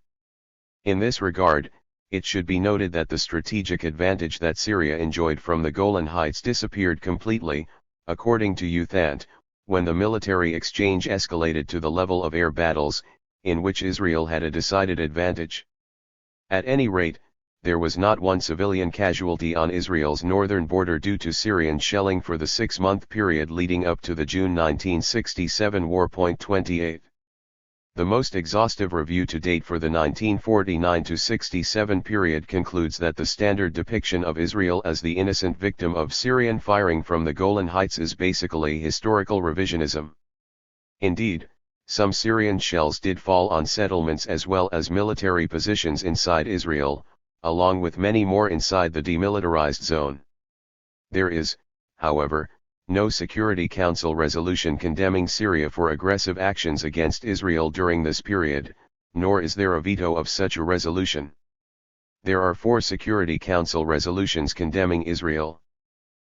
In this regard, it should be noted that the strategic advantage that Syria enjoyed from the Golan Heights disappeared completely, according to Uthant, when the military exchange escalated to the level of air battles, in which Israel had a decided advantage. At any rate, there was not one civilian casualty on Israel's northern border due to Syrian shelling for the 6-month period leading up to the June 1967 war. 28. The most exhaustive review to date for the 1949-67 period concludes that the standard depiction of Israel as the innocent victim of Syrian firing from the Golan Heights is basically historical revisionism. Indeed, some Syrian shells did fall on settlements as well as military positions inside Israel, along with many more inside the demilitarized zone. There is, however, no Security Council resolution condemning Syria for aggressive actions against Israel during this period, nor is there a veto of such a resolution. There are 4 Security Council resolutions condemning Israel.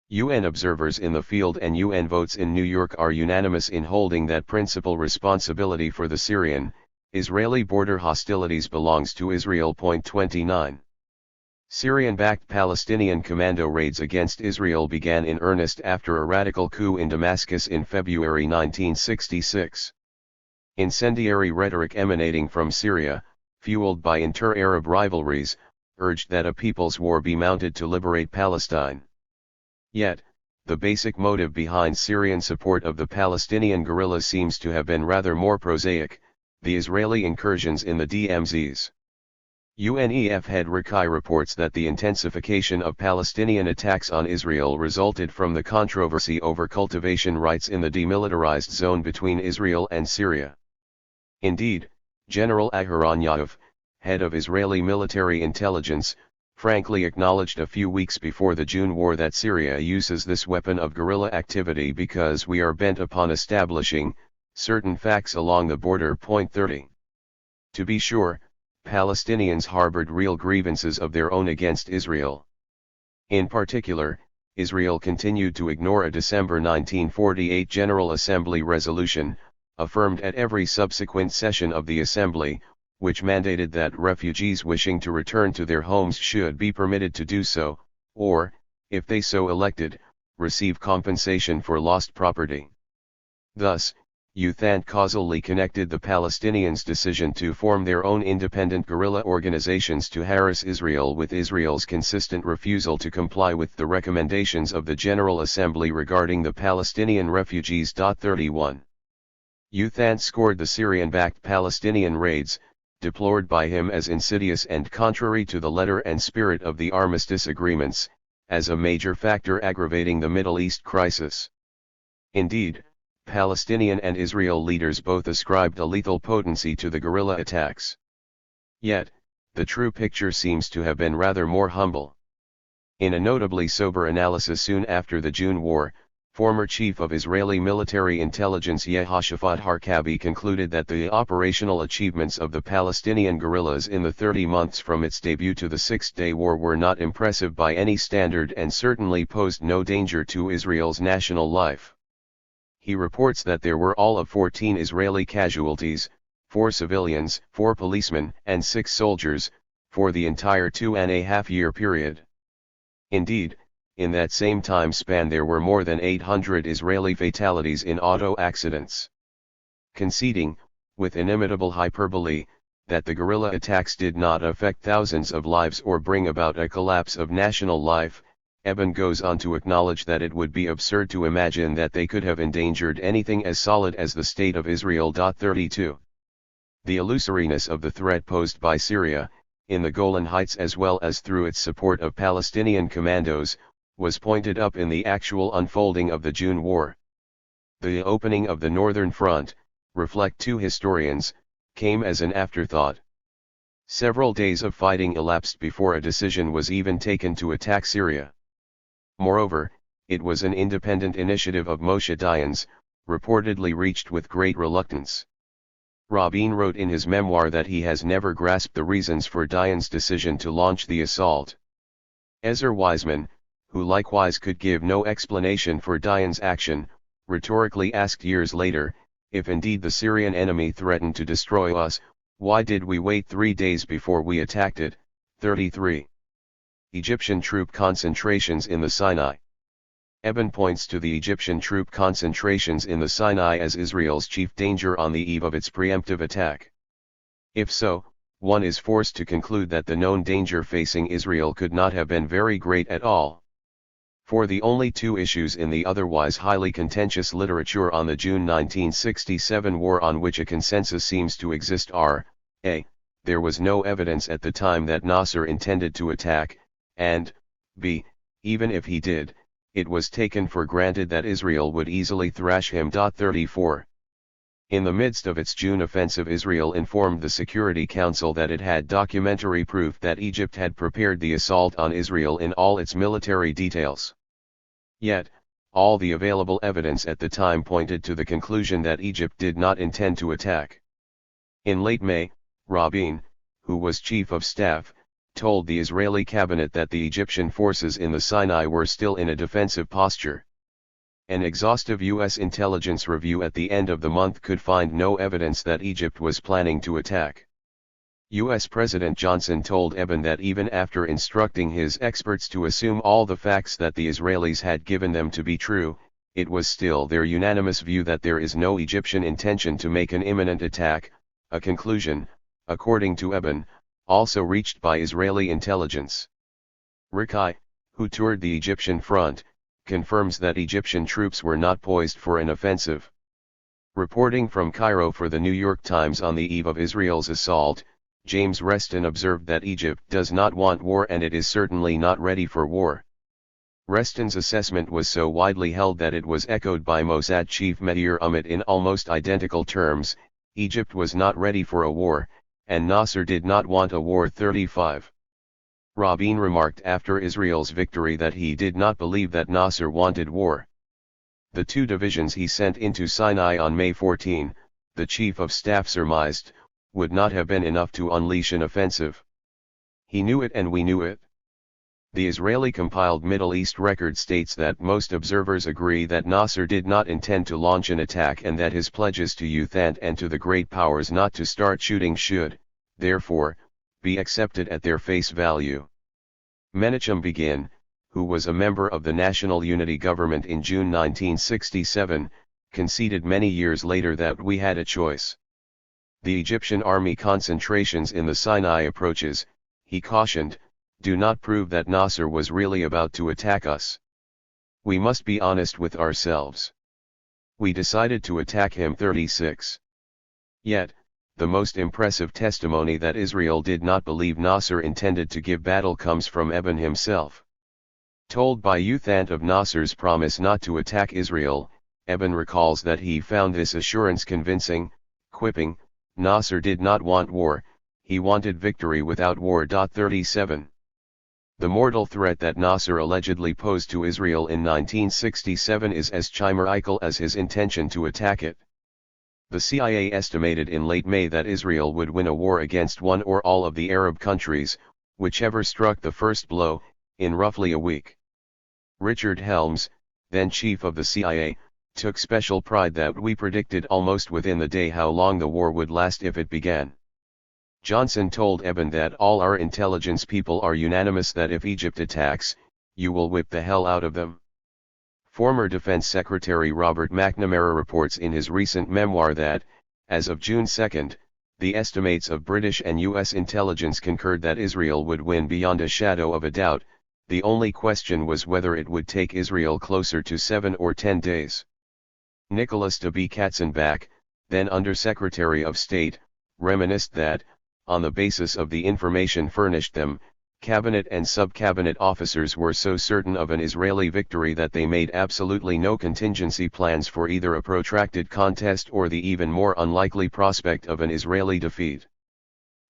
UN observers in the field and UN votes in New York are unanimous in holding that principal responsibility for the Syrian-Israeli border hostilities belongs to Israel. 29. Syrian-backed Palestinian commando raids against Israel began in earnest after a radical coup in Damascus in February 1966. Incendiary rhetoric emanating from Syria, fueled by inter-Arab rivalries, urged that a people's war be mounted to liberate Palestine. Yet, the basic motive behind Syrian support of the Palestinian guerrillas seems to have been rather more prosaic: the Israeli incursions in the DMZs. UNEF head Rakai reports that the intensification of Palestinian attacks on Israel resulted from the controversy over cultivation rights in the demilitarized zone between Israel and Syria. Indeed, General Aharon, head of Israeli military intelligence, frankly acknowledged a few weeks before the June war that Syria uses this weapon of guerrilla activity because we are bent upon establishing certain facts along the border. 30. To be sure, Palestinians harbored real grievances of their own against Israel. In particular, Israel continued to ignore a December 1948 General Assembly resolution, affirmed at every subsequent session of the Assembly, which mandated that refugees wishing to return to their homes should be permitted to do so, or, if they so elected, receive compensation for lost property. Thus, UTHANT causally connected the Palestinians' decision to form their own independent guerrilla organizations to harass Israel with Israel's consistent refusal to comply with the recommendations of the General Assembly regarding the Palestinian refugees. 31. UTHANT scored the Syrian-backed Palestinian raids, deplored by him as insidious and contrary to the letter and spirit of the armistice agreements, as a major factor aggravating the Middle East crisis. Indeed, Palestinian and Israel leaders both ascribed a lethal potency to the guerrilla attacks. Yet, the true picture seems to have been rather more humble. In a notably sober analysis soon after the June War, former chief of Israeli military intelligence Yehoshaphat Harkabi concluded that the operational achievements of the Palestinian guerrillas in the 30 months from its debut to the Six-Day War were not impressive by any standard and certainly posed no danger to Israel's national life. He reports that there were all of 14 Israeli casualties, 4 civilians, 4 policemen, and 6 soldiers, for the entire 2.5-year period. Indeed, in that same time span there were more than 800 Israeli fatalities in auto accidents. Conceding, with inimitable hyperbole, that the guerrilla attacks did not affect thousands of lives or bring about a collapse of national life, Eben goes on to acknowledge that it would be absurd to imagine that they could have endangered anything as solid as the state of Israel. 32. The illusoriness of the threat posed by Syria, in the Golan Heights as well as through its support of Palestinian commandos, was pointed up in the actual unfolding of the June War. The opening of the Northern Front, reflect two historians, came as an afterthought. Several days of fighting elapsed before a decision was even taken to attack Syria. Moreover, it was an independent initiative of Moshe Dayan's, reportedly reached with great reluctance. Rabin wrote in his memoir that he has never grasped the reasons for Dayan's decision to launch the assault. Ezer Weizman, who likewise could give no explanation for Dayan's action, rhetorically asked years later, if indeed the Syrian enemy threatened to destroy us, why did we wait 3 days before we attacked it? 33. Egyptian troop concentrations in the Sinai. Eben points to the Egyptian troop concentrations in the Sinai as Israel's chief danger on the eve of its preemptive attack. If so, one is forced to conclude that the known danger facing Israel could not have been very great at all. For the only two issues in the otherwise highly contentious literature on the June 1967 war on which a consensus seems to exist are, a. There was no evidence at the time that Nasser intended to attack, and, b. Even if he did, it was taken for granted that Israel would easily thrash him. 34. In the midst of its June offensive, Israel informed the Security Council that it had documentary proof that Egypt had prepared the assault on Israel in all its military details. Yet, all the available evidence at the time pointed to the conclusion that Egypt did not intend to attack. In late May, Rabin, who was chief of staff, told the Israeli cabinet that the Egyptian forces in the Sinai were still in a defensive posture. An exhaustive U.S. intelligence review at the end of the month could find no evidence that Egypt was planning to attack. U.S. President Johnson told Eben that even after instructing his experts to assume all the facts that the Israelis had given them to be true, it was still their unanimous view that there is no Egyptian intention to make an imminent attack, a conclusion, according to Eben, also reached by Israeli intelligence. Rikai, who toured the Egyptian front, confirms that Egyptian troops were not poised for an offensive. Reporting from Cairo for the New York Times on the eve of Israel's assault, James Reston observed that Egypt does not want war and it is certainly not ready for war. Reston's assessment was so widely held that it was echoed by Mossad chief Meir Umit in almost identical terms: Egypt was not ready for a war, and Nasser did not want a war. 35. Rabin remarked after Israel's victory that he did not believe that Nasser wanted war. The 2 divisions he sent into Sinai on May 14, the chief of staff surmised, would not have been enough to unleash an offensive. He knew it and we knew it. The Israeli-compiled Middle East record states that most observers agree that Nasser did not intend to launch an attack and that his pledges to UTHANT and to the great powers not to start shooting should, therefore, be accepted at their face value. Menachem Begin, who was a member of the National Unity Government in June 1967, conceded many years later that we had a choice. The Egyptian army concentrations in the Sinai approaches, he cautioned, do not prove that Nasser was really about to attack us. We must be honest with ourselves. We decided to attack him. 36. Yet, the most impressive testimony that Israel did not believe Nasser intended to give battle comes from Eben himself. Told by Youthant of Nasser's promise not to attack Israel, Eben recalls that he found this assurance convincing, quipping, Nasser did not want war, he wanted victory without war. 37. The mortal threat that Nasser allegedly posed to Israel in 1967 is as chimerical as his intention to attack it. The CIA estimated in late May that Israel would win a war against one or all of the Arab countries, whichever struck the first blow, in roughly a week. Richard Helms, then chief of the CIA, took special pride that we predicted almost within the day how long the war would last if it began. Johnson told Eben that all our intelligence people are unanimous that if Egypt attacks, you will whip the hell out of them. Former Defense Secretary Robert McNamara reports in his recent memoir that, as of June 2, the estimates of British and U.S. intelligence concurred that Israel would win beyond a shadow of a doubt. The only question was whether it would take Israel closer to 7 or 10 days. Nicholas W. Katzenbach, then Under-Secretary of State, reminisced that, on the basis of the information furnished them, cabinet and sub-cabinet officers were so certain of an Israeli victory that they made absolutely no contingency plans for either a protracted contest or the even more unlikely prospect of an Israeli defeat.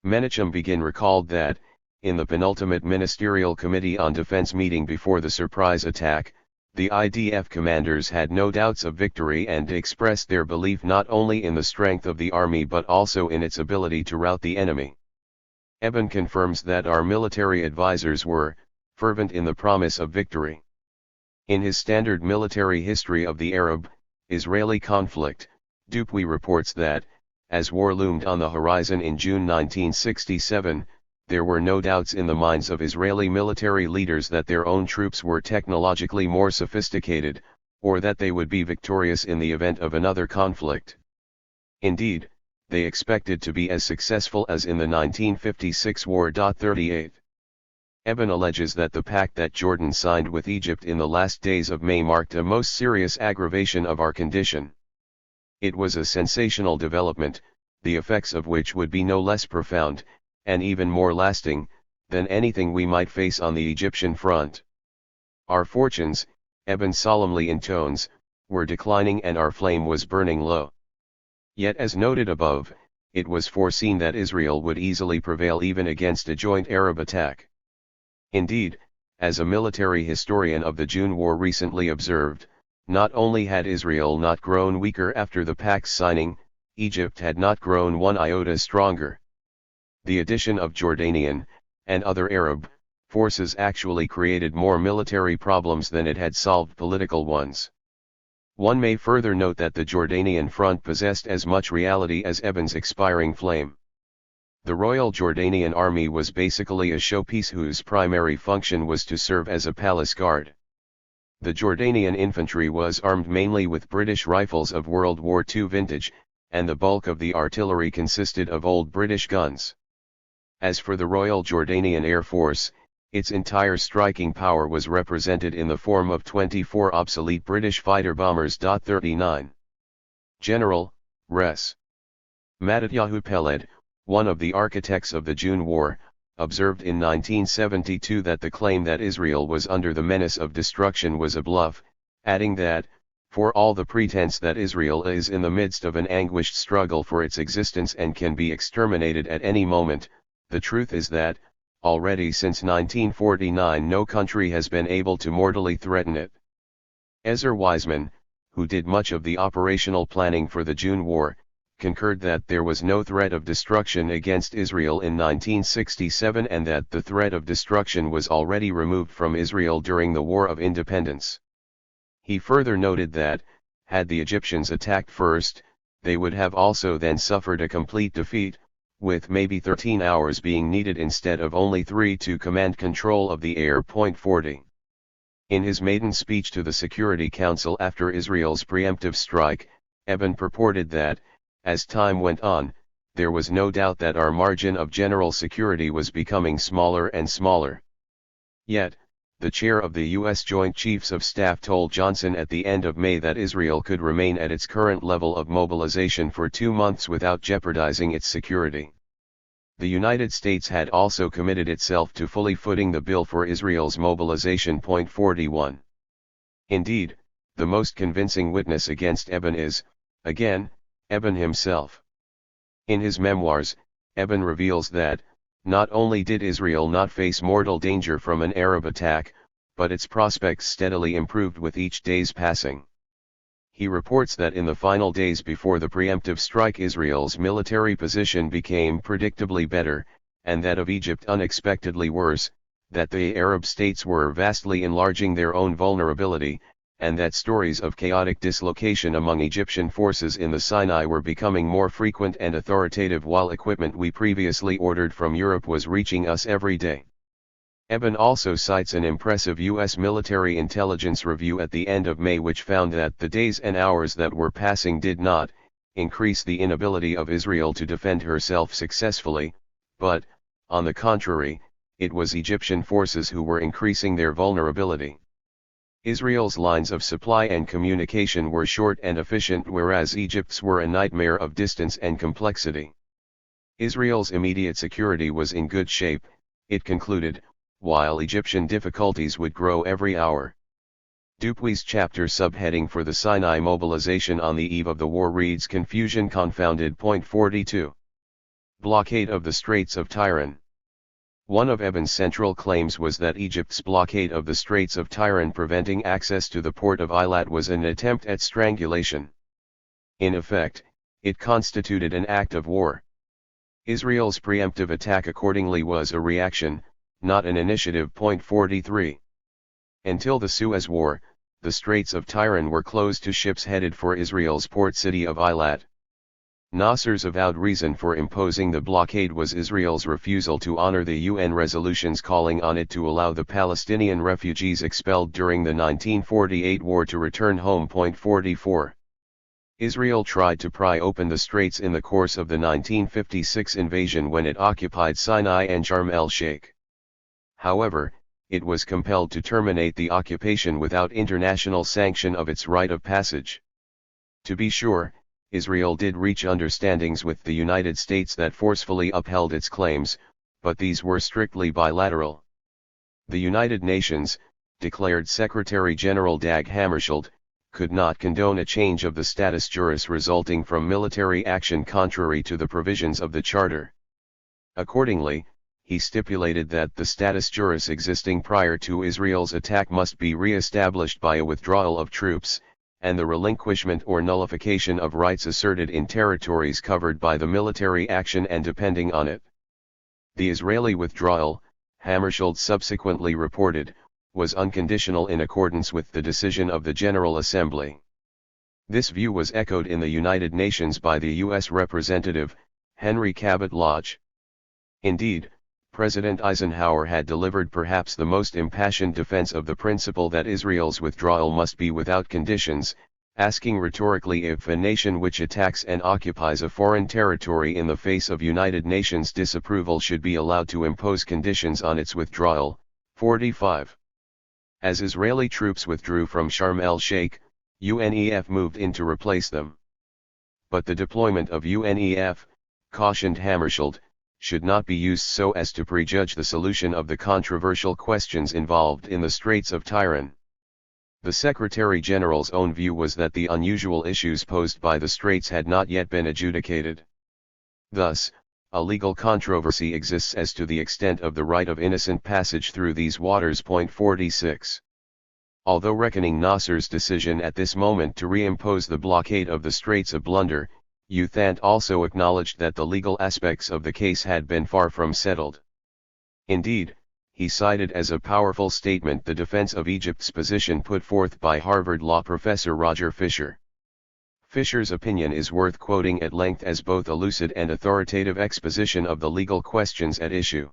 Menachem Begin recalled that, in the penultimate Ministerial Committee on Defense meeting before the surprise attack, the IDF commanders had no doubts of victory and expressed their belief not only in the strength of the army but also in its ability to rout the enemy. Eben confirms that our military advisors were fervent in the promise of victory. In his standard military history of the Arab-Israeli conflict, Dupuy reports that, as war loomed on the horizon in June 1967, there were no doubts in the minds of Israeli military leaders that their own troops were technologically more sophisticated, or that they would be victorious in the event of another conflict. Indeed, they expected to be as successful as in the 1956 war. 38. Eben alleges that the pact that Jordan signed with Egypt in the last days of May marked a most serious aggravation of our condition. It was a sensational development, the effects of which would be no less profound, and even more lasting, than anything we might face on the Egyptian front. Our fortunes, Eben solemnly intones, were declining and our flame was burning low. Yet as noted above, it was foreseen that Israel would easily prevail even against a joint Arab attack. Indeed, as a military historian of the June War recently observed, not only had Israel not grown weaker after the pact's signing, Egypt had not grown one iota stronger. The addition of Jordanian, and other Arab, forces actually created more military problems than it had solved political ones. One may further note that the Jordanian front possessed as much reality as Eben's expiring flame. The Royal Jordanian Army was basically a showpiece whose primary function was to serve as a palace guard. The Jordanian infantry was armed mainly with British rifles of World War II vintage, and the bulk of the artillery consisted of old British guns. As for the Royal Jordanian Air Force, its entire striking power was represented in the form of 24 obsolete British fighter bombers. 39. General, Res. Matityahu Peled, one of the architects of the June War, observed in 1972 that the claim that Israel was under the menace of destruction was a bluff, adding that, for all the pretense that Israel is in the midst of an anguished struggle for its existence and can be exterminated at any moment, the truth is that, already since 1949 no country has been able to mortally threaten it. Ezer Weizman, who did much of the operational planning for the June War, concurred that there was no threat of destruction against Israel in 1967 and that the threat of destruction was already removed from Israel during the War of Independence. He further noted that, had the Egyptians attacked first, they would have also then suffered a complete defeat, with maybe 13 hours being needed instead of only 3 to command control of the air. 40. In his maiden speech to the Security Council after Israel's preemptive strike, Eben purported that, as time went on, there was no doubt that our margin of general security was becoming smaller and smaller. Yet, the chair of the U.S. Joint Chiefs of Staff told Johnson at the end of May that Israel could remain at its current level of mobilization for 2 months without jeopardizing its security. The United States had also committed itself to fully footing the bill for Israel's mobilization. 41. Indeed, the most convincing witness against Eben is, again, Eben himself. In his memoirs, Eben reveals that, not only did Israel not face mortal danger from an Arab attack, but its prospects steadily improved with each day's passing. He reports that in the final days before the preemptive strike Israel's military position became predictably better, and that of Egypt unexpectedly worse, that the Arab states were vastly enlarging their own vulnerability, and that stories of chaotic dislocation among Egyptian forces in the Sinai were becoming more frequent and authoritative while equipment we previously ordered from Europe was reaching us every day. Eben also cites an impressive U.S. military intelligence review at the end of May which found that the days and hours that were passing did not increase the inability of Israel to defend herself successfully, but, on the contrary, it was Egyptian forces who were increasing their vulnerability. Israel's lines of supply and communication were short and efficient whereas Egypt's were a nightmare of distance and complexity. Israel's immediate security was in good shape, it concluded, while Egyptian difficulties would grow every hour. Dupuy's chapter subheading for the Sinai mobilization on the eve of the war reads Confusion Confounded. 42. Blockade of the Straits of Tiran. One of Eben's central claims was that Egypt's blockade of the Straits of Tiran preventing access to the port of Eilat was an attempt at strangulation. In effect, it constituted an act of war. Israel's preemptive attack accordingly was a reaction, not an initiative. 43. Until the Suez War, the Straits of Tiran were closed to ships headed for Israel's port city of Eilat. Nasser's avowed reason for imposing the blockade was Israel's refusal to honor the UN resolutions calling on it to allow the Palestinian refugees expelled during the 1948 war to return home. 44. Israel tried to pry open the straits in the course of the 1956 invasion when it occupied Sinai and Sharm el-Sheikh. However, it was compelled to terminate the occupation without international sanction of its right of passage. To be sure, Israel did reach understandings with the United States that forcefully upheld its claims, but these were strictly bilateral. The United Nations, declared Secretary-General Dag Hammarskjöld, could not condone a change of the status juris resulting from military action contrary to the provisions of the Charter. Accordingly, he stipulated that the status juris existing prior to Israel's attack must be re-established by a withdrawal of troops, and the relinquishment or nullification of rights asserted in territories covered by the military action and depending on it. The Israeli withdrawal, Hammarskjöld subsequently reported, was unconditional in accordance with the decision of the General Assembly. This view was echoed in the United Nations by the U.S. Representative, Henry Cabot Lodge. Indeed, President Eisenhower had delivered perhaps the most impassioned defense of the principle that Israel's withdrawal must be without conditions, asking rhetorically if a nation which attacks and occupies a foreign territory in the face of United Nations disapproval should be allowed to impose conditions on its withdrawal. 45. As Israeli troops withdrew from Sharm el-Sheikh, UNEF moved in to replace them. But the deployment of UNEF, cautioned Hammarskjöld, should not be used so as to prejudge the solution of the controversial questions involved in the Straits of Tiran. The Secretary-General's own view was that the unusual issues posed by the straits had not yet been adjudicated. Thus, a legal controversy exists as to the extent of the right of innocent passage through these waters. 46. Although reckoning Nasser's decision at this moment to reimpose the blockade of the straits a blunder, U Thant also acknowledged that the legal aspects of the case had been far from settled. Indeed, he cited as a powerful statement the defense of Egypt's position put forth by Harvard law professor Roger Fisher. Fisher's opinion is worth quoting at length as both a lucid and authoritative exposition of the legal questions at issue.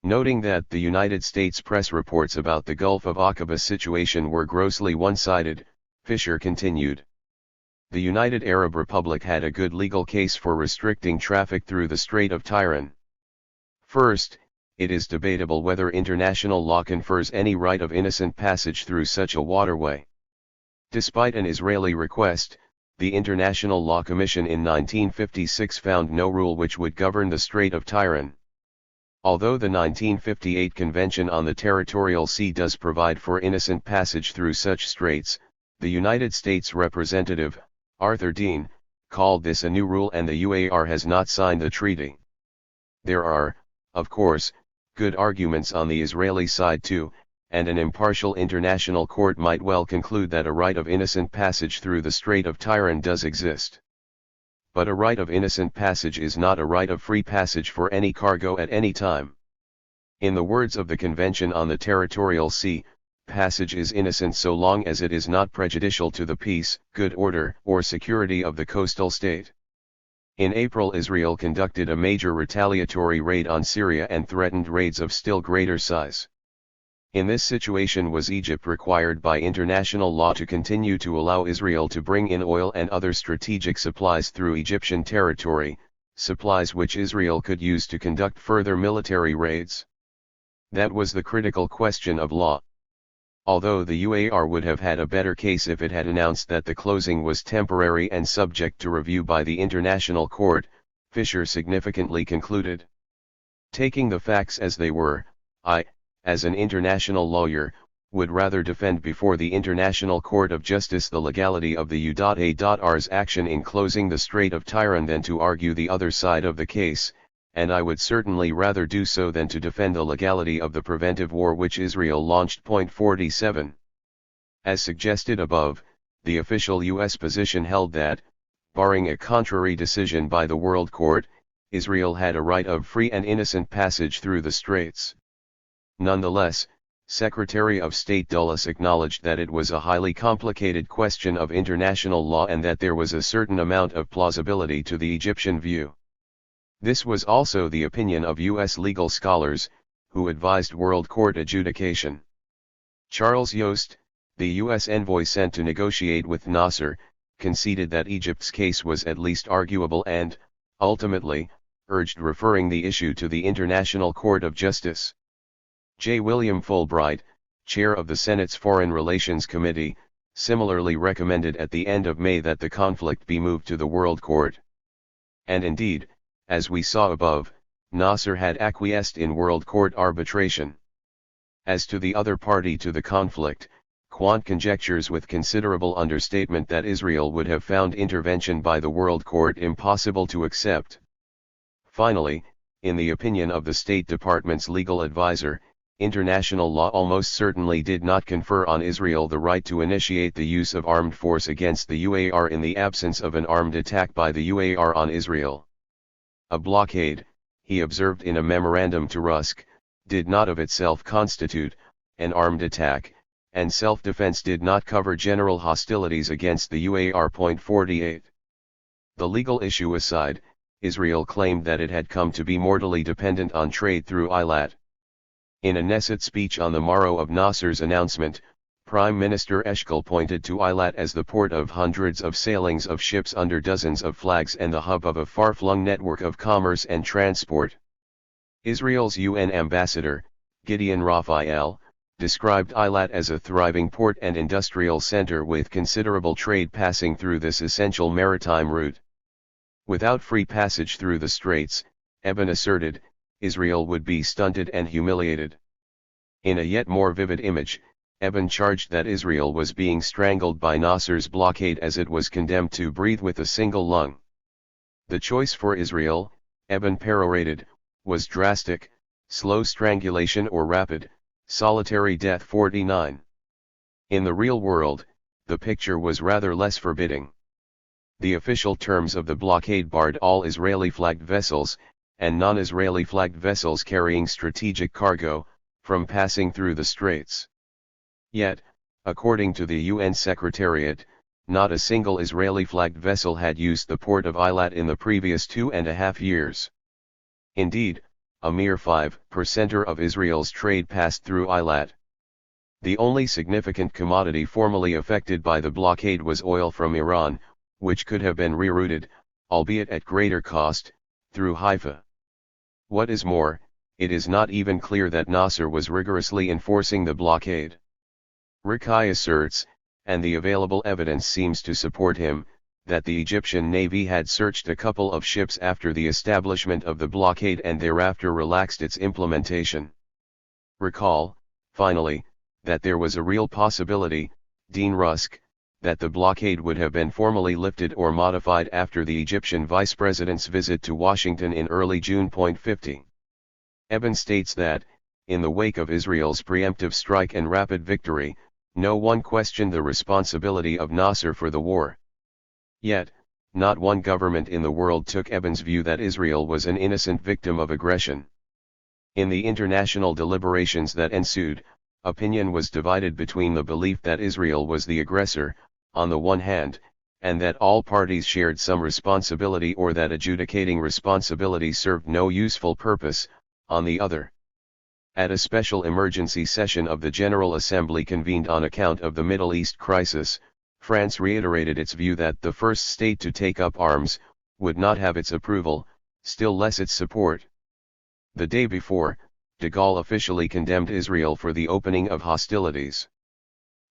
Noting that the United States press reports about the Gulf of Aqaba situation were grossly one-sided, Fisher continued. The United Arab Republic had a good legal case for restricting traffic through the Strait of Tiran. First, it is debatable whether international law confers any right of innocent passage through such a waterway. Despite an Israeli request, the International Law Commission in 1956 found no rule which would govern the Strait of Tiran. Although the 1958 Convention on the Territorial Sea does provide for innocent passage through such straits, the United States representative, Arthur Dean, called this a new rule and the UAR has not signed the treaty. There are, of course, good arguments on the Israeli side too, and an impartial international court might well conclude that a right of innocent passage through the Strait of Tiran does exist. But a right of innocent passage is not a right of free passage for any cargo at any time. In the words of the Convention on the Territorial Sea, passage is innocent so long as it is not prejudicial to the peace, good order, or security of the coastal state. In April, Israel conducted a major retaliatory raid on Syria and threatened raids of still greater size. In this situation, was Egypt required by international law to continue to allow Israel to bring in oil and other strategic supplies through Egyptian territory, supplies which Israel could use to conduct further military raids? That was the critical question of law. Although the UAR would have had a better case if it had announced that the closing was temporary and subject to review by the International Court, Fisher significantly concluded. Taking the facts as they were, I, as an international lawyer, would rather defend before the International Court of Justice the legality of the U.A.R's action in closing the Strait of Tiran than to argue the other side of the case, and I would certainly rather do so than to defend the legality of the preventive war which Israel launched. 47. As suggested above, the official U.S. position held that, barring a contrary decision by the World Court, Israel had a right of free and innocent passage through the straits. Nonetheless, Secretary of State Dulles acknowledged that it was a highly complicated question of international law and that there was a certain amount of plausibility to the Egyptian view. This was also the opinion of U.S. legal scholars, who advised World Court adjudication. Charles Yost, the U.S. envoy sent to negotiate with Nasser, conceded that Egypt's case was at least arguable and, ultimately, urged referring the issue to the International Court of Justice. J. William Fulbright, chair of the Senate's Foreign Relations Committee, similarly recommended at the end of May that the conflict be moved to the World Court. And indeed, as we saw above, Nasser had acquiesced in World Court arbitration. As to the other party to the conflict, Quandt conjectures with considerable understatement that Israel would have found intervention by the World Court impossible to accept. Finally, in the opinion of the State Department's legal advisor, international law almost certainly did not confer on Israel the right to initiate the use of armed force against the UAR in the absence of an armed attack by the UAR on Israel. A blockade, he observed in a memorandum to Rusk, did not of itself constitute an armed attack, and self-defense did not cover general hostilities against the UAR. 48. The legal issue aside, Israel claimed that it had come to be mortally dependent on trade through Eilat. In a Knesset speech on the morrow of Nasser's announcement, Prime Minister Eshkol pointed to Eilat as the port of hundreds of sailings of ships under dozens of flags and the hub of a far-flung network of commerce and transport. Israel's UN ambassador, Gideon Raphael, described Eilat as a thriving port and industrial center with considerable trade passing through this essential maritime route. Without free passage through the straits, Eben asserted, Israel would be stunted and humiliated. In a yet more vivid image, Eben charged that Israel was being strangled by Nasser's blockade as it was condemned to breathe with a single lung. The choice for Israel, Eben perorated, was drastic, slow strangulation or rapid, solitary death. 49. In the real world, the picture was rather less forbidding. The official terms of the blockade barred all Israeli-flagged vessels, and non-Israeli flagged vessels carrying strategic cargo, from passing through the straits. Yet, according to the UN Secretariat, not a single Israeli-flagged vessel had used the port of Eilat in the previous 2.5 years. Indeed, a mere 5% of Israel's trade passed through Eilat. The only significant commodity formally affected by the blockade was oil from Iran, which could have been rerouted, albeit at greater cost, through Haifa. What is more, it is not even clear that Nasser was rigorously enforcing the blockade. Rikai asserts, and the available evidence seems to support him, that the Egyptian Navy had searched a couple of ships after the establishment of the blockade and thereafter relaxed its implementation. Recall, finally, that there was a real possibility, Dean Rusk, that the blockade would have been formally lifted or modified after the Egyptian vice president's visit to Washington in early June. 50. Eben states that, in the wake of Israel's preemptive strike and rapid victory, no one questioned the responsibility of Nasser for the war. Yet, not one government in the world took Eben's view that Israel was an innocent victim of aggression. In the international deliberations that ensued, opinion was divided between the belief that Israel was the aggressor, on the one hand, and that all parties shared some responsibility or that adjudicating responsibility served no useful purpose, on the other. At a special emergency session of the General Assembly convened on account of the Middle East crisis, France reiterated its view that the first state to take up arms, would not have its approval, still less its support. The day before, de Gaulle officially condemned Israel for the opening of hostilities.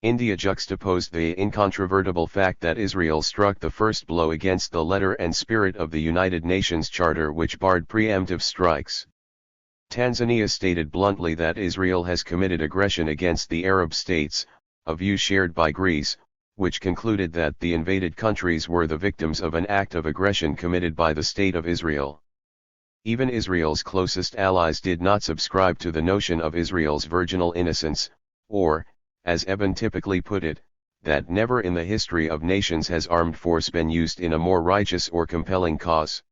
India juxtaposed the incontrovertible fact that Israel struck the first blow against the letter and spirit of the United Nations Charter which barred preemptive strikes. Tanzania stated bluntly that Israel has committed aggression against the Arab states, a view shared by Greece, which concluded that the invaded countries were the victims of an act of aggression committed by the State of Israel. Even Israel's closest allies did not subscribe to the notion of Israel's virginal innocence, or, as Eben typically put it, that never in the history of nations has armed force been used in a more righteous or compelling cause.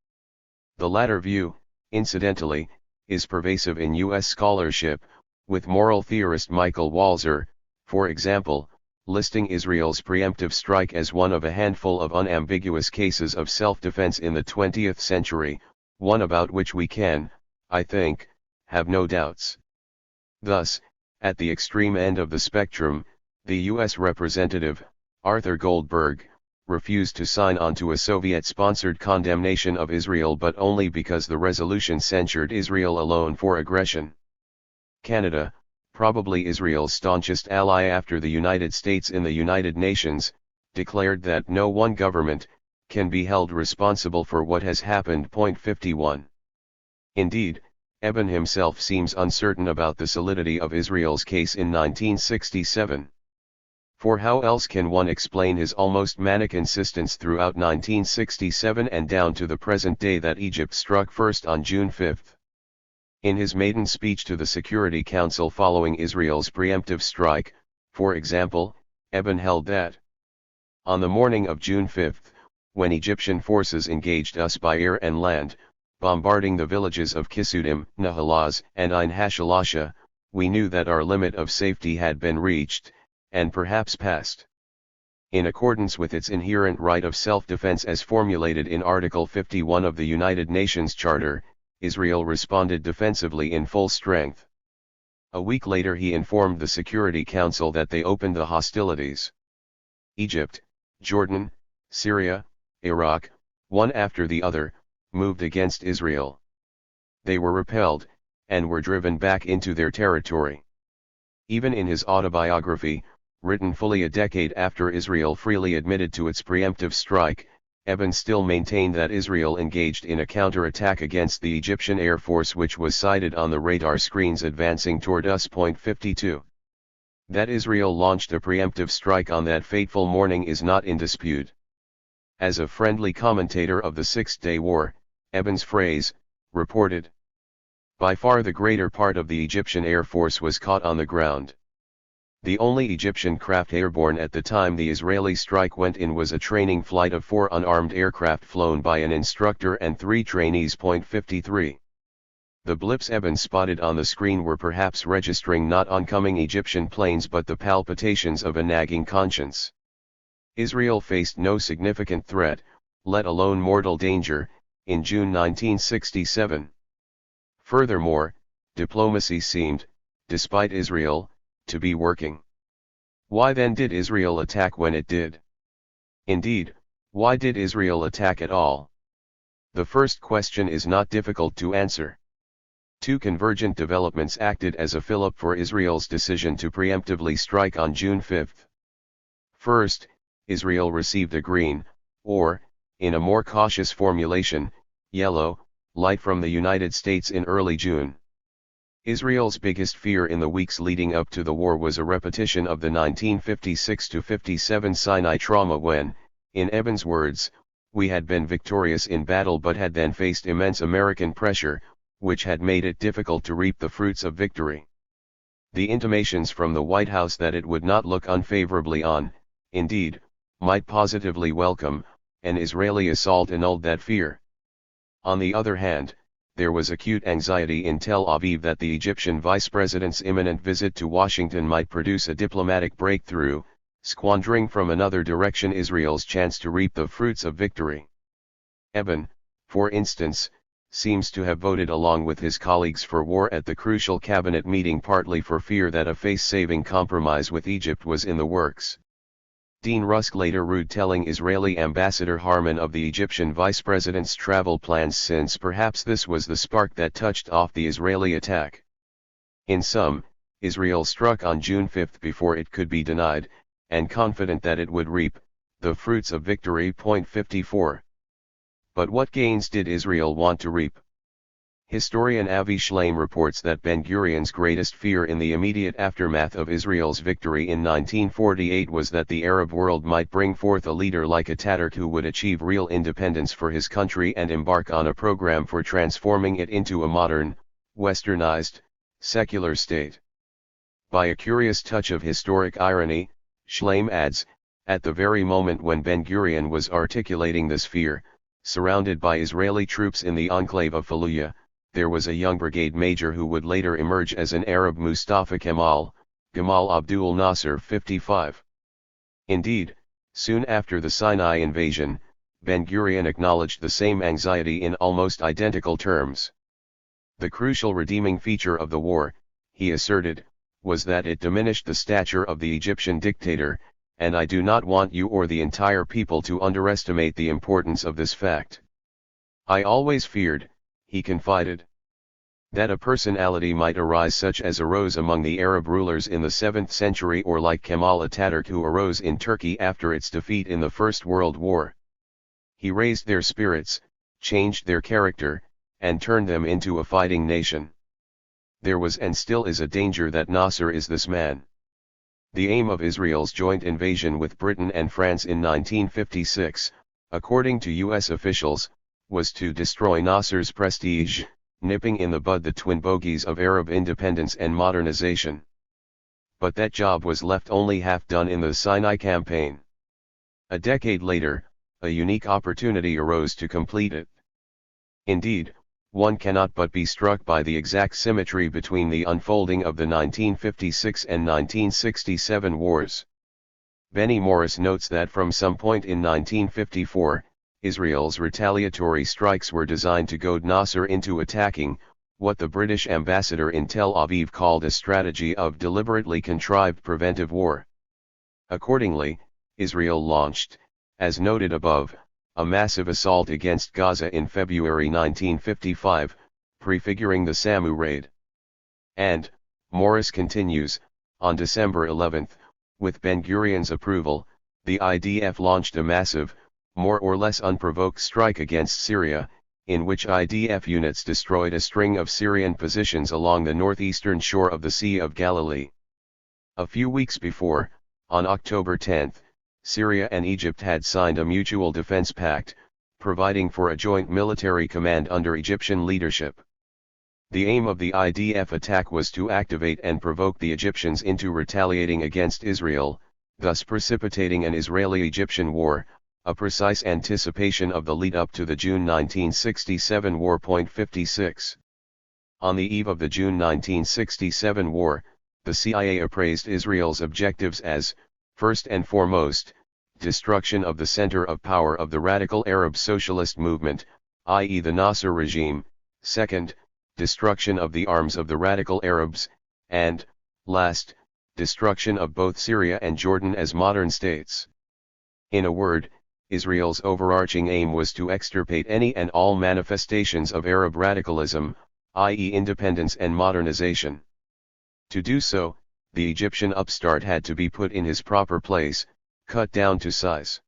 The latter view, incidentally, is pervasive in U.S. scholarship, with moral theorist Michael Walzer, for example, listing Israel's preemptive strike as one of a handful of unambiguous cases of self-defense in the 20th century, one about which we can, I think, have no doubts. Thus, at the extreme end of the spectrum, the U.S. representative, Arthur Goldberg, refused to sign on to a Soviet-sponsored condemnation of Israel but only because the resolution censured Israel alone for aggression. Canada, probably Israel's staunchest ally after the United States in the United Nations, declared that no one government can be held responsible for what has happened. 51. Indeed, Eben himself seems uncertain about the solidity of Israel's case in 1967. For how else can one explain his almost manic insistence throughout 1967 and down to the present day that Egypt struck first on June 5? In his maiden speech to the Security Council following Israel's preemptive strike, for example, Eben held that, on the morning of June 5, when Egyptian forces engaged us by air and land, bombarding the villages of Kisudim, Nahalaz, and Ain Hashalasha, we knew that our limit of safety had been reached, and perhaps passed. In accordance with its inherent right of self-defense as formulated in Article 51 of the United Nations Charter, Israel responded defensively in full strength. A week later he informed the Security Council that they opened the hostilities. Egypt, Jordan, Syria, Iraq, one after the other, moved against Israel. They were repelled, and were driven back into their territory. Even in his autobiography, written fully a decade after Israel freely admitted to its preemptive strike, Eben still maintained that Israel engaged in a counterattack against the Egyptian Air Force which was sighted on the radar screens advancing toward us. 52. That Israel launched a preemptive strike on that fateful morning is not in dispute. As a friendly commentator of the Six-Day War, Eben's phrase, reported, by far the greater part of the Egyptian Air Force was caught on the ground. The only Egyptian craft airborne at the time the Israeli strike went in was a training flight of 4 unarmed aircraft flown by an instructor and 3 trainees. 53. The blips Eben spotted on the screen were perhaps registering not oncoming Egyptian planes but the palpitations of a nagging conscience. Israel faced no significant threat, let alone mortal danger, in June 1967. Furthermore, diplomacy seemed, despite Israel, to be working. Why then did Israel attack when it did? Indeed, why did Israel attack at all? The first question is not difficult to answer. Two convergent developments acted as a fillip for Israel's decision to preemptively strike on June 5. First, Israel received a green, or, in a more cautious formulation, yellow, light from the United States in early June. Israel's biggest fear in the weeks leading up to the war was a repetition of the 1956-57 Sinai trauma when, in Eben's words, we had been victorious in battle but had then faced immense American pressure, which had made it difficult to reap the fruits of victory. The intimations from the White House that it would not look unfavorably on, indeed, might positively welcome, an Israeli assault annulled that fear. On the other hand, there was acute anxiety in Tel Aviv that the Egyptian vice president's imminent visit to Washington might produce a diplomatic breakthrough, squandering from another direction Israel's chance to reap the fruits of victory. Eben, for instance, seems to have voted along with his colleagues for war at the crucial cabinet meeting partly for fear that a face-saving compromise with Egypt was in the works. Dean Rusk later rued telling Israeli Ambassador Harman of the Egyptian vice president's travel plans since perhaps this was the spark that touched off the Israeli attack. In sum, Israel struck on June 5 before it could be denied, and confident that it would reap the fruits of victory. 54. But what gains did Israel want to reap? Historian Avi Shlaim reports that Ben-Gurion's greatest fear in the immediate aftermath of Israel's victory in 1948 was that the Arab world might bring forth a leader like Ataturk who would achieve real independence for his country and embark on a program for transforming it into a modern, westernized, secular state. By a curious touch of historic irony, Shlaim adds, at the very moment when Ben-Gurion was articulating this fear, surrounded by Israeli troops in the enclave of Fallujah, there was a young brigade major who would later emerge as an Arab Mustafa Kemal, Gamal Abdul Nasser 55. Indeed, soon after the Sinai invasion, Ben-Gurion acknowledged the same anxiety in almost identical terms. The crucial redeeming feature of the war, he asserted, was that it diminished the stature of the Egyptian dictator, and I do not want you or the entire people to underestimate the importance of this fact. I always feared, he confided, that a personality might arise such as arose among the Arab rulers in the 7th century or like Kemal Ataturk who arose in Turkey after its defeat in the First World War. He raised their spirits, changed their character, and turned them into a fighting nation. There was and still is a danger that Nasser is this man. The aim of Israel's joint invasion with Britain and France in 1956, according to U.S. officials, was to destroy Nasser's prestige, nipping in the bud the twin bogies of Arab independence and modernization. But that job was left only half done in the Sinai campaign. A decade later, a unique opportunity arose to complete it. Indeed, one cannot but be struck by the exact symmetry between the unfolding of the 1956 and 1967 wars. Benny Morris notes that from some point in 1954, Israel's retaliatory strikes were designed to goad Nasser into attacking, what the British ambassador in Tel Aviv called a strategy of deliberately contrived preventive war. Accordingly, Israel launched, as noted above, a massive assault against Gaza in February 1955, prefiguring the Samu raid. And, Morris continues, on December 11, with Ben-Gurion's approval, the IDF launched a massive, more or less unprovoked strike against Syria, in which IDF units destroyed a string of Syrian positions along the northeastern shore of the Sea of Galilee. A few weeks before, on October 10, Syria and Egypt had signed a mutual defense pact, providing for a joint military command under Egyptian leadership. The aim of the IDF attack was to activate and provoke the Egyptians into retaliating against Israel, thus precipitating an Israeli-Egyptian war, a precise anticipation of the lead-up to the June 1967 war. 56. On the eve of the June 1967 war, the CIA appraised Israel's objectives as, first and foremost, destruction of the center of power of the radical Arab socialist movement, i.e. the Nasser regime, second, destruction of the arms of the radical Arabs, and, last, destruction of both Syria and Jordan as modern states. In a word, Israel's overarching aim was to extirpate any and all manifestations of Arab radicalism, i.e. independence and modernization. To do so, the Egyptian upstart had to be put in his proper place, cut down to size.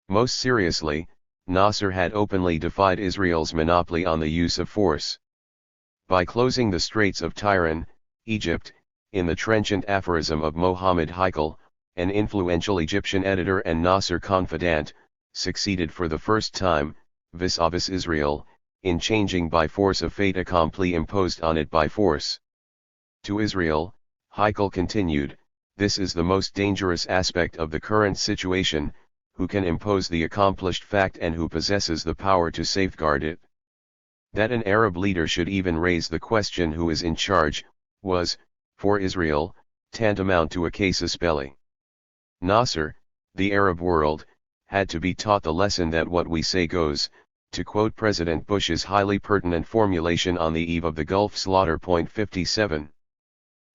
Most seriously, Nasser had openly defied Israel's monopoly on the use of force. By closing the Straits of Tiran, Egypt, in the trenchant aphorism of Mohammed Haikal, an influential Egyptian editor and Nasser confidant, succeeded for the first time, vis-a-vis Israel, in changing by force a fait accompli imposed on it by force. To Israel, Haikal continued, "This is the most dangerous aspect of the current situation, who can impose the accomplished fact and who possesses the power to safeguard it." That an Arab leader should even raise the question who is in charge, was, for Israel, tantamount to a casus belli. Nasser, the Arab world, had to be taught the lesson that what we say goes, to quote President Bush's highly pertinent formulation on the eve of the Gulf slaughter. 57.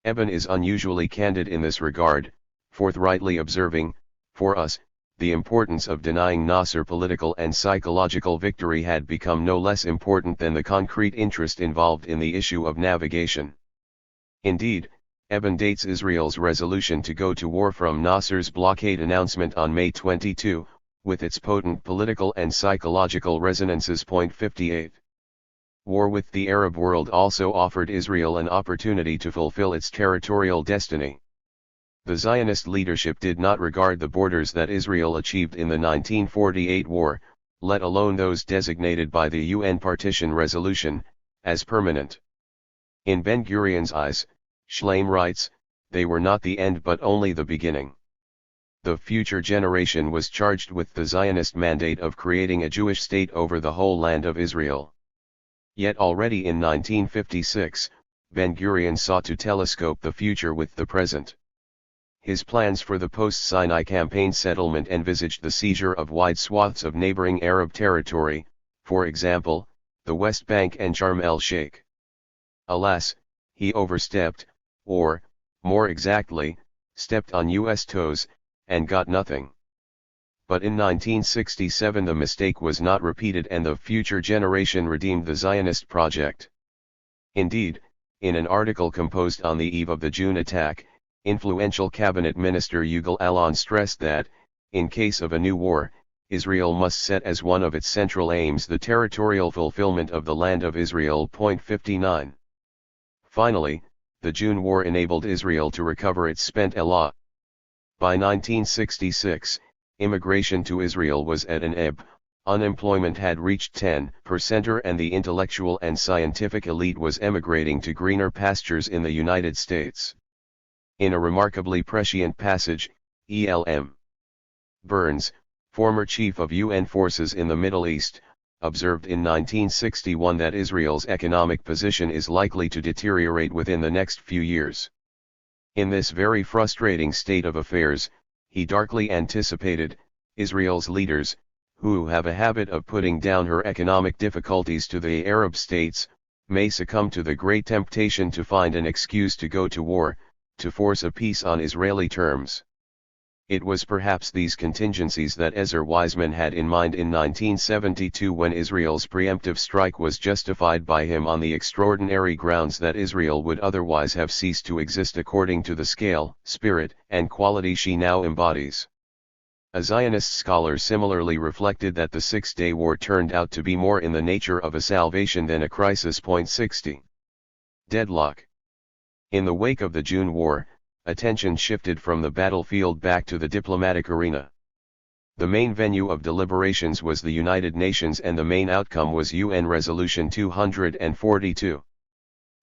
Eben is unusually candid in this regard, forthrightly observing, "For us, the importance of denying Nasser political and psychological victory had become no less important than the concrete interest involved in the issue of navigation." Indeed, Eben dates Israel's resolution to go to war from Nasser's blockade announcement on May 22, with its potent political and psychological resonances. 58. War with the Arab world also offered Israel an opportunity to fulfill its territorial destiny. The Zionist leadership did not regard the borders that Israel achieved in the 1948 war, let alone those designated by the UN Partition Resolution, as permanent. In Ben-Gurion's eyes, Schleim writes, they were not the end but only the beginning. The future generation was charged with the Zionist mandate of creating a Jewish state over the whole land of Israel. Yet already in 1956, Ben-Gurion sought to telescope the future with the present. His plans for the post-Sinai campaign settlement envisaged the seizure of wide swaths of neighboring Arab territory, for example, the West Bank and Sharm el-Sheikh. Alas, he overstepped, or, more exactly, stepped on U.S. toes, and got nothing. But in 1967 the mistake was not repeated and the future generation redeemed the Zionist project. Indeed, in an article composed on the eve of the June attack, influential cabinet minister Yuval Alon stressed that, in case of a new war, Israel must set as one of its central aims the territorial fulfillment of the land of Israel. 59. Finally, the June War enabled Israel to recover its spent elan. By 1966, immigration to Israel was at an ebb, unemployment had reached 10% and the intellectual and scientific elite was emigrating to greener pastures in the United States. In a remarkably prescient passage, E.L.M. Burns, former chief of UN forces in the Middle East, observed in 1961 that Israel's economic position is likely to deteriorate within the next few years. In this very frustrating state of affairs, he darkly anticipated, Israel's leaders, who have a habit of putting down her economic difficulties to the Arab states, may succumb to the great temptation to find an excuse to go to war, to force a peace on Israeli terms. It was perhaps these contingencies that Ezer Weizman had in mind in 1972 when Israel's preemptive strike was justified by him on the extraordinary grounds that Israel would otherwise have ceased to exist according to the scale, spirit, and quality she now embodies. A Zionist scholar similarly reflected that the Six-Day War turned out to be more in the nature of a salvation than a crisis. 60. Deadlock. In the wake of the June War, attention shifted from the battlefield back to the diplomatic arena. The main venue of deliberations was the United Nations and the main outcome was UN Resolution 242.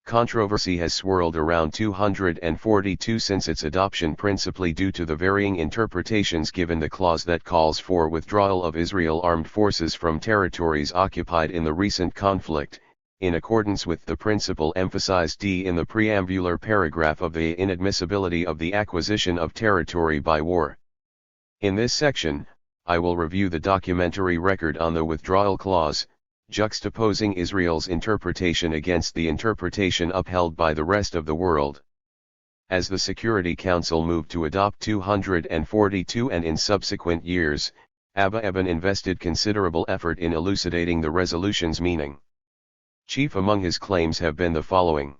Controversy has swirled around 242 since its adoption, principally due to the varying interpretations given the clause that calls for withdrawal of Israel armed forces from territories occupied in the recent conflict, in accordance with the principle emphasized in the preambular paragraph of the inadmissibility of the acquisition of territory by war. In this section, I will review the documentary record on the withdrawal clause, juxtaposing Israel's interpretation against the interpretation upheld by the rest of the world. As the Security Council moved to adopt 242 and in subsequent years, Abba Eban invested considerable effort in elucidating the resolution's meaning. Chief among his claims have been the following.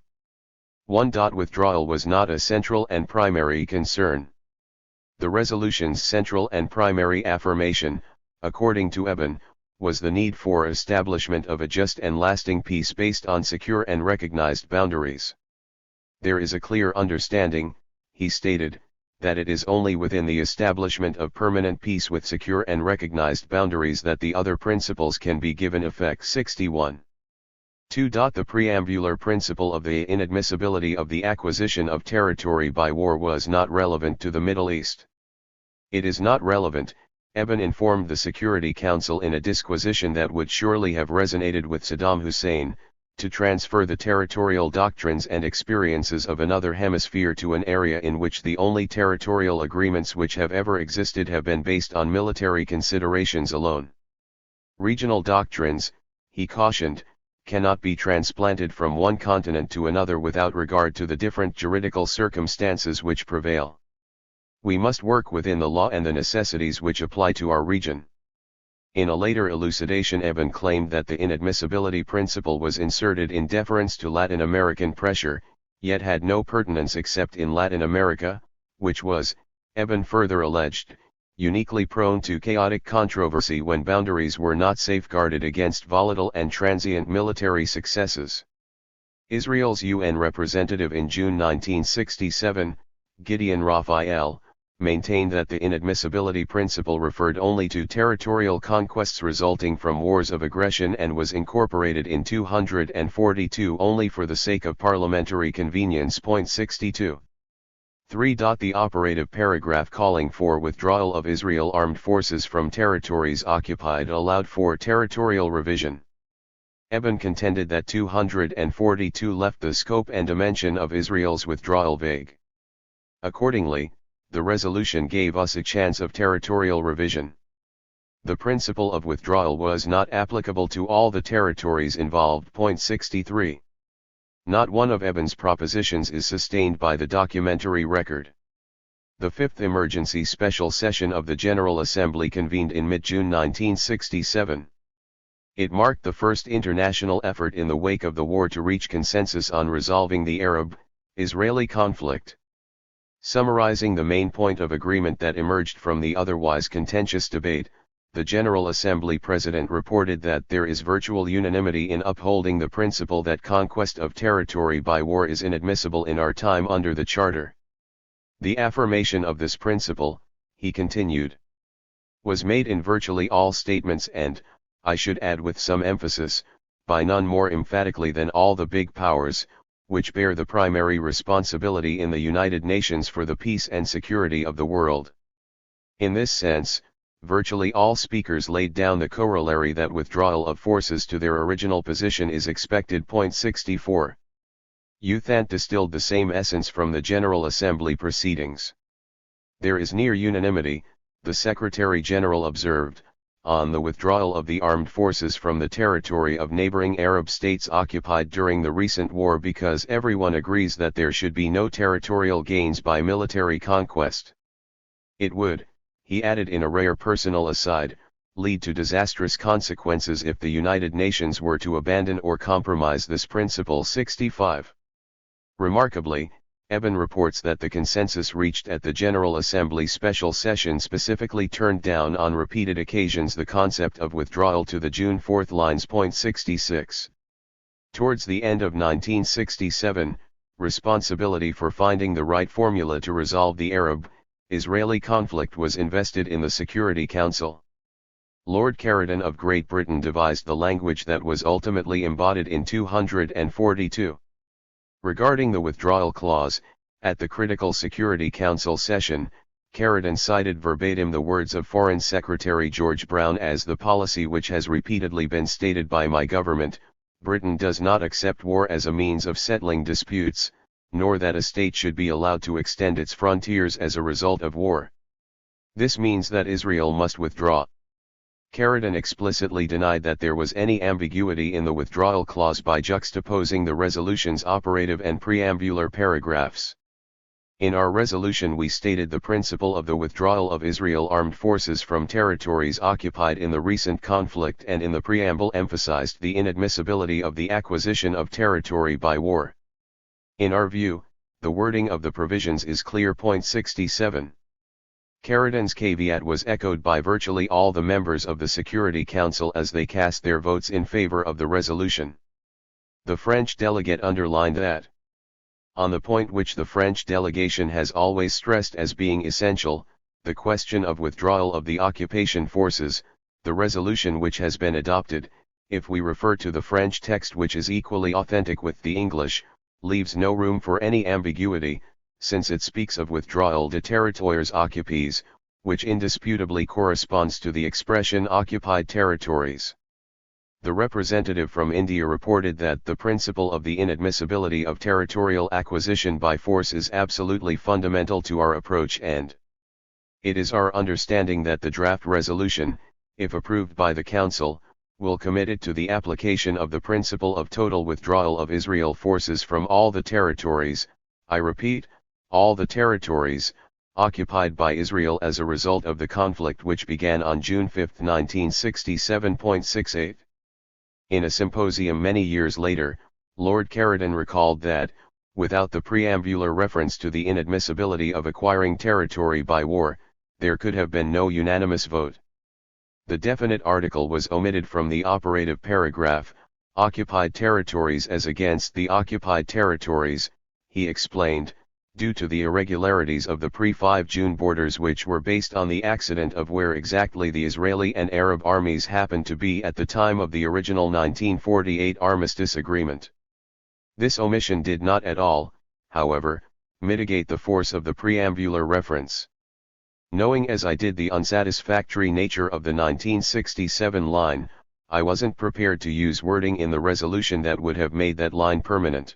1. Withdrawal was not a central and primary concern. The resolution's central and primary affirmation, according to Eban, was the need for establishment of a just and lasting peace based on secure and recognized boundaries. There is a clear understanding, he stated, that it is only within the establishment of permanent peace with secure and recognized boundaries that the other principles can be given effect. 61. 2. The preambular principle of the inadmissibility of the acquisition of territory by war was not relevant to the Middle East. It is not relevant, Eban informed the Security Council in a disquisition that would surely have resonated with Saddam Hussein, to transfer the territorial doctrines and experiences of another hemisphere to an area in which the only territorial agreements which have ever existed have been based on military considerations alone. Regional doctrines, he cautioned, cannot be transplanted from one continent to another without regard to the different juridical circumstances which prevail. We must work within the law and the necessities which apply to our region. In a later elucidation, Eban claimed that the inadmissibility principle was inserted in deference to Latin American pressure, yet had no pertinence except in Latin America, which was, Eban further alleged, uniquely prone to chaotic controversy when boundaries were not safeguarded against volatile and transient military successes. Israel's UN representative in June 1967, Gideon Raphael, maintained that the inadmissibility principle referred only to territorial conquests resulting from wars of aggression and was incorporated in 242 only for the sake of parliamentary convenience. 62. 3. The operative paragraph calling for withdrawal of Israel armed forces from territories occupied allowed for territorial revision. Eban contended that 242 left the scope and dimension of Israel's withdrawal vague. Accordingly, the resolution gave us a chance of territorial revision. The principle of withdrawal was not applicable to all the territories involved. 63. Not one of Eban's propositions is sustained by the documentary record. The Fifth Emergency Special Session of the General Assembly convened in mid-June 1967. It marked the first international effort in the wake of the war to reach consensus on resolving the Arab-Israeli conflict. Summarizing the main point of agreement that emerged from the otherwise contentious debate, the General Assembly President reported that there is virtual unanimity in upholding the principle that conquest of territory by war is inadmissible in our time under the Charter. The affirmation of this principle, he continued, was made in virtually all statements and, I should add with some emphasis, by none more emphatically than all the big powers, which bear the primary responsibility in the United Nations for the peace and security of the world. In this sense, virtually all speakers laid down the corollary that withdrawal of forces to their original position is expected. 64. Youthant distilled the same essence from the General Assembly proceedings. There is near unanimity, the Secretary-General observed, on the withdrawal of the armed forces from the territory of neighboring Arab states occupied during the recent war because everyone agrees that there should be no territorial gains by military conquest. It would, he added in a rare personal aside, lead to disastrous consequences if the United Nations were to abandon or compromise this principle. 65. Remarkably, Eban reports that the consensus reached at the General Assembly special session specifically turned down on repeated occasions the concept of withdrawal to the June 4 lines. 66. Towards the end of 1967, responsibility for finding the right formula to resolve the Arab-Israeli conflict was invested in the Security Council. Lord Caradon of Great Britain devised the language that was ultimately embodied in 242. Regarding the withdrawal clause, at the critical Security Council session, Caradon cited verbatim the words of Foreign Secretary George Brown as the policy which has repeatedly been stated by my government. Britain does not accept war as a means of settling disputes, nor that a state should be allowed to extend its frontiers as a result of war. This means that Israel must withdraw. Sheridan explicitly denied that there was any ambiguity in the withdrawal clause by juxtaposing the resolution's operative and preambular paragraphs. In our resolution we stated the principle of the withdrawal of Israel armed forces from territories occupied in the recent conflict, and in the preamble emphasized the inadmissibility of the acquisition of territory by war. In our view, the wording of the provisions is clear. Point 67. Sheridan's caveat was echoed by virtually all the members of the Security Council as they cast their votes in favor of the resolution. The French delegate underlined that, on the point which the French delegation has always stressed as being essential, the question of withdrawal of the occupation forces, the resolution which has been adopted, if we refer to the French text which is equally authentic with the English, leaves no room for any ambiguity, since it speaks of withdrawal de territoires occupés, which indisputably corresponds to the expression occupied territories. The representative from India reported that the principle of the inadmissibility of territorial acquisition by force is absolutely fundamental to our approach, and it is our understanding that the draft resolution, if approved by the Council, will commit it to the application of the principle of total withdrawal of Israel forces from all the territories, I repeat, all the territories, occupied by Israel as a result of the conflict which began on June 5, 1967.68. In a symposium many years later, Lord Sheridan recalled that, without the preambular reference to the inadmissibility of acquiring territory by war, there could have been no unanimous vote. The definite article was omitted from the operative paragraph, occupied territories as against the occupied territories, he explained, due to the irregularities of the pre-5 June borders which were based on the accident of where exactly the Israeli and Arab armies happened to be at the time of the original 1948 armistice agreement. This omission did not at all, however, mitigate the force of the preambular reference. Knowing as I did the unsatisfactory nature of the 1967 line, I wasn't prepared to use wording in the resolution that would have made that line permanent.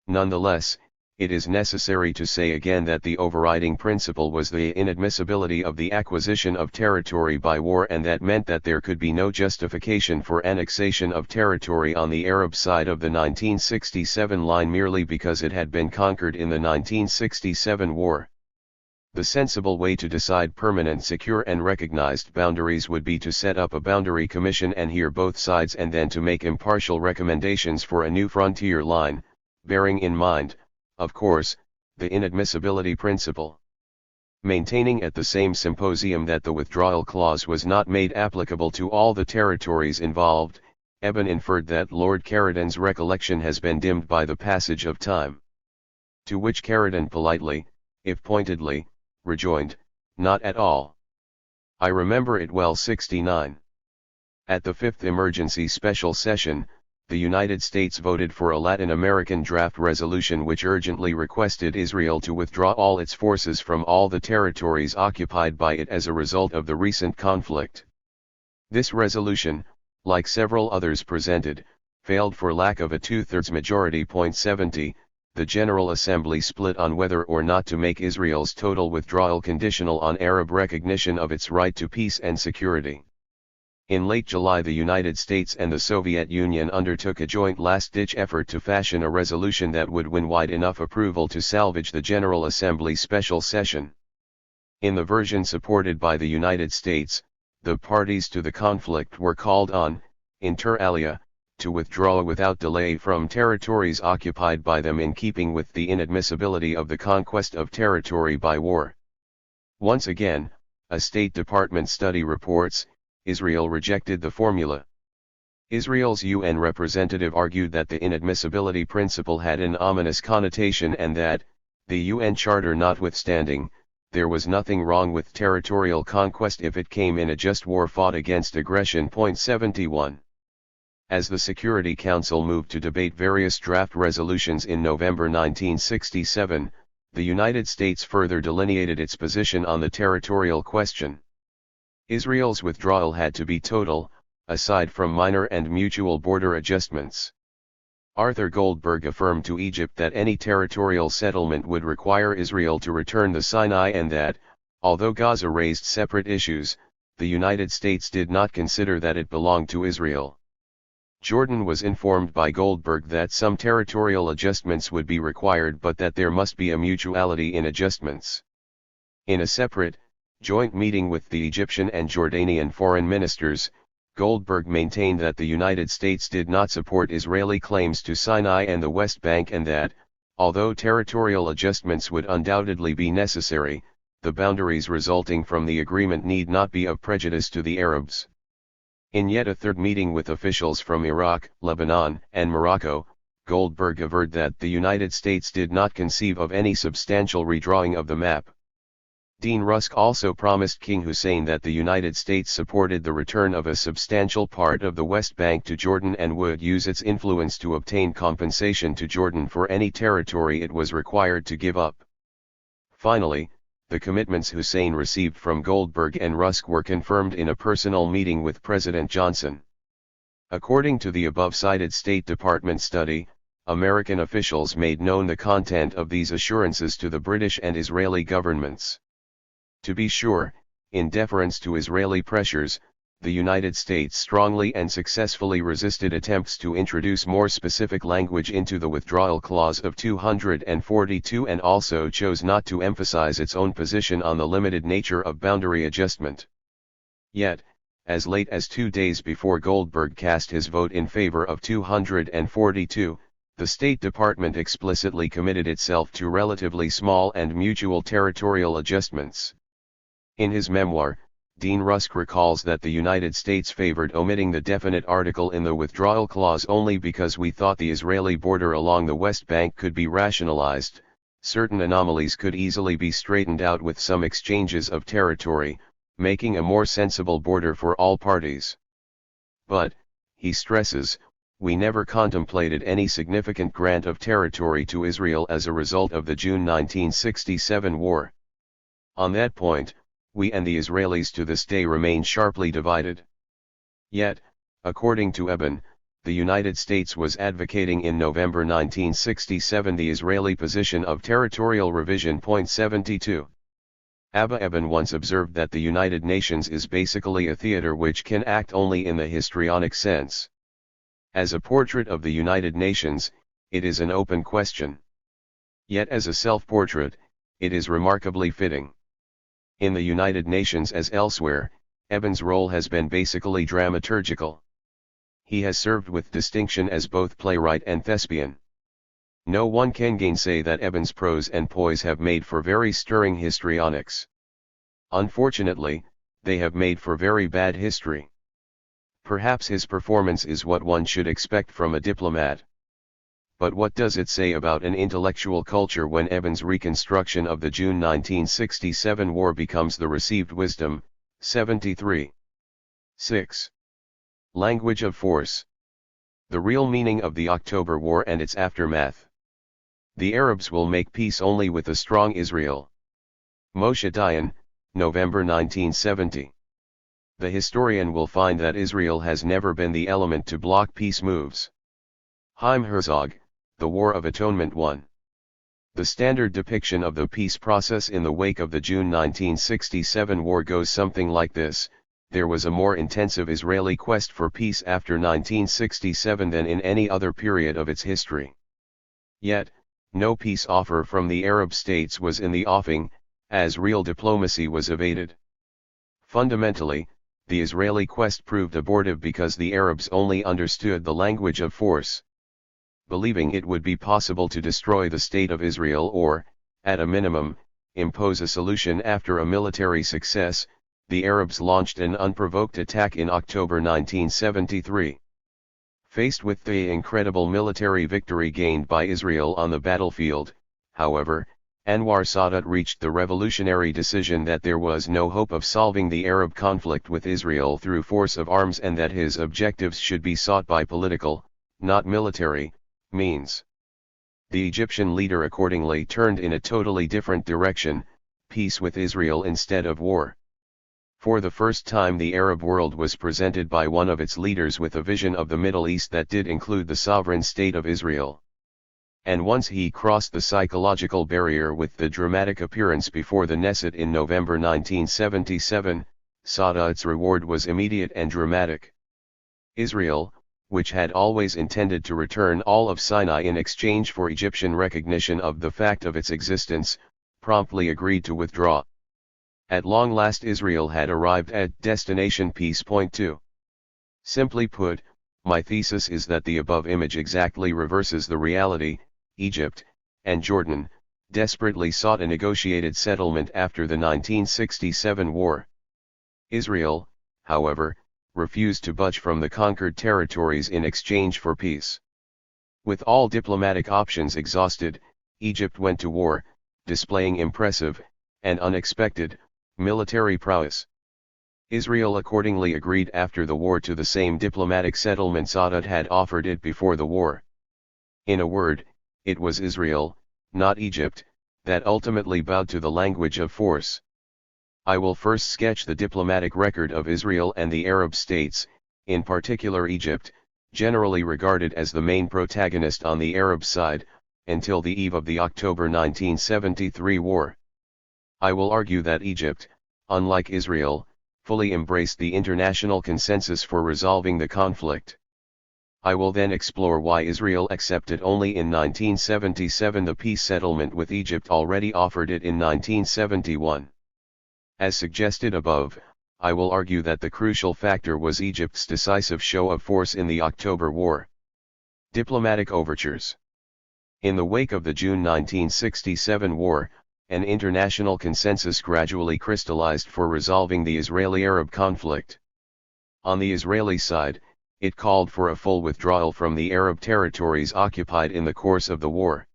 Nonetheless, it is necessary to say again that the overriding principle was the inadmissibility of the acquisition of territory by war, and that meant that there could be no justification for annexation of territory on the Arab side of the 1967 line merely because it had been conquered in the 1967 war. The sensible way to decide permanent, secure and recognized boundaries would be to set up a boundary commission and hear both sides, and then to make impartial recommendations for a new frontier line, bearing in mind, of course, the inadmissibility principle. Maintaining at the same symposium that the withdrawal clause was not made applicable to all the territories involved, Eben inferred that Lord Sheridan's recollection has been dimmed by the passage of time. To which Sheridan politely, if pointedly, rejoined, "Not at all. I remember it well." 69. At the Fifth Emergency Special Session, the United States voted for a Latin American draft resolution which urgently requested Israel to withdraw all its forces from all the territories occupied by it as a result of the recent conflict. This resolution, like several others presented, failed for lack of a two-thirds majority. 70. The General Assembly split on whether or not to make Israel's total withdrawal conditional on Arab recognition of its right to peace and security. In late July, the United States and the Soviet Union undertook a joint last-ditch effort to fashion a resolution that would win wide enough approval to salvage the General Assembly special session. In the version supported by the United States, the parties to the conflict were called on, inter alia, to withdraw without delay from territories occupied by them, in keeping with the inadmissibility of the conquest of territory by war. Once again, a State Department study reports, Israel rejected the formula. Israel's UN representative argued that the inadmissibility principle had an ominous connotation, and that, the UN Charter notwithstanding, there was nothing wrong with territorial conquest if it came in a just war fought against aggression. 71. As the Security Council moved to debate various draft resolutions in November 1967, the United States further delineated its position on the territorial question. Israel's withdrawal had to be total, aside from minor and mutual border adjustments. Arthur Goldberg affirmed to Egypt that any territorial settlement would require Israel to return the Sinai, and that, although Gaza raised separate issues, the United States did not consider that it belonged to Israel. Jordan was informed by Goldberg that some territorial adjustments would be required but that there must be a mutuality in adjustments. In a separate, joint meeting with the Egyptian and Jordanian foreign ministers, Goldberg maintained that the United States did not support Israeli claims to Sinai and the West Bank and that, although territorial adjustments would undoubtedly be necessary, the boundaries resulting from the agreement need not be of prejudice to the Arabs. In yet a third meeting with officials from Iraq, Lebanon, and Morocco, Goldberg averred that the United States did not conceive of any substantial redrawing of the map. Dean Rusk also promised King Hussein that the United States supported the return of a substantial part of the West Bank to Jordan and would use its influence to obtain compensation to Jordan for any territory it was required to give up. Finally, the commitments Hussein received from Goldberg and Rusk were confirmed in a personal meeting with President Johnson. According to the above-cited State Department study, American officials made known the content of these assurances to the British and Israeli governments. To be sure, in deference to Israeli pressures, the United States strongly and successfully resisted attempts to introduce more specific language into the withdrawal clause of 242 and also chose not to emphasize its own position on the limited nature of boundary adjustment. Yet, as late as 2 days before Goldberg cast his vote in favor of 242, the State Department explicitly committed itself to relatively small and mutual territorial adjustments. In his memoir, Dean Rusk recalls that the United States favored omitting the definite article in the withdrawal clause only because we thought the Israeli border along the West Bank could be rationalized, certain anomalies could easily be straightened out with some exchanges of territory, making a more sensible border for all parties. But, he stresses, we never contemplated any significant grant of territory to Israel as a result of the June 1967 war. On that point, we and the Israelis to this day remain sharply divided. Yet, according to Eben, the United States was advocating in November 1967 the Israeli position of territorial revision. 72. Abba Eben once observed that the United Nations is basically a theater which can act only in the histrionic sense. As a portrait of the United Nations, it is an open question. Yet as a self-portrait, it is remarkably fitting. In the United Nations as elsewhere, Eben's role has been basically dramaturgical. He has served with distinction as both playwright and thespian. No one can gainsay that Eben's prose and poise have made for very stirring histrionics. Unfortunately, they have made for very bad history. Perhaps his performance is what one should expect from a diplomat. But what does it say about an intellectual culture when Eben's reconstruction of the June 1967 war becomes the received wisdom? 73. 6. Language of force. The real meaning of the October War and its aftermath. The Arabs will make peace only with a strong Israel. Moshe Dayan, November 1970. The historian will find that Israel has never been the element to block peace moves. Chaim Herzog, The War of Atonement 1. The standard depiction of the peace process in the wake of the June 1967 war goes something like this: there was a more intensive Israeli quest for peace after 1967 than in any other period of its history. Yet, no peace offer from the Arab states was in the offing, as real diplomacy was evaded. Fundamentally, the Israeli quest proved abortive because the Arabs only understood the language of force. Believing it would be possible to destroy the State of Israel or, at a minimum, impose a solution after a military success, the Arabs launched an unprovoked attack in October 1973. Faced with the incredible military victory gained by Israel on the battlefield, however, Anwar Sadat reached the revolutionary decision that there was no hope of solving the Arab conflict with Israel through force of arms and that his objectives should be sought by political, not military, means. The Egyptian leader accordingly turned in a totally different direction, peace with Israel instead of war. For the first time the Arab world was presented by one of its leaders with a vision of the Middle East that did include the sovereign state of Israel. And once he crossed the psychological barrier with the dramatic appearance before the Knesset in November 1977, Sadat's reward was immediate and dramatic. Israel, which had always intended to return all of Sinai in exchange for Egyptian recognition of the fact of its existence, promptly agreed to withdraw. At long last Israel had arrived at destination peace. Point 2. Simply put, my thesis is that the above image exactly reverses the reality. Egypt, and Jordan, desperately sought a negotiated settlement after the 1967 war. Israel, however, refused to budge from the conquered territories in exchange for peace. With all diplomatic options exhausted, Egypt went to war, displaying impressive, and unexpected, military prowess. Israel accordingly agreed after the war to the same diplomatic settlement Sadat had offered it before the war. In a word, it was Israel, not Egypt, that ultimately bowed to the language of force. I will first sketch the diplomatic record of Israel and the Arab states, in particular Egypt, generally regarded as the main protagonist on the Arab side, until the eve of the October 1973 war. I will argue that Egypt, unlike Israel, fully embraced the international consensus for resolving the conflict. I will then explore why Israel accepted only in 1977 the peace settlement with Egypt already offered it in 1971. As suggested above, I will argue that the crucial factor was Egypt's decisive show of force in the October War. Diplomatic overtures. In the wake of the June 1967 war, an international consensus gradually crystallized for resolving the Israeli-Arab conflict. On the Israeli side, it called for a full withdrawal from the Arab territories occupied in the course of the war.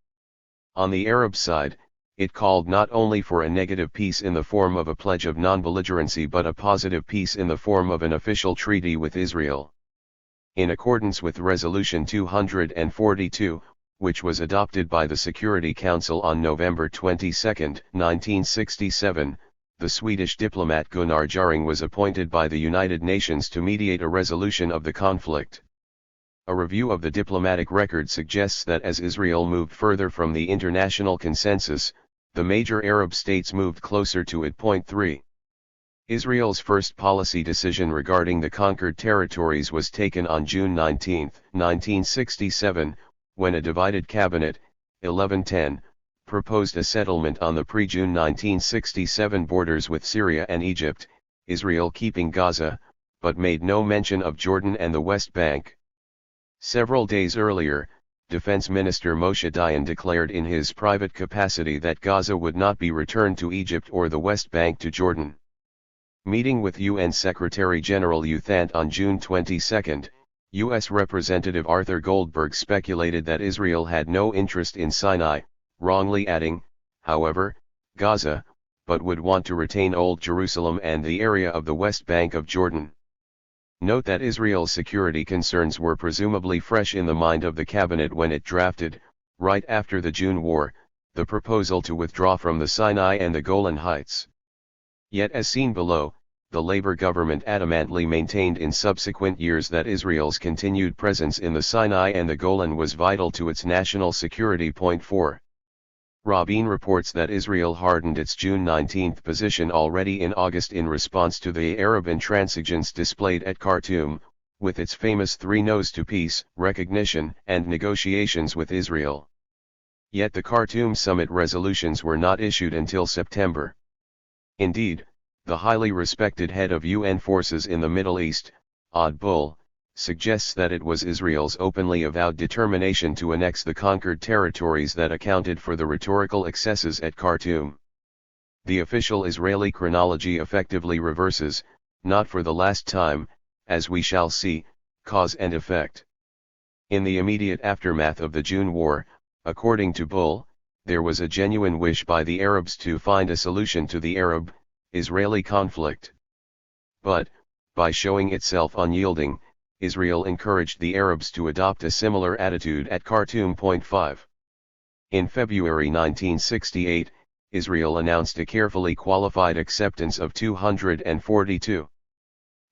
On the Arab side, it called not only for a negative peace in the form of a pledge of non-belligerency but a positive peace in the form of an official treaty with Israel. In accordance with Resolution 242, which was adopted by the Security Council on November 22, 1967, the Swedish diplomat Gunnar Jarring was appointed by the United Nations to mediate a resolution of the conflict. A review of the diplomatic record suggests that as Israel moved further from the international consensus, the major Arab states moved closer to it. Point 3. Israel's first policy decision regarding the conquered territories was taken on June 19, 1967, when a divided cabinet, 1110, proposed a settlement on the pre-June 1967 borders with Syria and Egypt, Israel keeping Gaza, but made no mention of Jordan and the West Bank. Several days earlier, Defense Minister Moshe Dayan declared in his private capacity that Gaza would not be returned to Egypt or the West Bank to Jordan. Meeting with UN Secretary-General U Thant on June 22, U.S. Representative Arthur Goldberg speculated that Israel had no interest in Sinai, wrongly adding, however, Gaza, but would want to retain Old Jerusalem and the area of the West Bank of Jordan. Note that Israel's security concerns were presumably fresh in the mind of the cabinet when it drafted, right after the June War, the proposal to withdraw from the Sinai and the Golan Heights. Yet as seen below, the Labour government adamantly maintained in subsequent years that Israel's continued presence in the Sinai and the Golan was vital to its national security. Point 4. Rabin reports that Israel hardened its June 19 position already in August in response to the Arab intransigence displayed at Khartoum, with its famous 3 no's to peace, recognition, and negotiations with Israel. Yet the Khartoum summit resolutions were not issued until September. Indeed, the highly respected head of UN forces in the Middle East, Odd Bull, suggests that it was Israel's openly avowed determination to annex the conquered territories that accounted for the rhetorical excesses at Khartoum. The official Israeli chronology effectively reverses, not for the last time, as we shall see, cause and effect. In the immediate aftermath of the June War, according to Bull, there was a genuine wish by the Arabs to find a solution to the Arab-Israeli conflict. But, by showing itself unyielding, Israel encouraged the Arabs to adopt a similar attitude at Khartoum. Point 5. In February 1968, Israel announced a carefully qualified acceptance of 242.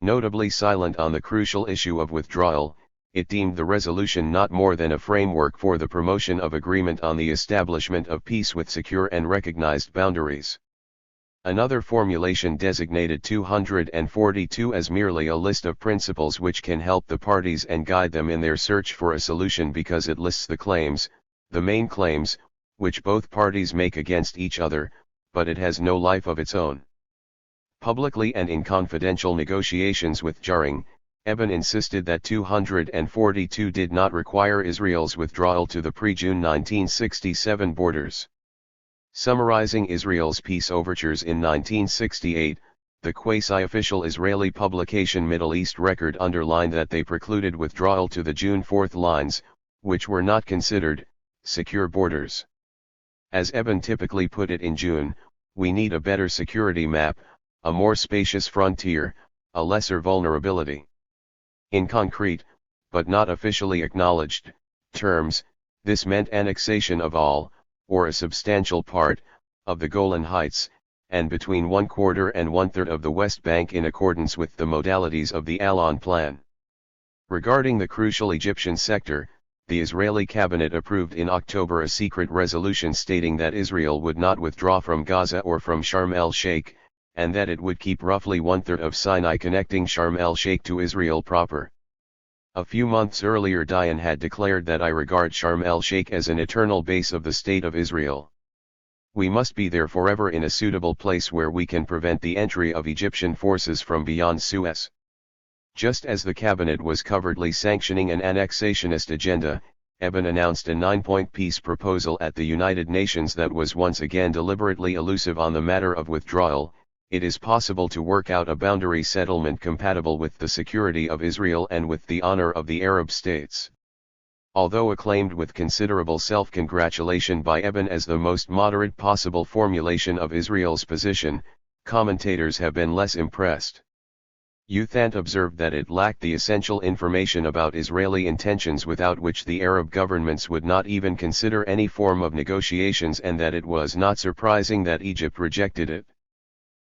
Notably silent on the crucial issue of withdrawal, it deemed the resolution not more than a framework for the promotion of agreement on the establishment of peace with secure and recognized boundaries. Another formulation designated 242 as merely a list of principles which can help the parties and guide them in their search for a solution because it lists the claims, the main claims, which both parties make against each other, but it has no life of its own. Publicly and in confidential negotiations with Jaring, Eben insisted that 242 did not require Israel's withdrawal to the pre-June 1967 borders. Summarizing Israel's peace overtures in 1968, the quasi-official Israeli publication Middle East Record underlined that they precluded withdrawal to the June 4 lines, which were not considered secure borders. As Eben typically put it in June, we need a better security map, a more spacious frontier, a lesser vulnerability. In concrete, but not officially acknowledged, terms, this meant annexation of all, or a substantial part, of the Golan Heights, and between 1/4 and 1/3 of the West Bank in accordance with the modalities of the Allon Plan. Regarding the crucial Egyptian sector, the Israeli cabinet approved in October a secret resolution stating that Israel would not withdraw from Gaza or from Sharm el-Sheikh, and that it would keep roughly 1/3 of Sinai connecting Sharm el-Sheikh to Israel proper. A few months earlier Dayan had declared that I regard Sharm el-Sheikh as an eternal base of the State of Israel. We must be there forever in a suitable place where we can prevent the entry of Egyptian forces from beyond Suez. Just as the cabinet was covertly sanctioning an annexationist agenda, Eben announced a 9-point peace proposal at the United Nations that was once again deliberately elusive on the matter of withdrawal. It is possible to work out a boundary settlement compatible with the security of Israel and with the honor of the Arab states. Although acclaimed with considerable self-congratulation by Eben as the most moderate possible formulation of Israel's position, commentators have been less impressed. Uthant observed that it lacked the essential information about Israeli intentions without which the Arab governments would not even consider any form of negotiations, and that it was not surprising that Egypt rejected it.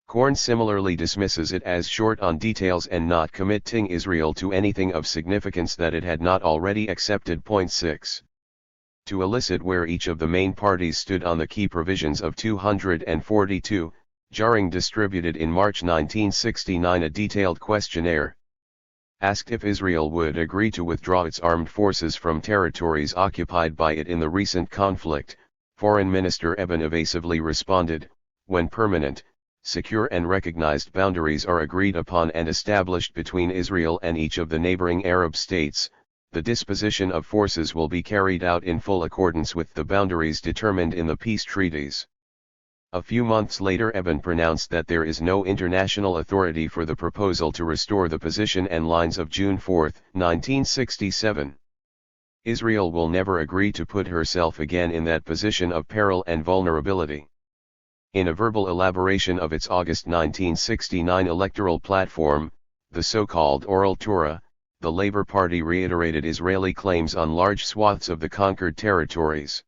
Korn similarly dismisses it as short on details and not committing Israel to anything of significance that it had not already accepted. Point 6. To elicit where each of the main parties stood on the key provisions of 242, Jaring distributed in March 1969 a detailed questionnaire. Asked if Israel would agree to withdraw its armed forces from territories occupied by it in the recent conflict, Foreign Minister Eben evasively responded, when permanent, secure and recognized boundaries are agreed upon and established between Israel and each of the neighboring Arab states, the disposition of forces will be carried out in full accordance with the boundaries determined in the peace treaties. A few months later Eben pronounced that there is no international authority for the proposal to restore the position and lines of June 4, 1967. Israel will never agree to put herself again in that position of peril and vulnerability. In a verbal elaboration of its August 1969 electoral platform, the so-called Oral Torah, the Labour Party reiterated Israeli claims on large swaths of the conquered territories.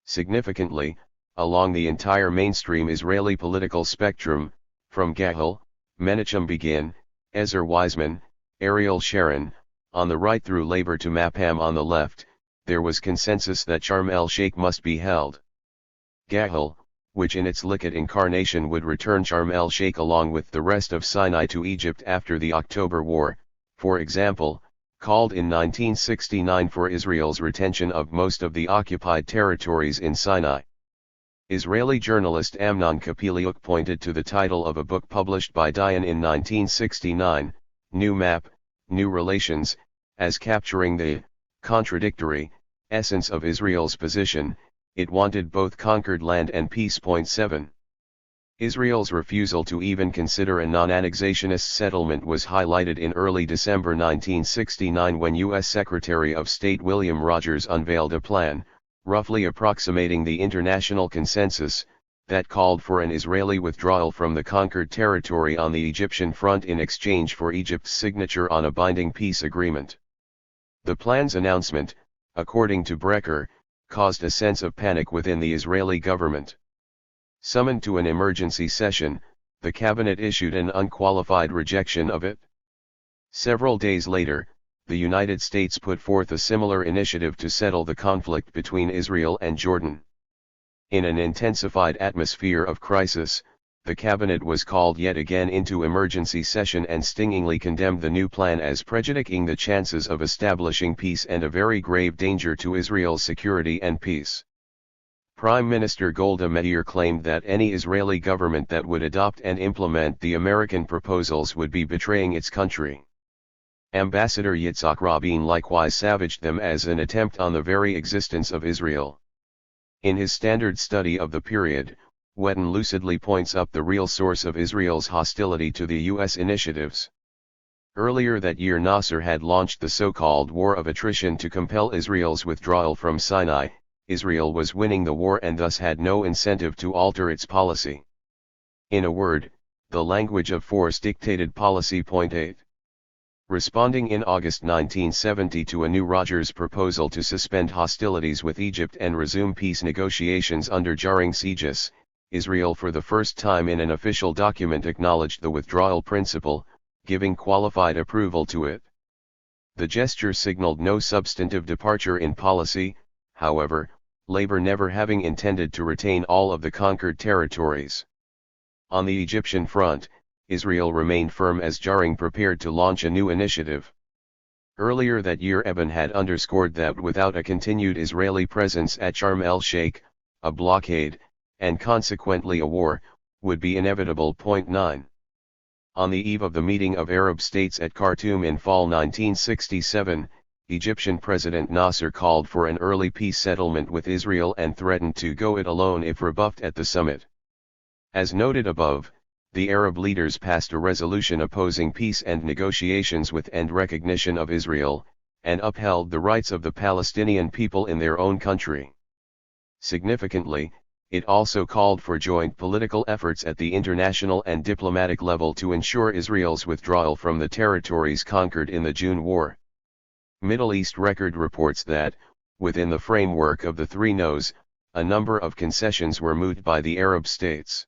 Significantly, along the entire mainstream Israeli political spectrum, from Gahel, Menachem Begin, Ezer Weizman, Ariel Sharon, on the right through Labour to Mapam on the left, there was consensus that Sharm el-Sheikh must be held. Gahel, which in its Likud incarnation would return Sharm el-Sheikh along with the rest of Sinai to Egypt after the October War, for example, called in 1969 for Israel's retention of most of the occupied territories in Sinai. Israeli journalist Amnon Kapeliuk pointed to the title of a book published by Dayan in 1969, New Map, New Relations, as capturing the contradictory essence of Israel's position. It wanted both conquered land and peace. Point 7. Israel's refusal to even consider a non-annexationist settlement was highlighted in early December 1969 when U.S. Secretary of State William Rogers unveiled a plan, roughly approximating the international consensus, that called for an Israeli withdrawal from the conquered territory on the Egyptian front in exchange for Egypt's signature on a binding peace agreement. The plan's announcement, according to Brecher, caused a sense of panic within the Israeli government. Summoned to an emergency session, the cabinet issued an unqualified rejection of it. Several days later, the United States put forth a similar initiative to settle the conflict between Israel and Jordan. In an intensified atmosphere of crisis, the cabinet was called yet again into emergency session and stingingly condemned the new plan as prejudicing the chances of establishing peace and a very grave danger to Israel's security and peace. Prime Minister Golda Meir claimed that any Israeli government that would adopt and implement the American proposals would be betraying its country. Ambassador Yitzhak Rabin likewise savaged them as an attempt on the very existence of Israel. In his standard study of the period, Whetten lucidly points up the real source of Israel's hostility to the U.S. initiatives. Earlier that year Nasser had launched the so-called War of Attrition to compel Israel's withdrawal from Sinai. Israel was winning the war and thus had no incentive to alter its policy. In a word, the language of force dictated policy. Point 8. Responding in August 1970 to a new Rogers proposal to suspend hostilities with Egypt and resume peace negotiations under Jarring's aegis, Israel for the first time in an official document acknowledged the withdrawal principle, giving qualified approval to it. The gesture signaled no substantive departure in policy, however, Labour never having intended to retain all of the conquered territories. On the Egyptian front, Israel remained firm as Jarring prepared to launch a new initiative. Earlier that year Eben had underscored that without a continued Israeli presence at Sharm el-Sheikh, a blockade, and consequently a war, would be inevitable. Point 9. On the eve of the meeting of Arab states at Khartoum in fall 1967, Egyptian President Nasser called for an early peace settlement with Israel and threatened to go it alone if rebuffed at the summit. As noted above, the Arab leaders passed a resolution opposing peace and negotiations with and recognition of Israel, and upheld the rights of the Palestinian people in their own country. Significantly, it also called for joint political efforts at the international and diplomatic level to ensure Israel's withdrawal from the territories conquered in the June War. Middle East Record reports that, within the framework of the three no's, a number of concessions were moved by the Arab states.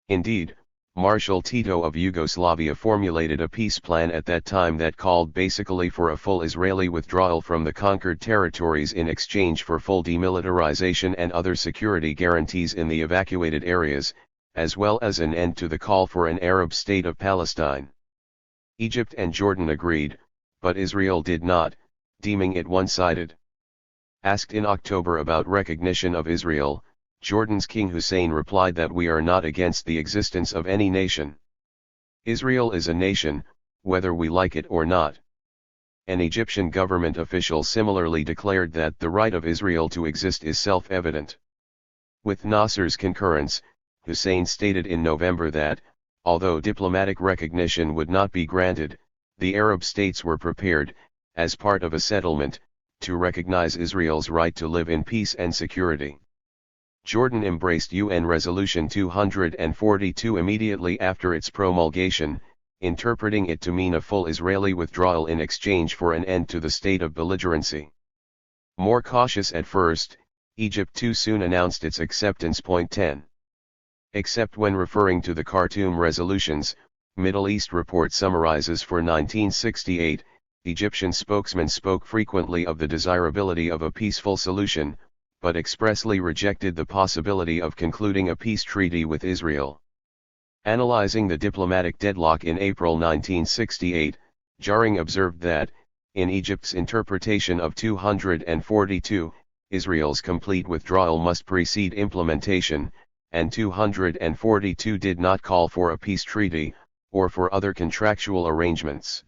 Indeed, Marshal Tito of Yugoslavia formulated a peace plan at that time that called basically for a full Israeli withdrawal from the conquered territories in exchange for full demilitarization and other security guarantees in the evacuated areas, as well as an end to the call for an Arab state of Palestine. Egypt and Jordan agreed, but Israel did not, deeming it one-sided. Asked in October about recognition of Israel, Jordan's King Hussein replied that we are not against the existence of any nation. Israel is a nation, whether we like it or not. An Egyptian government official similarly declared that the right of Israel to exist is self-evident. With Nasser's concurrence, Hussein stated in November that, although diplomatic recognition would not be granted, the Arab states were prepared, as part of a settlement, to recognize Israel's right to live in peace and security. Jordan embraced UN Resolution 242 immediately after its promulgation, interpreting it to mean a full Israeli withdrawal in exchange for an end to the state of belligerency. More cautious at first, Egypt too soon announced its acceptance. Point 10. Except when referring to the Khartoum resolutions, Middle East Report summarizes for 1968, Egyptian spokesmen spoke frequently of the desirability of a peaceful solution, but expressly rejected the possibility of concluding a peace treaty with Israel. Analyzing the diplomatic deadlock in April 1968, Jarring observed that, in Egypt's interpretation of 242, Israel's complete withdrawal must precede implementation, and 242 did not call for a peace treaty, or for other contractual arrangements.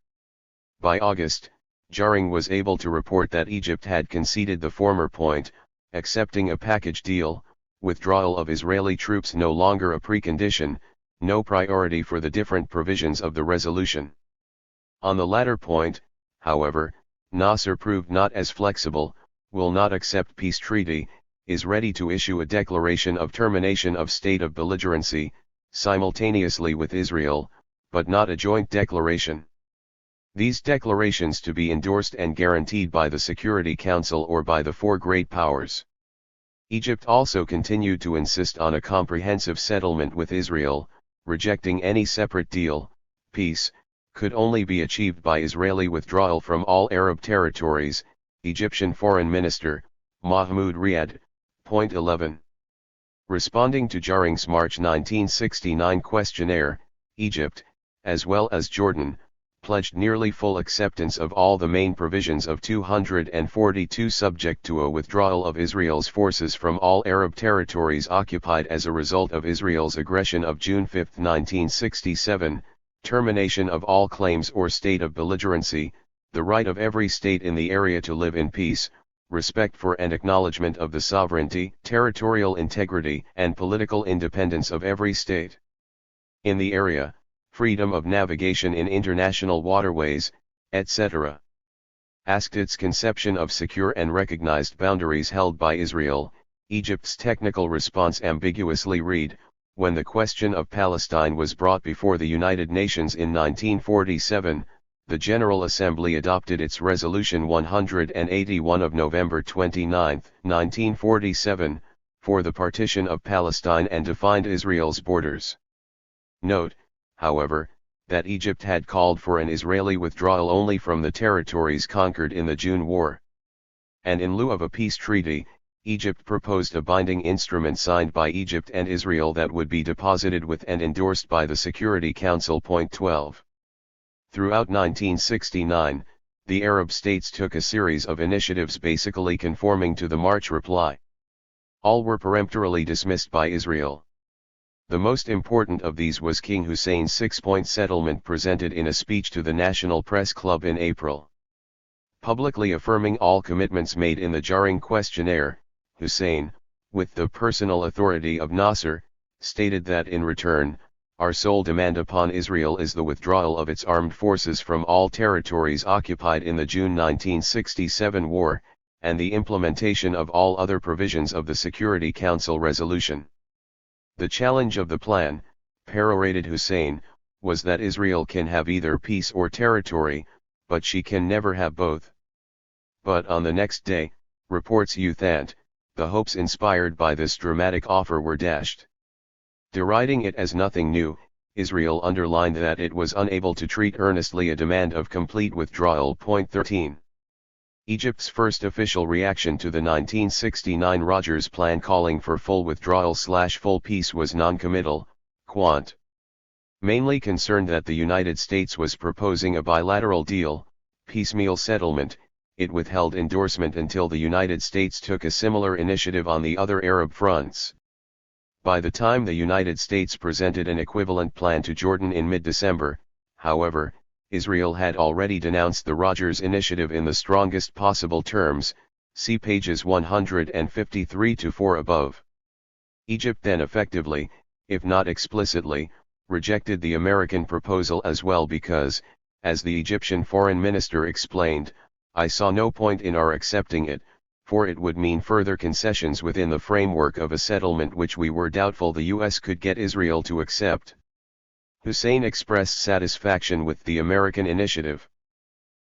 By August, Jarring was able to report that Egypt had conceded the former point, accepting a package deal, withdrawal of Israeli troops no longer a precondition, no priority for the different provisions of the resolution. On the latter point, however, Nasser proved not as flexible, will not accept peace treaty, is ready to issue a declaration of termination of state of belligerency, simultaneously with Israel, but not a joint declaration. These declarations to be endorsed and guaranteed by the Security Council or by the four great powers. Egypt also continued to insist on a comprehensive settlement with Israel, rejecting any separate deal. Peace could only be achieved by Israeli withdrawal from all Arab territories. Egyptian Foreign Minister Mahmoud Riyad. Point 11. Responding to Jaring's March 1969 questionnaire, Egypt, as well as Jordan, pledged nearly full acceptance of all the main provisions of 242 subject to a withdrawal of Israel's forces from all Arab territories occupied as a result of Israel's aggression of June 5, 1967, termination of all claims or state of belligerency, the right of every state in the area to live in peace, respect for and acknowledgement of the sovereignty, territorial integrity and political independence of every state in the area, freedom of navigation in international waterways, etc. Asked its conception of secure and recognized boundaries held by Israel, Egypt's technical response ambiguously read, when the question of Palestine was brought before the United Nations in 1947, the General Assembly adopted its Resolution 181 of November 29, 1947, for the partition of Palestine and defined Israel's borders. Note, however, that Egypt had called for an Israeli withdrawal only from the territories conquered in the June War. And in lieu of a peace treaty, Egypt proposed a binding instrument signed by Egypt and Israel that would be deposited with and endorsed by the Security Council. Point 12. Throughout 1969, the Arab states took a series of initiatives basically conforming to the March reply. All were peremptorily dismissed by Israel. The most important of these was King Hussein's six-point settlement presented in a speech to the National Press Club in April. Publicly affirming all commitments made in the Jaring questionnaire, Hussein, with the personal authority of Nasser, stated that in return, our sole demand upon Israel is the withdrawal of its armed forces from all territories occupied in the June 1967 war, and the implementation of all other provisions of the Security Council resolution. The challenge of the plan, perorated Hussein, was that Israel can have either peace or territory, but she can never have both. But on the next day, reports Youthant, the hopes inspired by this dramatic offer were dashed. Deriding it as nothing new, Israel underlined that it was unable to treat earnestly a demand of complete withdrawal. Point 13. Egypt's first official reaction to the 1969 Rogers Plan calling for full withdrawal/full peace was non-committal, quant. Mainly concerned that the United States was proposing a bilateral deal, piecemeal settlement, it withheld endorsement until the United States took a similar initiative on the other Arab fronts. By the time the United States presented an equivalent plan to Jordan in mid-December, however, Israel had already denounced the Rogers Initiative in the strongest possible terms, see pages 153-4 above. Egypt then effectively, if not explicitly, rejected the American proposal as well because, as the Egyptian foreign minister explained, I saw no point in our accepting it, for it would mean further concessions within the framework of a settlement which we were doubtful the U.S. could get Israel to accept. Hussein expressed satisfaction with the American initiative.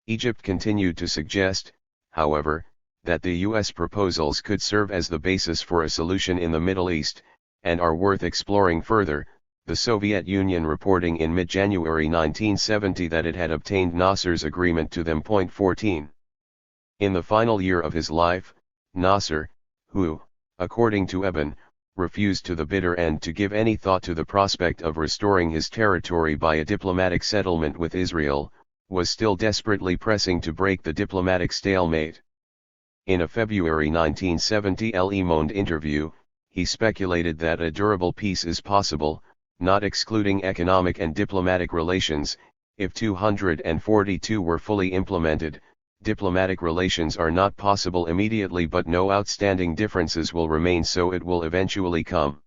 Egypt continued to suggest, however, that the U.S. proposals could serve as the basis for a solution in the Middle East, and are worth exploring further, the Soviet Union reporting in mid-January 1970 that it had obtained Nasser's agreement to them. Point 14. In the final year of his life, Nasser, who, according to Eben, refused to the bitter end to give any thought to the prospect of restoring his territory by a diplomatic settlement with Israel, was still desperately pressing to break the diplomatic stalemate. In a February 1970 Le Monde interview, he speculated that a durable peace is possible, not excluding economic and diplomatic relations, if 242 were fully implemented. Diplomatic relations are not possible immediately, but no outstanding differences will remain, so it will eventually come.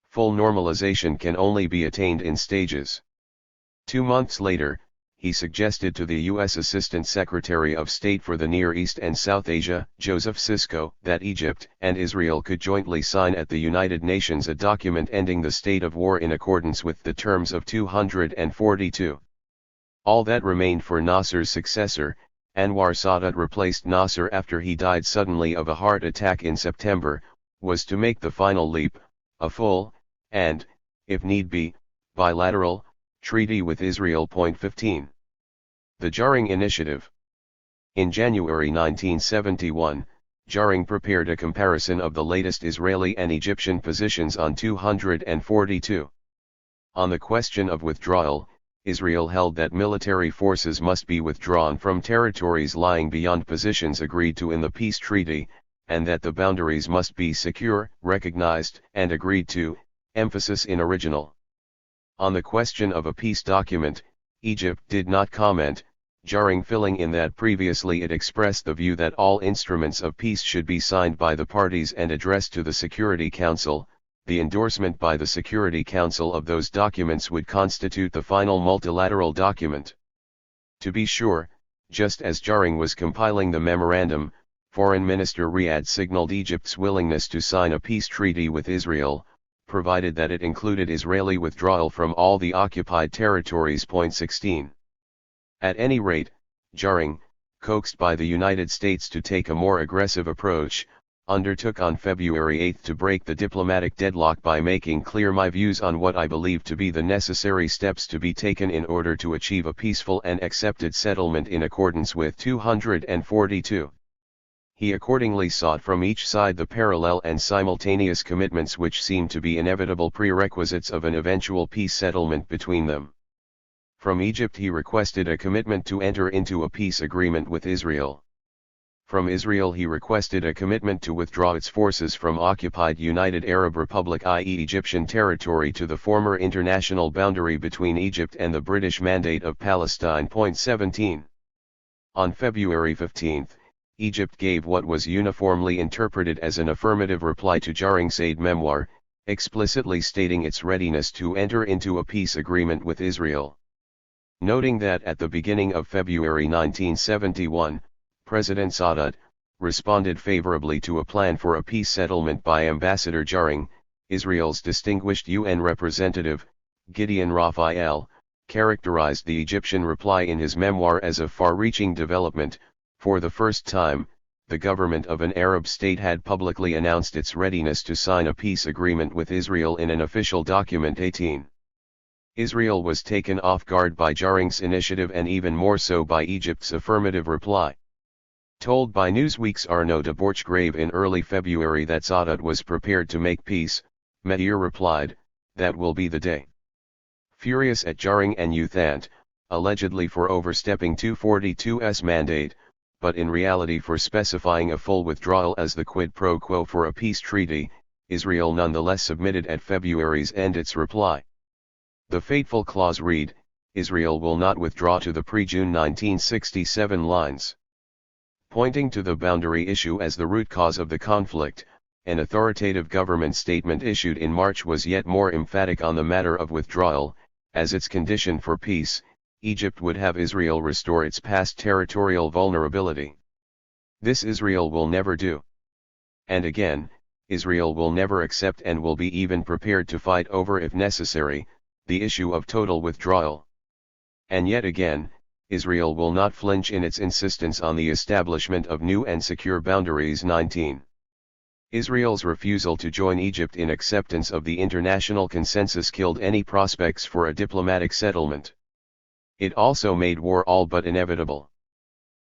Full normalization can only be attained in stages. 2 months later, he suggested to the U.S. Assistant Secretary of State for the Near East and South Asia, Joseph Sisko, that Egypt and Israel could jointly sign at the United Nations a document ending the state of war in accordance with the terms of 242. All that remained for Nasser's successor, Anwar Sadat replaced Nasser after he died suddenly of a heart attack in September, was to make the final leap, a full, and, if need be, bilateral, treaty with Israel. Point 15. The Jaring Initiative. In January 1971, Jaring prepared a comparison of the latest Israeli and Egyptian positions on 242. On the question of withdrawal, Israel held that military forces must be withdrawn from territories lying beyond positions agreed to in the peace treaty, and that the boundaries must be secure, recognized, and agreed to, emphasis in original. On the question of a peace document, Egypt did not comment, Jaring filling in that previously it expressed the view that all instruments of peace should be signed by the parties and addressed to the Security Council. The endorsement by the Security Council of those documents would constitute the final multilateral document. To be sure, just as Jaring was compiling the memorandum, Foreign Minister Riyadh signaled Egypt's willingness to sign a peace treaty with Israel, provided that it included Israeli withdrawal from all the occupied territories. 16. At any rate, Jaring, coaxed by the United States to take a more aggressive approach, undertook on February 8 to break the diplomatic deadlock by making clear my views on what I believe to be the necessary steps to be taken in order to achieve a peaceful and accepted settlement in accordance with 242. He accordingly sought from each side the parallel and simultaneous commitments which seemed to be inevitable prerequisites of an eventual peace settlement between them. From Egypt he requested a commitment to enter into a peace agreement with Israel. From Israel he requested a commitment to withdraw its forces from occupied United Arab Republic, i.e. Egyptian territory, to the former international boundary between Egypt and the British Mandate of Palestine. 17. On February 15, Egypt gave what was uniformly interpreted as an affirmative reply to Jaring's aide-memoire, explicitly stating its readiness to enter into a peace agreement with Israel. Noting that at the beginning of February 1971, President Sadat responded favorably to a plan for a peace settlement by Ambassador Jaring, Israel's distinguished UN representative, Gideon Raphael, characterized the Egyptian reply in his memoir as a far-reaching development. For the first time, the government of an Arab state had publicly announced its readiness to sign a peace agreement with Israel in an official document. 18. Israel was taken off guard by Jaring's initiative and even more so by Egypt's affirmative reply. Told by Newsweek's Arnaud de Borchgrave in early February that Sadat was prepared to make peace, Meir replied, "That will be the day." Furious at Jaring and Uthant, allegedly for overstepping 242's mandate, but in reality for specifying a full withdrawal as the quid pro quo for a peace treaty, Israel nonetheless submitted at February's end its reply. The fateful clause read, "Israel will not withdraw to the pre-June 1967 lines." Pointing to the boundary issue as the root cause of the conflict, an authoritative government statement issued in March was yet more emphatic on the matter of withdrawal. As its condition for peace, Egypt would have Israel restore its past territorial vulnerability. This Israel will never do. And again, Israel will never accept and will be even prepared to fight over if necessary, the issue of total withdrawal. And yet again, Israel will not flinch in its insistence on the establishment of new and secure boundaries. 19. Israel's refusal to join Egypt in acceptance of the international consensus killed any prospects for a diplomatic settlement. It also made war all but inevitable.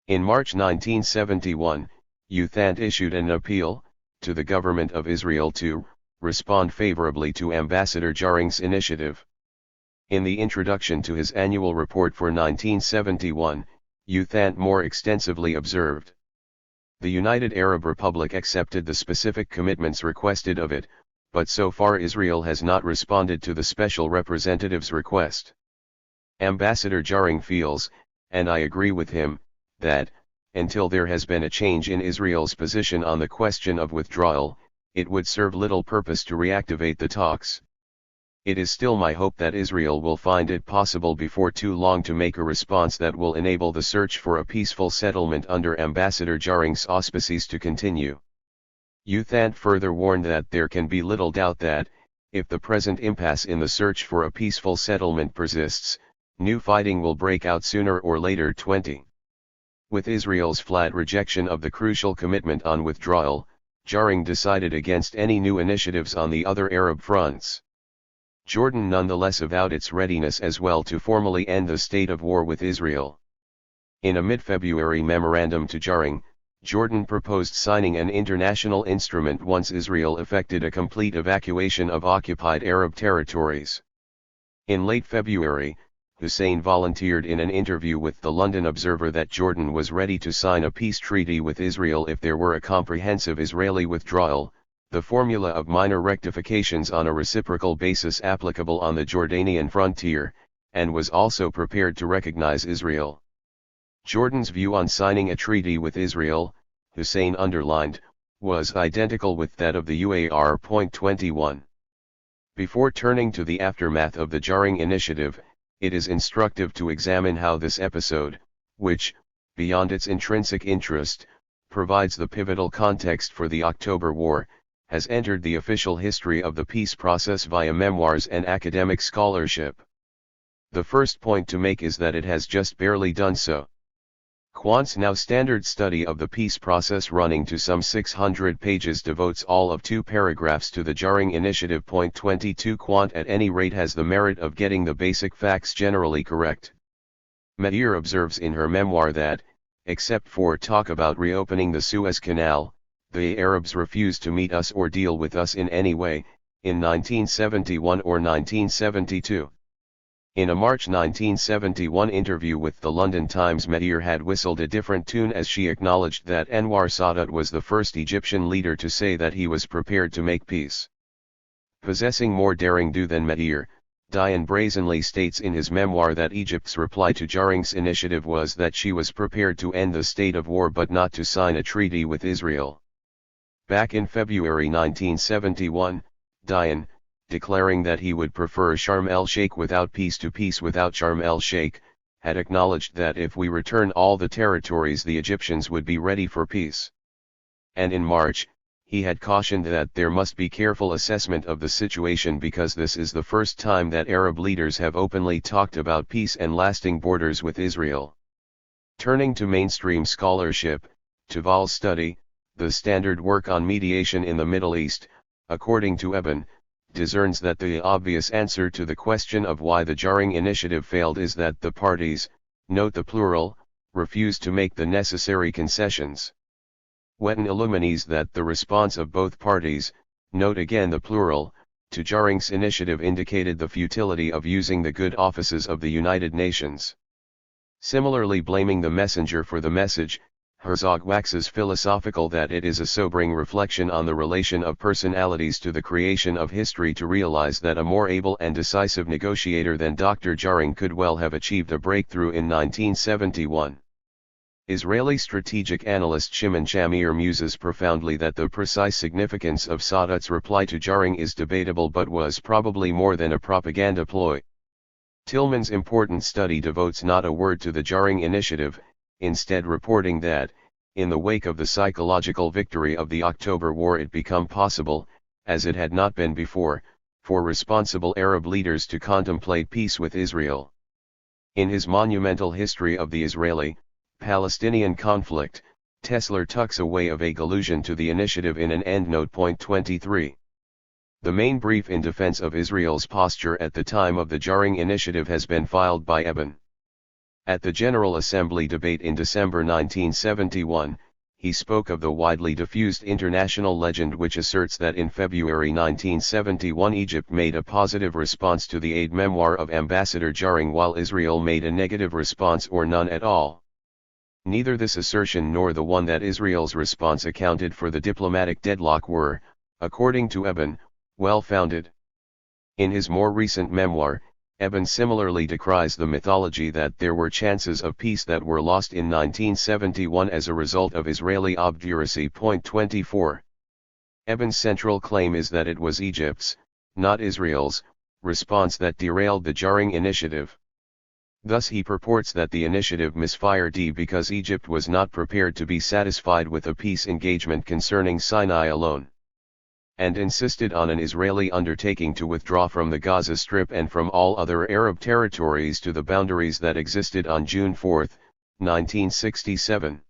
In March 1971, Uthant issued an appeal to the government of Israel to respond favorably to Ambassador Jaring's initiative. In the introduction to his annual report for 1971, Uthant more extensively observed, "The United Arab Republic accepted the specific commitments requested of it, but so far Israel has not responded to the special representative's request. Ambassador Jaring feels, and I agree with him, that, until there has been a change in Israel's position on the question of withdrawal, it would serve little purpose to reactivate the talks. It is still my hope that Israel will find it possible before too long to make a response that will enable the search for a peaceful settlement under Ambassador Jaring's auspices to continue." Uthant further warned that there can be little doubt that, if the present impasse in the search for a peaceful settlement persists, new fighting will break out sooner or later. 20. With Israel's flat rejection of the crucial commitment on withdrawal, Jaring decided against any new initiatives on the other Arab fronts. Jordan nonetheless avowed its readiness as well to formally end the state of war with Israel. In a mid-February memorandum to Jaring, Jordan proposed signing an international instrument once Israel effected a complete evacuation of occupied Arab territories. In late February, Hussein volunteered in an interview with the London Observer that Jordan was ready to sign a peace treaty with Israel if there were a comprehensive Israeli withdrawal, the formula of minor rectifications on a reciprocal basis applicable on the Jordanian frontier, and was also prepared to recognize Israel. Jordan's view on signing a treaty with Israel, Hussein underlined, was identical with that of the UAR.21. Before turning to the aftermath of the jarring initiative, it is instructive to examine how this episode, which, beyond its intrinsic interest, provides the pivotal context for the October War, has entered the official history of the peace process via memoirs and academic scholarship. The first point to make is that it has just barely done so. Quant's now standard study of the peace process, running to some 600 pages, devotes all of 2 paragraphs to the jarring initiative. Point 22. Quant at any rate has the merit of getting the basic facts generally correct. Meir observes in her memoir that, except for talk about reopening the Suez Canal, the Arabs refused to meet us or deal with us in any way, in 1971 or 1972. In a March 1971 interview with the London Times, Meir had whistled a different tune as she acknowledged that Anwar Sadat was the first Egyptian leader to say that he was prepared to make peace. Possessing more daring-do than Meir, Dayan brazenly states in his memoir that Egypt's reply to Jarring's initiative was that she was prepared to end the state of war but not to sign a treaty with Israel. Back in February 1971, Dayan, declaring that he would prefer Sharm el-Sheikh without peace to peace without Sharm el-Sheikh, had acknowledged that if we return all the territories the Egyptians would be ready for peace. And in March, he had cautioned that there must be careful assessment of the situation because this is the first time that Arab leaders have openly talked about peace and lasting borders with Israel. Turning to mainstream scholarship, Tuval's study, The Standard Work on Mediation in the Middle East, according to Eben, discerns that the obvious answer to the question of why the jarring initiative failed is that the parties, note the plural, refused to make the necessary concessions. Whetten illuminates that the response of both parties, note again the plural, to Jarring's initiative indicated the futility of using the good offices of the United Nations. Similarly, blaming the messenger for the message, Herzog waxes philosophical that it is a sobering reflection on the relation of personalities to the creation of history to realize that a more able and decisive negotiator than Dr. Jarring could well have achieved a breakthrough in 1971. Israeli strategic analyst Shimon Shamir muses profoundly that the precise significance of Sadat's reply to Jarring is debatable but was probably more than a propaganda ploy. Tillman's important study devotes not a word to the Jarring initiative, instead reporting that, in the wake of the psychological victory of the October War, it became possible, as it had not been before, for responsible Arab leaders to contemplate peace with Israel. In his monumental history of the Israeli-Palestinian conflict, Tesler tucks away a vague allusion to the initiative in an endnote. Point 23. The main brief in defense of Israel's posture at the time of the Jarring initiative has been filed by Eben. At the General Assembly debate in December 1971, he spoke of the widely diffused international legend which asserts that in February 1971 Egypt made a positive response to the aid memoir of Ambassador Jarring while Israel made a negative response or none at all. Neither this assertion nor the one that Israel's response accounted for the diplomatic deadlock were, according to Eben, well-founded. In his more recent memoir, Eben similarly decries the mythology that there were chances of peace that were lost in 1971 as a result of Israeli obduracy. Point 24. Eben's central claim is that it was Egypt's, not Israel's, response that derailed the Jarring initiative. Thus he purports that the initiative misfired because Egypt was not prepared to be satisfied with a peace engagement concerning Sinai alone, and insisted on an Israeli undertaking to withdraw from the Gaza Strip and from all other Arab territories to the boundaries that existed on June 4, 1967.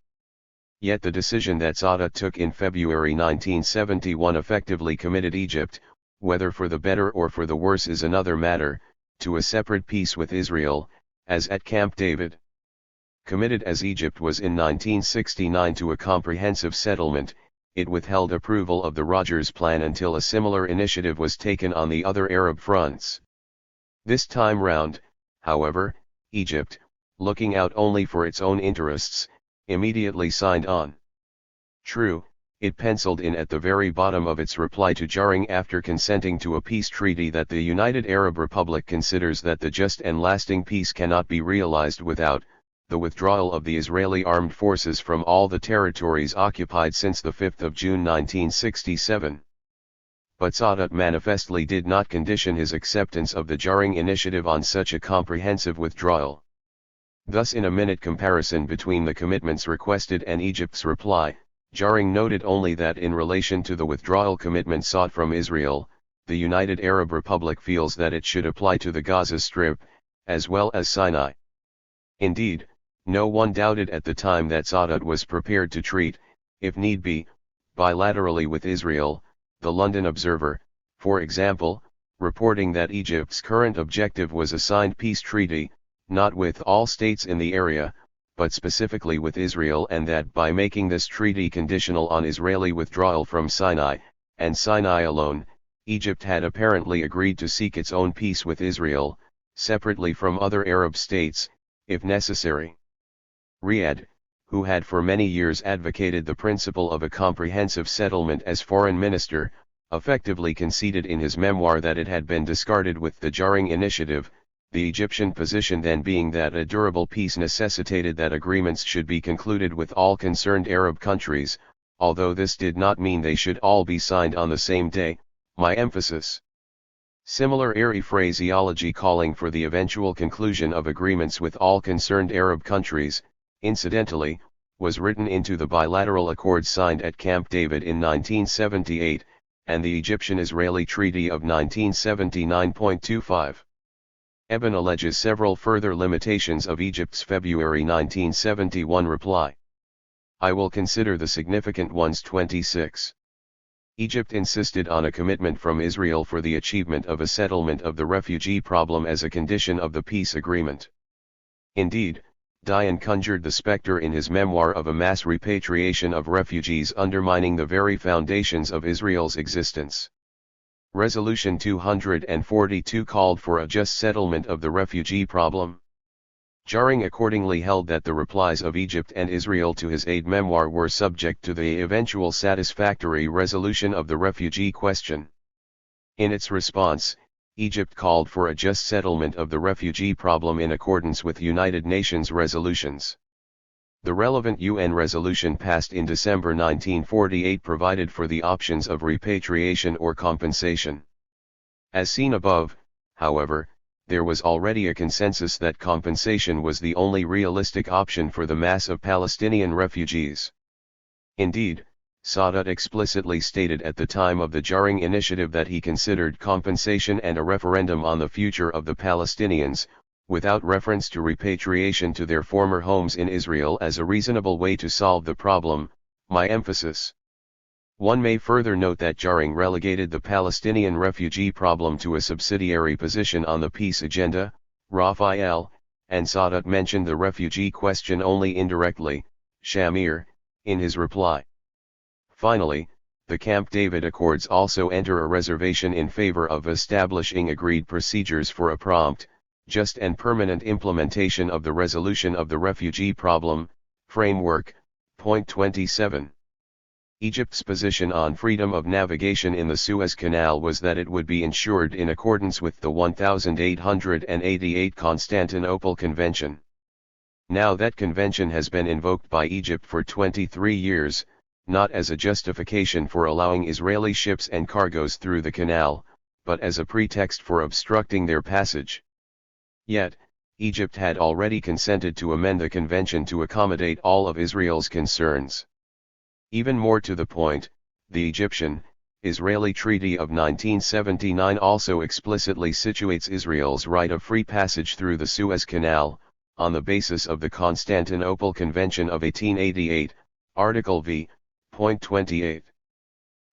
Yet the decision that Sadat took in February 1971 effectively committed Egypt, whether for the better or for the worse is another matter, to a separate peace with Israel, as at Camp David. committed as Egypt was in 1969 to a comprehensive settlement, it withheld approval of the Rogers Plan until a similar initiative was taken on the other Arab fronts. This time round, however, Egypt, looking out only for its own interests, immediately signed on. True, it penciled in at the very bottom of its reply to Jarring after consenting to a peace treaty that the United Arab Republic considers that the just and lasting peace cannot be realized without the withdrawal of the Israeli armed forces from all the territories occupied since the 5th of June 1967. But Sadat manifestly did not condition his acceptance of the Jarring initiative on such a comprehensive withdrawal. Thus, in a minute comparison between the commitments requested and Egypt's reply, Jarring noted only that in relation to the withdrawal commitment sought from Israel, the United Arab Republic feels that it should apply to the Gaza Strip, as well as Sinai. Indeed, no one doubted at the time that Sadat was prepared to treat, if need be, bilaterally with Israel. The London Observer, for example, reporting that Egypt's current objective was a signed peace treaty, not with all states in the area, but specifically with Israel, and that by making this treaty conditional on Israeli withdrawal from Sinai, and Sinai alone, Egypt had apparently agreed to seek its own peace with Israel, separately from other Arab states, if necessary. Riyadh, who had for many years advocated the principle of a comprehensive settlement as foreign minister, effectively conceded in his memoir that it had been discarded with the Jarring initiative, the Egyptian position then being that a durable peace necessitated that agreements should be concluded with all concerned Arab countries, although this did not mean they should all be signed on the same day, my emphasis. Similar airy phraseology calling for the eventual conclusion of agreements with all concerned Arab countries, incidentally, was written into the bilateral accords signed at Camp David in 1978, and the Egyptian-Israeli Treaty of 1979.25. Eben alleges several further limitations of Egypt's February 1971 reply. I will consider the significant ones. 26. Egypt insisted on a commitment from Israel for the achievement of a settlement of the refugee problem as a condition of the peace agreement. Indeed, Dayan conjured the specter in his memoir of a mass repatriation of refugees, undermining the very foundations of Israel's existence. Resolution 242 called for a just settlement of the refugee problem. Jarring accordingly held that the replies of Egypt and Israel to his aid memoir were subject to the eventual satisfactory resolution of the refugee question. In its response, Egypt called for a just settlement of the refugee problem in accordance with United Nations resolutions. The relevant UN resolution passed in December 1948 provided for the options of repatriation or compensation. As seen above, however, there was already a consensus that compensation was the only realistic option for the mass of Palestinian refugees. Indeed, Sadat explicitly stated at the time of the Jarring initiative that he considered compensation and a referendum on the future of the Palestinians, without reference to repatriation to their former homes in Israel, as a reasonable way to solve the problem, my emphasis. One may further note that Jarring relegated the Palestinian refugee problem to a subsidiary position on the peace agenda, Raphael, and Sadat mentioned the refugee question only indirectly, Shamir, in his reply. Finally, the Camp David Accords also enter a reservation in favor of establishing agreed procedures for a prompt, just and permanent implementation of the resolution of the refugee problem, framework. Point 27. Egypt's position on freedom of navigation in the Suez Canal was that it would be ensured in accordance with the 1888 Constantinople Convention. Now that convention has been invoked by Egypt for 23 years, not as a justification for allowing Israeli ships and cargoes through the canal, but as a pretext for obstructing their passage. Yet, Egypt had already consented to amend the convention to accommodate all of Israel's concerns. Even more to the point, the Egyptian-Israeli Treaty of 1979 also explicitly situates Israel's right of free passage through the Suez Canal, on the basis of the Constantinople Convention of 1888, Article V. Point 28.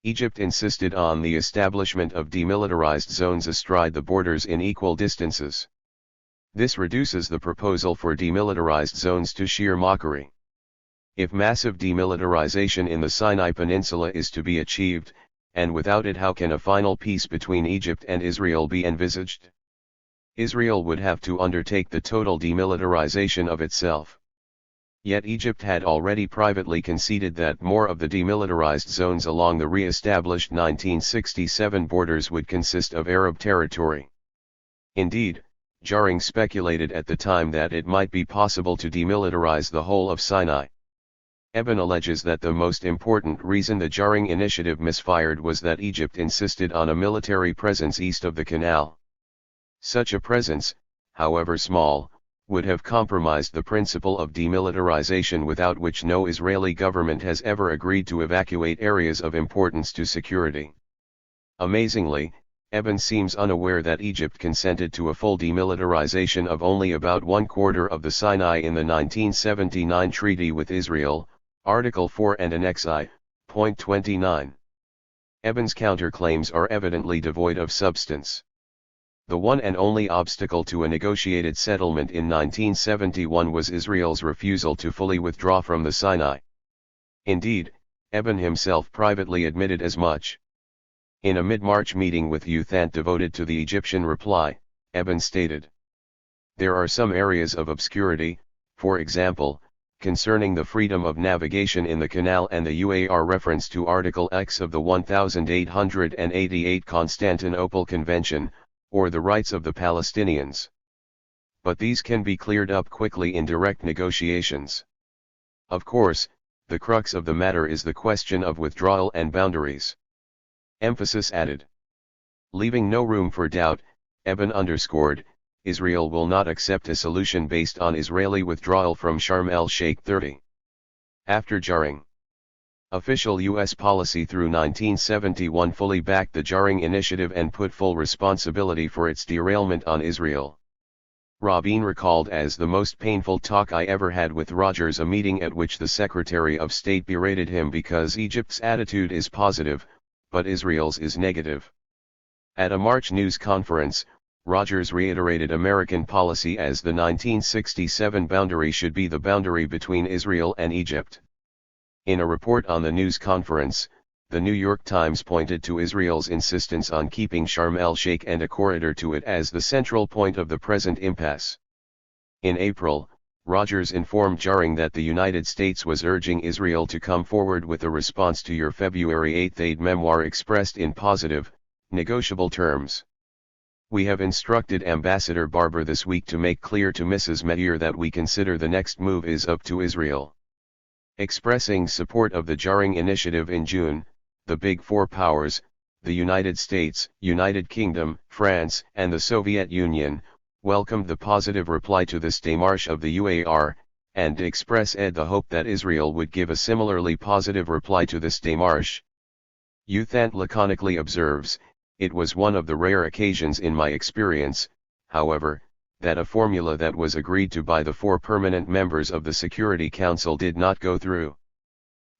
Egypt insisted on the establishment of demilitarized zones astride the borders in equal distances. This reduces the proposal for demilitarized zones to sheer mockery. If massive demilitarization in the Sinai Peninsula is to be achieved, and without it how can a final peace between Egypt and Israel be envisaged? Israel would have to undertake the total demilitarization of itself. Yet Egypt had already privately conceded that more of the demilitarized zones along the re-established 1967 borders would consist of Arab territory. Indeed, Jaring speculated at the time that it might be possible to demilitarize the whole of Sinai. Eben alleges that the most important reason the Jaring initiative misfired was that Egypt insisted on a military presence east of the canal. Such a presence, however small, would have compromised the principle of demilitarization, without which no Israeli government has ever agreed to evacuate areas of importance to security. Amazingly, Eben seems unaware that Egypt consented to a full demilitarization of only about 1/4 of the Sinai in the 1979 treaty with Israel, Article 4 and Annex I, Point 29. Eben's counterclaims are evidently devoid of substance. The one and only obstacle to a negotiated settlement in 1971 was Israel's refusal to fully withdraw from the Sinai. Indeed, Eben himself privately admitted as much. In a mid-March meeting with Youthant devoted to the Egyptian reply, Eben stated, "There are some areas of obscurity, for example, concerning the freedom of navigation in the canal and the UAR reference to Article X of the 1888 Constantinople Convention, or the rights of the Palestinians. But these can be cleared up quickly in direct negotiations. Of course, the crux of the matter is the question of withdrawal and boundaries." Emphasis added. Leaving no room for doubt, Eben underscored, Israel will not accept a solution based on Israeli withdrawal from Sharm el-Sheikh 30. After Jaring. Official U.S. policy through 1971 fully backed the Jaring initiative and put full responsibility for its derailment on Israel. Rabin recalled as the most painful talk I ever had with Rogers, a meeting at which the Secretary of State berated him because Egypt's attitude is positive, but Israel's is negative. At a March news conference, Rogers reiterated American policy as the 1967 boundary should be the boundary between Israel and Egypt. In a report on the news conference, the New York Times pointed to Israel's insistence on keeping Sharm el-Sheikh and a corridor to it as the central point of the present impasse. In April, Rogers informed Jaring that the United States was urging Israel to come forward with a response to your February 8 aid memoir expressed in positive, negotiable terms. We have instructed Ambassador Barber this week to make clear to Mrs. Meir that we consider the next move is up to Israel. Expressing support of the Jaring initiative in June, the Big Four powers, the United States, United Kingdom, France, and the Soviet Union, welcomed the positive reply to this démarche of the UAR, and expressed the hope that Israel would give a similarly positive reply to this démarche. Youthant laconically observes, "It was one of the rare occasions in my experience, however, that a formula that was agreed to by the 4 permanent members of the Security Council did not go through."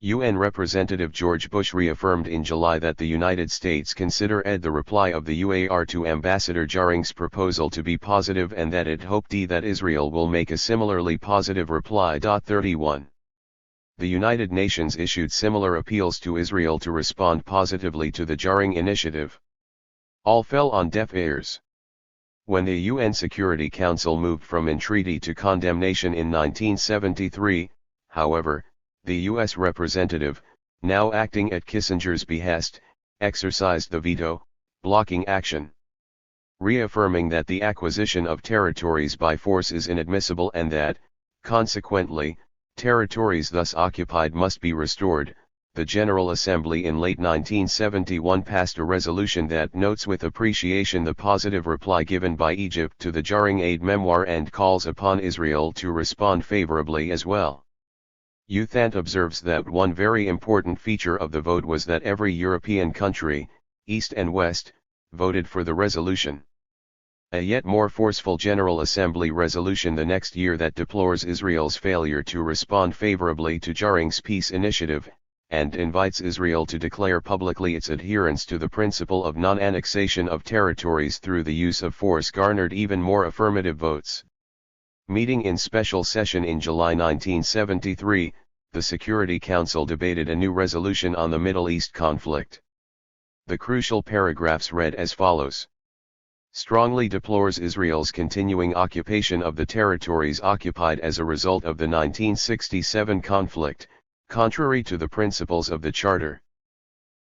UN Representative George Bush reaffirmed in July that the United States consider the reply of the UAR to Ambassador Jaring's proposal to be positive and that it hoped that Israel will make a similarly positive reply. 31. The United Nations issued similar appeals to Israel to respond positively to the Jaring initiative. All fell on deaf ears. When the UN Security Council moved from entreaty to condemnation in 1973, however, the U.S. representative, now acting at Kissinger's behest, exercised the veto, blocking action. Reaffirming that the acquisition of territories by force is inadmissible and that, consequently, territories thus occupied must be restored, the General Assembly in late 1971 passed a resolution that notes with appreciation the positive reply given by Egypt to the Jaring aid memoir and calls upon Israel to respond favorably as well. Youthant observes that one very important feature of the vote was that every European country, East and West, voted for the resolution. A yet more forceful General Assembly resolution the next year that deplores Israel's failure to respond favorably to Jaring's peace initiative, and invites Israel to declare publicly its adherence to the principle of non-annexation of territories through the use of force garnered even more affirmative votes. Meeting in special session in July 1973, the Security Council debated a new resolution on the Middle East conflict. The crucial paragraphs read as follows: strongly deplores Israel's continuing occupation of the territories occupied as a result of the 1967 conflict, contrary to the principles of the Charter.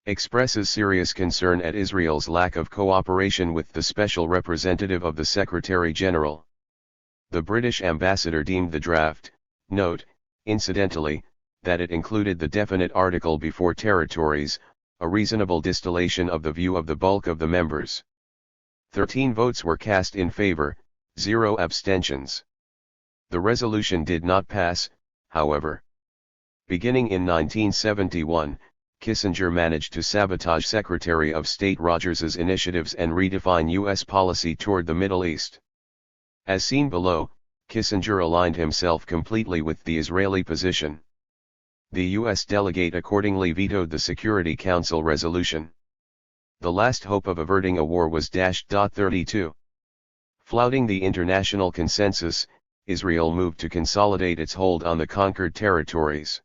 Expresses serious concern at Israel's lack of cooperation with the Special Representative of the Secretary-General. The British ambassador deemed the draft, note, incidentally, that it included the definite article before territories, a reasonable distillation of the view of the bulk of the members. 13 votes were cast in favor, 0 abstentions. The resolution did not pass, however. Beginning in 1971, Kissinger managed to sabotage Secretary of State Rogers's initiatives and redefine U.S. policy toward the Middle East. As seen below, Kissinger aligned himself completely with the Israeli position. The U.S. delegate accordingly vetoed the Security Council resolution. The last hope of averting a war was -32. Flouting the international consensus, Israel moved to consolidate its hold on the conquered territories.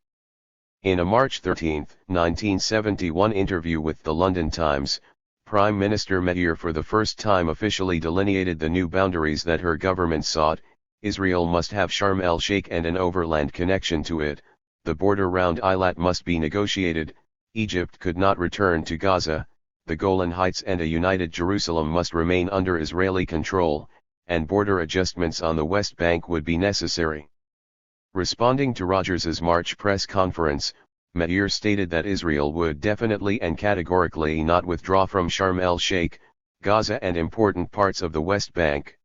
In a March 13, 1971 interview with the London Times, Prime Minister Meir for the first time officially delineated the new boundaries that her government sought. Israel must have Sharm el-Sheikh and an overland connection to it, the border round Eilat must be negotiated, Egypt could not return to Gaza, the Golan Heights and a united Jerusalem must remain under Israeli control, and border adjustments on the West Bank would be necessary. Responding to Rogers's March press conference, Meir stated that Israel would definitely and categorically not withdraw from Sharm el-Sheikh, Gaza and important parts of the West Bank.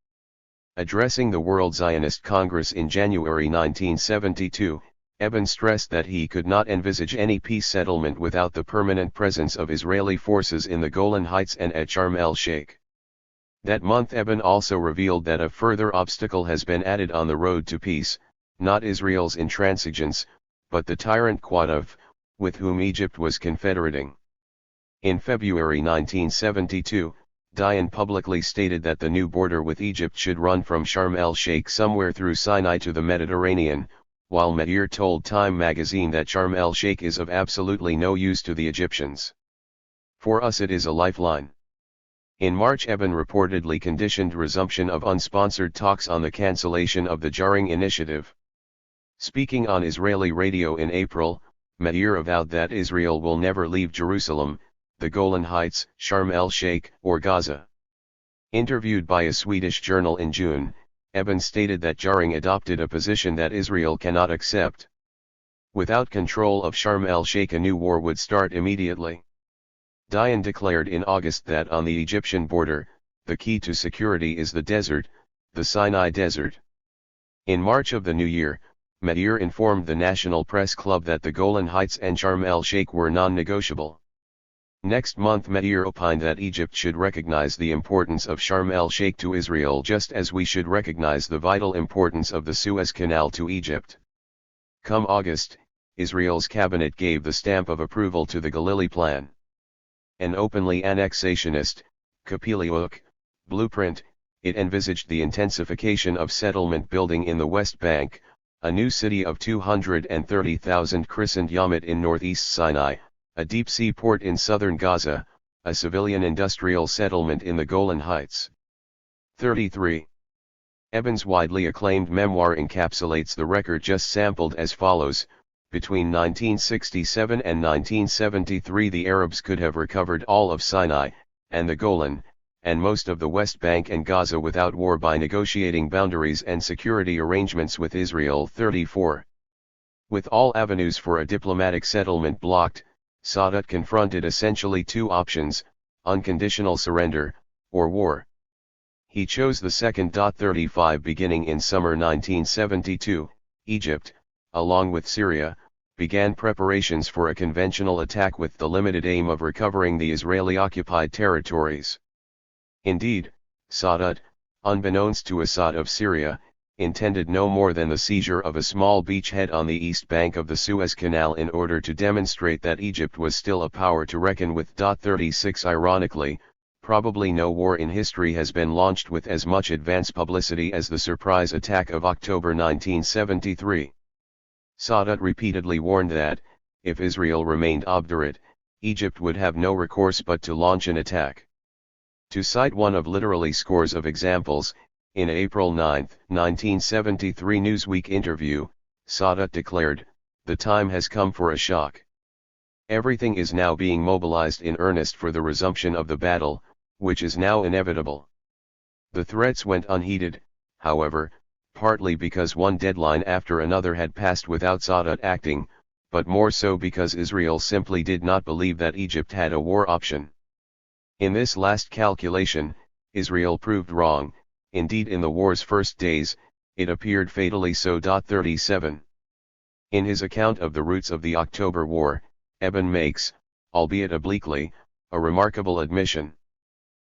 Addressing the World Zionist Congress in January 1972, Eben stressed that he could not envisage any peace settlement without the permanent presence of Israeli forces in the Golan Heights and at Sharm el-Sheikh. That month Eben also revealed that a further obstacle has been added on the road to peace, not Israel's intransigence, but the tyrant Qaddafi, with whom Egypt was confederating. In February 1972, Dayan publicly stated that the new border with Egypt should run from Sharm el-Sheikh somewhere through Sinai to the Mediterranean, while Meir told Time magazine that Sharm el-Sheikh is of absolutely no use to the Egyptians. For us it is a lifeline. In March Eben reportedly conditioned resumption of unsponsored talks on the cancellation of the Jarring Initiative. Speaking on Israeli radio in April, Meir avowed that Israel will never leave Jerusalem, the Golan Heights, Sharm el-Sheikh, or Gaza. Interviewed by a Swedish journal in June, Eben stated that Jarring adopted a position that Israel cannot accept. Without control of Sharm el-Sheikh a new war would start immediately. Dayan declared in August that on the Egyptian border, the key to security is the desert, the Sinai Desert. In March of the new year, Meir informed the National Press Club that the Golan Heights and Sharm el-Sheikh were non-negotiable. Next month Meir opined that Egypt should recognize the importance of Sharm el-Sheikh to Israel just as we should recognize the vital importance of the Suez Canal to Egypt. Come August, Israel's cabinet gave the stamp of approval to the Galilee Plan. An openly annexationist, Kapiliuk, blueprint, it envisaged the intensification of settlement building in the West Bank, a new city of 230,000 christened Yamit in northeast Sinai, a deep-sea port in southern Gaza, a civilian industrial settlement in the Golan Heights. 33. Eben's widely acclaimed memoir encapsulates the record just sampled as follows: between 1967 and 1973 the Arabs could have recovered all of Sinai, and the Golan, and most of the West Bank and Gaza without war by negotiating boundaries and security arrangements with Israel. 34. With all avenues for a diplomatic settlement blocked, Sadat confronted essentially two options: unconditional surrender, or war. He chose the second. 35 Beginning in summer 1972, Egypt, along with Syria, began preparations for a conventional attack with the limited aim of recovering the Israeli-occupied territories. Indeed, Sadat, unbeknownst to Assad of Syria, intended no more than the seizure of a small beachhead on the east bank of the Suez Canal in order to demonstrate that Egypt was still a power to reckon with. 36 Ironically, probably no war in history has been launched with as much advance publicity as the surprise attack of October 1973. Sadat repeatedly warned that, if Israel remained obdurate, Egypt would have no recourse but to launch an attack. To cite one of literally scores of examples, in April 9, 1973 Newsweek interview, Sadat declared, "The time has come for a shock. Everything is now being mobilized in earnest for the resumption of the battle, which is now inevitable." The threats went unheeded, however, partly because one deadline after another had passed without Sadat acting, but more so because Israel simply did not believe that Egypt had a war option. In this last calculation, Israel proved wrong. Indeed, in the war's first days, it appeared fatally so. 37. In his account of the roots of the October War, Eben makes, albeit obliquely, a remarkable admission.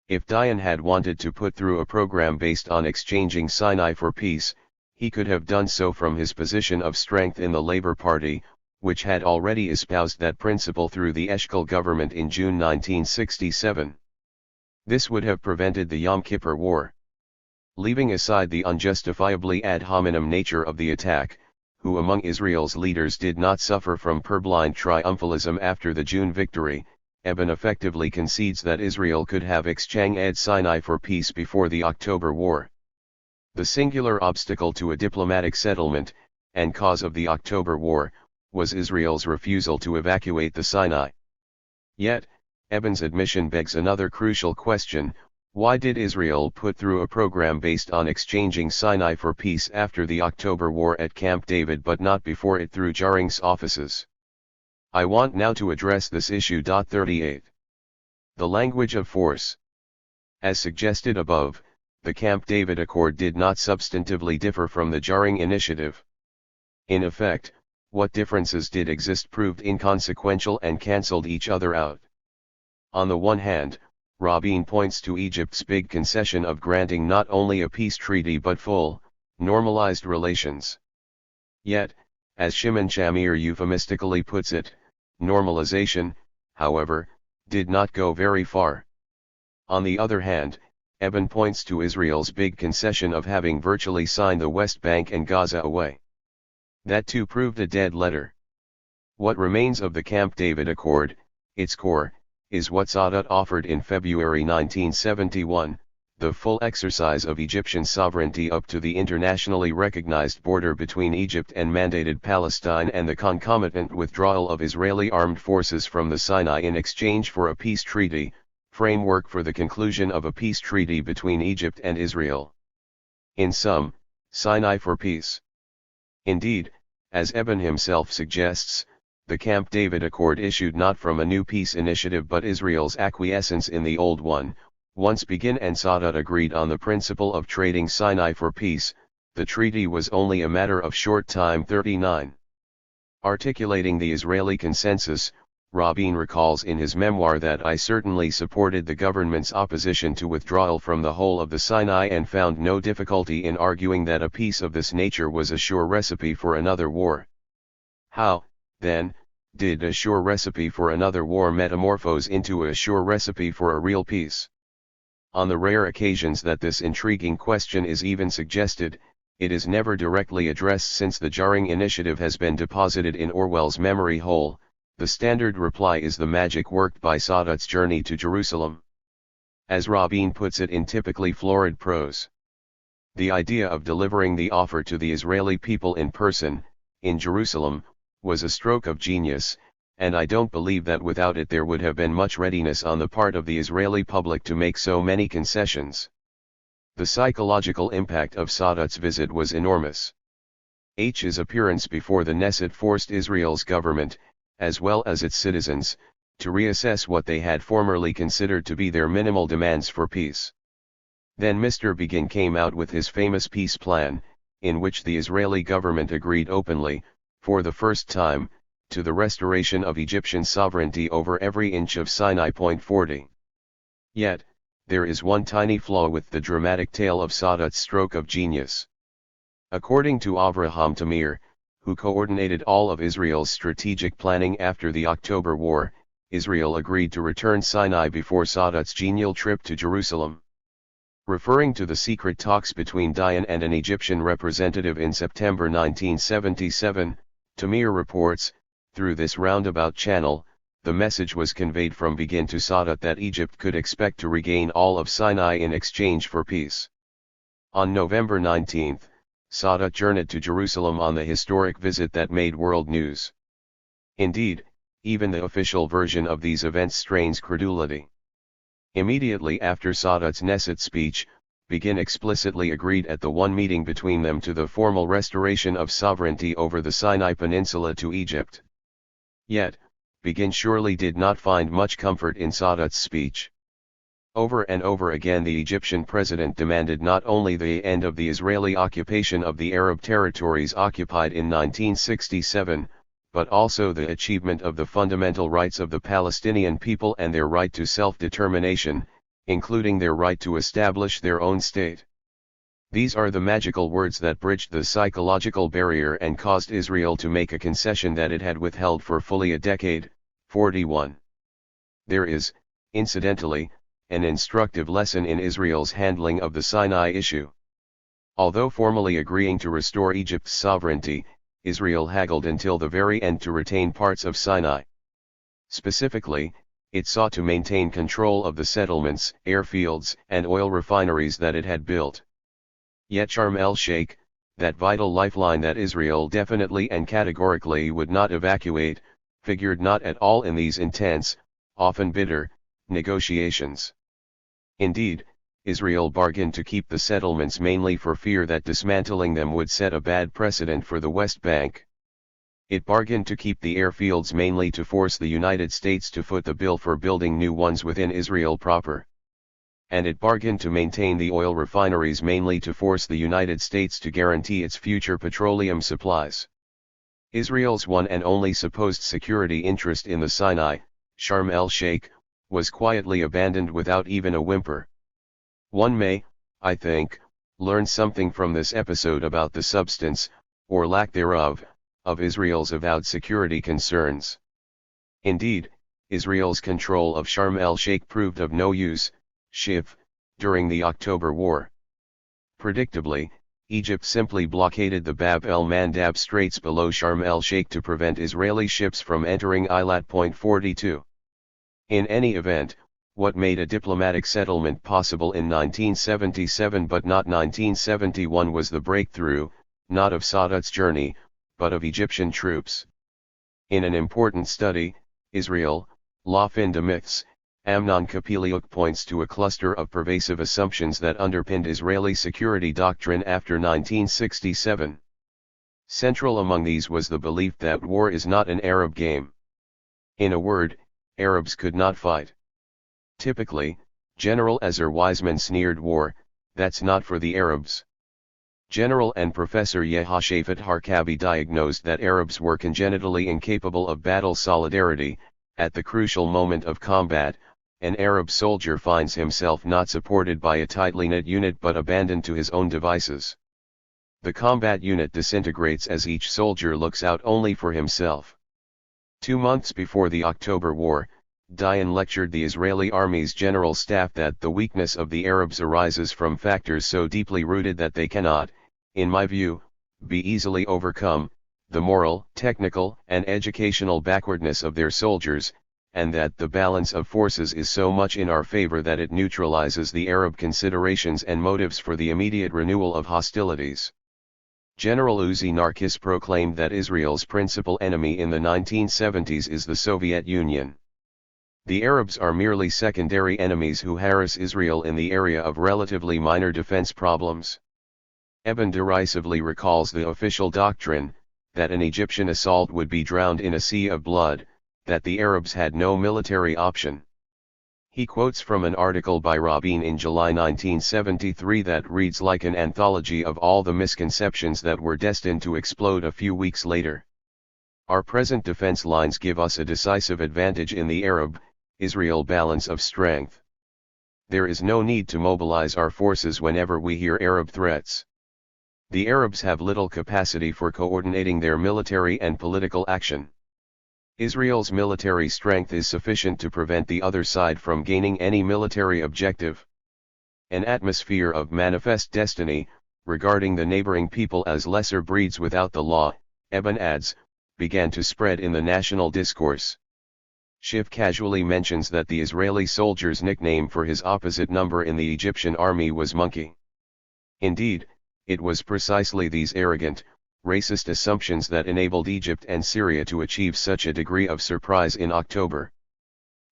If Dayan had wanted to put through a program based on exchanging Sinai for peace, he could have done so from his position of strength in the Labour Party, which had already espoused that principle through the Eshkol government in June 1967. This would have prevented the Yom Kippur War. Leaving aside the unjustifiably ad hominem nature of the attack, who among Israel's leaders did not suffer from purblind triumphalism after the June victory, Eben effectively concedes that Israel could have exchanged Sinai for peace before the October War. The singular obstacle to a diplomatic settlement, and cause of the October War, was Israel's refusal to evacuate the Sinai. Yet, Eben's admission begs another crucial question: why did Israel put through a program based on exchanging Sinai for peace after the October War at Camp David but not before it through Jaring's offices? I want now to address this issue. 38. The language of force. As suggested above, the Camp David Accord did not substantively differ from the Jaring Initiative. In effect, what differences did exist proved inconsequential and cancelled each other out. On the one hand, Rabin points to Egypt's big concession of granting not only a peace treaty but full, normalized relations. Yet, as Shimon Shamir euphemistically puts it, normalization, however, did not go very far. On the other hand, Eben points to Israel's big concession of having virtually signed the West Bank and Gaza away. That too proved a dead letter. What remains of the Camp David Accord, its core, is what Sadat offered in February 1971, the full exercise of Egyptian sovereignty up to the internationally recognized border between Egypt and mandated Palestine, and the concomitant withdrawal of Israeli armed forces from the Sinai in exchange for a peace treaty, framework for the conclusion of a peace treaty between Egypt and Israel. In sum, Sinai for peace. Indeed, as Eben himself suggests, the Camp David Accord issued not from a new peace initiative but Israel's acquiescence in the old one. Once Begin and Sadat agreed on the principle of trading Sinai for peace, the treaty was only a matter of short time. 39. Articulating the Israeli consensus, Rabin recalls in his memoir that I certainly supported the government's opposition to withdrawal from the whole of the Sinai and found no difficulty in arguing that a peace of this nature was a sure recipe for another war. How, then, did a sure recipe for another war metamorphose into a sure recipe for a real peace? On the rare occasions that this intriguing question is even suggested, it is never directly addressed since the Jaring Initiative has been deposited in Orwell's memory hole. The standard reply is the magic worked by Sadat's journey to Jerusalem. As Rabin puts it in typically florid prose, the idea of delivering the offer to the Israeli people in person, in Jerusalem, was a stroke of genius, and I don't believe that without it there would have been much readiness on the part of the Israeli public to make so many concessions. The psychological impact of Sadat's visit was enormous. His appearance before the Knesset forced Israel's government, as well as its citizens, to reassess what they had formerly considered to be their minimal demands for peace. Then Mr. Begin came out with his famous peace plan, in which the Israeli government agreed openly, for the first time, to the restoration of Egyptian sovereignty over every inch of Sinai. 40. Yet, there is one tiny flaw with the dramatic tale of Sadat's stroke of genius. According to Avraham Tamir, who coordinated all of Israel's strategic planning after the October War, Israel agreed to return Sinai before Sadat's genial trip to Jerusalem. Referring to the secret talks between Dayan and an Egyptian representative in September 1977, Tamir reports, through this roundabout channel, the message was conveyed from Begin to Sadat that Egypt could expect to regain all of Sinai in exchange for peace. On November 19, Sadat journeyed to Jerusalem on the historic visit that made world news. Indeed, even the official version of these events strains credulity. Immediately after Sadat's Knesset speech, Begin explicitly agreed at the one meeting between them to the formal restoration of sovereignty over the Sinai Peninsula to Egypt. Yet, Begin surely did not find much comfort in Sadat's speech. Over and over again the Egyptian president demanded not only the end of the Israeli occupation of the Arab territories occupied in 1967, but also the achievement of the fundamental rights of the Palestinian people and their right to self-determination, including their right to establish their own state. These are the magical words that bridged the psychological barrier and caused Israel to make a concession that it had withheld for fully a decade. 41. There is, incidentally, an instructive lesson in Israel's handling of the Sinai issue. Although formally agreeing to restore Egypt's sovereignty, Israel haggled until the very end to retain parts of Sinai. Specifically, it sought to maintain control of the settlements, airfields, and oil refineries that it had built. Yet Sharm el-Sheikh, that vital lifeline that Israel definitely and categorically would not evacuate, figured not at all in these intense, often bitter, negotiations. Indeed, Israel bargained to keep the settlements mainly for fear that dismantling them would set a bad precedent for the West Bank. It bargained to keep the airfields mainly to force the United States to foot the bill for building new ones within Israel proper. And it bargained to maintain the oil refineries mainly to force the United States to guarantee its future petroleum supplies. Israel's one and only supposed security interest in the Sinai, Sharm el-Sheikh, was quietly abandoned without even a whimper. One may, I think, learn something from this episode about the substance, or lack thereof, of Israel's avowed security concerns. Indeed, Israel's control of Sharm el-Sheikh proved of no use, during the October War. Predictably, Egypt simply blockaded the Bab el-Mandab Straits below Sharm el-Sheikh to prevent Israeli ships from entering Eilat. 42. In any event, what made a diplomatic settlement possible in 1977 but not 1971 was the breakthrough, not of Sadat's journey, but of Egyptian troops. In an important study, Israel, La Fin de Myths, Amnon Kapeliuk points to a cluster of pervasive assumptions that underpinned Israeli security doctrine after 1967. Central among these was the belief that war is not an Arab game. In a word, Arabs could not fight. Typically, General Ezer Weizman sneered, war, that's not for the Arabs. General and Professor Yehoshaphat Harkabi diagnosed that Arabs were congenitally incapable of battle solidarity. At the crucial moment of combat, an Arab soldier finds himself not supported by a tightly knit unit but abandoned to his own devices. The combat unit disintegrates as each soldier looks out only for himself. 2 months before the October War, Dayan lectured the Israeli Army's General Staff that the weakness of the Arabs arises from factors so deeply rooted that they cannot, in my view, be easily overcome, the moral, technical, and educational backwardness of their soldiers, and that the balance of forces is so much in our favor that it neutralizes the Arab considerations and motives for the immediate renewal of hostilities. General Uzi Narkis proclaimed that Israel's principal enemy in the 1970s is the Soviet Union. The Arabs are merely secondary enemies who harass Israel in the area of relatively minor defense problems. Eben derisively recalls the official doctrine, that an Egyptian assault would be drowned in a sea of blood, that the Arabs had no military option. He quotes from an article by Rabin in July 1973 that reads like an anthology of all the misconceptions that were destined to explode a few weeks later. Our present defense lines give us a decisive advantage in the Arab-Israel balance of strength. There is no need to mobilize our forces whenever we hear Arab threats. The Arabs have little capacity for coordinating their military and political action. Israel's military strength is sufficient to prevent the other side from gaining any military objective. An atmosphere of manifest destiny, regarding the neighboring people as lesser breeds without the law, Eben adds, began to spread in the national discourse. Schiff casually mentions that the Israeli soldier's nickname for his opposite number in the Egyptian army was Monkey. Indeed, it was precisely these arrogant, racist assumptions that enabled Egypt and Syria to achieve such a degree of surprise in October.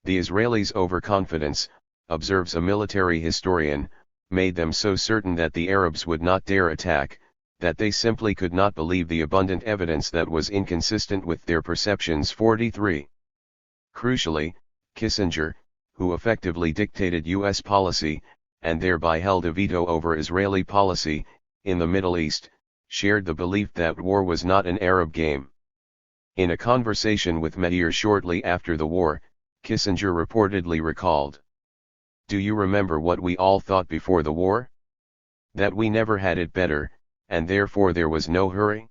The Israelis' overconfidence, observes a military historian, made them so certain that the Arabs would not dare attack, that they simply could not believe the abundant evidence that was inconsistent with their perceptions. 43. Crucially, Kissinger, who effectively dictated U.S. policy, and thereby held a veto over Israeli policy, in the Middle East, shared the belief that war was not an Arab game. In a conversation with Meir shortly after the war, Kissinger reportedly recalled, "Do you remember what we all thought before the war? That we never had it better, and therefore there was no hurry?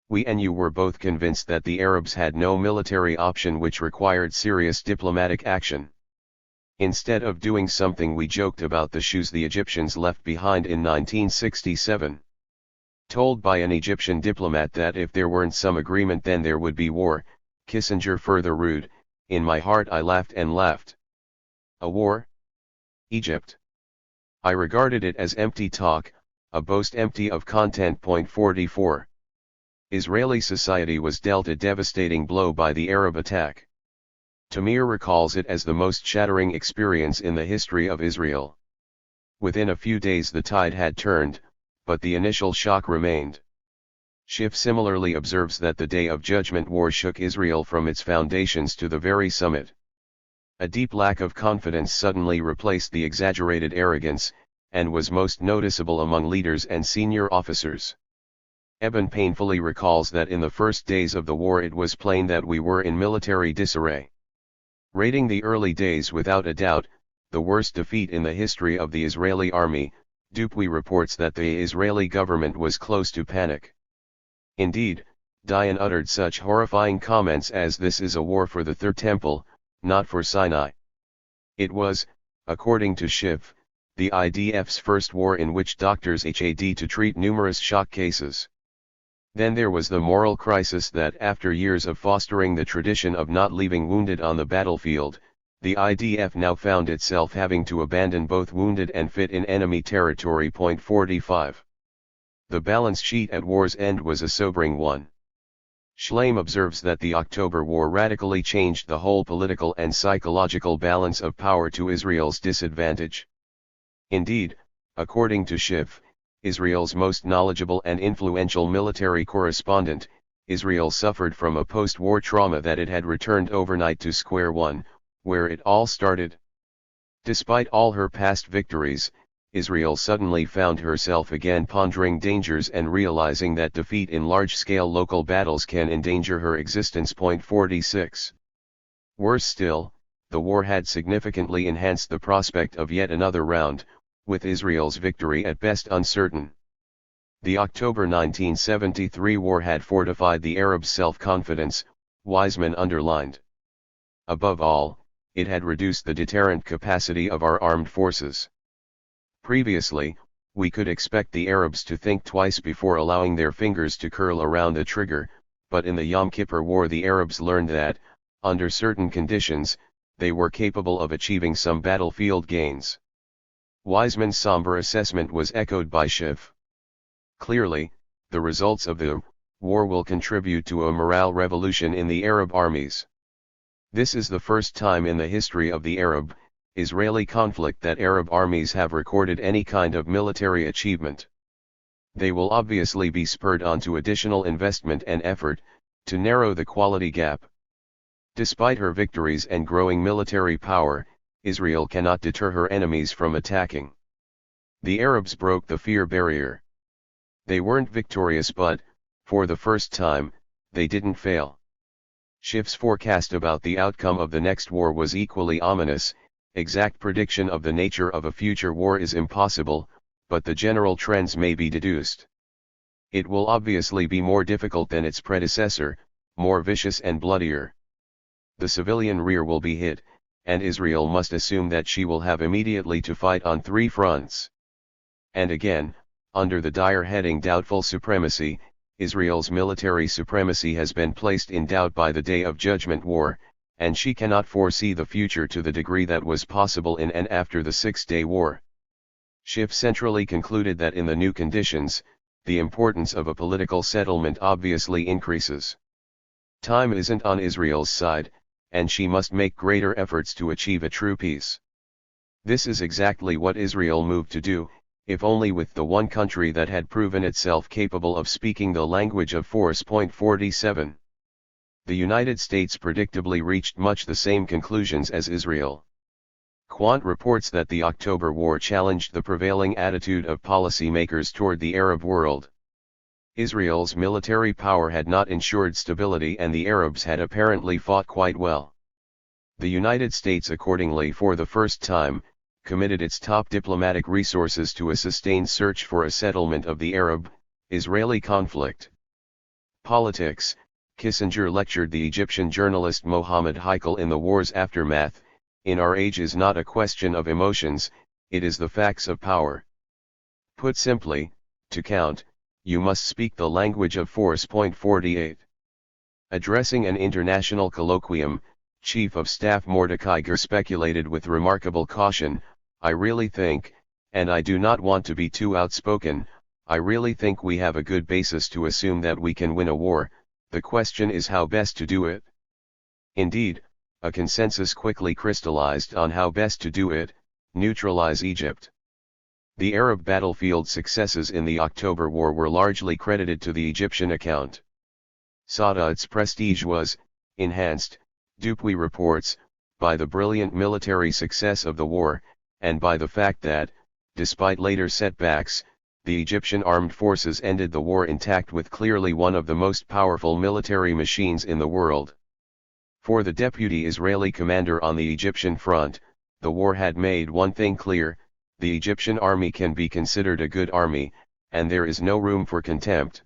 We and you were both convinced that the Arabs had no military option which required serious diplomatic action. Instead of doing something, we joked about the shoes the Egyptians left behind in 1967. Told by an Egyptian diplomat that if there weren't some agreement then there would be war, Kissinger further rued, in my heart I laughed and laughed. A war? Egypt. I regarded it as empty talk, a boast empty of content. 44. Israeli society was dealt a devastating blow by the Arab attack. Tamir recalls it as the most shattering experience in the history of Israel. Within a few days the tide had turned, but the initial shock remained. Schiff similarly observes that the Day of Judgment war shook Israel from its foundations to the very summit. A deep lack of confidence suddenly replaced the exaggerated arrogance, and was most noticeable among leaders and senior officers. Eben painfully recalls that in the first days of the war it was plain that we were in military disarray. Rating the early days without a doubt, the worst defeat in the history of the Israeli army, Dupuy reports that the Israeli government was close to panic. Indeed, Dayan uttered such horrifying comments as "This is a war for the Third Temple, not for Sinai." It was, according to Schiff, the IDF's first war in which doctors had to treat numerous shock cases. Then there was the moral crisis that after years of fostering the tradition of not leaving wounded on the battlefield, the IDF now found itself having to abandon both wounded and fit in enemy territory. 45. The balance sheet at war's end was a sobering one. Schleim observes that the October War radically changed the whole political and psychological balance of power to Israel's disadvantage. Indeed, according to Schiff, Israel's most knowledgeable and influential military correspondent, Israel suffered from a post-war trauma that it had returned overnight to square one, where it all started. Despite all her past victories, Israel suddenly found herself again pondering dangers and realizing that defeat in large-scale local battles can endanger her existence. 46. Worse still, the war had significantly enhanced the prospect of yet another round, with Israel's victory at best uncertain. The October 1973 war had fortified the Arabs' self-confidence, Wiseman underlined. Above all, it had reduced the deterrent capacity of our armed forces. Previously, we could expect the Arabs to think twice before allowing their fingers to curl around the trigger, but in the Yom Kippur War the Arabs learned that, under certain conditions, they were capable of achieving some battlefield gains. Wiseman's somber assessment was echoed by Schiff. Clearly, the results of the war will contribute to a morale revolution in the Arab armies. This is the first time in the history of the Arab-Israeli conflict that Arab armies have recorded any kind of military achievement. They will obviously be spurred on to additional investment and effort, to narrow the quality gap. Despite her victories and growing military power, Israel cannot deter her enemies from attacking. The Arabs broke the fear barrier. They weren't victorious but, for the first time, they didn't fail. Schiff's forecast about the outcome of the next war was equally ominous. Exact prediction of the nature of a future war is impossible, but the general trends may be deduced. It will obviously be more difficult than its predecessor, more vicious and bloodier. The civilian rear will be hit, and Israel must assume that she will have immediately to fight on 3 fronts. And again, under the dire heading doubtful supremacy, Israel's military supremacy has been placed in doubt by the Day of Judgment War, and she cannot foresee the future to the degree that was possible in and after the Six-Day War. Schiff centrally concluded that in the new conditions, the importance of a political settlement obviously increases. Time isn't on Israel's side, and she must make greater efforts to achieve a true peace. This is exactly what Israel moved to do, if only with the one country that had proven itself capable of speaking the language of force. 47. The United States predictably reached much the same conclusions as Israel. Quant reports that the October War challenged the prevailing attitude of policymakers toward the Arab world. Israel's military power had not ensured stability, and the Arabs had apparently fought quite well. The United States accordingly, for the first time, committed its top diplomatic resources to a sustained search for a settlement of the Arab-Israeli conflict. Politics. Kissinger lectured the Egyptian journalist Mohammed Heikel in the war's aftermath, "In our age is not a question of emotions, it is the facts of power. Put simply, to count, you must speak the language of force." 48. Addressing an international colloquium, Chief of Staff Mordecai Ger speculated with remarkable caution, "I really think, and I do not want to be too outspoken, I really think we have a good basis to assume that we can win a war, the question is how best to do it." Indeed, a consensus quickly crystallized on how best to do it: neutralize Egypt. The Arab battlefield successes in the October War were largely credited to the Egyptian account. Sadat's prestige was enhanced, Dupuy reports, by the brilliant military success of the war, and by the fact that, despite later setbacks, the Egyptian armed forces ended the war intact with clearly one of the most powerful military machines in the world. For the deputy Israeli commander on the Egyptian front, the war had made one thing clear: the Egyptian army can be considered a good army, and there is no room for contempt.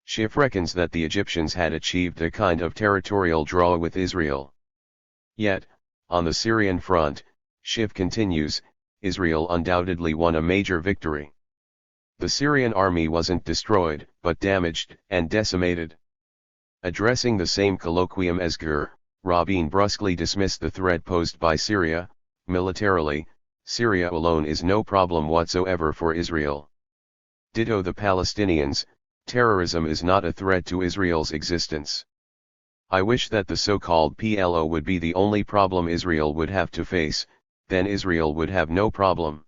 Schiff reckons that the Egyptians had achieved a kind of territorial draw with Israel. Yet, on the Syrian front, Schiff continues, Israel undoubtedly won a major victory. The Syrian army wasn't destroyed, but damaged and decimated. Addressing the same colloquium as Ger, Rabin brusquely dismissed the threat posed by Syria. Militarily, Syria alone is no problem whatsoever for Israel. Ditto the Palestinians, terrorism is not a threat to Israel's existence. I wish that the so-called PLO would be the only problem Israel would have to face, then Israel would have no problem.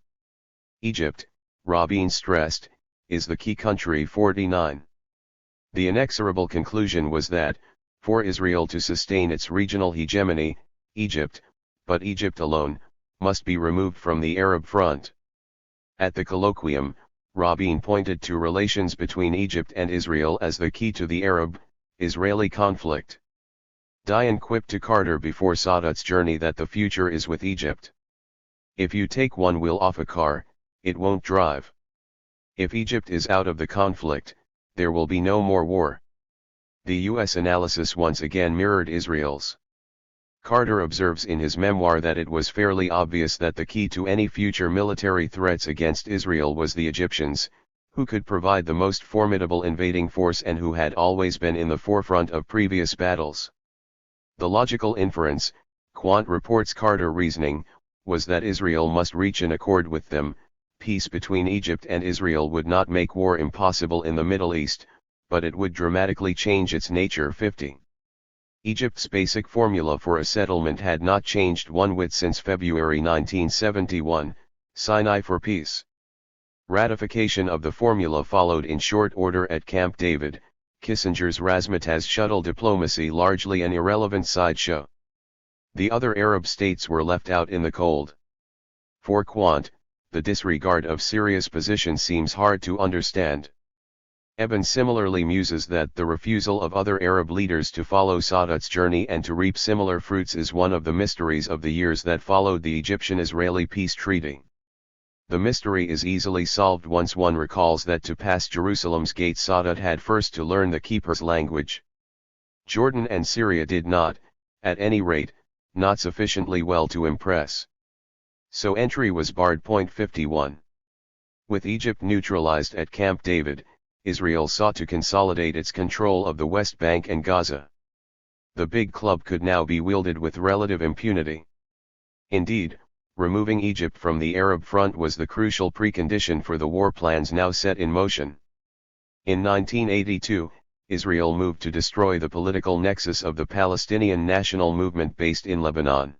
Egypt, Rabin stressed, is the key country. 49. The inexorable conclusion was that, for Israel to sustain its regional hegemony, Egypt, but Egypt alone, must be removed from the Arab front. At the colloquium, Rabin pointed to relations between Egypt and Israel as the key to the Arab-Israeli conflict. Dayan quipped to Carter before Sadat's journey that the future is with Egypt. If you take one wheel off a car, it won't drive. If Egypt is out of the conflict, there will be no more war. The U.S. analysis once again mirrored Israel's. Carter observes in his memoir that it was fairly obvious that the key to any future military threats against Israel was the Egyptians, who could provide the most formidable invading force and who had always been in the forefront of previous battles. The logical inference, Quant reports Carter reasoning, was that Israel must reach an accord with them. Peace between Egypt and Israel would not make war impossible in the Middle East, but it would dramatically change its nature. 50. Egypt's basic formula for a settlement had not changed one whit since February 1971, Sinai for peace. Ratification of the formula followed in short order at Camp David, Kissinger's razzmatazz shuttle diplomacy largely an irrelevant sideshow. The other Arab states were left out in the cold. For Quant, the disregard of Syria's position seems hard to understand. Eben similarly muses that the refusal of other Arab leaders to follow Sadat's journey and to reap similar fruits is one of the mysteries of the years that followed the Egyptian-Israeli peace treaty. The mystery is easily solved once one recalls that to pass Jerusalem's gate Sadat had first to learn the keeper's language. Jordan and Syria did not, at any rate, not sufficiently well to impress. So entry was barred. 51. With Egypt neutralized at Camp David, Israel sought to consolidate its control of the West Bank and Gaza. The big club could now be wielded with relative impunity. Indeed, removing Egypt from the Arab front was the crucial precondition for the war plans now set in motion. In 1982, Israel moved to destroy the political nexus of the Palestinian national movement based in Lebanon.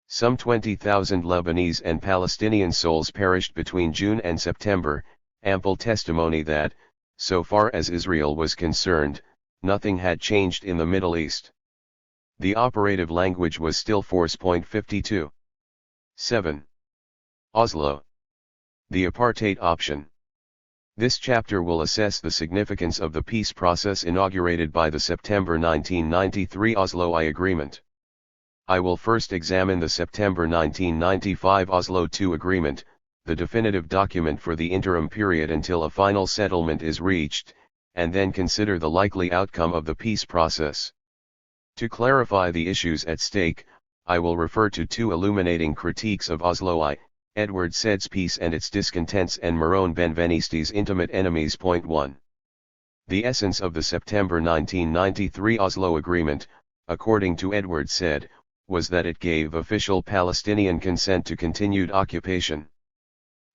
Some 20,000 Lebanese and Palestinian souls perished between June and September, ample testimony that, so far as Israel was concerned, nothing had changed in the Middle East. The operative language was still force. 52. 7. Oslo. The apartheid option. This chapter will assess the significance of the peace process inaugurated by the September 1993 Oslo I Agreement. I will first examine the September 1995 Oslo II Agreement, the definitive document for the interim period until a final settlement is reached, and then consider the likely outcome of the peace process. To clarify the issues at stake, I will refer to two illuminating critiques of Oslo I, Edward Said's peace and its discontents and Marouane Benveniste's intimate enemies. 1. The essence of the September 1993 Oslo Agreement, according to Edward Said, was that it gave official Palestinian consent to continued occupation.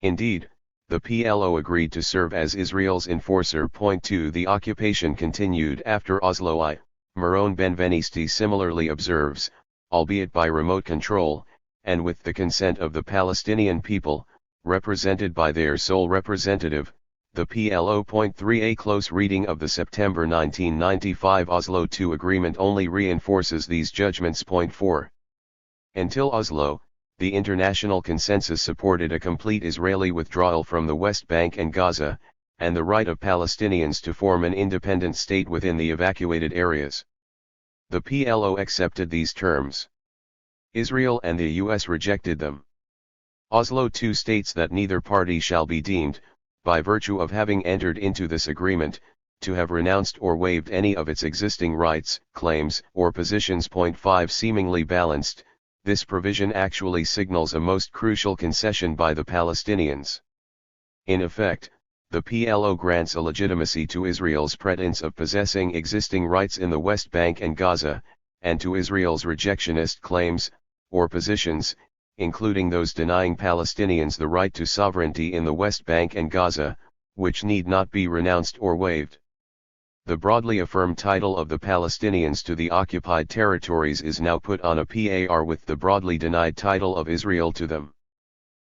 Indeed, the PLO agreed to serve as Israel's enforcer. 2. The occupation continued after Oslo I, Marouane Benveniste similarly observes, albeit by remote control, and with the consent of the Palestinian people, represented by their sole representative, the PLO. 3. A close reading of the September 1995 Oslo II Agreement only reinforces these judgments. 4. Until Oslo, the international consensus supported a complete Israeli withdrawal from the West Bank and Gaza, and the right of Palestinians to form an independent state within the evacuated areas. The PLO accepted these terms. Israel and the US rejected them. Oslo II states that neither party shall be deemed, by virtue of having entered into this agreement, to have renounced or waived any of its existing rights, claims, or positions. 5. Seemingly balanced, this provision actually signals a most crucial concession by the Palestinians. In effect, the PLO grants a legitimacy to Israel's pretense of possessing existing rights in the West Bank and Gaza, and to Israel's rejectionist claims, or positions, including those denying Palestinians the right to sovereignty in the West Bank and Gaza, which need not be renounced or waived. The broadly affirmed title of the Palestinians to the occupied territories is now put on a par with the broadly denied title of Israel to them.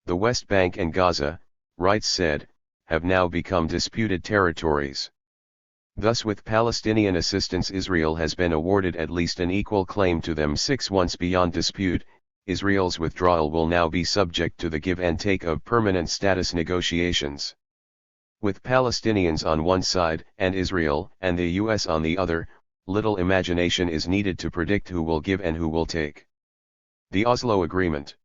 The West Bank and Gaza, Rights said, have now become disputed territories. Thus, with Palestinian assistance, Israel has been awarded at least an equal claim to them. 6. Once beyond dispute, Israel's withdrawal will now be subject to the give and take of permanent status negotiations. With Palestinians on one side and Israel and the US on the other, little imagination is needed to predict who will give and who will take. The Oslo Agreement.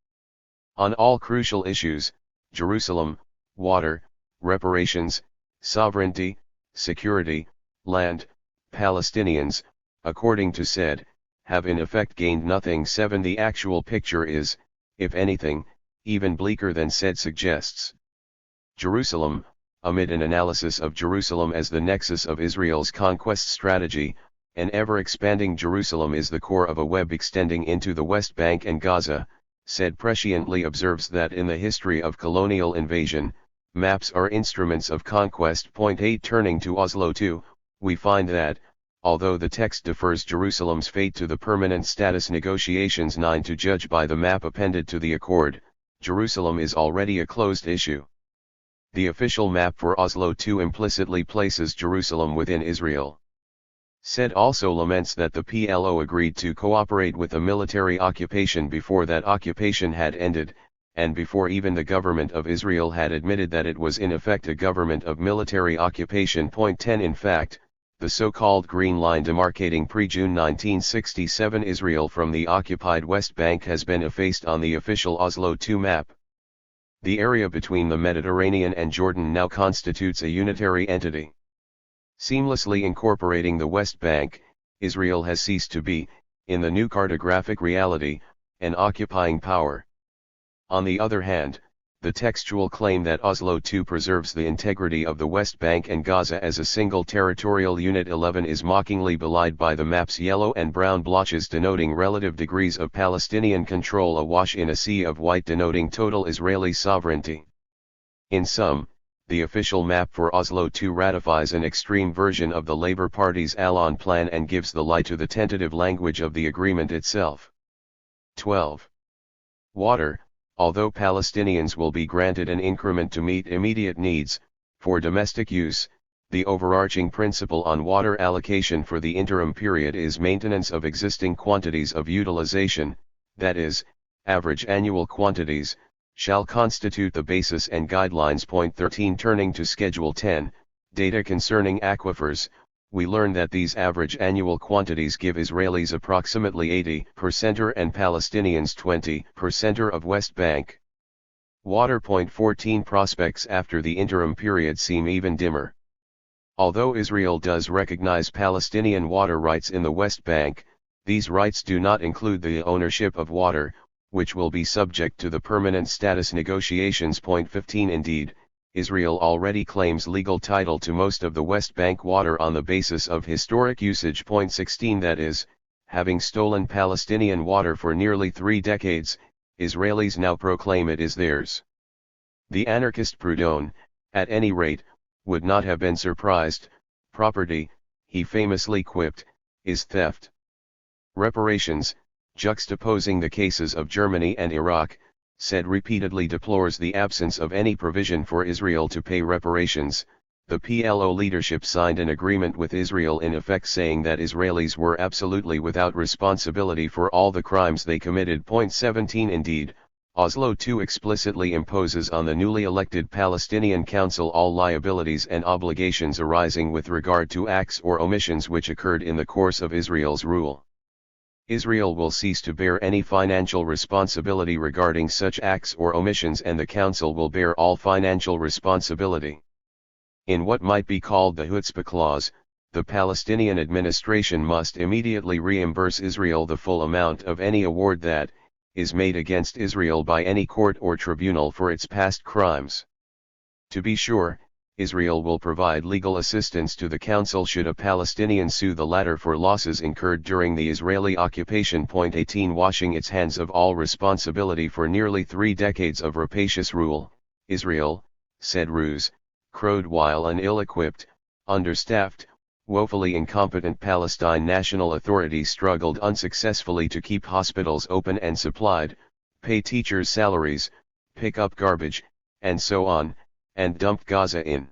On all crucial issues, Jerusalem, water, reparations, sovereignty, security, land, Palestinians, according to Said, have in effect gained nothing. 7. The actual picture is, if anything, even bleaker than Said suggests. Jerusalem, amid an analysis of Jerusalem as the nexus of Israel's conquest strategy, an ever-expanding Jerusalem is the core of a web extending into the West Bank and Gaza. Said presciently observes that in the history of colonial invasion, maps are instruments of conquest. 8. Turning to Oslo II, we find that, although the text defers Jerusalem's fate to the permanent status negotiations 9 to judge by the map appended to the accord, Jerusalem is already a closed issue. The official map for Oslo II implicitly places Jerusalem within Israel. Said also laments that the PLO agreed to cooperate with a military occupation before that occupation had ended, and before even the government of Israel had admitted that it was in effect a government of military occupation. 10. In fact, the so-called Green Line demarcating pre-June 1967 Israel from the occupied West Bank has been effaced on the official Oslo II map. The area between the Mediterranean and Jordan now constitutes a unitary entity. Seamlessly incorporating the West Bank, Israel has ceased to be, in the new cartographic reality, an occupying power. On the other hand, the textual claim that Oslo II preserves the integrity of the West Bank and Gaza as a single territorial unit 11 is mockingly belied by the map's yellow and brown blotches denoting relative degrees of Palestinian control awash in a sea of white denoting total Israeli sovereignty. In sum, the official map for Oslo II ratifies an extreme version of the Labour Party's Allon plan and gives the lie to the tentative language of the agreement itself. 12. Water. Although Palestinians will be granted an increment to meet immediate needs, for domestic use, the overarching principle on water allocation for the interim period is maintenance of existing quantities of utilization, that is, average annual quantities, shall constitute the basis and guidelines. Point 13. Turning to Schedule 10, Data concerning aquifers, we learn that these average annual quantities give Israelis approximately 80% and Palestinians 20% of West Bank water. Point 14. Prospects after the interim period seem even dimmer. Although Israel does recognize Palestinian water rights in the West Bank, these rights do not include the ownership of water, which will be subject to the permanent status negotiations. Point 15. Indeed, Israel already claims legal title to most of the West Bank water on the basis of historic usage. Point 16. That is, having stolen Palestinian water for nearly 3 decades, Israelis now proclaim it is theirs. The anarchist Proudhon, at any rate, would not have been surprised. Property, he famously quipped, is theft. Reparations, juxtaposing the cases of Germany and Iraq, said repeatedly deplores the absence of any provision for Israel to pay reparations. The PLO leadership signed an agreement with Israel in effect saying that Israelis were absolutely without responsibility for all the crimes they committed. Point 17. Indeed, Oslo II explicitly imposes on the newly elected Palestinian Council all liabilities and obligations arising with regard to acts or omissions which occurred in the course of Israel's rule. Israel will cease to bear any financial responsibility regarding such acts or omissions, and the Council will bear all financial responsibility. In what might be called the Chutzpah clause, the Palestinian administration must immediately reimburse Israel the full amount of any award that is made against Israel by any court or tribunal for its past crimes. To be sure, Israel will provide legal assistance to the Council should a Palestinian sue the latter for losses incurred during the Israeli occupation. Point 18. Washing its hands of all responsibility for nearly 3 decades of rapacious rule, Israel, said Ruse, crowed while an ill-equipped, understaffed, woefully incompetent Palestine National Authority struggled unsuccessfully to keep hospitals open and supplied, pay teachers' salaries, pick up garbage, and so on, and dumped Gaza in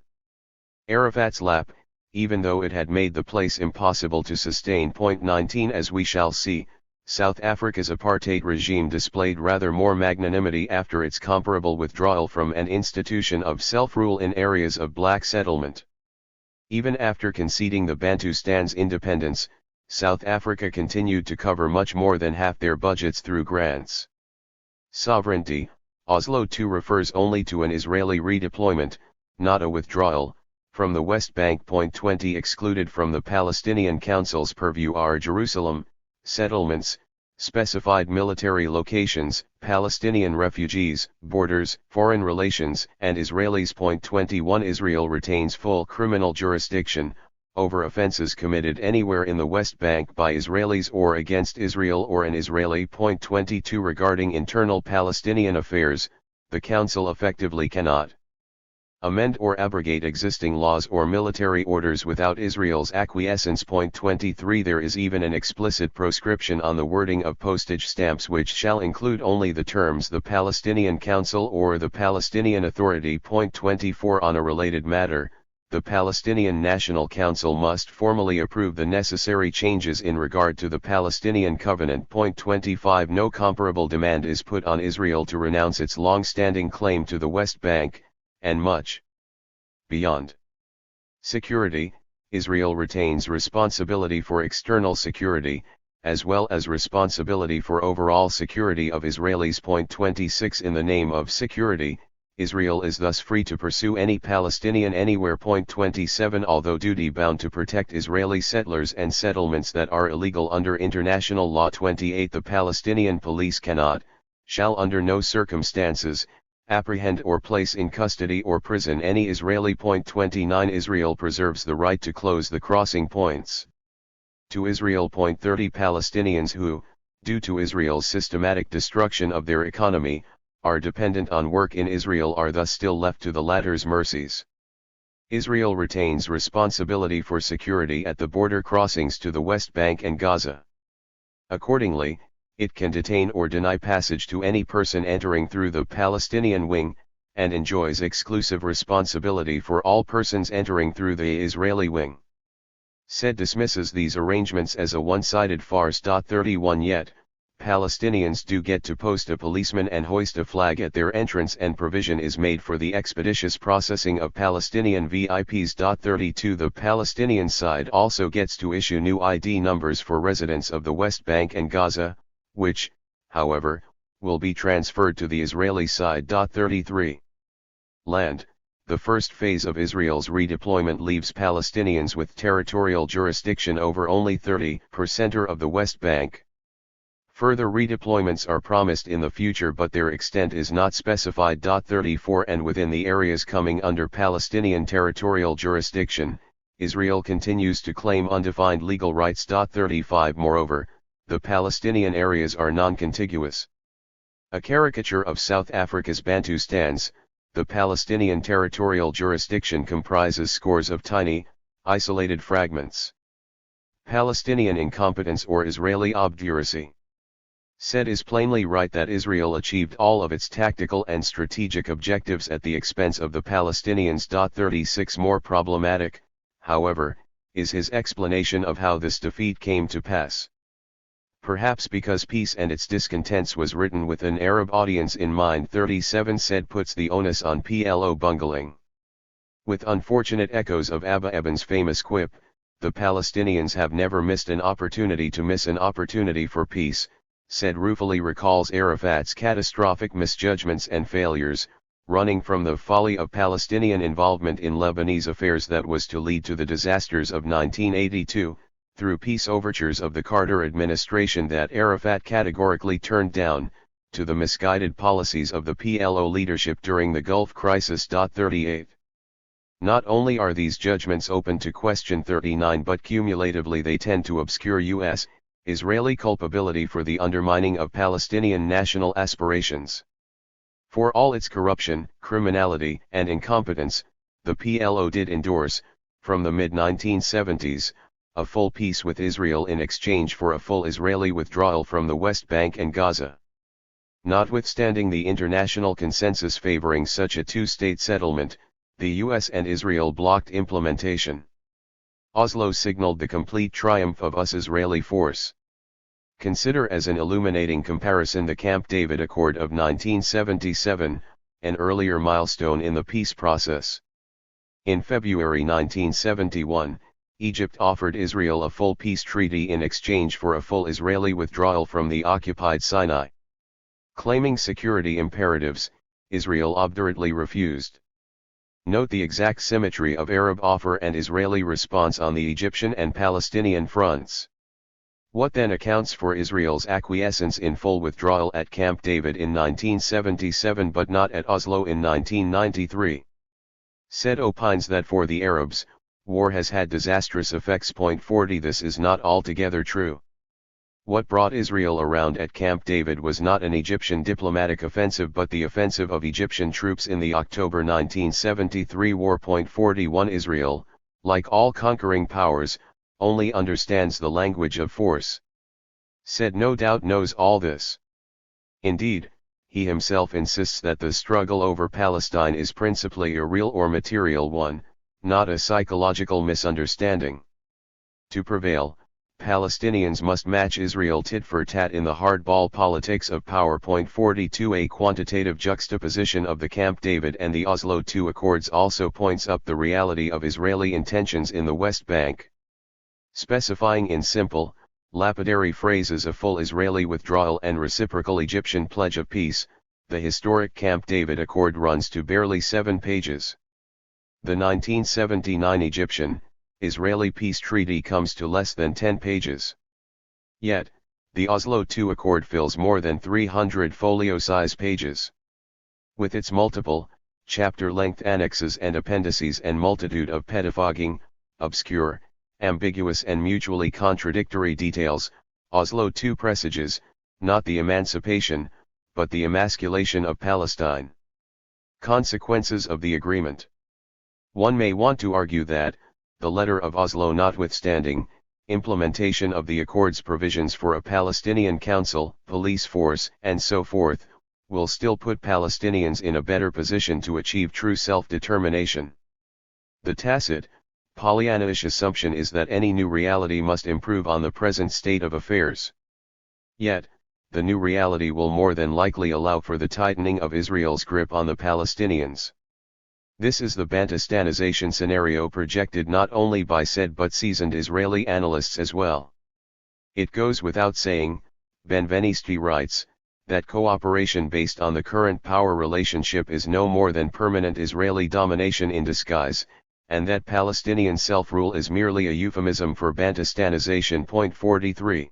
Arafat's lap, even though it had made the place impossible to sustain. Point 19. As we shall see, South Africa's apartheid regime displayed rather more magnanimity after its comparable withdrawal from an institution of self-rule in areas of black settlement. Even after conceding the Bantustan's independence, South Africa continued to cover much more than half their budgets through grants. Sovereignty, Oslo II refers only to an Israeli redeployment, not a withdrawal, from the West Bank. Point 20. Excluded from the Palestinian Council's purview are Jerusalem, settlements, specified military locations, Palestinian refugees, borders, foreign relations, and Israelis. Point 21. Israel retains full criminal jurisdiction over offenses committed anywhere in the West Bank by Israelis or against Israel or an Israeli. Point 22. Regarding internal Palestinian affairs, the Council effectively cannot amend or abrogate existing laws or military orders without Israel's acquiescence. Point 23. There is even an explicit proscription on the wording of postage stamps which shall include only the terms the Palestinian Council or the Palestinian Authority. Point 24. On a related matter, the Palestinian National Council must formally approve the necessary changes in regard to the Palestinian Covenant. Point 25. No comparable demand is put on Israel to renounce its long-standing claim to the West Bank, and much beyond. Security, Israel retains responsibility for external security, as well as responsibility for overall security of Israelis. Point 26. In the name of security, Israel is thus free to pursue any Palestinian anywhere. 27 Although duty-bound to protect Israeli settlers and settlements that are illegal under international law. 28 The Palestinian police cannot, shall under no circumstances, apprehend or place in custody or prison any Israeli. 29 Israel preserves the right to close the crossing points to Israel. 30 Palestinians who, due to Israel's systematic destruction of their economy, are dependent on work in Israel are thus still left to the latter's mercies. Israel retains responsibility for security at the border crossings to the West Bank and Gaza. Accordingly, it can detain or deny passage to any person entering through the Palestinian wing, and enjoys exclusive responsibility for all persons entering through the Israeli wing. Said dismisses these arrangements as a one-sided farce. 31 Yet, Palestinians do get to post a policeman and hoist a flag at their entrance, and provision is made for the expeditious processing of Palestinian VIPs. 32 The Palestinian side also gets to issue new ID numbers for residents of the West Bank and Gaza, which, however, will be transferred to the Israeli side. 33 Land. The first phase of Israel's redeployment leaves Palestinians with territorial jurisdiction over only 30% of the West Bank. Further redeployments are promised in the future, but their extent is not specified. 34 And within the areas coming under Palestinian territorial jurisdiction, Israel continues to claim undefined legal rights. 35 Moreover, the Palestinian areas are non-contiguous. A caricature of South Africa's Bantustans, the Palestinian territorial jurisdiction comprises scores of tiny, isolated fragments. Palestinian incompetence or Israeli obduracy. Said is plainly right that Israel achieved all of its tactical and strategic objectives at the expense of the Palestinians. 36 More problematic, however, is his explanation of how this defeat came to pass. Perhaps because Peace and Its Discontents was written with an Arab audience in mind. 37 Said puts the onus on PLO bungling. With unfortunate echoes of Abba Eban's famous quip, the Palestinians have never missed an opportunity to miss an opportunity for peace. Said ruefully recalls Arafat's catastrophic misjudgments and failures, running from the folly of Palestinian involvement in Lebanese affairs that was to lead to the disasters of 1982, through peace overtures of the Carter administration that Arafat categorically turned down, to the misguided policies of the PLO leadership during the Gulf crisis. 38 Not only are these judgments open to question. 39 But cumulatively they tend to obscure U.S. Israeli culpability for the undermining of Palestinian national aspirations. For all its corruption, criminality, and incompetence, the PLO did endorse, from the mid-1970s, a full peace with Israel in exchange for a full Israeli withdrawal from the West Bank and Gaza. Notwithstanding the international consensus favoring such a two-state settlement, the US and Israel blocked implementation. Oslo signaled the complete triumph of US Israeli force. Consider as an illuminating comparison the Camp David Accord of 1977, an earlier milestone in the peace process. In February 1971, Egypt offered Israel a full peace treaty in exchange for a full Israeli withdrawal from the occupied Sinai. Claiming security imperatives, Israel obdurately refused. Note the exact symmetry of Arab offer and Israeli response on the Egyptian and Palestinian fronts. What then accounts for Israel's acquiescence in full withdrawal at Camp David in 1977 but not at Oslo in 1993? Said opines that for the Arabs, war has had disastrous effects. 40 This is not altogether true. What brought Israel around at Camp David was not an Egyptian diplomatic offensive but the offensive of Egyptian troops in the October 1973 war. 41 Israel, like all conquering powers, only understands the language of force. Said no doubt knows all this. Indeed, he himself insists that the struggle over Palestine is principally a real or material one, not a psychological misunderstanding. To prevail, Palestinians must match Israel tit for tat in the hardball politics of power. 42 A quantitative juxtaposition of the Camp David and the Oslo II Accords also points up the reality of Israeli intentions in the West Bank. Specifying in simple, lapidary phrases a full Israeli withdrawal and reciprocal Egyptian pledge of peace, the historic Camp David Accord runs to barely 7 pages. The 1979 Egyptian-Israeli peace treaty comes to less than 10 pages. Yet, the Oslo II Accord fills more than 300 folio-size pages. With its multiple, chapter-length annexes and appendices and multitude of pettifogging, obscure, ambiguous and mutually contradictory details, Oslo II presages, not the emancipation, but the emasculation of Palestine. Consequences of the agreement. One may want to argue that, the letter of Oslo notwithstanding, implementation of the Accord's provisions for a Palestinian council, police force, and so forth, will still put Palestinians in a better position to achieve true self-determination. The tacit, Pollyanna-ish assumption is that any new reality must improve on the present state of affairs. Yet, the new reality will more than likely allow for the tightening of Israel's grip on the Palestinians. This is the Bantustanization scenario projected not only by said but seasoned Israeli analysts as well. It goes without saying, Benvenisti writes, that cooperation based on the current power relationship is no more than permanent Israeli domination in disguise, and that Palestinian self-rule is merely a euphemism for Bantustanization. 43.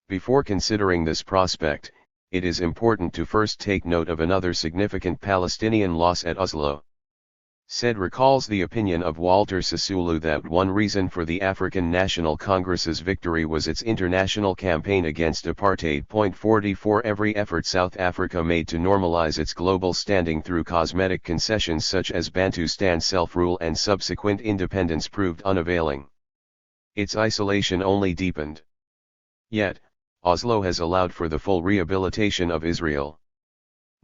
Before considering this prospect, it is important to first take note of another significant Palestinian loss at Oslo. Said recalls the opinion of Walter Sisulu that one reason for the African National Congress's victory was its international campaign against apartheid. 44 Every effort South Africa made to normalize its global standing through cosmetic concessions such as Bantustan self-rule and subsequent independence proved unavailing. Its isolation only deepened. Yet, Oslo has allowed for the full rehabilitation of Israel.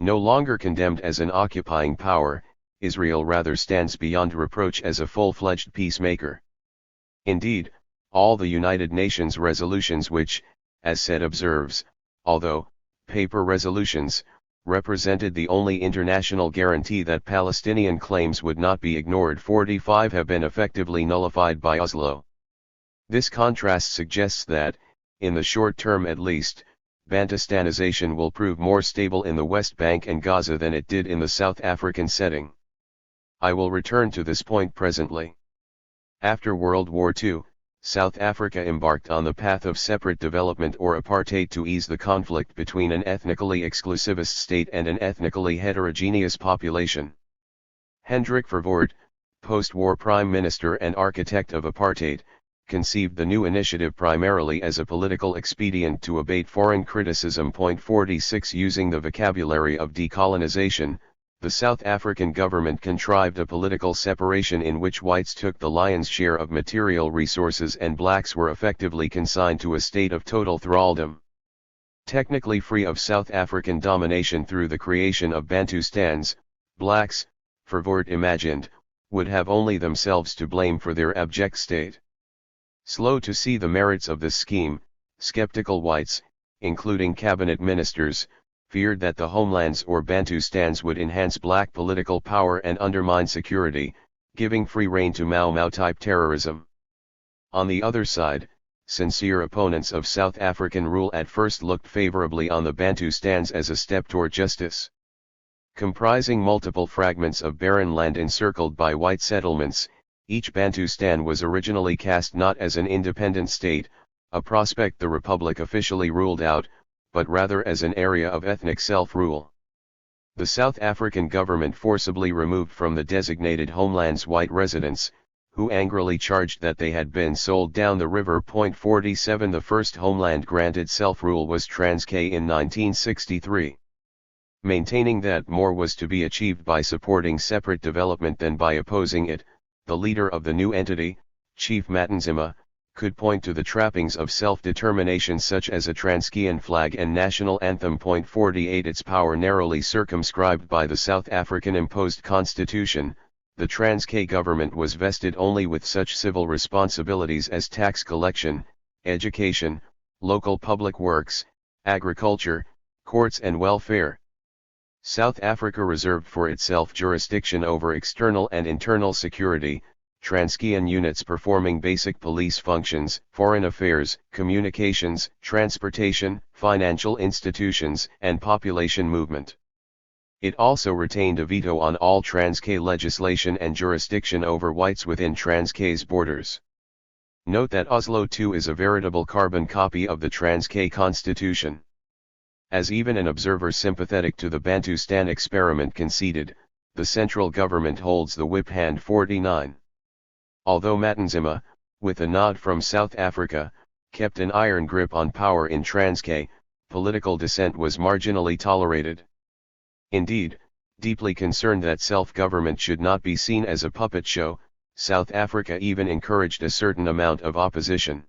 No longer condemned as an occupying power, Israel rather stands beyond reproach as a full-fledged peacemaker. Indeed, all the United Nations resolutions which, as said observes, although paper resolutions, represented the only international guarantee that Palestinian claims would not be ignored, 45 have been effectively nullified by Oslo. This contrast suggests that, in the short term at least, Bantustanization will prove more stable in the West Bank and Gaza than it did in the South African setting. I will return to this point presently. After World War II, South Africa embarked on the path of separate development or apartheid to ease the conflict between an ethnically exclusivist state and an ethnically heterogeneous population. Hendrik Verwoerd, post-war prime minister and architect of apartheid, conceived the new initiative primarily as a political expedient to abate foreign criticism. 46 Using the vocabulary of decolonization, the South African government contrived a political separation in which whites took the lion's share of material resources and blacks were effectively consigned to a state of total thraldom. Technically free of South African domination through the creation of Bantustans, blacks, Verwoerd imagined, would have only themselves to blame for their abject state. Slow to see the merits of this scheme, skeptical whites, including cabinet ministers, feared that the homelands or Bantustans would enhance black political power and undermine security, giving free rein to Mau-Mau-type terrorism. On the other side, sincere opponents of South African rule at first looked favorably on the Bantustans as a step toward justice. Comprising multiple fragments of barren land encircled by white settlements, each Bantustan was originally cast not as an independent state, a prospect the Republic officially ruled out, but rather as an area of ethnic self-rule. The South African government forcibly removed from the designated homelands white residents, who angrily charged that they had been sold down the river. 47 The first homeland granted self-rule was Transkei in 1963. Maintaining that more was to be achieved by supporting separate development than by opposing it, the leader of the new entity, Chief Matanzima, could point to the trappings of self-determination such as a Transkeian flag and national anthem. 48 Its power narrowly circumscribed by the South African imposed constitution, the Transkei government was vested only with such civil responsibilities as tax collection, education, local public works, agriculture, courts and welfare. South Africa reserved for itself jurisdiction over external and internal security, Transkeian units performing basic police functions, foreign affairs, communications, transportation, financial institutions, and population movement. It also retained a veto on all Transkei legislation and jurisdiction over whites within Transkei's borders. Note that Oslo II is a veritable carbon copy of the Transkei constitution. As even an observer sympathetic to the Bantustan experiment conceded, the central government holds the whip hand 49. Although Matanzima, with a nod from South Africa, kept an iron grip on power in Transkei, political dissent was marginally tolerated. Indeed, deeply concerned that self-government should not be seen as a puppet show, South Africa even encouraged a certain amount of opposition.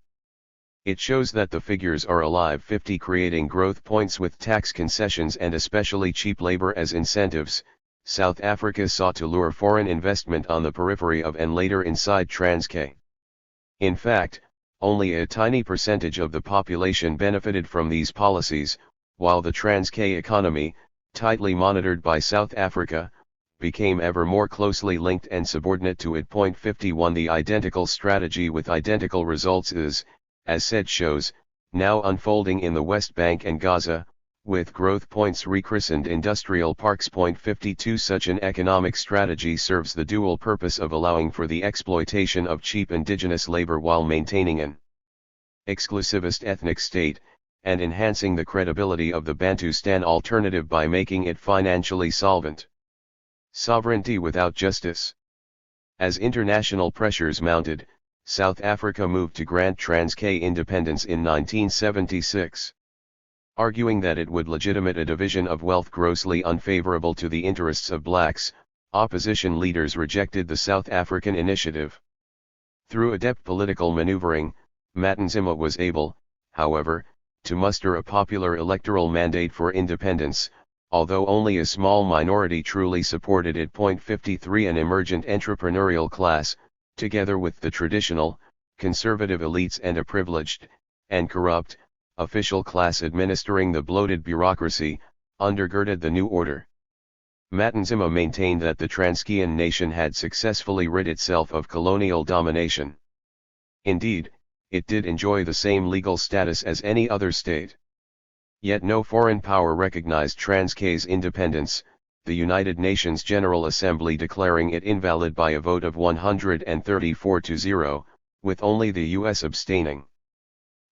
It shows that the figures are alive, 50 creating growth points with tax concessions and especially cheap labor as incentives. South Africa sought to lure foreign investment on the periphery of and later inside Transkei. In fact, only a tiny percentage of the population benefited from these policies, while the Transkei economy, tightly monitored by South Africa, became ever more closely linked and subordinate to it. 51 The identical strategy with identical results is, as said shows, now unfolding in the West Bank and Gaza, with growth points rechristened industrial parks. 52 Such an economic strategy serves the dual purpose of allowing for the exploitation of cheap indigenous labor while maintaining an exclusivist ethnic state, and enhancing the credibility of the Bantustan alternative by making it financially solvent. Sovereignty without justice. As international pressures mounted, South Africa moved to grant Transkei independence in 1976. Arguing that it would legitimate a division of wealth grossly unfavorable to the interests of blacks, opposition leaders rejected the South African initiative. Through adept political maneuvering, Matanzima was able, however, to muster a popular electoral mandate for independence, although only a small minority truly supported it. 53 An emergent entrepreneurial class, together with the traditional, conservative elites and a privileged, and corrupt, official class administering the bloated bureaucracy, undergirded the new order. Matanzima maintained that the Transkeian nation had successfully rid itself of colonial domination. Indeed, it did enjoy the same legal status as any other state. Yet no foreign power recognized Transkei's independence, the United Nations General Assembly declaring it invalid by a vote of 134-0, with only the US abstaining.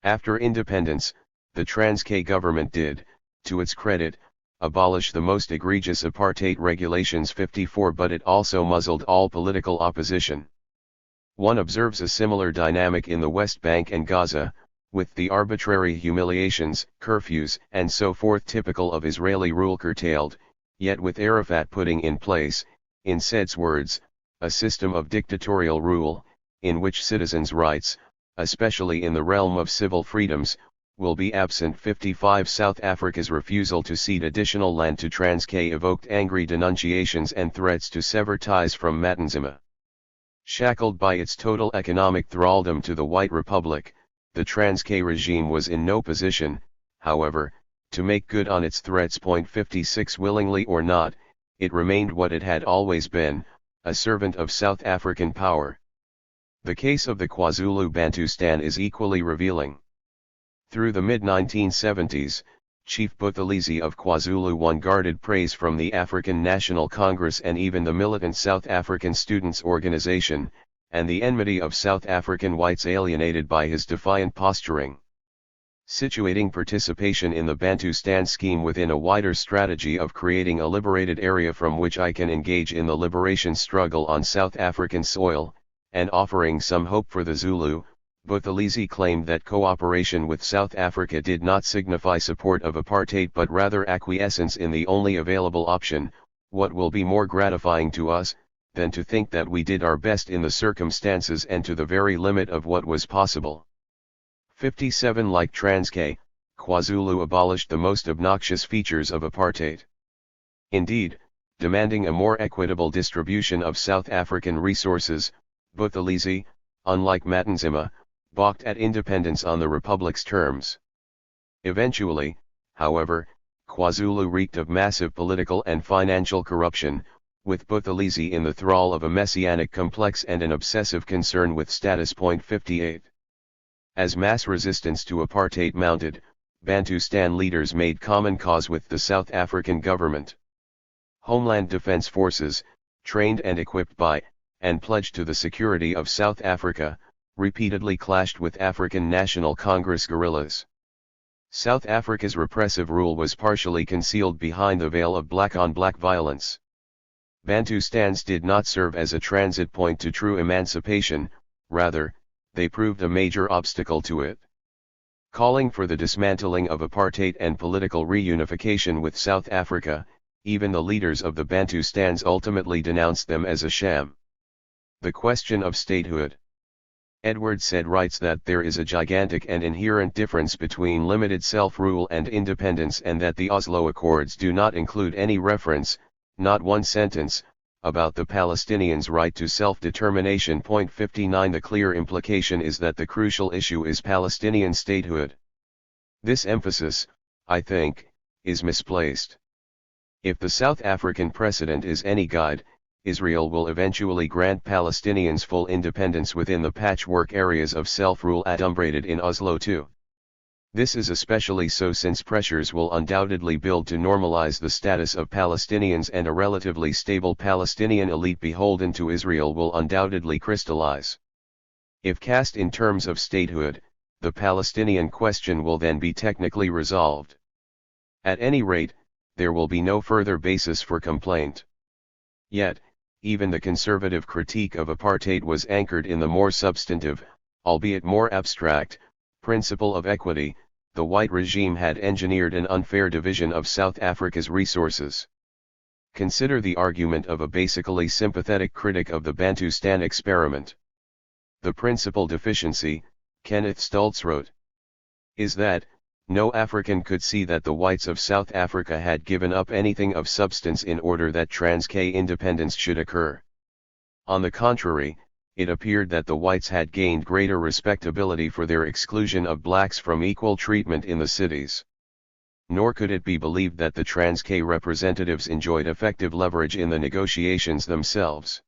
After independence, the Transkei government did, to its credit, abolish the most egregious apartheid regulations 54, but it also muzzled all political opposition. One observes a similar dynamic in the West Bank and Gaza, with the arbitrary humiliations, curfews, and so forth typical of Israeli rule curtailed, yet with Arafat putting in place, in Said's words, a system of dictatorial rule, in which citizens' rights, especially in the realm of civil freedoms, will be absent. 55 South Africa's refusal to cede additional land to Transkei evoked angry denunciations and threats to sever ties from Matanzima. Shackled by its total economic thraldom to the White Republic, the Transkei regime was in no position, however, to make good on its threats. 56 Willingly or not, it remained what it had always been, a servant of South African power. The case of the KwaZulu Bantustan is equally revealing. Through the mid-1970s, Chief Buthelezi of KwaZulu won guarded praise from the African National Congress and even the militant South African Students' Organization, and the enmity of South African whites alienated by his defiant posturing. Situating participation in the Bantustan scheme within a wider strategy of creating a liberated area from which I can engage in the liberation struggle on South African soil, and offering some hope for the Zulu, Buthelezi claimed that cooperation with South Africa did not signify support of apartheid but rather acquiescence in the only available option. What will be more gratifying to us, than to think that we did our best in the circumstances and to the very limit of what was possible? 57 Like Transkei, KwaZulu abolished the most obnoxious features of apartheid. Indeed, demanding a more equitable distribution of South African resources, Buthelezi, unlike Matanzima, balked at independence on the Republic's terms. Eventually, however, KwaZulu reeked of massive political and financial corruption, with Buthelezi in the thrall of a messianic complex and an obsessive concern with status. 58. As mass resistance to apartheid mounted, Bantustan leaders made common cause with the South African government. Homeland Defense Forces, trained and equipped by, and pledged to the security of South Africa, repeatedly clashed with African National Congress guerrillas. South Africa's repressive rule was partially concealed behind the veil of black-on-black violence. Bantustans did not serve as a transit point to true emancipation, rather, they proved a major obstacle to it. Calling for the dismantling of apartheid and political reunification with South Africa, even the leaders of the Bantustans ultimately denounced them as a sham. The question of statehood. Edward Said writes that there is a gigantic and inherent difference between limited self-rule and independence, and that the Oslo Accords do not include any reference, not one sentence, about the Palestinians' right to self-determination. 59 The clear implication is that the crucial issue is Palestinian statehood. This emphasis, I think, is misplaced. If the South African precedent is any guide, Israel will eventually grant Palestinians full independence within the patchwork areas of self-rule adumbrated in Oslo II. This is especially so since pressures will undoubtedly build to normalize the status of Palestinians, and a relatively stable Palestinian elite beholden to Israel will undoubtedly crystallize. If cast in terms of statehood, the Palestinian question will then be technically resolved. At any rate, there will be no further basis for complaint. Yet, even the conservative critique of apartheid was anchored in the more substantive, albeit more abstract, principle of equity. The white regime had engineered an unfair division of South Africa's resources. Consider the argument of a basically sympathetic critic of the Bantustan experiment. The principal deficiency, Kenneth Stultz wrote, is that no African could see that the whites of South Africa had given up anything of substance in order that Transkei independence should occur. On the contrary, it appeared that the whites had gained greater respectability for their exclusion of blacks from equal treatment in the cities. Nor could it be believed that the Transkei representatives enjoyed effective leverage in the negotiations themselves.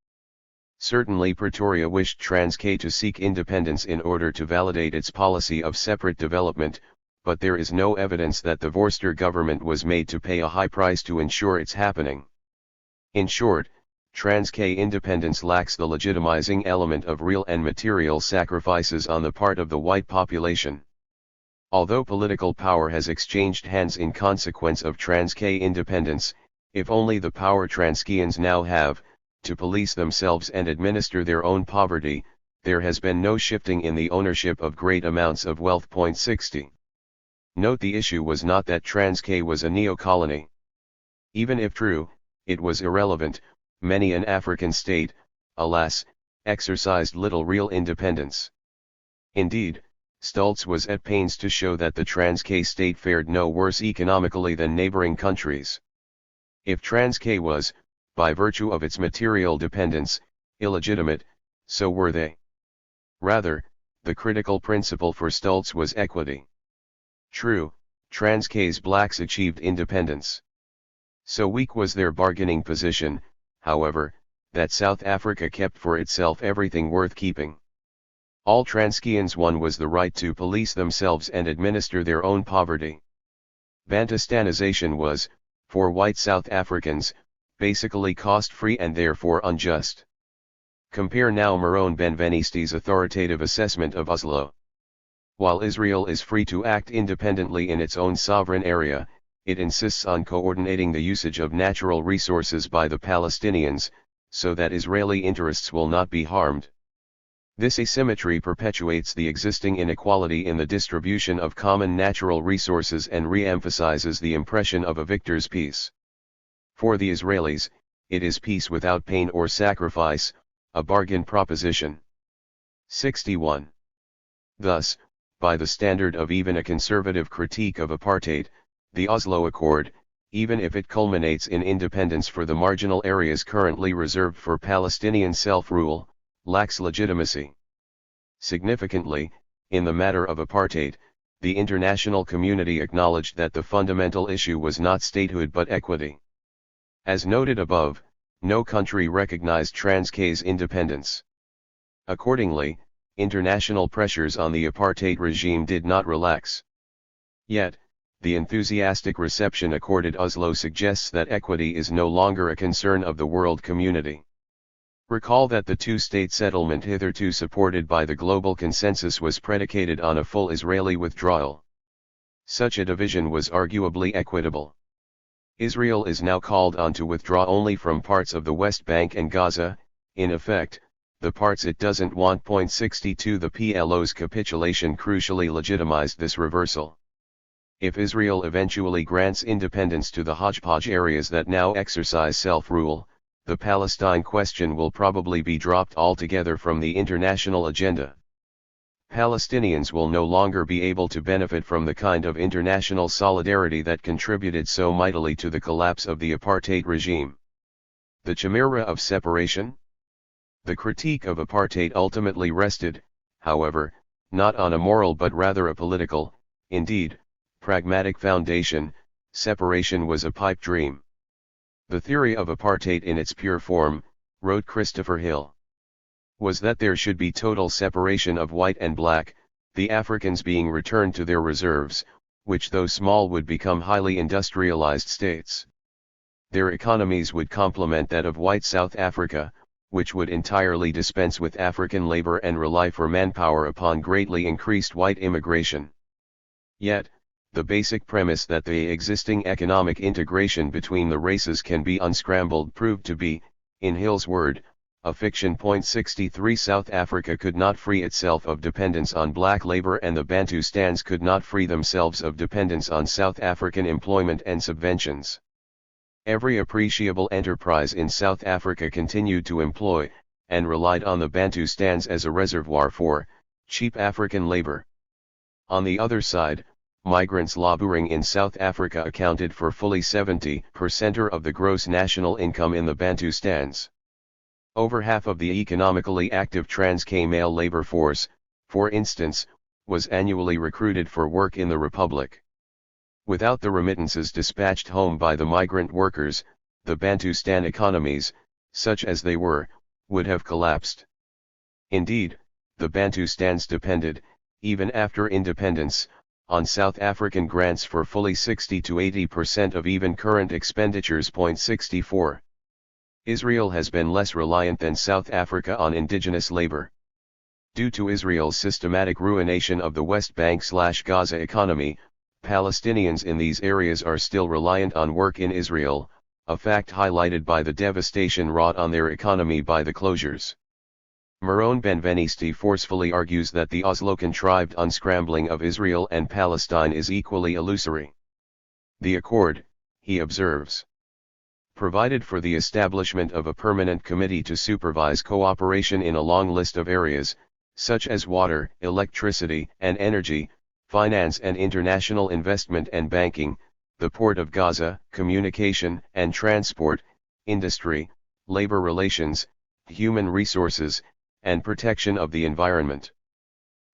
Certainly Pretoria wished Transkei to seek independence in order to validate its policy of separate development, but there is no evidence that the Vorster government was made to pay a high price to ensure its happening. In short, Transkei independence lacks the legitimizing element of real and material sacrifices on the part of the white population. Although political power has exchanged hands in consequence of Transkei independence, if only the power Transkeians now have, to police themselves and administer their own poverty, there has been no shifting in the ownership of great amounts of wealth. 60. Note the issue was not that Transkei was a neo-colony. Even if true, it was irrelevant. Many an African state, alas, exercised little real independence. Indeed, Stultz was at pains to show that the Transkei state fared no worse economically than neighboring countries. If Transkei was, by virtue of its material dependence, illegitimate, so were they. Rather, the critical principle for Stultz was equity. True, Transkei's blacks achieved independence. So weak was their bargaining position, however, that South Africa kept for itself everything worth keeping. All Transkeians won was the right to police themselves and administer their own poverty. Bantustanization was, for white South Africans, basically cost-free and therefore unjust. Compare now Marone Benveniste's authoritative assessment of Oslo. While Israel is free to act independently in its own sovereign area, it insists on coordinating the usage of natural resources by the Palestinians, so that Israeli interests will not be harmed. This asymmetry perpetuates the existing inequality in the distribution of common natural resources and re-emphasizes the impression of a victor's peace. For the Israelis, it is peace without pain or sacrifice, a bargain proposition. 61. Thus, by the standard of even a conservative critique of apartheid, the Oslo Accord, even if it culminates in independence for the marginal areas currently reserved for Palestinian self-rule, lacks legitimacy. Significantly, in the matter of apartheid, the international community acknowledged that the fundamental issue was not statehood but equity. As noted above, no country recognized Transkei's independence. Accordingly, international pressures on the apartheid regime did not relax. Yet, the enthusiastic reception accorded Oslo suggests that equity is no longer a concern of the world community. Recall that the two-state settlement hitherto supported by the global consensus was predicated on a full Israeli withdrawal. Such a division was arguably equitable. Israel is now called on to withdraw only from parts of the West Bank and Gaza, in effect, the parts it doesn't want. 62 The PLO's capitulation crucially legitimized this reversal. If Israel eventually grants independence to the hodgepodge areas that now exercise self-rule, the Palestine question will probably be dropped altogether from the international agenda. Palestinians will no longer be able to benefit from the kind of international solidarity that contributed so mightily to the collapse of the apartheid regime. The chimera of separation? The critique of apartheid ultimately rested, however, not on a moral but rather a political, indeed, pragmatic foundation. Separation was a pipe dream. The theory of apartheid in its pure form, wrote Christopher Hill, was that there should be total separation of white and black, the Africans being returned to their reserves, which though small would become highly industrialized states. Their economies would complement that of white South Africa, which would entirely dispense with African labor and rely for manpower upon greatly increased white immigration. Yet, the basic premise that the existing economic integration between the races can be unscrambled proved to be, in Hill's word, a fiction. 63 South Africa could not free itself of dependence on black labor, and the Bantustans could not free themselves of dependence on South African employment and subventions. Every appreciable enterprise in South Africa continued to employ, and relied on the Bantustans as a reservoir for, cheap African labor. On the other side, migrants laboring in South Africa accounted for fully 70% of the gross national income in the Bantustans. Over half of the economically active Transkei male labor force, for instance, was annually recruited for work in the Republic. Without the remittances dispatched home by the migrant workers, the Bantustan economies, such as they were, would have collapsed. Indeed, the Bantustans depended, even after independence, on South African grants for fully 60 to 80% of even current expenditures. 64. Israel has been less reliant than South Africa on indigenous labor. Due to Israel's systematic ruination of the West Bank/Gaza economy, Palestinians in these areas are still reliant on work in Israel, a fact highlighted by the devastation wrought on their economy by the closures. Marone Benvenisti forcefully argues that the Oslo-contrived unscrambling of Israel and Palestine is equally illusory. The accord, he observes, provided for the establishment of a permanent committee to supervise cooperation in a long list of areas, such as water, electricity and energy, finance and international investment and banking, the port of Gaza, communication and transport, industry, labor relations, human resources, and protection of the environment.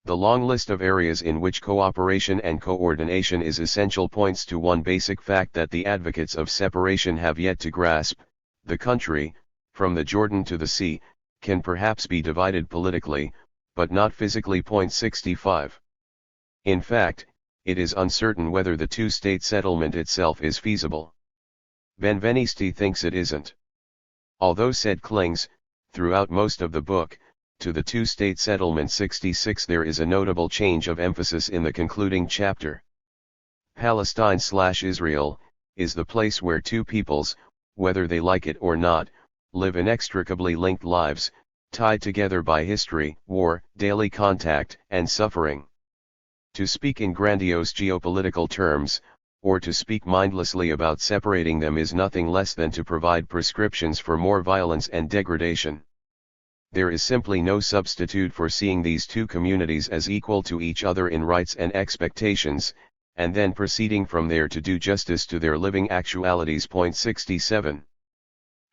The long list of areas in which cooperation and coordination is essential points to one basic fact that the advocates of separation have yet to grasp: the country, from the Jordan to the sea, can perhaps be divided politically, but not physically. 65. In fact, it is uncertain whether the two-state settlement itself is feasible. Benvenisti thinks it isn't. Although said clings, throughout most of the book, to the two-state settlement. 66 There is a notable change of emphasis in the concluding chapter. Palestine/Israel, is the place where two peoples, whether they like it or not, live inextricably linked lives, tied together by history, war, daily contact, and suffering. To speak in grandiose geopolitical terms, or to speak mindlessly about separating them is nothing less than to provide prescriptions for more violence and degradation. There is simply no substitute for seeing these two communities as equal to each other in rights and expectations, and then proceeding from there to do justice to their living actualities. 67.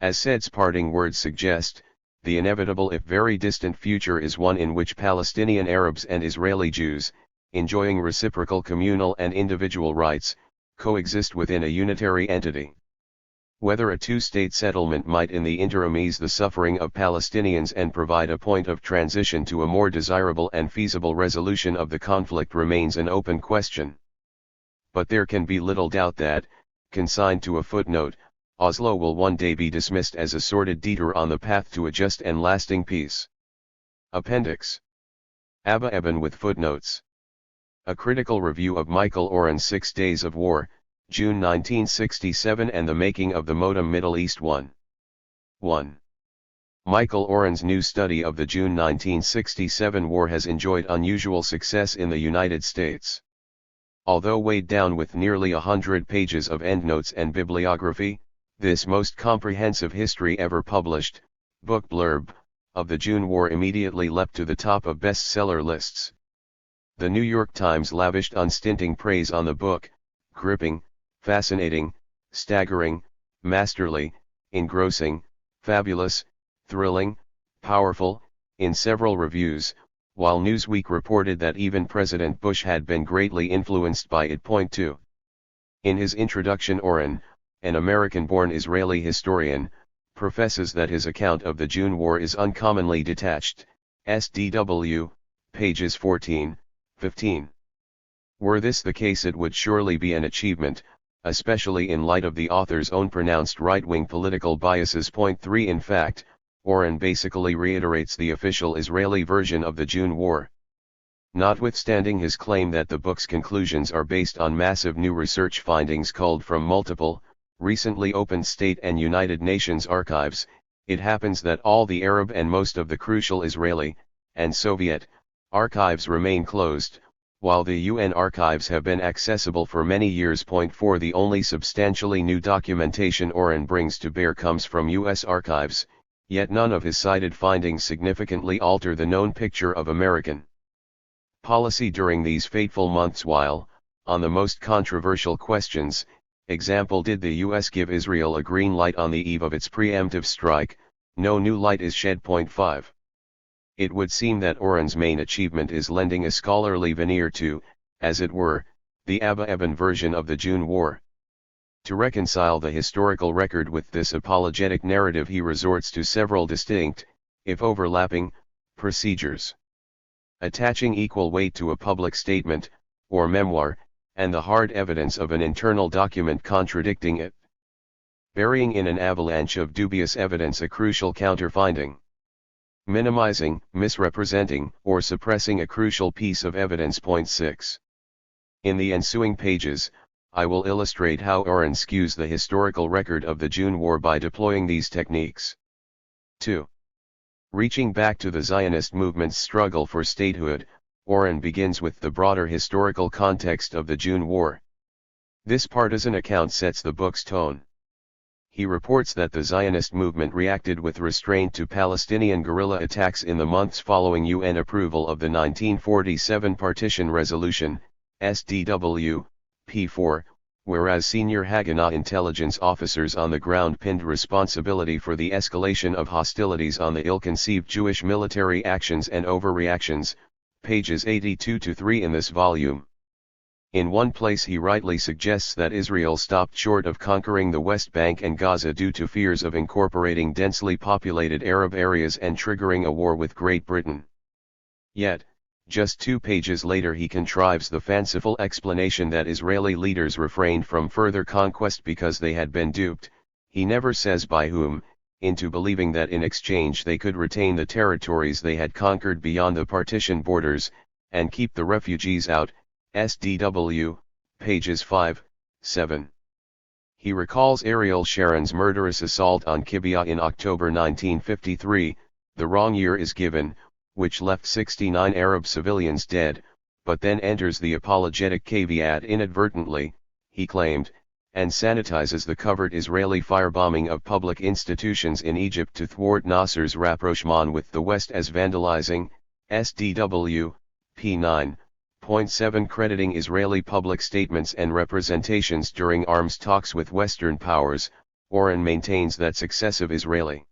As Said's parting words suggest, the inevitable if very distant future is one in which Palestinian Arabs and Israeli Jews, enjoying reciprocal communal and individual rights, coexist within a unitary entity. Whether a two-state settlement might in the interim ease the suffering of Palestinians and provide a point of transition to a more desirable and feasible resolution of the conflict remains an open question. but there can be little doubt that, consigned to a footnote, Oslo will one day be dismissed as a sordid detour on the path to a just and lasting peace. Appendix. Abba Eban with footnotes. A critical review of Michael Oren's 6 Days of War, June 1967 and the Making of the Modem Middle East 1. Michael Oren's new study of the June 1967 war has enjoyed unusual success in the United States. Although weighed down with nearly 100 pages of endnotes and bibliography, this most comprehensive history ever published, book blurb, of the June War immediately leapt to the top of bestseller lists. The New York Times lavished unstinting praise on the book, gripping, fascinating, staggering, masterly, engrossing, fabulous, thrilling, powerful, in several reviews, while Newsweek reported that even President Bush had been greatly influenced by it. Point 2. In his introduction, Oren, an American-born Israeli historian, professes that his account of the June War is uncommonly detached, SDW, pages 14, 15. Were this the case, it would surely be an achievement, especially in light of the author's own pronounced right-wing political biases. Point 3. In fact, Oren basically reiterates the official Israeli version of the June War. Notwithstanding his claim that the book's conclusions are based on massive new research findings culled from multiple, recently opened state and United Nations archives, it happens that all the Arab and most of the crucial Israeli, and Soviet, archives remain closed, while the UN archives have been accessible for many years. Point 4. The only substantially new documentation Oren brings to bear comes from US archives, yet none of his cited findings significantly alter the known picture of American policy during these fateful months while, on the most controversial questions, example, did the US give Israel a green light on the eve of its preemptive strike, no new light is shed. Point 5. It would seem that Oren's main achievement is lending a scholarly veneer to, as it were, the Abba Eban version of the June War. To reconcile the historical record with this apologetic narrative, he resorts to several distinct, if overlapping, procedures. Attaching equal weight to a public statement, or memoir, and the hard evidence of an internal document contradicting it. Burying in an avalanche of dubious evidence a crucial counterfinding. Minimizing, misrepresenting, or suppressing a crucial piece of evidence. Point 6. In the ensuing pages, I will illustrate how Oren skews the historical record of the June War by deploying these techniques. 2. Reaching back to the Zionist movement's struggle for statehood, Oren begins with the broader historical context of the June War. This partisan account sets the book's tone. He reports that the Zionist movement reacted with restraint to Palestinian guerrilla attacks in the months following UN approval of the 1947 Partition Resolution, SDW, P4, whereas senior Haganah intelligence officers on the ground pinned responsibility for the escalation of hostilities on the ill-conceived Jewish military actions and overreactions, pages 82-3 in this volume. In one place he rightly suggests that Israel stopped short of conquering the West Bank and Gaza due to fears of incorporating densely populated Arab areas and triggering a war with Great Britain. Yet, just 2 pages later he contrives the fanciful explanation that Israeli leaders refrained from further conquest because they had been duped, he never says by whom, into believing that in exchange they could retain the territories they had conquered beyond the partition borders, and keep the refugees out, SDW, pages 5, 7. He recalls Ariel Sharon's murderous assault on Kibbutz in October 1953, the wrong year is given, which left 69 Arab civilians dead, but then enters the apologetic caveat inadvertently, he claimed, and sanitizes the covert Israeli firebombing of public institutions in Egypt to thwart Nasser's rapprochement with the West as vandalizing, SDW, p9.7 crediting Israeli public statements and representations during arms talks with Western powers. Oren maintains that successive Israeli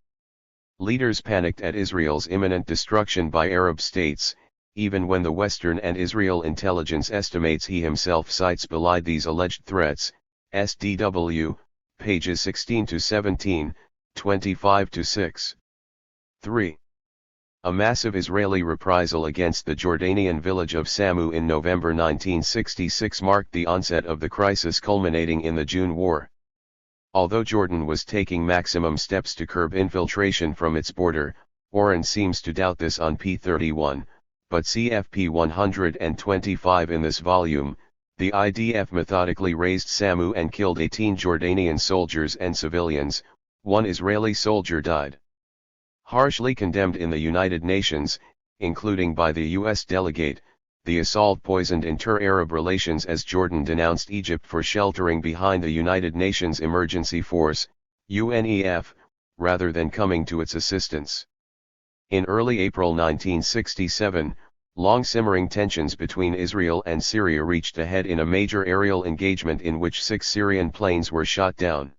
leaders panicked at Israel's imminent destruction by Arab states, even when the Western and Israel intelligence estimates he himself cites belied these alleged threats, SDW, pages 16-17, 25-6. 3. A massive Israeli reprisal against the Jordanian village of Samu in November 1966 marked the onset of the crisis culminating in the June War. Although Jordan was taking maximum steps to curb infiltration from its border, Oren seems to doubt this on p. 31, but CFP 125 in this volume. The IDF methodically razed Samu and killed 18 Jordanian soldiers and civilians. One Israeli soldier died. Harshly condemned in the United Nations, including by the U.S. delegate, the assault poisoned inter-Arab relations as Jordan denounced Egypt for sheltering behind the United Nations Emergency Force, UNEF, rather than coming to its assistance. In early April 1967, long-simmering tensions between Israel and Syria reached a head in a major aerial engagement in which 6 Syrian planes were shot down.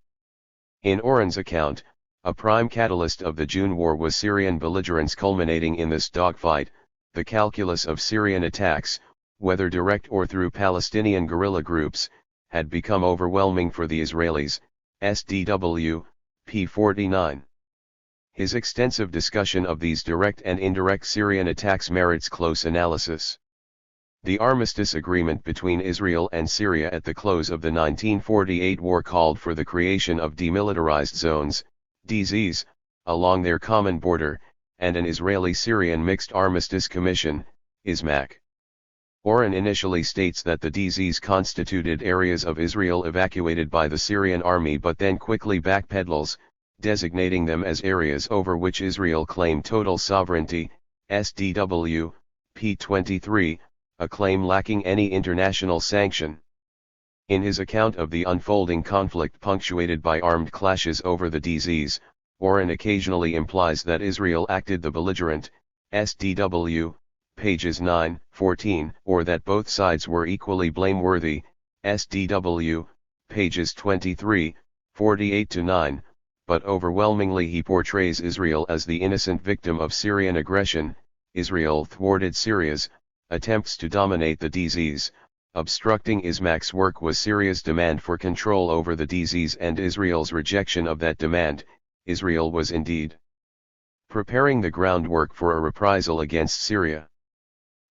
In Oren's account, a prime catalyst of the June War was Syrian belligerence culminating in this dogfight. The calculus of Syrian attacks, whether direct or through Palestinian guerrilla groups, had become overwhelming for the Israelis. SDW, p. 49. His extensive discussion of these direct and indirect Syrian attacks merits close analysis. The armistice agreement between Israel and Syria at the close of the 1948 war called for the creation of demilitarized zones, DZs, along their common border, and an Israeli-Syrian Mixed Armistice Commission, ISMAC. Oren initially states that the DZs constituted areas of Israel evacuated by the Syrian army but then quickly backpedals, designating them as areas over which Israel claimed total sovereignty. SDW, p. 23, a claim lacking any international sanction. In his account of the unfolding conflict punctuated by armed clashes over the DZs, Oren occasionally implies that Israel acted the belligerent, SDW, pages 9, 14, or that both sides were equally blameworthy, SDW, pages 23, 48-9, but overwhelmingly he portrays Israel as the innocent victim of Syrian aggression. Israel thwarted Syria's attempts to dominate the DZs. Obstructing ISMAC's work was Syria's demand for control over the DZs and Israel's rejection of that demand. Israel was indeed preparing the groundwork for a reprisal against Syria.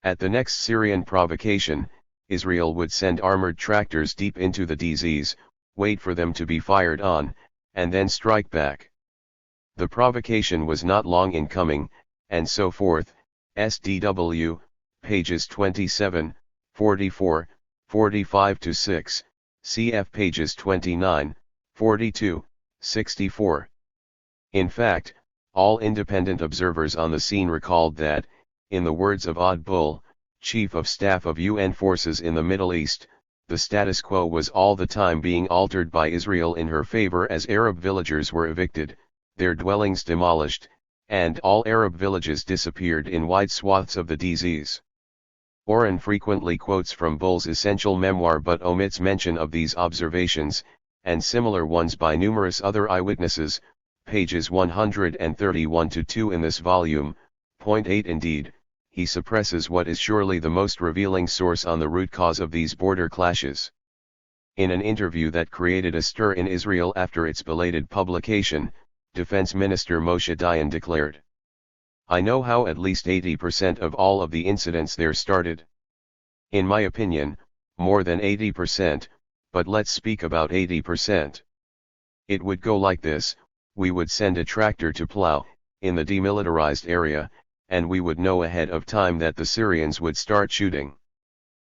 At the next Syrian provocation, Israel would send armored tractors deep into the DZs, wait for them to be fired on, and then strike back. The provocation was not long in coming, and so forth. SDW, pages 27, 44, 45-6, cf. pages 29, 42, 64. In fact, all independent observers on the scene recalled that, in the words of Odd Bull, Chief of Staff of UN forces in the Middle East, the status quo was all the time being altered by Israel in her favor as Arab villagers were evicted, their dwellings demolished, and all Arab villages disappeared in wide swaths of the DZs. Oren frequently quotes from Bull's essential memoir but omits mention of these observations, and similar ones by numerous other eyewitnesses, pages 131-2 in this volume. Point 8. Indeed, he suppresses what is surely the most revealing source on the root cause of these border clashes. In an interview that created a stir in Israel after its belated publication, Defense Minister Moshe Dayan declared, "I know how at least 80% of all of the incidents there started. In my opinion, more than 80%, but let's speak about 80%. It would go like this: we would send a tractor to plow, in the demilitarized area, and we would know ahead of time that the Syrians would start shooting.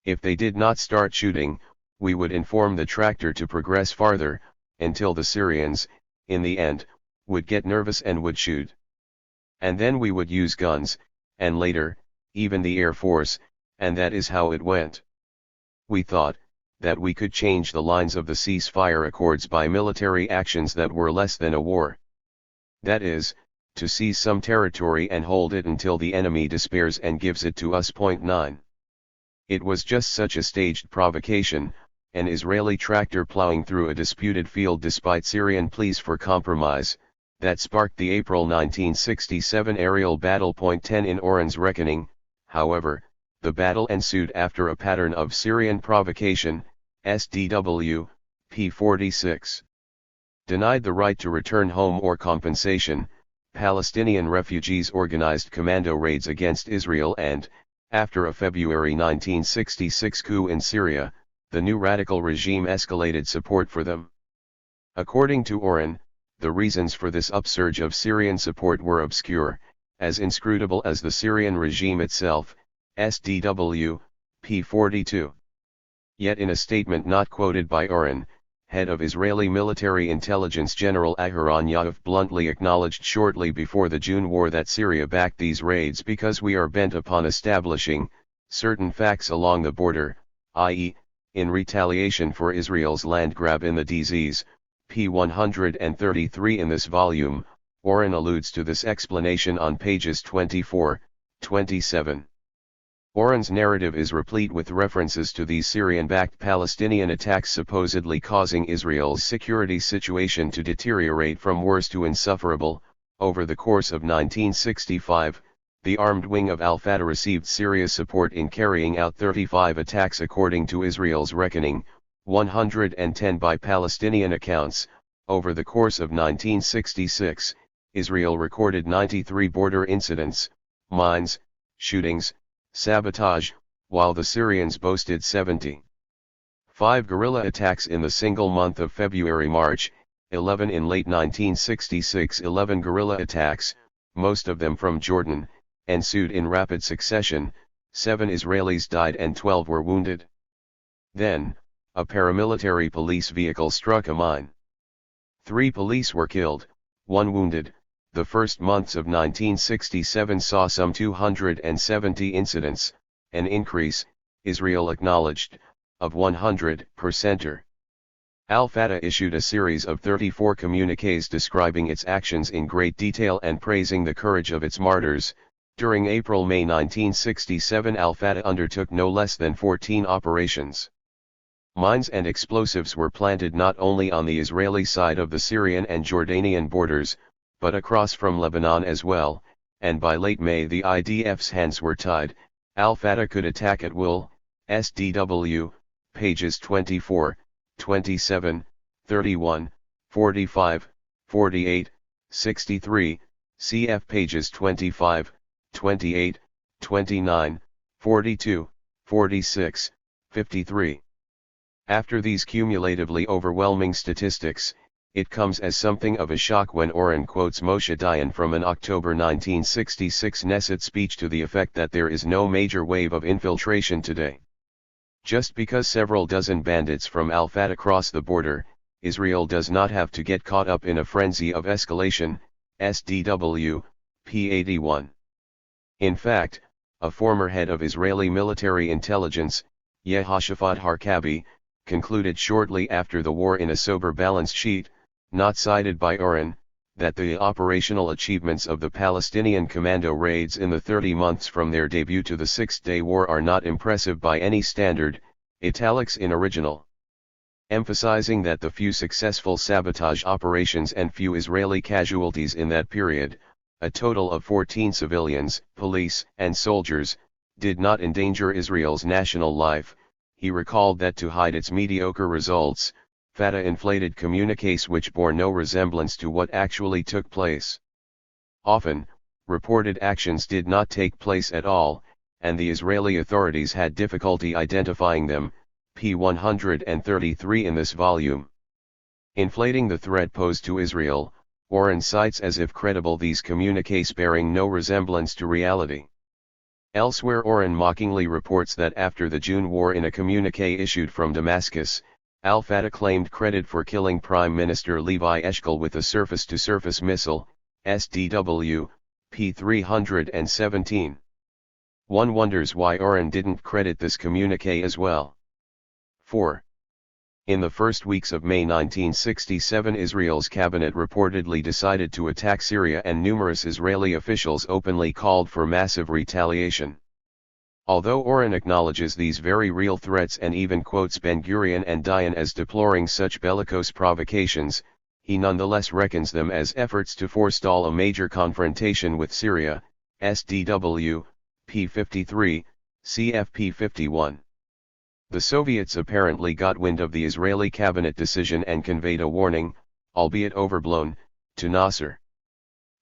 If they did not start shooting, we would inform the tractor to progress farther, until the Syrians, in the end, would get nervous and would shoot. And then we would use guns, and later, even the Air Force, and that is how it went. We thought that we could change the lines of the ceasefire accords by military actions that were less than a war. That is, to seize some territory and hold it until the enemy despairs and gives it to us. 9. It was just such a staged provocation, an Israeli tractor plowing through a disputed field despite Syrian pleas for compromise, that sparked the April 1967 aerial battle. 10. In Oren's reckoning, however, the battle ensued after a pattern of Syrian provocation. SDW, p. 46. Denied the right to return home or compensation, Palestinian refugees organized commando raids against Israel and, after a February 1966 coup in Syria, the new radical regime escalated support for them. According to Oren, the reasons for this upsurge of Syrian support were obscure, as inscrutable as the Syrian regime itself, SDW, p. 42. Yet in a statement not quoted by Oren, head of Israeli military intelligence General Aharon Yaakov bluntly acknowledged shortly before the June war that Syria backed these raids because we are bent upon establishing certain facts along the border, i.e., in retaliation for Israel's land grab in the DZs, p. 133 in this volume. Oren alludes to this explanation on pages 24, 27. Oren's narrative is replete with references to these Syrian-backed Palestinian attacks supposedly causing Israel's security situation to deteriorate from worse to insufferable. Over the course of 1965, the armed wing of al-Fatah received serious support in carrying out 35 attacks according to Israel's reckoning, 110 by Palestinian accounts. Over the course of 1966, Israel recorded 93 border incidents, mines, shootings, sabotage, while the Syrians boasted 70. 5 guerrilla attacks in the single month of February-March, 11 in late 1966. 11 guerrilla attacks, most of them from Jordan, ensued in rapid succession. 7 Israelis died and 12 were wounded. Then, a paramilitary police vehicle struck a mine. 3 police were killed, 1 wounded. The first months of 1967 saw some 270 incidents, an increase, Israel acknowledged, of 100%. Al-Fatah issued a series of 34 communiques describing its actions in great detail and praising the courage of its martyrs. During April-May 1967, Al-Fatah undertook no less than 14 operations. Mines and explosives were planted not only on the Israeli side of the Syrian and Jordanian borders, but across from Lebanon as well, and by late May the IDF's hands were tied. Al-Fatah could attack at will. SDW, pages 24, 27, 31, 45, 48, 63, cf. pages 25, 28, 29, 42, 46, 53. After these cumulatively overwhelming statistics, it comes as something of a shock when Oren quotes Moshe Dayan from an October 1966 Knesset speech to the effect that there is no major wave of infiltration today. Just because several dozen bandits from Al-Fatah cross the border, Israel does not have to get caught up in a frenzy of escalation. SDW, p. 81. In fact, a former head of Israeli military intelligence, Yehoshaphat Harkabi, concluded shortly after the war in a sober balance sheet, not cited by Oren, that the operational achievements of the Palestinian commando raids in the 30 months from their debut to the Six-Day War are not impressive by any standard, italics in original. Emphasizing that the few successful sabotage operations and few Israeli casualties in that period, a total of 14 civilians, police, and soldiers, did not endanger Israel's national life. He recalled that to hide its mediocre results, Fatah inflated communiques which bore no resemblance to what actually took place. Often, reported actions did not take place at all, and the Israeli authorities had difficulty identifying them, p. 133 in this volume. Inflating the threat posed to Israel, Oren cites as if credible these communiques bearing no resemblance to reality. Elsewhere Oren mockingly reports that after the June war in a communique issued from Damascus, Al-Fatah claimed credit for killing Prime Minister Levi Eshkol with a surface-to-surface missile, SDW, p. 317. One wonders why Oren didn't credit this communique as well. 4. In the first weeks of May 1967, Israel's cabinet reportedly decided to attack Syria, and numerous Israeli officials openly called for massive retaliation. Although Oren acknowledges these very real threats and even quotes Ben-Gurion and Dayan as deploring such bellicose provocations, he nonetheless reckons them as efforts to forestall a major confrontation with Syria. SDW, p. 53, cf. 51. The Soviets apparently got wind of the Israeli cabinet decision and conveyed a warning, albeit overblown, to Nasser.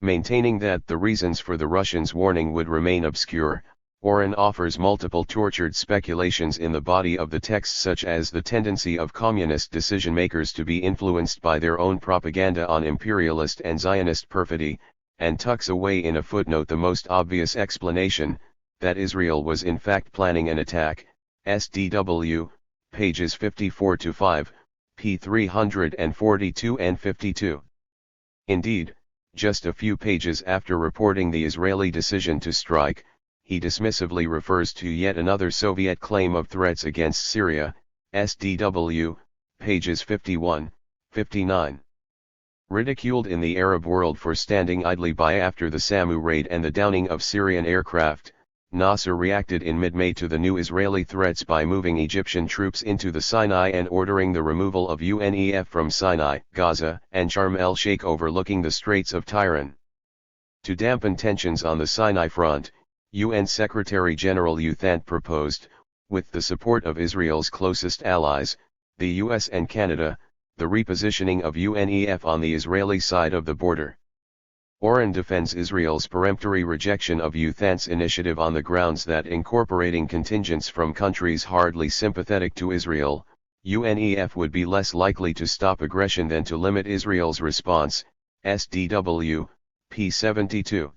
Maintaining that the reasons for the Russians' warning would remain obscure, Oren offers multiple tortured speculations in the body of the text, such as the tendency of communist decision-makers to be influenced by their own propaganda on imperialist and Zionist perfidy, and tucks away in a footnote the most obvious explanation, that Israel was in fact planning an attack. SDW, pages 54-5, p. 342 and 52. Indeed, just a few pages after reporting the Israeli decision to strike, he dismissively refers to yet another Soviet claim of threats against Syria, SDW, pages 51, 59. Ridiculed in the Arab world for standing idly by after the Samu raid and the downing of Syrian aircraft, Nasser reacted in mid-May to the new Israeli threats by moving Egyptian troops into the Sinai and ordering the removal of UNEF from Sinai, Gaza, and Sharm el-Sheikh overlooking the Straits of Tyran. To dampen tensions on the Sinai front, UN Secretary-General U Thant proposed, with the support of Israel's closest allies, the US and Canada, the repositioning of UNEF on the Israeli side of the border. Oren defends Israel's peremptory rejection of U Thant's initiative on the grounds that incorporating contingents from countries hardly sympathetic to Israel, UNEF would be less likely to stop aggression than to limit Israel's response. SDW, p. 72.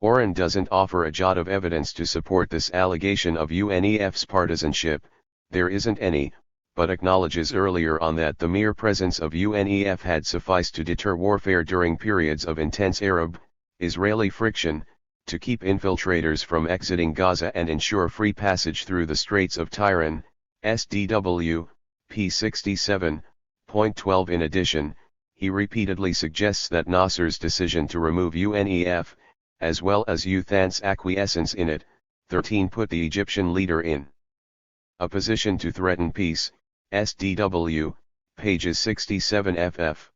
Oren doesn't offer a jot of evidence to support this allegation of UNEF's partisanship, there isn't any, but acknowledges earlier on that the mere presence of UNEF had sufficed to deter warfare during periods of intense Arab-Israeli friction, to keep infiltrators from exiting Gaza and ensure free passage through the Straits of Tyran. SDW, p. 67.12. In addition, he repeatedly suggests that Nasser's decision to remove UNEF, as well as U Thant's acquiescence in it, 13 put the Egyptian leader in a position to threaten peace. SDW, pages 67 ff.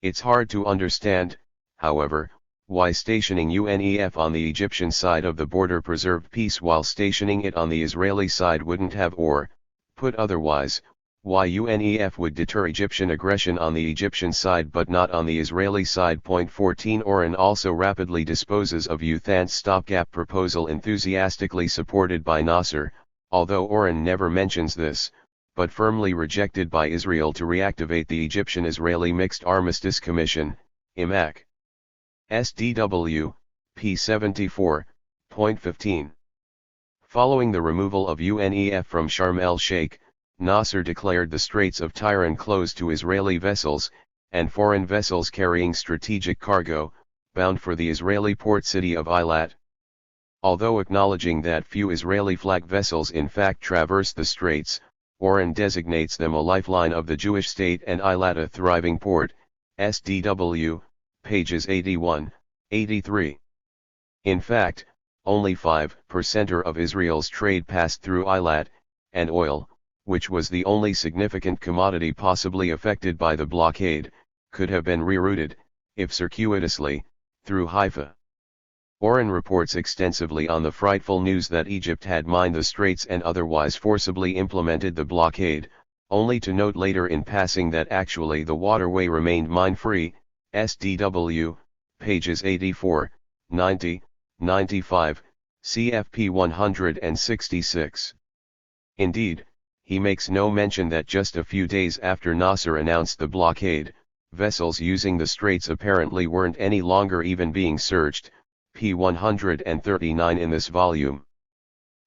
It's hard to understand, however, why stationing UNEF on the Egyptian side of the border preserved peace while stationing it on the Israeli side wouldn't have, or, put otherwise, why UNEF would deter Egyptian aggression on the Egyptian side but not on the Israeli side. 14. Oren also rapidly disposes of U Thant's stopgap proposal, enthusiastically supported by Nasser, although Oren never mentions this, but firmly rejected by Israel, to reactivate the Egyptian-Israeli Mixed Armistice Commission, IMAC. SDW, p. 74.15. Following the removal of UNEF from Sharm el-Sheikh, Nasser declared the Straits of Tyran closed to Israeli vessels, and foreign vessels carrying strategic cargo, bound for the Israeli port city of Eilat. Although acknowledging that few Israeli flag vessels in fact traverse the straits, Oren designates them a lifeline of the Jewish state and Eilat a thriving port. SDW, pages 81, 83. In fact, only 5% of Israel's trade passed through Eilat, and oil, which was the only significant commodity possibly affected by the blockade, could have been rerouted, if circuitously, through Haifa. Oren reports extensively on the frightful news that Egypt had mined the straits and otherwise forcibly implemented the blockade, only to note later in passing that actually the waterway remained mine-free. SDW, pages 84, 90, 95, CFP 166. Indeed, he makes no mention that just a few days after Nasser announced the blockade, vessels using the straits apparently weren't any longer even being searched. p. 139 in this volume.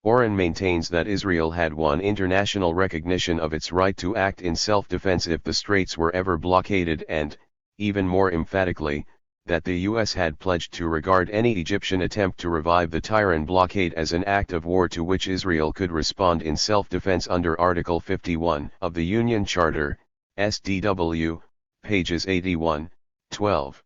Oren maintains that Israel had won international recognition of its right to act in self-defense if the straits were ever blockaded, and, even more emphatically, that the US had pledged to regard any Egyptian attempt to revive the Tyran blockade as an act of war to which Israel could respond in self-defense under Article 51 of the Union Charter. SDW, pages 81, 12.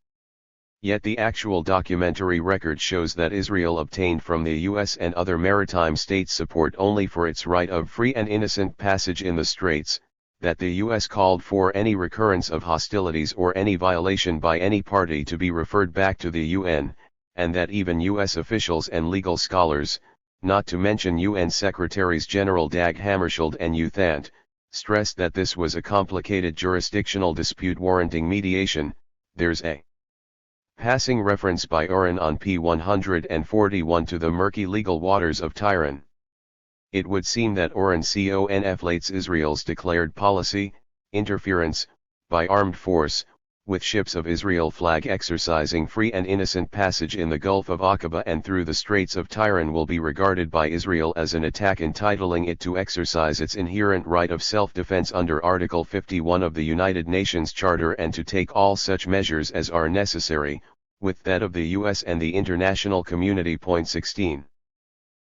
Yet the actual documentary record shows that Israel obtained from the US and other maritime states support only for its right of free and innocent passage in the straits, that the US called for any recurrence of hostilities or any violation by any party to be referred back to the UN, and that even US officials and legal scholars, not to mention UN Secretaries General Dag Hammarskjöld and U Thant, stressed that this was a complicated jurisdictional dispute warranting mediation. There's a Passing reference by Oren on p. 141 to the murky legal waters of Tyran. It would seem that Oren conflates Israel's declared policy, interference, by armed force, with ships of Israel flag exercising free and innocent passage in the Gulf of Aqaba and through the Straits of Tyran will be regarded by Israel as an attack entitling it to exercise its inherent right of self-defense under Article 51 of the United Nations Charter and to take all such measures as are necessary, with that of the U.S. and the international community. 16.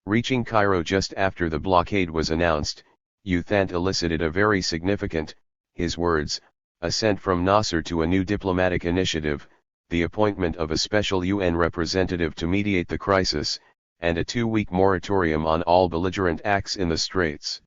Reaching Cairo just after the blockade was announced, Uthant elicited a very significant, his words, assent from Nasser to a new diplomatic initiative, the appointment of a special UN representative to mediate the crisis, and a 2-week moratorium on all belligerent acts in the Straits.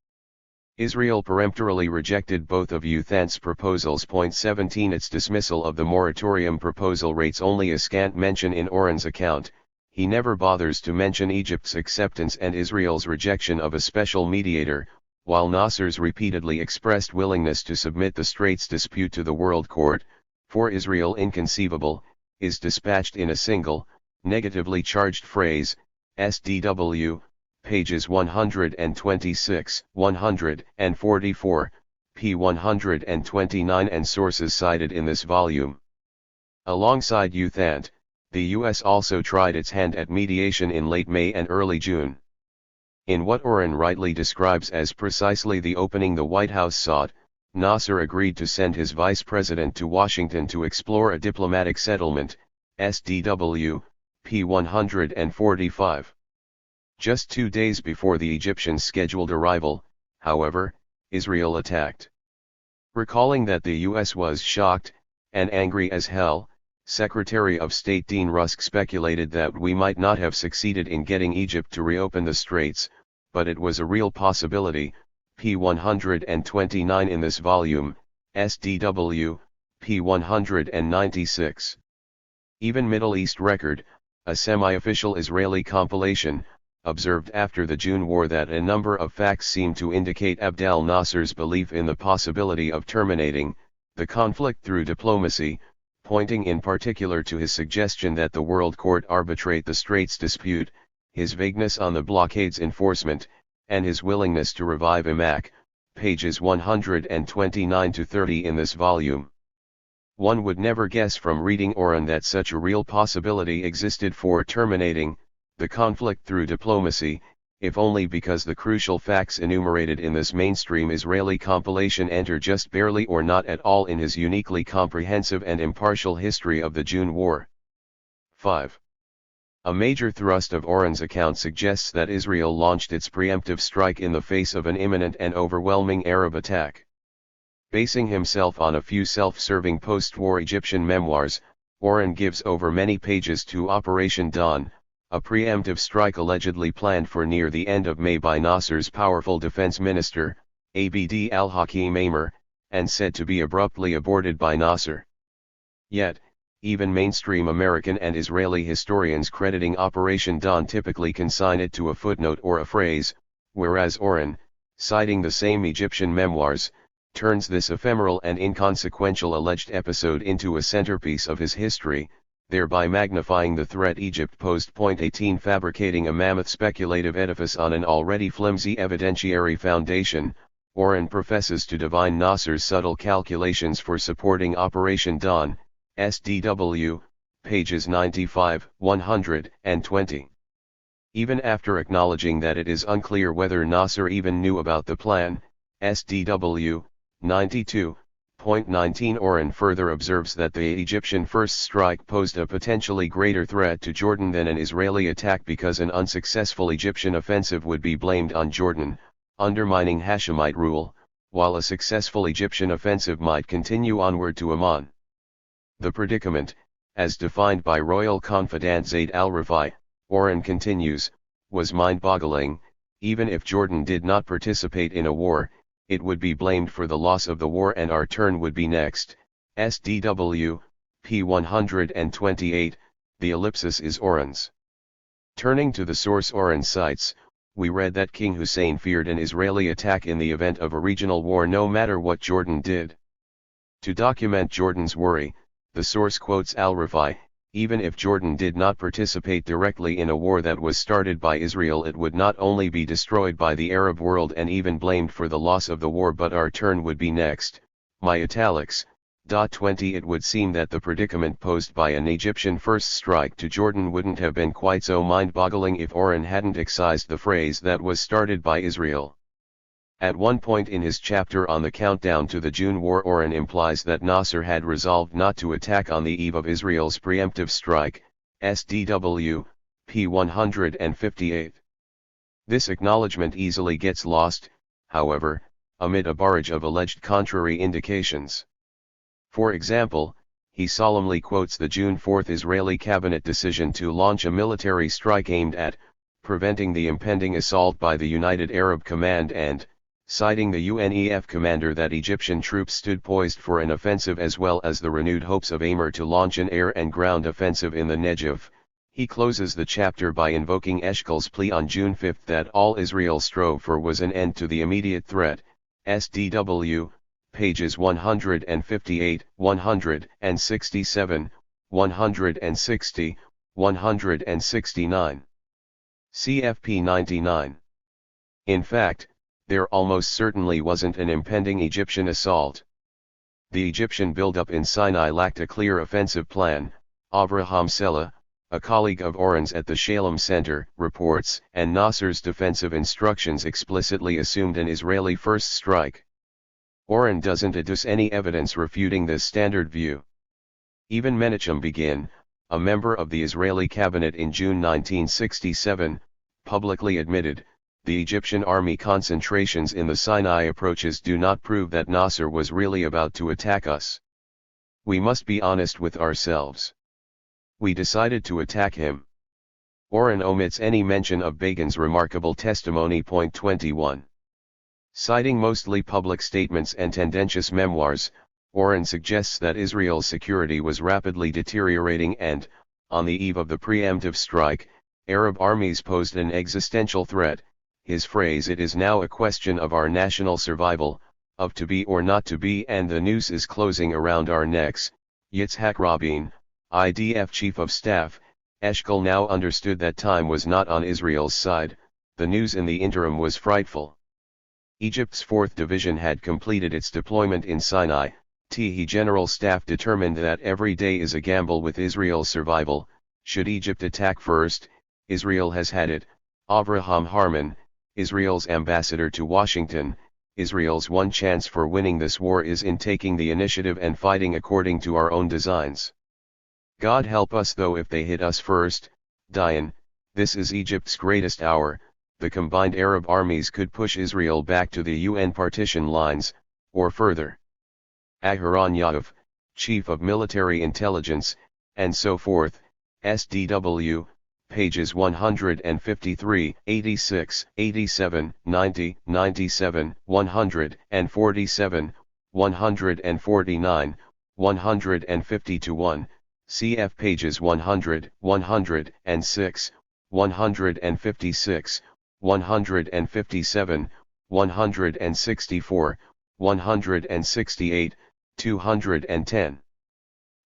Israel peremptorily rejected both of Uthant's proposals. 17 Its dismissal of the moratorium proposal rates only a scant mention in Oren's account. He never bothers to mention Egypt's acceptance and Israel's rejection of a special mediator, while Nasser's repeatedly expressed willingness to submit the Straits dispute to the World Court, for Israel inconceivable, is dispatched in a single, negatively charged phrase, SDW, pages 126, 144, p. 129 and sources cited in this volume. Alongside Uthant, the U.S. also tried its hand at mediation in late May and early June. In what Oren rightly describes as precisely the opening the White House sought, Nasser agreed to send his vice president to Washington to explore a diplomatic settlement, SDW, p. 145. Just 2 days before the Egyptians' scheduled arrival, however, Israel attacked. Recalling that the U.S. was shocked, and angry as hell, Secretary of State Dean Rusk speculated that we might not have succeeded in getting Egypt to reopen the Straits, but it was a real possibility, p. 129 in this volume, SDW, p. 196. Even Middle East Record, a semi-official Israeli compilation, observed after the June war that a number of facts seemed to indicate Abdel Nasser's belief in the possibility of terminating the conflict through diplomacy, pointing in particular to his suggestion that the World Court arbitrate the Straits dispute, his vagueness on the blockade's enforcement, and his willingness to revive Iraq, pages 129 to 30 in this volume. One would never guess from reading Oren that such a real possibility existed for terminating the conflict through diplomacy, if only because the crucial facts enumerated in this mainstream Israeli compilation enter just barely or not at all in his uniquely comprehensive and impartial history of the June War. 5. A major thrust of Oren's account suggests that Israel launched its preemptive strike in the face of an imminent and overwhelming Arab attack. Basing himself on a few self-serving post-war Egyptian memoirs, Oren gives over many pages to Operation Dawn, a preemptive strike allegedly planned for near the end of May by Nasser's powerful defense minister, Abd al-Hakim Amr, and said to be abruptly aborted by Nasser. Yet, even mainstream American and Israeli historians crediting Operation Dawn typically consign it to a footnote or a phrase, whereas Oren, citing the same Egyptian memoirs, turns this ephemeral and inconsequential alleged episode into a centerpiece of his history, thereby magnifying the threat Egypt posed. 18 Fabricating a mammoth speculative edifice on an already flimsy evidentiary foundation, Oren professes to divine Nasser's subtle calculations for supporting Operation Dawn, SDW, pages 95, 120. Even after acknowledging that it is unclear whether Nasser even knew about the plan, SDW, 92.19 Oren further observes that the Egyptian first strike posed a potentially greater threat to Jordan than an Israeli attack because an unsuccessful Egyptian offensive would be blamed on Jordan, undermining Hashemite rule, while a successful Egyptian offensive might continue onward to Amman. The predicament, as defined by royal confidant Zayd al-Rifai, Oren continues, was mind-boggling. Even if Jordan did not participate in a war, it would be blamed for the loss of the war and our turn would be next. SDW, p. 128, the ellipsis is Oren's. Turning to the source Oren cites, we read that King Hussein feared an Israeli attack in the event of a regional war no matter what Jordan did. To document Jordan's worry, the source quotes al-Rifai, Even if Jordan did not participate directly in a war that was started by Israel, it would not only be destroyed by the Arab world and even blamed for the loss of the war, but our turn would be next. My italics. 20 It would seem that the predicament posed by an Egyptian first strike to Jordan wouldn't have been quite so mind-boggling if Oren hadn't excised the phrase that was started by Israel. At one point in his chapter on the countdown to the June war, Oren implies that Nasser had resolved not to attack on the eve of Israel's preemptive strike, SDW, p. 158. This acknowledgement easily gets lost, however, amid a barrage of alleged contrary indications. For example, he solemnly quotes the June 4 Israeli cabinet decision to launch a military strike aimed at preventing the impending assault by the United Arab Command and, citing the UNEF commander, that Egyptian troops stood poised for an offensive, as well as the renewed hopes of Amr to launch an air and ground offensive in the Negev. He closes the chapter by invoking Eshkol's plea on June 5 that all Israel strove for was an end to the immediate threat, SDW, pages 158, 167, 160, 169. CFP 99. In fact, there almost certainly wasn't an impending Egyptian assault. The Egyptian buildup in Sinai lacked a clear offensive plan. Avraham Sella, a colleague of Oren's at the Shalem Center, reports, and Nasser's defensive instructions explicitly assumed an Israeli first strike. Oren doesn't adduce any evidence refuting this standard view. Even Menachem Begin, a member of the Israeli cabinet in June 1967, publicly admitted, the Egyptian army concentrations in the Sinai approaches do not prove that Nasser was really about to attack us. We must be honest with ourselves. We decided to attack him. Oren omits any mention of Begin's remarkable testimony. Point 21. Citing mostly public statements and tendentious memoirs, Oren suggests that Israel's security was rapidly deteriorating and, on the eve of the preemptive strike, Arab armies posed an existential threat. His phrase, "It is now a question of our national survival, of to be or not to be, and the noose is closing around our necks." Yitzhak Rabin, IDF Chief of Staff, Eshkol now understood that time was not on Israel's side. The news in the interim was frightful. Egypt's 4th Division had completed its deployment in Sinai. The General Staff determined that every day is a gamble with Israel's survival. Should Egypt attack first? Israel has had it. Avraham Harman, Israel's ambassador to Washington, Israel's one chance for winning this war is in taking the initiative and fighting according to our own designs. God help us though if they hit us first. Dayan, this is Egypt's greatest hour. The combined Arab armies could push Israel back to the UN partition lines, or further. Aharon Yaakov, Chief of Military Intelligence, and so forth, SDW, pages 153, 86, 87, 90, 97, 147, 149, 150-1, cf. pages 100, 106, 156, 157, 164, 168, 210.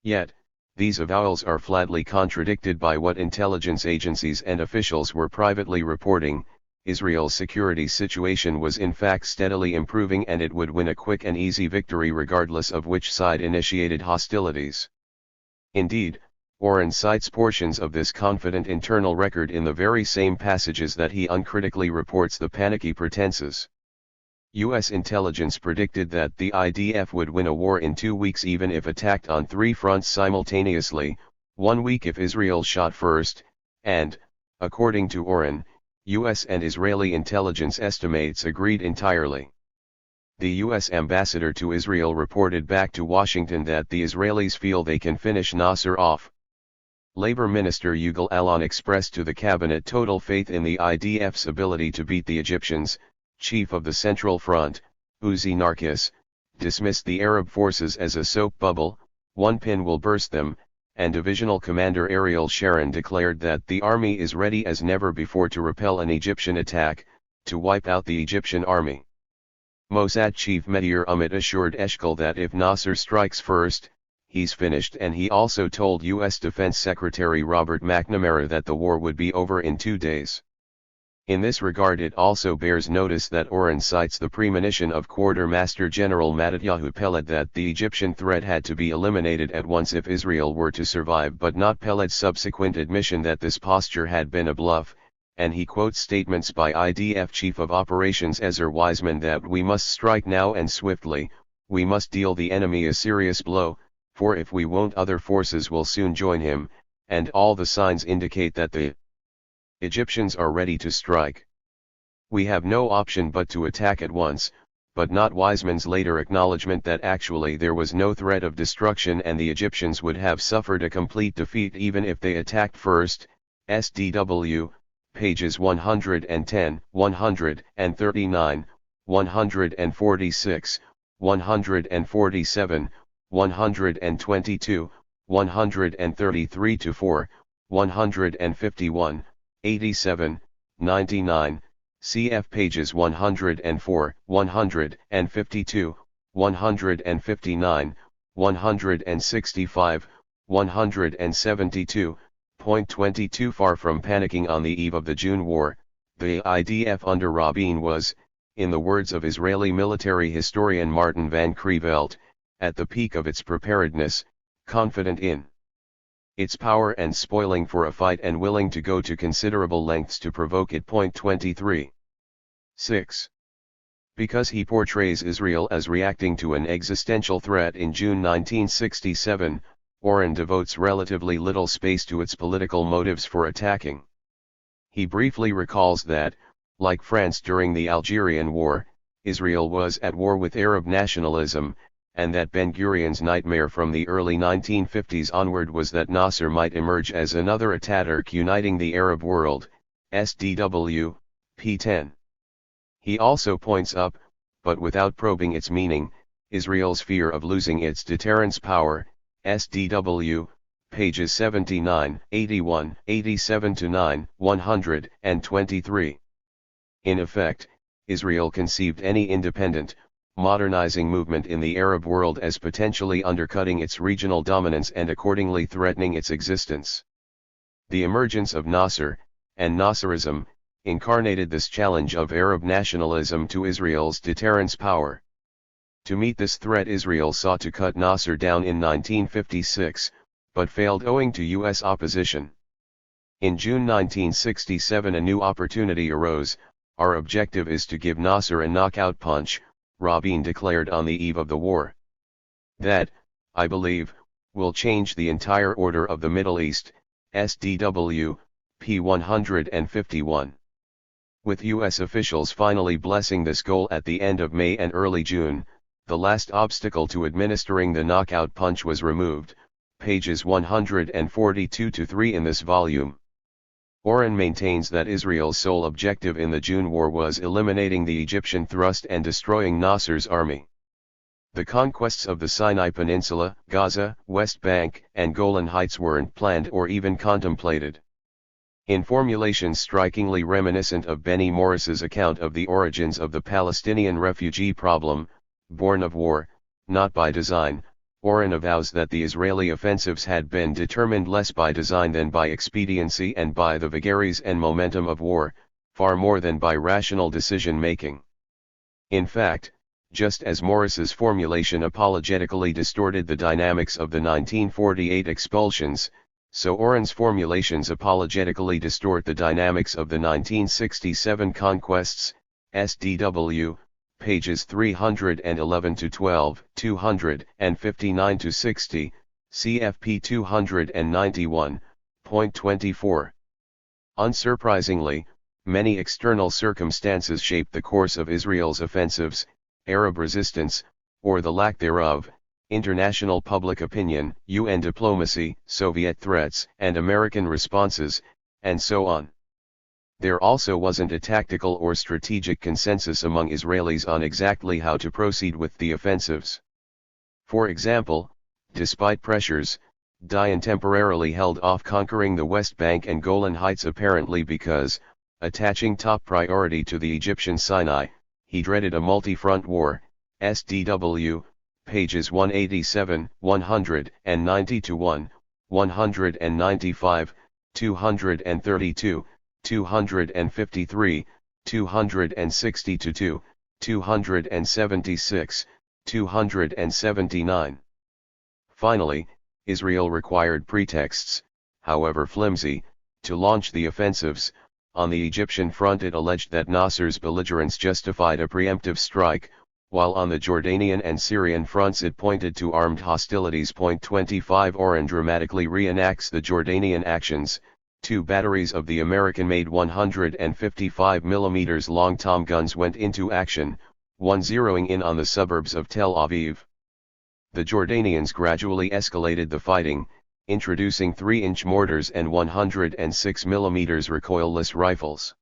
Yet, these avowals are flatly contradicted by what intelligence agencies and officials were privately reporting. Israel's security situation was in fact steadily improving, and it would win a quick and easy victory regardless of which side initiated hostilities. Indeed, Oren cites portions of this confident internal record in the very same passages that he uncritically reports the panicky pretenses. U.S. intelligence predicted that the IDF would win a war in 2 weeks even if attacked on 3 fronts simultaneously, 1 week if Israel shot first, and, according to Oren, U.S. and Israeli intelligence estimates agreed entirely. The U.S. ambassador to Israel reported back to Washington that the Israelis feel they can finish Nasser off. Labor Minister Yugal Alon expressed to the cabinet total faith in the IDF's ability to beat the Egyptians. Chief of the Central Front, Uzi Narkis, dismissed the Arab forces as a soap bubble, one pin will burst them, and Divisional Commander Ariel Sharon declared that the army is ready as never before to repel an Egyptian attack, to wipe out the Egyptian army. Mossad Chief Medir Amit assured Eshkol that if Nasser strikes first, he's finished, and he also told U.S. Defense Secretary Robert McNamara that the war would be over in 2 days. In this regard, it also bears notice that Oren cites the premonition of Quartermaster General Mattatyahu Peled that the Egyptian threat had to be eliminated at once if Israel were to survive, but not Peled's subsequent admission that this posture had been a bluff, and he quotes statements by IDF Chief of Operations Ezer Wiseman that we must strike now and swiftly, we must deal the enemy a serious blow, for if we won't other forces will soon join him, and all the signs indicate that the Egyptians are ready to strike. We have no option but to attack at once, but not Wiseman's later acknowledgement that actually there was no threat of destruction and the Egyptians would have suffered a complete defeat even if they attacked first. SDW, pages 110, 139, 146, 147, 122, 133-4, 151, 87, 99, cf. pages 104, 152, 159, 165, 172.22. Far from panicking on the eve of the June War, the IDF under Rabin was, in the words of Israeli military historian Martin van Creveld, at the peak of its preparedness, confident in its power and spoiling for a fight and willing to go to considerable lengths to provoke it. 23. 6. Because he portrays Israel as reacting to an existential threat in June 1967, Oren devotes relatively little space to its political motives for attacking. He briefly recalls that, like France during the Algerian War, Israel was at war with Arab nationalism, and that Ben-Gurion's nightmare from the early 1950s onward was that Nasser might emerge as another Ataturk uniting the Arab world. SDW, p. 10. He also points up, but without probing its meaning, Israel's fear of losing its deterrence power. SDW, pages 79, 81, 87-9, 123. In effect, Israel conceived any independent, modernizing movement in the Arab world as potentially undercutting its regional dominance and accordingly threatening its existence. The emergence of Nasser, and Nasserism, incarnated this challenge of Arab nationalism to Israel's deterrence power. To meet this threat, Israel sought to cut Nasser down in 1956, but failed owing to U.S. opposition. In June 1967 a new opportunity arose. Our objective is to give Nasser a knockout punch, Rabin declared on the eve of the war. That, I believe, will change the entire order of the Middle East. SDW, p. 151. With U.S. officials finally blessing this goal at the end of May and early June, the last obstacle to administering the knockout punch was removed, pages 142-3 in this volume. Oren maintains that Israel's sole objective in the June War was eliminating the Egyptian thrust and destroying Nasser's army. The conquests of the Sinai Peninsula, Gaza, West Bank, and Golan Heights weren't planned or even contemplated. In formulations strikingly reminiscent of Benny Morris's account of the origins of the Palestinian refugee problem, born of war, not by design, Oren avows that the Israeli offensives had been determined less by design than by expediency and by the vagaries and momentum of war, far more than by rational decision-making. In fact, just as Morris's formulation apologetically distorted the dynamics of the 1948 expulsions, so Oren's formulations apologetically distort the dynamics of the 1967 conquests. SDW, pages 311-12, 259-60, CFP 291.24. Unsurprisingly, many external circumstances shaped the course of Israel's offensives: Arab resistance, or the lack thereof, international public opinion, UN diplomacy, Soviet threats, and American responses, and so on. There also wasn't a tactical or strategic consensus among Israelis on exactly how to proceed with the offensives. For example, despite pressures, Dayan temporarily held off conquering the West Bank and Golan Heights apparently because, attaching top priority to the Egyptian Sinai, he dreaded a multi-front war. SDW, pages 187, 190 to 195, 232, 253, 260 to 276, 279. Finally, Israel required pretexts, however flimsy, to launch the offensives. On the Egyptian front it alleged that Nasser's belligerence justified a preemptive strike, while on the Jordanian and Syrian fronts it pointed to armed hostilities. 25 Oren dramatically reenacts the Jordanian actions. 2 batteries of the American-made 155 mm long tom guns went into action, one zeroing in on the suburbs of Tel Aviv. The Jordanians gradually escalated the fighting, introducing 3-inch mortars and 106 mm recoilless rifles.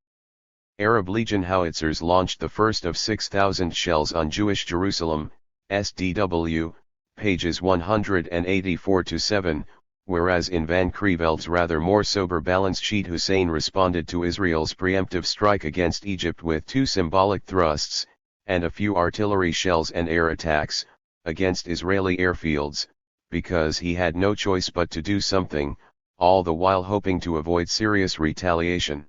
Arab Legion howitzers launched the first of 6,000 shells on Jewish Jerusalem, SDW, pages 184-7, whereas in Van Creveld's rather more sober balance sheet Hussein responded to Israel's preemptive strike against Egypt with 2 symbolic thrusts, and a few artillery shells and air attacks, against Israeli airfields, because he had no choice but to do something, all the while hoping to avoid serious retaliation.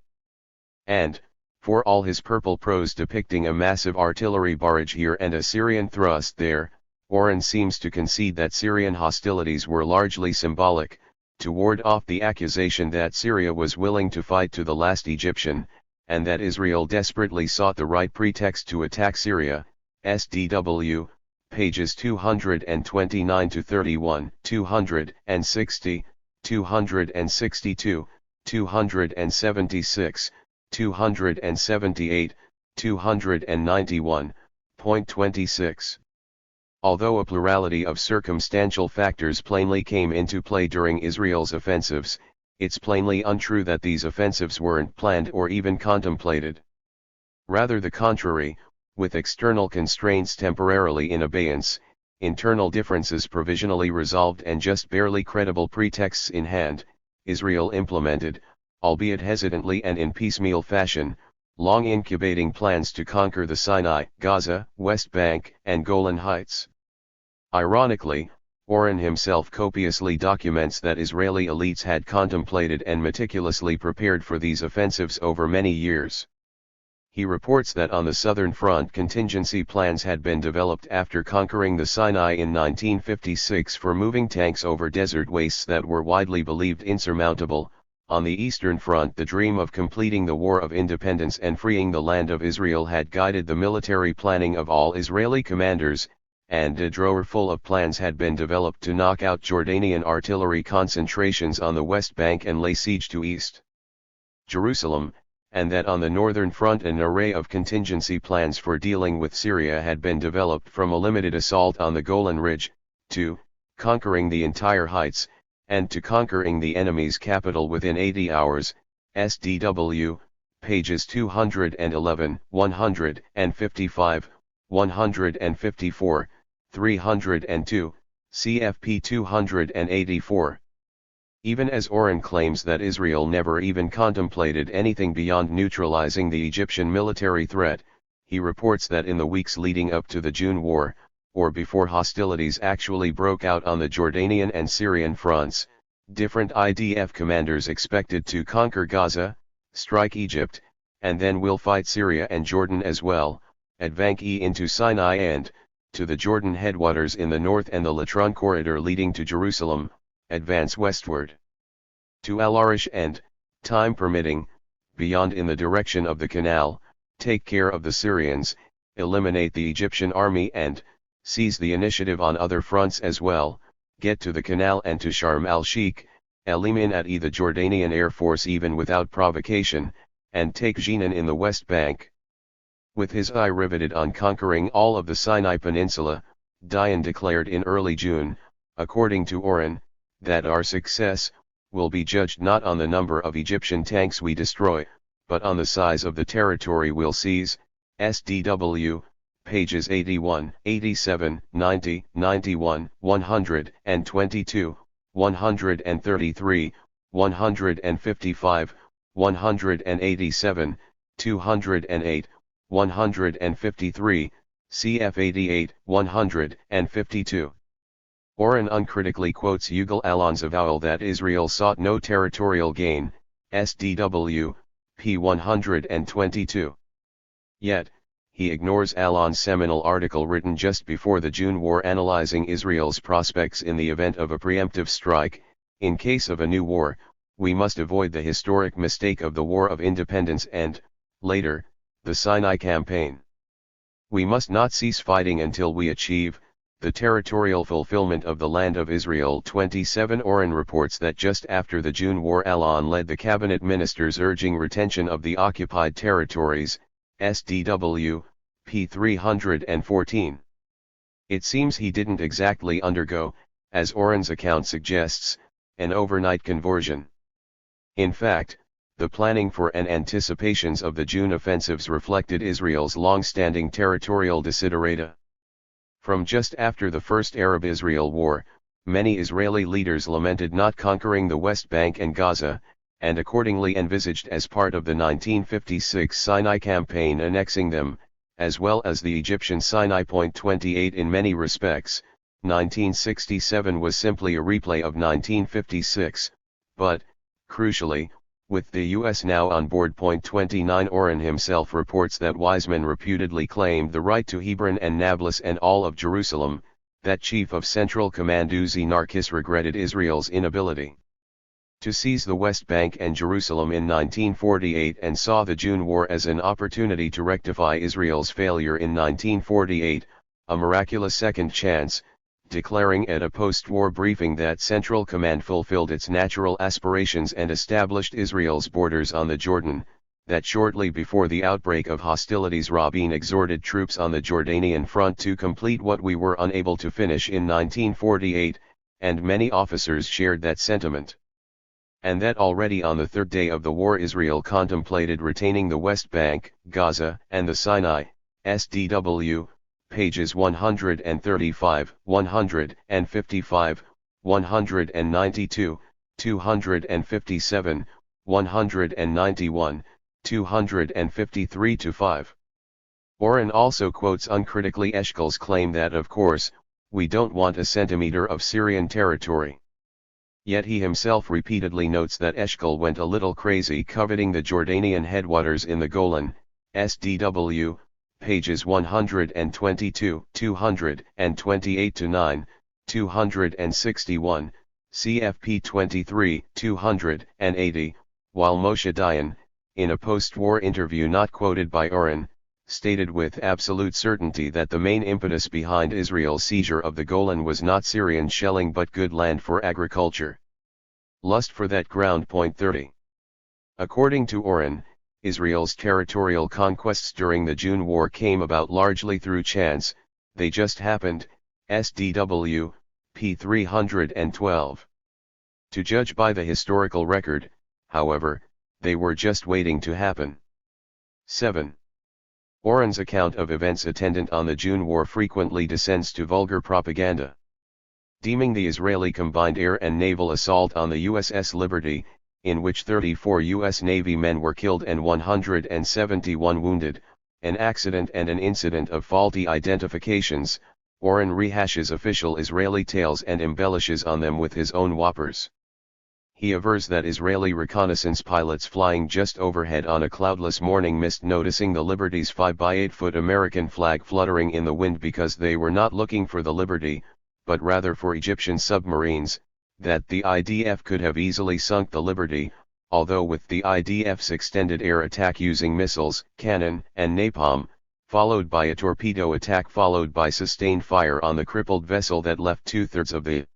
And, for all his purple prose depicting a massive artillery barrage here and a Syrian thrust there, Oren seems to concede that Syrian hostilities were largely symbolic, to ward off the accusation that Syria was willing to fight to the last Egyptian, and that Israel desperately sought the right pretext to attack Syria. SDW, pages 229-31, 260, 262, 276, 278, 291. 26. Although a plurality of circumstantial factors plainly came into play during Israel's offensives, it's plainly untrue that these offensives weren't planned or even contemplated. Rather the contrary, with external constraints temporarily in abeyance, internal differences provisionally resolved and just barely credible pretexts in hand, Israel implemented, albeit hesitantly and in piecemeal fashion, long incubating plans to conquer the Sinai, Gaza, West Bank, and Golan Heights. Ironically, Oren himself copiously documents that Israeli elites had contemplated and meticulously prepared for these offensives over many years. He reports that on the southern front contingency plans had been developed after conquering the Sinai in 1956 for moving tanks over desert wastes that were widely believed insurmountable. On the eastern front the dream of completing the War of Independence and freeing the land of Israel had guided the military planning of all Israeli commanders, and a drawer full of plans had been developed to knock out Jordanian artillery concentrations on the West Bank and lay siege to East Jerusalem, and that on the northern front an array of contingency plans for dealing with Syria had been developed, from a limited assault on the Golan Ridge, to conquering the entire heights, and to conquering the enemy's capital within 80 hours, SDW, pages 211, 155, 154, 302, CFP 284. Even as Oren claims that Israel never even contemplated anything beyond neutralizing the Egyptian military threat, he reports that in the weeks leading up to the June War, or before hostilities actually broke out on the Jordanian and Syrian fronts, different IDF commanders expected to conquer Gaza, strike Egypt, and then will fight Syria and Jordan as well, advance into Sinai and, to the Jordan headwaters in the north and the Latron corridor leading to Jerusalem, advance westward to Al Arish and, time permitting, beyond in the direction of the canal, take care of the Syrians, eliminate the Egyptian army and, seize the initiative on other fronts as well, get to the canal and to Sharm el-Sheikh, eliminate the Jordanian Air Force even without provocation, and take Jenin in the West Bank. With his eye riveted on conquering all of the Sinai Peninsula, Dayan declared in early June, according to Oren, that our success will be judged not on the number of Egyptian tanks we destroy, but on the size of the territory we'll seize. SDW, pages 81, 87, 90, 91, 122, 133, 155, 187, 208, 153, cf 88, 152. Oren uncritically quotes Yugal Alon's avowal that Israel sought no territorial gain, SDW, p. 122. Yet, he ignores Alon's seminal article written just before the June War analyzing Israel's prospects in the event of a preemptive strike. In case of a new war, we must avoid the historic mistake of the War of Independence and, later, the Sinai Campaign. We must not cease fighting until we achieve the territorial fulfillment of the land of Israel. 27. Oren reports that just after the June War, Alon led the cabinet ministers urging retention of the occupied territories, SDW, p. 314. It seems he didn't exactly undergo, as Oren's account suggests, an overnight conversion. In fact, the planning for and anticipations of the June offensives reflected Israel's long-standing territorial desiderata. From just after the First Arab-Israel War, many Israeli leaders lamented not conquering the West Bank and Gaza, and accordingly envisaged as part of the 1956 Sinai Campaign annexing them, as well as the Egyptian Sinai. 28. In many respects, 1967 was simply a replay of 1956, but, crucially, with the U.S. now on board. 29. Oren himself reports that Wiseman reputedly claimed the right to Hebron and Nablus and all of Jerusalem, that Chief of Central Command Uzi Narkis regretted Israel's inability to seize the West Bank and Jerusalem in 1948 and saw the June War as an opportunity to rectify Israel's failure in 1948, a miraculous second chance, declaring at a post-war briefing that Central Command fulfilled its natural aspirations and established Israel's borders on the Jordan, that shortly before the outbreak of hostilities Rabin exhorted troops on the Jordanian front to complete what we were unable to finish in 1948, and many officers shared that sentiment. And that already on the third day of the war Israel contemplated retaining the West Bank, Gaza, and the Sinai, SDW, pages 135, 155, 192, 257, 191, 253-5. Oren also quotes uncritically Eshkol's claim that of course, we don't want a centimeter of Syrian territory. Yet he himself repeatedly notes that Eshkol went a little crazy coveting the Jordanian headwaters in the Golan, SDW, pages 122, 228-9, 261, CFP 23, 280, while Moshe Dayan, in a post-war interview not quoted by Oren, stated with absolute certainty that the main impetus behind Israel's seizure of the Golan was not Syrian shelling but good land for agriculture. Lust for that ground. 30. According to Oren, Israel's territorial conquests during the June War came about largely through chance, they just happened, SDW, p. 312. To judge by the historical record, however, they were just waiting to happen. 7. Oren's account of events attendant on the June War frequently descends to vulgar propaganda. Deeming the Israeli combined air and naval assault on the USS Liberty, in which 34 U.S. Navy men were killed and 171 wounded, an accident and an incident of faulty identifications, Oren rehashes official Israeli tales and embellishes on them with his own whoppers. He avers that Israeli reconnaissance pilots flying just overhead on a cloudless morning missed noticing the Liberty's 5-by-8-foot American flag fluttering in the wind because they were not looking for the Liberty, but rather for Egyptian submarines, that the IDF could have easily sunk the Liberty, although with the IDF's extended air attack using missiles, cannon, and napalm, followed by a torpedo attack followed by sustained fire on the crippled vessel that left 2/3 of the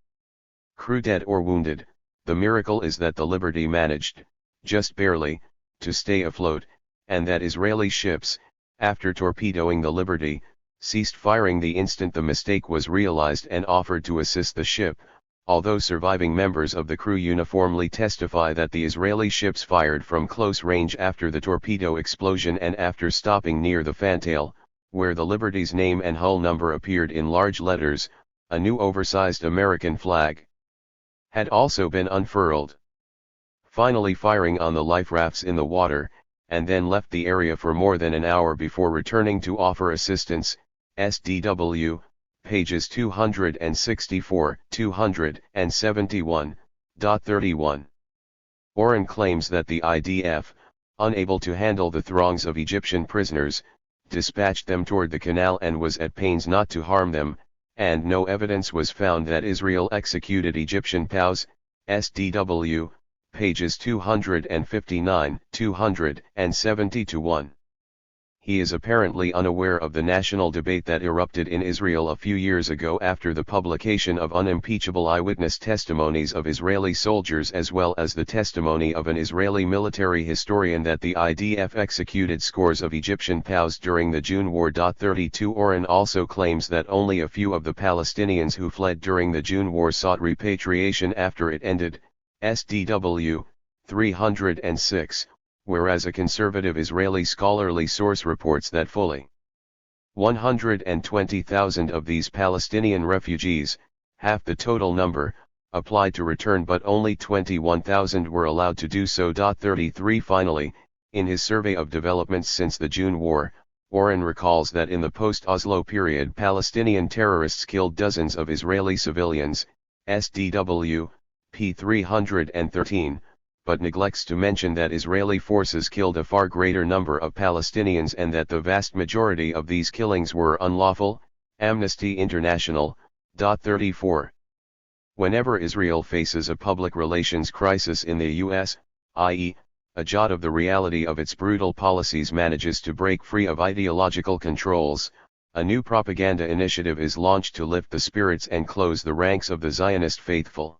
crew dead or wounded, the miracle is that the Liberty managed, just barely, to stay afloat, and that Israeli ships, after torpedoing the Liberty, ceased firing the instant the mistake was realized and offered to assist the ship, although surviving members of the crew uniformly testify that the Israeli ships fired from close range after the torpedo explosion and after stopping near the fantail, where the Liberty's name and hull number appeared in large letters, a new oversized American flag had also been unfurled. Finally firing on the life rafts in the water, and then left the area for more than an hour before returning to offer assistance, SDW, pages 264-271. 31. Oren claims that the IDF, unable to handle the throngs of Egyptian prisoners, dispatched them toward the canal and was at pains not to harm them, and no evidence was found that Israel executed Egyptian POWs. SDW, pages 259-270-1. He is apparently unaware of the national debate that erupted in Israel a few years ago after the publication of unimpeachable eyewitness testimonies of Israeli soldiers as well as the testimony of an Israeli military historian that the IDF executed scores of Egyptian POWs during the June War. 32 Oren also claims that only a few of the Palestinians who fled during the June War sought repatriation after it ended. SDW, 306. Whereas a conservative Israeli scholarly source reports that fully 120,000 of these Palestinian refugees, half the total number, applied to return but only 21,000 were allowed to do so. 33 Finally, in his survey of developments since the June War, Oren recalls that in the post-Oslo period Palestinian terrorists killed dozens of Israeli civilians, SDW, p. 313, but neglects to mention that Israeli forces killed a far greater number of Palestinians and that the vast majority of these killings were unlawful. Amnesty International. 34. Whenever Israel faces a public relations crisis in the U.S., i.e., a jot of the reality of its brutal policies manages to break free of ideological controls, a new propaganda initiative is launched to lift the spirits and close the ranks of the Zionist faithful.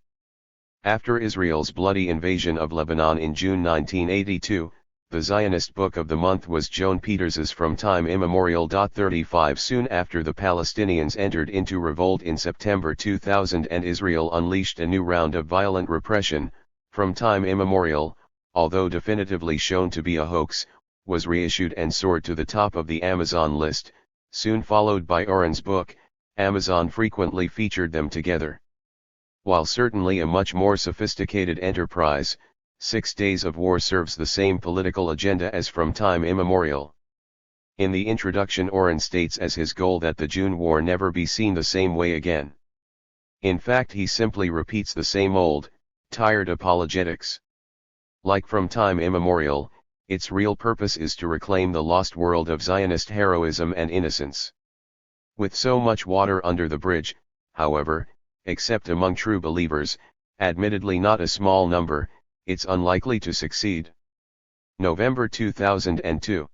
After Israel's bloody invasion of Lebanon in June 1982, the Zionist Book of the Month was Joan Peters's From Time Immemorial. 35 Soon after the Palestinians entered into revolt in September 2000 and Israel unleashed a new round of violent repression, From Time Immemorial, although definitively shown to be a hoax, was reissued and soared to the top of the Amazon list, soon followed by Oren's book. Amazon frequently featured them together. While certainly a much more sophisticated enterprise, 6 Days of War serves the same political agenda as From Time Immemorial. In the introduction, Oren states as his goal that the June War never be seen the same way again. In fact, he simply repeats the same old, tired apologetics. Like From Time Immemorial, its real purpose is to reclaim the lost world of Zionist heroism and innocence. With so much water under the bridge, however, except among true believers, admittedly not a small number, it's unlikely to succeed. November 2002.